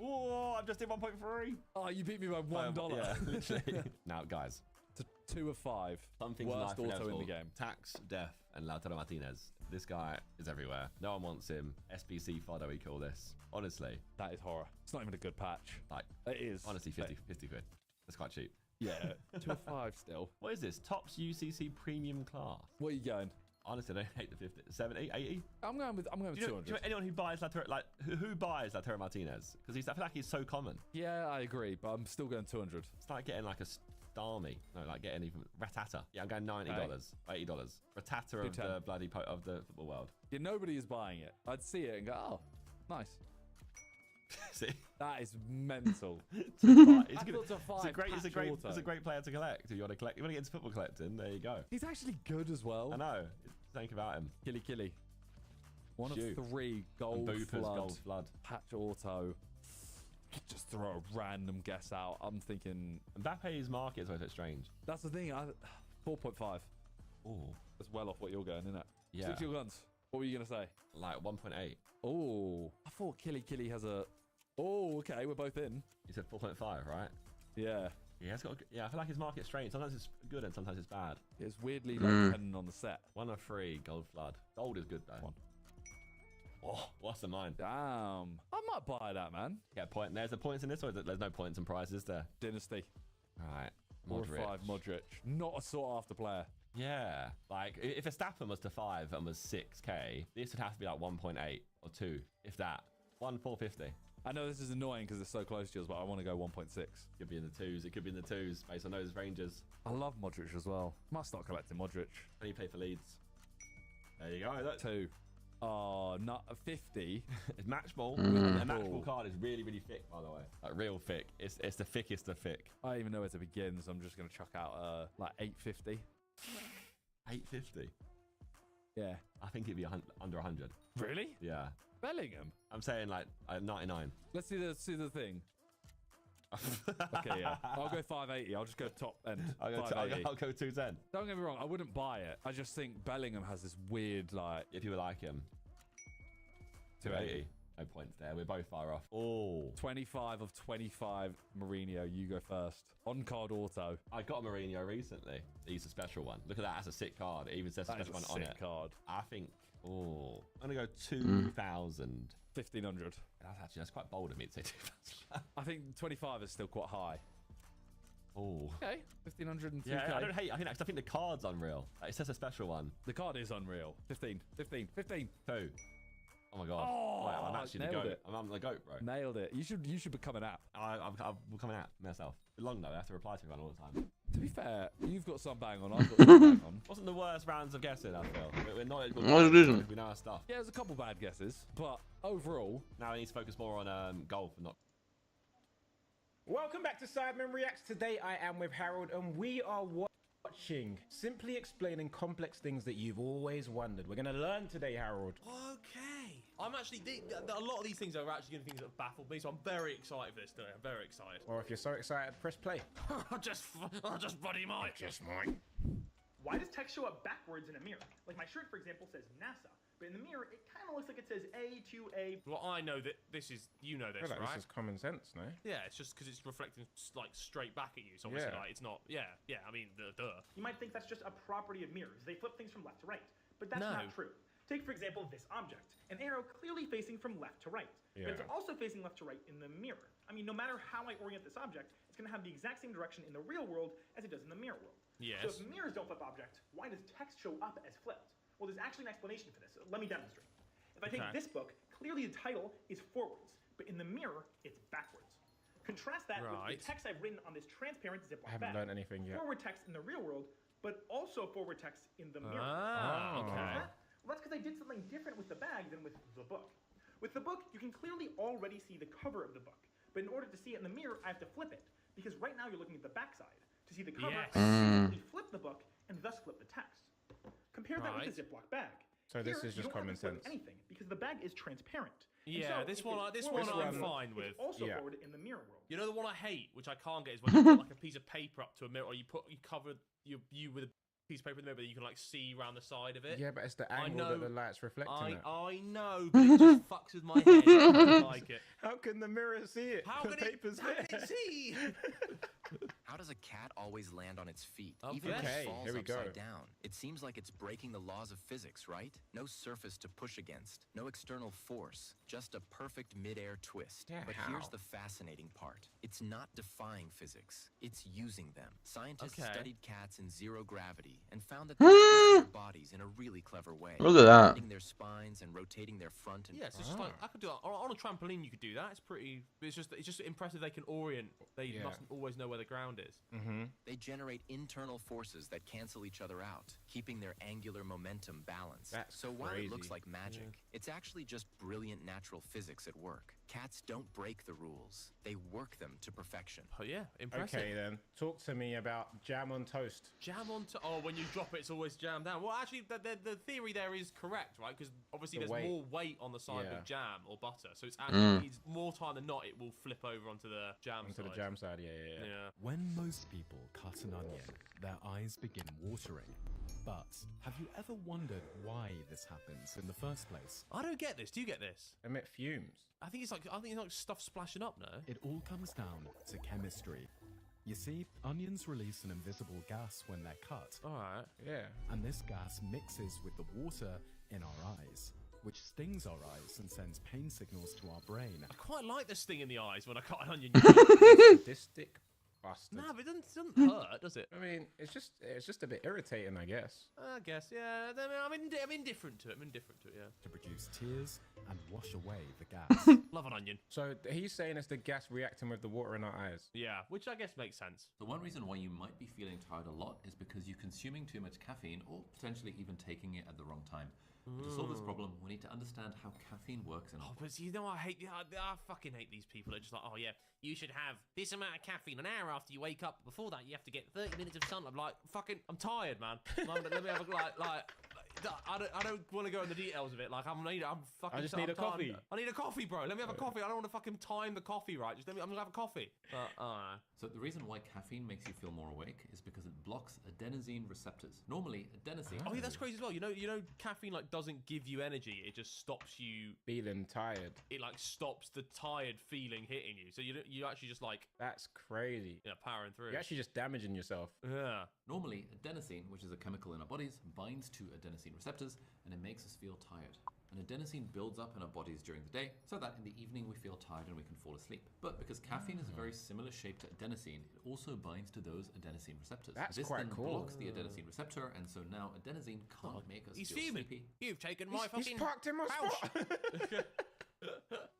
E: Oh, I've just did 1.3.
C: Oh, you beat me by $1.
E: Yeah, literally. Now, guys.
C: To 2 of 5.
E: Something's
C: worst
E: life
C: auto in the game.
E: Tax, Death, and Lautaro Martinez. This guy is everywhere. No one wants him. SBC fodder, we call this. Honestly.
C: That is horror. It's not even a good patch.
E: Like,
C: it is.
E: Honestly, 50 quid. That's quite cheap.
C: Yeah, 2 of 5 still.
E: What is this? Tops UCC premium class.
C: What are you going?
E: Honestly, I don't hate the 50. 70, 80?
C: I'm going with 200.
E: Do you know anyone who buys Lautaro, like, who buys Lautaro Martinez? Because I feel like he's so common.
C: Yeah, I agree, but I'm still going 200.
E: It's like getting like a Starmie. No, like getting even Ratata. Yeah, I'm going $90, $80. Ratata of the bloody of the football world.
C: Yeah, nobody is buying it. I'd see it and go, oh, nice.
E: See?
C: That is mental.
E: It's a great player to collect. If you want to collect, you want to get into football collecting, there you go.
C: He's actually good as well.
E: I know. Think about him.
C: Killy. One of 3 gold flood. Patch auto. Just throw a random guess out. I'm thinking
E: Mbappe's market is always a bit strange.
C: That's the thing. 4.5.
E: Oh,
C: that's well off what you're going, isn't it?
E: Yeah.
C: Stick to your guns. What were you gonna say?
E: Like 1.8.
C: Oh, I thought Killy has a. Oh, okay, we're both in.
E: You said 4.5, right?
C: Yeah.
E: Yeah, it's got. Yeah, I feel like his market's strange. Sometimes it's good and sometimes it's bad.
C: It's weirdly like depending on the set.
E: 1 of 3 gold flood. Gold is good though. Oh, what's the mine?
C: Damn. I might buy that, man.
E: Yeah, point. There's the points in this, or there's no points and prizes there?
C: Dynasty.
E: All right.
C: 4 or 5 Modric. Not a sought after player.
E: Yeah. Like, if a Stappen was to 5 and was 6k, this would have to be like 1.8 or 2, if that. 1.450.
C: I know this is annoying because it's so close to yours, but I want to go 1.6.
E: Could be in the 2s. It could be in the 2s based on those ranges.
C: I love Modric as well. Might start collecting Modric.
E: And he played for Leeds. There you go. Look.
C: 2. Oh, not a 50.
E: It's match ball. A match ball card is really, really thick, by the way. Like real thick. It's the thickest of thick.
C: I don't even know where to begin, so I'm just gonna chuck out like 850.
E: 850.
C: Yeah.
E: I think it'd be under 100.
C: Really?
E: Yeah.
C: Bellingham.
E: I'm saying like 99.
C: Let's see the thing. Okay, yeah. I'll go 580. I'll just go top end.
E: I'll go 210.
C: Don't get me wrong. I wouldn't buy it. I just think Bellingham has this weird like.
E: If you would like him. 280. No points there. We're both far off. Oh.
C: 25 of 25 Mourinho. You go first. On card auto.
E: I got a Mourinho recently. He's a special one. Look at that. That's a sick card. It even says a special one on it.
C: Sick card.
E: I think. Oh. I'm going to go 2,000.
C: 1,500.
E: That's quite bold of me to say 2,000.
C: I think 25 is still quite high.
E: Oh.
C: Okay. 1,500 and 2K.
E: Yeah, I don't hate. I think the card's unreal. Like, it says a special one.
C: The card is unreal. 15. 2.
E: Oh my god.
C: Oh,
E: Wait, I'm actually the goat. I'm the goat, bro.
C: Nailed it. You should become an app.
E: I'll become an app myself. It's long though. I have to reply to everyone all the time.
C: To be fair, you've got some bang on. I've got some bang on.
E: Wasn't the worst rounds of guessing, I feel. We're not. We know our stuff.
C: Yeah, there's a couple bad guesses, but overall,
E: now we need to focus more on golf and not.
H: Welcome back to Sidemen Reacts. Today I am with Harold and we are watching Simply Explaining Complex Things That You've Always Wondered. We're going to learn today, Harold.
E: Okay. I'm actually, a lot of these things are actually going to be things that have baffled me, so I'm very excited for this today. I'm very excited.
H: Or if you're so excited, press play.
E: I just bloody might.
H: Just might.
I: Why does text show up backwards in a mirror? Like my shirt, for example, says NASA, but in the mirror, it kind of looks like it says A2A.
E: Well, I know that this is, you know this,
H: Like,
E: right?
H: this is common sense, no?
E: Yeah, it's just because it's reflecting like straight back at you. So obviously,
H: Yeah.
E: like, it's not. Yeah. I mean, duh.
I: You might think that's just a property of mirrors. They flip things from left to right, but that's
E: No.
I: not true. Take, for example, this object, an arrow clearly facing from left to right, but it's
H: Yeah.
I: also facing left to right in the mirror. I mean, no matter how I orient this object, it's going to have the exact same direction in the real world as it does in the mirror world.
E: Yes.
I: So if mirrors don't flip objects, why does text show up as flipped? Well, there's actually an explanation for this. Let me demonstrate. If I take
E: Okay.
I: this book, clearly the title is forwards, but in the mirror, it's backwards. Contrast that with
E: Right.
I: the text I've written on this transparent Ziploc
H: I haven't
I: bag.
H: learned anything yet.
I: Forward text in the real world, but also forward text in the mirror.
E: Ah,
H: Oh.
E: okay.
I: Well, that's because I did something different with the bag than with the book. With the book, you can clearly already see the cover of the book, but in order to see it in the mirror, I have to flip it, because right now you're looking at the backside. To see the cover,
E: Yes.
I: I simply flip the book and thus flip the text. Compare that with the Ziploc bag.
H: So this
I: Here,
H: is
I: you
H: just
I: don't have
H: common
I: to flip
H: sense.
I: anything because the bag is transparent. And
E: Yeah,
I: so
E: this
I: if
E: one,
I: it's
E: this
I: forward
E: one I'm
I: text,
E: fine
I: it's
E: with.
I: also forward in the mirror world.
E: You know the one I hate, which I can't get, is when you put like a piece of paper up to a mirror, or you cover you with a piece of paper in the mirror, but you can like see around the side of it.
H: Yeah, but it's the
E: I
H: angle
E: know,
H: that the light's reflecting it.
E: I know, but it just fucks with my head. I don't like it.
H: How can the mirror see it?
E: How
H: The
E: can
H: paper's
E: how can
H: there.
E: it see?
J: How does a cat always land on its feet,
E: Okay.
J: even if it
H: Okay,
J: falls
H: here we go.
J: upside down? It seems like it's breaking the laws of physics, right? No surface to push against, no external force, just a perfect mid-air twist.
H: Yeah,
J: But here's
H: how?
J: the fascinating part. It's not defying physics, it's using them. Scientists
E: Okay.
J: studied cats in zero gravity and found that they twist their bodies in a really clever way.
B: Look at that.
J: Bending their spines and rotating their front and
E: Yeah, so it's just like I could do that on a trampoline. You could do that. It's pretty. It's just impressive. They can orient. They mustn't always know where the ground is.
H: Mm-hmm.
J: They generate internal forces that cancel each other out, keeping their angular momentum balanced.
H: That's
J: so while it looks
H: crazy.
J: like magic, it's actually just brilliant natural physics at work. Cats don't break the rules. They work them to perfection.
E: Oh yeah, impressive.
H: Okay then, talk to me about jam on toast.
E: Jam on to when you drop it, it's always jammed down. Well, actually, the theory there is correct, right? Because obviously
H: The
E: there's
H: weight.
E: more weight on the side
H: Yeah.
E: with jam or butter, so it's actually it's more time than not it will flip over onto the jam
H: Onto
E: side.
H: the jam side, yeah.
C: When most people cut an onion, their eyes begin watering. But have you ever wondered why this happens in the first place?
E: I don't get this. Do you get this?
H: Emit fumes.
E: I think it's like stuff splashing up now.
C: It all comes down to chemistry. You see, onions release an invisible gas when they're cut.
E: Alright.
H: Yeah.
C: And this gas mixes with the water in our eyes, which stings our eyes and sends pain signals to our brain.
E: I quite like this thing in the eyes when I cut an onion.
H: Sadistic bastard.
E: No, but it doesn't hurt, does it?
H: I mean, it's just a bit irritating, I guess.
E: I guess, yeah. I'm indifferent to it. Yeah.
C: To produce tears and wash away the gas.
E: Love an onion.
H: So he's saying it's the gas reacting with the water in our eyes.
E: Yeah, which I guess makes sense.
X: The one reason why you might be feeling tired a lot is because you're consuming too much caffeine or potentially even taking it at the wrong time. To solve this problem, we need to understand how caffeine works and
E: But you know, I fucking hate these people. They're just like, oh yeah, you should have this amount of caffeine an hour after you wake up. Before that, you have to get 30 minutes of sun. I'm like, fucking, I'm tired, man. Let me have a I don't want to go into the details of it. Like, I'm fucking.
H: I just need a coffee.
E: I need a coffee, bro. Let me have a coffee. I don't want to fucking time the coffee right. I'm gonna have a coffee.
X: So the reason why caffeine makes you feel more awake is because it blocks adenosine receptors. Normally, adenosine...
E: Oh yeah, that's crazy as well. You know, caffeine like doesn't give you energy. It just stops you
H: feeling tired.
E: It like stops the tired feeling hitting you. So you actually just like
H: that's crazy.
E: Yeah, powering through.
H: You're actually just damaging yourself.
E: Yeah.
X: Normally, adenosine, which is a chemical in our bodies, binds to adenosine receptors and it makes us feel tired. And adenosine builds up in our bodies during the day so that in the evening we feel tired and we can fall asleep. But because caffeine is a very similar shape to adenosine, it also binds to those adenosine receptors.
H: That's
X: this
H: quite
X: then
H: cool.
X: blocks the adenosine receptor, and so now adenosine can't make us
E: He's
X: feel
E: fuming.
X: sleepy.
E: You've taken my
H: He's
E: fucking
H: parked in my
E: house.
H: spot.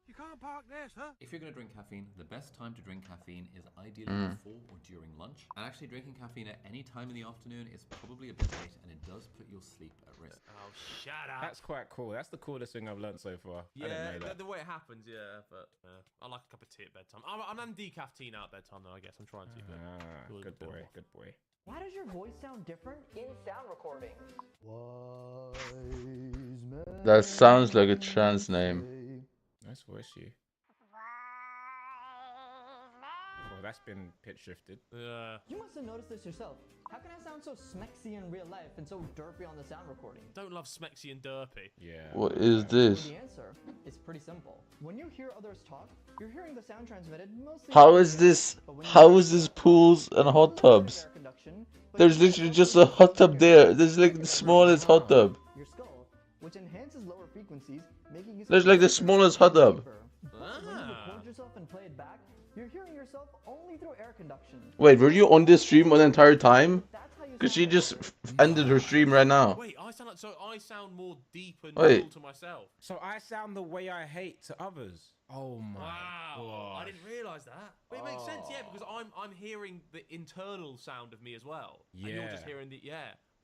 E: You can't can't park this, huh?
X: If you're going to drink caffeine, the best time to drink caffeine is ideally before or during lunch. And actually drinking caffeine at any time in the afternoon is probably a bit late, and it does put your sleep at risk.
E: Oh, shut up.
H: That's quite cool. That's the coolest thing I've learned so far. I didn't know that.
E: The way it happens, yeah. But I like a cup of tea at bedtime. I'm having decaf tea now at bedtime, though, I guess. I'm trying to. But
H: Good boy, good boy.
L: Why does your voice sound different in sound recordings?
B: That sounds like a trans name.
H: Nice voice, you. Well, that's been pitch shifted.
L: You must have noticed this yourself. How can I sound so smexy in real life and so derpy on the sound recording?
E: Don't love smexy and derpy.
H: Yeah.
B: What is this?
L: The answer is pretty simple. When you hear others talk, you're hearing the sound transmitted mostly.
B: How is this? How is this pools and hot tubs? There's literally just a hot tub there. There's like the smallest hot tub.
L: Your skull, which enhances lower frequencies, making you.
B: There's like the smallest hot tub.
L: When you record yourself and play it back, you're hearing yourself only through air conduction.
B: Wait, were you on this stream the entire time? Because she just ended her stream right now.
E: Wait, I sound more deep and
B: Wait.
E: cool to myself.
H: So I sound the way I hate to others. Oh my
E: Wow, I
H: god.
E: didn't realise that. But it makes sense, yeah, because I'm hearing the internal sound of me as well. And you're just
H: Yeah.
E: hearing the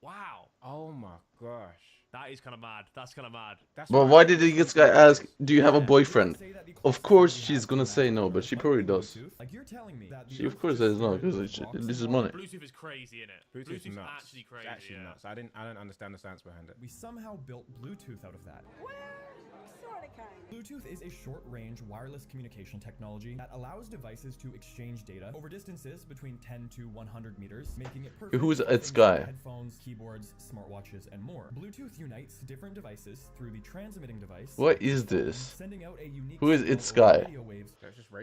E: Wow.
H: Oh my gosh.
E: That is kind of mad. That's kind of mad.
B: But why did this guy ask, do you have a boyfriend? Of course she's gonna say no, but she probably does.
N: Like you're telling me that
B: She of course says no, because this is money.
E: Bluetooth is crazy, isn't it?
H: Bluetooth's nuts.
E: actually crazy.
H: It's actually nuts. I don't understand the science behind it.
N: we somehow built Bluetooth out of that. Bluetooth is a short-range wireless communication technology that allows devices to exchange data over distances between 10 to 100 meters, making it perfect
B: Who's
N: for
B: its
N: things
B: guy?
N: like headphones, keyboards, smartwatches, and more. Bluetooth unites different devices through the transmitting device.
B: What is this?
N: Sending out a unique
B: Who is
N: signal
B: its
N: over
B: guy?
N: radio waves.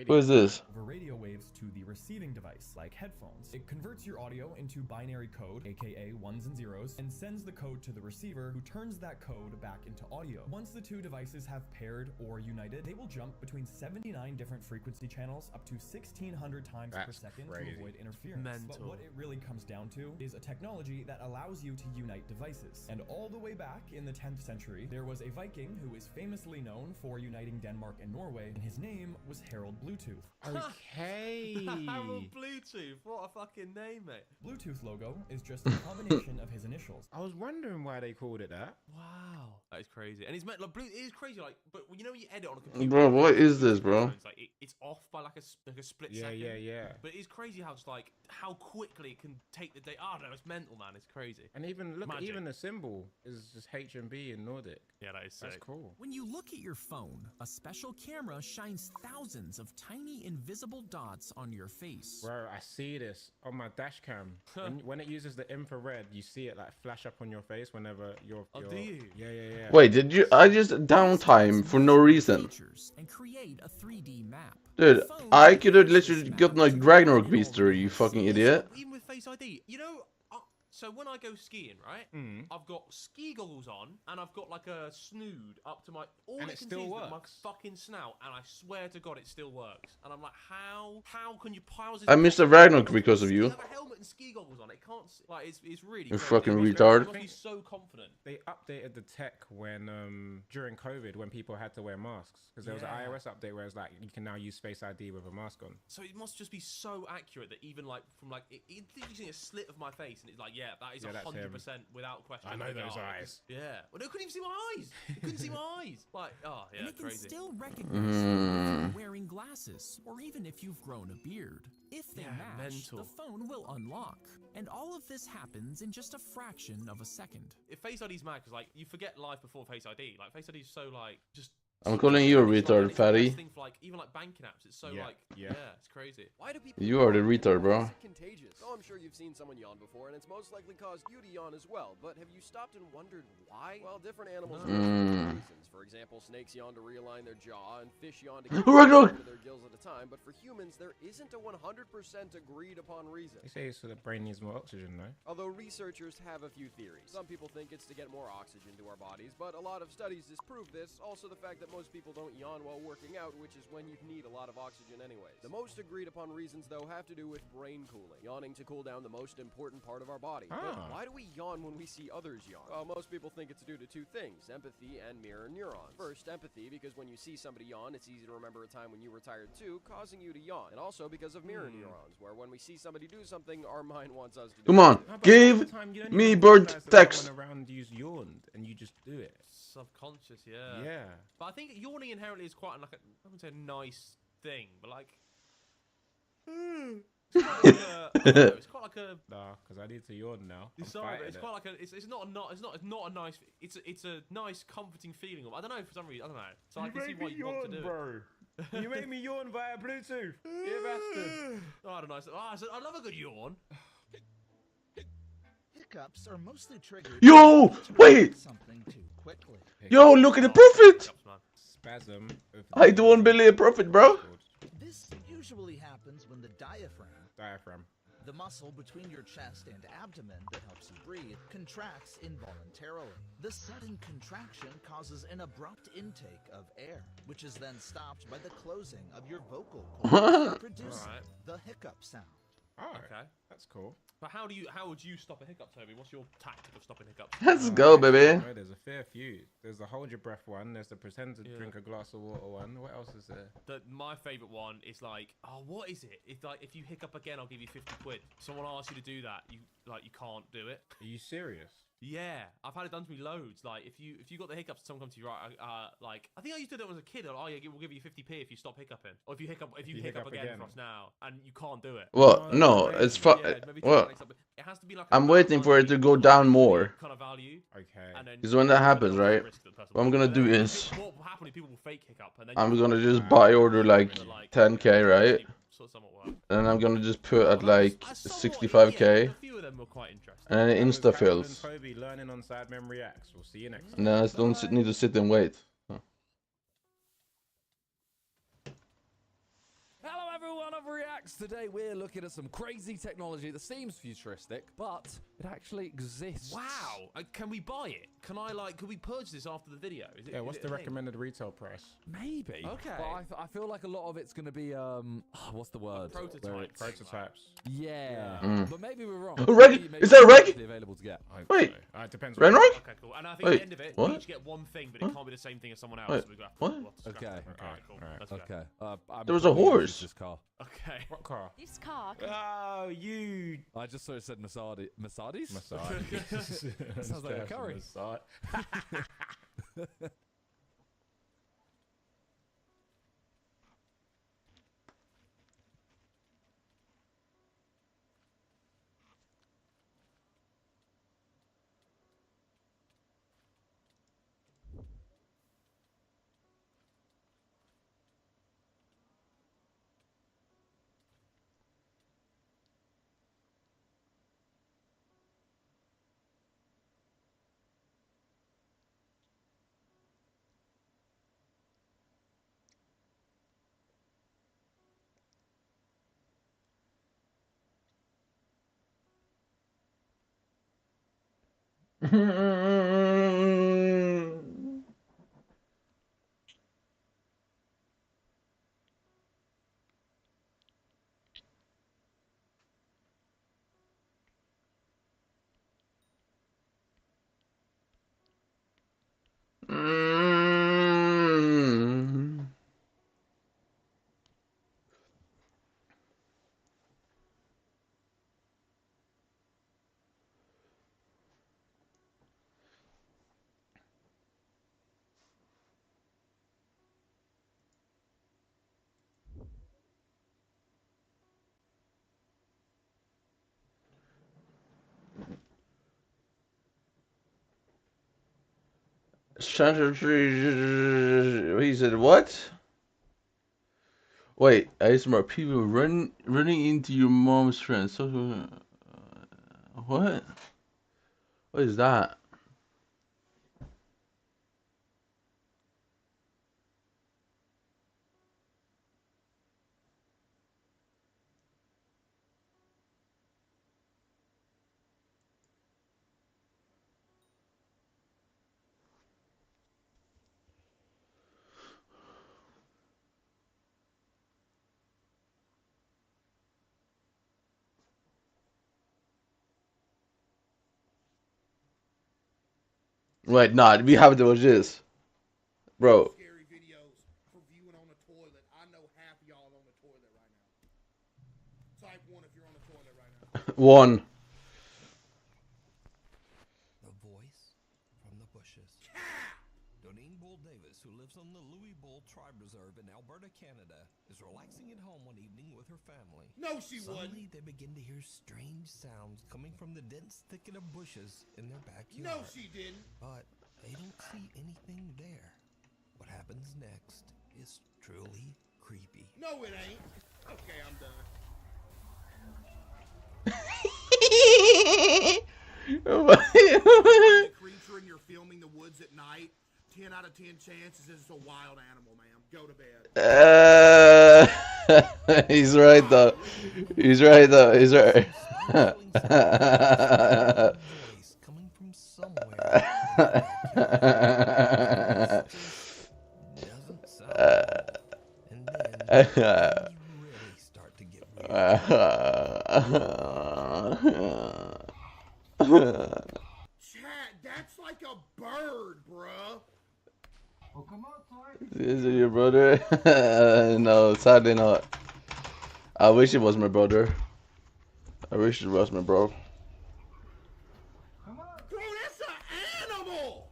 B: Who is this?
N: Over radio waves to the receiving device, like headphones. It converts your audio into binary code, aka ones and zeros, and sends the code to the receiver, who turns that code back into audio. Once the two devices have paired or united, they will jump between 79 different frequency channels up to 1,600 times per second to avoid interference. But what it really comes down to is a technology that allows you to unite devices. And all the way back in the 10th century, there was a Viking who is famously known for uniting Denmark and Norway, and his name was Harold Bluetooth.
H: Okay.
E: Harold Bluetooth. What a fucking name, mate.
N: Bluetooth logo is just a combination of his initials.
H: I was wondering why they called it that.
E: Wow. That is crazy. And it's meant like it is crazy, like, but you know when you edit on a computer.
B: Bro, what is this, bro?
E: It's like it's off by like a split
H: Yeah,
E: second.
H: yeah.
E: But it's crazy how it's like how quickly it can take the day. Oh no, it's mental, man. It's crazy.
H: And even look,
E: Magic.
H: even the symbol is just HMB in Nordic.
E: Yeah, that is
H: That's
E: sick.
H: cool.
F: When you look at your phone, a special camera shines thousands of tiny invisible dots on your face.
H: Bro, I see this on my dash cam. when it uses the infrared, you see it like flash up on your face whenever you're.
E: Oh, do you?
H: Yeah.
B: Wait, did you? I just downtime for no reason.
F: And create a 3D map.
B: Dude, I could have literally gotten like Ragnarok Beaster, you fucking idiot.
E: Even with Face ID, you know. So when I go skiing, right, I've got ski goggles on and I've got like a snood up to my. All
H: And
E: it
H: it
E: can
H: still
E: see is my
H: works.
E: fucking snout, and I swear to God, it still works. And I'm like, how can you? How is this
B: I missed the Ragnarok because of you.
E: have a helmet and ski goggles on. It can't. Like it's really.
B: You
E: crazy.
B: fucking
E: It must be-
B: retard.
E: it must be so confident.
H: They updated the tech when during COVID when people had to wear masks because there was an
E: Yeah.
H: iOS update where it's like you can now use Face ID with a mask on.
E: So it must just be so accurate that even like from like you see a slit of my face and it's like that is
H: Yeah, that's him.
E: 100% without question.
H: I know
E: Like,
H: those
E: oh,
H: eyes.
E: Yeah. Well, they couldn't even see my eyes. They couldn't see my eyes. Like yeah,
F: And it can
E: crazy.
F: still recognize you if you're wearing glasses, or even if you've grown a beard. If they match,
E: mental.
F: the phone will unlock. And all of this happens in just a fraction of a second.
E: If Face ID's mad because like you forget life before Face ID. Like Face ID is so like just.
B: I'm calling you a
E: it's like-
B: retard,
E: it's the best
B: fatty.
E: thing for like even like banking apps. It's so like
H: yeah.
E: it's crazy.
R: Why do people
B: You are the retard, bro.
R: Is it contagious? Oh, I'm sure you've seen someone yawn before, and it's most likely caused you to yawn as well. But have you stopped and wondered why? Well, different animals yawn for different reasons. For example, snakes yawn to realign their jaw, and fish yawn to get
B: Ragnarok!
R: into their gills at a time. time, but for humans, there isn't a 100% agreed upon reason.
H: They say it's so the brain needs more oxygen, though.
R: Although researchers have a few theories. Some people think it's to get more oxygen to our bodies, but a lot of studies disprove this. Also the fact that most people don't yawn while working out, which is when you need a lot of oxygen anyways. The most agreed upon reasons, though, have to do with brain cooling. Yawning to cool down the most important part of our body. But why do we yawn when we see others yawn? Well, most people think it's due to two things, empathy and mirror neurons. First, empathy, because when you see somebody yawn, it's easy to remember a time when you were tired too, causing you to yawn. And also because of mirror neurons, where when we see somebody do something, our mind wants us to do
B: Come on, give me bird text.
H: Around you yawned and you just do it.
E: Subconscious, yeah.
H: Yeah.
E: But I think yawning inherently is quite like I wouldn't say a nice thing, but like. It's quite like a.
H: Nah, because I need to yawn now.
E: Sorry, but it's quite like a. It's not a nice. It's a nice, comforting feeling. I don't know for some reason. I don't know. So I can see why you want to do
H: bro. You make me yawn via Bluetooth. You bastard.
E: Oh, I don't know. I love a good yawn.
O: Hiccups are mostly triggered.
B: Yo, wait.
O: Something too quickly.
B: Yo, look at the profit.
H: Spasm.
B: I do 1 billion profit, bro.
O: This usually happens when the diaphragm, the muscle between your chest and abdomen that helps you breathe, contracts involuntarily. The sudden contraction causes an abrupt intake of air, which is then stopped by the closing of your vocal cords, producing the hiccup sound.
H: Oh,
E: okay,
H: that's cool.
E: But how would you stop a hiccup, Toby? What's your tactic of stopping hiccups?
B: Let's go, baby.
H: There's a fair few. There's the hold your breath one. There's the pretend to drink a glass of water one. What else is there?
E: My favorite one is like, oh, what is it? It's like if you hiccup again, I'll give you 50 quid. Someone asks you to do that, you can't do it.
H: Are you serious?
E: Yeah, I've had it done to me loads. Like if you got the hiccups, someone comes to you, right? Like I think I used to do it when I was a kid. Oh yeah, we'll give you 50p if you stop hiccuping, or if you hiccup again for us now, and you can't do it.
B: Well, no, it's fun. Well,
E: it has to be like
B: I'm waiting for it to go down more.
E: Kind of value.
H: Okay.
B: Because when that happens, right? What I'm gonna do is
E: what will happen if people will fake hiccup, and then
B: I'm gonna just buy order like 10k, right? And I'm gonna just put at like 65k. And then it insta fills.
H: Toby learning on Side Mem Reacts. We'll see you next time.
B: And then I don't need to sit and wait.
C: Hello everyone of Reacts. Today we're looking at some crazy technology that seems futuristic, but it actually exists.
E: Wow! Can we buy it? Can we purchase this after the video?
H: What's the recommended retail price?
C: Maybe.
E: Okay.
C: But I feel like a lot of it's going to be what's the word?
E: Prototypes.
C: Yeah. But maybe we're wrong.
B: Reg? Is that Reg?
C: Available to get.
B: Wait.
H: It depends.
B: Renrog?
E: Okay, cool. And I think at the end of it, we each get one thing, but it can't be the same thing as someone else.
B: Wait,
E: So we got
B: what?
E: Okay. Alright, cool. Let's go.
C: Okay.
B: There was a horse.
C: This car.
E: Okay.
H: What car?
D: This car.
H: Oh, you.
C: I just sort of said Mercedes. Mercedes?
H: Massage.
C: Sounds like a curry.
B: He said what? Wait, ASMR people running into your mom's friends. So, what? What is that? Wait, nah, we have to watch this. Bro.
P: Scary videos for viewing on the toilet. I know half of y'all on the toilet right now. Type 1 if you're on the toilet right now.
B: 1.
S: The voice from the bushes. Doneen Bull Davis, who lives on the Louis Bull Tribe Reserve in Alberta, Canada, is relaxing at home one evening with her family.
P: No, she
S: Suddenly,
P: wouldn't.
S: they begin to hear strange sounds coming from the dense thicket of bushes in their backyard.
P: No, she didn't.
S: But they don't see anything there. What happens next is truly creepy.
P: No, it ain't. Okay, I'm done.
B: Oh
P: The creature and you're filming the woods at night. 10 out of 10 chances it's a wild animal, ma'am. Go to bed.
B: He's right though. He's right though. He's right.
S: Coming from somewhere. Doesn't sound right. And then things really start to get weird.
P: Chat, that's like a bird, bruh.
S: Oh, come on,
B: Is it your brother? No, sadly not. I wish it was my brother. I wish it was my bro.
P: Bro, that's an animal.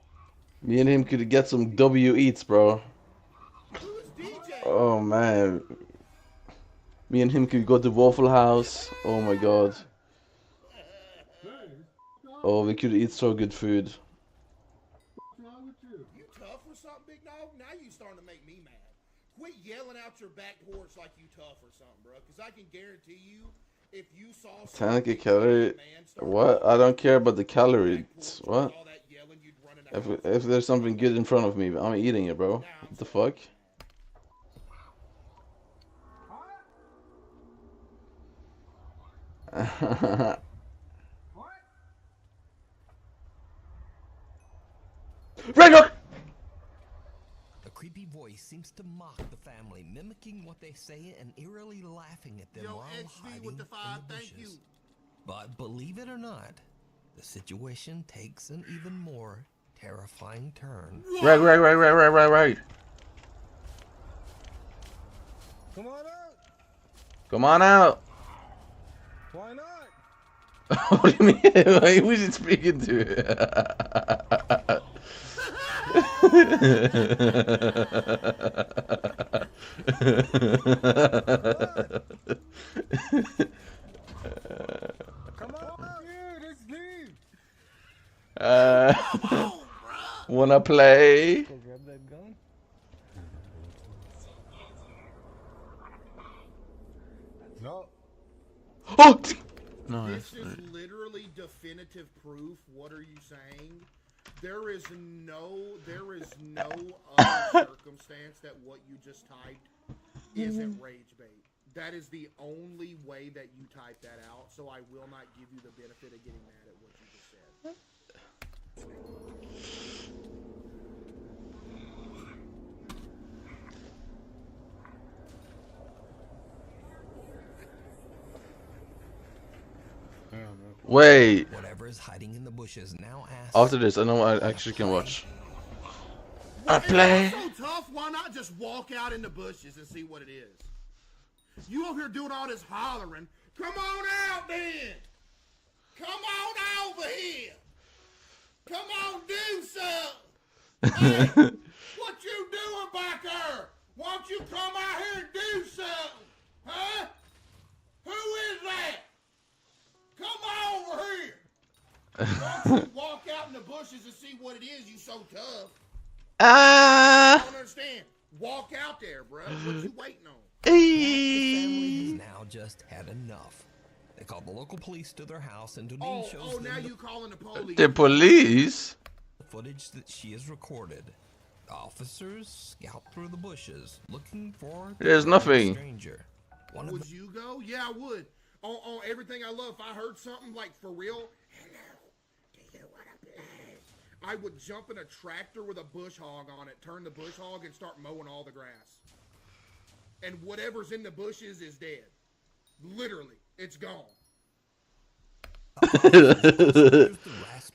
B: Me and him could get some W eats, bro. Oh man. Me and him could go to Waffle House. Oh my god. Oh, we could eat so good food.
P: You tough or something, big dog? Now you starting to make me mad. Quit yelling out your back porch like you tough or something, bro. Because I can guarantee you, if you saw
B: 10 calorie. What? I don't care about the calories. What? If there's something good in front of me, I'm eating it, bro. What the fuck? Ragnarok!
S: A creepy voice seems to mock the family, mimicking what they say and eerily laughing at them while hiding
P: with the 5,
S: in the
P: thank
S: bushes.
P: you.
S: But believe it or not, the situation takes an even more terrifying turn.
B: Right.
P: Come on out.
B: Come on out.
P: Why not?
B: What do you mean? Who's he speaking to?
P: Come on, dude, it's deep.
B: Wanna play?
P: Go grab that gun. No.
B: Oh! No,
P: This is literally definitive proof. What are you saying? There is no other circumstance that what you just typed isn't rage bait. That is the only way that you type that out, so I will not give you the benefit of getting mad at what you just said.
B: Wait.
S: Whatever is hiding in the bushes now asks.
B: After this, I know I actually can watch. I
P: If
B: play.
P: it's so tough, why not just walk out in the bushes and see what it is? You over here doing all this hollering. Come on out then! Come on over here! Come on, do something! Hey, what you doing back there? Why don't you come out here and do something? Huh? Who is that? Come over here! Why don't you walk out in the bushes and see what it is, you so tough? I don't understand. Walk out there, bro. What you waiting on?
S: The family has now just had enough. They called the local police to their house, and Doneen shows them
P: now you calling the police?
B: The police?
S: the footage that she has recorded. The officers scout through the bushes, looking for
B: There's
S: the
B: nothing.
S: stranger.
P: Would you go? Yeah, I would. On everything I love, if I heard something like for real, hello, do you want to play? I would jump in a tractor with a bush hog on it, turn the bush hog, and start mowing all the grass. And whatever's in the bushes is dead. Literally, it's gone.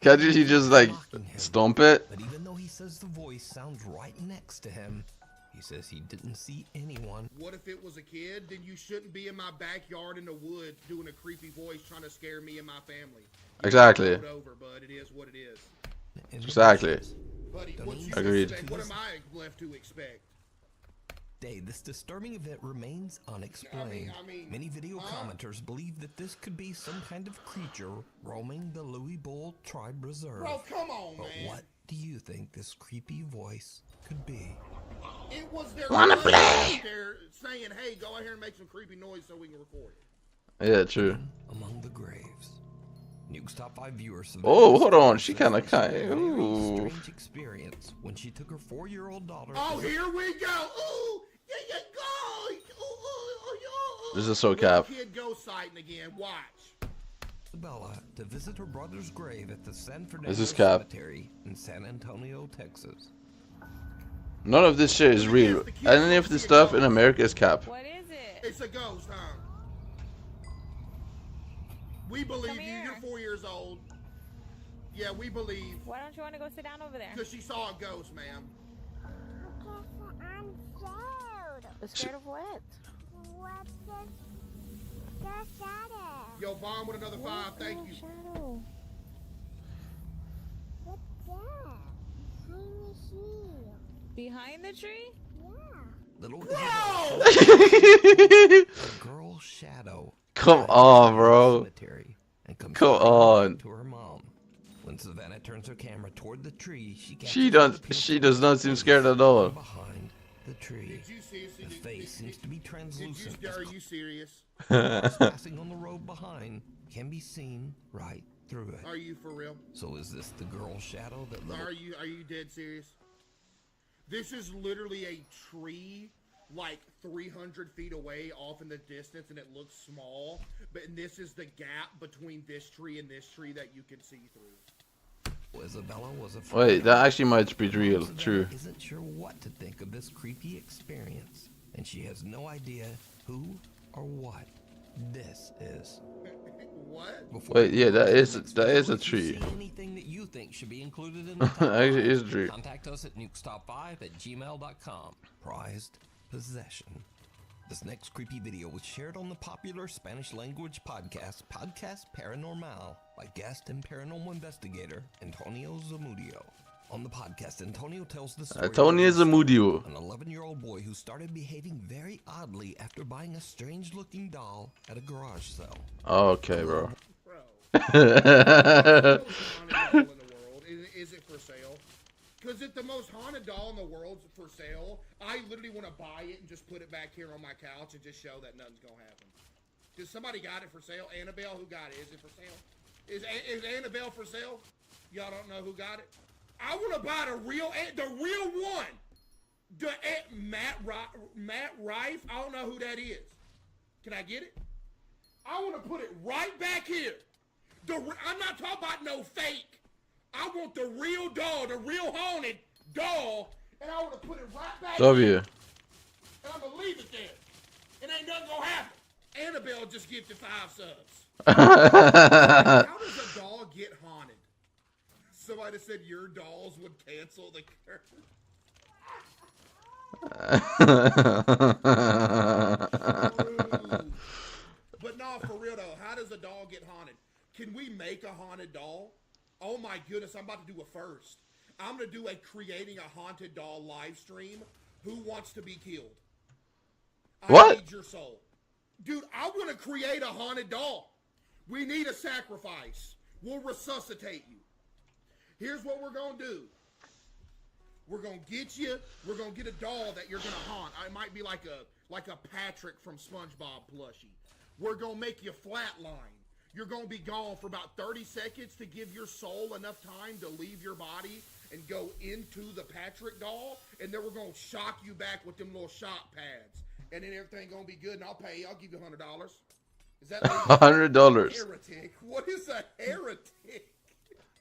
B: Can't you just like stomp it?
S: But even though he says the voice sounds right next to him, he says he didn't see anyone.
P: What if it was a kid? Then you shouldn't be in my backyard in the woods doing a creepy voice trying to scare me and my family.
B: Exactly.
P: Over, bud. It is what it is.
B: Exactly.
P: Buddy, what you
B: Agreed.
P: expect? What am I left to expect?
S: Day, this disturbing event remains unexplained. Many video commenters believe that this could be some kind of creature roaming the Louis Bull Tribe Reserve.
P: Bro, come on,
S: but
P: man.
S: What do you think this creepy voice could be?
P: It was their
B: Wanna
P: buddy
B: play?
P: out there saying, "Hey, go out here and make some creepy noise so we can record it."
B: Yeah, true.
S: Among the graves. Nuke's top 5 viewers.
B: Oh, hold on. She kind of ooh.
S: Strange experience when she took her 4-year-old daughter.
P: Oh, here we go. Ooh, yeah, yeah, go. Ooh.
B: This is so cap.
P: Kid ghost sighting again. Watch.
S: Isabella to visit her brother's grave at the San Fernando
B: This is cap.
S: Cemetery in San Antonio, Texas.
B: None of this shit is real. Any of this stuff in America is cap.
P: What is it? It's a ghost, huh? We believe you. You're 4 years old. Yeah, we believe.
G: Why don't you want to go sit down over there?
P: Because she saw a ghost, ma'am.
G: I'm scared. Scared of what? What's the shadow?
P: Yo, Vaughn with another 5. Thank you.
G: Shadow? What's that? Behind the tree. Behind the tree?
S: Little girl shadow.
B: Come on, bro.
S: And comes
B: Come on.
S: to her mom. When Savannah turns her camera toward the tree,
B: She does not seem scared at all.
S: behind the tree. The face seems to be translucent.
P: Are you serious?
S: Cars passing on the road behind can be seen right through it.
P: Are you for real?
S: So is this the girl shadow that
P: Are you dead serious? This is literally a tree like 300 feet away off in the distance, and it looks small, but this is the gap between this tree and this tree that you can see through.
S: Isabella was
B: Wait, that actually might be real. True.
S: Isn't sure what to think of this creepy experience, and she has no idea who or what this is.
P: What?
B: Wait, yeah, that is a tree.
S: Anything that you think should be included in the
B: Actually, it is a tree.
S: Contact us at nukestop5@gmail.com. Prized possession. This next creepy video was shared on the popular Spanish language podcast Paranormal by guest and paranormal investigator Antonio Zamudio. On the podcast, Antonio tells the story
B: Antonio Zamudio.
S: an 11-year-old boy who started behaving very oddly after buying a strange-looking doll at a garage sale.
B: Okay, bro.
P: Is it for sale? Because if the most haunted doll in the world's for sale, I literally want to buy it and just put it back here on my couch and just show that nothing's gonna happen. Does somebody got it for sale? Annabelle, who got it? Is it for sale? Is Annabelle for sale? Y'all don't know who got it? I want to buy the real one. The Matt Rife. I don't know who that is. Can I get it? I want to put it right back here. I'm not talking about no fake. I want the real doll, the real haunted doll, and I want to put it right back
B: W.
P: here. And I'm going to leave it there. And ain't nothing going to happen. Annabelle just gifted 5 subs. How does a doll get haunted? Somebody said your dolls would cancel the curse. But no, for real though, how does a doll get haunted? Can we make a haunted doll? Oh my goodness, I'm about to do a first. I'm going to do a creating a haunted doll live stream. Who wants to be killed?
B: What?
P: I need your soul. Dude, I want to create a haunted doll. We need a sacrifice. We'll resuscitate you. Here's what we're going to do. We're going to get you. We're going to get a doll that you're going to haunt. It might be like a Patrick from SpongeBob plushie. We're going to make you flatline. You're going to be gone for about 30 seconds to give your soul enough time to leave your body and go into the Patrick doll. And then we're going to shock you back with them little shock pads. And then everything going to be good. And I'll pay you. I'll give you $100. Is that
B: $100?
P: Heretic. What is a heretic?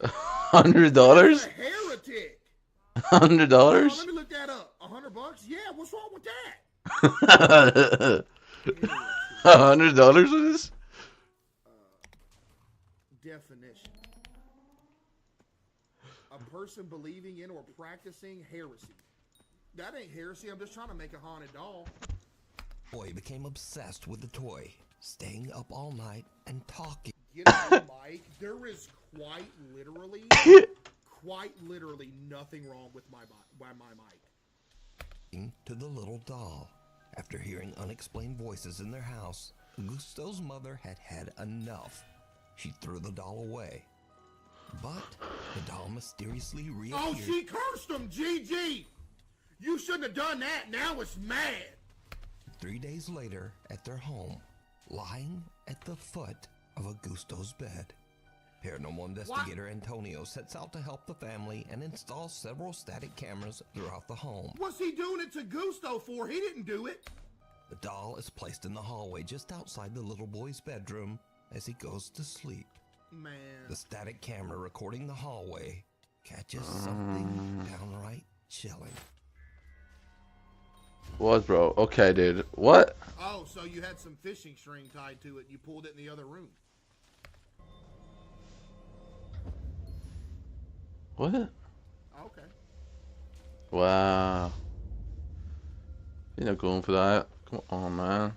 B: $100?
P: A heretic.
B: $100?
P: Let me look that up. $100? Yeah, what's wrong with that?
B: $100 for this?
P: definition. A person believing in or practicing heresy. That ain't heresy. I'm just trying to make a haunted doll.
S: Boy became obsessed with the toy, staying up all night and talking.
P: Get on the mic. There is quite literally nothing wrong with my mic.
S: To the little doll. After hearing unexplained voices in their house, Augusto's mother had had enough. She threw the doll away. But the doll mysteriously reappeared.
P: Oh, she cursed him, GG! You shouldn't have done that. Now it's mad.
S: 3 days later, at their home, lying at the foot of Augusto's bed. Paranormal investigator Antonio sets out to help the family and install several static cameras throughout the home.
P: What's he doing it to Gusto for? He didn't do it.
S: The doll is placed in the hallway just outside the little boy's bedroom as he goes to sleep.
P: Man.
S: The static camera recording the hallway catches something downright chilling.
B: What, bro? Okay, dude. What?
P: Oh, so you had some fishing string tied to it. You pulled it in the other room.
B: What?
P: Okay.
B: Wow. You're not going for that. Come on, man.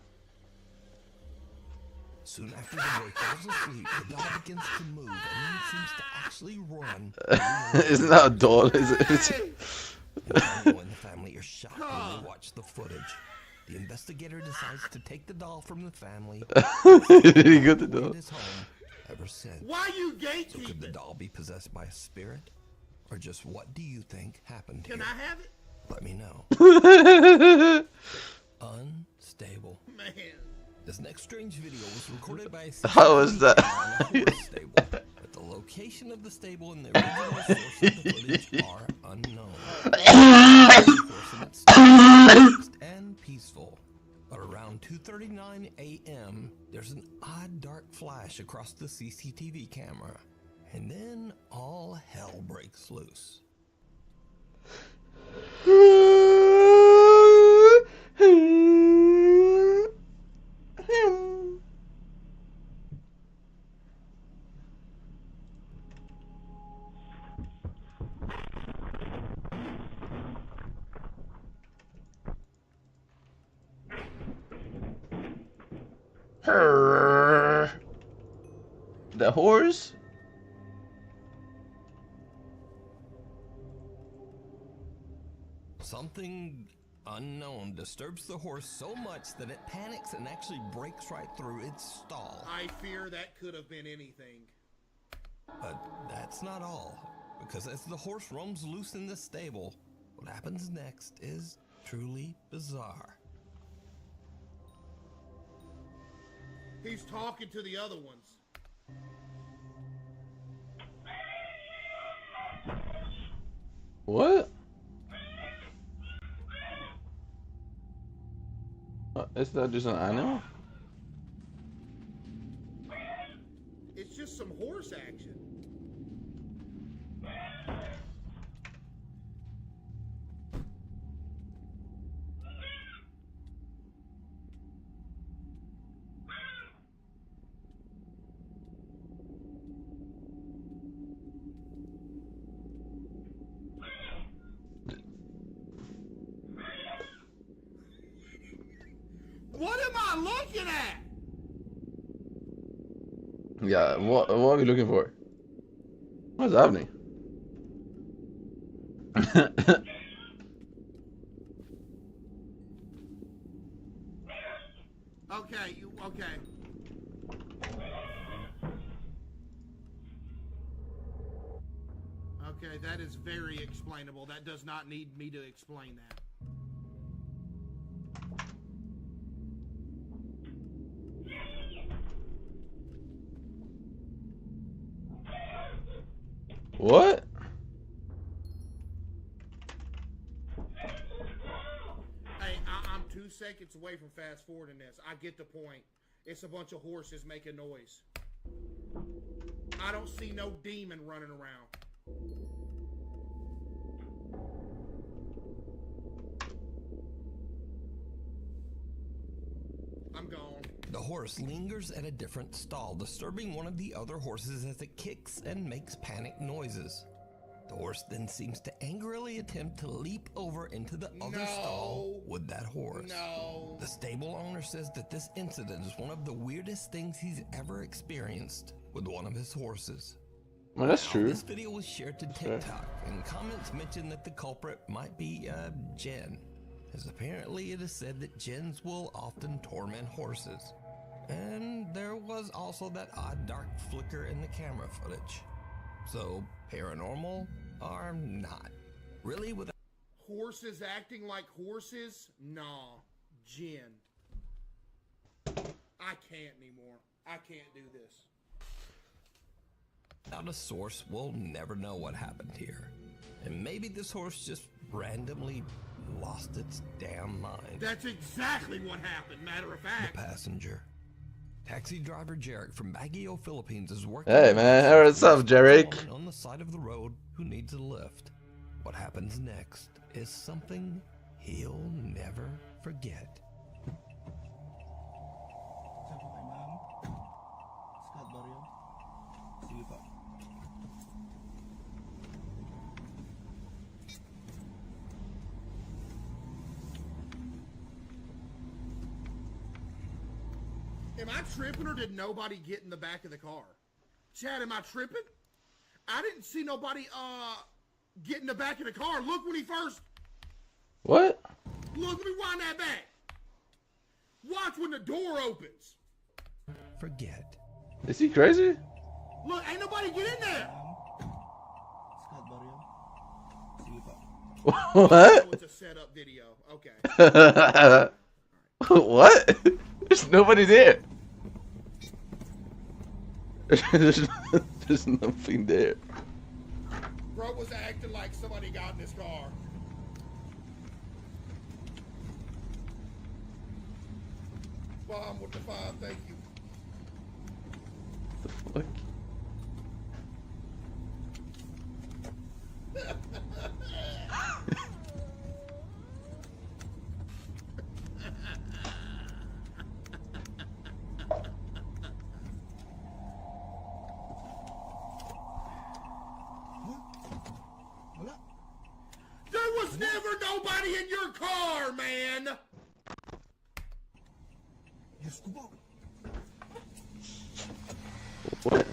S: Soon after the boy falls asleep, the doll begins to move and then seems to actually run.
B: Isn't that a doll? Is it?
S: Antonio and the family are shocked when they watch the footage. The investigator decides to take the doll from the family.
B: Did he get the doll?
S: His home ever since.
P: Why you gatekeeping?
S: So could the doll be possessed by a spirit? Or just what do you think happened here?
P: Can I have it?
S: Let me know. Unstable.
P: Man.
S: This next strange video was recorded by a
B: How was that?
S: stable, but the location of the stable and the original source of the footage are unknown. And peaceful. But around 2:39 a.m., there's an odd dark flash across the CCTV camera. And then all hell breaks loose.
B: The horse?
S: Something unknown disturbs the horse so much that it panics and actually breaks right through its stall.
P: I fear that could have been anything.
S: But that's not all, because as the horse roams loose in the stable, what happens next is truly bizarre.
P: He's talking to the other ones.
B: What? Is that just an animal?
P: It's just some horse action. What am I looking at?
B: Yeah, what are we looking for? What's happening?
P: Okay, okay. Okay, that is very explainable. That does not need me to explain that.
B: What?
P: Hey, I'm 2 seconds away from fast forwarding this. I get the point. It's a bunch of horses making noise. I don't see no demon running around. I'm gone.
S: The horse lingers at a different stall, disturbing one of the other horses as it kicks and makes panic noises. The horse then seems to angrily attempt to leap over into the other stall with that horse. The stable owner says that this incident is one of the weirdest things he's ever experienced with one of his horses.
B: Well, that's true.
S: This video was shared to TikTok, and comments mentioned that the culprit might be Jen, as apparently it is said that Jens will often torment horses. And there was also that odd dark flicker in the camera footage. So, paranormal or not? Really, with
P: Horses acting like horses? Nah, Jen. I can't anymore. I can't do this.
S: without a source, we'll never know what happened here. And maybe this horse just randomly lost its damn mind.
P: That's exactly what happened, matter of fact.
S: The passenger. Taxi driver Jarek from Baguio, Philippines is working.
B: Hey man, what's up, Jarek?
S: On the side of the road who needs a lift. What happens next is something he'll never forget.
P: Am I tripping or did nobody get in the back of the car? Chad, am I tripping? I didn't see nobody get in the back of the car. Look when he first...
B: What?
P: Look, let me wind that back. Watch when the door opens.
S: Forget.
B: Is he crazy?
P: Look, ain't nobody get in there.
B: What?
P: Oh, it's a setup video. Okay.
B: What? There's nobody there. There's nothing there.
P: Bro was acting like somebody got in his car. Bomb with the 5, thank you.
B: The fuck?
P: There was never nobody in your car, man!
B: What?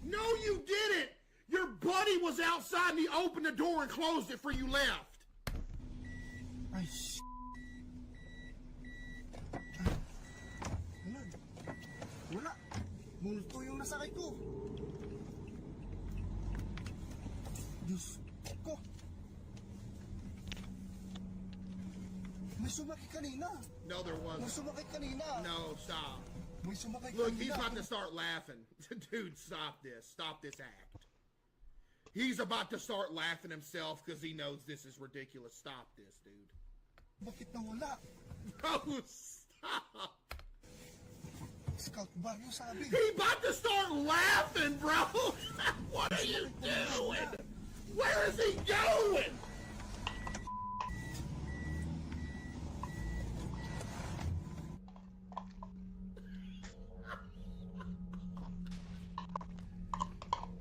P: No, you didn't! Your buddy was outside and he opened the door and closed it for you left.
K: Wala. Multo yung nasakay ko. Diyos ko. May sumakay kanina.
P: No, there wasn't.
K: May sumakay kanina.
P: No, stop.
K: May sumakay
P: Look,
K: kanina.
P: he's about to start laughing. Dude, stop this. Stop this act. He's about to start laughing himself because he knows this is ridiculous. Stop this, dude.
K: Bakit nawala?
P: Bro, stop.
K: Scout ba yung sabi?
P: He about to start laughing, bro. What are you doing? Where is he going?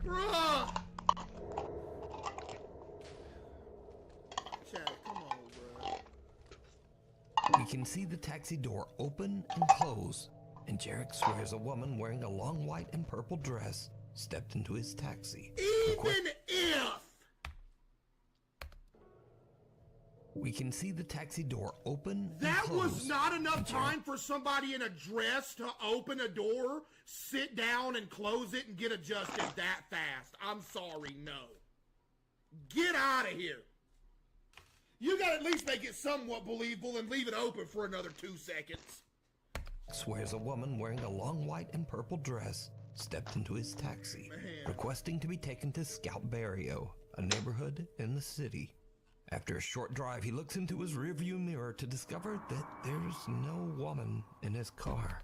P: Bruh. Chad, come on, bruh.
S: We can see the taxi door open and close, and Jarek swears a woman wearing a long white and purple dress stepped into his taxi.
P: Even if
S: we can see the taxi door open
P: that
S: and close,
P: was not enough
S: and Jarek-
P: time for somebody in a dress to open a door, sit down and close it and get adjusted that fast. I'm sorry, no. Get out of here. You gotta at least make it somewhat believable and leave it open for another 2 seconds.
S: swears a woman wearing a long white and purple dress stepped into his taxi, requesting to be taken to Scout Barrio, a neighborhood in the city. After a short drive, he looks into his rearview mirror to discover that there's no woman in his car.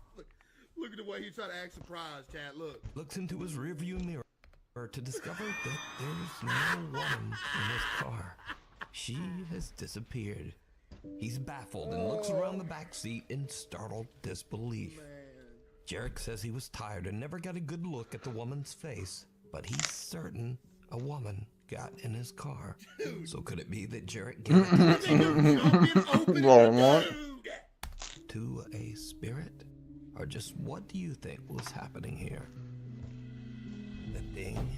P: Look at the way he's trying to act surprised, Chad. Look.
S: Looks into his rearview mirror to discover that there's no woman in his car. She has disappeared. He's baffled and looks around the back seat in startled disbelief. Jarek says he was tired and never got a good look at the woman's face, but he's certain a woman got in his car. So could it be that Jarek gave it to a spirit? Or just what do you think was happening here? The thing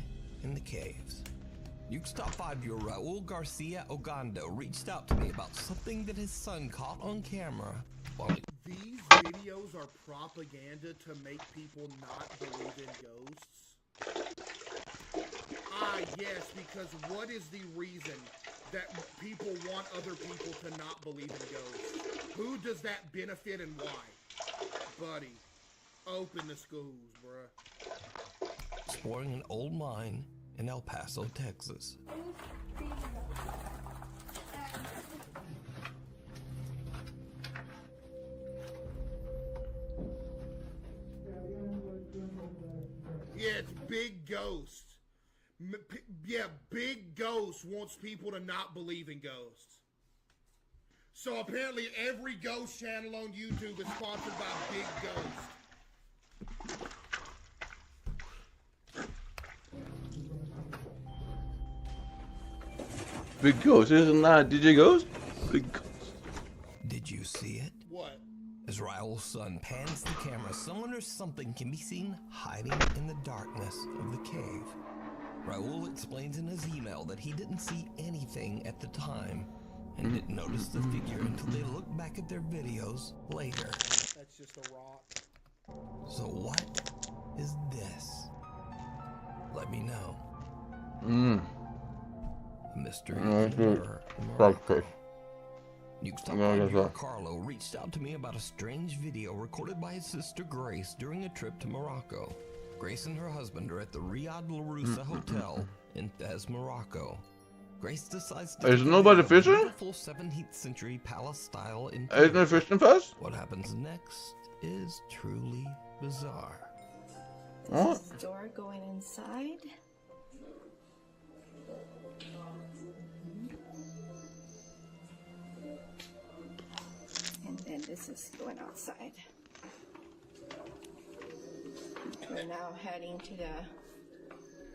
S: in the caves. Nuke's Top 5 viewer Raul Garcia Ogando reached out to me about something that his son caught on camera while
P: These videos are propaganda to make people not believe in ghosts? Ah, yes, because what is the reason that people want other people to not believe in ghosts? Who does that benefit and why? Buddy, open the schools, bruh.
S: exploring an old mine in El Paso, Texas.
P: Yeah, it's Big Ghost. Yeah, Big Ghost wants people to not believe in ghosts. So apparently every ghost channel on YouTube is sponsored by Big Ghost.
B: Big Ghost, isn't that DJ Ghost? Big Ghost.
S: Did you see it?
P: What?
S: As Raul's son pans the camera, someone or something can be seen hiding in the darkness of the cave. Raul explains in his email that he didn't see anything at the time and didn't notice the figure until they looked back at their videos later.
P: That's just a rock.
S: So what is this? Let me know. A mystery in the mirror. Nuke's Top 5 viewer Carlo reached out to me about a strange video recorded by his sister Grace during a trip to Morocco. Grace and her husband are at the Riyadh Laroussa Hotel in Fez, Morocco. Grace decides to
B: Is nobody fishing?
S: Beautiful 17th century palace style in
B: Isn't there fishing fest?
S: What happens next is truly bizarre.
M: This is the door going inside. And then this is going outside. We're now heading to the...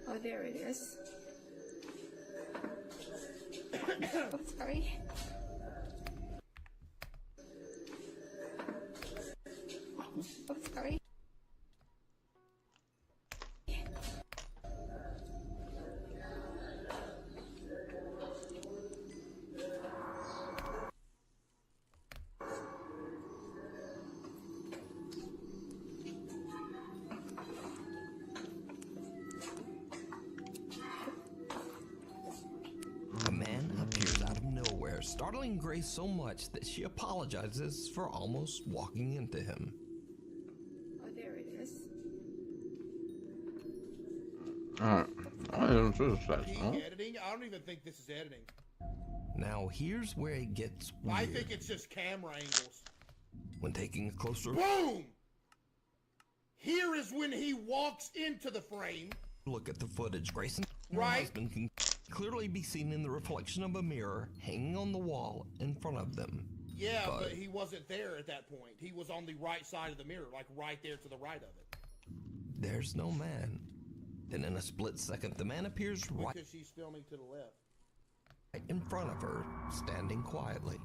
M: Oh, there it is. Oh, sorry. Oh, sorry.
S: A man appears out of nowhere, startling Grace so much that she apologizes for almost walking into him.
M: Oh, there it is.
B: Alright. I don't know
P: Editing? I don't even think this is editing.
S: Now here's where it gets weird.
P: I think it's just camera angles.
S: When taking a closer
P: Boom! Here is when he walks into the frame.
S: look at the footage, Grace and her
P: Right.
S: husband can clearly be seen in the reflection of a mirror hanging on the wall in front of them.
P: Yeah, but he wasn't there at that point. He was on the right side of the mirror, like right there to the right of it.
S: There's no man. Then in a split second, the man appears right
P: Because she's filming to the left.
S: in front of her, standing quietly.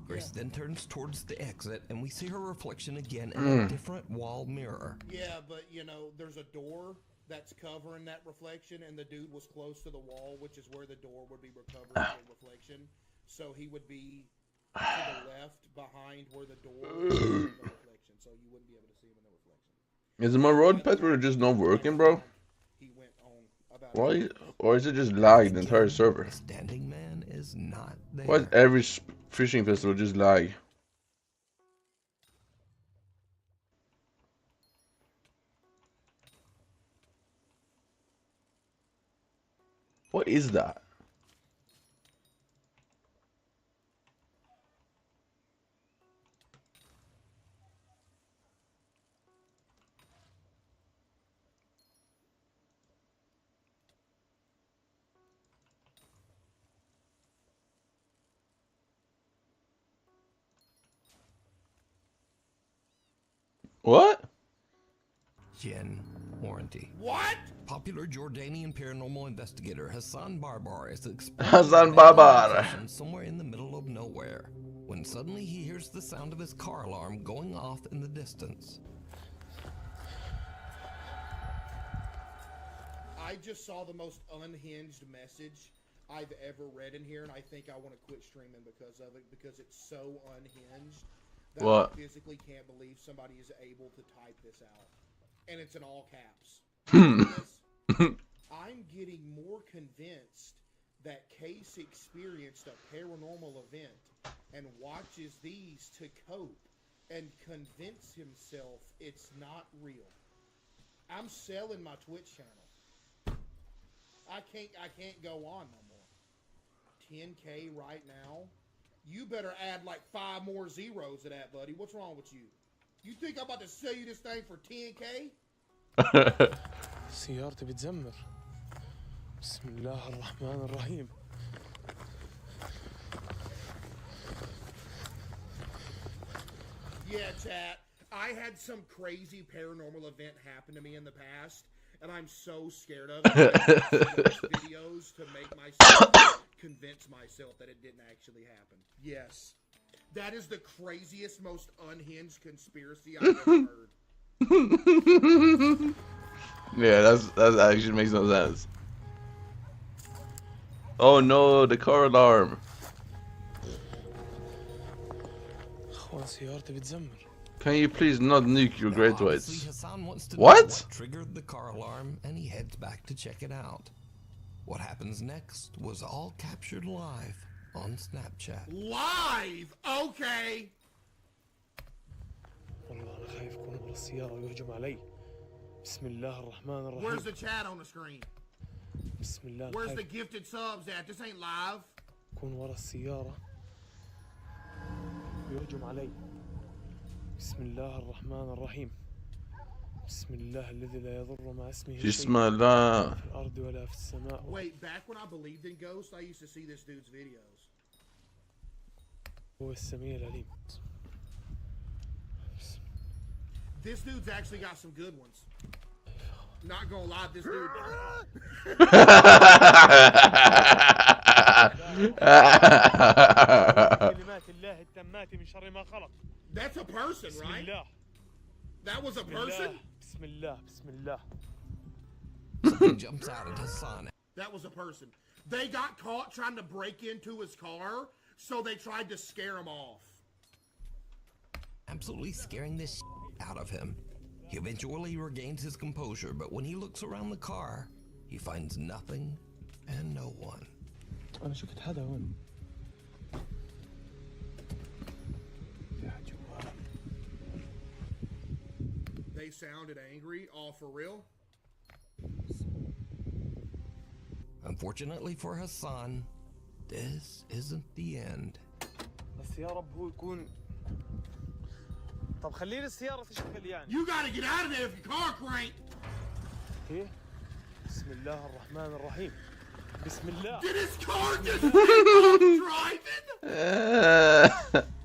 S: Grace then turns towards the exit, and we see her reflection again in a different wall mirror.
P: Yeah, but you know, there's a door that's covering that reflection, and the dude was close to the wall, which is where the door would be recovering the reflection. So he would be to the left behind where the door is in the reflection, so you wouldn't be able to see him in the reflection.
B: Is my road pet just not working, bro?
P: He went on about
B: Why? Or is it just lagged the entire server?
S: Standing man is not there.
B: Why is every fishing festival just lag? What is that? What?
S: Gen warranty.
P: What?
S: Popular Jordanian paranormal investigator Hassan Barbar is
B: Hassan Barbar.
S: somewhere in the middle of nowhere when suddenly he hears the sound of his car alarm going off in the distance.
P: I just saw the most unhinged message I've ever read in here, and I think I want to quit streaming because of it, because it's so unhinged that
B: What?
P: I physically can't believe somebody is able to type this out. And it's in all caps. I'm getting more convinced that Case experienced a paranormal event and watches these to cope and convince himself it's not real. I'm selling my Twitch channel. I can't go on no more. 10K right now? You better add like 5 more zeros to that, buddy. What's wrong with you? You think I'm about to sell you this thing for 10K?
Q: سيارتي بتزمر. بسم الله الرحمن الرحيم.
P: Yeah, chat. I had some crazy paranormal event happen to me in the past, and I'm so scared of it. I watch videos to make myself convince myself that it didn't actually happen. Yes. That is the craziest, most unhinged conspiracy I've ever heard.
B: Yeah, that actually makes no sense. Oh no, the car alarm.
Q: أخوان سيارتي بتزمر.
B: Can you please not nuke your great whites?
S: Hassan wants to know
B: What?
S: triggered the car alarm, and he heads back to check it out. What happens next was all captured live on Snapchat.
P: Live? Okay.
Q: والله أنا خايف يكون ورا السيارة ويهجم علي. بسم الله الرحمن الرحيم.
P: Where's the chat on the screen?
Q: بسم الله.
P: Where's the gifted subs at? This ain't live.
Q: يكون ورا السيارة ويهجم علي. بسم الله الرحمن الرحيم. بسم الله الذي لا يضر مع اسمه شيء
B: بسم الله.
Q: في الأرض ولا في السماء.
P: Wait, back when I believed in ghosts, I used to see this dude's videos.
Q: هو السميع العليم.
P: This dude's actually got some good ones. Not gonna lie, this dude. That's a person, right? That was a person?
Q: بسم الله بسم الله.
S: Something jumps out at Hassan.
P: That was a person. They got caught trying to break into his car, so they tried to scare him off.
S: Absolutely scaring this out of him. He eventually regains his composure, but when he looks around the car, he finds nothing and no one.
Q: أنا شفت حدا هون.
P: They sounded angry, all for real?
S: Unfortunately for Hassan, this isn't the end.
Q: بس يا رب هو يكون. طب خليني السيارة تشتغل يعني.
P: You gotta get out of there if your car cranked.
Q: إيه؟ بسم الله الرحمن الرحيم. بسم الله.
P: Did his car just keep driving?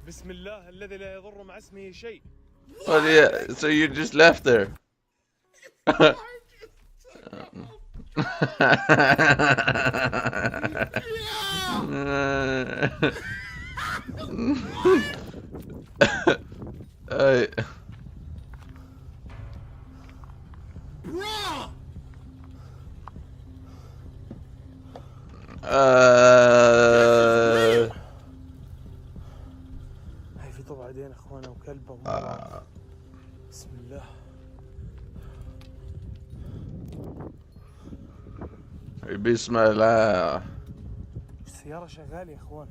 Q: بسم الله الذي لا يضر مع اسمه شيء.
B: Oh yeah, so you just left there.
P: Bruh!
Q: هاي في طبع عيدين اخوانا وكلبه بسم الله.
B: بسم الله.
Q: السيارة شغالة يا اخوان.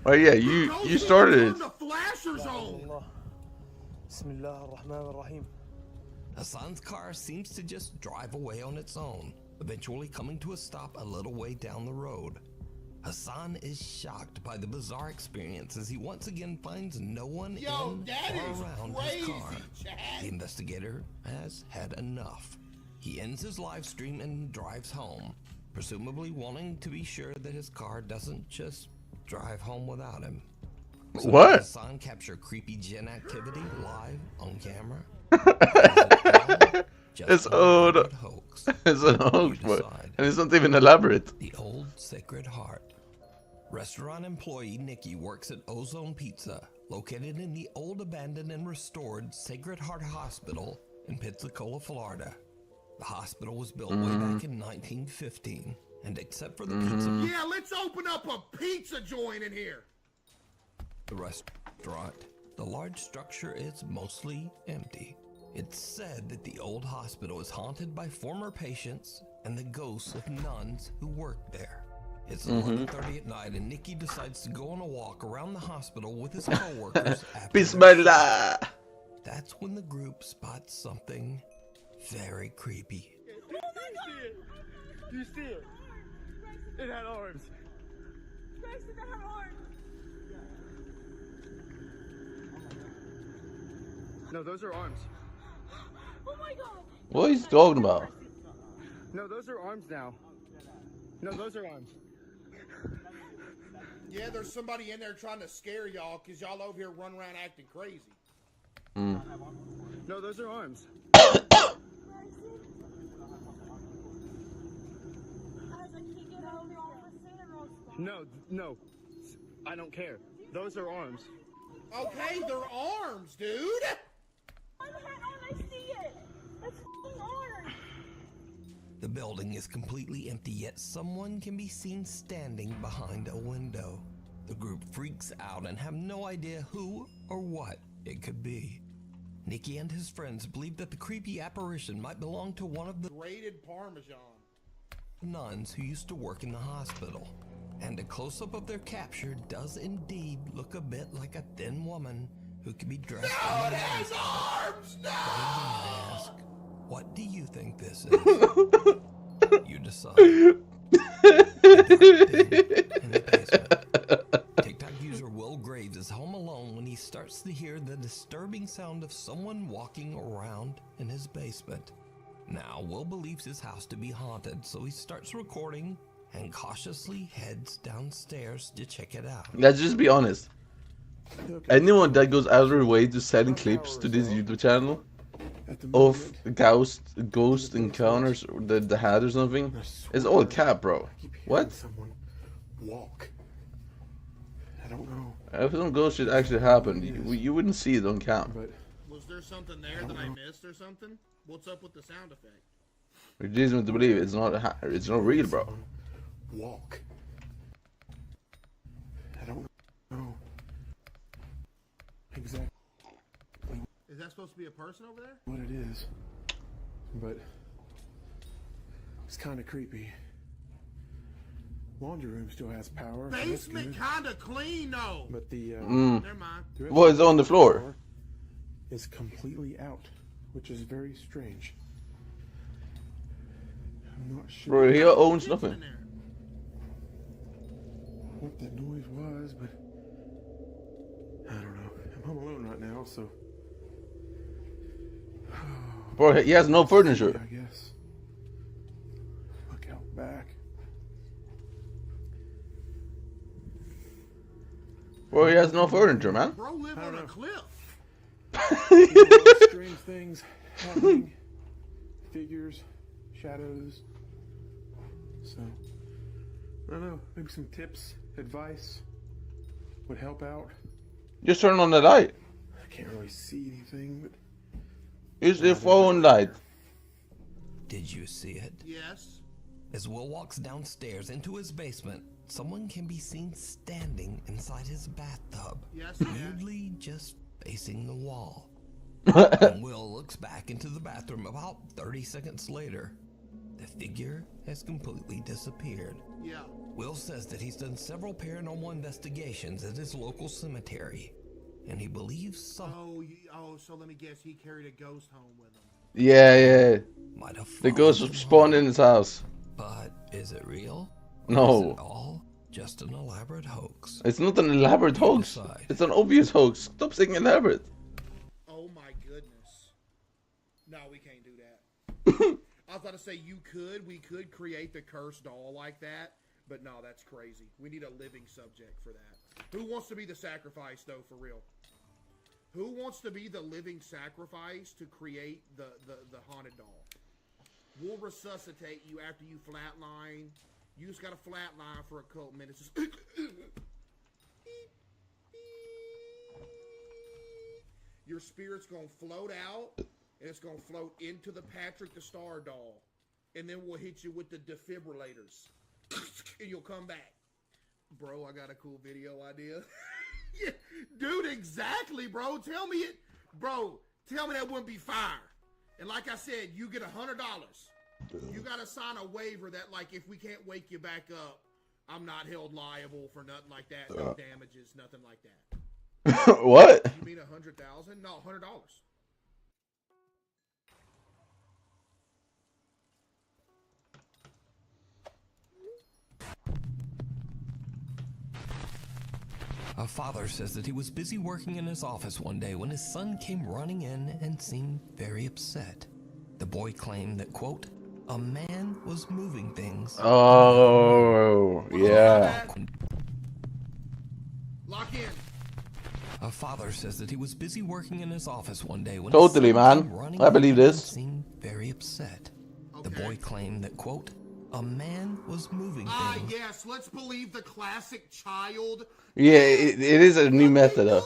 B: Oh yeah, you started it.
Q: بسم الله الرحمن الرحيم.
S: Hassan's car seems to just drive away on its own, eventually coming to a stop a little way down the road. Hassan is shocked by the bizarre experience as he once again finds no one in or around his car. The investigator has had enough. He ends his live stream and drives home, presumably wanting to be sure that his car doesn't just drive home without him. So
B: What?
S: does Hassan capture creepy gen activity live on camera?
B: It's old. It's an hoax, bro. And it's not even elaborate.
S: The Old Sacred Heart. Restaurant employee Nikki works at Ozone Pizza, located in the old abandoned and restored Sacred Heart Hospital in Pensacola, Florida. The hospital was built way back in 1915, and except for the pizza...
P: Yeah, let's open up a pizza joint in here.
S: The restaurant, the large structure is mostly empty. It's said that the old hospital is haunted by former patients and the ghosts of nuns who worked there. It's 11:30 at night and Nikki decides to go on a walk around the hospital with his co-workers after
B: Bismillah!
S: That's when the group spots something very creepy.
Q: Do you see it? It had arms.
G: Grayson, that had arms.
Q: No, those are arms.
G: Oh my god.
B: What are you talking about?
Q: No, those are arms now. No, those are arms.
P: Yeah, there's somebody in there trying to scare y'all because y'all over here run around acting crazy.
Q: No, those are arms. No. I don't care. Those are arms.
P: Okay, they're arms, dude.
G: I see it. That's arms.
S: The building is completely empty, yet someone can be seen standing behind a window. The group freaks out and have no idea who or what it could be. Nikki and his friends believe that the creepy apparition might belong to one of the
P: Grated Parmesan
S: nuns who used to work in the hospital. And a close-up of their capture does indeed look a bit like a thin woman who could be dressed in
P: it has arms! No!
S: Ask, what do you think this is? You decide. In the basement. TikTok user Will Graves is home alone when he starts to hear the disturbing sound of someone walking around in his basement. Now, Will believes his house to be haunted, so he starts recording and cautiously heads downstairs to check it out.
B: Let's just be honest. Anyone that goes out of their way to send clips to this YouTube channel of ghost encounters that had or something, it's all cap, bro. What?
K: Someone walk. I don't know.
B: If some ghost shit actually happened, you wouldn't see it on cam.
P: Was there something there that I missed or something? What's up with the sound effect?
B: You're reason to believe it's not real, bro.
K: Walk. I don't know. Exactly
P: Is that supposed to be a person over there?
K: what it is, but it's kind of creepy. Laundry room still has power. so that's
P: Basement
K: good.
P: kind of clean though.
K: But the
P: Never mind.
K: the rest
B: What
K: of
B: is on the floor?
K: is completely out, which is very strange. I'm not sure.
B: Bro, he owns nothing.
K: What that noise was, but I don't know. I'm home alone right now, so
B: Bro, he has no furniture.
K: I guess. Look out back.
B: Bro, he has no furniture, man.
P: Bro live on a cliff.
K: Strange things happening. Figures, shadows. So, I don't know. Maybe some tips, advice would help out.
B: Just turn on the light.
K: I can't really see anything, but
B: Use your phone light.
S: Did you see it?
P: Yes.
S: As Will walks downstairs into his basement, someone can be seen standing inside his bathtub,
P: Yes,
S: weirdly just facing the wall. When Will looks back into the bathroom about 30 seconds later, the figure has completely disappeared.
P: Yeah.
S: Will says that he's done several paranormal investigations at his local cemetery, and he believes some...
P: Oh, so let me guess, he carried a ghost home with him.
B: Yeah.
S: Might have
B: The ghost spawned in his house.
S: But is it real?
B: No.
S: Is it all just an elaborate hoax?
B: It's not an elaborate hoax. It's an obvious hoax. Stop saying elaborate.
P: Oh my goodness. No, we can't do that. I was about to say we could create the cursed doll like that, but no, that's crazy. We need a living subject for that. Who wants to be the sacrifice, though, for real? Who wants to be the living sacrifice to create the haunted doll? We'll resuscitate you after you flatline. You just got to flatline for a couple minutes. Just your spirit's going to float out, and it's going to float into the Patrick the Star doll. And then we'll hit you with the defibrillators. And you'll come back. Bro, I got a cool video idea. Yeah, dude, exactly, bro. Tell me it. Bro, tell me that wouldn't be fire. And like I said, you get $100. You got to sign a waiver that, like, if we can't wake you back up, I'm not held liable for nothing like that. No damages, nothing like that.
B: What?
P: You mean 100,000? No, $100.
S: A father says that he was busy working in his office one day when his son came running in and seemed very upset. The boy claimed that, quote, a man was moving things.
B: Oh, yeah.
P: Lock in.
S: A father says that he was busy working in his office one day when
B: Totally,
S: his son
B: man.
S: came running
B: I believe
S: in and
B: this.
S: seemed very upset. The boy claimed that, quote, a man was moving
P: Ah,
S: things.
P: yes, let's believe the classic child.
B: Yeah, it is a new method though.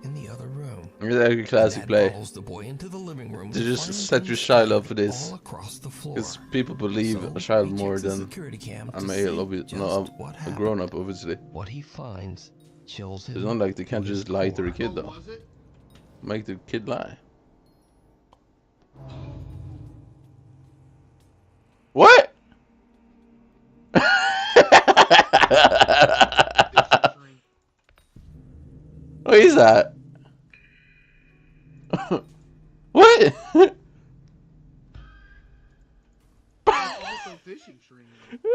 S: In the other room.
B: It's like a classic
S: Dad
B: play.
S: follows the boy into the living room
B: To
S: to
B: just
S: find
B: set your
S: things
B: child up for
S: scattered
B: this.
S: all across the floor.
B: Because people believe
S: So
B: a child
S: he
B: more
S: checks the
B: than
S: security cam
B: a
S: to
B: male,
S: see
B: obviously.
S: just
B: No,
S: what
B: a
S: happened.
B: grown up, obviously.
S: What he finds chills him.
B: It's not like they can't
S: to his
B: just lie to
S: core.
B: the kid though. Make the kid lie. What? What is that? What?
P: Also fishing stream.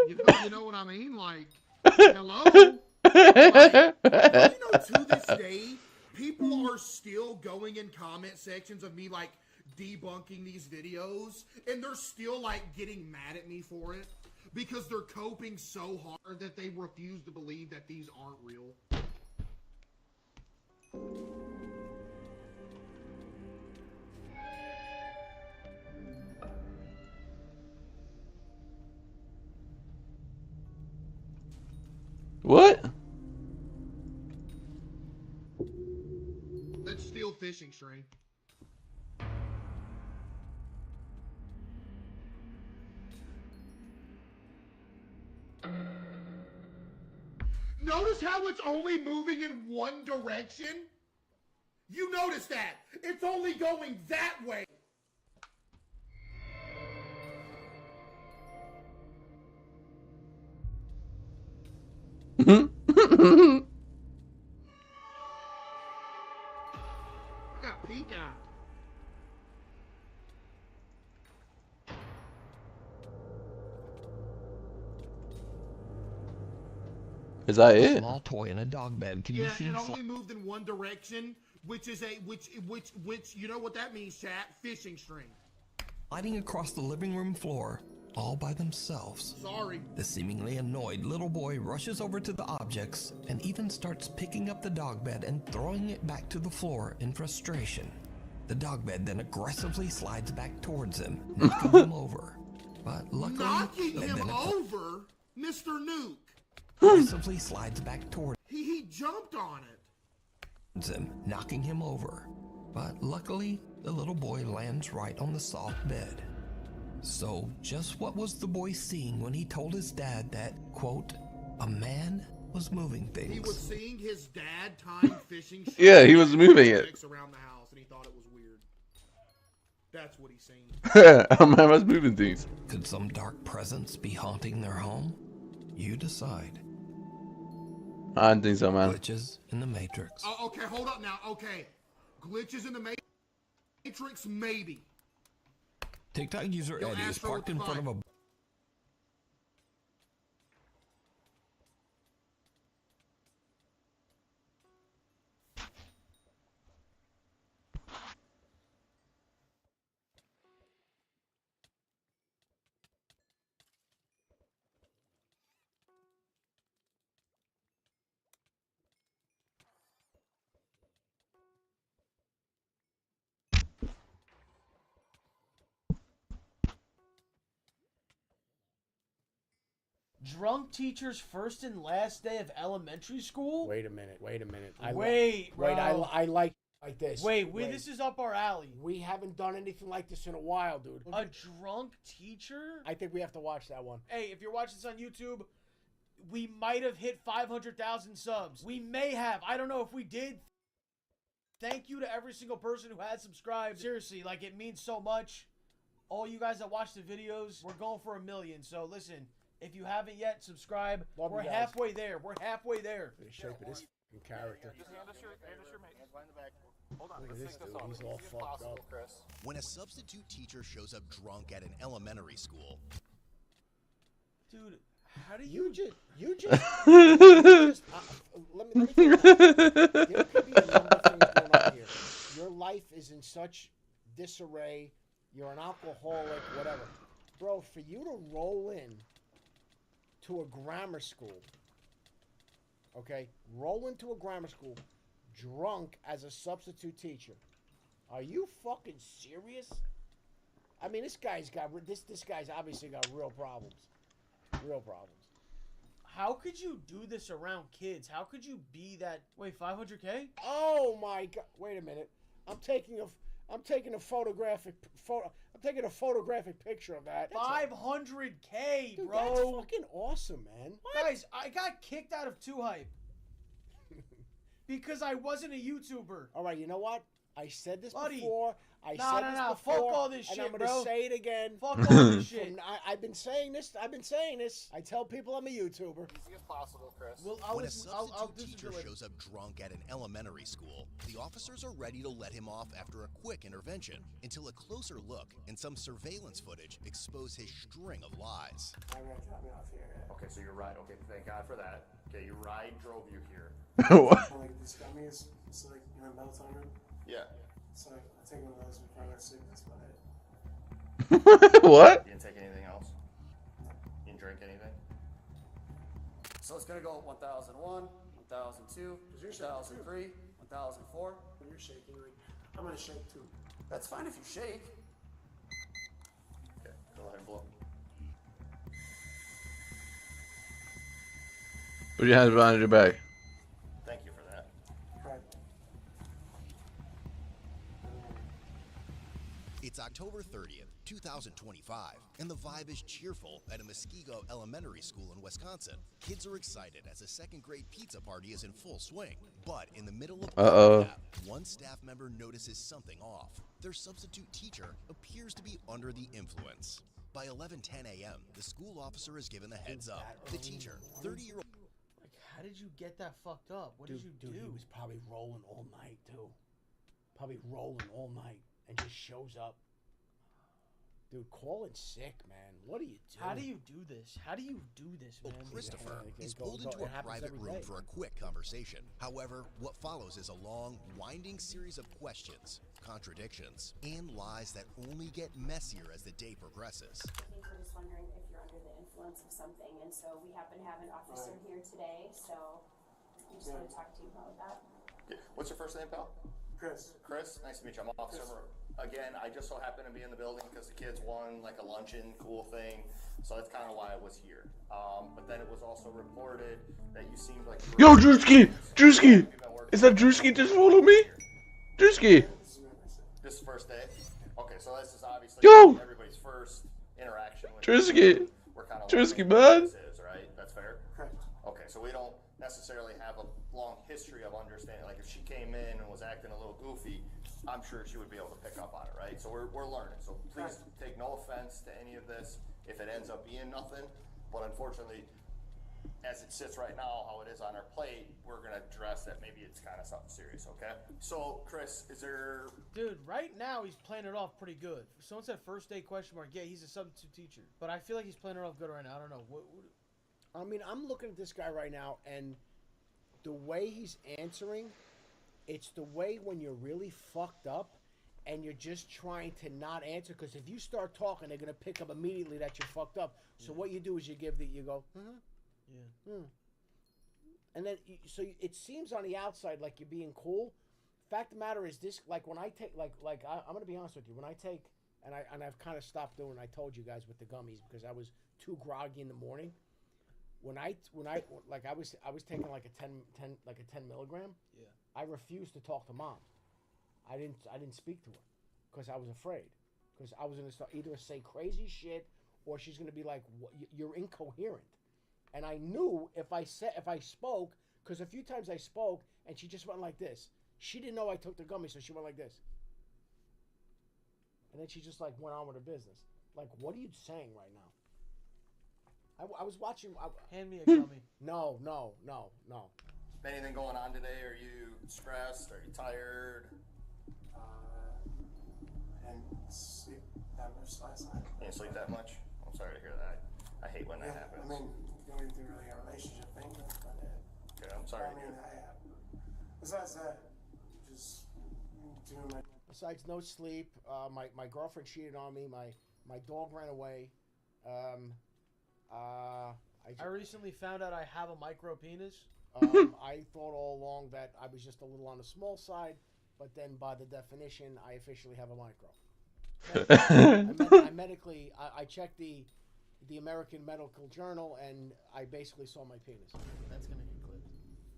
P: You know what I mean? Like, hello? Like, you know, to this day, people are still going in comment sections of me, like, debunking these videos, and they're still, like, getting mad at me for it, because they're coping so hard that they refuse to believe that these aren't real.
B: What?
P: That's still fishing string. Notice how it's only moving in one direction? You notice that? It's only going that way. Got peek out.
B: Is that
S: A
B: it?
S: small toy in a dog bed can
P: Yeah,
S: be seen
P: it only moved in one direction, which is which you know what that means, chat? Fishing string.
S: sliding across the living room floor all by themselves.
P: Sorry.
S: The seemingly annoyed little boy rushes over to the objects and even starts picking up the dog bed and throwing it back to the floor in frustration. The dog bed then aggressively slides back towards him, knocking him over. But luckily,
P: Knocking
S: the
P: him
S: then
P: over, Mr. Nuke.
S: aggressively slides back towards
P: He jumped on it.
S: him, knocking him over. But luckily, the little boy lands right on the soft bed. So, just what was the boy seeing when he told his dad that, quote, a man was moving things?
P: He was seeing his dad tying fishing
B: Yeah, he was moving it.
P: around the house, and he thought it was weird. That's what he's seen.
B: A man was moving things.
S: Could some dark presence be haunting their home? You decide.
B: I don't think so, man.
S: Glitches in the Matrix.
P: Oh, okay, hold up now. Okay. Glitches in the Matrix, maybe.
S: TikTok user
P: Yo,
S: Eddie is
P: Astro,
S: parked in front of a
A: Drunk teacher's first and last day of elementary school?
T: Wait a minute.
A: I
T: like this.
A: Wait, this is up our alley.
T: We haven't done anything like this in a while, dude.
A: A drunk teacher?
T: I think we have to watch that one.
A: Hey, if you're watching this on YouTube, we might have hit 500,000 subs. We may have. I don't know if we did. Thank you to every single person who has subscribed. Seriously, like, it means so much. All you guys that watch the videos, we're going for 1 million. So listen, if you haven't yet, subscribe. We're halfway there. We're halfway there.
T: The shape of this fucking character.
I: Just hand us your mate. Hold on.
T: Look at this dude. He's all fucked up.
U: When a substitute teacher shows up drunk at an elementary school.
A: Dude, how do you
T: just let me there could be a number of things going on here. Your life is in such disarray. You're an alcoholic, whatever. Bro, for you to roll in to a grammar school, okay? Roll into a grammar school drunk as a substitute teacher. Are you fucking serious? I mean, this guy's obviously got real problems. Real problems.
A: How could you do this around kids? How could you be that? Wait, 500K?
T: Oh my god! Wait a minute. I'm taking a photographic picture of that.
A: 500K,
T: dude,
A: bro.
T: That's fucking awesome, man.
A: Guys, I got kicked out of 2Hype because I wasn't a YouTuber.
T: All right, you know what? I said this
A: Buddy.
T: before.
A: Nah, fuck all this shit,
T: and I'm
A: bro.
T: gonna say it again.
A: Fuck all this shit.
T: I've been saying this. I tell people I'm a YouTuber.
I: Easy as possible, Chris.
U: When a substitute teacher shows up drunk at an elementary school, the officers are ready to let him off after a quick intervention until a closer look and some surveillance footage expose his string of lies.
V: I'm gonna drop me off here. Okay, so your ride. Okay, thank God for that. Okay, your ride drove you here.
B: What?
V: Like these gummies, so like you know melatonin. Yeah. So I take one of those before I go to sleep. That's about it.
B: What?
V: You didn't take anything else? You didn't drink anything? So it's gonna go 1001, 1002, 1003, 1004. When you're shaking, like I'm gonna shake too. That's fine if you shake. Okay, go ahead and blow.
B: Put your hands behind your back.
V: Thank you for that. Right.
U: It's October 30th, 2025, and the vibe is cheerful at a Muskego Elementary School in Wisconsin. Kids are excited as a second-grade pizza party is in full swing. But in the middle of one staff member notices something off. Their substitute teacher appears to be under the influence. By 11:10 a.m., the school officer is given the heads up. The teacher, 30-year-old...
A: Like, how did you get that fucked up? What did you do?
T: Dude, he was probably rolling all night, too. Probably rolling all night. And just shows up. Dude, call in sick, man. What are you doing?
A: How do you do this? How do you do this, man?
U: Christopher is pulled into a private room for a quick conversation. However, what follows is a long, winding series of questions, contradictions, and lies that only get messier as the day progresses.
Y: I think we're just wondering if you're under the influence of something, and so we happen to have an officer here today, so we just want to talk to you about that.
V: What's your first name, pal? Chris. Chris, nice to meet you. I'm Officer. Again, I just so happened to be in the building because the kids won like a luncheon, cool thing. So that's kind of why I was here. But then it was also reported that you seemed like...
B: Yo, Drewski! Drewski! Is that Drewski just follow me? Drewski!
V: This is first day? Okay, so this is obviously everybody's first interaction with
B: Drewski!
V: We're kind of
B: Drewski, man!
V: This is, right? That's fair? Correct. Okay, so we don't necessarily have a long history of understanding. Like if she came in and was acting a little goofy, I'm sure she would be able to pick up on it, right? So we're learning. So please take no offense to any of this if it ends up being nothing. But unfortunately, as it sits right now, how it is on our plate, we're going to address that maybe it's kind of something serious, okay? So, Chris, is there...
A: Dude, right now he's playing it off pretty good. Someone said first day question mark. Yeah, he's a substitute teacher. But I feel like he's playing it off good right now. I don't know.
T: I mean, I'm looking at this guy right now, and the way he's answering... It's the way when you're really fucked up and you're just trying to not answer, because if you start talking, they're going to pick up immediately that you're fucked up. So what you do is you go, and then, so it seems on the outside like you're being cool. Fact of the matter is this, like when I take, I'm going to be honest with you. When I take, and I've kind of stopped doing, I told you guys with the gummies because I was too groggy in the morning. when I like I was taking like a 10 milligram.
A: Yeah.
T: I refused to talk to mom. I didn't speak to her because I was afraid, because I was gonna start either say crazy shit or she's gonna be like, "You're incoherent," and I knew if I spoke, because a few times I spoke and she just went like this. She didn't know I took the gummy, so she went like this, and then she just like went on with her business. Like, what are you saying right now? I was watching.
A: Hand me a gummy.
T: No.
V: Anything going on today? Are you stressed? Are you tired?
K: And sleep that much last night.
V: You didn't sleep that much? I'm sorry to hear that. I hate when that happens.
K: I mean, going through really a relationship thing, but
V: Okay, I'm sorry.
K: I mean, besides that, just doing my.
T: Besides no sleep, my girlfriend cheated on me. My dog ran away.
A: I recently found out I have a micro penis.
T: I thought all along that I was just a little on the small side, but then by the definition, I officially have a micro. I checked the American Medical Journal, and I basically saw my penis.
A: That's gonna get clipped.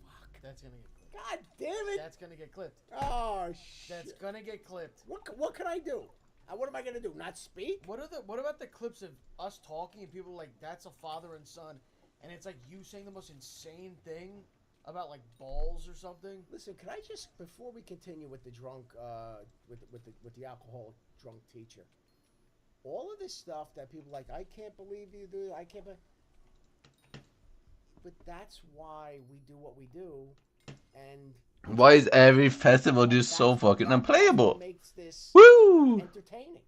A: Fuck. That's gonna get clipped.
T: God damn it!
A: That's gonna get clipped.
T: Oh shit!
A: That's gonna get clipped.
T: What can I do? What am I gonna do? Not speak?
A: What about the clips of us talking and people like, that's a father and son, and it's like you saying the most insane thing about like balls or something?
T: Listen, can I just, before we continue with the drunk, with the alcoholic drunk teacher, all of this stuff that people like, I can't believe you do, I can't. But that's why we do what we do, and.
B: Why is every festival just so fucking unplayable?
T: Makes this
B: Woo!
T: entertaining.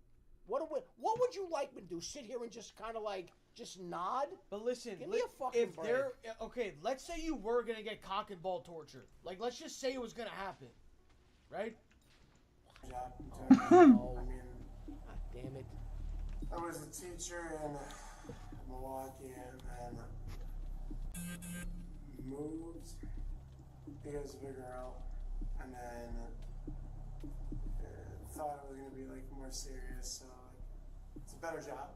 T: What would you like me to do? Sit here and just kind of like just nod?
A: But listen,
T: give me a fucking
A: if
T: break.
A: they're okay, let's say you were gonna get cock and ball tortured. Like, let's just say it was gonna happen, right?
K: I mean,
T: God damn it!
K: I was a teacher in Milwaukee and then moved because of a girl, and then thought it was going to be like more serious, so like, it's a better job,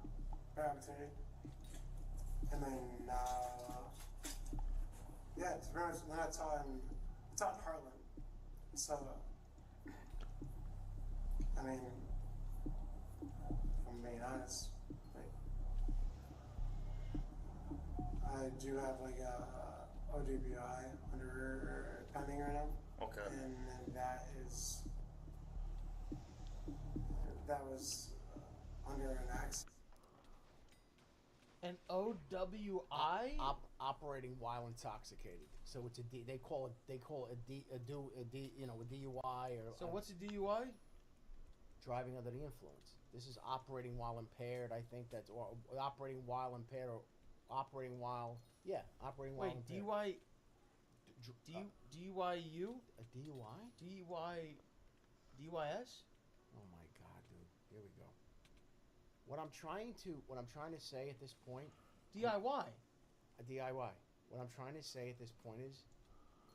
K: better opportunity. And then yeah, to be honest, then I taught in Harlem. So I mean, if I'm being honest, like, I do have like a ODBI pending right now.
V: Okay.
K: And that was under an accident.
A: An OWI?
T: Operating while intoxicated. So it's they call it a DUI or.
A: So what's a DUI?
T: Driving under the influence. This is operating while impaired. I think that's or operating while impaired or operating while operating while impaired.
A: Wait, DUIU?
T: A DUI?
A: DUIS?
T: Oh my god, dude. Here we go. What I'm trying to say at this point,
A: DIY.
T: A DIY. What I'm trying to say at this point is,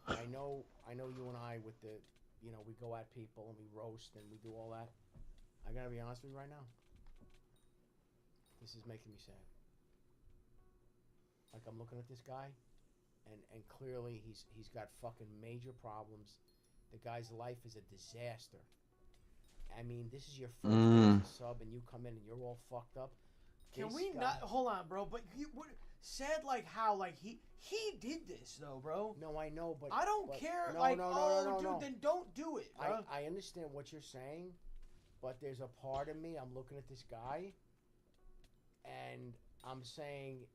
T: I know you and I with the, we go at people and we roast and we do all that. I gotta be honest with you right now. This is making me sad. Like, I'm looking at this guy, and clearly he's got fucking major problems. The guy's life is a disaster. I mean, this is your first sub, and you come in and you're all fucked up.
A: Can we not hold on, bro? But sad like how like he did this though, bro.
T: No, I know, but
A: I don't care.
T: No.
A: Then don't do it. Bro.
T: I understand what you're saying, but there's a part of me. I'm looking at this guy, and I'm saying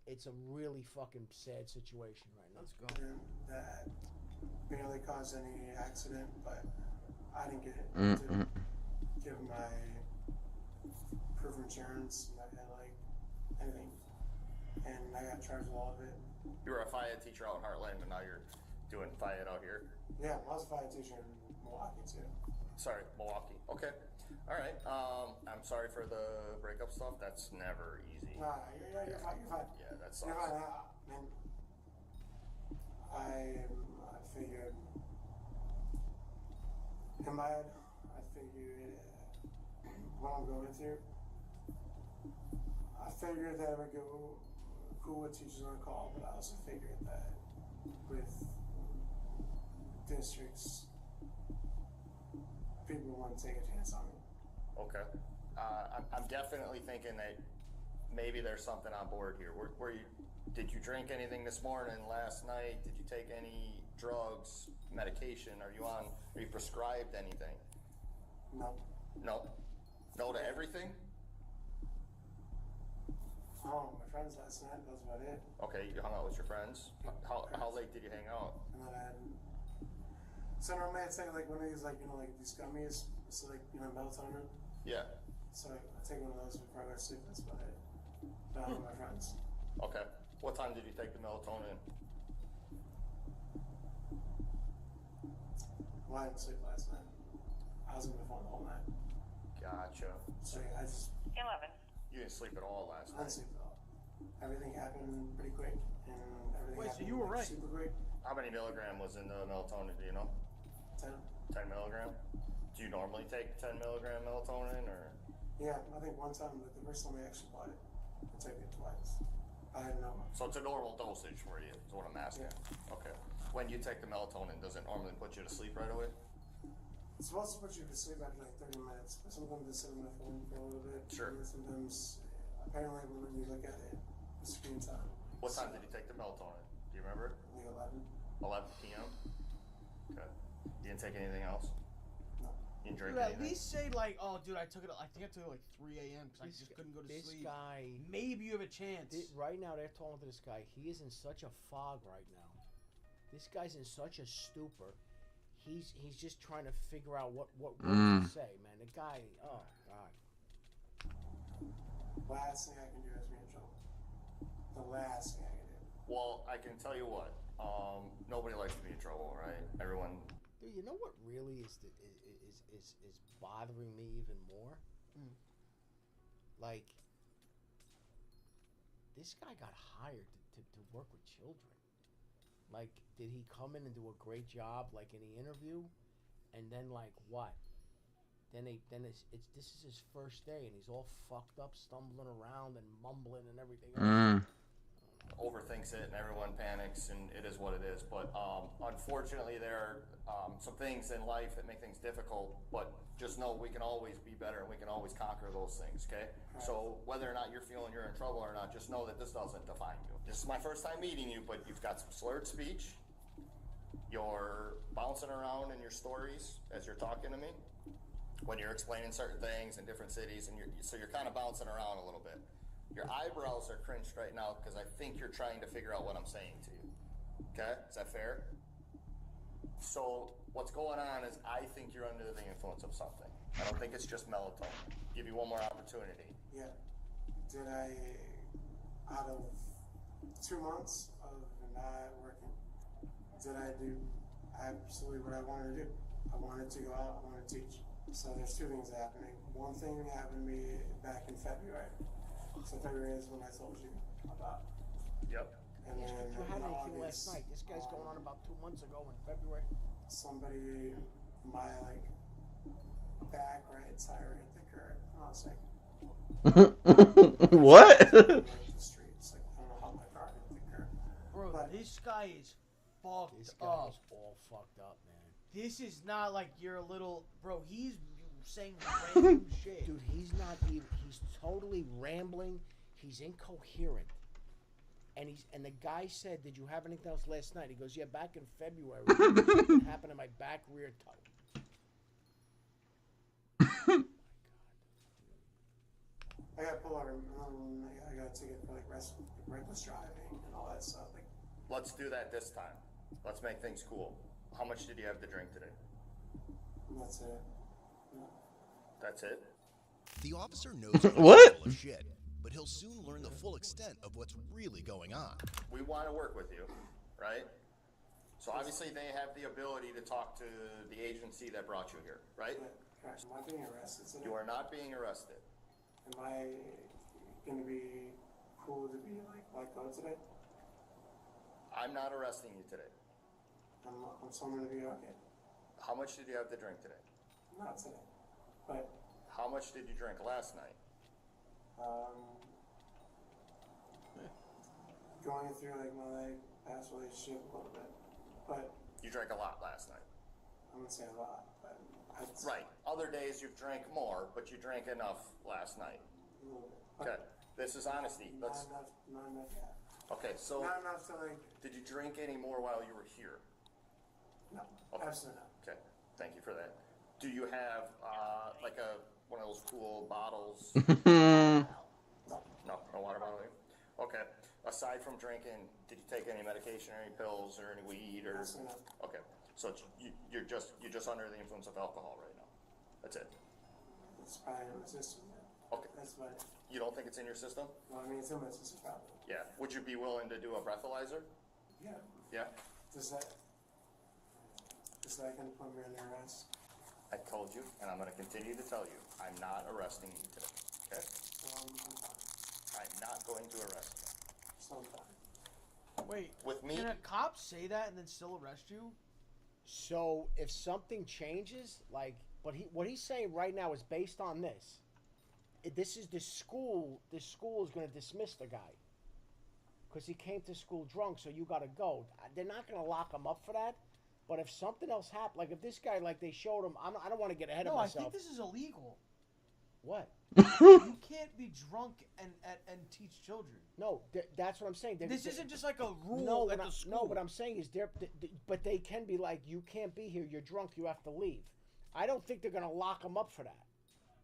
T: it's a really fucking sad situation right now.
A: Let's go.
K: That barely caused any accident, but I didn't get it. Didn't give my proof of insurance, not like anything, and I got charged with all of it.
V: You were a FIAD teacher out in Heartland, but now you're doing FIAD out here?
K: Yeah, I was a FIAD teacher in Milwaukee too.
V: Sorry, Milwaukee. Okay. All right. I'm sorry for the breakup stuff. That's never easy.
K: Nah, you're fine. You're fine.
V: Yeah, that sucks.
K: You're fine. Man, I figured in my head, I figured what I'm going through. I figured that it would go cool with teachers on call, but I also figured that with districts, people want to take a chance on me.
V: Okay. I'm definitely thinking that maybe there's something on board here. Did you drink anything this morning, last night? Did you take any drugs, medication? Are you prescribed anything?
K: No.
V: No? No to everything?
K: Oh, my friends last night, that was about it.
V: Okay, you hung out with your friends? How late did you hang out?
K: And then I had, so normally I'd take like one of these, like, like these gummies, it's like, melatonin.
V: Yeah.
K: So I take one of those before I go to sleep, that's about it. But I'm with my friends.
V: Okay. What time did you take the melatonin?
K: Well, I didn't sleep last night. I was on my phone the whole night.
V: Gotcha.
K: So yeah, I just...
J: 11.
V: You didn't sleep at all last
K: I
V: night?
K: didn't sleep at all. Everything happened pretty quick, and everything happened
A: you were right.
K: super quick.
V: How many milligram was in the melatonin, do you know?
K: 10.
V: 10 milligram? Do you normally take 10 milligram melatonin, or?
K: Yeah, I think one time, like the first time I actually bought it, I took it twice. I didn't know.
V: So it's a normal dosage for you, is what I'm asking. Yeah. Okay. When you take the melatonin, does it normally put you to sleep right away?
K: It's supposed to put you to sleep after like 30 minutes, but sometimes I sit on my phone for a little bit.
V: Sure.
K: And sometimes, apparently when you look at it, the screen time.
V: What time did you take the melatonin? Do you remember?
K: Like 11.
V: 11 p.m.? Okay. You didn't take anything else?
K: No.
V: You didn't drink
A: Dude, at
V: anything?
A: least say like, oh, dude, I think I took it like 3 a.m. because I just couldn't go to sleep.
T: This guy,
A: maybe you have a chance.
T: Right now, they're talking to this guy. He is in such a fog right now. This guy's in such a stupor. He's just trying to figure out what to say, man. The guy, oh god.
K: Last thing I can do is be in trouble. The last thing I can do.
V: Well, I can tell you what. Nobody likes to be in trouble, right? Everyone.
T: Dude, you know what really is bothering me even more? Like, this guy got hired to work with children. Like, did he come in and do a great job, like in the interview, and then like what? Then this is his first day, and he's all fucked up, stumbling around and mumbling and everything else.
V: Overthinks it, and everyone panics, and it is what it is. But unfortunately, there are some things in life that make things difficult. But just know we can always be better, and we can always conquer those things. Okay. Right. So whether or not you're feeling you're in trouble or not, just know that this doesn't define you. This is my first time meeting you, but you've got some slurred speech. You're bouncing around in your stories as you're talking to me when you're explaining certain things in different cities, and so you're kind of bouncing around a little bit. Your eyebrows are cringed right now because I think you're trying to figure out what I'm saying to you. Okay? Is that fair? So what's going on is I think you're under the influence of something. I don't think it's just melatonin. Give you one more opportunity.
K: Yeah. Did I, out of 2 months of not working, did I do absolutely what I wanted to do? I wanted to go out, I wanted to teach. So there's 2 things happening. One thing happened to me back in February. So February is when I told you about.
V: Yep.
K: And then
T: You had
K: in
T: anything
K: August,
T: last night? This guy's going on about 2 months ago in February.
K: Somebody, my like back right tire hit the curb. I was like,
B: what?
K: The streets, like, I don't know how my car hit the curb.
A: Bro,
K: But
A: this guy is fucked
T: This guy
A: up.
T: is all fucked up, man.
A: This is not like your little bro. He's saying random shit.
T: Dude, he's not even. He's totally rambling. He's incoherent. And the guy said, "Did you have anything else last night?" He goes, "Yeah, back in February, something happened to my back rear toe."
K: I got pulled over. I got a ticket for like reckless driving and all that stuff. Like,
V: Let's do that this time. Let's make things cool. How much did you have to drink today?
K: that's it. Yeah.
V: That's it?
U: The officer knows he's
B: What?
U: full of shit, but he'll soon learn the full extent of what's really going on.
V: We want to work with you, right? So obviously they have the ability to talk to the agency that brought you here, right?
K: Correct. Am I being arrested today?
V: You are not being arrested.
K: Am I gonna be cool to be like let go today?
V: I'm not arresting you today.
K: I'm so I'm gonna be okay.
V: How much did you have to drink today?
K: Not today, but
V: How much did you drink last night?
K: going through like my like past relationship a little bit, but
V: You drank a lot last night.
K: I wouldn't say a lot, but
V: Right. Other days you've drank more, but you drank enough last night.
K: a little bit.
V: Okay. This is honesty.
K: Not
V: Let's.
K: enough. Not enough yet.
V: Okay. So.
K: Not enough to like.
V: Did you drink any more while you were here?
K: No.
V: Okay.
K: Absolutely not.
V: Okay. Thank you for that. Do you have like one of those cool bottles? No water bottle. Okay. Aside from drinking, did you take any medication, or any pills, or any weed, or?
K: Absolutely not.
V: Okay. So you're just under the influence of alcohol right now. That's it.
K: It's probably in my system. Yeah.
V: Okay.
K: That's about it.
V: You don't think it's in your system?
K: Well, I mean, it's in my system probably.
V: Yeah. Would you be willing to do a breathalyzer?
K: Yeah.
V: Yeah.
K: Does that can put me under arrest?
V: I told you, and I'm going to continue to tell you, I'm not arresting you today. Okay?
K: I'm fine.
V: I'm not going to arrest you.
K: So I'm fine.
A: Wait,
V: with me?
A: Can a cop say that and then still arrest you?
T: So if something changes, like, but what he's saying right now is based on this. This school is going to dismiss the guy because he came to school drunk. So you got to go. They're not going to lock him up for that. But if something else happened, like if this guy, like they showed him, I don't want to get ahead of myself.
A: No, I think this is illegal.
T: What?
A: You can't be drunk and teach children.
T: No, that's what I'm saying.
A: This isn't just like a rule at the school.
T: No, what I'm saying is but they can be like, you can't be here. You're drunk. You have to leave. I don't think they're gonna lock him up for that.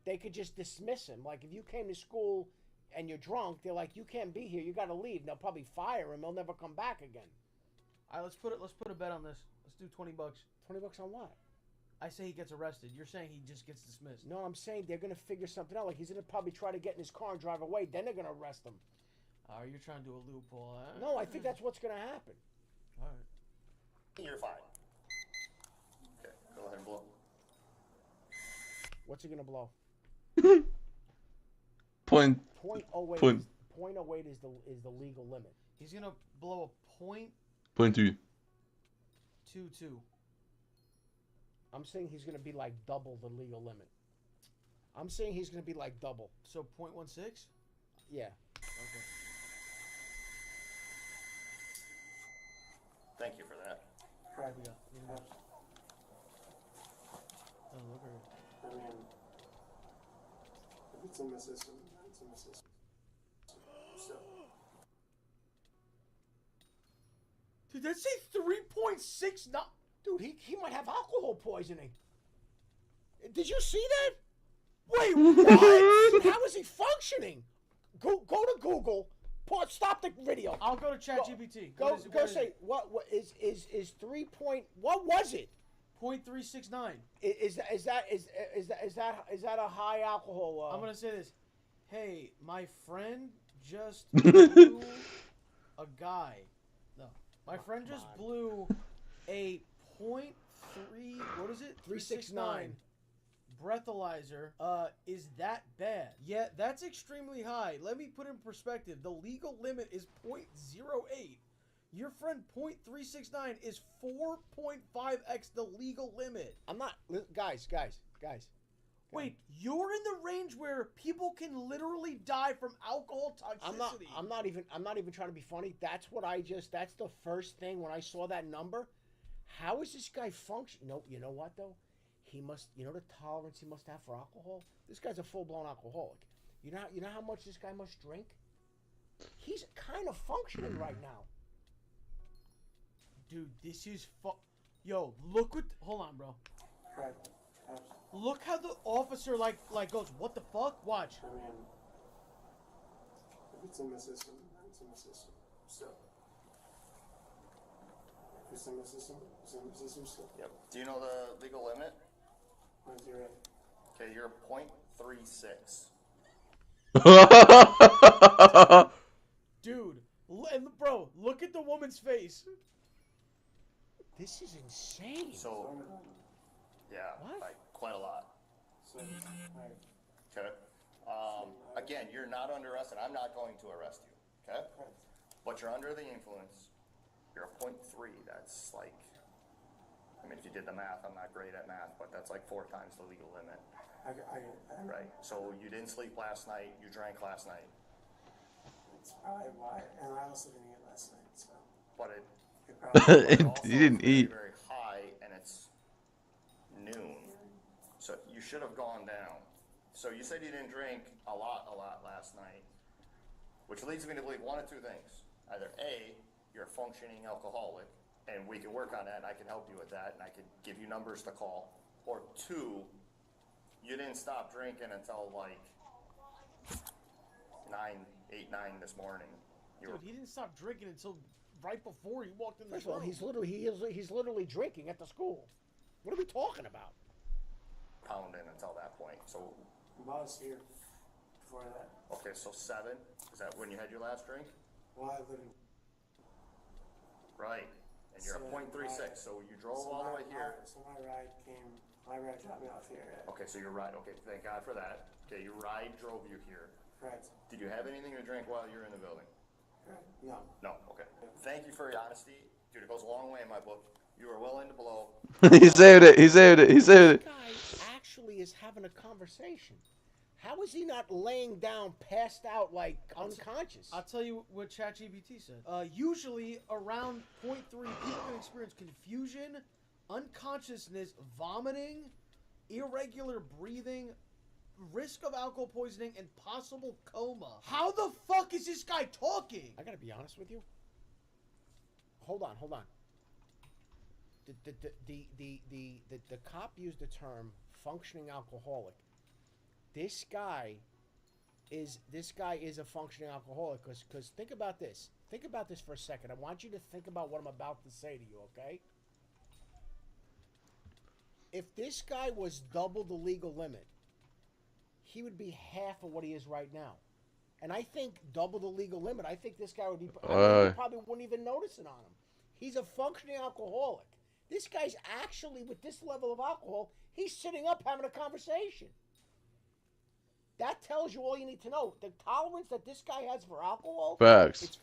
T: They could just dismiss him. Like if you came to school and you're drunk, they're like, you can't be here. You got to leave. They'll probably fire him. He'll never come back again.
A: All right, let's put a bet on this. Let's do $20.
T: $20 on what?
A: I say he gets arrested. You're saying he just gets dismissed.
T: No, I'm saying they're going to figure something out. Like he's going to probably try to get in his car and drive away. Then they're going to arrest him.
A: Oh, you're trying to do a loophole. Huh?
T: No, I think that's what's going to happen.
A: All right.
V: You're fine. Okay, go ahead and blow.
T: What's he going to blow?
B: Point.
T: 0.08 is the legal limit.
A: He's going to blow a point.
B: 0.2.
A: 2.2.
T: I'm saying he's going to be like double the legal limit. I'm saying he's going to be like double.
A: So 0.16?
T: Yeah.
A: Okay.
V: Thank you for that.
K: Right.
A: We got. Oh, look at her.
K: I mean, if it's in my system, it's in my system. So.
A: Did that say 3.6? No.
T: Dude, he might have alcohol poisoning. Did you see that? Wait, what? How is he functioning? Go to Google. Stop the video.
A: I'll go to ChatGPT.
T: Go say what is 3 point? What was it?
A: 0.369.
T: Is that a high alcohol?
A: I'm gonna say this. Hey, my friend just blew a guy. No, my friend just blew a 0.3. What is it?
T: 369.
A: Breathalyzer. Is that bad? Yeah, that's extremely high. Let me put in perspective. The legal limit is 0.08. Your friend 0.369 is 4.5x the legal limit.
T: I'm not, guys.
A: Wait, you're in the range where people can literally die from alcohol toxicity.
T: I'm not even trying to be funny. That's the first thing when I saw that number. How is this guy function? No, you know what though? He must, the tolerance he must have for alcohol. This guy's a full-blown alcoholic. You know how much this guy must drink? He's kind of functioning right now.
A: Dude, this is Yo, look what. Hold on, bro.
K: Right.
A: Look how the officer like goes. What the fuck? Watch.
K: I mean, if it's in my system, it's in my system. So. If it's in my system, it's in my system still.
V: Yep. Do you know the legal limit?
K: 0.08.
V: Okay, you're 0.36.
A: Dude, bro, look at the woman's face.
T: This is insane.
V: So, yeah,
T: what?
V: like quite a lot.
K: So, right.
V: Okay. Again, you're not under arrest, and I'm not going to arrest you. Okay.
K: Right.
V: But you're under the influence. You're a 0.3. That's like. I mean, if you did the math, I'm not great at math, but that's like 4 times the legal limit. Right. So you didn't sleep last night. You drank last night.
K: That's probably why. And I also didn't get last last night, so.
V: But it
B: You didn't eat.
V: very high, and it's noon, so you should have gone down. So you said you didn't drink a lot last night, which leads me to believe one of two things. Either A, you're a functioning alcoholic, and we can work on that, and I can help you with that, and I can give you numbers to call. Or two, you didn't stop drinking until like 9 this morning.
A: Dude, he didn't stop drinking until right before he walked in the
T: First of all,
A: room.
T: he's literally drinking at the school. What are we talking about?
V: Pounding until that point. So
K: I was here before that.
V: okay, so 7. Is that when you had your last drink?
K: Well, I live in.
V: Right. And you're
K: So
V: at 0.36, so you drove all the way here.
K: So my ride dropped me off here.
V: Okay, so your ride. Okay, thank God for that. Okay, your ride drove you here.
K: Correct.
V: Did you have anything to drink while you were in the building?
K: Correct. No.
V: No. Okay. Thank you for your honesty, dude. It goes a long way in my book. You were willing to blow.
B: He saved it. He saved it. He saved it.
T: This guy actually is having a conversation. How is he not laying down, passed out, like unconscious?
A: I'll tell you what ChatGPT said. Usually around 0.3, people can experience confusion, unconsciousness, vomiting, irregular breathing, risk of alcohol poisoning, and possible coma. How the fuck is this guy talking?
T: I gotta be honest with you. Hold on. The cop used the term functioning alcoholic. This guy is a functioning alcoholic because think about this. Think about this for a second. I want you to think about what I'm about to say to you, okay? If this guy was double the legal limit, he would be half of what he is right now. And I think double the legal limit, I think this guy would be, I think he probably wouldn't even notice it on him. He's a functioning alcoholic. This guy's actually, with this level of alcohol, he's sitting up having a conversation. That tells you all you need to know. The tolerance that this guy has for alcohol.
B: Facts.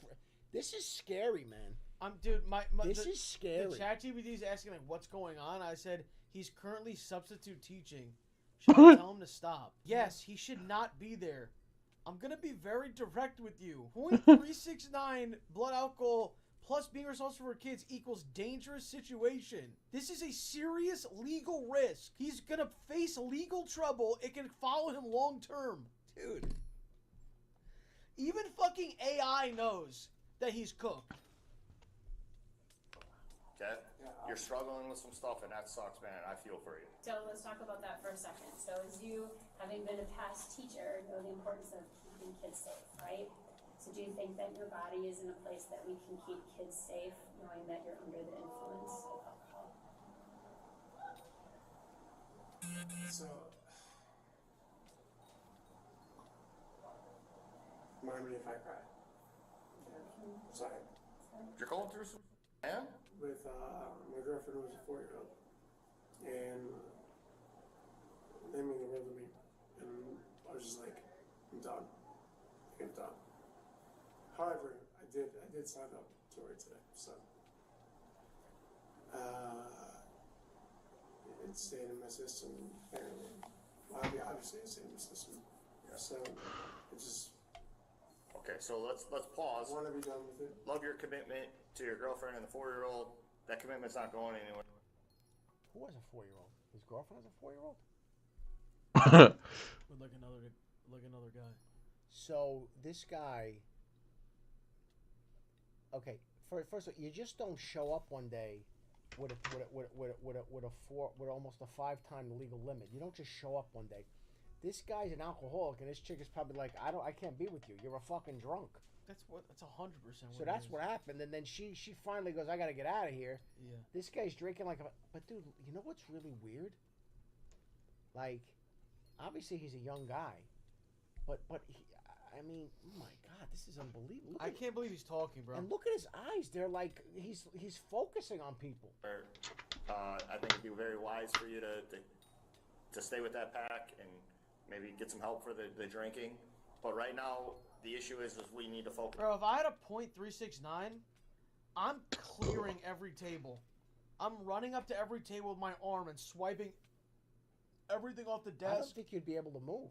T: This is scary, man.
A: Dude,
T: this is scary.
A: The ChatGPT is asking like, what's going on? I said he's currently substitute teaching. Should I tell him to stop? Yes, he should not be there. I'm gonna be very direct with you. 0.369 blood alcohol plus being responsible for kids equals dangerous situation. This is a serious legal risk. He's gonna face legal trouble. It can follow him long term. Dude. Even fucking AI knows that he's cooked.
V: Okay? You're struggling with some stuff, and that sucks, man. I feel for you.
Y: So let's talk about that for a second. So as you, having been a past teacher, know the importance of keeping kids safe, right? So do you think that your body is in a place that we can keep kids safe, knowing that you're under the influence of alcohol?
K: So, remind me if I cry. Sorry.
V: You're going through some, man?
K: With my girlfriend was a 4-year-old, and they made the world to me, and I was just like, I'm done. I'm done. However, I did sign up to her today, so it stayed in my system apparently. Well, I mean, obviously it stayed in my system. Yeah. So it just.
V: Okay, so let's pause.
K: I want to be done with it.
V: Love your commitment to your girlfriend and the 4-year-old. That commitment's not going anywhere.
T: Who has a 4-year-old? His girlfriend has a 4-year-old?
A: Like another guy. So
T: this guy. Okay, first of all, you just don't show up one day with almost a 5-time legal limit. You don't just show up one day. This guy's an alcoholic, and this chick is probably like, I can't be with you. You're a fucking drunk.
A: That's 100%.
T: So that's what happened, and then she finally goes, I gotta get out of here.
A: Yeah.
T: This guy's drinking like a. But dude, you know what's really weird? Like, obviously he's a young guy, but he, I mean, oh my God, this is unbelievable.
A: I can't believe he's talking, bro.
T: And look at his eyes; they're like he's focusing on people.
V: I think it'd be very wise for you to stay with that pack and maybe get some help for the drinking. But right now, the issue is we need to focus.
A: Bro, if I had a .369, I'm clearing every table. I'm running up to every table with my arm and swiping everything off the desk.
T: I don't think you'd be able to move.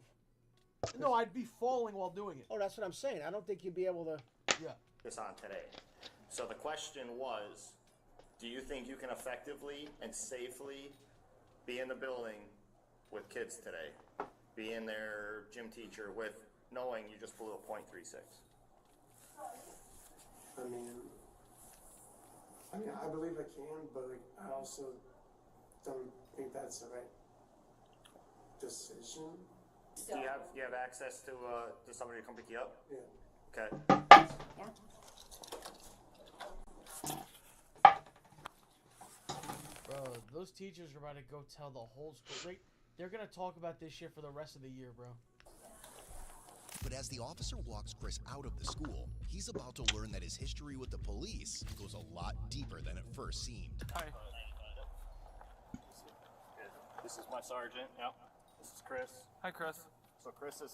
A: No, I'd be falling while doing it.
T: Oh, that's what I'm saying. I don't think you'd be able to.
A: Yeah.
V: This on today. So the question was, do you think you can effectively and safely be in the building with kids today? Be in their gym teacher with knowing you just flew a .36?
K: I mean, I believe I can, but like, I also don't think that's the right decision.
V: Do you have access to somebody to come pick you up?
K: Yeah.
V: Okay.
D: Yeah.
A: Bro, those teachers are about to go tell the whole school. They're gonna talk about this shit for the rest of the year, bro.
U: But as the officer walks Chris out of the school, he's about to learn that his history with the police goes a lot deeper than it first seemed.
V: Hi. This is my sergeant. Yep. This is Chris.
J: Hi, Chris.
V: So Chris is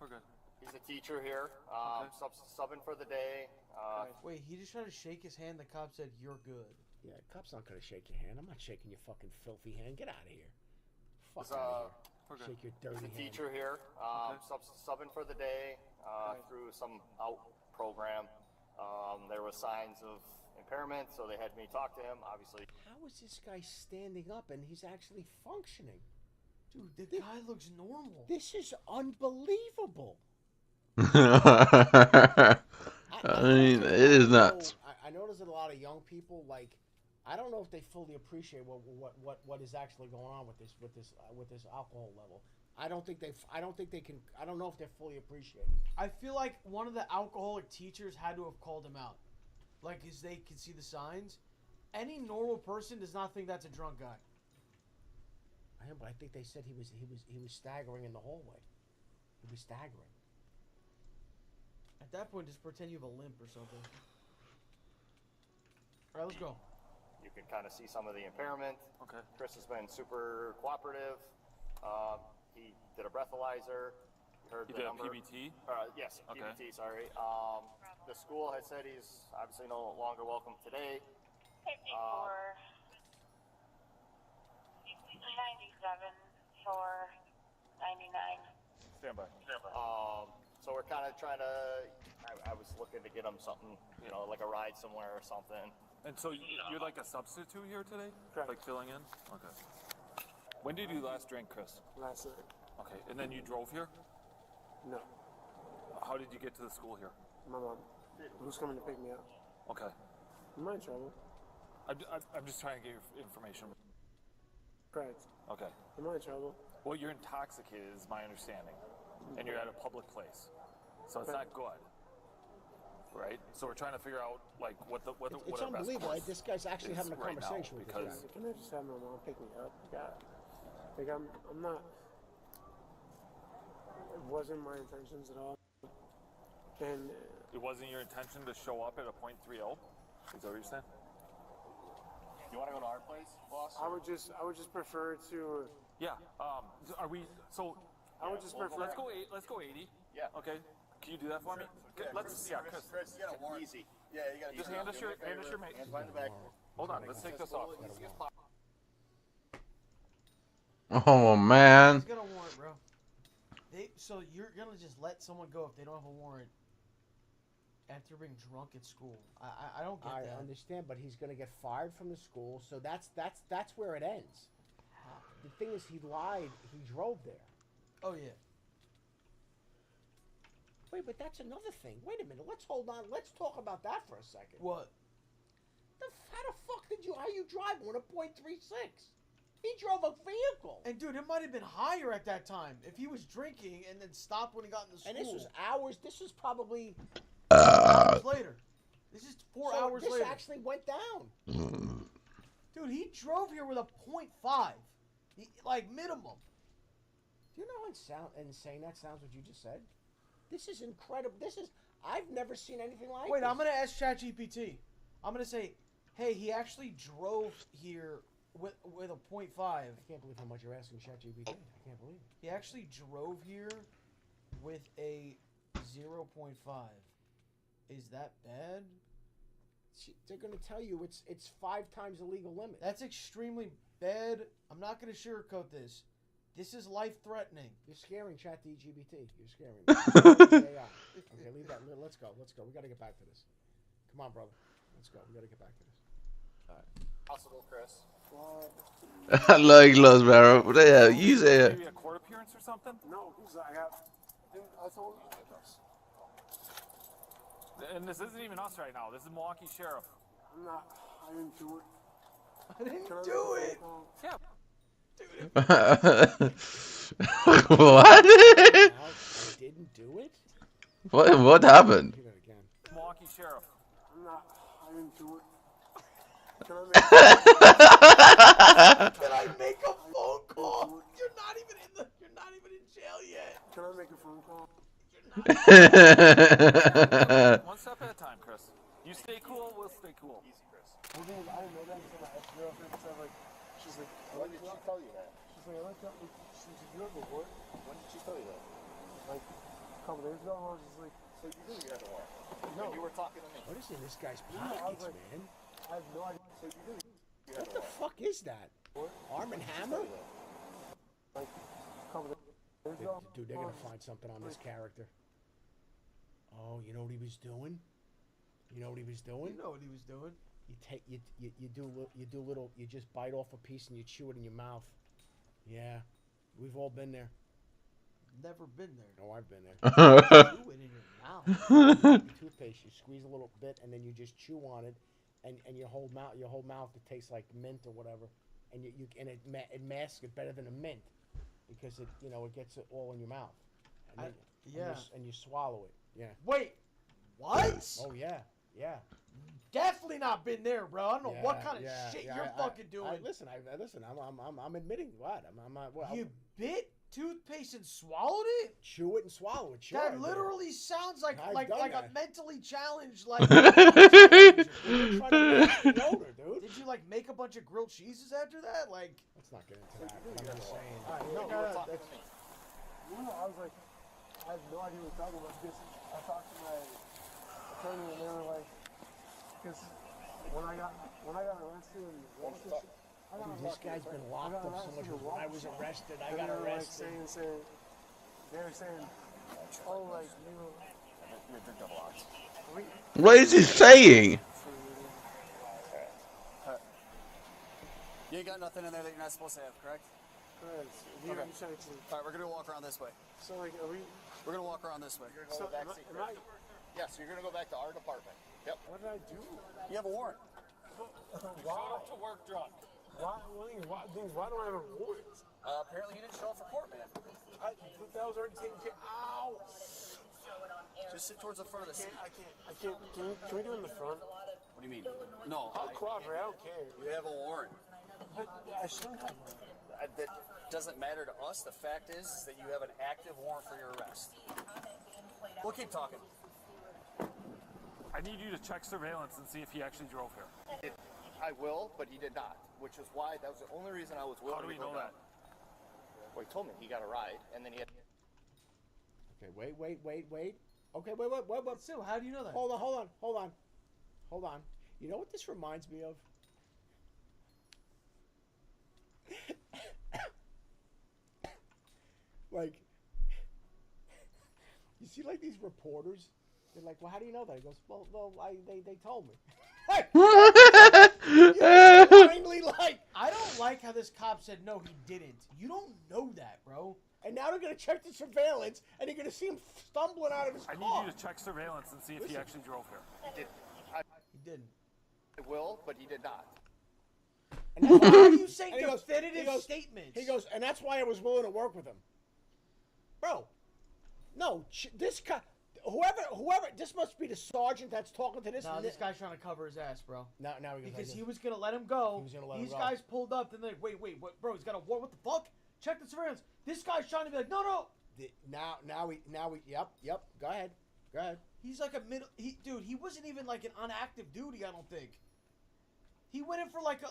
J: We're good.
V: he's a teacher here. Subbing for the day.
A: Wait, he just tried to shake his hand. The cop said, "You're good."
T: Yeah, cop's not gonna shake your hand. I'm not shaking your fucking filthy hand. Get out of here. Fuck
V: He's,
T: out of here. Shake your dirty
V: he's a
T: hand.
V: teacher here. Subbing for the day through some out program. There was signs of impairment, so they had me talk to him. Obviously.
T: How is this guy standing up and he's actually functioning?
A: Dude, the guy looks normal.
T: This is unbelievable.
B: I mean, it is nuts.
T: I know there's a lot of young people, like, I don't know if they fully appreciate what is actually going on with this alcohol level. I don't think they can. I don't know if they're fully appreciating it.
A: I feel like one of the alcoholic teachers had to have called him out, like, cause they can see the signs. Any normal person does not think that's a drunk guy.
T: I am, but I think they said he was staggering in the hallway. He was staggering.
A: At that point, just pretend you have a limp or something. All right, let's go.
V: You can kind of see some of the impairment.
J: Okay.
V: Chris has been super cooperative. He did a breathalyzer. Heard
J: You
V: the
J: did a
V: number.
J: PBT?
V: Yes,
J: Okay.
V: PBT, sorry. The school has said he's obviously no longer welcome today.
L: 97 for 99.
J: Stand by.
V: So we're kind of trying to, I was looking to get him something, like a ride somewhere or something.
J: And so you're like a substitute here today? Correct. Like filling in? Okay. When did you last drink, Chris?
K: Last night.
J: Okay, and then you drove here?
K: No.
J: How did you get to the school here?
K: My mom. Who's coming to pick me up?
J: Okay.
K: Am I in trouble?
J: I'm just trying to get your information.
K: Correct.
J: Okay.
K: Am I in trouble?
J: Well, you're intoxicated is my understanding. And you're at a public place. So it's not good. Right? So we're trying to figure out, like, what
T: It's
J: our best
T: unbelievable.
J: course
T: Like, this guy's actually
J: is
T: having a
J: right now,
T: conversation with this
J: because
T: guy.
K: Can I just have my mom pick me up? I'm not. It wasn't my intentions at all. And
J: it wasn't your intention to show up at a .30? Is that what you're saying?
V: You want to go to our place, boss?
K: I would just prefer to.
J: Yeah. Are we? So.
K: I would just prefer.
J: Let's go 80.
V: Yeah.
J: Okay. Can you do that for me? Let's. Yeah, Chris.
V: Chris, you got a warrant. Easy. Yeah, you got to
J: Just hand us your mate.
V: Hands behind the back.
J: Hold on. Let's take this off.
B: Oh man.
A: He's got a warrant, bro. So you're gonna just let someone go if they don't have a warrant after being drunk at school? I don't get that.
T: I understand, but he's going to get fired from the school, so that's where it ends. The thing is, he lied. He drove there.
A: Oh yeah.
T: Wait, but that's another thing. Wait a minute. Let's hold on. Let's talk about that for a second.
A: What?
T: How the fuck how you drive on a .36? He drove a vehicle.
A: And dude, it might have been higher at that time if he was drinking and then stopped when he got in the school.
T: And this was hours. This was probably
A: hours later. This is 4 hours later.
T: This actually went down.
A: Dude, he drove here with a .5, like minimum.
T: Do you know how insane that sounds? What you just said. This is incredible. I've never seen anything like this.
A: Wait, I'm gonna ask ChatGPT. I'm gonna say, hey, he actually drove here with a .5.
T: I can't believe how much you're asking ChatGPT. I can't believe it.
A: He actually drove here with a 0.5. Is that bad?
T: They're gonna tell you it's 5 times the legal limit.
A: That's extremely bad. I'm not gonna sugarcoat this. This is life-threatening.
T: You're scaring ChatGPT. You're scaring me. Okay, leave that. Let's go. We got to get back to this. Come on, brother. Let's go. We gotta get back to this.
V: Possible, Chris.
B: Like Los Barrow. But yeah, you say it.
J: Maybe a court appearance or something?
K: No, because I told you.
J: And this isn't even us right now. This is Milwaukee Sheriff.
K: I'm not. I didn't do it.
A: I didn't do it.
J: Yeah.
B: What?
T: I didn't do it?
B: What happened?
T: Do that again.
J: Milwaukee Sheriff.
K: I'm not. I didn't do it.
A: Can I make a phone call? You're not even in jail yet.
K: Can I make a phone call?
J: One step at a time, Chris. You stay cool, we'll stay cool.
K: Easy, Chris. I didn't know that until my ex-girlfriend said, like, she's like, when did she tell you that? She's like, I like that. She's like, you have a what? When did she tell you that? Like, a couple days ago, I was just like, so you knew you had a what? No. When you were talking to me.
T: What is in this guy's
K: I was
T: pockets,
K: like,
T: man?
K: I have no idea. So you knew you had
T: What
K: a
T: the fuck is that? Arm and Hammer?
K: Like, a couple days ago.
T: Dude, they're gonna find something on this character. Oh, you know what he was doing? You know what he was doing?
A: You know what he was doing.
T: You take you do little, you just bite off a piece and you chew it in your mouth. Yeah, we've all been there.
A: Never been there.
T: Oh, I've been there.
A: Chew it in your mouth.
T: Toothpaste, you squeeze a little bit and then you just chew on it, and your whole mouth it tastes like mint or whatever, and it masks it better than a mint because it gets it all in your mouth. And and you swallow it. Yeah.
A: Wait, what?
T: Oh yeah.
A: Definitely not been there, bro. I don't know what kind of shit you're fucking doing.
T: Listen, I'm admitting what
A: you bit toothpaste and swallowed it?
T: Chew it and swallow it. Sure,
A: that literally sounds like a mentally challenged
T: Did you like make a bunch of grilled cheeses after that? Like, let's not get into that. I'm just saying.
K: No, I was like, I have no idea what you're talking about because I talked to my attorney and they were like, because when I got arrested and
T: dude, this guy's been locked up so much. When I was arrested, I got arrested.
K: They were saying, oh, like,
B: What is he saying?
F: You ain't got nothing in there that you're not supposed to have, correct?
K: Correct.
F: Okay. Alright, we're gonna walk around this way.
K: So, like,
F: we're gonna walk around this way.
V: So yes, you're gonna go back to our department. Yep.
K: What did I do?
F: You have a warrant.
K: Why?
J: To work drunk.
K: Why do I have a warrant?
F: Apparently you didn't show up for court, man.
K: That was already taken care of. Ow!
F: Just sit towards the front of the seat.
K: I can't. Can we do it in the front?
F: What do you mean? No.
K: I'll cooperate. I don't care.
F: You have a warrant.
K: I shouldn't have one.
F: That doesn't matter to us. The fact is that you have an active warrant for your arrest. We'll keep talking.
J: I need you to check surveillance and see if he actually drove here.
V: I will, but he did not, which is why that was the only reason I was willing
J: How do we
V: to go
J: know
V: down.
J: that?
V: Well, he told me he got a ride, and then he had...
T: Okay, wait. Okay, wait.
A: So, how do you know that?
T: Hold on. You know what this reminds me of? Like, you see, like, these reporters, they're like, well, how do you know that? He goes, well, they told me. Finally, like,
A: I don't like how this cop said, no, he didn't. You don't know that, bro.
T: And now they're going to check the surveillance, and you're going to see him stumbling out of his car.
J: I need you to check surveillance and see if he actually drove here.
V: He did.
A: He didn't.
V: I will, but he did not.
T: And that's why,
A: How do you say
T: and
A: definitive statements?
T: He goes, and that's why I was willing to work with him. Bro, no, this guy, whoever, this must be the sergeant that's talking to this.
A: No, this guy's trying to cover his ass, bro.
T: Now he goes,
A: because he was going to let him go. These guys pulled up, and they're like, wait, what, bro, he's got a warrant, what the fuck? Check the surveillance. This guy's trying to be like, no.
T: Now we, yep, go ahead.
A: He's like a dude, he wasn't even like an on active duty, I don't think. He went in for like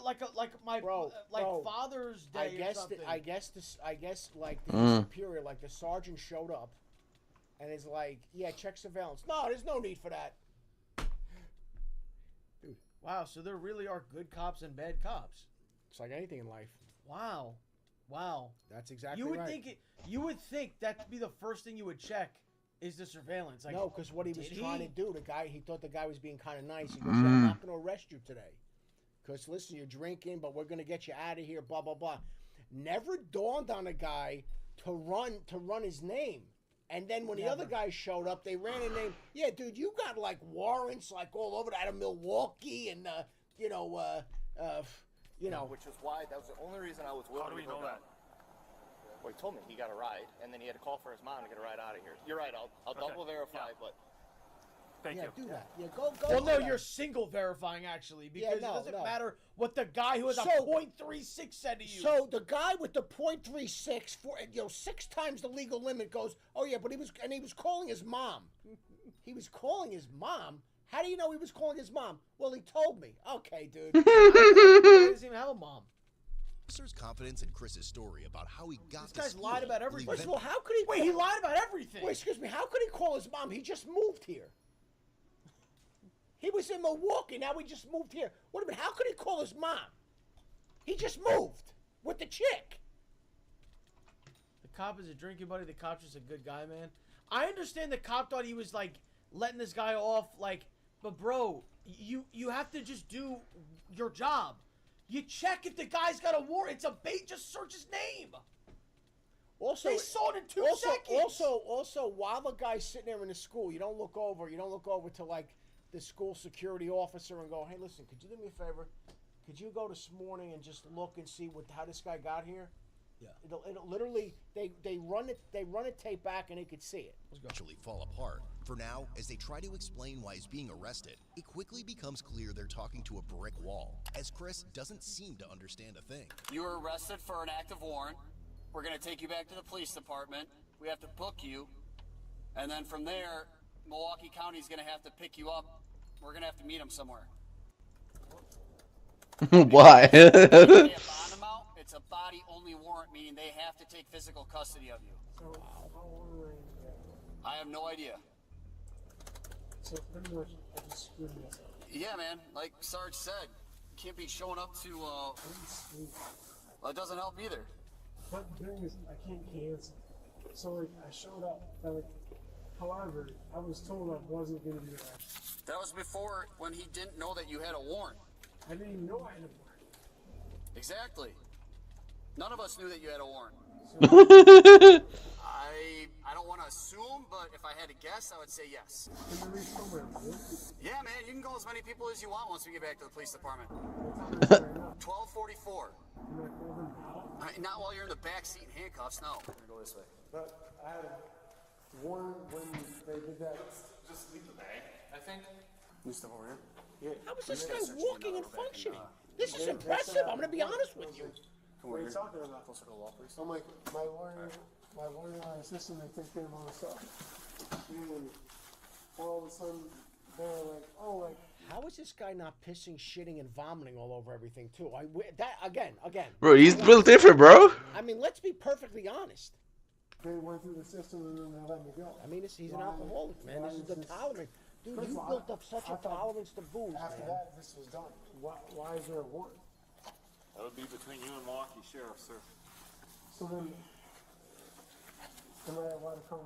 A: my Father's Day or something.
T: I guess like the superior, like the sergeant showed up, and is like, yeah, check surveillance. No, there's no need for that.
A: Dude, wow. So there really are good cops and bad cops.
T: It's like anything in life.
A: Wow.
T: That's exactly right.
A: You would think that'd be the first thing you would check is the surveillance. Like,
T: no, because what he was
A: did
T: trying
A: he?
T: to do, he thought the guy was being kind of nice. He goes, yeah, I'm not going to arrest you today. Because, listen, you're drinking, but we're going to get you out of here, blah, blah, blah. Never dawned on a guy to run his name. And then when the other guys showed up, they ran a name. Yeah, dude, you got, like, warrants, like, all over out of Milwaukee and, you know.
V: Which is why, that was the only reason I was willing to go down. Well, he told me he got a ride, and then he had to call for his mom to get a ride out of here. You're right, I'll double verify, but...
T: Thank you. Do that. Yeah, go.
A: Well, no, you're single verifying, actually, because it doesn't matter what the guy who has a .36 said to you.
T: So the guy with the .36, 6 times the legal limit goes, oh, yeah, but he was calling his mom. He was calling his mom? How do you know he was calling his mom? Well, he told me. Okay, dude.
A: He doesn't even have a mom.
U: Officer's confidence in Chris's story about how he got
A: this guy's lied about everything.
T: First of all, how could he...
A: Wait, he lied about everything.
T: Wait, excuse me. How could he call his mom? He just moved here. He was in Milwaukee. Now he just moved here. Wait a minute. How could he call his mom? He just moved with the chick.
A: The cop is a drinking buddy. The cop's just a good guy, man. I understand the cop thought he was, like, letting this guy off, like, but, bro, you have to just do your job. You check if the guy's got a warrant. It's a bait. Just search his name.
T: Also,
A: they saw it in 2 seconds.
T: Also, while the guy's sitting there in the school, you don't look over to, like, the school security officer and go, hey, listen, could you do me a favor? Could you go this morning and just look and see how this guy got here? Yeah. It'll literally, they run a tape back and they could see it.
U: Actually fall apart. For now, as they try to explain why he's being arrested, it quickly becomes clear they're talking to a brick wall, as Chris doesn't seem to understand a thing.
F: You were arrested for an active warrant. We're going to take you back to the police department. We have to book you. And then from there, Milwaukee County's going to have to pick you up. We're going to have to meet him somewhere.
B: Why?
F: It's a body-only warrant, meaning they have to take physical custody of you. I have no idea.
K: So pretty much I just screwed myself.
F: Yeah, man. Like Sarge said, you can't be showing up to, well, it doesn't help either.
K: But the thing is, I can't cancel. So, like, I showed up, but, like, however, I was told I wasn't going to be arrested.
F: That was before when he didn't know that you had a warrant.
K: I didn't even know I had a warrant.
F: Exactly. None of us knew that you had a warrant. I don't want to assume, but if I had to guess, I would say yes.
K: Can you reach somewhere, man?
F: Yeah, man, you can go as many people as you want once we get back to the police department. 12:44. Not while you're in the back seat in handcuffs, no. I'm gonna go this way.
K: But I had a warrant when they did that.
J: Just leave the bag, I think.
F: You step over here.
K: Yeah.
T: How is this guy walking and functioning? This is impressive. I'm going to be honest with you.
K: What are you talking about? I'm like, my lawyer and my assistant, they take care of all this stuff. And all of a sudden, they're like, oh, like.
T: How is this guy not pissing, shitting, and vomiting all over everything, too? Again.
B: Bro, he's built different, bro.
T: I mean, let's be perfectly honest.
K: They went through the system and then they let me go.
T: I mean, he's an alcoholic, man. This is the tolerance. Dude, you built up such a tolerance to booze,
K: After that, this was done. Why is there a warrant?
J: That would be between you and Milwaukee Sheriff, sir.
K: So then, am I allowed to call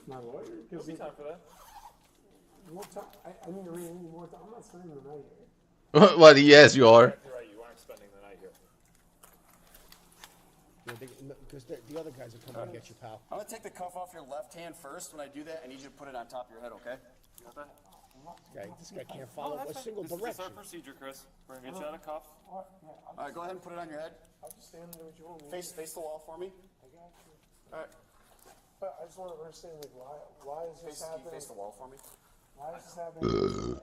K: my lawyer?
J: There'll be time for that.
K: More time. I need to read any more time. I'm not spending the night here.
B: Well, yes, you are.
J: You're right, you aren't spending the night here.
T: Yeah, because the other guys are coming to get you, pal.
F: I'm going to take the cuff off your left hand first. When I do that, I need you to put it on top of your head, okay?
J: You got that?
T: This guy can't follow a single direction.
J: This is our procedure, Chris. We're going to get you out of cuff.
F: All right, go ahead and put it on your head.
K: I'll just stand there with you.
F: Face the wall for me.
K: I got you.
F: All right.
K: But I just want to understand, like, why is this happening?
F: Face the wall for me.
K: Why is this happening?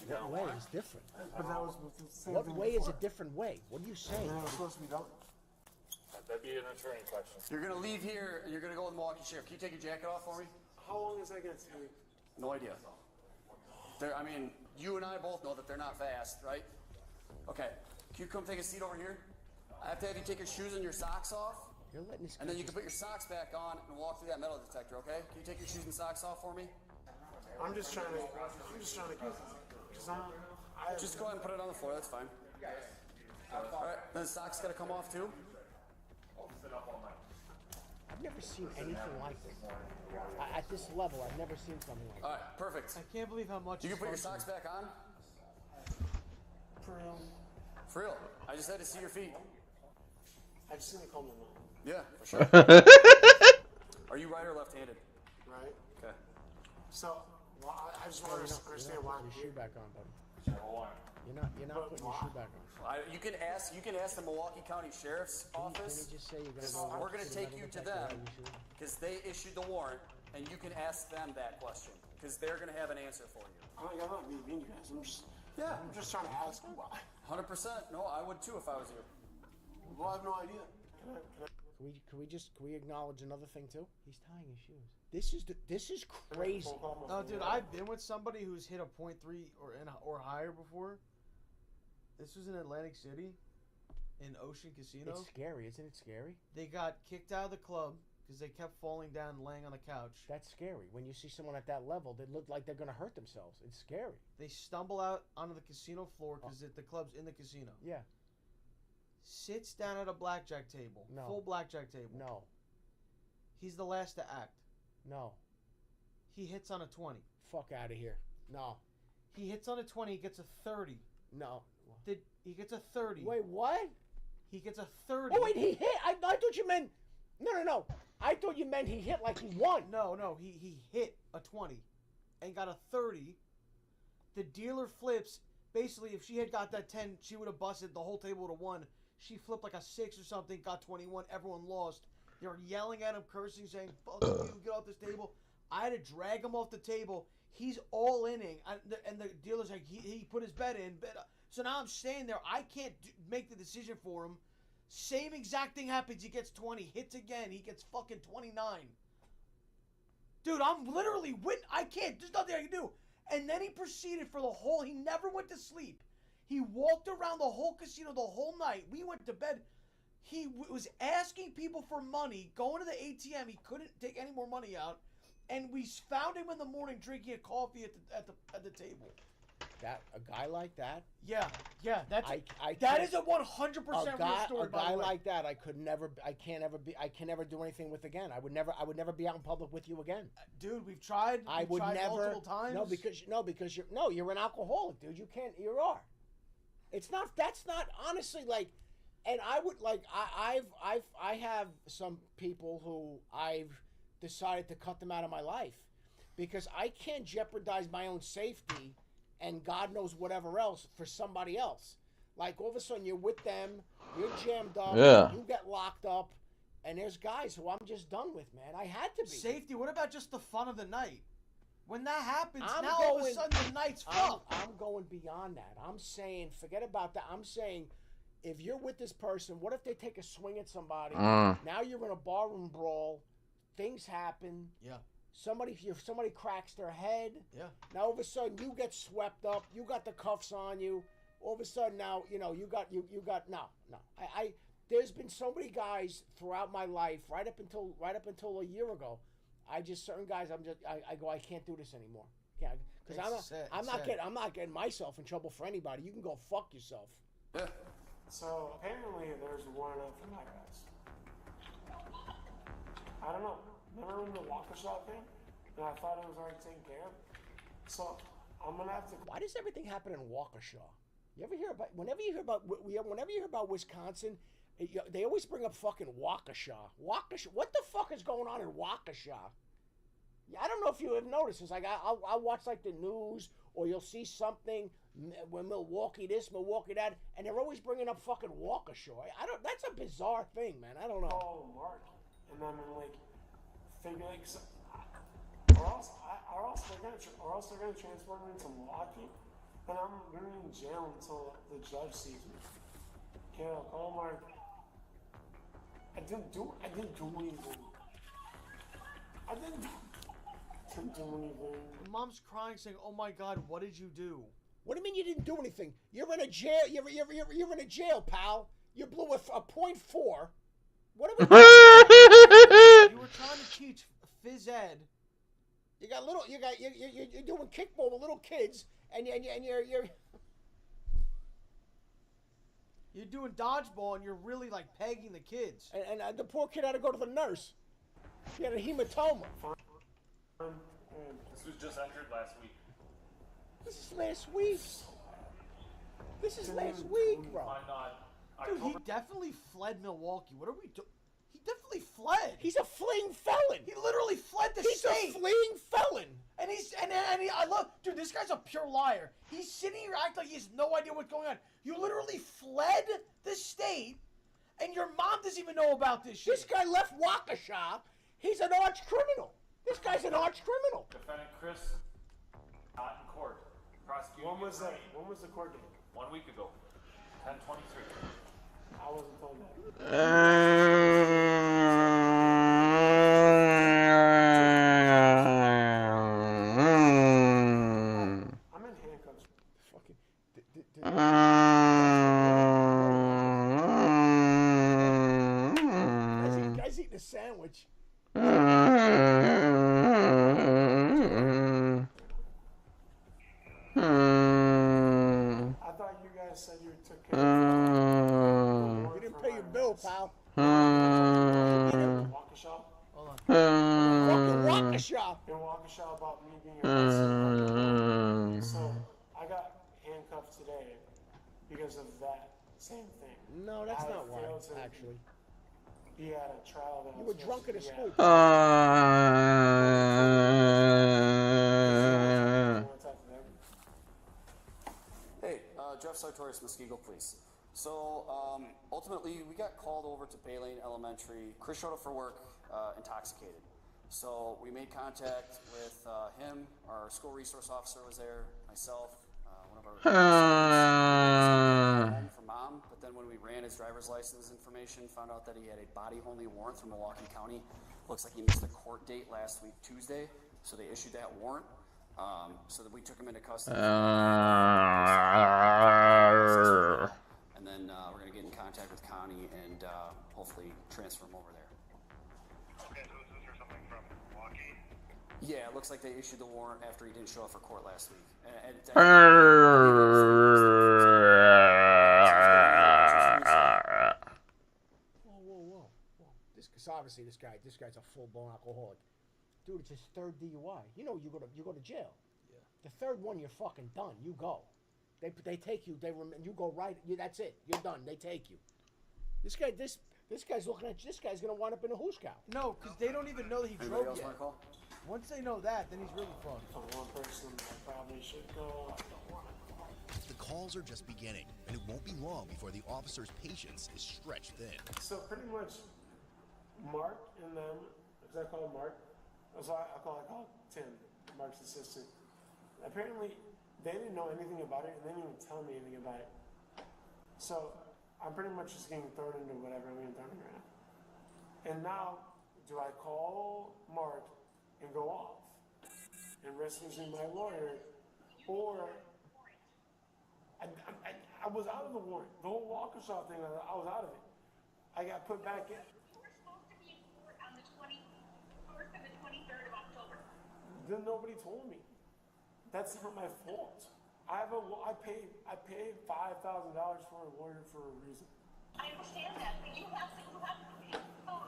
T: What way is different?
K: But that was the same
T: What
K: thing
T: way is
K: before.
T: a different way? What are you saying?
K: And it was supposed to be done.
J: That'd be an attorney question.
F: You're going to leave here, and you're going to go with Milwaukee Sheriff. Can you take your jacket off for me?
K: How long is that going to take?
F: No idea. I mean, you and I both know that they're not fast, right? Okay. Can you come take a seat over here? I have to have you take your shoes and your socks off.
T: You're letting this.
F: And then you can put your socks back on and walk through that metal detector, okay? Can you take your shoes and socks off for me?
K: I'm just trying to get.
F: Just go ahead and put it on the floor. That's fine. All right. Then the socks got to come off too.
T: I've never seen anything like this. At this level, I've never seen something like
F: All right, perfect.
A: I can't believe how much.
F: You
A: is
F: can put your
A: functioning.
F: socks back on.
K: For real.
F: For real. I just had to see your feet.
K: I've seen it coming now.
F: Yeah, for sure. Are you right or left-handed?
K: Right?
F: Okay.
K: So, well, I just want to understand why I'm
T: Put your shoe back on, buddy.
F: Hold on.
T: You're not putting your shoe back on.
F: You can ask the Milwaukee County Sheriff's Office.
T: Can you just say you're gonna
F: So
T: go
F: we're going to take you to them because they issued the warrant, and you can ask them that question because they're going to have an answer for you.
K: I'm not being mean, you guys. I'm just trying to ask why.
F: 100%. No, I would too if I was you.
K: Well, I have no idea.
T: Can we acknowledge another thing too? He's tying his shoes. This is crazy.
A: No, dude, I've been with somebody who's hit a .3 or higher before. This was in Atlantic City, in Ocean Casino.
T: It's scary, isn't it scary?
A: They got kicked out of the club because they kept falling down and laying on the couch.
T: That's scary. When you see someone at that level, they look like they're gonna hurt themselves. It's scary.
A: They stumble out onto the casino floor because the club's in the casino.
T: Yeah.
A: Sits down at a blackjack table.
T: No.
A: Full blackjack table.
T: No.
A: He's the last to act.
T: No.
A: He hits on a 20.
T: Fuck out of here. No.
A: He hits on a 20. He gets a 30.
T: No.
A: He gets a 30.
T: Wait, what?
A: He gets a 30.
T: Oh wait, he hit. I thought you meant. No. I thought you meant he hit like he won.
A: No. He hit a 20 and got a 30. The dealer flips. Basically, if she had got that 10, she would have busted. The whole table would have won. She flipped like a 6 or something, got 21. Everyone lost. They were yelling at him, cursing, saying, "Fuck you, get off this table." I had to drag him off the table. He's all inning, and the dealer's like, he put his bet in. So now I'm staying there. I can't make the decision for him. Same exact thing happens. He gets 20. Hits again. He gets fucking 29. Dude, I'm literally I can't. There's nothing I can do. And then he proceeded for the whole. He never went to sleep. He walked around the whole casino the whole night. We went to bed. He was asking people for money, going to the ATM. He couldn't take any more money out. And we found him in the morning drinking a coffee at the table.
T: That a guy like that?
A: Yeah. That's
T: I
A: that is a 100% real story.
T: A guy like that, I can never do anything with again. I would never be out in public with you again.
A: Dude, we've tried.
T: I would never.
A: Multiple times.
T: Because you're an alcoholic, dude. You can't. You are. It's not. That's not honestly like. And I would like. I have some people who I've decided to cut them out of my life because I can't jeopardize my own safety and God knows whatever else for somebody else. Like all of a sudden you're with them, you're jammed up, you get locked up, and there's guys who I'm just done with, man. I had to be.
A: Safety, what about just the fun of the night? When that happens, all of a sudden the night's fucked.
T: I'm going beyond that. I'm saying, forget about that. I'm saying, if you're with this person, what if they take a swing at somebody? Now you're in a barroom brawl. Things happen.
A: Yeah. Somebody
T: cracks their head.
A: Yeah.
T: Now all of a sudden you get swept up. You got the cuffs on you. All of a sudden now you got no. I there's been so many guys throughout my life right up until a year ago. Certain guys I can't do this anymore. Yeah, because I'm not getting myself in trouble for anybody. You can go fuck yourself.
K: Yeah. So apparently there's a warrant out for my guys. I don't know. Remember when the Waukesha thing? And I thought it was already taken care of. So I'm gonna have to.
T: Why does everything happen in Waukesha? You ever hear about? Whenever you hear about Wisconsin, they always bring up fucking Waukesha. Waukesha. What the fuck is going on in Waukesha? Yeah, I don't know if you have noticed. It's like I'll watch like the news, or you'll see something when Milwaukee this, Milwaukee that, and they're always bringing up fucking Waukesha. That's a bizarre thing, man. I don't know.
K: Oh, Mark, and then like figure like, or else they're gonna transport me to Milwaukee, and I'm gonna be in jail until the judge sees me. Yeah, oh Mark, I didn't do anything. I didn't do anything.
A: Mom's crying, saying, "Oh my God, what did you do?"
T: What do you mean you didn't do anything? You're in a jail. You're in a jail, pal. You blew a .4. What are we doing?
A: You were trying to teach phys ed.
T: You're doing kickball with little kids, and
A: you're doing dodgeball, and you're really like pegging the kids.
T: And the poor kid had to go to the nurse. He had a hematoma.
J: This was just entered last week.
T: This is last week. This is last week, bro.
J: Why not?
A: Dude, he definitely fled Milwaukee. What are we doing? He definitely fled.
T: He's a fleeing felon.
A: He literally fled the
T: He's
A: state.
T: a fleeing felon.
A: And I love, dude, this guy's a pure liar. He's sitting here acting like he has no idea what's going on. You literally fled the state, and your mom doesn't even know about this shit.
T: This guy left Waukesha. He's an arch criminal. This guy's an arch criminal.
J: Defendant Chris, not in court. Prosecuting.
K: When was that? When was the court date?
J: 1 week ago. 10/23.
K: I wasn't told that. I'm in handcuffs.
T: Fucking. Guy's eating a sandwich.
K: I thought you guys said you took care of
T: You didn't pay your bill, pal.
K: Waukesha.
A: Hold on.
T: Fucking Waukesha.
K: In Waukesha about me being arrested. So I got handcuffed today because of that same thing.
T: No, that's
K: I
T: not why,
K: failed to
T: actually.
K: Be at a trial that
T: You
K: I
T: were
K: was
T: drunk at a
K: supposed to
T: school.
K: be at.
F: Hey, Jeff Sartorius, Muskego Police. So, ultimately, we got called over to Bay Lane Elementary. Chris showed up for work intoxicated. So, we made contact with him. Our school resource officer was there, myself, one of our home for mom. But then when we ran his driver's license information, found out that he had a body-only warrant from Milwaukee County. Looks like he missed a court date last week, Tuesday. So they issued that warrant. So that we took him into custody. And then we're going to get in contact with Connie and hopefully transfer him over there.
N: Okay, so is this for something from Milwaukee?
F: Yeah, it looks like they issued the warrant after he didn't show up for court last week.
T: Whoa. Obviously, this guy's a full-blown alcoholic. Dude, it's his third DUI. You know, you go to jail. Yeah. The third one, you're fucking done. You go. They take you. You go right. That's it. You're done. They take you. This guy's looking at. This guy's gonna wind up in a hoosegow.
A: No, because they don't even know that he drove yet. Once they know that, then he's really fucked.
K: For one person, I probably should go. I don't want to call.
U: The calls are just beginning, and it won't be long before the officer's patience is stretched thin.
K: So pretty much, Mark and them, because I call him Mark. So I call Tim, Mark's assistant. Apparently, they didn't know anything about it, and they didn't even tell me anything about it. So I'm pretty much just getting thrown into whatever I'm getting thrown in right now. And now, do I call Mark and go off and risk losing my lawyer, or I was out of the warrant. The whole Waukesha thing, I was out of it. I got put back in. Then nobody told me. That's not my fault. I paid $5,000 for a lawyer for a reason.
N: I understand that, but you have to help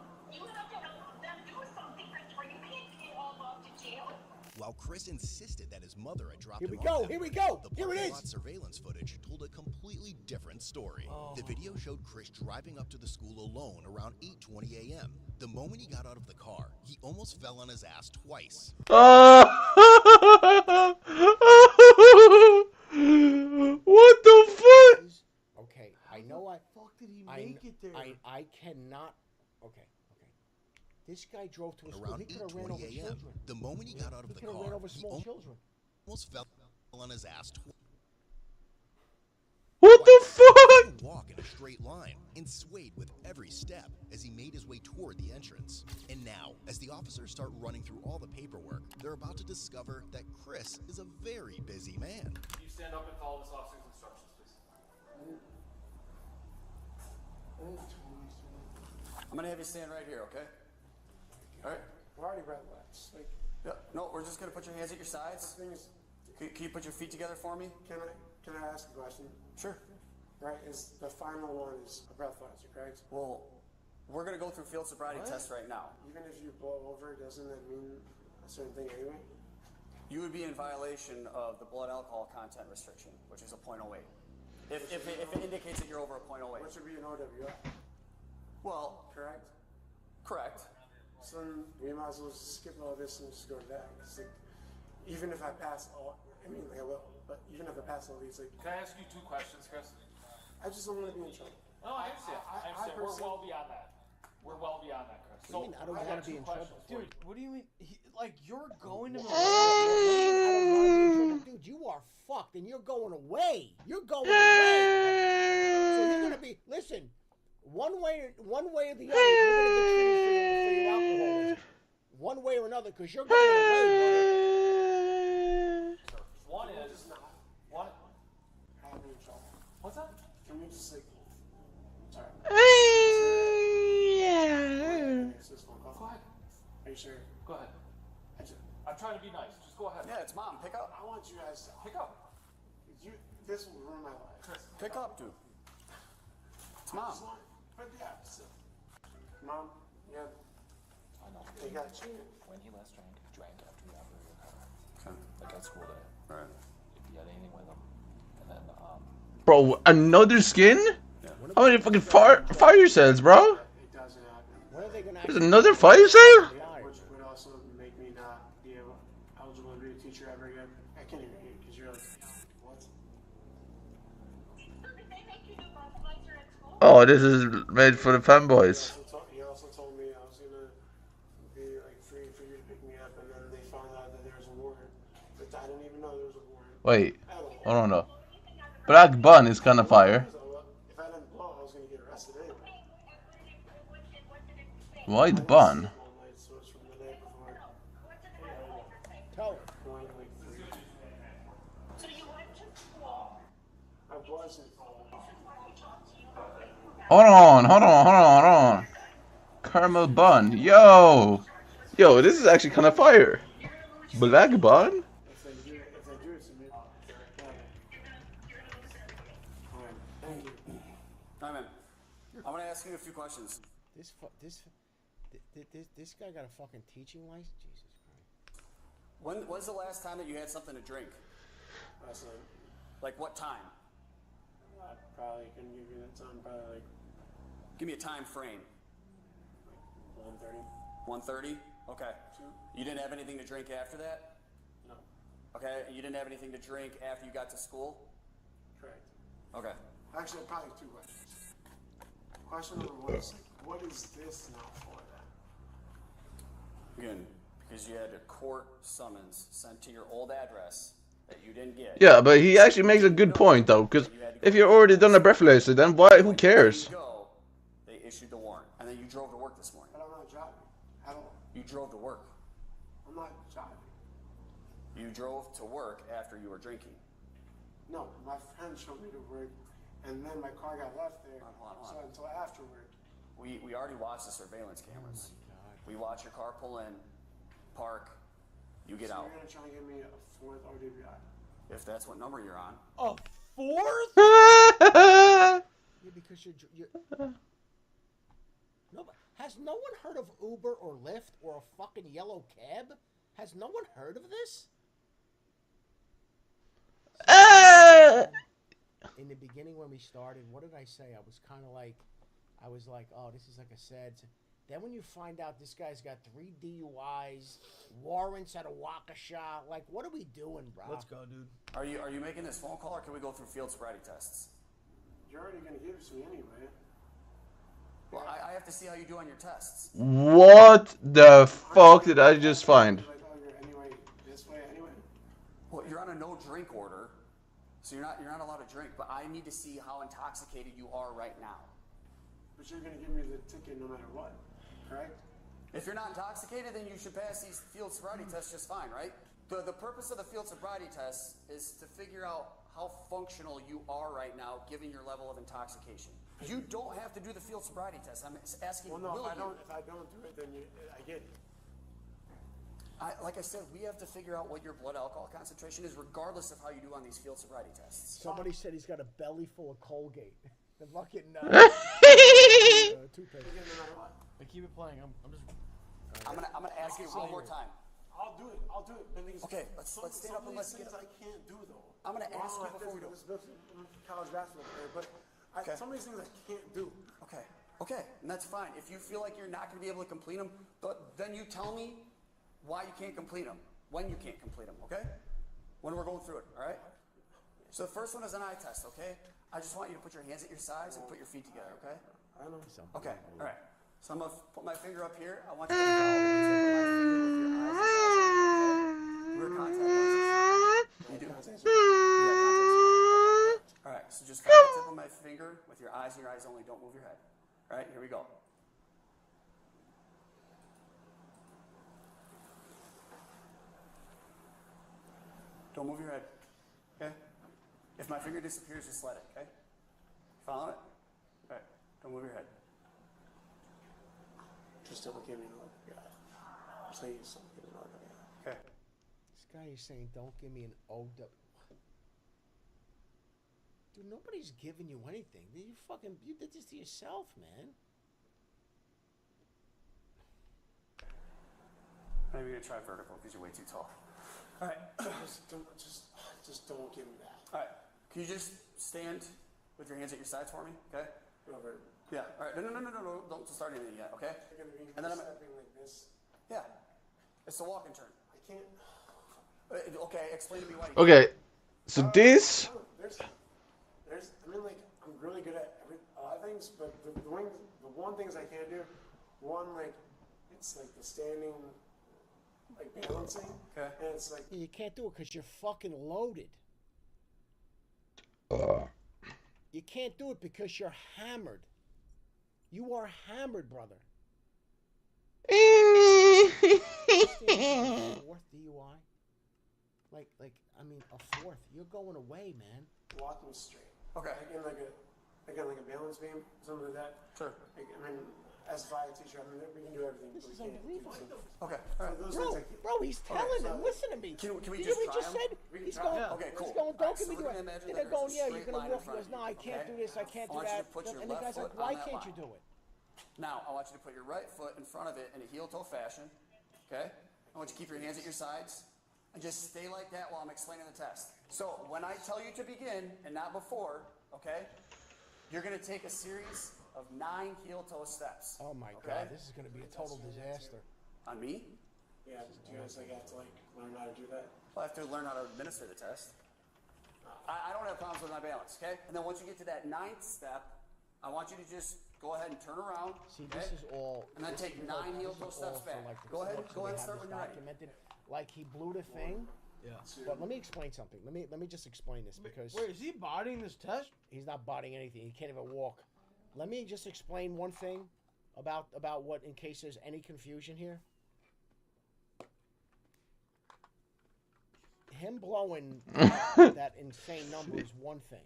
N: them do something, or you can't get all off to jail.
U: While Chris insisted that his mother had dropped
T: Here
U: him
T: we
U: off
T: go,
U: that
T: here we
U: night,
T: go,
U: the
T: here it
U: parking
T: is.
U: lot surveillance footage told a completely different story. The video showed Chris driving up to the school alone around 8:20 a.m. The moment he got out of the car, he almost fell on his ass twice.
B: What the fuck?
T: Okay, I know I.
A: Fuck did he make it there?
T: I cannot. Okay. This guy drove to a school.
U: Around
T: He could have ran over
U: 8:20 a.m.,
T: children.
U: the moment he got out of the
T: He could have
U: car,
T: ran over
U: he
T: small children.
U: almost fell on his ass twice.
B: What the fuck?
U: He walked in a straight line and swayed with every step as he made his way toward the entrance. And now, as the officers start running through all the paperwork, they're about to discover that Chris is a very busy man.
J: You stand up and follow this officer's instructions, please.
F: I'm going to have you stand right here, okay? All right?
K: We're already relaxed. Like,
F: Yeah. No, we're just going to put your hands at your sides. Can you put your feet together for me?
K: Can I ask a question?
F: Sure.
K: Right, is the final one is a breathalyzer, correct?
F: Well, We're going to go through field sobriety tests right now.
K: Even if you blow over, doesn't that mean a certain thing anyway?
F: You would be in violation of the blood alcohol content restriction, which is a .08. If it indicates that you're over a .08.
K: What should be an OWI?
F: Well,
K: correct?
F: Correct.
K: So then we might as well just skip all this and just go to that. Cause like, even if I pass all, I mean, like I will, but even if I pass all these, like.
J: Can I ask you 2 questions, Chris?
K: I just don't want to be in trouble.
J: No, I understand. I understand. We're well beyond that. We're well beyond that, Chris.
T: What do you mean? I don't want to be in trouble.
A: Dude, what do you mean? Like, you're going to...
T: Dude, you are fucked and you're going away. You're going away. So you're going to be... Listen, one way or the other, you're going to get treated for your alcoholism. One way or another, because you're going away, brother.
J: One is... What?
K: I'm in trouble.
J: What's that?
K: Can we just like... Sorry.
J: Go ahead.
K: Are you sure?
J: Go ahead. I'm trying to be nice. Just go ahead.
F: Yeah, it's Mom. Pick up.
K: I want you guys to...
J: Pick up.
K: This will ruin my life.
J: Chris,
F: pick up, dude. It's Mom.
K: But yeah, so, Mom, yeah.
J: I know.
K: They got you.
J: When he last drank after he operated your car.
F: Okay.
J: Like at school day.
F: Right.
J: If you had anything with him. And then,
B: Bro, another skin? How many fucking fire cells, bro?
K: It doesn't happen.
T: When are they going to...
B: There's another fire cell?
K: Which would also make me not be eligible to be a teacher ever again. I can't even hear you because you're like, what?
B: Oh, this is made for the fanboys.
K: He also told me I was gonna be like free for you to pick me up, and then they found out that there was a warrant. But I didn't even know there was a warrant.
B: Wait, hold on though. Black bun is kind of fire.
K: If I didn't blow, I was gonna get arrested anyway.
B: White bun?
K: So it's from the night before.
T: Tell her.
N: So you went to school.
K: I wasn't.
B: Hold on. Caramel bun. Yo, this is actually kind of fire. Black bun?
K: If they do it to me, thank you.
F: All right, man. I'm gonna ask you a few questions.
T: This guy got a fucking teaching license? Jesus Christ.
F: When's the last time that you had something to drink?
K: Last night.
F: Like what time?
K: I probably couldn't give you that time. Probably like.
F: Give me a time frame.
K: 1:30.
F: 1:30? Okay. You didn't have anything to drink after that?
K: No.
F: Okay, and you didn't have anything to drink after you got to school?
K: Correct.
F: Okay.
K: Actually, probably 2 questions. Question number 1 is like, what is this now for then?
F: Again, because you had a court summons sent to your old address that you didn't get.
B: Yeah, but he actually makes a good point though, because if you've already done a breathalyzer, then why? Who cares?
F: They issued the warrant, and then you drove to work this morning.
K: But I'm not driving at all.
F: You drove to work.
K: I'm not driving.
F: You drove to work after you were drinking.
K: No, my friend showed me to work, and then my car got left there.
F: Hold on.
K: So until afterward.
F: We already watched the surveillance cameras. We watch your car pull in, park, you get out.
K: You're gonna try and give me a 4th OWI.
F: If that's what number you're on.
A: A 4th?
T: Yeah, because you're no, but has no one heard of Uber or Lyft or a fucking yellow cab? Has no one heard of this? In the beginning when we started, what did I say? I was like, oh, this is like a sad... Then when you find out this guy's got 3 DUIs, warrants at a Waukesha, like, what are we doing, bro?
A: Let's go, dude.
F: Are you making this phone call, or can we go through field sobriety tests?
K: You're already gonna give it to me anyway.
F: Well, I have to see how you do on your tests.
B: What the fuck did I just find?
K: Like, oh, you're anyway this way anyway.
F: Well, you're on a no drink order, so you're not allowed to drink. But I need to see how intoxicated you are right now.
K: But you're gonna give me the ticket no matter what, correct?
F: If you're not intoxicated, then you should pass these field sobriety tests just fine, right? The purpose of the field sobriety test is to figure out how functional you are right now, given your level of intoxication. You don't have to do the field sobriety test. I'm asking.
K: Well, no,
F: will
K: if
F: you?
K: I don't do it, then I get it.
F: Like I said, we have to figure out what your blood alcohol concentration is, regardless of how you do on these field sobriety tests.
T: Somebody said he's got a belly full of Colgate. The fucking Toothpaste.
K: Again, no matter what.
A: But keep it playing. I'm just.
F: I'm gonna ask you one more time.
K: I'll do it. I'll do it. But things,
F: Okay, let's stand up and let's get.
K: I can't do though.
F: I'm gonna ask you before we do.
K: This college basketball player, but some of these things I can't do.
F: Okay. Okay, and that's fine. If you feel like you're not going to be able to complete them, then you tell me why you can't complete them, when you can't complete them, okay? When we're going through it, all right? So the first one is an eye test, okay? I just want you to put your hands at your sides and put your feet together, okay?
K: I know.
F: Okay, all right. So I'm going to put my finger up here. I want you to follow the tip of my finger with your eyes and your eyes, okay? You wear contact lenses? You do? You got contact lenses. All right, so just follow the tip of my finger with your eyes and your eyes only. Don't move your head. All right, here we go. Don't move your head, okay? If my finger disappears, just let it, okay? Follow it? All right, don't move your head.
K: Just don't give me an order, guy. Please don't give me an order, guy.
F: Okay.
T: This guy is saying, don't give me an OW. Dude, nobody's giving you anything. You did this to yourself, man.
F: Maybe you're gonna try vertical because you're way too tall. All right.
K: Just don't give me that.
F: All right. Can you just stand with your hands at your sides for me? Okay.
K: Over.
F: Yeah. All right. No. Don't start anything yet. Okay. And then I'm
K: stepping like this.
F: Yeah. It's a walk and turn.
K: I can't.
F: Okay. Explain to me why.
B: Okay, so this.
K: I mean, like, I'm really good at a lot of things, but the one things I can't do, like, it's like the standing, like, balancing.
F: Okay.
K: And it's like.
T: You can't do it because you're fucking loaded. You can't do it because you're hammered. You are hammered, brother. Fourth DUI? Like, I mean, a fourth. You're going away, man.
K: Walking straight.
F: Okay.
K: Again, like a balance beam, something like that.
F: Sure.
K: Like, I mean, as a fire teacher, I mean, we can do everything.
T: This is unbelievable.
F: Okay. All right.
T: Bro, he's telling them. Listen to me.
F: Can we
T: You know
F: just
T: what he
F: try
T: just
F: them?
T: said?
F: We can
T: He's
F: try
T: going,
F: them? Okay, cool.
T: he's going, don't give me
F: So
T: the
F: we're gonna imagine
T: And
F: that
T: they're going,
F: there's a
T: yeah, you're
F: straight
T: going to
F: line in
T: walk. He
F: front
T: goes,
F: of
T: no,
F: you,
T: I can't
F: okay?
T: do this. I can't
F: I
T: do
F: want you
T: that.
F: to put your
T: And the
F: left
T: guy's like,
F: foot
T: why
F: on that
T: can't you
F: line.
T: do it?
F: Now, I want you to put your right foot in front of it in a heel-toe fashion, okay? I want you to keep your hands at your sides and just stay like that while I'm explaining the test. So when I tell you to begin and not before, okay, you're going to take a series of 9 heel-toe steps.
T: Oh my
F: okay?
T: God, this is going to be a total disaster.
F: On me?
K: Yeah, do you guys like have to like learn how to do that?
F: Well, I have to learn how to administer the test. I don't have problems with my balance, okay? And then once you get to that 9th step, I want you to just go ahead and turn around.
T: See,
F: okay?
T: this is all.
F: And then take 9 heel-toe steps back. Go ahead and start when you're ready.
T: Documented, like he blew the thing.
A: Yeah.
T: But let me explain something. Let me just explain this because.
A: Wait, is he bodying this test?
T: He's not bodying anything. He can't even walk. Let me just explain one thing about what, in case there's any confusion here. Him blowing that insane number is one thing.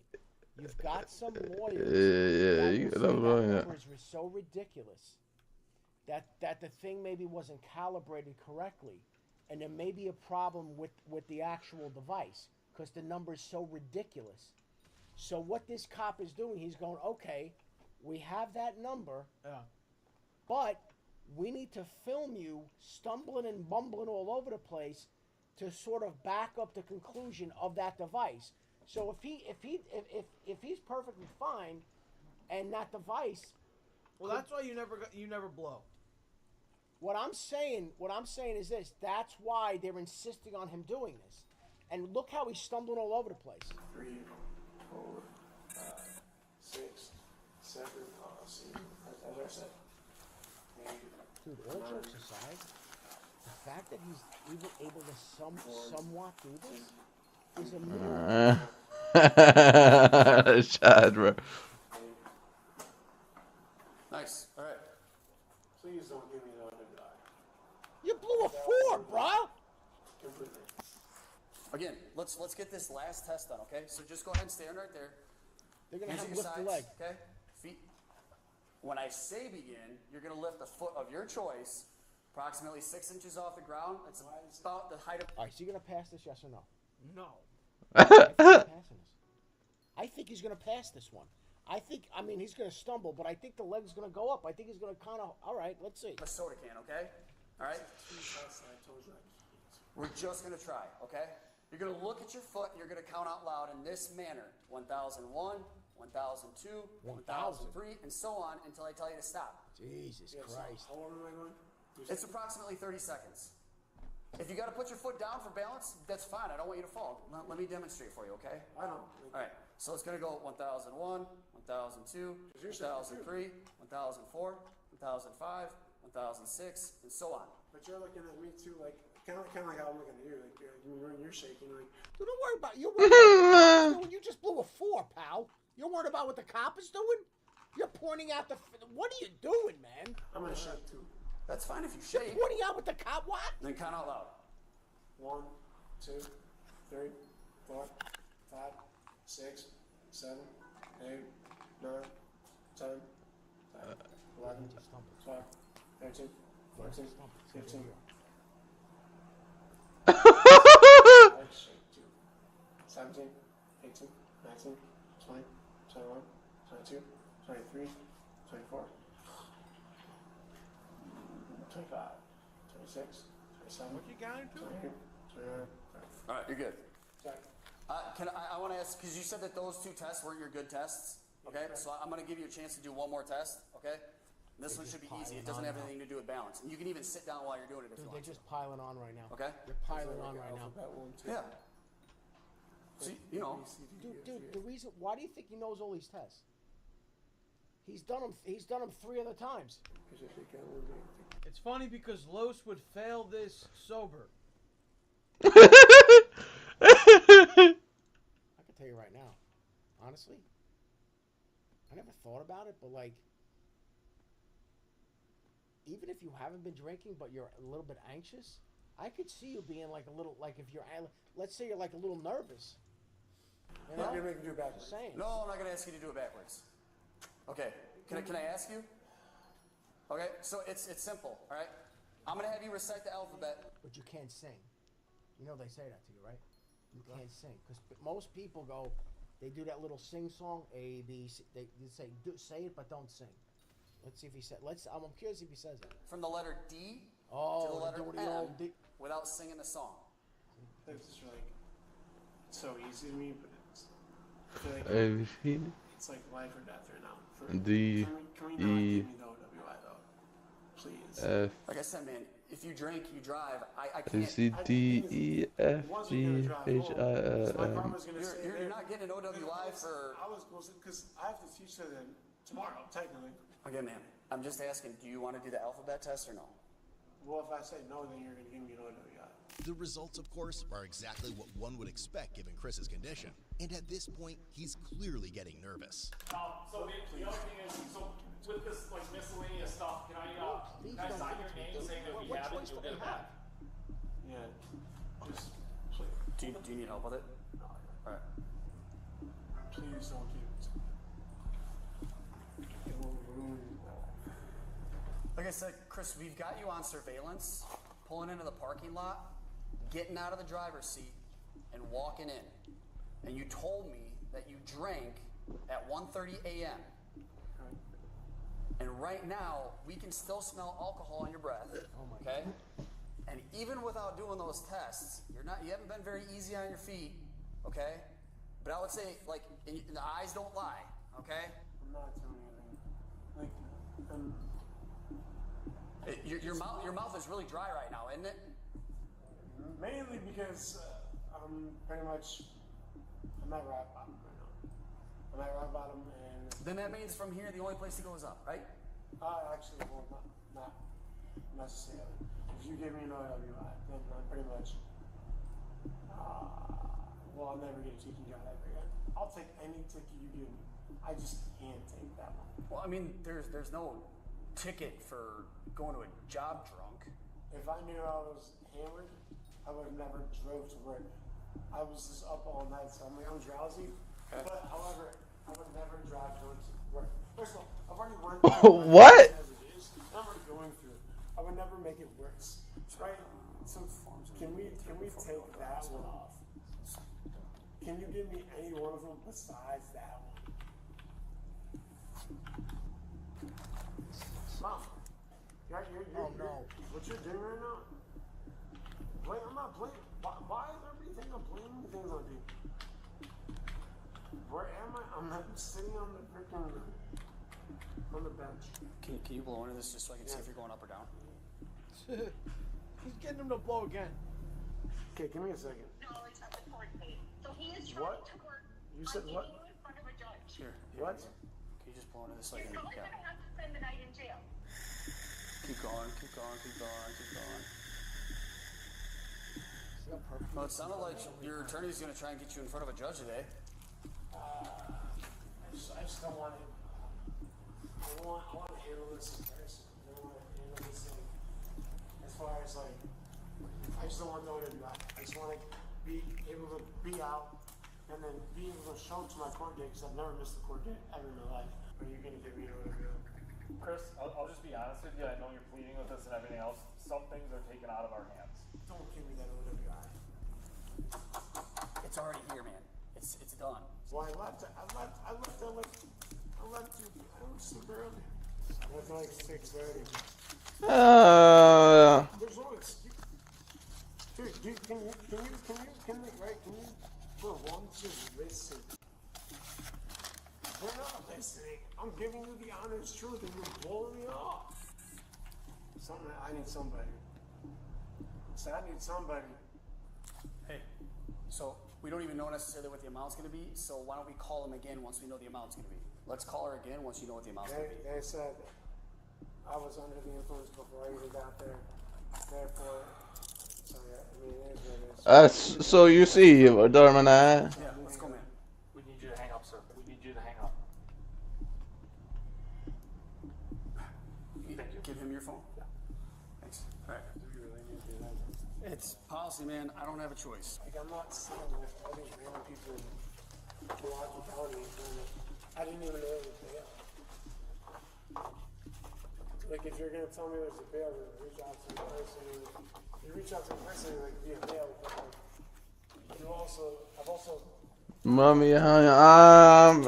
T: You've got some lawyers that numbers were so ridiculous that the thing maybe wasn't calibrated correctly, and there may be a problem with the actual device because the number is so ridiculous. So what this cop is doing, he's going, okay, we have that number, but we need to film you stumbling and bumbling all over the place to sort of back up the conclusion of that device. So if he's perfectly fine, and that device,
A: well, that's why you never blow.
T: What I'm saying is this. That's why they're insisting on him doing this. And look how he's stumbling all over the place.
K: 3, 4, 5, 6, 7. See, as I said.
T: Dude, all jokes aside, the fact that he's even able to somewhat do this is a miracle.
B: Shad, bro.
F: Nice. All right.
K: Please don't give me the other die.
T: You blew a 4, bro.
K: Completely.
F: Again, let's get this last test done, okay? So just go ahead and stand right there.
T: They're gonna
F: Hands
T: have
F: at
T: to
F: your
T: lift the leg.
F: sides, okay? Feet. When I say begin, you're gonna lift the foot of your choice, approximately 6 inches off the ground. That's about the height of.
T: All right, so you gonna pass this? Yes or no?
A: No.
T: I think he's gonna pass this one. I mean, he's going to stumble, but I think the leg's going to go up. I think he's going to kind of, all right, let's see.
F: A soda can, okay? All right? We're just going to try, okay? You're going to look at your foot, and you're going to count out loud in this manner. 1001, 1002, 1003, and so on until I tell you to stop.
T: Jesus Christ.
K: How long am I going?
F: It's approximately 30 seconds. If you got to put your foot down for balance, that's fine. I don't want you to fall. Let me demonstrate for you, okay?
K: I don't.
F: All right. So it's going to go 1001, 1002, 1003, 1004, 1005, 1006, and so on.
K: But you're looking at me too, like kind of like how I'm looking at you. Like when you're shaking, like.
T: Dude, don't worry about. You're worried about what the cop is doing. You just blew a 4, pal. You're worried about what the cop is doing. You're pointing out the. What are you doing, man?
K: I'm gonna shake too.
F: That's fine if you shake.
T: You're pointing out what the cop. What?
F: Then count out loud.
K: 1, 2, 3, 4, 5, 6, 7, 8, 9, 10, 11, 12, 13, 14, 15. 17, 18, 19, 20, 21, 22, 23, 24, 25, 26, 27. What you got into? 28, 29.
F: All right, you're good.
K: Sorry.
F: I want to ask, because you said that those 2 tests weren't your good tests. Okay, so I'm going to give you a chance to do one more test. Okay, this one should be easy. It doesn't have anything to do with balance, and you can even sit down while you're doing it if you want.
T: They're just piling on right now.
F: Okay.
T: They're piling on right now.
F: Yeah. See, you know.
T: Dude, the reason. Why do you think he knows all these tests? He's done them. He's done them 3 other times.
A: It's funny because Los would fail this sober.
T: I can tell you right now, honestly, I never thought about it, but like, even if you haven't been drinking, but you're a little bit anxious, I could see you being like a little, like if you're, let's say you're like a little nervous. You know?
K: You're making me do it backwards.
T: Saying.
F: No, I'm not going to ask you to do it backwards. Okay. Can I ask you? Okay. So it's simple. All right. I'm going to have you recite the alphabet.
T: But you can't sing. You know they say that to you, right? You can't sing because most people go, they do that little sing song A B C. They say say it but don't sing. Let's see if he said. I'm curious if he says it.
F: From the letter D to the letter M without singing the song.
K: It's like so easy to me, but I feel like it's like life or death right now.
B: D
K: can we not give me the OWI though, please?
B: F.
F: Like I said, man, if you drink, you drive. I can't.
B: C D E F G H I M.
F: You're not getting an OWI for.
K: I was because I have to teach her then tomorrow, technically.
F: Okay, man. I'm just asking. Do you want to do the alphabet test or no?
K: Well, if I say no, then you're gonna give me an OWI.
U: The results, of course, are exactly what one would expect given Chris's condition. And at this point, he's clearly getting nervous.
J: So the other thing is, so with this like miscellaneous stuff, can I sign your name saying that we have it, you'll get it back?
K: Yeah. Just
F: do you need help with it?
K: No.
F: All right.
K: Please don't keep it. It will ruin.
F: Like I said, Chris, we've got you on surveillance, pulling into the parking lot, getting out of the driver's seat, and walking in. And you told me that you drank at 1:30 a.m. And right now, we can still smell alcohol in your breath. Okay? And even without doing those tests, you haven't been very easy on your feet. Okay? But I would say, like, the eyes don't lie. Okay?
K: I'm not telling you anything. Like,
F: your mouth is really dry right now, isn't it?
K: Mainly because I'm pretty much I'm at rock bottom right now. I'm at rock bottom, and
F: then that means from here the only place to go is up, right?
K: Actually, well, not necessarily. If you give me an OWI, then I'm pretty much well, I'll never get a teaching job ever again. I'll take any ticket you give me. I just can't take that one.
F: Well, I mean, there's no ticket for going to a job drunk.
K: If I knew I was hammered, I would have never drove to work. I was just up all night, so I'm drowsy. Okay. But however, I would never drive drunk to work. First of all, I've already worked.
B: What?
K: I'm already going through it. I would never make it worse. Right? So can we take that one off? Can you give me any one of them besides that one? Mom. Oh no. What you're doing right now? Wait, I'm not playing. Why is everybody think I'm playing things on you? Where am I? I'm not sitting on the freaking on the bench.
F: Can you blow into this just so I can see if you're going up or down?
A: He's getting him to blow again.
K: Okay, give me a second.
N: Knowledge of the court date. So he is
K: What?
N: trying to work
K: You said
N: on
K: what?
N: getting you in front of a judge.
F: Here.
K: What?
F: Can you just blow into this so I
N: He's
F: can
N: probably gonna have to spend the night in jail.
F: Keep going, keep going, keep going, keep going. Well, it sounded like your attorney's gonna try and get you in front of a judge today.
K: I just don't want to. I want to handle this in person. I don't want to handle this thing as far as like. I just don't want no OWI. I just want to be able to be out and then be able to show to my court date because I've never missed a court date ever in my life. Are you gonna give me an OWI?
J: Chris, I'll just be honest with you. I know you're pleading with us and everything else. Some things are taken out of our hands.
K: Don't give me that OWI.
F: It's already here, man. It's done.
K: Well, I left sleep early. I left at like 6:30. There's no excuse. Dude, can you for once just listen? They're not listening. I'm giving you the honest truth and you're blowing me off. I need somebody. So I need somebody.
F: Hey, so we don't even know necessarily what the amount's going to be, so why don't we call him again once we know the amount's going to be? Let's call her again once you know what the amount's going to be.
K: They said I was under the influence before I even got there. Therefore, so yeah, I mean, it is what it is.
B: So you see, Darman.
F: Yeah, let's go, man.
J: We need you to hang up, sir. We need you to hang up. Thank you.
F: Give him your phone. Yeah. Thanks. All right. It's policy, man. I don't have a choice.
K: Like, I'm not sitting with all these random people in Milwaukee County. I didn't even know there was bail. Like, if you're going to tell me there's a bail, then reach out to the person. You reach out to the person, like, be a bail. But, like, I've also.
B: Mommy, I'm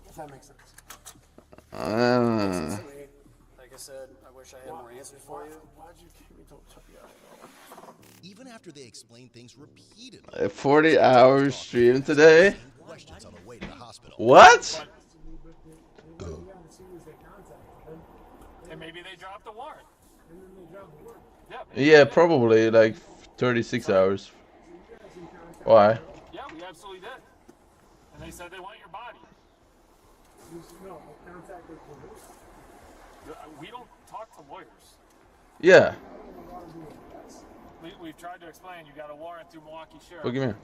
K: If that makes sense.
F: Like I said, I wish I had more answers for you.
K: Why'd you keep me till
U: Even after they explain things repeatedly.
B: 40-hour stream today.
U: Questions on the way to the hospital.
B: What?
J: And maybe they dropped the warrant.
B: Yeah, probably like 36 hours. Why?
J: Yeah, we absolutely did. And they said they want your body.
K: No, I contacted police.
J: We don't talk to lawyers.
B: Yeah.
J: We've tried to explain. You got a warrant through Milwaukee Sheriff.
B: Look at me.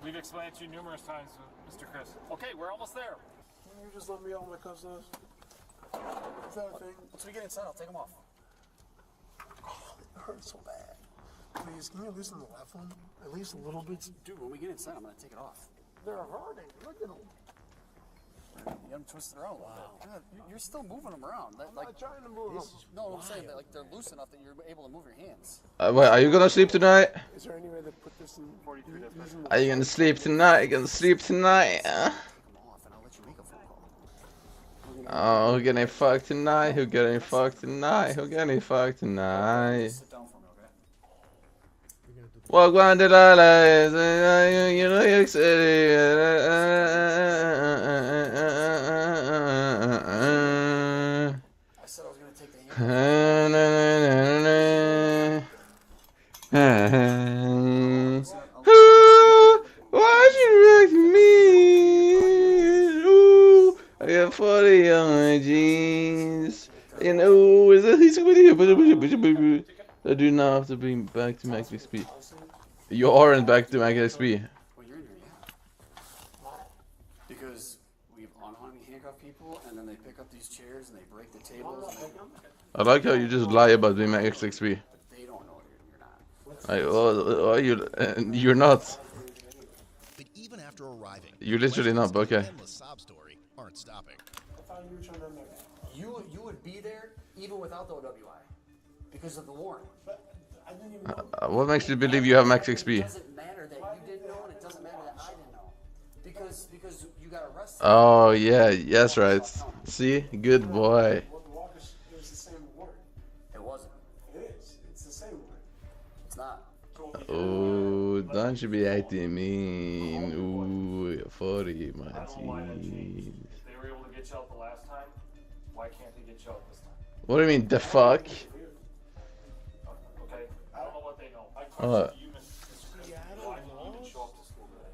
J: We've explained to you numerous times, Mr. Chris. Okay, we're almost there.
K: Can you just let me out my cousins? Is that a thing?
F: Once we get inside, I'll take them off.
K: Oh, it hurts so bad. Please, can you loosen the left one? At least a little bit.
F: Dude, when we get inside, I'm going to take it off.
K: They're hurting. Look at them.
F: You got them twisted around a little bit. You're still moving them around.
K: I'm not trying to move them.
F: No, I'm saying that like they're loose enough that you're able to move your hands.
B: Wait, are you gonna sleep tonight?
K: Is there any way to put this in 42 days?
B: Are you gonna sleep tonight? You gonna sleep tonight? Oh, who getting fucked tonight? Who getting fucked tonight? Who getting fucked tonight? Walk on the lights, you know York City.
F: I said I was gonna take the hand.
B: Why'd you wreck me? Ooh, I got 40 on my jeans. You know, is that he's with you? I do not have to bring back to max XP. You aren't back to max XP.
F: Well, you're in here, yeah. Because we've unarmed handcuffed people, and then they pick up these chairs and they break the tables.
B: I like how you just lie about being max XP.
F: They don't know you're not.
B: You're not.
U: But even after arriving,
B: You're literally not, but okay.
U: sob story aren't stopping.
K: I thought you were trying to remember.
F: You would be there even without the OWI because of the warrant.
K: But I didn't even know.
B: What makes you believe you have max XP?
F: It doesn't matter that you didn't know, and it doesn't matter that I didn't know. Because you got arrested.
B: Oh yeah, yes right. See, good boy.
K: Well, the walker, it was the same word.
F: It wasn't.
K: It is. It's the same word.
F: It's not.
B: Oh, don't you be acting mean. Ooh, 40, my
J: I don't know why that changed.
B: jeez.
J: If they were able to get you out the last time, why can't they get you out this time?
B: What do you mean, the fuck?
J: Okay, I don't know what they know. I
B: What?
J: question you, Mr.
K: Yeah, I don't
J: Why did you
K: know.
J: even show up to school today?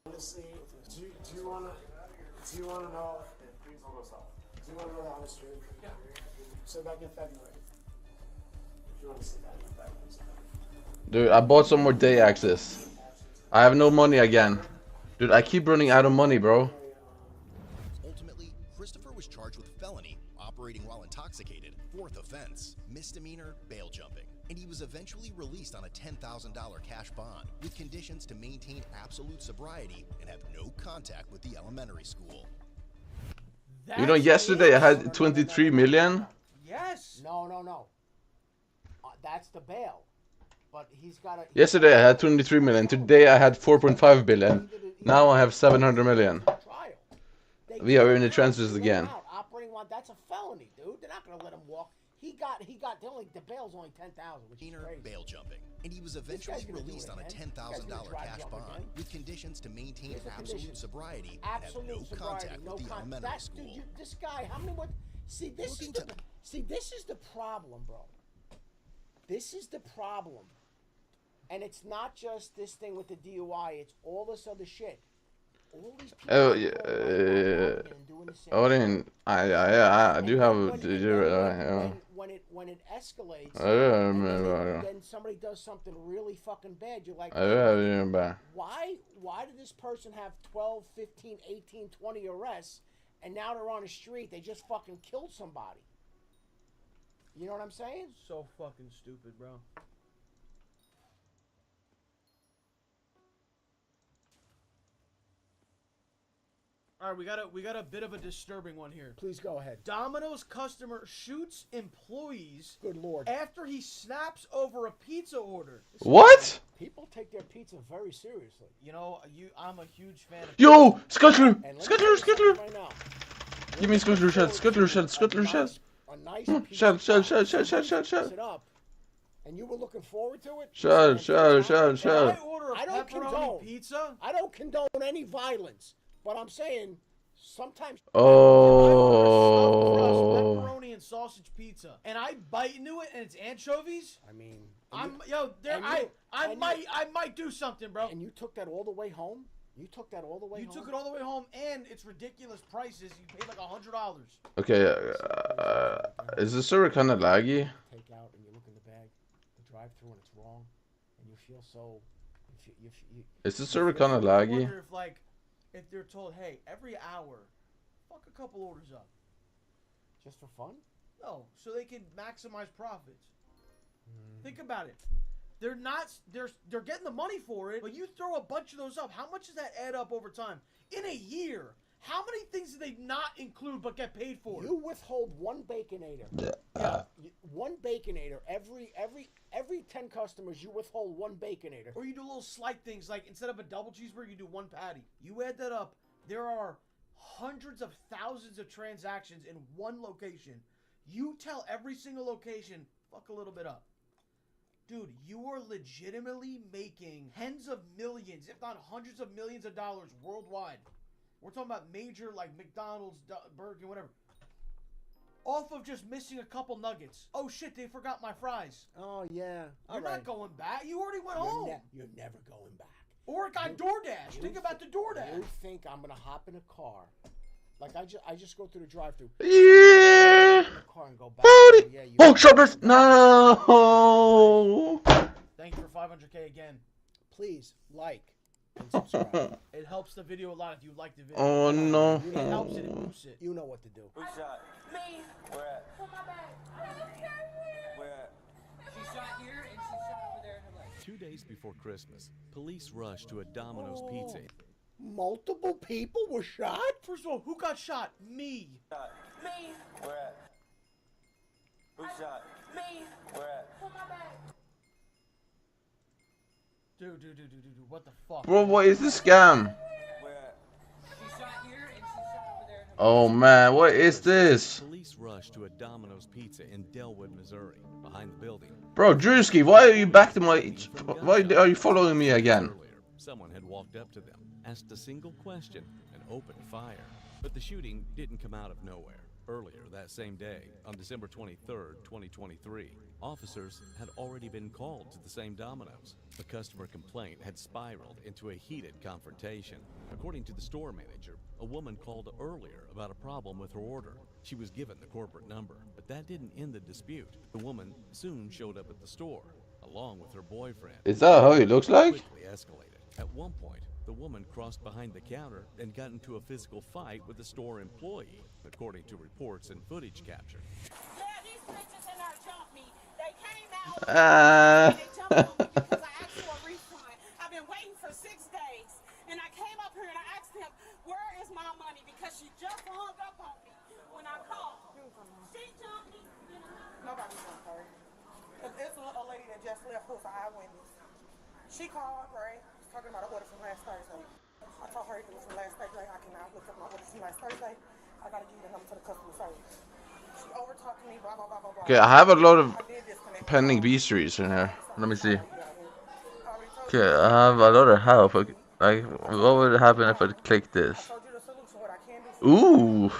K: Honestly, do you wanna know?
J: Please don't go south.
K: Do you wanna know the honest truth?
J: Yeah.
K: So back in February. If you wanna see that in February.
B: Dude, I bought some more day access. I have no money again. Dude, I keep running out of money, bro.
U: Ultimately, Christopher was charged with felony, operating while intoxicated, 4th offense, misdemeanor, bail jumping, and he was eventually released on a $10,000 cash bond with conditions to maintain absolute sobriety and have no contact with the elementary school.
B: You know, yesterday I had 23 million.
T: Yes. No. That's the bail. But he's got to.
B: Yesterday I had 23 million. Today I had 4.5 billion. Now I have 700 million. We are in the transfers again.
T: Operating one, that's a felony, dude. They're not going to let him walk. The bail's only 10,000, which is crazy.
U: Bail jumping, and he was eventually released on a $10,000 cash bond with conditions to maintain absolute sobriety and have no contact with the elementary school.
T: Dude, this guy, how many more? See, this is the problem, bro. This is the problem. And it's not just this thing with the DUI, it's all this other shit. All these people
B: Oh yeah. I do have a
T: when it escalates,
B: yeah.
T: then somebody does something really fucking bad, you're like, why did this person have 12, 15, 18, 20 arrests, and now they're on the street, they just fucking killed somebody? You know what I'm saying?
A: So fucking stupid, bro. All right, we got a bit of a disturbing one here.
T: Please go ahead.
A: Domino's customer shoots employees.
T: Good lord.
A: After he snaps over a pizza order.
B: What?
T: People take their pizza very seriously.
A: You know, I'm a huge fan of.
B: Yo, Scuttler!
T: Right now.
B: Give me Scuttler shot.
T: A nice
B: shot.
T: Sit up. And you were looking forward to it?
B: Shot.
T: I don't condone
A: pizza.
T: I don't condone any violence, but I'm saying sometimes.
B: Oh.
A: Pepperoni and sausage pizza, and I bite into it, and it's anchovies.
T: I mean,
A: I might do something, bro.
T: And you took that all the way home? You took that all the way home?
A: You took it all the way home, and it's ridiculous prices. You paid like $100.
B: Okay, is the server kind of laggy?
T: Take out and you look in the bag, the drive-through, and it's wrong, and you feel so.
B: Is the server kind of laggy?
A: I wonder if they're told, hey, every hour, fuck a couple orders up.
T: Just for fun?
A: No, so they can maximize profits. Think about it. They're getting the money for it, but you throw a bunch of those up. How much does that add up over time? In a year, how many things do they not include but get paid for?
T: You withhold one Baconator. One Baconator. Every 10 customers, you withhold one Baconator.
A: Or you do little slight things, like instead of a double cheeseburger, you do one patty. You add that up, there are hundreds of thousands of transactions in one location. You tell every single location, fuck a little bit up. Dude, you are legitimately making tens of millions, if not hundreds of millions of dollars worldwide. We're talking about major, like McDonald's, Burger King, whatever. Off of just missing a couple nuggets. Oh shit, they forgot my fries.
T: Oh yeah.
A: You're not going back. You already went home.
T: You're never going back.
A: Or it got DoorDash. Think about the DoorDash.
T: You think I'm gonna hop in a car? Like I just go through the drive-thru.
B: Yeah.
T: Car and go back.
B: Oh, shutters! No.
A: Thank you for 500K again.
T: Please like and subscribe.
A: It helps the video a lot if you like the video.
B: Oh no.
A: It helps it. It boosts it.
T: You know what to do.
E: Who shot?
N: Me.
E: Where at?
N: Put my bag.
E: Where at?
N: She shot here and she shot over there in her leg.
O: 2 days before Christmas, police rushed to a Domino's pizza.
T: Multiple people were shot?
A: First of all, who got shot? Me.
E: Me. Where at? Who shot?
N: Me.
E: Where at?
N: Pull my back.
A: Dude, what the fuck?
B: Bro, what is this scam?
E: Where at?
N: She shot here and she shot over there.
B: Oh man, what is this?
H: Police rushed to a Domino's Pizza in Delwood, Missouri, behind the building.
B: Bro, Drewski, why are you back to my... Why are you following me again?
H: Someone had walked up to them, asked a single question, and opened fire. But the shooting didn't come out of nowhere. Earlier that same day, on December 23rd, 2023, officers had already been called to the same Domino's. The customer complaint had spiraled into a heated confrontation. According to the store manager, a woman called earlier about a problem with her order. She was given the corporate number, but that didn't end the dispute. The woman soon showed up at the store, along with her boyfriend.
B: Is that how he looks like?
H: Quickly escalated. At one point, the woman crossed behind the counter and got into a physical fight with a store employee, according to reports and footage captured.
N: Yeah, these bitches in there jumped me. They came out. They jumped on me because I asked for a refund. I've been waiting for 6 days. And I came up here and I asked them, where is my money? Because she just hung up on me when I called. She jumped me.
O: Nobody jumped her. It's a lady that just left who's an eyewitness. She called, right? Talking about an order from last Thursday. I told her it was from last Thursday. I cannot look up my order from last Thursday. I gotta give you the number to the customer service. She over-talked to me, blah, blah, blah, blah, blah.
B: Okay, I have a lot of pending B-series in here. Let me see. Okay, I have a lot of help. Like, what would happen if I click this? Ooh.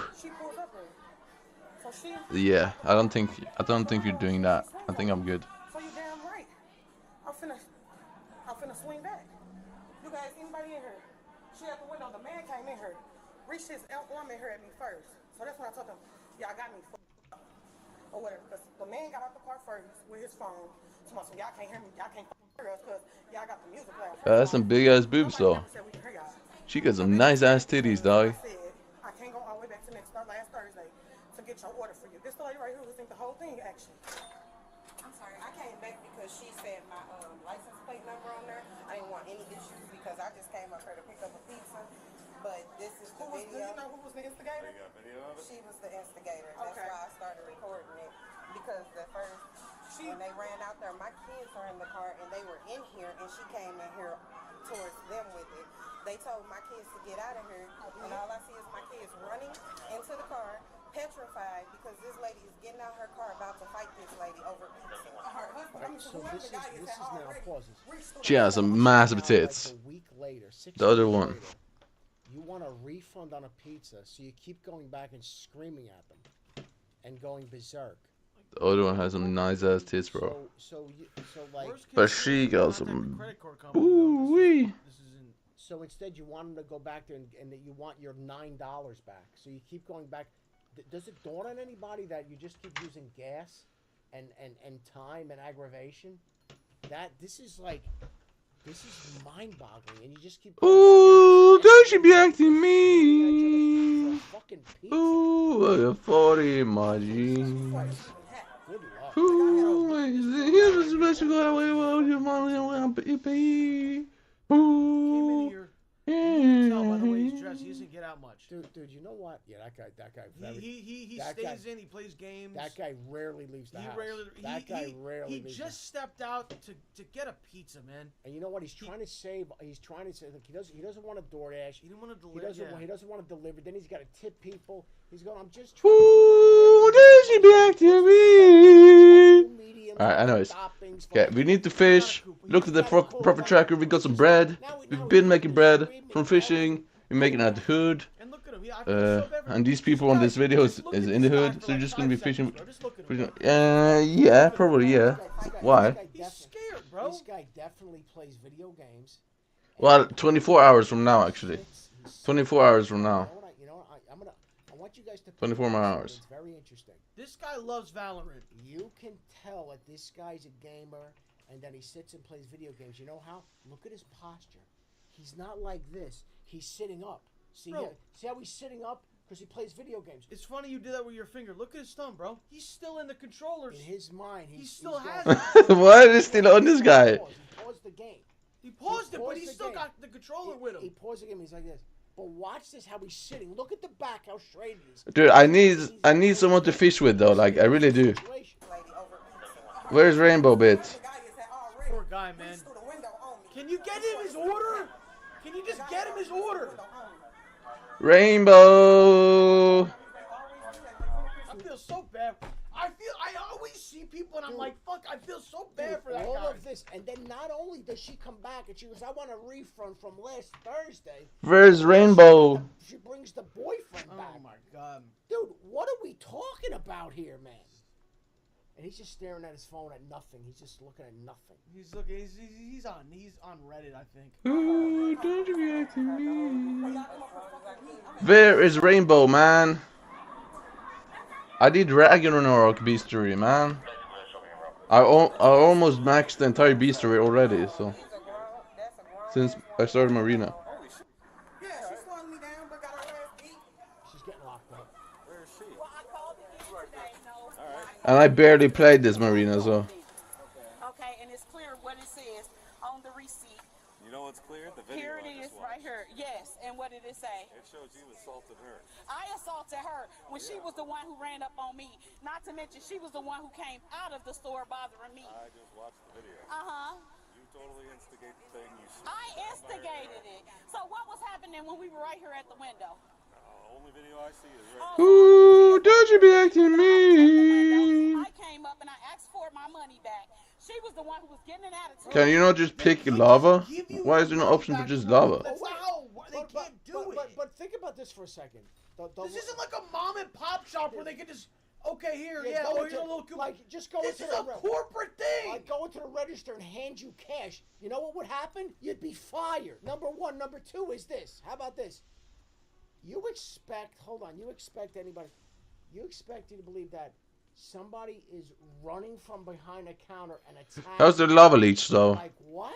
B: Yeah, I don't think you're doing that. I think I'm good.
O: So you damn right. I'm finna swing back. You guys, anybody in here? She at the window. The man came in here, reached his arm in here at me first. So that's when I told him, y'all got me up or whatever. Because the man got out the car first with his phone. So y'all can't hear me. Y'all can't hear us because y'all got the music loud.
B: That's some big ass boobs though. She got some nice ass titties, dog.
O: I can't go all the way back to last Thursday to get your order for you. This lady right here who think the whole thing actually.
R: I'm sorry, I came back because she said my license plate number on there. I didn't want any issues because I just came up here to pick up a pizza. But this is the video.
O: Do you know who was the instigator?
R: She was the instigator. That's why I started recording it. Because when they ran out there, my kids are in the car and they were in here and she came in here towards them with it. They told my kids to get out of here and all I see is my kids running into the car, petrified because this lady is getting out her car about to fight this lady over pizza.
T: Alright, so this is now pauses.
B: She has some massive tits.
T: A week later, 6
B: The other
T: days
B: one.
T: later, you want a refund on a pizza, so you keep going back and screaming at them and going berserk.
B: The other one has some nice ass tits, bro.
T: So like.
B: But she got some. Ooh wee.
T: So instead, you want them to go back there and that you want your $9 back. So you keep going back. Does it dawn on anybody that you just keep using gas and time and aggravation? This is mind-boggling, and you just keep.
B: Ooh, don't you be acting me? Ooh, I got 40 in my jeans.
T: Good luck.
B: Ooh, here's the best you got away with your money, baby. Ooh.
A: Tell by the way he's dressed, he doesn't get out much.
T: Dude, you know what? Yeah, that guy.
A: He stays in. He plays games.
T: That guy rarely leaves the house. That guy rarely leaves.
A: He just stepped out to get a pizza, man.
T: And you know what? He's trying to save. He's trying to say, look, he doesn't want to DoorDash.
A: He didn't want to deliver.
T: He doesn't want to deliver. Then he's got to tip people. He's going. I'm just.
B: Ooh, did she back to me? Alright, anyways. Okay, we need to fish. Look at the proper tracker. We got some bread. We've been making bread from fishing. We're making it at the hood. And these people on this video is in the hood, so you're just gonna be fishing. Yeah, probably, yeah. Why?
T: He's scared, bro. This guy definitely plays video games.
B: Well, 24 hours from now, actually. 24 hours from now.
T: I want you guys to
B: 24 more hours.
T: It's very interesting.
A: This guy loves Valorant.
T: You can tell that this guy's a gamer and that he sits and plays video games. You know how? Look at his posture. He's not like this. He's sitting up. See how he's sitting up? Because he plays video games.
A: It's funny you did that with your finger. Look at his thumb, bro. He's still in the controllers.
T: In his mind,
A: he still has it.
B: What is still on this guy?
T: He paused the game.
A: He paused it, but he still got the controller with him.
T: He paused the game. He's like this. But watch this, how he's sitting. Look at the back, how straight it is.
B: Dude, I need someone to fish with though. Like I really do. Where's Rainbow Bit?
A: Poor guy, man. Can you get him his order? Can you just get him his order?
B: Rainbow.
A: I feel so bad. I always see people and I'm like, fuck, I feel so bad for that
T: all
A: guy.
T: of this, and then not only does she come back and she goes, I want a refund from last Thursday.
B: Where's Rainbow?
T: She brings the boyfriend back.
A: Oh my god.
T: Dude, what are we talking about here, man? And he's just staring at his phone at nothing. He's just looking at nothing.
A: He's looking. He's on Reddit, I think.
B: Ooh, don't you react to me. Where is Rainbow, man? I did Ragnarok Beastery, man. I almost maxed the entire Beastery already, so since I started Marina.
T: She's getting locked up.
J: Where is she?
B: And I barely played this Marina, so.
N: Okay, and it's clear what it says on the receipt.
J: You know what's clear? The video.
N: Here it is, right here. Yes, and what did it say?
J: It shows you assaulted her.
N: I assaulted her when she was the one who ran up on me. Not to mention, she was the one who came out of the store bothering me.
J: I just watched the video. You totally instigated the thing.
N: I instigated it. So what was happening when we were right here at the window?
J: Only video I see is right.
B: Ooh, don't you be acting me.
N: I came up and I asked for my money back. She was the one who was getting an attitude.
B: Can you not just pick lava? Why is there no option for just lava?
A: Wow, they can't do it.
T: But think about this for a second.
A: This isn't like a mom and pop shop where they can just, okay, here,
T: Yeah,
A: oh,
T: go
A: here's a
T: into-
A: little coupon.
T: like, just go
A: This
T: into
A: is
T: the
A: a
T: re-
A: corporate thing.
T: Like, go into the register and hand you cash. You know what would happen? You'd be fired. Number one. Number two is this. How about this? You expect anybody, you expect you to believe that somebody is running from behind a counter and attacking.
B: How's the lava leech though?
T: Like, what?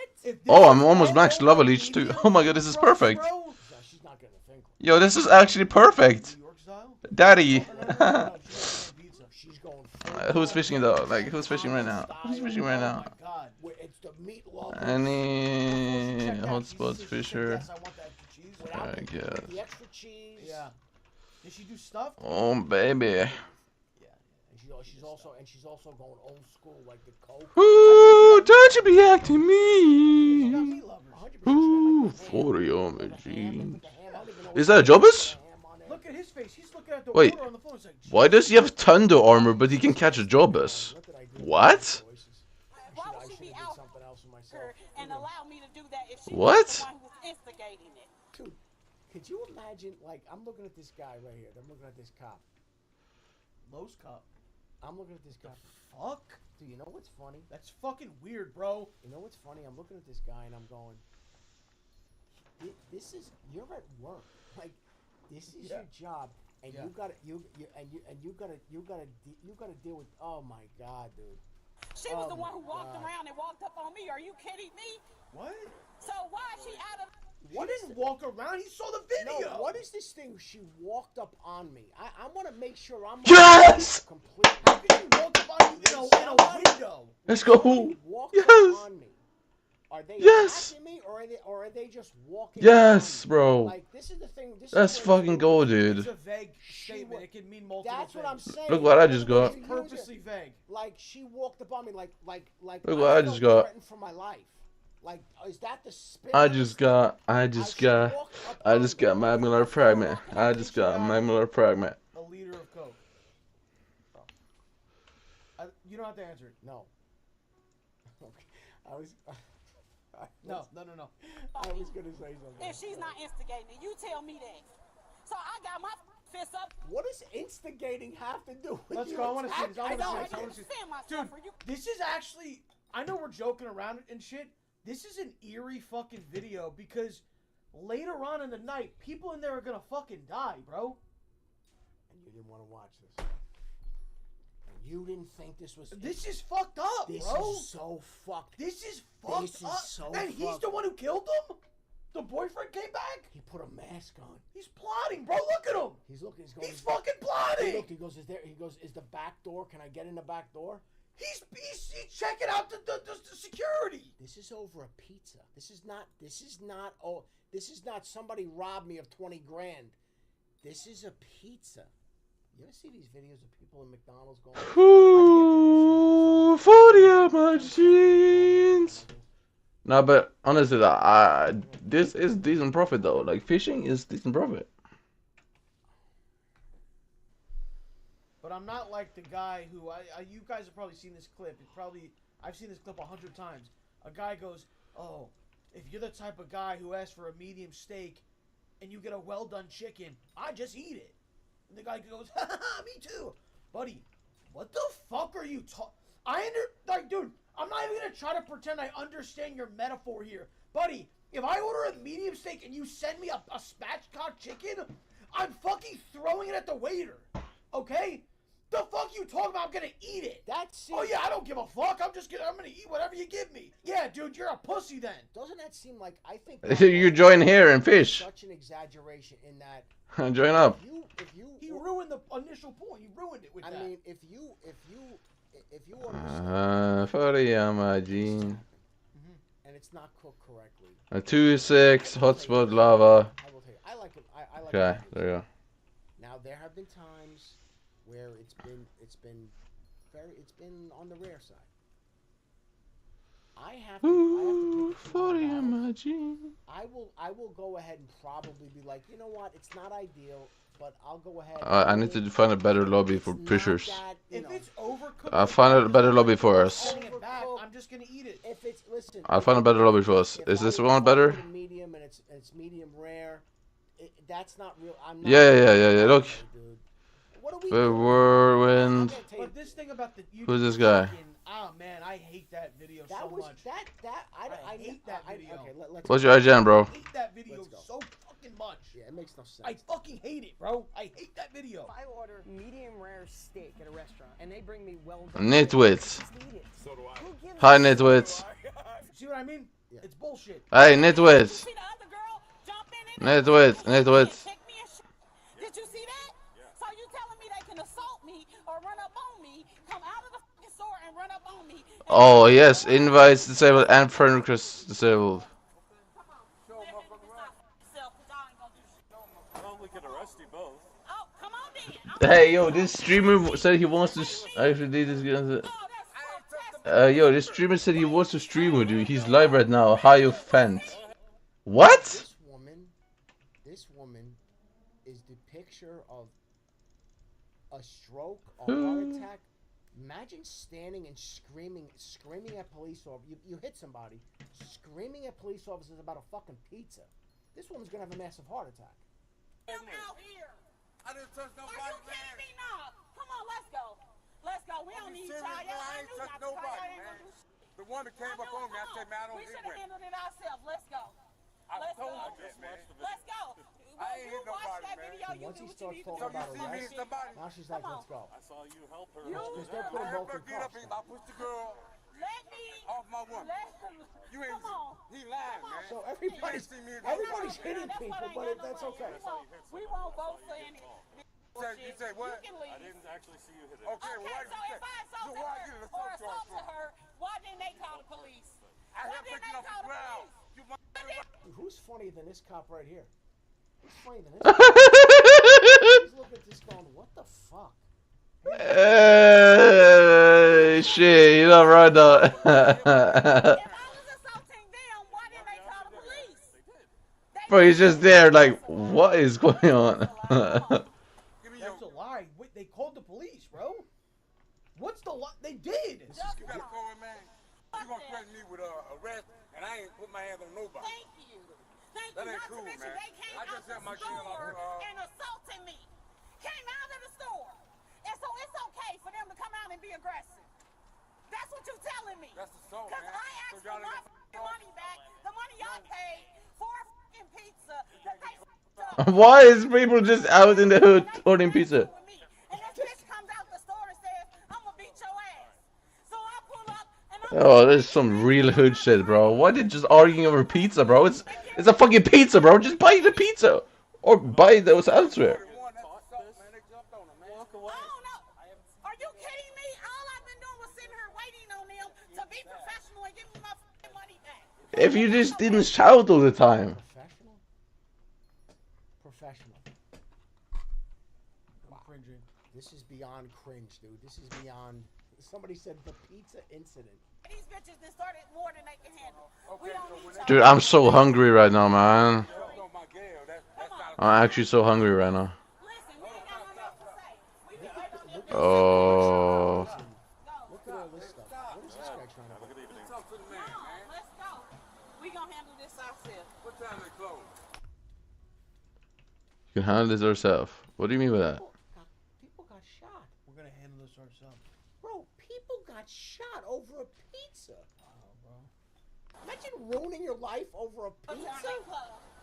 B: Oh, I'm almost maxed lava leech too. Oh my god, this is perfect.
T: She's not gonna think.
B: Yo, this is actually perfect. Daddy.
T: She's going.
B: Who's fishing though? Like, who's fishing right now? Who's fishing right now?
T: It's the meat lover.
B: Any hotspots fisher? I guess.
T: The extra cheese.
A: Yeah. Did she do stuff?
B: Oh baby.
T: And she's also going old school like the Coke.
B: Ooh, don't you be acting me. Ooh, 40 on the jeans. Is that a Jobus?
A: Look at his face. He's looking at the
B: Wait,
A: order on the phone. He's like,
B: why does he have thunder armor but he can catch a Jobus? What?
N: Why would she be out here and allow me to do that if she
B: What?
N: was the one who was instigating it?
T: Dude, could you imagine? Like, I'm looking at this guy right here. I'm looking at this cop.
A: Lowe's cop.
T: I'm looking at this guy.
A: Fuck.
T: Do you know what's funny?
A: That's fucking weird, bro.
T: You know what's funny? I'm looking at this guy and I'm going, this is, you're at work. Like, this is your job, and you gotta deal with. Oh my god, dude.
N: She was the one who walked around and walked up on me. Are you kidding me?
A: What?
N: So why is she out of?
A: What didn't walk around? He saw the video.
T: No, what is this thing? She walked up on me. I want to make sure I'm.
B: Yes!
T: Complete.
A: How can she walk up on you in a window?
B: Let's go.
T: Yes. On me. Are they attacking me, or are they just walking?
B: Yes, bro.
T: Like, this is the thing.
B: That's fucking gold, dude.
A: It's a vague statement. It can mean multiple
T: That's what I'm
A: things.
T: saying.
B: Look what I just got.
A: It's purposely vague.
T: Like, she walked up on me like.
B: Look what I just got.
T: Threatened for my life. Like, is that the spirit?
B: I just got magmular fragment. I just got magmular fragment.
A: A liter of Coke. You don't have to answer it.
T: No. Okay. I was.
A: No.
T: I was gonna say something.
N: If she's not instigating, you tell me that. So I got my fist up.
T: What does instigating have to do with
A: Let's
T: you
A: go. I want to see this. I
T: attacking?
A: want to see this. Dude, this is actually. I know we're joking around and shit. This is an eerie fucking video because later on in the night, people in there are gonna fucking die, bro.
T: And you didn't want to watch this. And you didn't think this was.
A: This is fucked up,
T: this
A: bro.
T: This is so fucked.
A: This is fucked
T: this
A: up.
T: Is so
A: and he's the one who killed him? The boyfriend came back?
T: He put a mask on.
A: He's plotting, bro. Look at him.
T: He's looking.
A: He's fucking plotting.
T: He looked. He goes, is the back door? Can I get in the back door?
A: He's checking out the security.
T: This is over a pizza. This is not somebody robbed me of 20 grand. This is a pizza. You ever see these videos of people in McDonald's going,
B: Ooh, 40 on my jeans. No, but honestly, this is decent profit though. Like fishing is decent profit.
A: But I'm not like the guy who you guys have probably seen this clip. I've seen this clip 100 times. A guy goes, "Oh, if you're the type of guy who asks for a medium steak and you get a well done chicken, I just eat it." And the guy goes, "Haha, me too, buddy. What the fuck are you talking? Dude, I'm not even gonna try to pretend I understand your metaphor here, buddy. If I order a medium steak and you send me a spatchcock chicken, I'm fucking throwing it at the waiter. Okay? The fuck you talking about? I'm gonna eat it. Oh yeah, I don't give a fuck. I'm gonna eat whatever you give me. Yeah, dude, you're a pussy then.
T: Doesn't that seem like, I think
B: You join here and fish.
T: such an exaggeration in that
B: Join up.
A: He ruined the initial point. He ruined it with that.
T: I mean, if you understand
B: 40 on my jeans.
T: and it's not cooked correctly.
B: 2-6 hotspot lava.
T: I will tell you, I like it. I like
B: Okay,
T: it.
B: there you go.
T: Now there have been times where it's been on the rare side. I have to
B: 40 on my jeans.
T: I will go ahead and probably be like, you know what, it's not ideal, but I'll go ahead.
B: I need to find a better lobby for fishers.
A: If it's overcooked,
B: I'll find a better lobby for us.
A: I'm just gonna eat it.
T: If it's
B: I'll find a better lobby for us. Is this one better?
T: Medium and it's medium rare. That's not real. I'm not
B: Yeah. Look.
T: What are we
B: The whirlwind.
A: But this thing about the
B: Who's this guy?
A: Oh man, I hate that video so much.
T: I
A: hate that video.
T: Okay, let's
B: What's your IGN, bro?
A: I hate that video so fucking much.
T: Yeah, it makes no sense.
A: I fucking hate it, bro. I hate that video.
C: If I order medium rare steak at a restaurant and they bring me well done,
B: Nitwits.
C: so do I.
B: Hi, nitwits.
A: See what I mean? It's bullshit.
B: Hey, nitwits. Nitwits.
N: Did you see that? So you telling me they can assault me or run up on me, come out of the fucking store and run up on me?
B: Oh, yes. Invites disabled and friend requests disabled.
J: Well, we could arrest you both.
N: Oh, come on then.
B: Hey, yo, this streamer said he wants to. Actually, yo, this streamer said he wants to stream with you. He's live right now. Hierophant. What?
T: This woman is the picture of a stroke, a heart attack. Imagine standing and screaming at police officers. You hit somebody, screaming at police officers about a fucking pizza. This woman's gonna have a massive heart attack.
N: I'm out here. I didn't touch nobody. Are you kidding me now? Come on, let's go. Let's go. We don't need y'all.
E: I ain't touched nobody, man. The one that came up on me, I said, man, I don't
N: We
E: get
N: should have
E: with it.
N: handled it ourselves. Let's go.
E: I
N: Let's
E: told
N: go.
E: you this, man.
N: Let's go.
E: I ain't hit nobody, man.
T: Once he starts talking about arrest, now she's like, let's go.
J: I saw you help her.
T: Because they're putting both in cuffs.
E: I pushed the girl off my woman. You ain't. He lied, man.
T: So everybody's hitting people, but that's okay.
N: We won't vote for any.
E: You say what?
J: I didn't actually see you hit it.
E: Okay, well,
N: So if I assaulted her or assaulted her, why didn't they call the police?
E: I have picked up the ground.
T: Who's funnier than this cop right here? Who's funnier than this cop? He's looking at this going, what the fuck?
B: Shit, you're not right though. Bro, he's just there like, what is going on?
A: That's a lie. Wait, they called the police, bro. What's the lie? They did.
E: You got a call, man. You gonna threaten me with arrest, and I ain't put my hands on nobody.
N: Thank you.
E: That ain't cool, man. I just had my kid off.
N: And assaulted me. Came out of the store. And so it's okay for them to come out and be aggressive. That's what you're telling me.
E: That's assault, man.
N: Because I asked for my money back, the money y'all paid for a fucking pizza that they
B: Why is people just out in the hood ordering pizza?
N: and this bitch comes out the store and says, I'm gonna beat your ass. So I pull up and
B: Oh, there's some real hood shit, bro. Why did just arguing over pizza, bro? It's a fucking pizza, bro. Just buy the pizza or buy those elsewhere.
N: Are you kidding me? All I've been doing was sitting here
B: If you just didn't shout all the time.
T: Professional? Professional.
A: I'm cringing.
T: This is beyond cringe, dude. This is beyond. Somebody said the pizza incident.
N: These bitches that started more than they can handle. We don't need
B: Dude, I'm so hungry right now, man. I'm actually so hungry right now. Oh.
T: Look at all this stuff. What is this guy trying to do?
N: Let's go. We gonna handle this ourselves. What time they close?
B: You can handle this yourself. What do you mean by that?
T: People got shot.
A: We're gonna handle this ourselves.
T: Bro, people got shot over a pizza. Oh, bro. Imagine ruining your life over a pizza.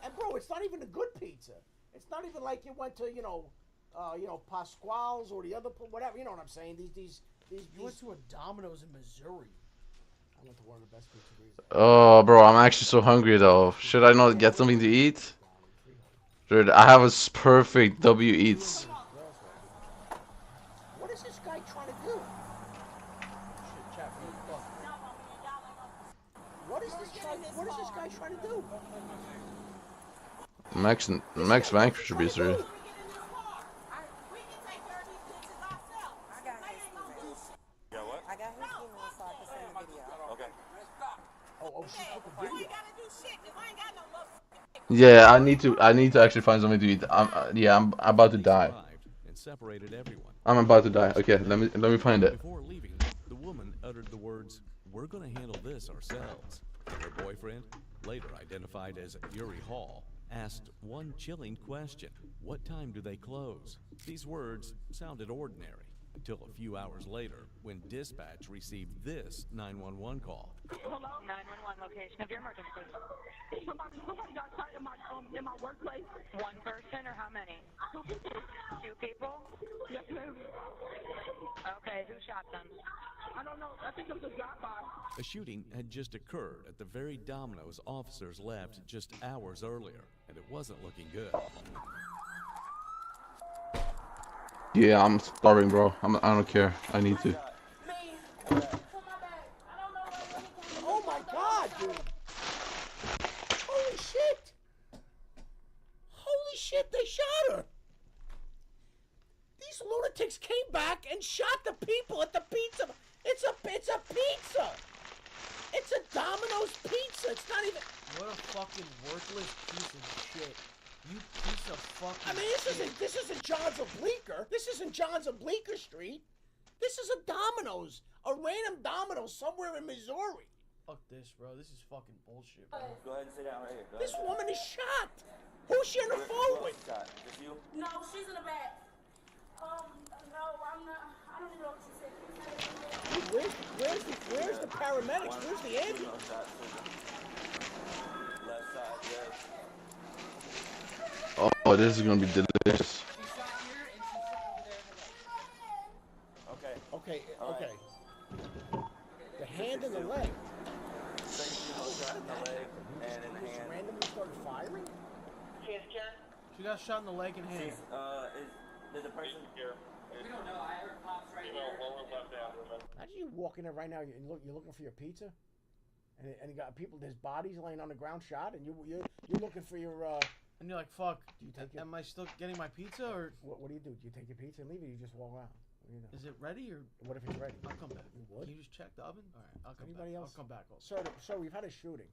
T: And bro, it's not even a good pizza. It's not even like you went to, you know, Pasquale's or the other, whatever. You know what I'm saying? These.
A: You went to a Domino's in Missouri.
T: I went to one of the best pizzerias.
B: Oh, bro, I'm actually so hungry though. Should I not get something to eat? Dude, I have a perfect W Eats.
T: What is this guy trying to do? What is this guy trying to do?
B: Max Vanquish should be serious.
R: I got his email so I can send a video. Okay.
T: Oh, she took a video.
B: Yeah, I need to actually find something to eat. I'm about to die.
H: And separated everyone.
B: I'm about to die. Okay, let me find it.
H: Before leaving, the woman uttered the words, "We're gonna handle this ourselves." And her boyfriend, later identified as Yuri Hall, asked one chilling question: what time do they close? These words sounded ordinary until a few hours later when dispatch received this 911 call.
G: Hello? 911 location of your emergency. Somebody got shot in my workplace. One person or how many? Two people? Yes, ma'am. Okay, who shot them? I don't know. I think it was a drive-by.
H: A shooting had just occurred at the very Domino's officers left just hours earlier, and it wasn't looking good.
B: Yeah, I'm starving, bro. I don't care. I need to.
T: Oh my god, dude! Holy shit! Holy shit, they shot her! These lunatics came back and shot the people at the pizza. It's a pizza! It's a Domino's pizza. It's not even.
A: What a fucking worthless piece of shit. You piece of fucking
T: I mean, this isn't John's of Bleecker. This isn't John's of Bleecker Street. This is a Domino's. A random Domino's somewhere in Missouri.
A: Fuck this, bro. This is fucking bullshit, bro.
M: Go ahead and sit down right here.
T: This woman is shot. Who's she on the phone with?
M: Just you?
N: No, she's in the back. No, I'm not. I don't even know what she said.
T: Where's the paramedics? Where's the ambulance?
M: Left side, yes.
B: Oh, this is gonna be delicious.
M: Okay.
T: Okay. The hand and the leg.
M: Shot in the leg and in the hand.
T: Randomly started firing?
A: She got shot in the leg and hand.
M: Did the person here? We don't know. I heard pops right here.
T: Imagine you walk in there right now and you're looking for your pizza, and you got people. There's bodies laying on the ground shot, and you're looking for your.
A: And you're like, fuck.
T: Do you take your,
A: am I still getting my pizza or?
T: What do you do? Do you take your pizza and leave it? Or you just walk out? You know?
A: Is it ready or?
T: What if it's ready?
A: I'll come back.
T: You would?
A: Can you just check the oven? All right, I'll come
T: Anybody
A: back.
T: else?
A: I'll come back.
T: Sir, we've had a shooting.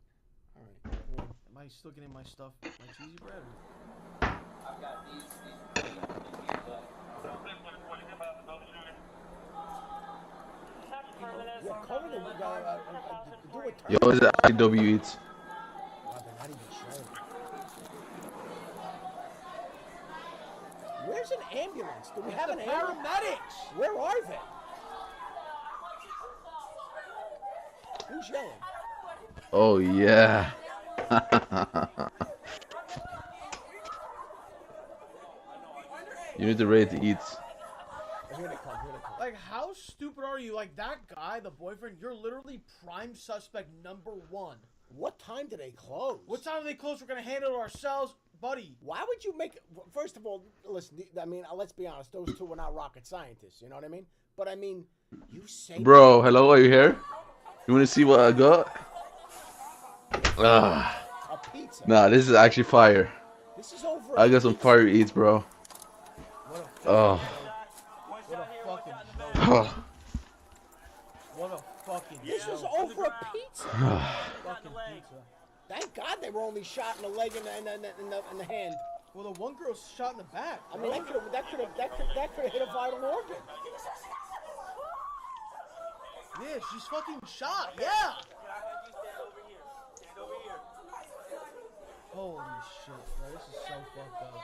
T: All right.
A: Am I still getting my stuff, my cheesy bread?
M: I've got these
T: Yeah, Conan, we got do a
B: Yo, is it IW Eats?
T: Wow, they're not even showing. Where's an ambulance? Do we have an paramedics? Where are they? Who's yelling?
B: Oh yeah. You need to rate the Eats.
T: Here they come.
A: Like, how stupid are you? Like, that guy, the boyfriend, you're literally prime suspect #1.
T: What time do they close?
A: What time do they close? We're gonna handle it ourselves, buddy.
T: Why would you make? First of all, listen. I mean, let's be honest. Those two were not rocket scientists. You know what I mean? But I mean, you say.
B: Bro, hello, are you here? You wanna see what I got? Ugh.
T: A pizza.
B: Nah, this is actually fire.
T: This is over.
B: I got some fire eats, bro. Oh.
A: What a fucking What a fucking
T: This was over a pizza.
A: fucking pizza.
T: Thank God they were only shot in the leg and the hand.
A: Well, the one girl's shot in the back.
T: I mean, that could have hit a vital organ.
A: Yeah, she's fucking shot. Yeah. Holy shit, bro. This is so fucked up.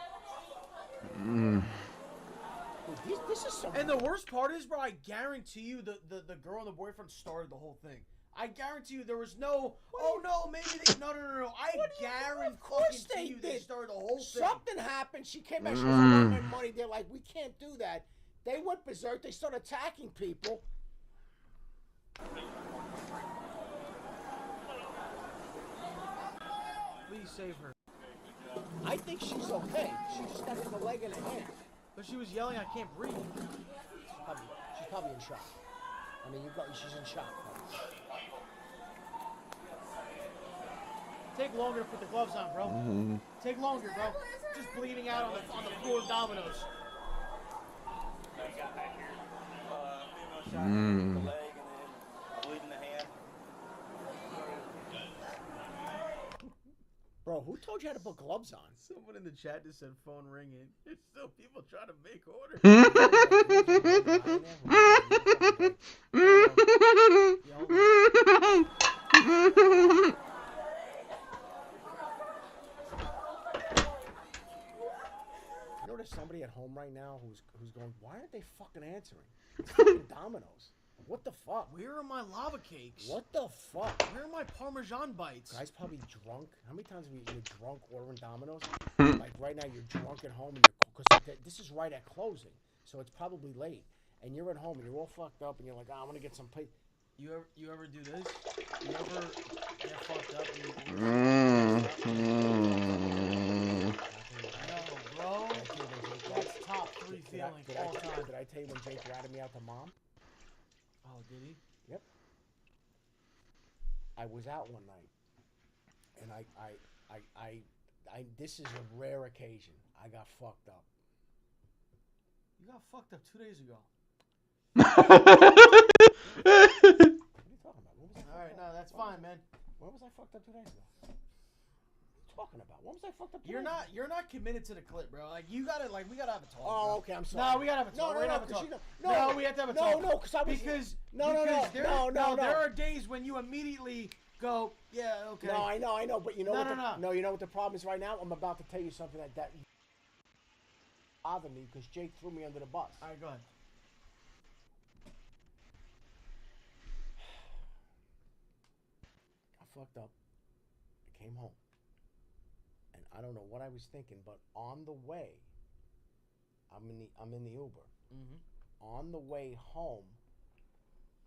T: Dude, this is so.
A: And the worst part is, bro, I guarantee you the girl and the boyfriend started the whole thing. I guarantee you there was no, no, maybe they, no. I guarantee you they started the whole thing.
T: Something happened. She came back. She was like, I want my money. They're like, we can't do that. They went berserk. They started attacking people.
A: Please save her.
T: I think she's okay. She just got hit in the leg and the hand.
A: But she was yelling, I can't breathe.
T: She's probably in shock. I mean, she's in shock.
A: Take longer to put the gloves on, bro. Take longer, bro. Just bleeding out on the floor of dominoes.
T: Bro, who told you how to put gloves on?
A: Someone in the chat just said phone ringing. There's still people trying to make orders.
T: You know there's somebody at home right now who's going, why aren't they fucking answering? It's fucking Domino's. What the fuck?
A: Where are my lava cakes?
T: What the fuck?
A: Where are my Parmesan bites?
T: Guy's probably drunk. How many times have you're drunk ordering Domino's? Like right now, you're drunk at home, and because this is right at closing, so it's probably late, and you're at home and you're all fucked up, and you're like, I want to get some pay.
A: You ever do this? You ever get fucked up and No, bro. That's top 3 feelings all time.
T: Did I tell you when Jake ratted me out to mom?
A: Oh, did he?
T: Yep. I was out one night, and I this is a rare occasion. I got fucked up.
A: You got fucked up 2 days ago.
T: What are you talking about?
A: Alright, no, that's fine, man.
T: When was I fucked up 2 days ago? What are you talking about? When was I fucked up 2
A: You're
T: days ago?
A: you're not committed to the clip, bro. Like we gotta have a talk.
T: Oh,
A: bro.
T: okay, I'm sorry.
A: No, we gotta have a talk.
T: No,
A: we gotta have a talk.
T: no,
A: we have to have a
T: no,
A: talk.
T: no, because I was
A: because there are days when you immediately go, yeah, okay.
T: No, I know, but you know
A: No.
T: you know what the problem is right now? I'm about to tell you something that bothered me because Jake threw me under the bus.
A: All right, go ahead.
T: I fucked up. I came home. And I don't know what I was thinking, but on the way, I'm in the Uber.
A: Mm-hmm.
T: On the way home,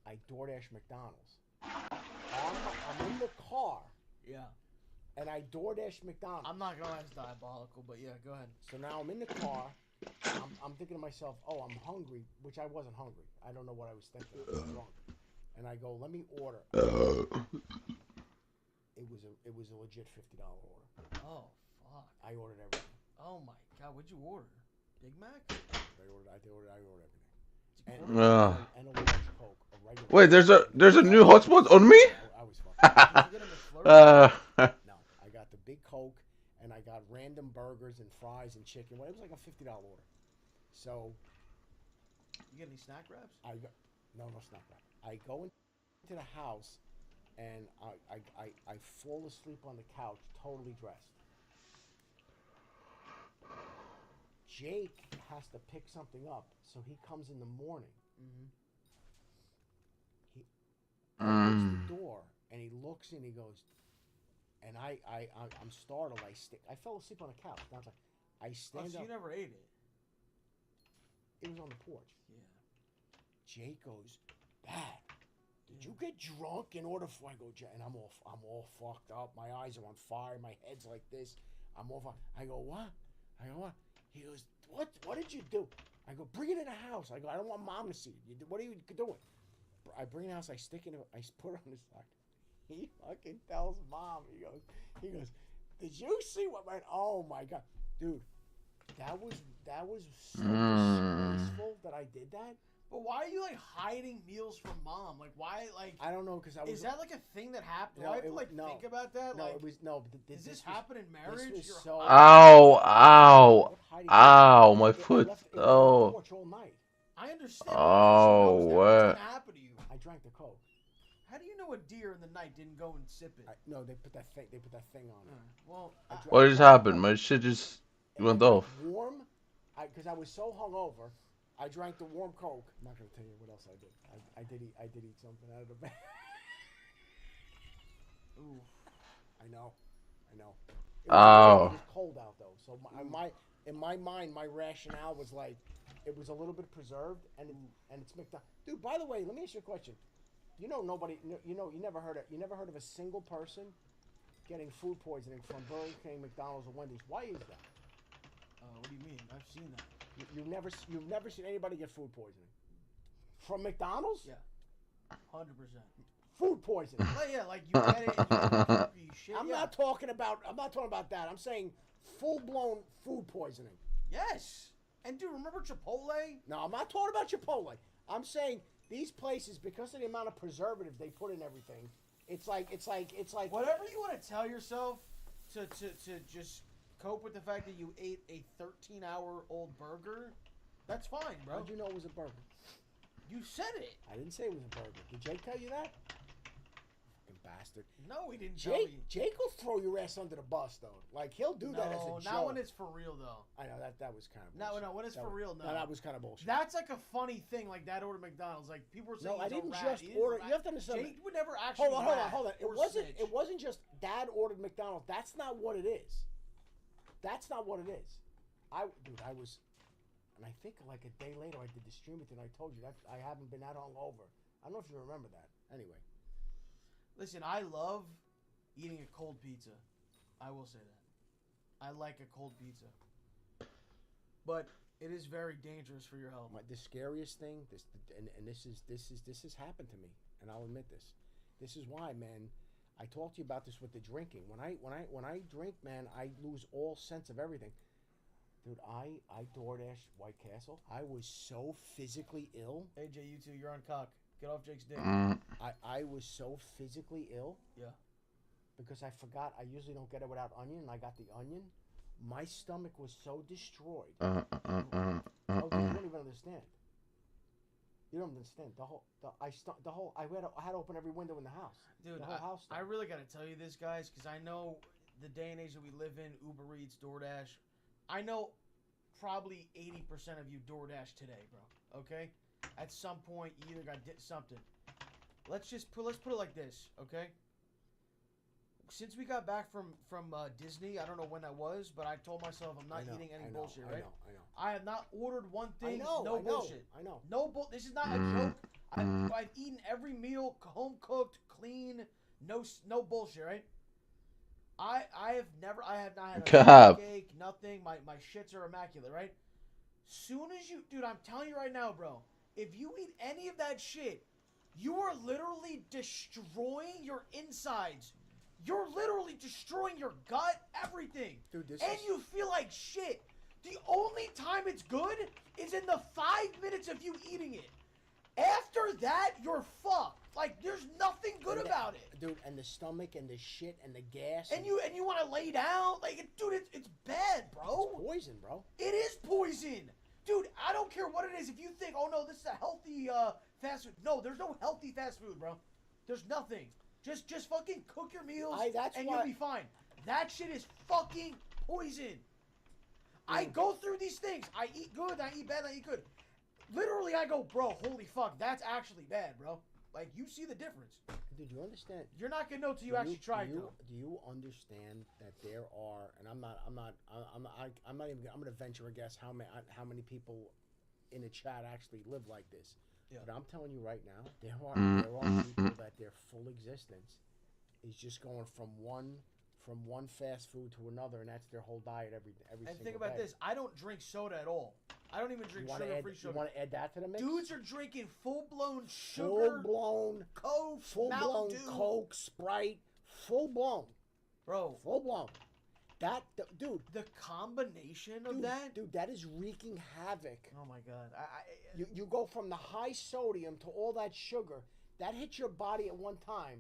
T: I DoorDash McDonald's. I'm in the car.
A: Yeah.
T: And I DoorDash McDonald's.
A: I'm not gonna lie, it's diabolical, but yeah, go ahead.
T: So now I'm in the car. I'm thinking to myself, oh, I'm hungry, which I wasn't hungry. I don't know what I was thinking. I was drunk. And I go, let me order. It was a legit $50 order.
A: Oh, fuck.
T: I ordered everything.
A: Oh my god, what'd you order? Big Mac?
T: I ordered everything. And a large Coke, a regular.
B: Wait, there's a new hotspot on me?
T: I was fucking. No, I got the big Coke, and I got random burgers and fries and chicken. Well, it was like a $50 order. So.
A: You get any snack wraps?
T: No snack wrap. I go into the house, and I fall asleep on the couch, totally dressed. Jake has to pick something up, so he comes in the morning.
A: Mm-hmm.
T: He opens the door, and he looks in, he goes, and I'm startled. I fell asleep on the couch. Now it's like, I stand
A: so
T: up.
A: You never ate it?
T: It was on the porch.
A: Yeah.
T: Jake goes, Dad, did you get drunk in order for? I go, and I'm all fucked up. My eyes are on fire. My head's like this. I'm all fucked. I go, what? He goes, what did you do? I go, bring it in the house. I go, I don't want Mom to see it. What are you doing? I bring it in the house. I put it on the side. he fucking tells mom. He goes, did you see what went? Oh my god, dude, that was so disgraceful that I did that.
A: But why are you like hiding meals from mom? Like why? Like
T: I don't know because I was.
A: Is that like a thing that happened?
T: No,
A: Do I have to like think about that?
T: No,
A: like,
T: it was no.
A: Does this happen in marriage?
T: This was
A: You're
T: so.
B: Ow, my foot.
T: It
B: Oh.
T: porch all night.
A: I understand.
B: Oh, what?
A: What's gonna happen to you?
T: I drank the Coke.
A: How do you know a deer in the night didn't go and sip it?
T: No, they put that thing. They put that thing on it.
A: Well,
B: What just happened? My shit just went off.
T: Warm, because I was so hungover. I drank the warm Coke. I'm not gonna tell you what else I did. I did eat something out of the bag. Ooh, I know. It was cold out though, so in my mind, my rationale was like, it was a little bit preserved, and it's McDonald's. Dude, by the way, let me ask you a question. You know, you never heard of a single person getting food poisoning from Burger King, McDonald's, or Wendy's. Why is that?
A: What do you mean? I've seen that.
T: You've never seen anybody get food poisoning from McDonald's?
A: Yeah, 100%.
T: Food poisoning.
A: Well, yeah, like you get it. And you shit,
T: I'm not talking about that. I'm saying full blown food poisoning.
A: Yes. And dude, remember Chipotle?
T: No, I'm not talking about Chipotle. I'm saying these places, because of the amount of preservatives they put in everything, it's like
A: whatever you want to tell yourself to just cope with the fact that you ate a 13-hour-old burger. That's fine, bro.
T: How'd you know it was a burger?
A: You said it.
T: I didn't say it was a burger. Did Jake tell you that? Fucking bastard.
A: No, he didn't tell me.
T: Jake will throw your ass under the bus, though. Like, he'll do that as a joke.
A: Not when it's for real, though.
T: I know, that was kind of bullshit.
A: No, when it's for real, no.
T: No, that was kind of bullshit.
A: That's like a funny thing, like that order McDonald's. Like, people were saying
T: no, I
A: he's
T: didn't
A: a rat.
T: just order. You have to understand.
A: Jake would never actually
T: Hold on. It wasn't just Dad ordered McDonald's. That's not what it is. That's not what it is. I was, and I think like a day later I did the stream with you, and I told you that I haven't been that hungover. I don't know if you remember that. Anyway.
A: Listen, I love eating a cold pizza. I will say that. I like a cold pizza. But it is very dangerous for your health.
T: The scariest thing, this has happened to me, and I'll admit this. This is why, man. I talked to you about this with the drinking. When I drink, man, I lose all sense of everything. Dude, I DoorDash White Castle. I was so physically ill.
A: Hey, Jay, you two, you're on cock. Get off Jake's dick.
T: I was so physically ill.
A: Yeah.
T: Because I forgot. I usually don't get it without onion, and I got the onion. My stomach was so destroyed. Oh, dude, you don't even understand. You don't understand. I had to open every window in the house.
A: Dude,
T: the whole house.
A: I really got to tell you this, guys, because I know the day and age that we live in, Uber Eats, DoorDash. I know probably 80% of you DoorDash today, bro. Okay? At some point, you either got something. Let's put it like this, okay? Since we got back from Disney, I don't know when that was, but I told myself I'm not eating any bullshit, right?
T: I know.
A: I have not ordered one thing.
T: No
A: bullshit.
T: I know.
A: No bull. This is not a joke. I've eaten every meal, home cooked, clean, no bullshit, right? I have not had a cake, nothing. My shits are immaculate, right? Soon as you, dude, I'm telling you right now, bro. If you eat any of that shit, you are literally destroying your insides. You're literally destroying your gut, everything. Dude, you feel like shit. The only time it's good is in the 5 minutes of you eating it. After that, you're fucked. Like, there's nothing good about it.
T: Dude, and the stomach and the shit and the gas.
A: And you want to lay down? Like, dude, it's bad, bro.
T: It's poison, bro.
A: It is poison. Dude, I don't care what it is. If you think, oh, no, this is a healthy fast food. No, there's no healthy fast food, bro. There's nothing. Just fucking cook your meals and you'll be fine. That shit is fucking poison. I go through these things. I eat good, I eat bad, I eat good. Literally, I go, bro, holy fuck, that's actually bad, bro. Like, you see the difference.
T: Dude, you understand?
A: You're not gonna know till you actually try it, though.
T: Do you understand that there are, and I'm gonna venture a guess how many people in the chat actually live like this. Yeah. But I'm telling you right now, there are people that their full existence is just going from one fast food to another, and that's their whole diet every single day.
A: And think about this: I don't drink soda at all. I don't even drink sugar-free sugar.
T: You want to add that to the mix?
A: Dudes are drinking full-blown sugar.
T: Full-blown
A: Coke.
T: Full-blown Coke, Sprite. Full-blown.
A: Bro.
T: Full-blown. That, dude.
A: The combination of that?
T: Dude, that is wreaking havoc.
A: Oh, my God.
T: You go from the high sodium to all that sugar. That hits your body at one time.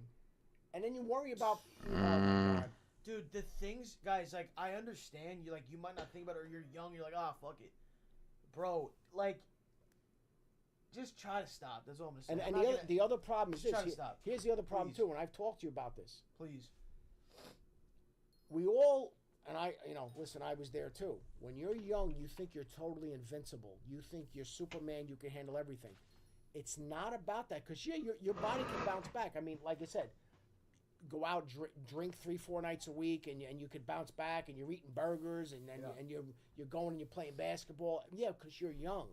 T: And then you worry about... Oh, my God.
A: Dude, the things... Guys, like, I understand. You might not think about it, or you're young. You're like, ah, fuck it. Bro, like... Just try to stop. That's all I'm saying.
T: And the other problem is this. Here's the other problem,
A: Please.
T: too, and I've talked to you about this.
A: Please.
T: We all... And listen, I was there too. When you're young, you think you're totally invincible. You think you're Superman, you can handle everything. It's not about that, because your body can bounce back. I mean, like I said, go out, drink 3-4 nights a week, and you can bounce back, and you're eating burgers, and you're going and you're playing basketball. Yeah, because you're young.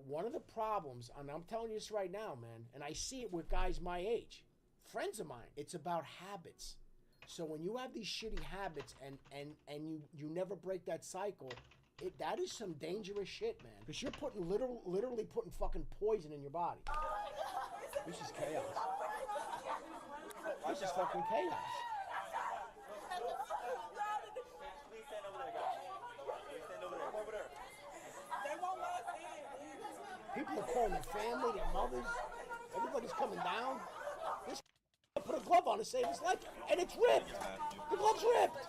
T: One of the problems, and I'm telling you this right now, man, and I see it with guys my age, friends of mine, it's about habits. So when you have these shitty habits and you never break that cycle, that is some dangerous shit, man. Because you're putting literally putting fucking poison in your body. This is chaos. This is fucking chaos.
M: Please stand over there, guys. Please stand over there. Over there.
N: They won't let us in.
T: People are calling their family, their mothers. Everybody's coming down. This put a glove on to save his life, and it's ripped. The glove's ripped.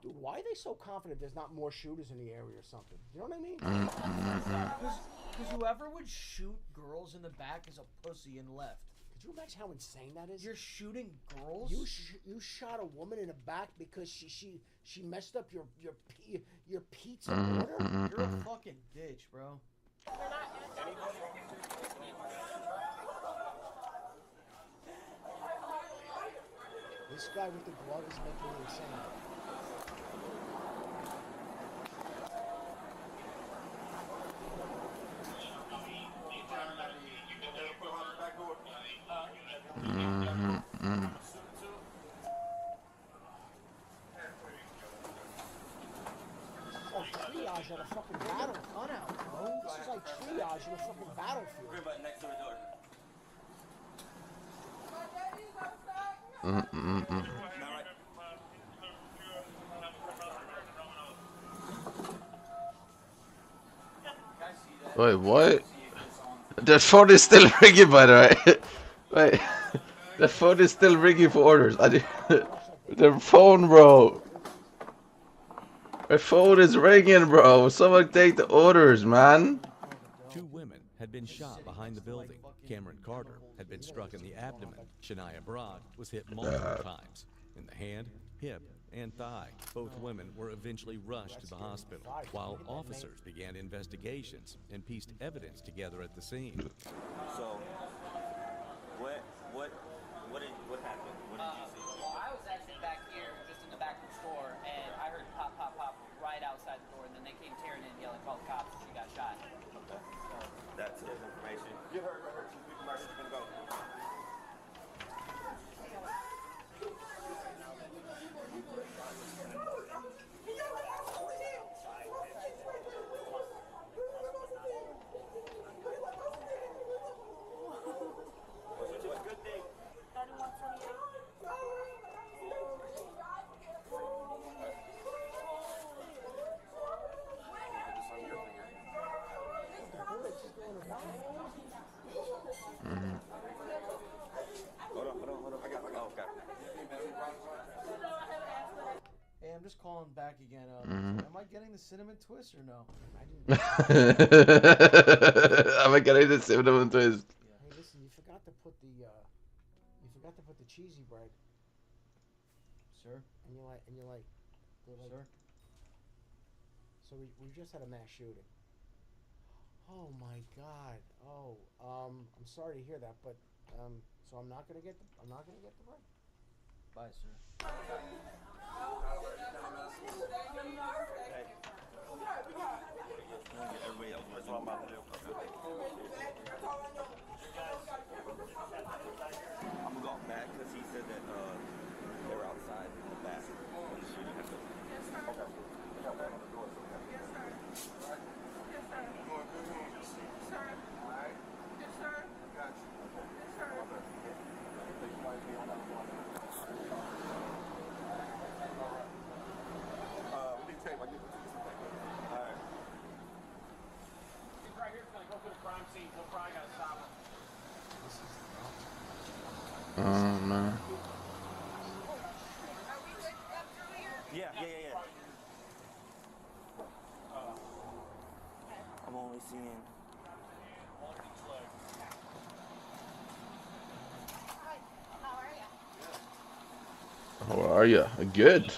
T: Dude, why are they so confident there's not more shooters in the area or something? You know what I mean?
A: Because whoever would shoot girls in the back is a pussy and left.
T: Could you imagine how insane that is?
A: You're shooting girls?
T: You shot a woman in the back because she messed up your pizza order?
A: You're a fucking bitch, bro.
T: This guy with the glove is making me insane. Triage at a fucking battle. Bro. This is like triage in a fucking battlefield.
M: Green button next to the door.
B: Wait, what? That phone is still ringing, by the way. Wait, that phone is still ringing for orders. The phone, bro. My phone is ringing, bro. Someone take the orders, man.
H: 2 women had been shot behind the building. Cameron Carter had been struck in the abdomen. Shania Broad was hit multiple times in the hand, hip, and thigh. Both women were eventually rushed to the hospital, while officers began investigations and pieced evidence together at the scene.
M: So, what happened? What did you see?
P: Well, I was actually back here, just in the back of the store, and I heard pop, pop, pop right outside the door, and then they came tearing in, yelling, call the cops, and she got shot.
M: Okay. That's his information. You heard. She's gonna go.
A: Hey, I'm just calling back again. Am I getting the cinnamon twist or no?
B: Am I getting the cinnamon twist?
T: Hey, listen, you forgot to put the cheesy bread.
A: Sir?
T: And you're like,
A: sir?
T: So we just had a mass shooting. Oh my God. Oh, I'm sorry to hear that, but so I'm not gonna get the bread.
A: Bye, sir.
M: Everybody else, that's what I'm about to do.
B: Oh no.
M: Yeah. I'm only seeing.
B: How are you? Good.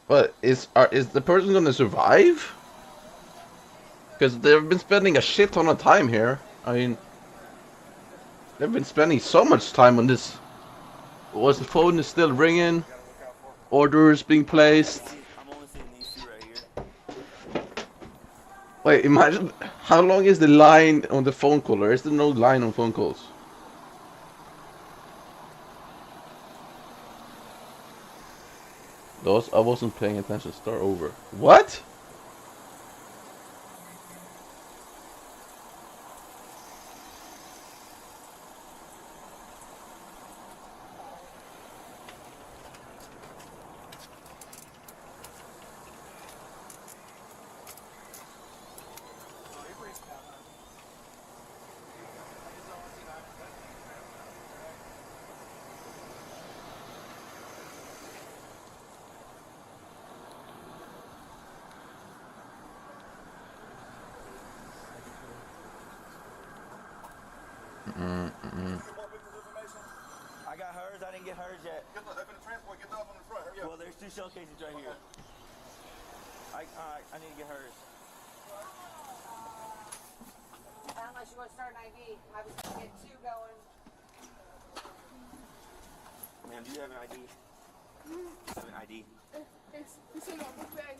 B: But is the person gonna survive? Because they've been spending a shit ton of time here. I mean, they've been spending so much time on this. Was the phone is still ringing? Orders being placed.
M: I'm only seeing these two right here.
B: Wait, imagine how long is the line on the phone call? Or is there no line on phone calls? Those I wasn't paying attention. Start over. What?
M: I got hers. I didn't get hers yet. Get the transport. Get the up on the front. Hurry up. Well, there's two shell cases right here. I need to get hers.
R: Unless you want to start an IV, I was going to get two going.
M: Ma'am, do you have an ID? Do you have an ID?
N: It's in my book bag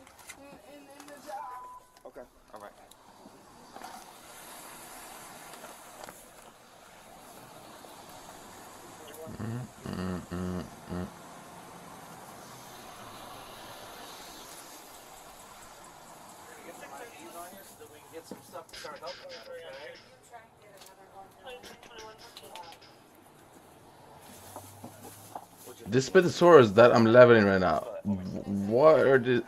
N: in the job.
M: Okay. All right.
I: Get some stuff to start helping us, okay?
B: This Spinosaurus that I'm leveling right now. What are the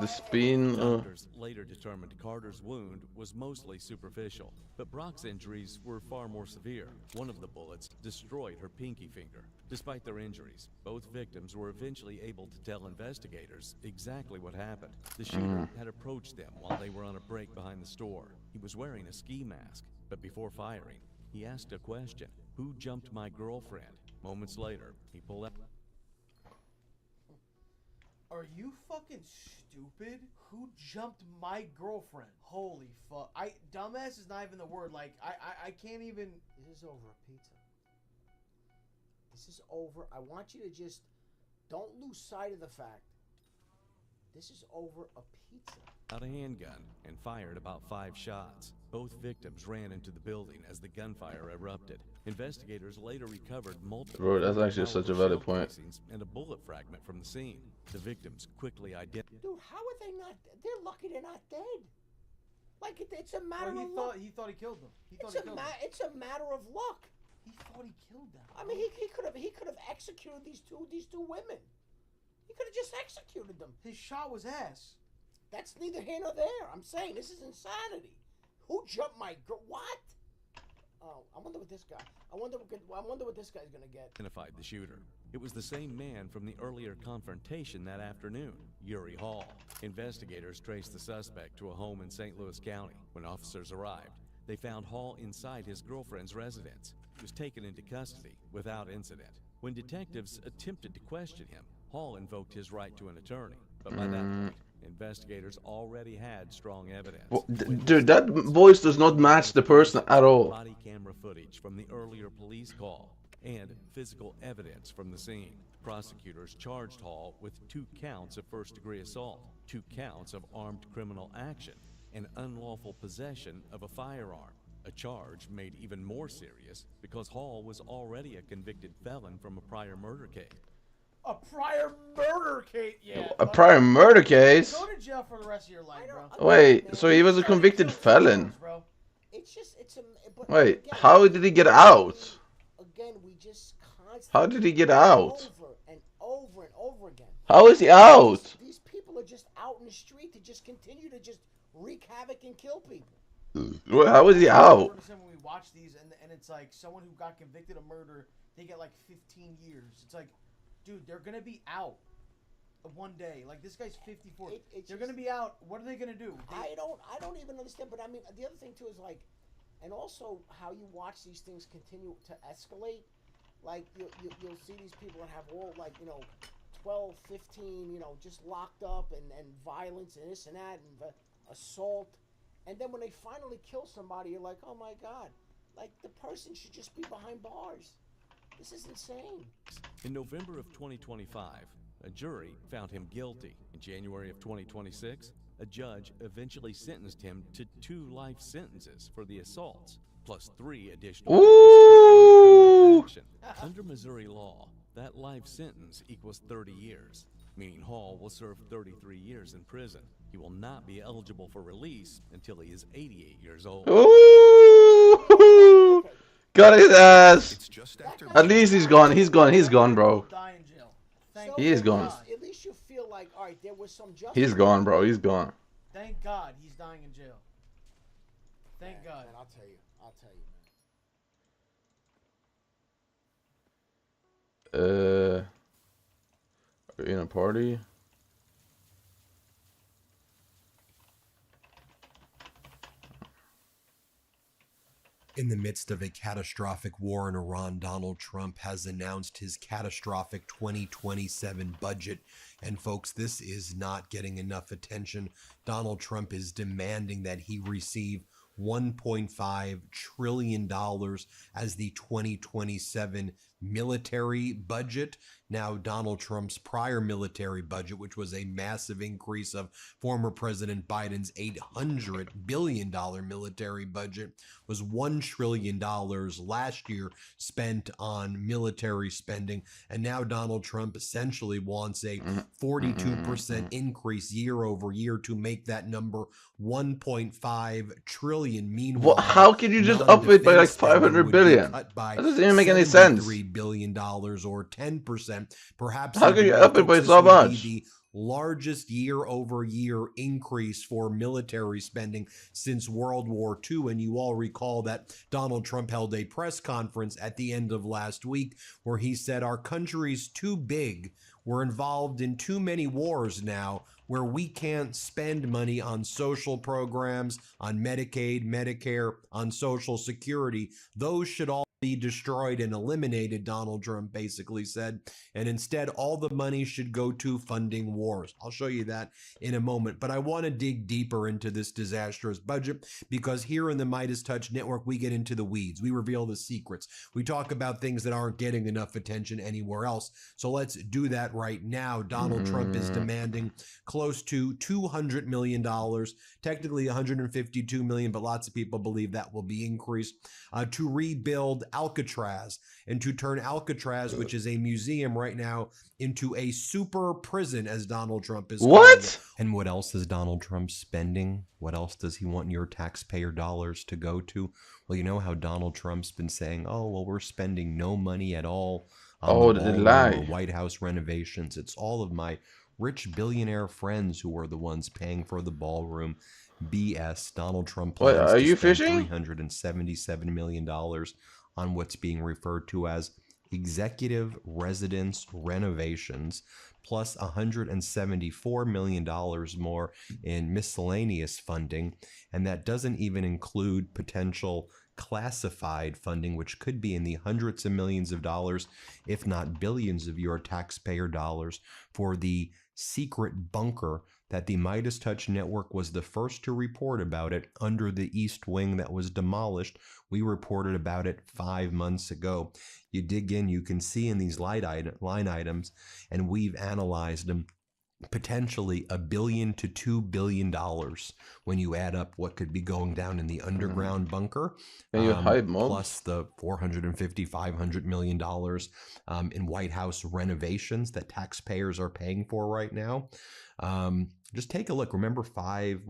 B: spin?
H: Doctors later determined Carter's wound was mostly superficial, but Brock's injuries were far more severe. One of the bullets destroyed her pinky finger. Despite their injuries, both victims were eventually able to tell investigators exactly what happened. The shooter had approached them while they were on a break behind the store. He was wearing a ski mask, but before firing, he asked a question: "Who jumped my girlfriend?" Moments later, he pulled out.
A: Are you fucking stupid? Who jumped my girlfriend? Holy fuck. Dumbass is not even the word. Like, I can't even.
T: This is over a pizza. This is over. I want you to just don't lose sight of the fact. This is over a pizza.
H: Out a handgun and fired about 5 shots. Both victims ran into the building as the gunfire erupted. Investigators later recovered multiple.
B: Bro, that's actually such a valid point.
H: And a bullet fragment from the scene. The victims quickly identified.
T: Dude, how are they not? They're lucky they're not dead. Like it's a matter of luck.
A: He thought he killed them.
T: It's a matter of luck.
A: He thought he killed them.
T: I mean, he could have executed these two women. He could have just executed them.
A: His shot was ass.
T: That's neither here nor there. I'm saying this is insanity. Who jumped my girl? What? Oh, I wonder what this guy. I wonder what this guy's gonna get.
H: Identified the shooter. It was the same man from the earlier confrontation that afternoon, Yuri Hall. Investigators traced the suspect to a home in St. Louis County. When officers arrived, they found Hall inside his girlfriend's residence. He was taken into custody without incident. When detectives attempted to question him, Hall invoked his right to an attorney, but by that point, investigators already had strong evidence.
B: Well, dude, that voice does not match the person at all.
H: Body camera footage from the earlier police call and physical evidence from the scene. Prosecutors charged Hall with 2 counts of first-degree assault, 2 counts of armed criminal action, and unlawful possession of a firearm. A charge made even more serious because Hall was already a convicted felon from a prior murder case.
A: A prior murder case? Yeah.
B: A prior murder case?
A: Go to jail for the rest of your life, bro.
B: Wait, so he was a convicted felon?
T: It's a.
B: Wait, how did he get out?
T: Again, we just constantly.
B: How did he get out?
T: Over and over and over again.
B: How is he out?
T: These people are just out in the street to just continue to just wreak havoc and kill people.
B: How is he out?
A: When we watch these and it's like someone who got convicted of murder, they get like 15 years. It's like, dude, they're gonna be out one day. Like, this guy's 54. They're gonna be out. What are they gonna do?
T: I don't even understand. But I mean, the other thing too is like, and also how you watch these things continue to escalate. Like you'll see these people that have all like 12, 15, just locked up and violence and this and that and assault. And then when they finally kill somebody, you're like, oh my God, like the person should just be behind bars. This is insane.
H: In November of 2025, a jury found him guilty. In January of 2026, a judge eventually sentenced him to 2 life sentences for the assaults, plus 3 additional action. Under Missouri law, that life sentence equals 30 years, meaning Hall will serve 33 years in prison. He will not be eligible for release until he is 88 years old.
B: Ooh! Got his ass. At least he's gone. He's gone. He's gone, bro. He is gone.
T: At least you feel like, all right, there was some justice.
B: He's gone, bro. He's gone.
A: Thank God he's dying in jail. Thank God.
T: Man, I'll tell you, man.
B: Are we in a party?
Q: In the midst of a catastrophic war in Iran, Donald Trump has announced his catastrophic 2027 budget. And folks, this is not getting enough attention. Donald Trump is demanding that he receive $1.5 trillion as the 2027 military budget. Now, Donald Trump's prior military budget, which was a massive increase of former President Biden's $800 billion military budget, was $1 trillion last year spent on military spending. And now Donald Trump essentially wants a 42% increase year over year to make that number 1.5 trillion. Meanwhile,
B: how can you just up it by like 500 billion? That doesn't even make any sense.
Q: $3 billion or 10%. Perhaps
B: how can you up it by so much?
Q: The largest year-over-year increase for military spending since World War II. And you all recall that Donald Trump held a press conference at the end of last week where he said our country's too big. We're involved in too many wars now where we can't spend money on social programs, on Medicaid, Medicare, on Social Security. Those should all be destroyed and eliminated, Donald Trump basically said, and instead all the money should go to funding wars. I'll show you that in a moment, but I want to dig deeper into this disastrous budget because here in the Midas Touch Network, we get into the weeds. We reveal the secrets. We talk about things that aren't getting enough attention anywhere else. So let's do that right now. Donald Trump is demanding close to $200 million, technically $152 million, but lots of people believe that will be increased, to rebuild Alcatraz and to turn Alcatraz, which is a museum right now, into a super prison, as Donald Trump is calling it. And what else is Donald Trump spending? What else does he want your taxpayer dollars to go to? Well, you know how Donald Trump's been saying, oh, well, we're spending no money at all on the White House renovations. It's all of my rich billionaire friends who are the ones paying for the ballroom. BS. Donald Trump plans to spend $377 million on what's being referred to as executive residence renovations, plus $174 million more in miscellaneous funding. And that doesn't even include potential classified funding, which could be in the hundreds of millions of dollars, if not billions of your taxpayer dollars, for the secret bunker that the Midas Touch Network was the first to report about it under the East Wing that was demolished. We reported about it 5 months ago. You dig in, you can see in these line items, and we've analyzed them, potentially $1 billion to $2 billion when you add up what could be going down in the underground bunker, plus the $450–500 million in White House renovations that taxpayers are paying for right now. Just take a look. Remember 5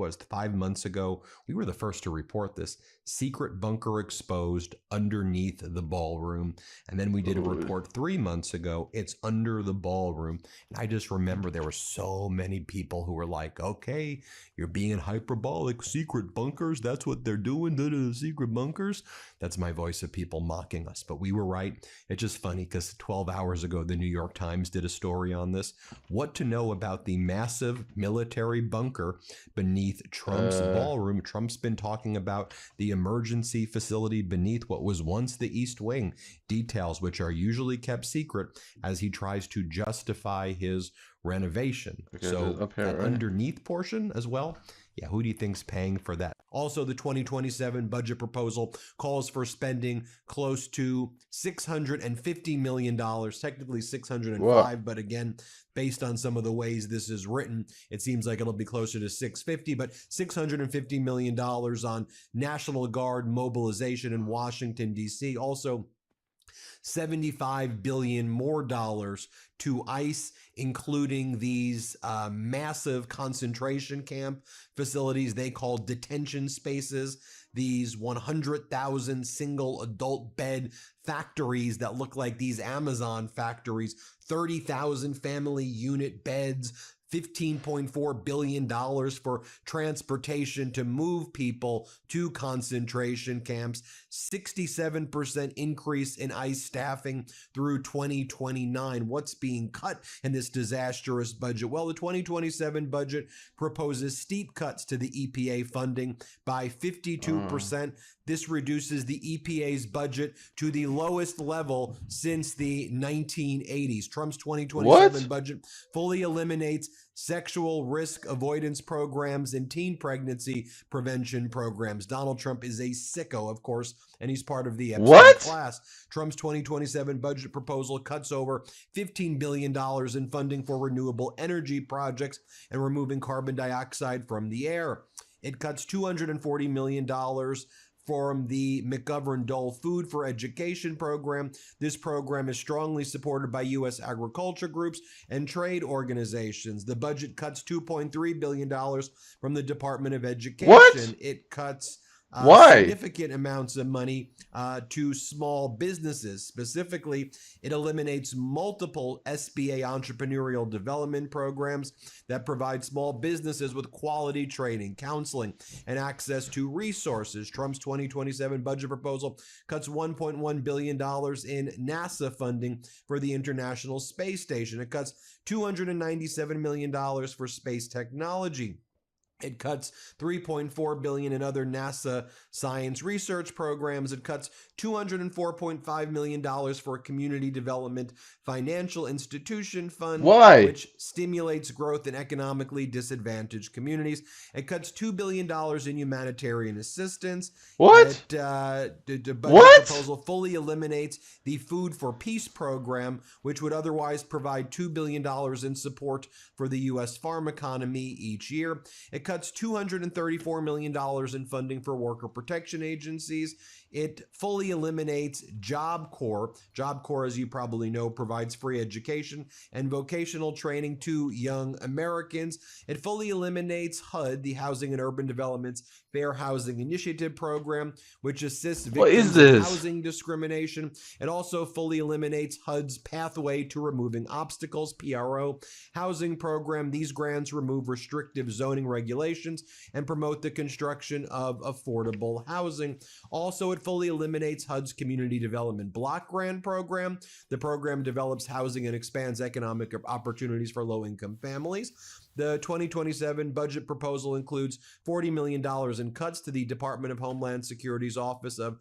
Q: months ago, we were the first to report this. Secret bunker exposed underneath the ballroom. And then we did a report 3 months ago. It's under the ballroom. And I just remember there were so many people who were like, okay, you're being hyperbolic. Secret bunkers, that's what they're doing. Secret bunkers. That's my voice of people mocking us. But we were right. It's just funny because 12 hours ago, the New York Times did a story on this. What to know about the massive military bunker beneath Trump's ballroom. Trump's been talking about the emergency facility beneath what was once the East Wing, details which are usually kept secret as he tries to justify his renovation.
B: Okay,
Q: so
B: up here,
Q: that
B: right?
Q: underneath portion as well. Yeah, who do you think's paying for that? Also, the 2027 budget proposal calls for spending close to $650 million, technically 605, but again, based on some of the ways this is written, it seems like it'll be closer to 650, but $650 million on National Guard mobilization in Washington, D.C. Also, $75 billion more dollars to ICE, including these massive concentration camp facilities they call detention spaces, these 100,000 single adult bed factories that look like these Amazon factories, 30,000 family unit beds, $15.4 billion for transportation to move people to concentration camps, 67% increase in ICE staffing through 2029. What's being cut in this disastrous budget? Well, the 2027 budget proposes steep cuts to the EPA funding by 52%. This reduces the EPA's budget to the lowest level since the 1980s. Trump's 2027 budget fully eliminates sexual risk avoidance programs and teen pregnancy prevention programs. Donald Trump is a sicko, of course, and he's part of the Epstein class. Trump's 2027 budget proposal cuts over $15 billion in funding for renewable energy projects and removing carbon dioxide from the air. It cuts $240 million from the McGovern-Dole Food for Education program. This program is strongly supported by U.S. agriculture groups and trade organizations. The budget cuts $2.3 billion from the Department of Education.
B: What?
Q: It cuts
B: Why?
Q: significant amounts of money to small businesses. Specifically, it eliminates multiple SBA entrepreneurial development programs that provide small businesses with quality training, counseling, and access to resources. Trump's 2027 budget proposal cuts $1.1 billion in NASA funding for the International Space Station. It cuts $297 million for space technology. It cuts $3.4 billion in other NASA science research programs. It cuts $204.5 million for a community development financial institution fund, which stimulates growth in economically disadvantaged communities. It cuts $2 billion in humanitarian assistance. The budget proposal fully eliminates the Food for Peace program, which would otherwise provide $2 billion in support for the U.S. farm economy each year. It cuts $234 million in funding for worker protection agencies. It fully eliminates Job Corps. Job Corps, as you probably know, provides free education and vocational training to young Americans. It fully eliminates HUD, the Housing and Urban Development's Fair Housing Initiative program, which assists victims of housing discrimination. It also fully eliminates HUD's Pathway to Removing Obstacles, PRO, housing program. These grants remove restrictive zoning regulations and promote the construction of affordable housing. Also, it fully eliminates HUD's Community Development Block Grant program. The program develops housing and expands economic opportunities for low-income families. The 2027 budget proposal includes $40 million in cuts to the Department of Homeland Security's Office of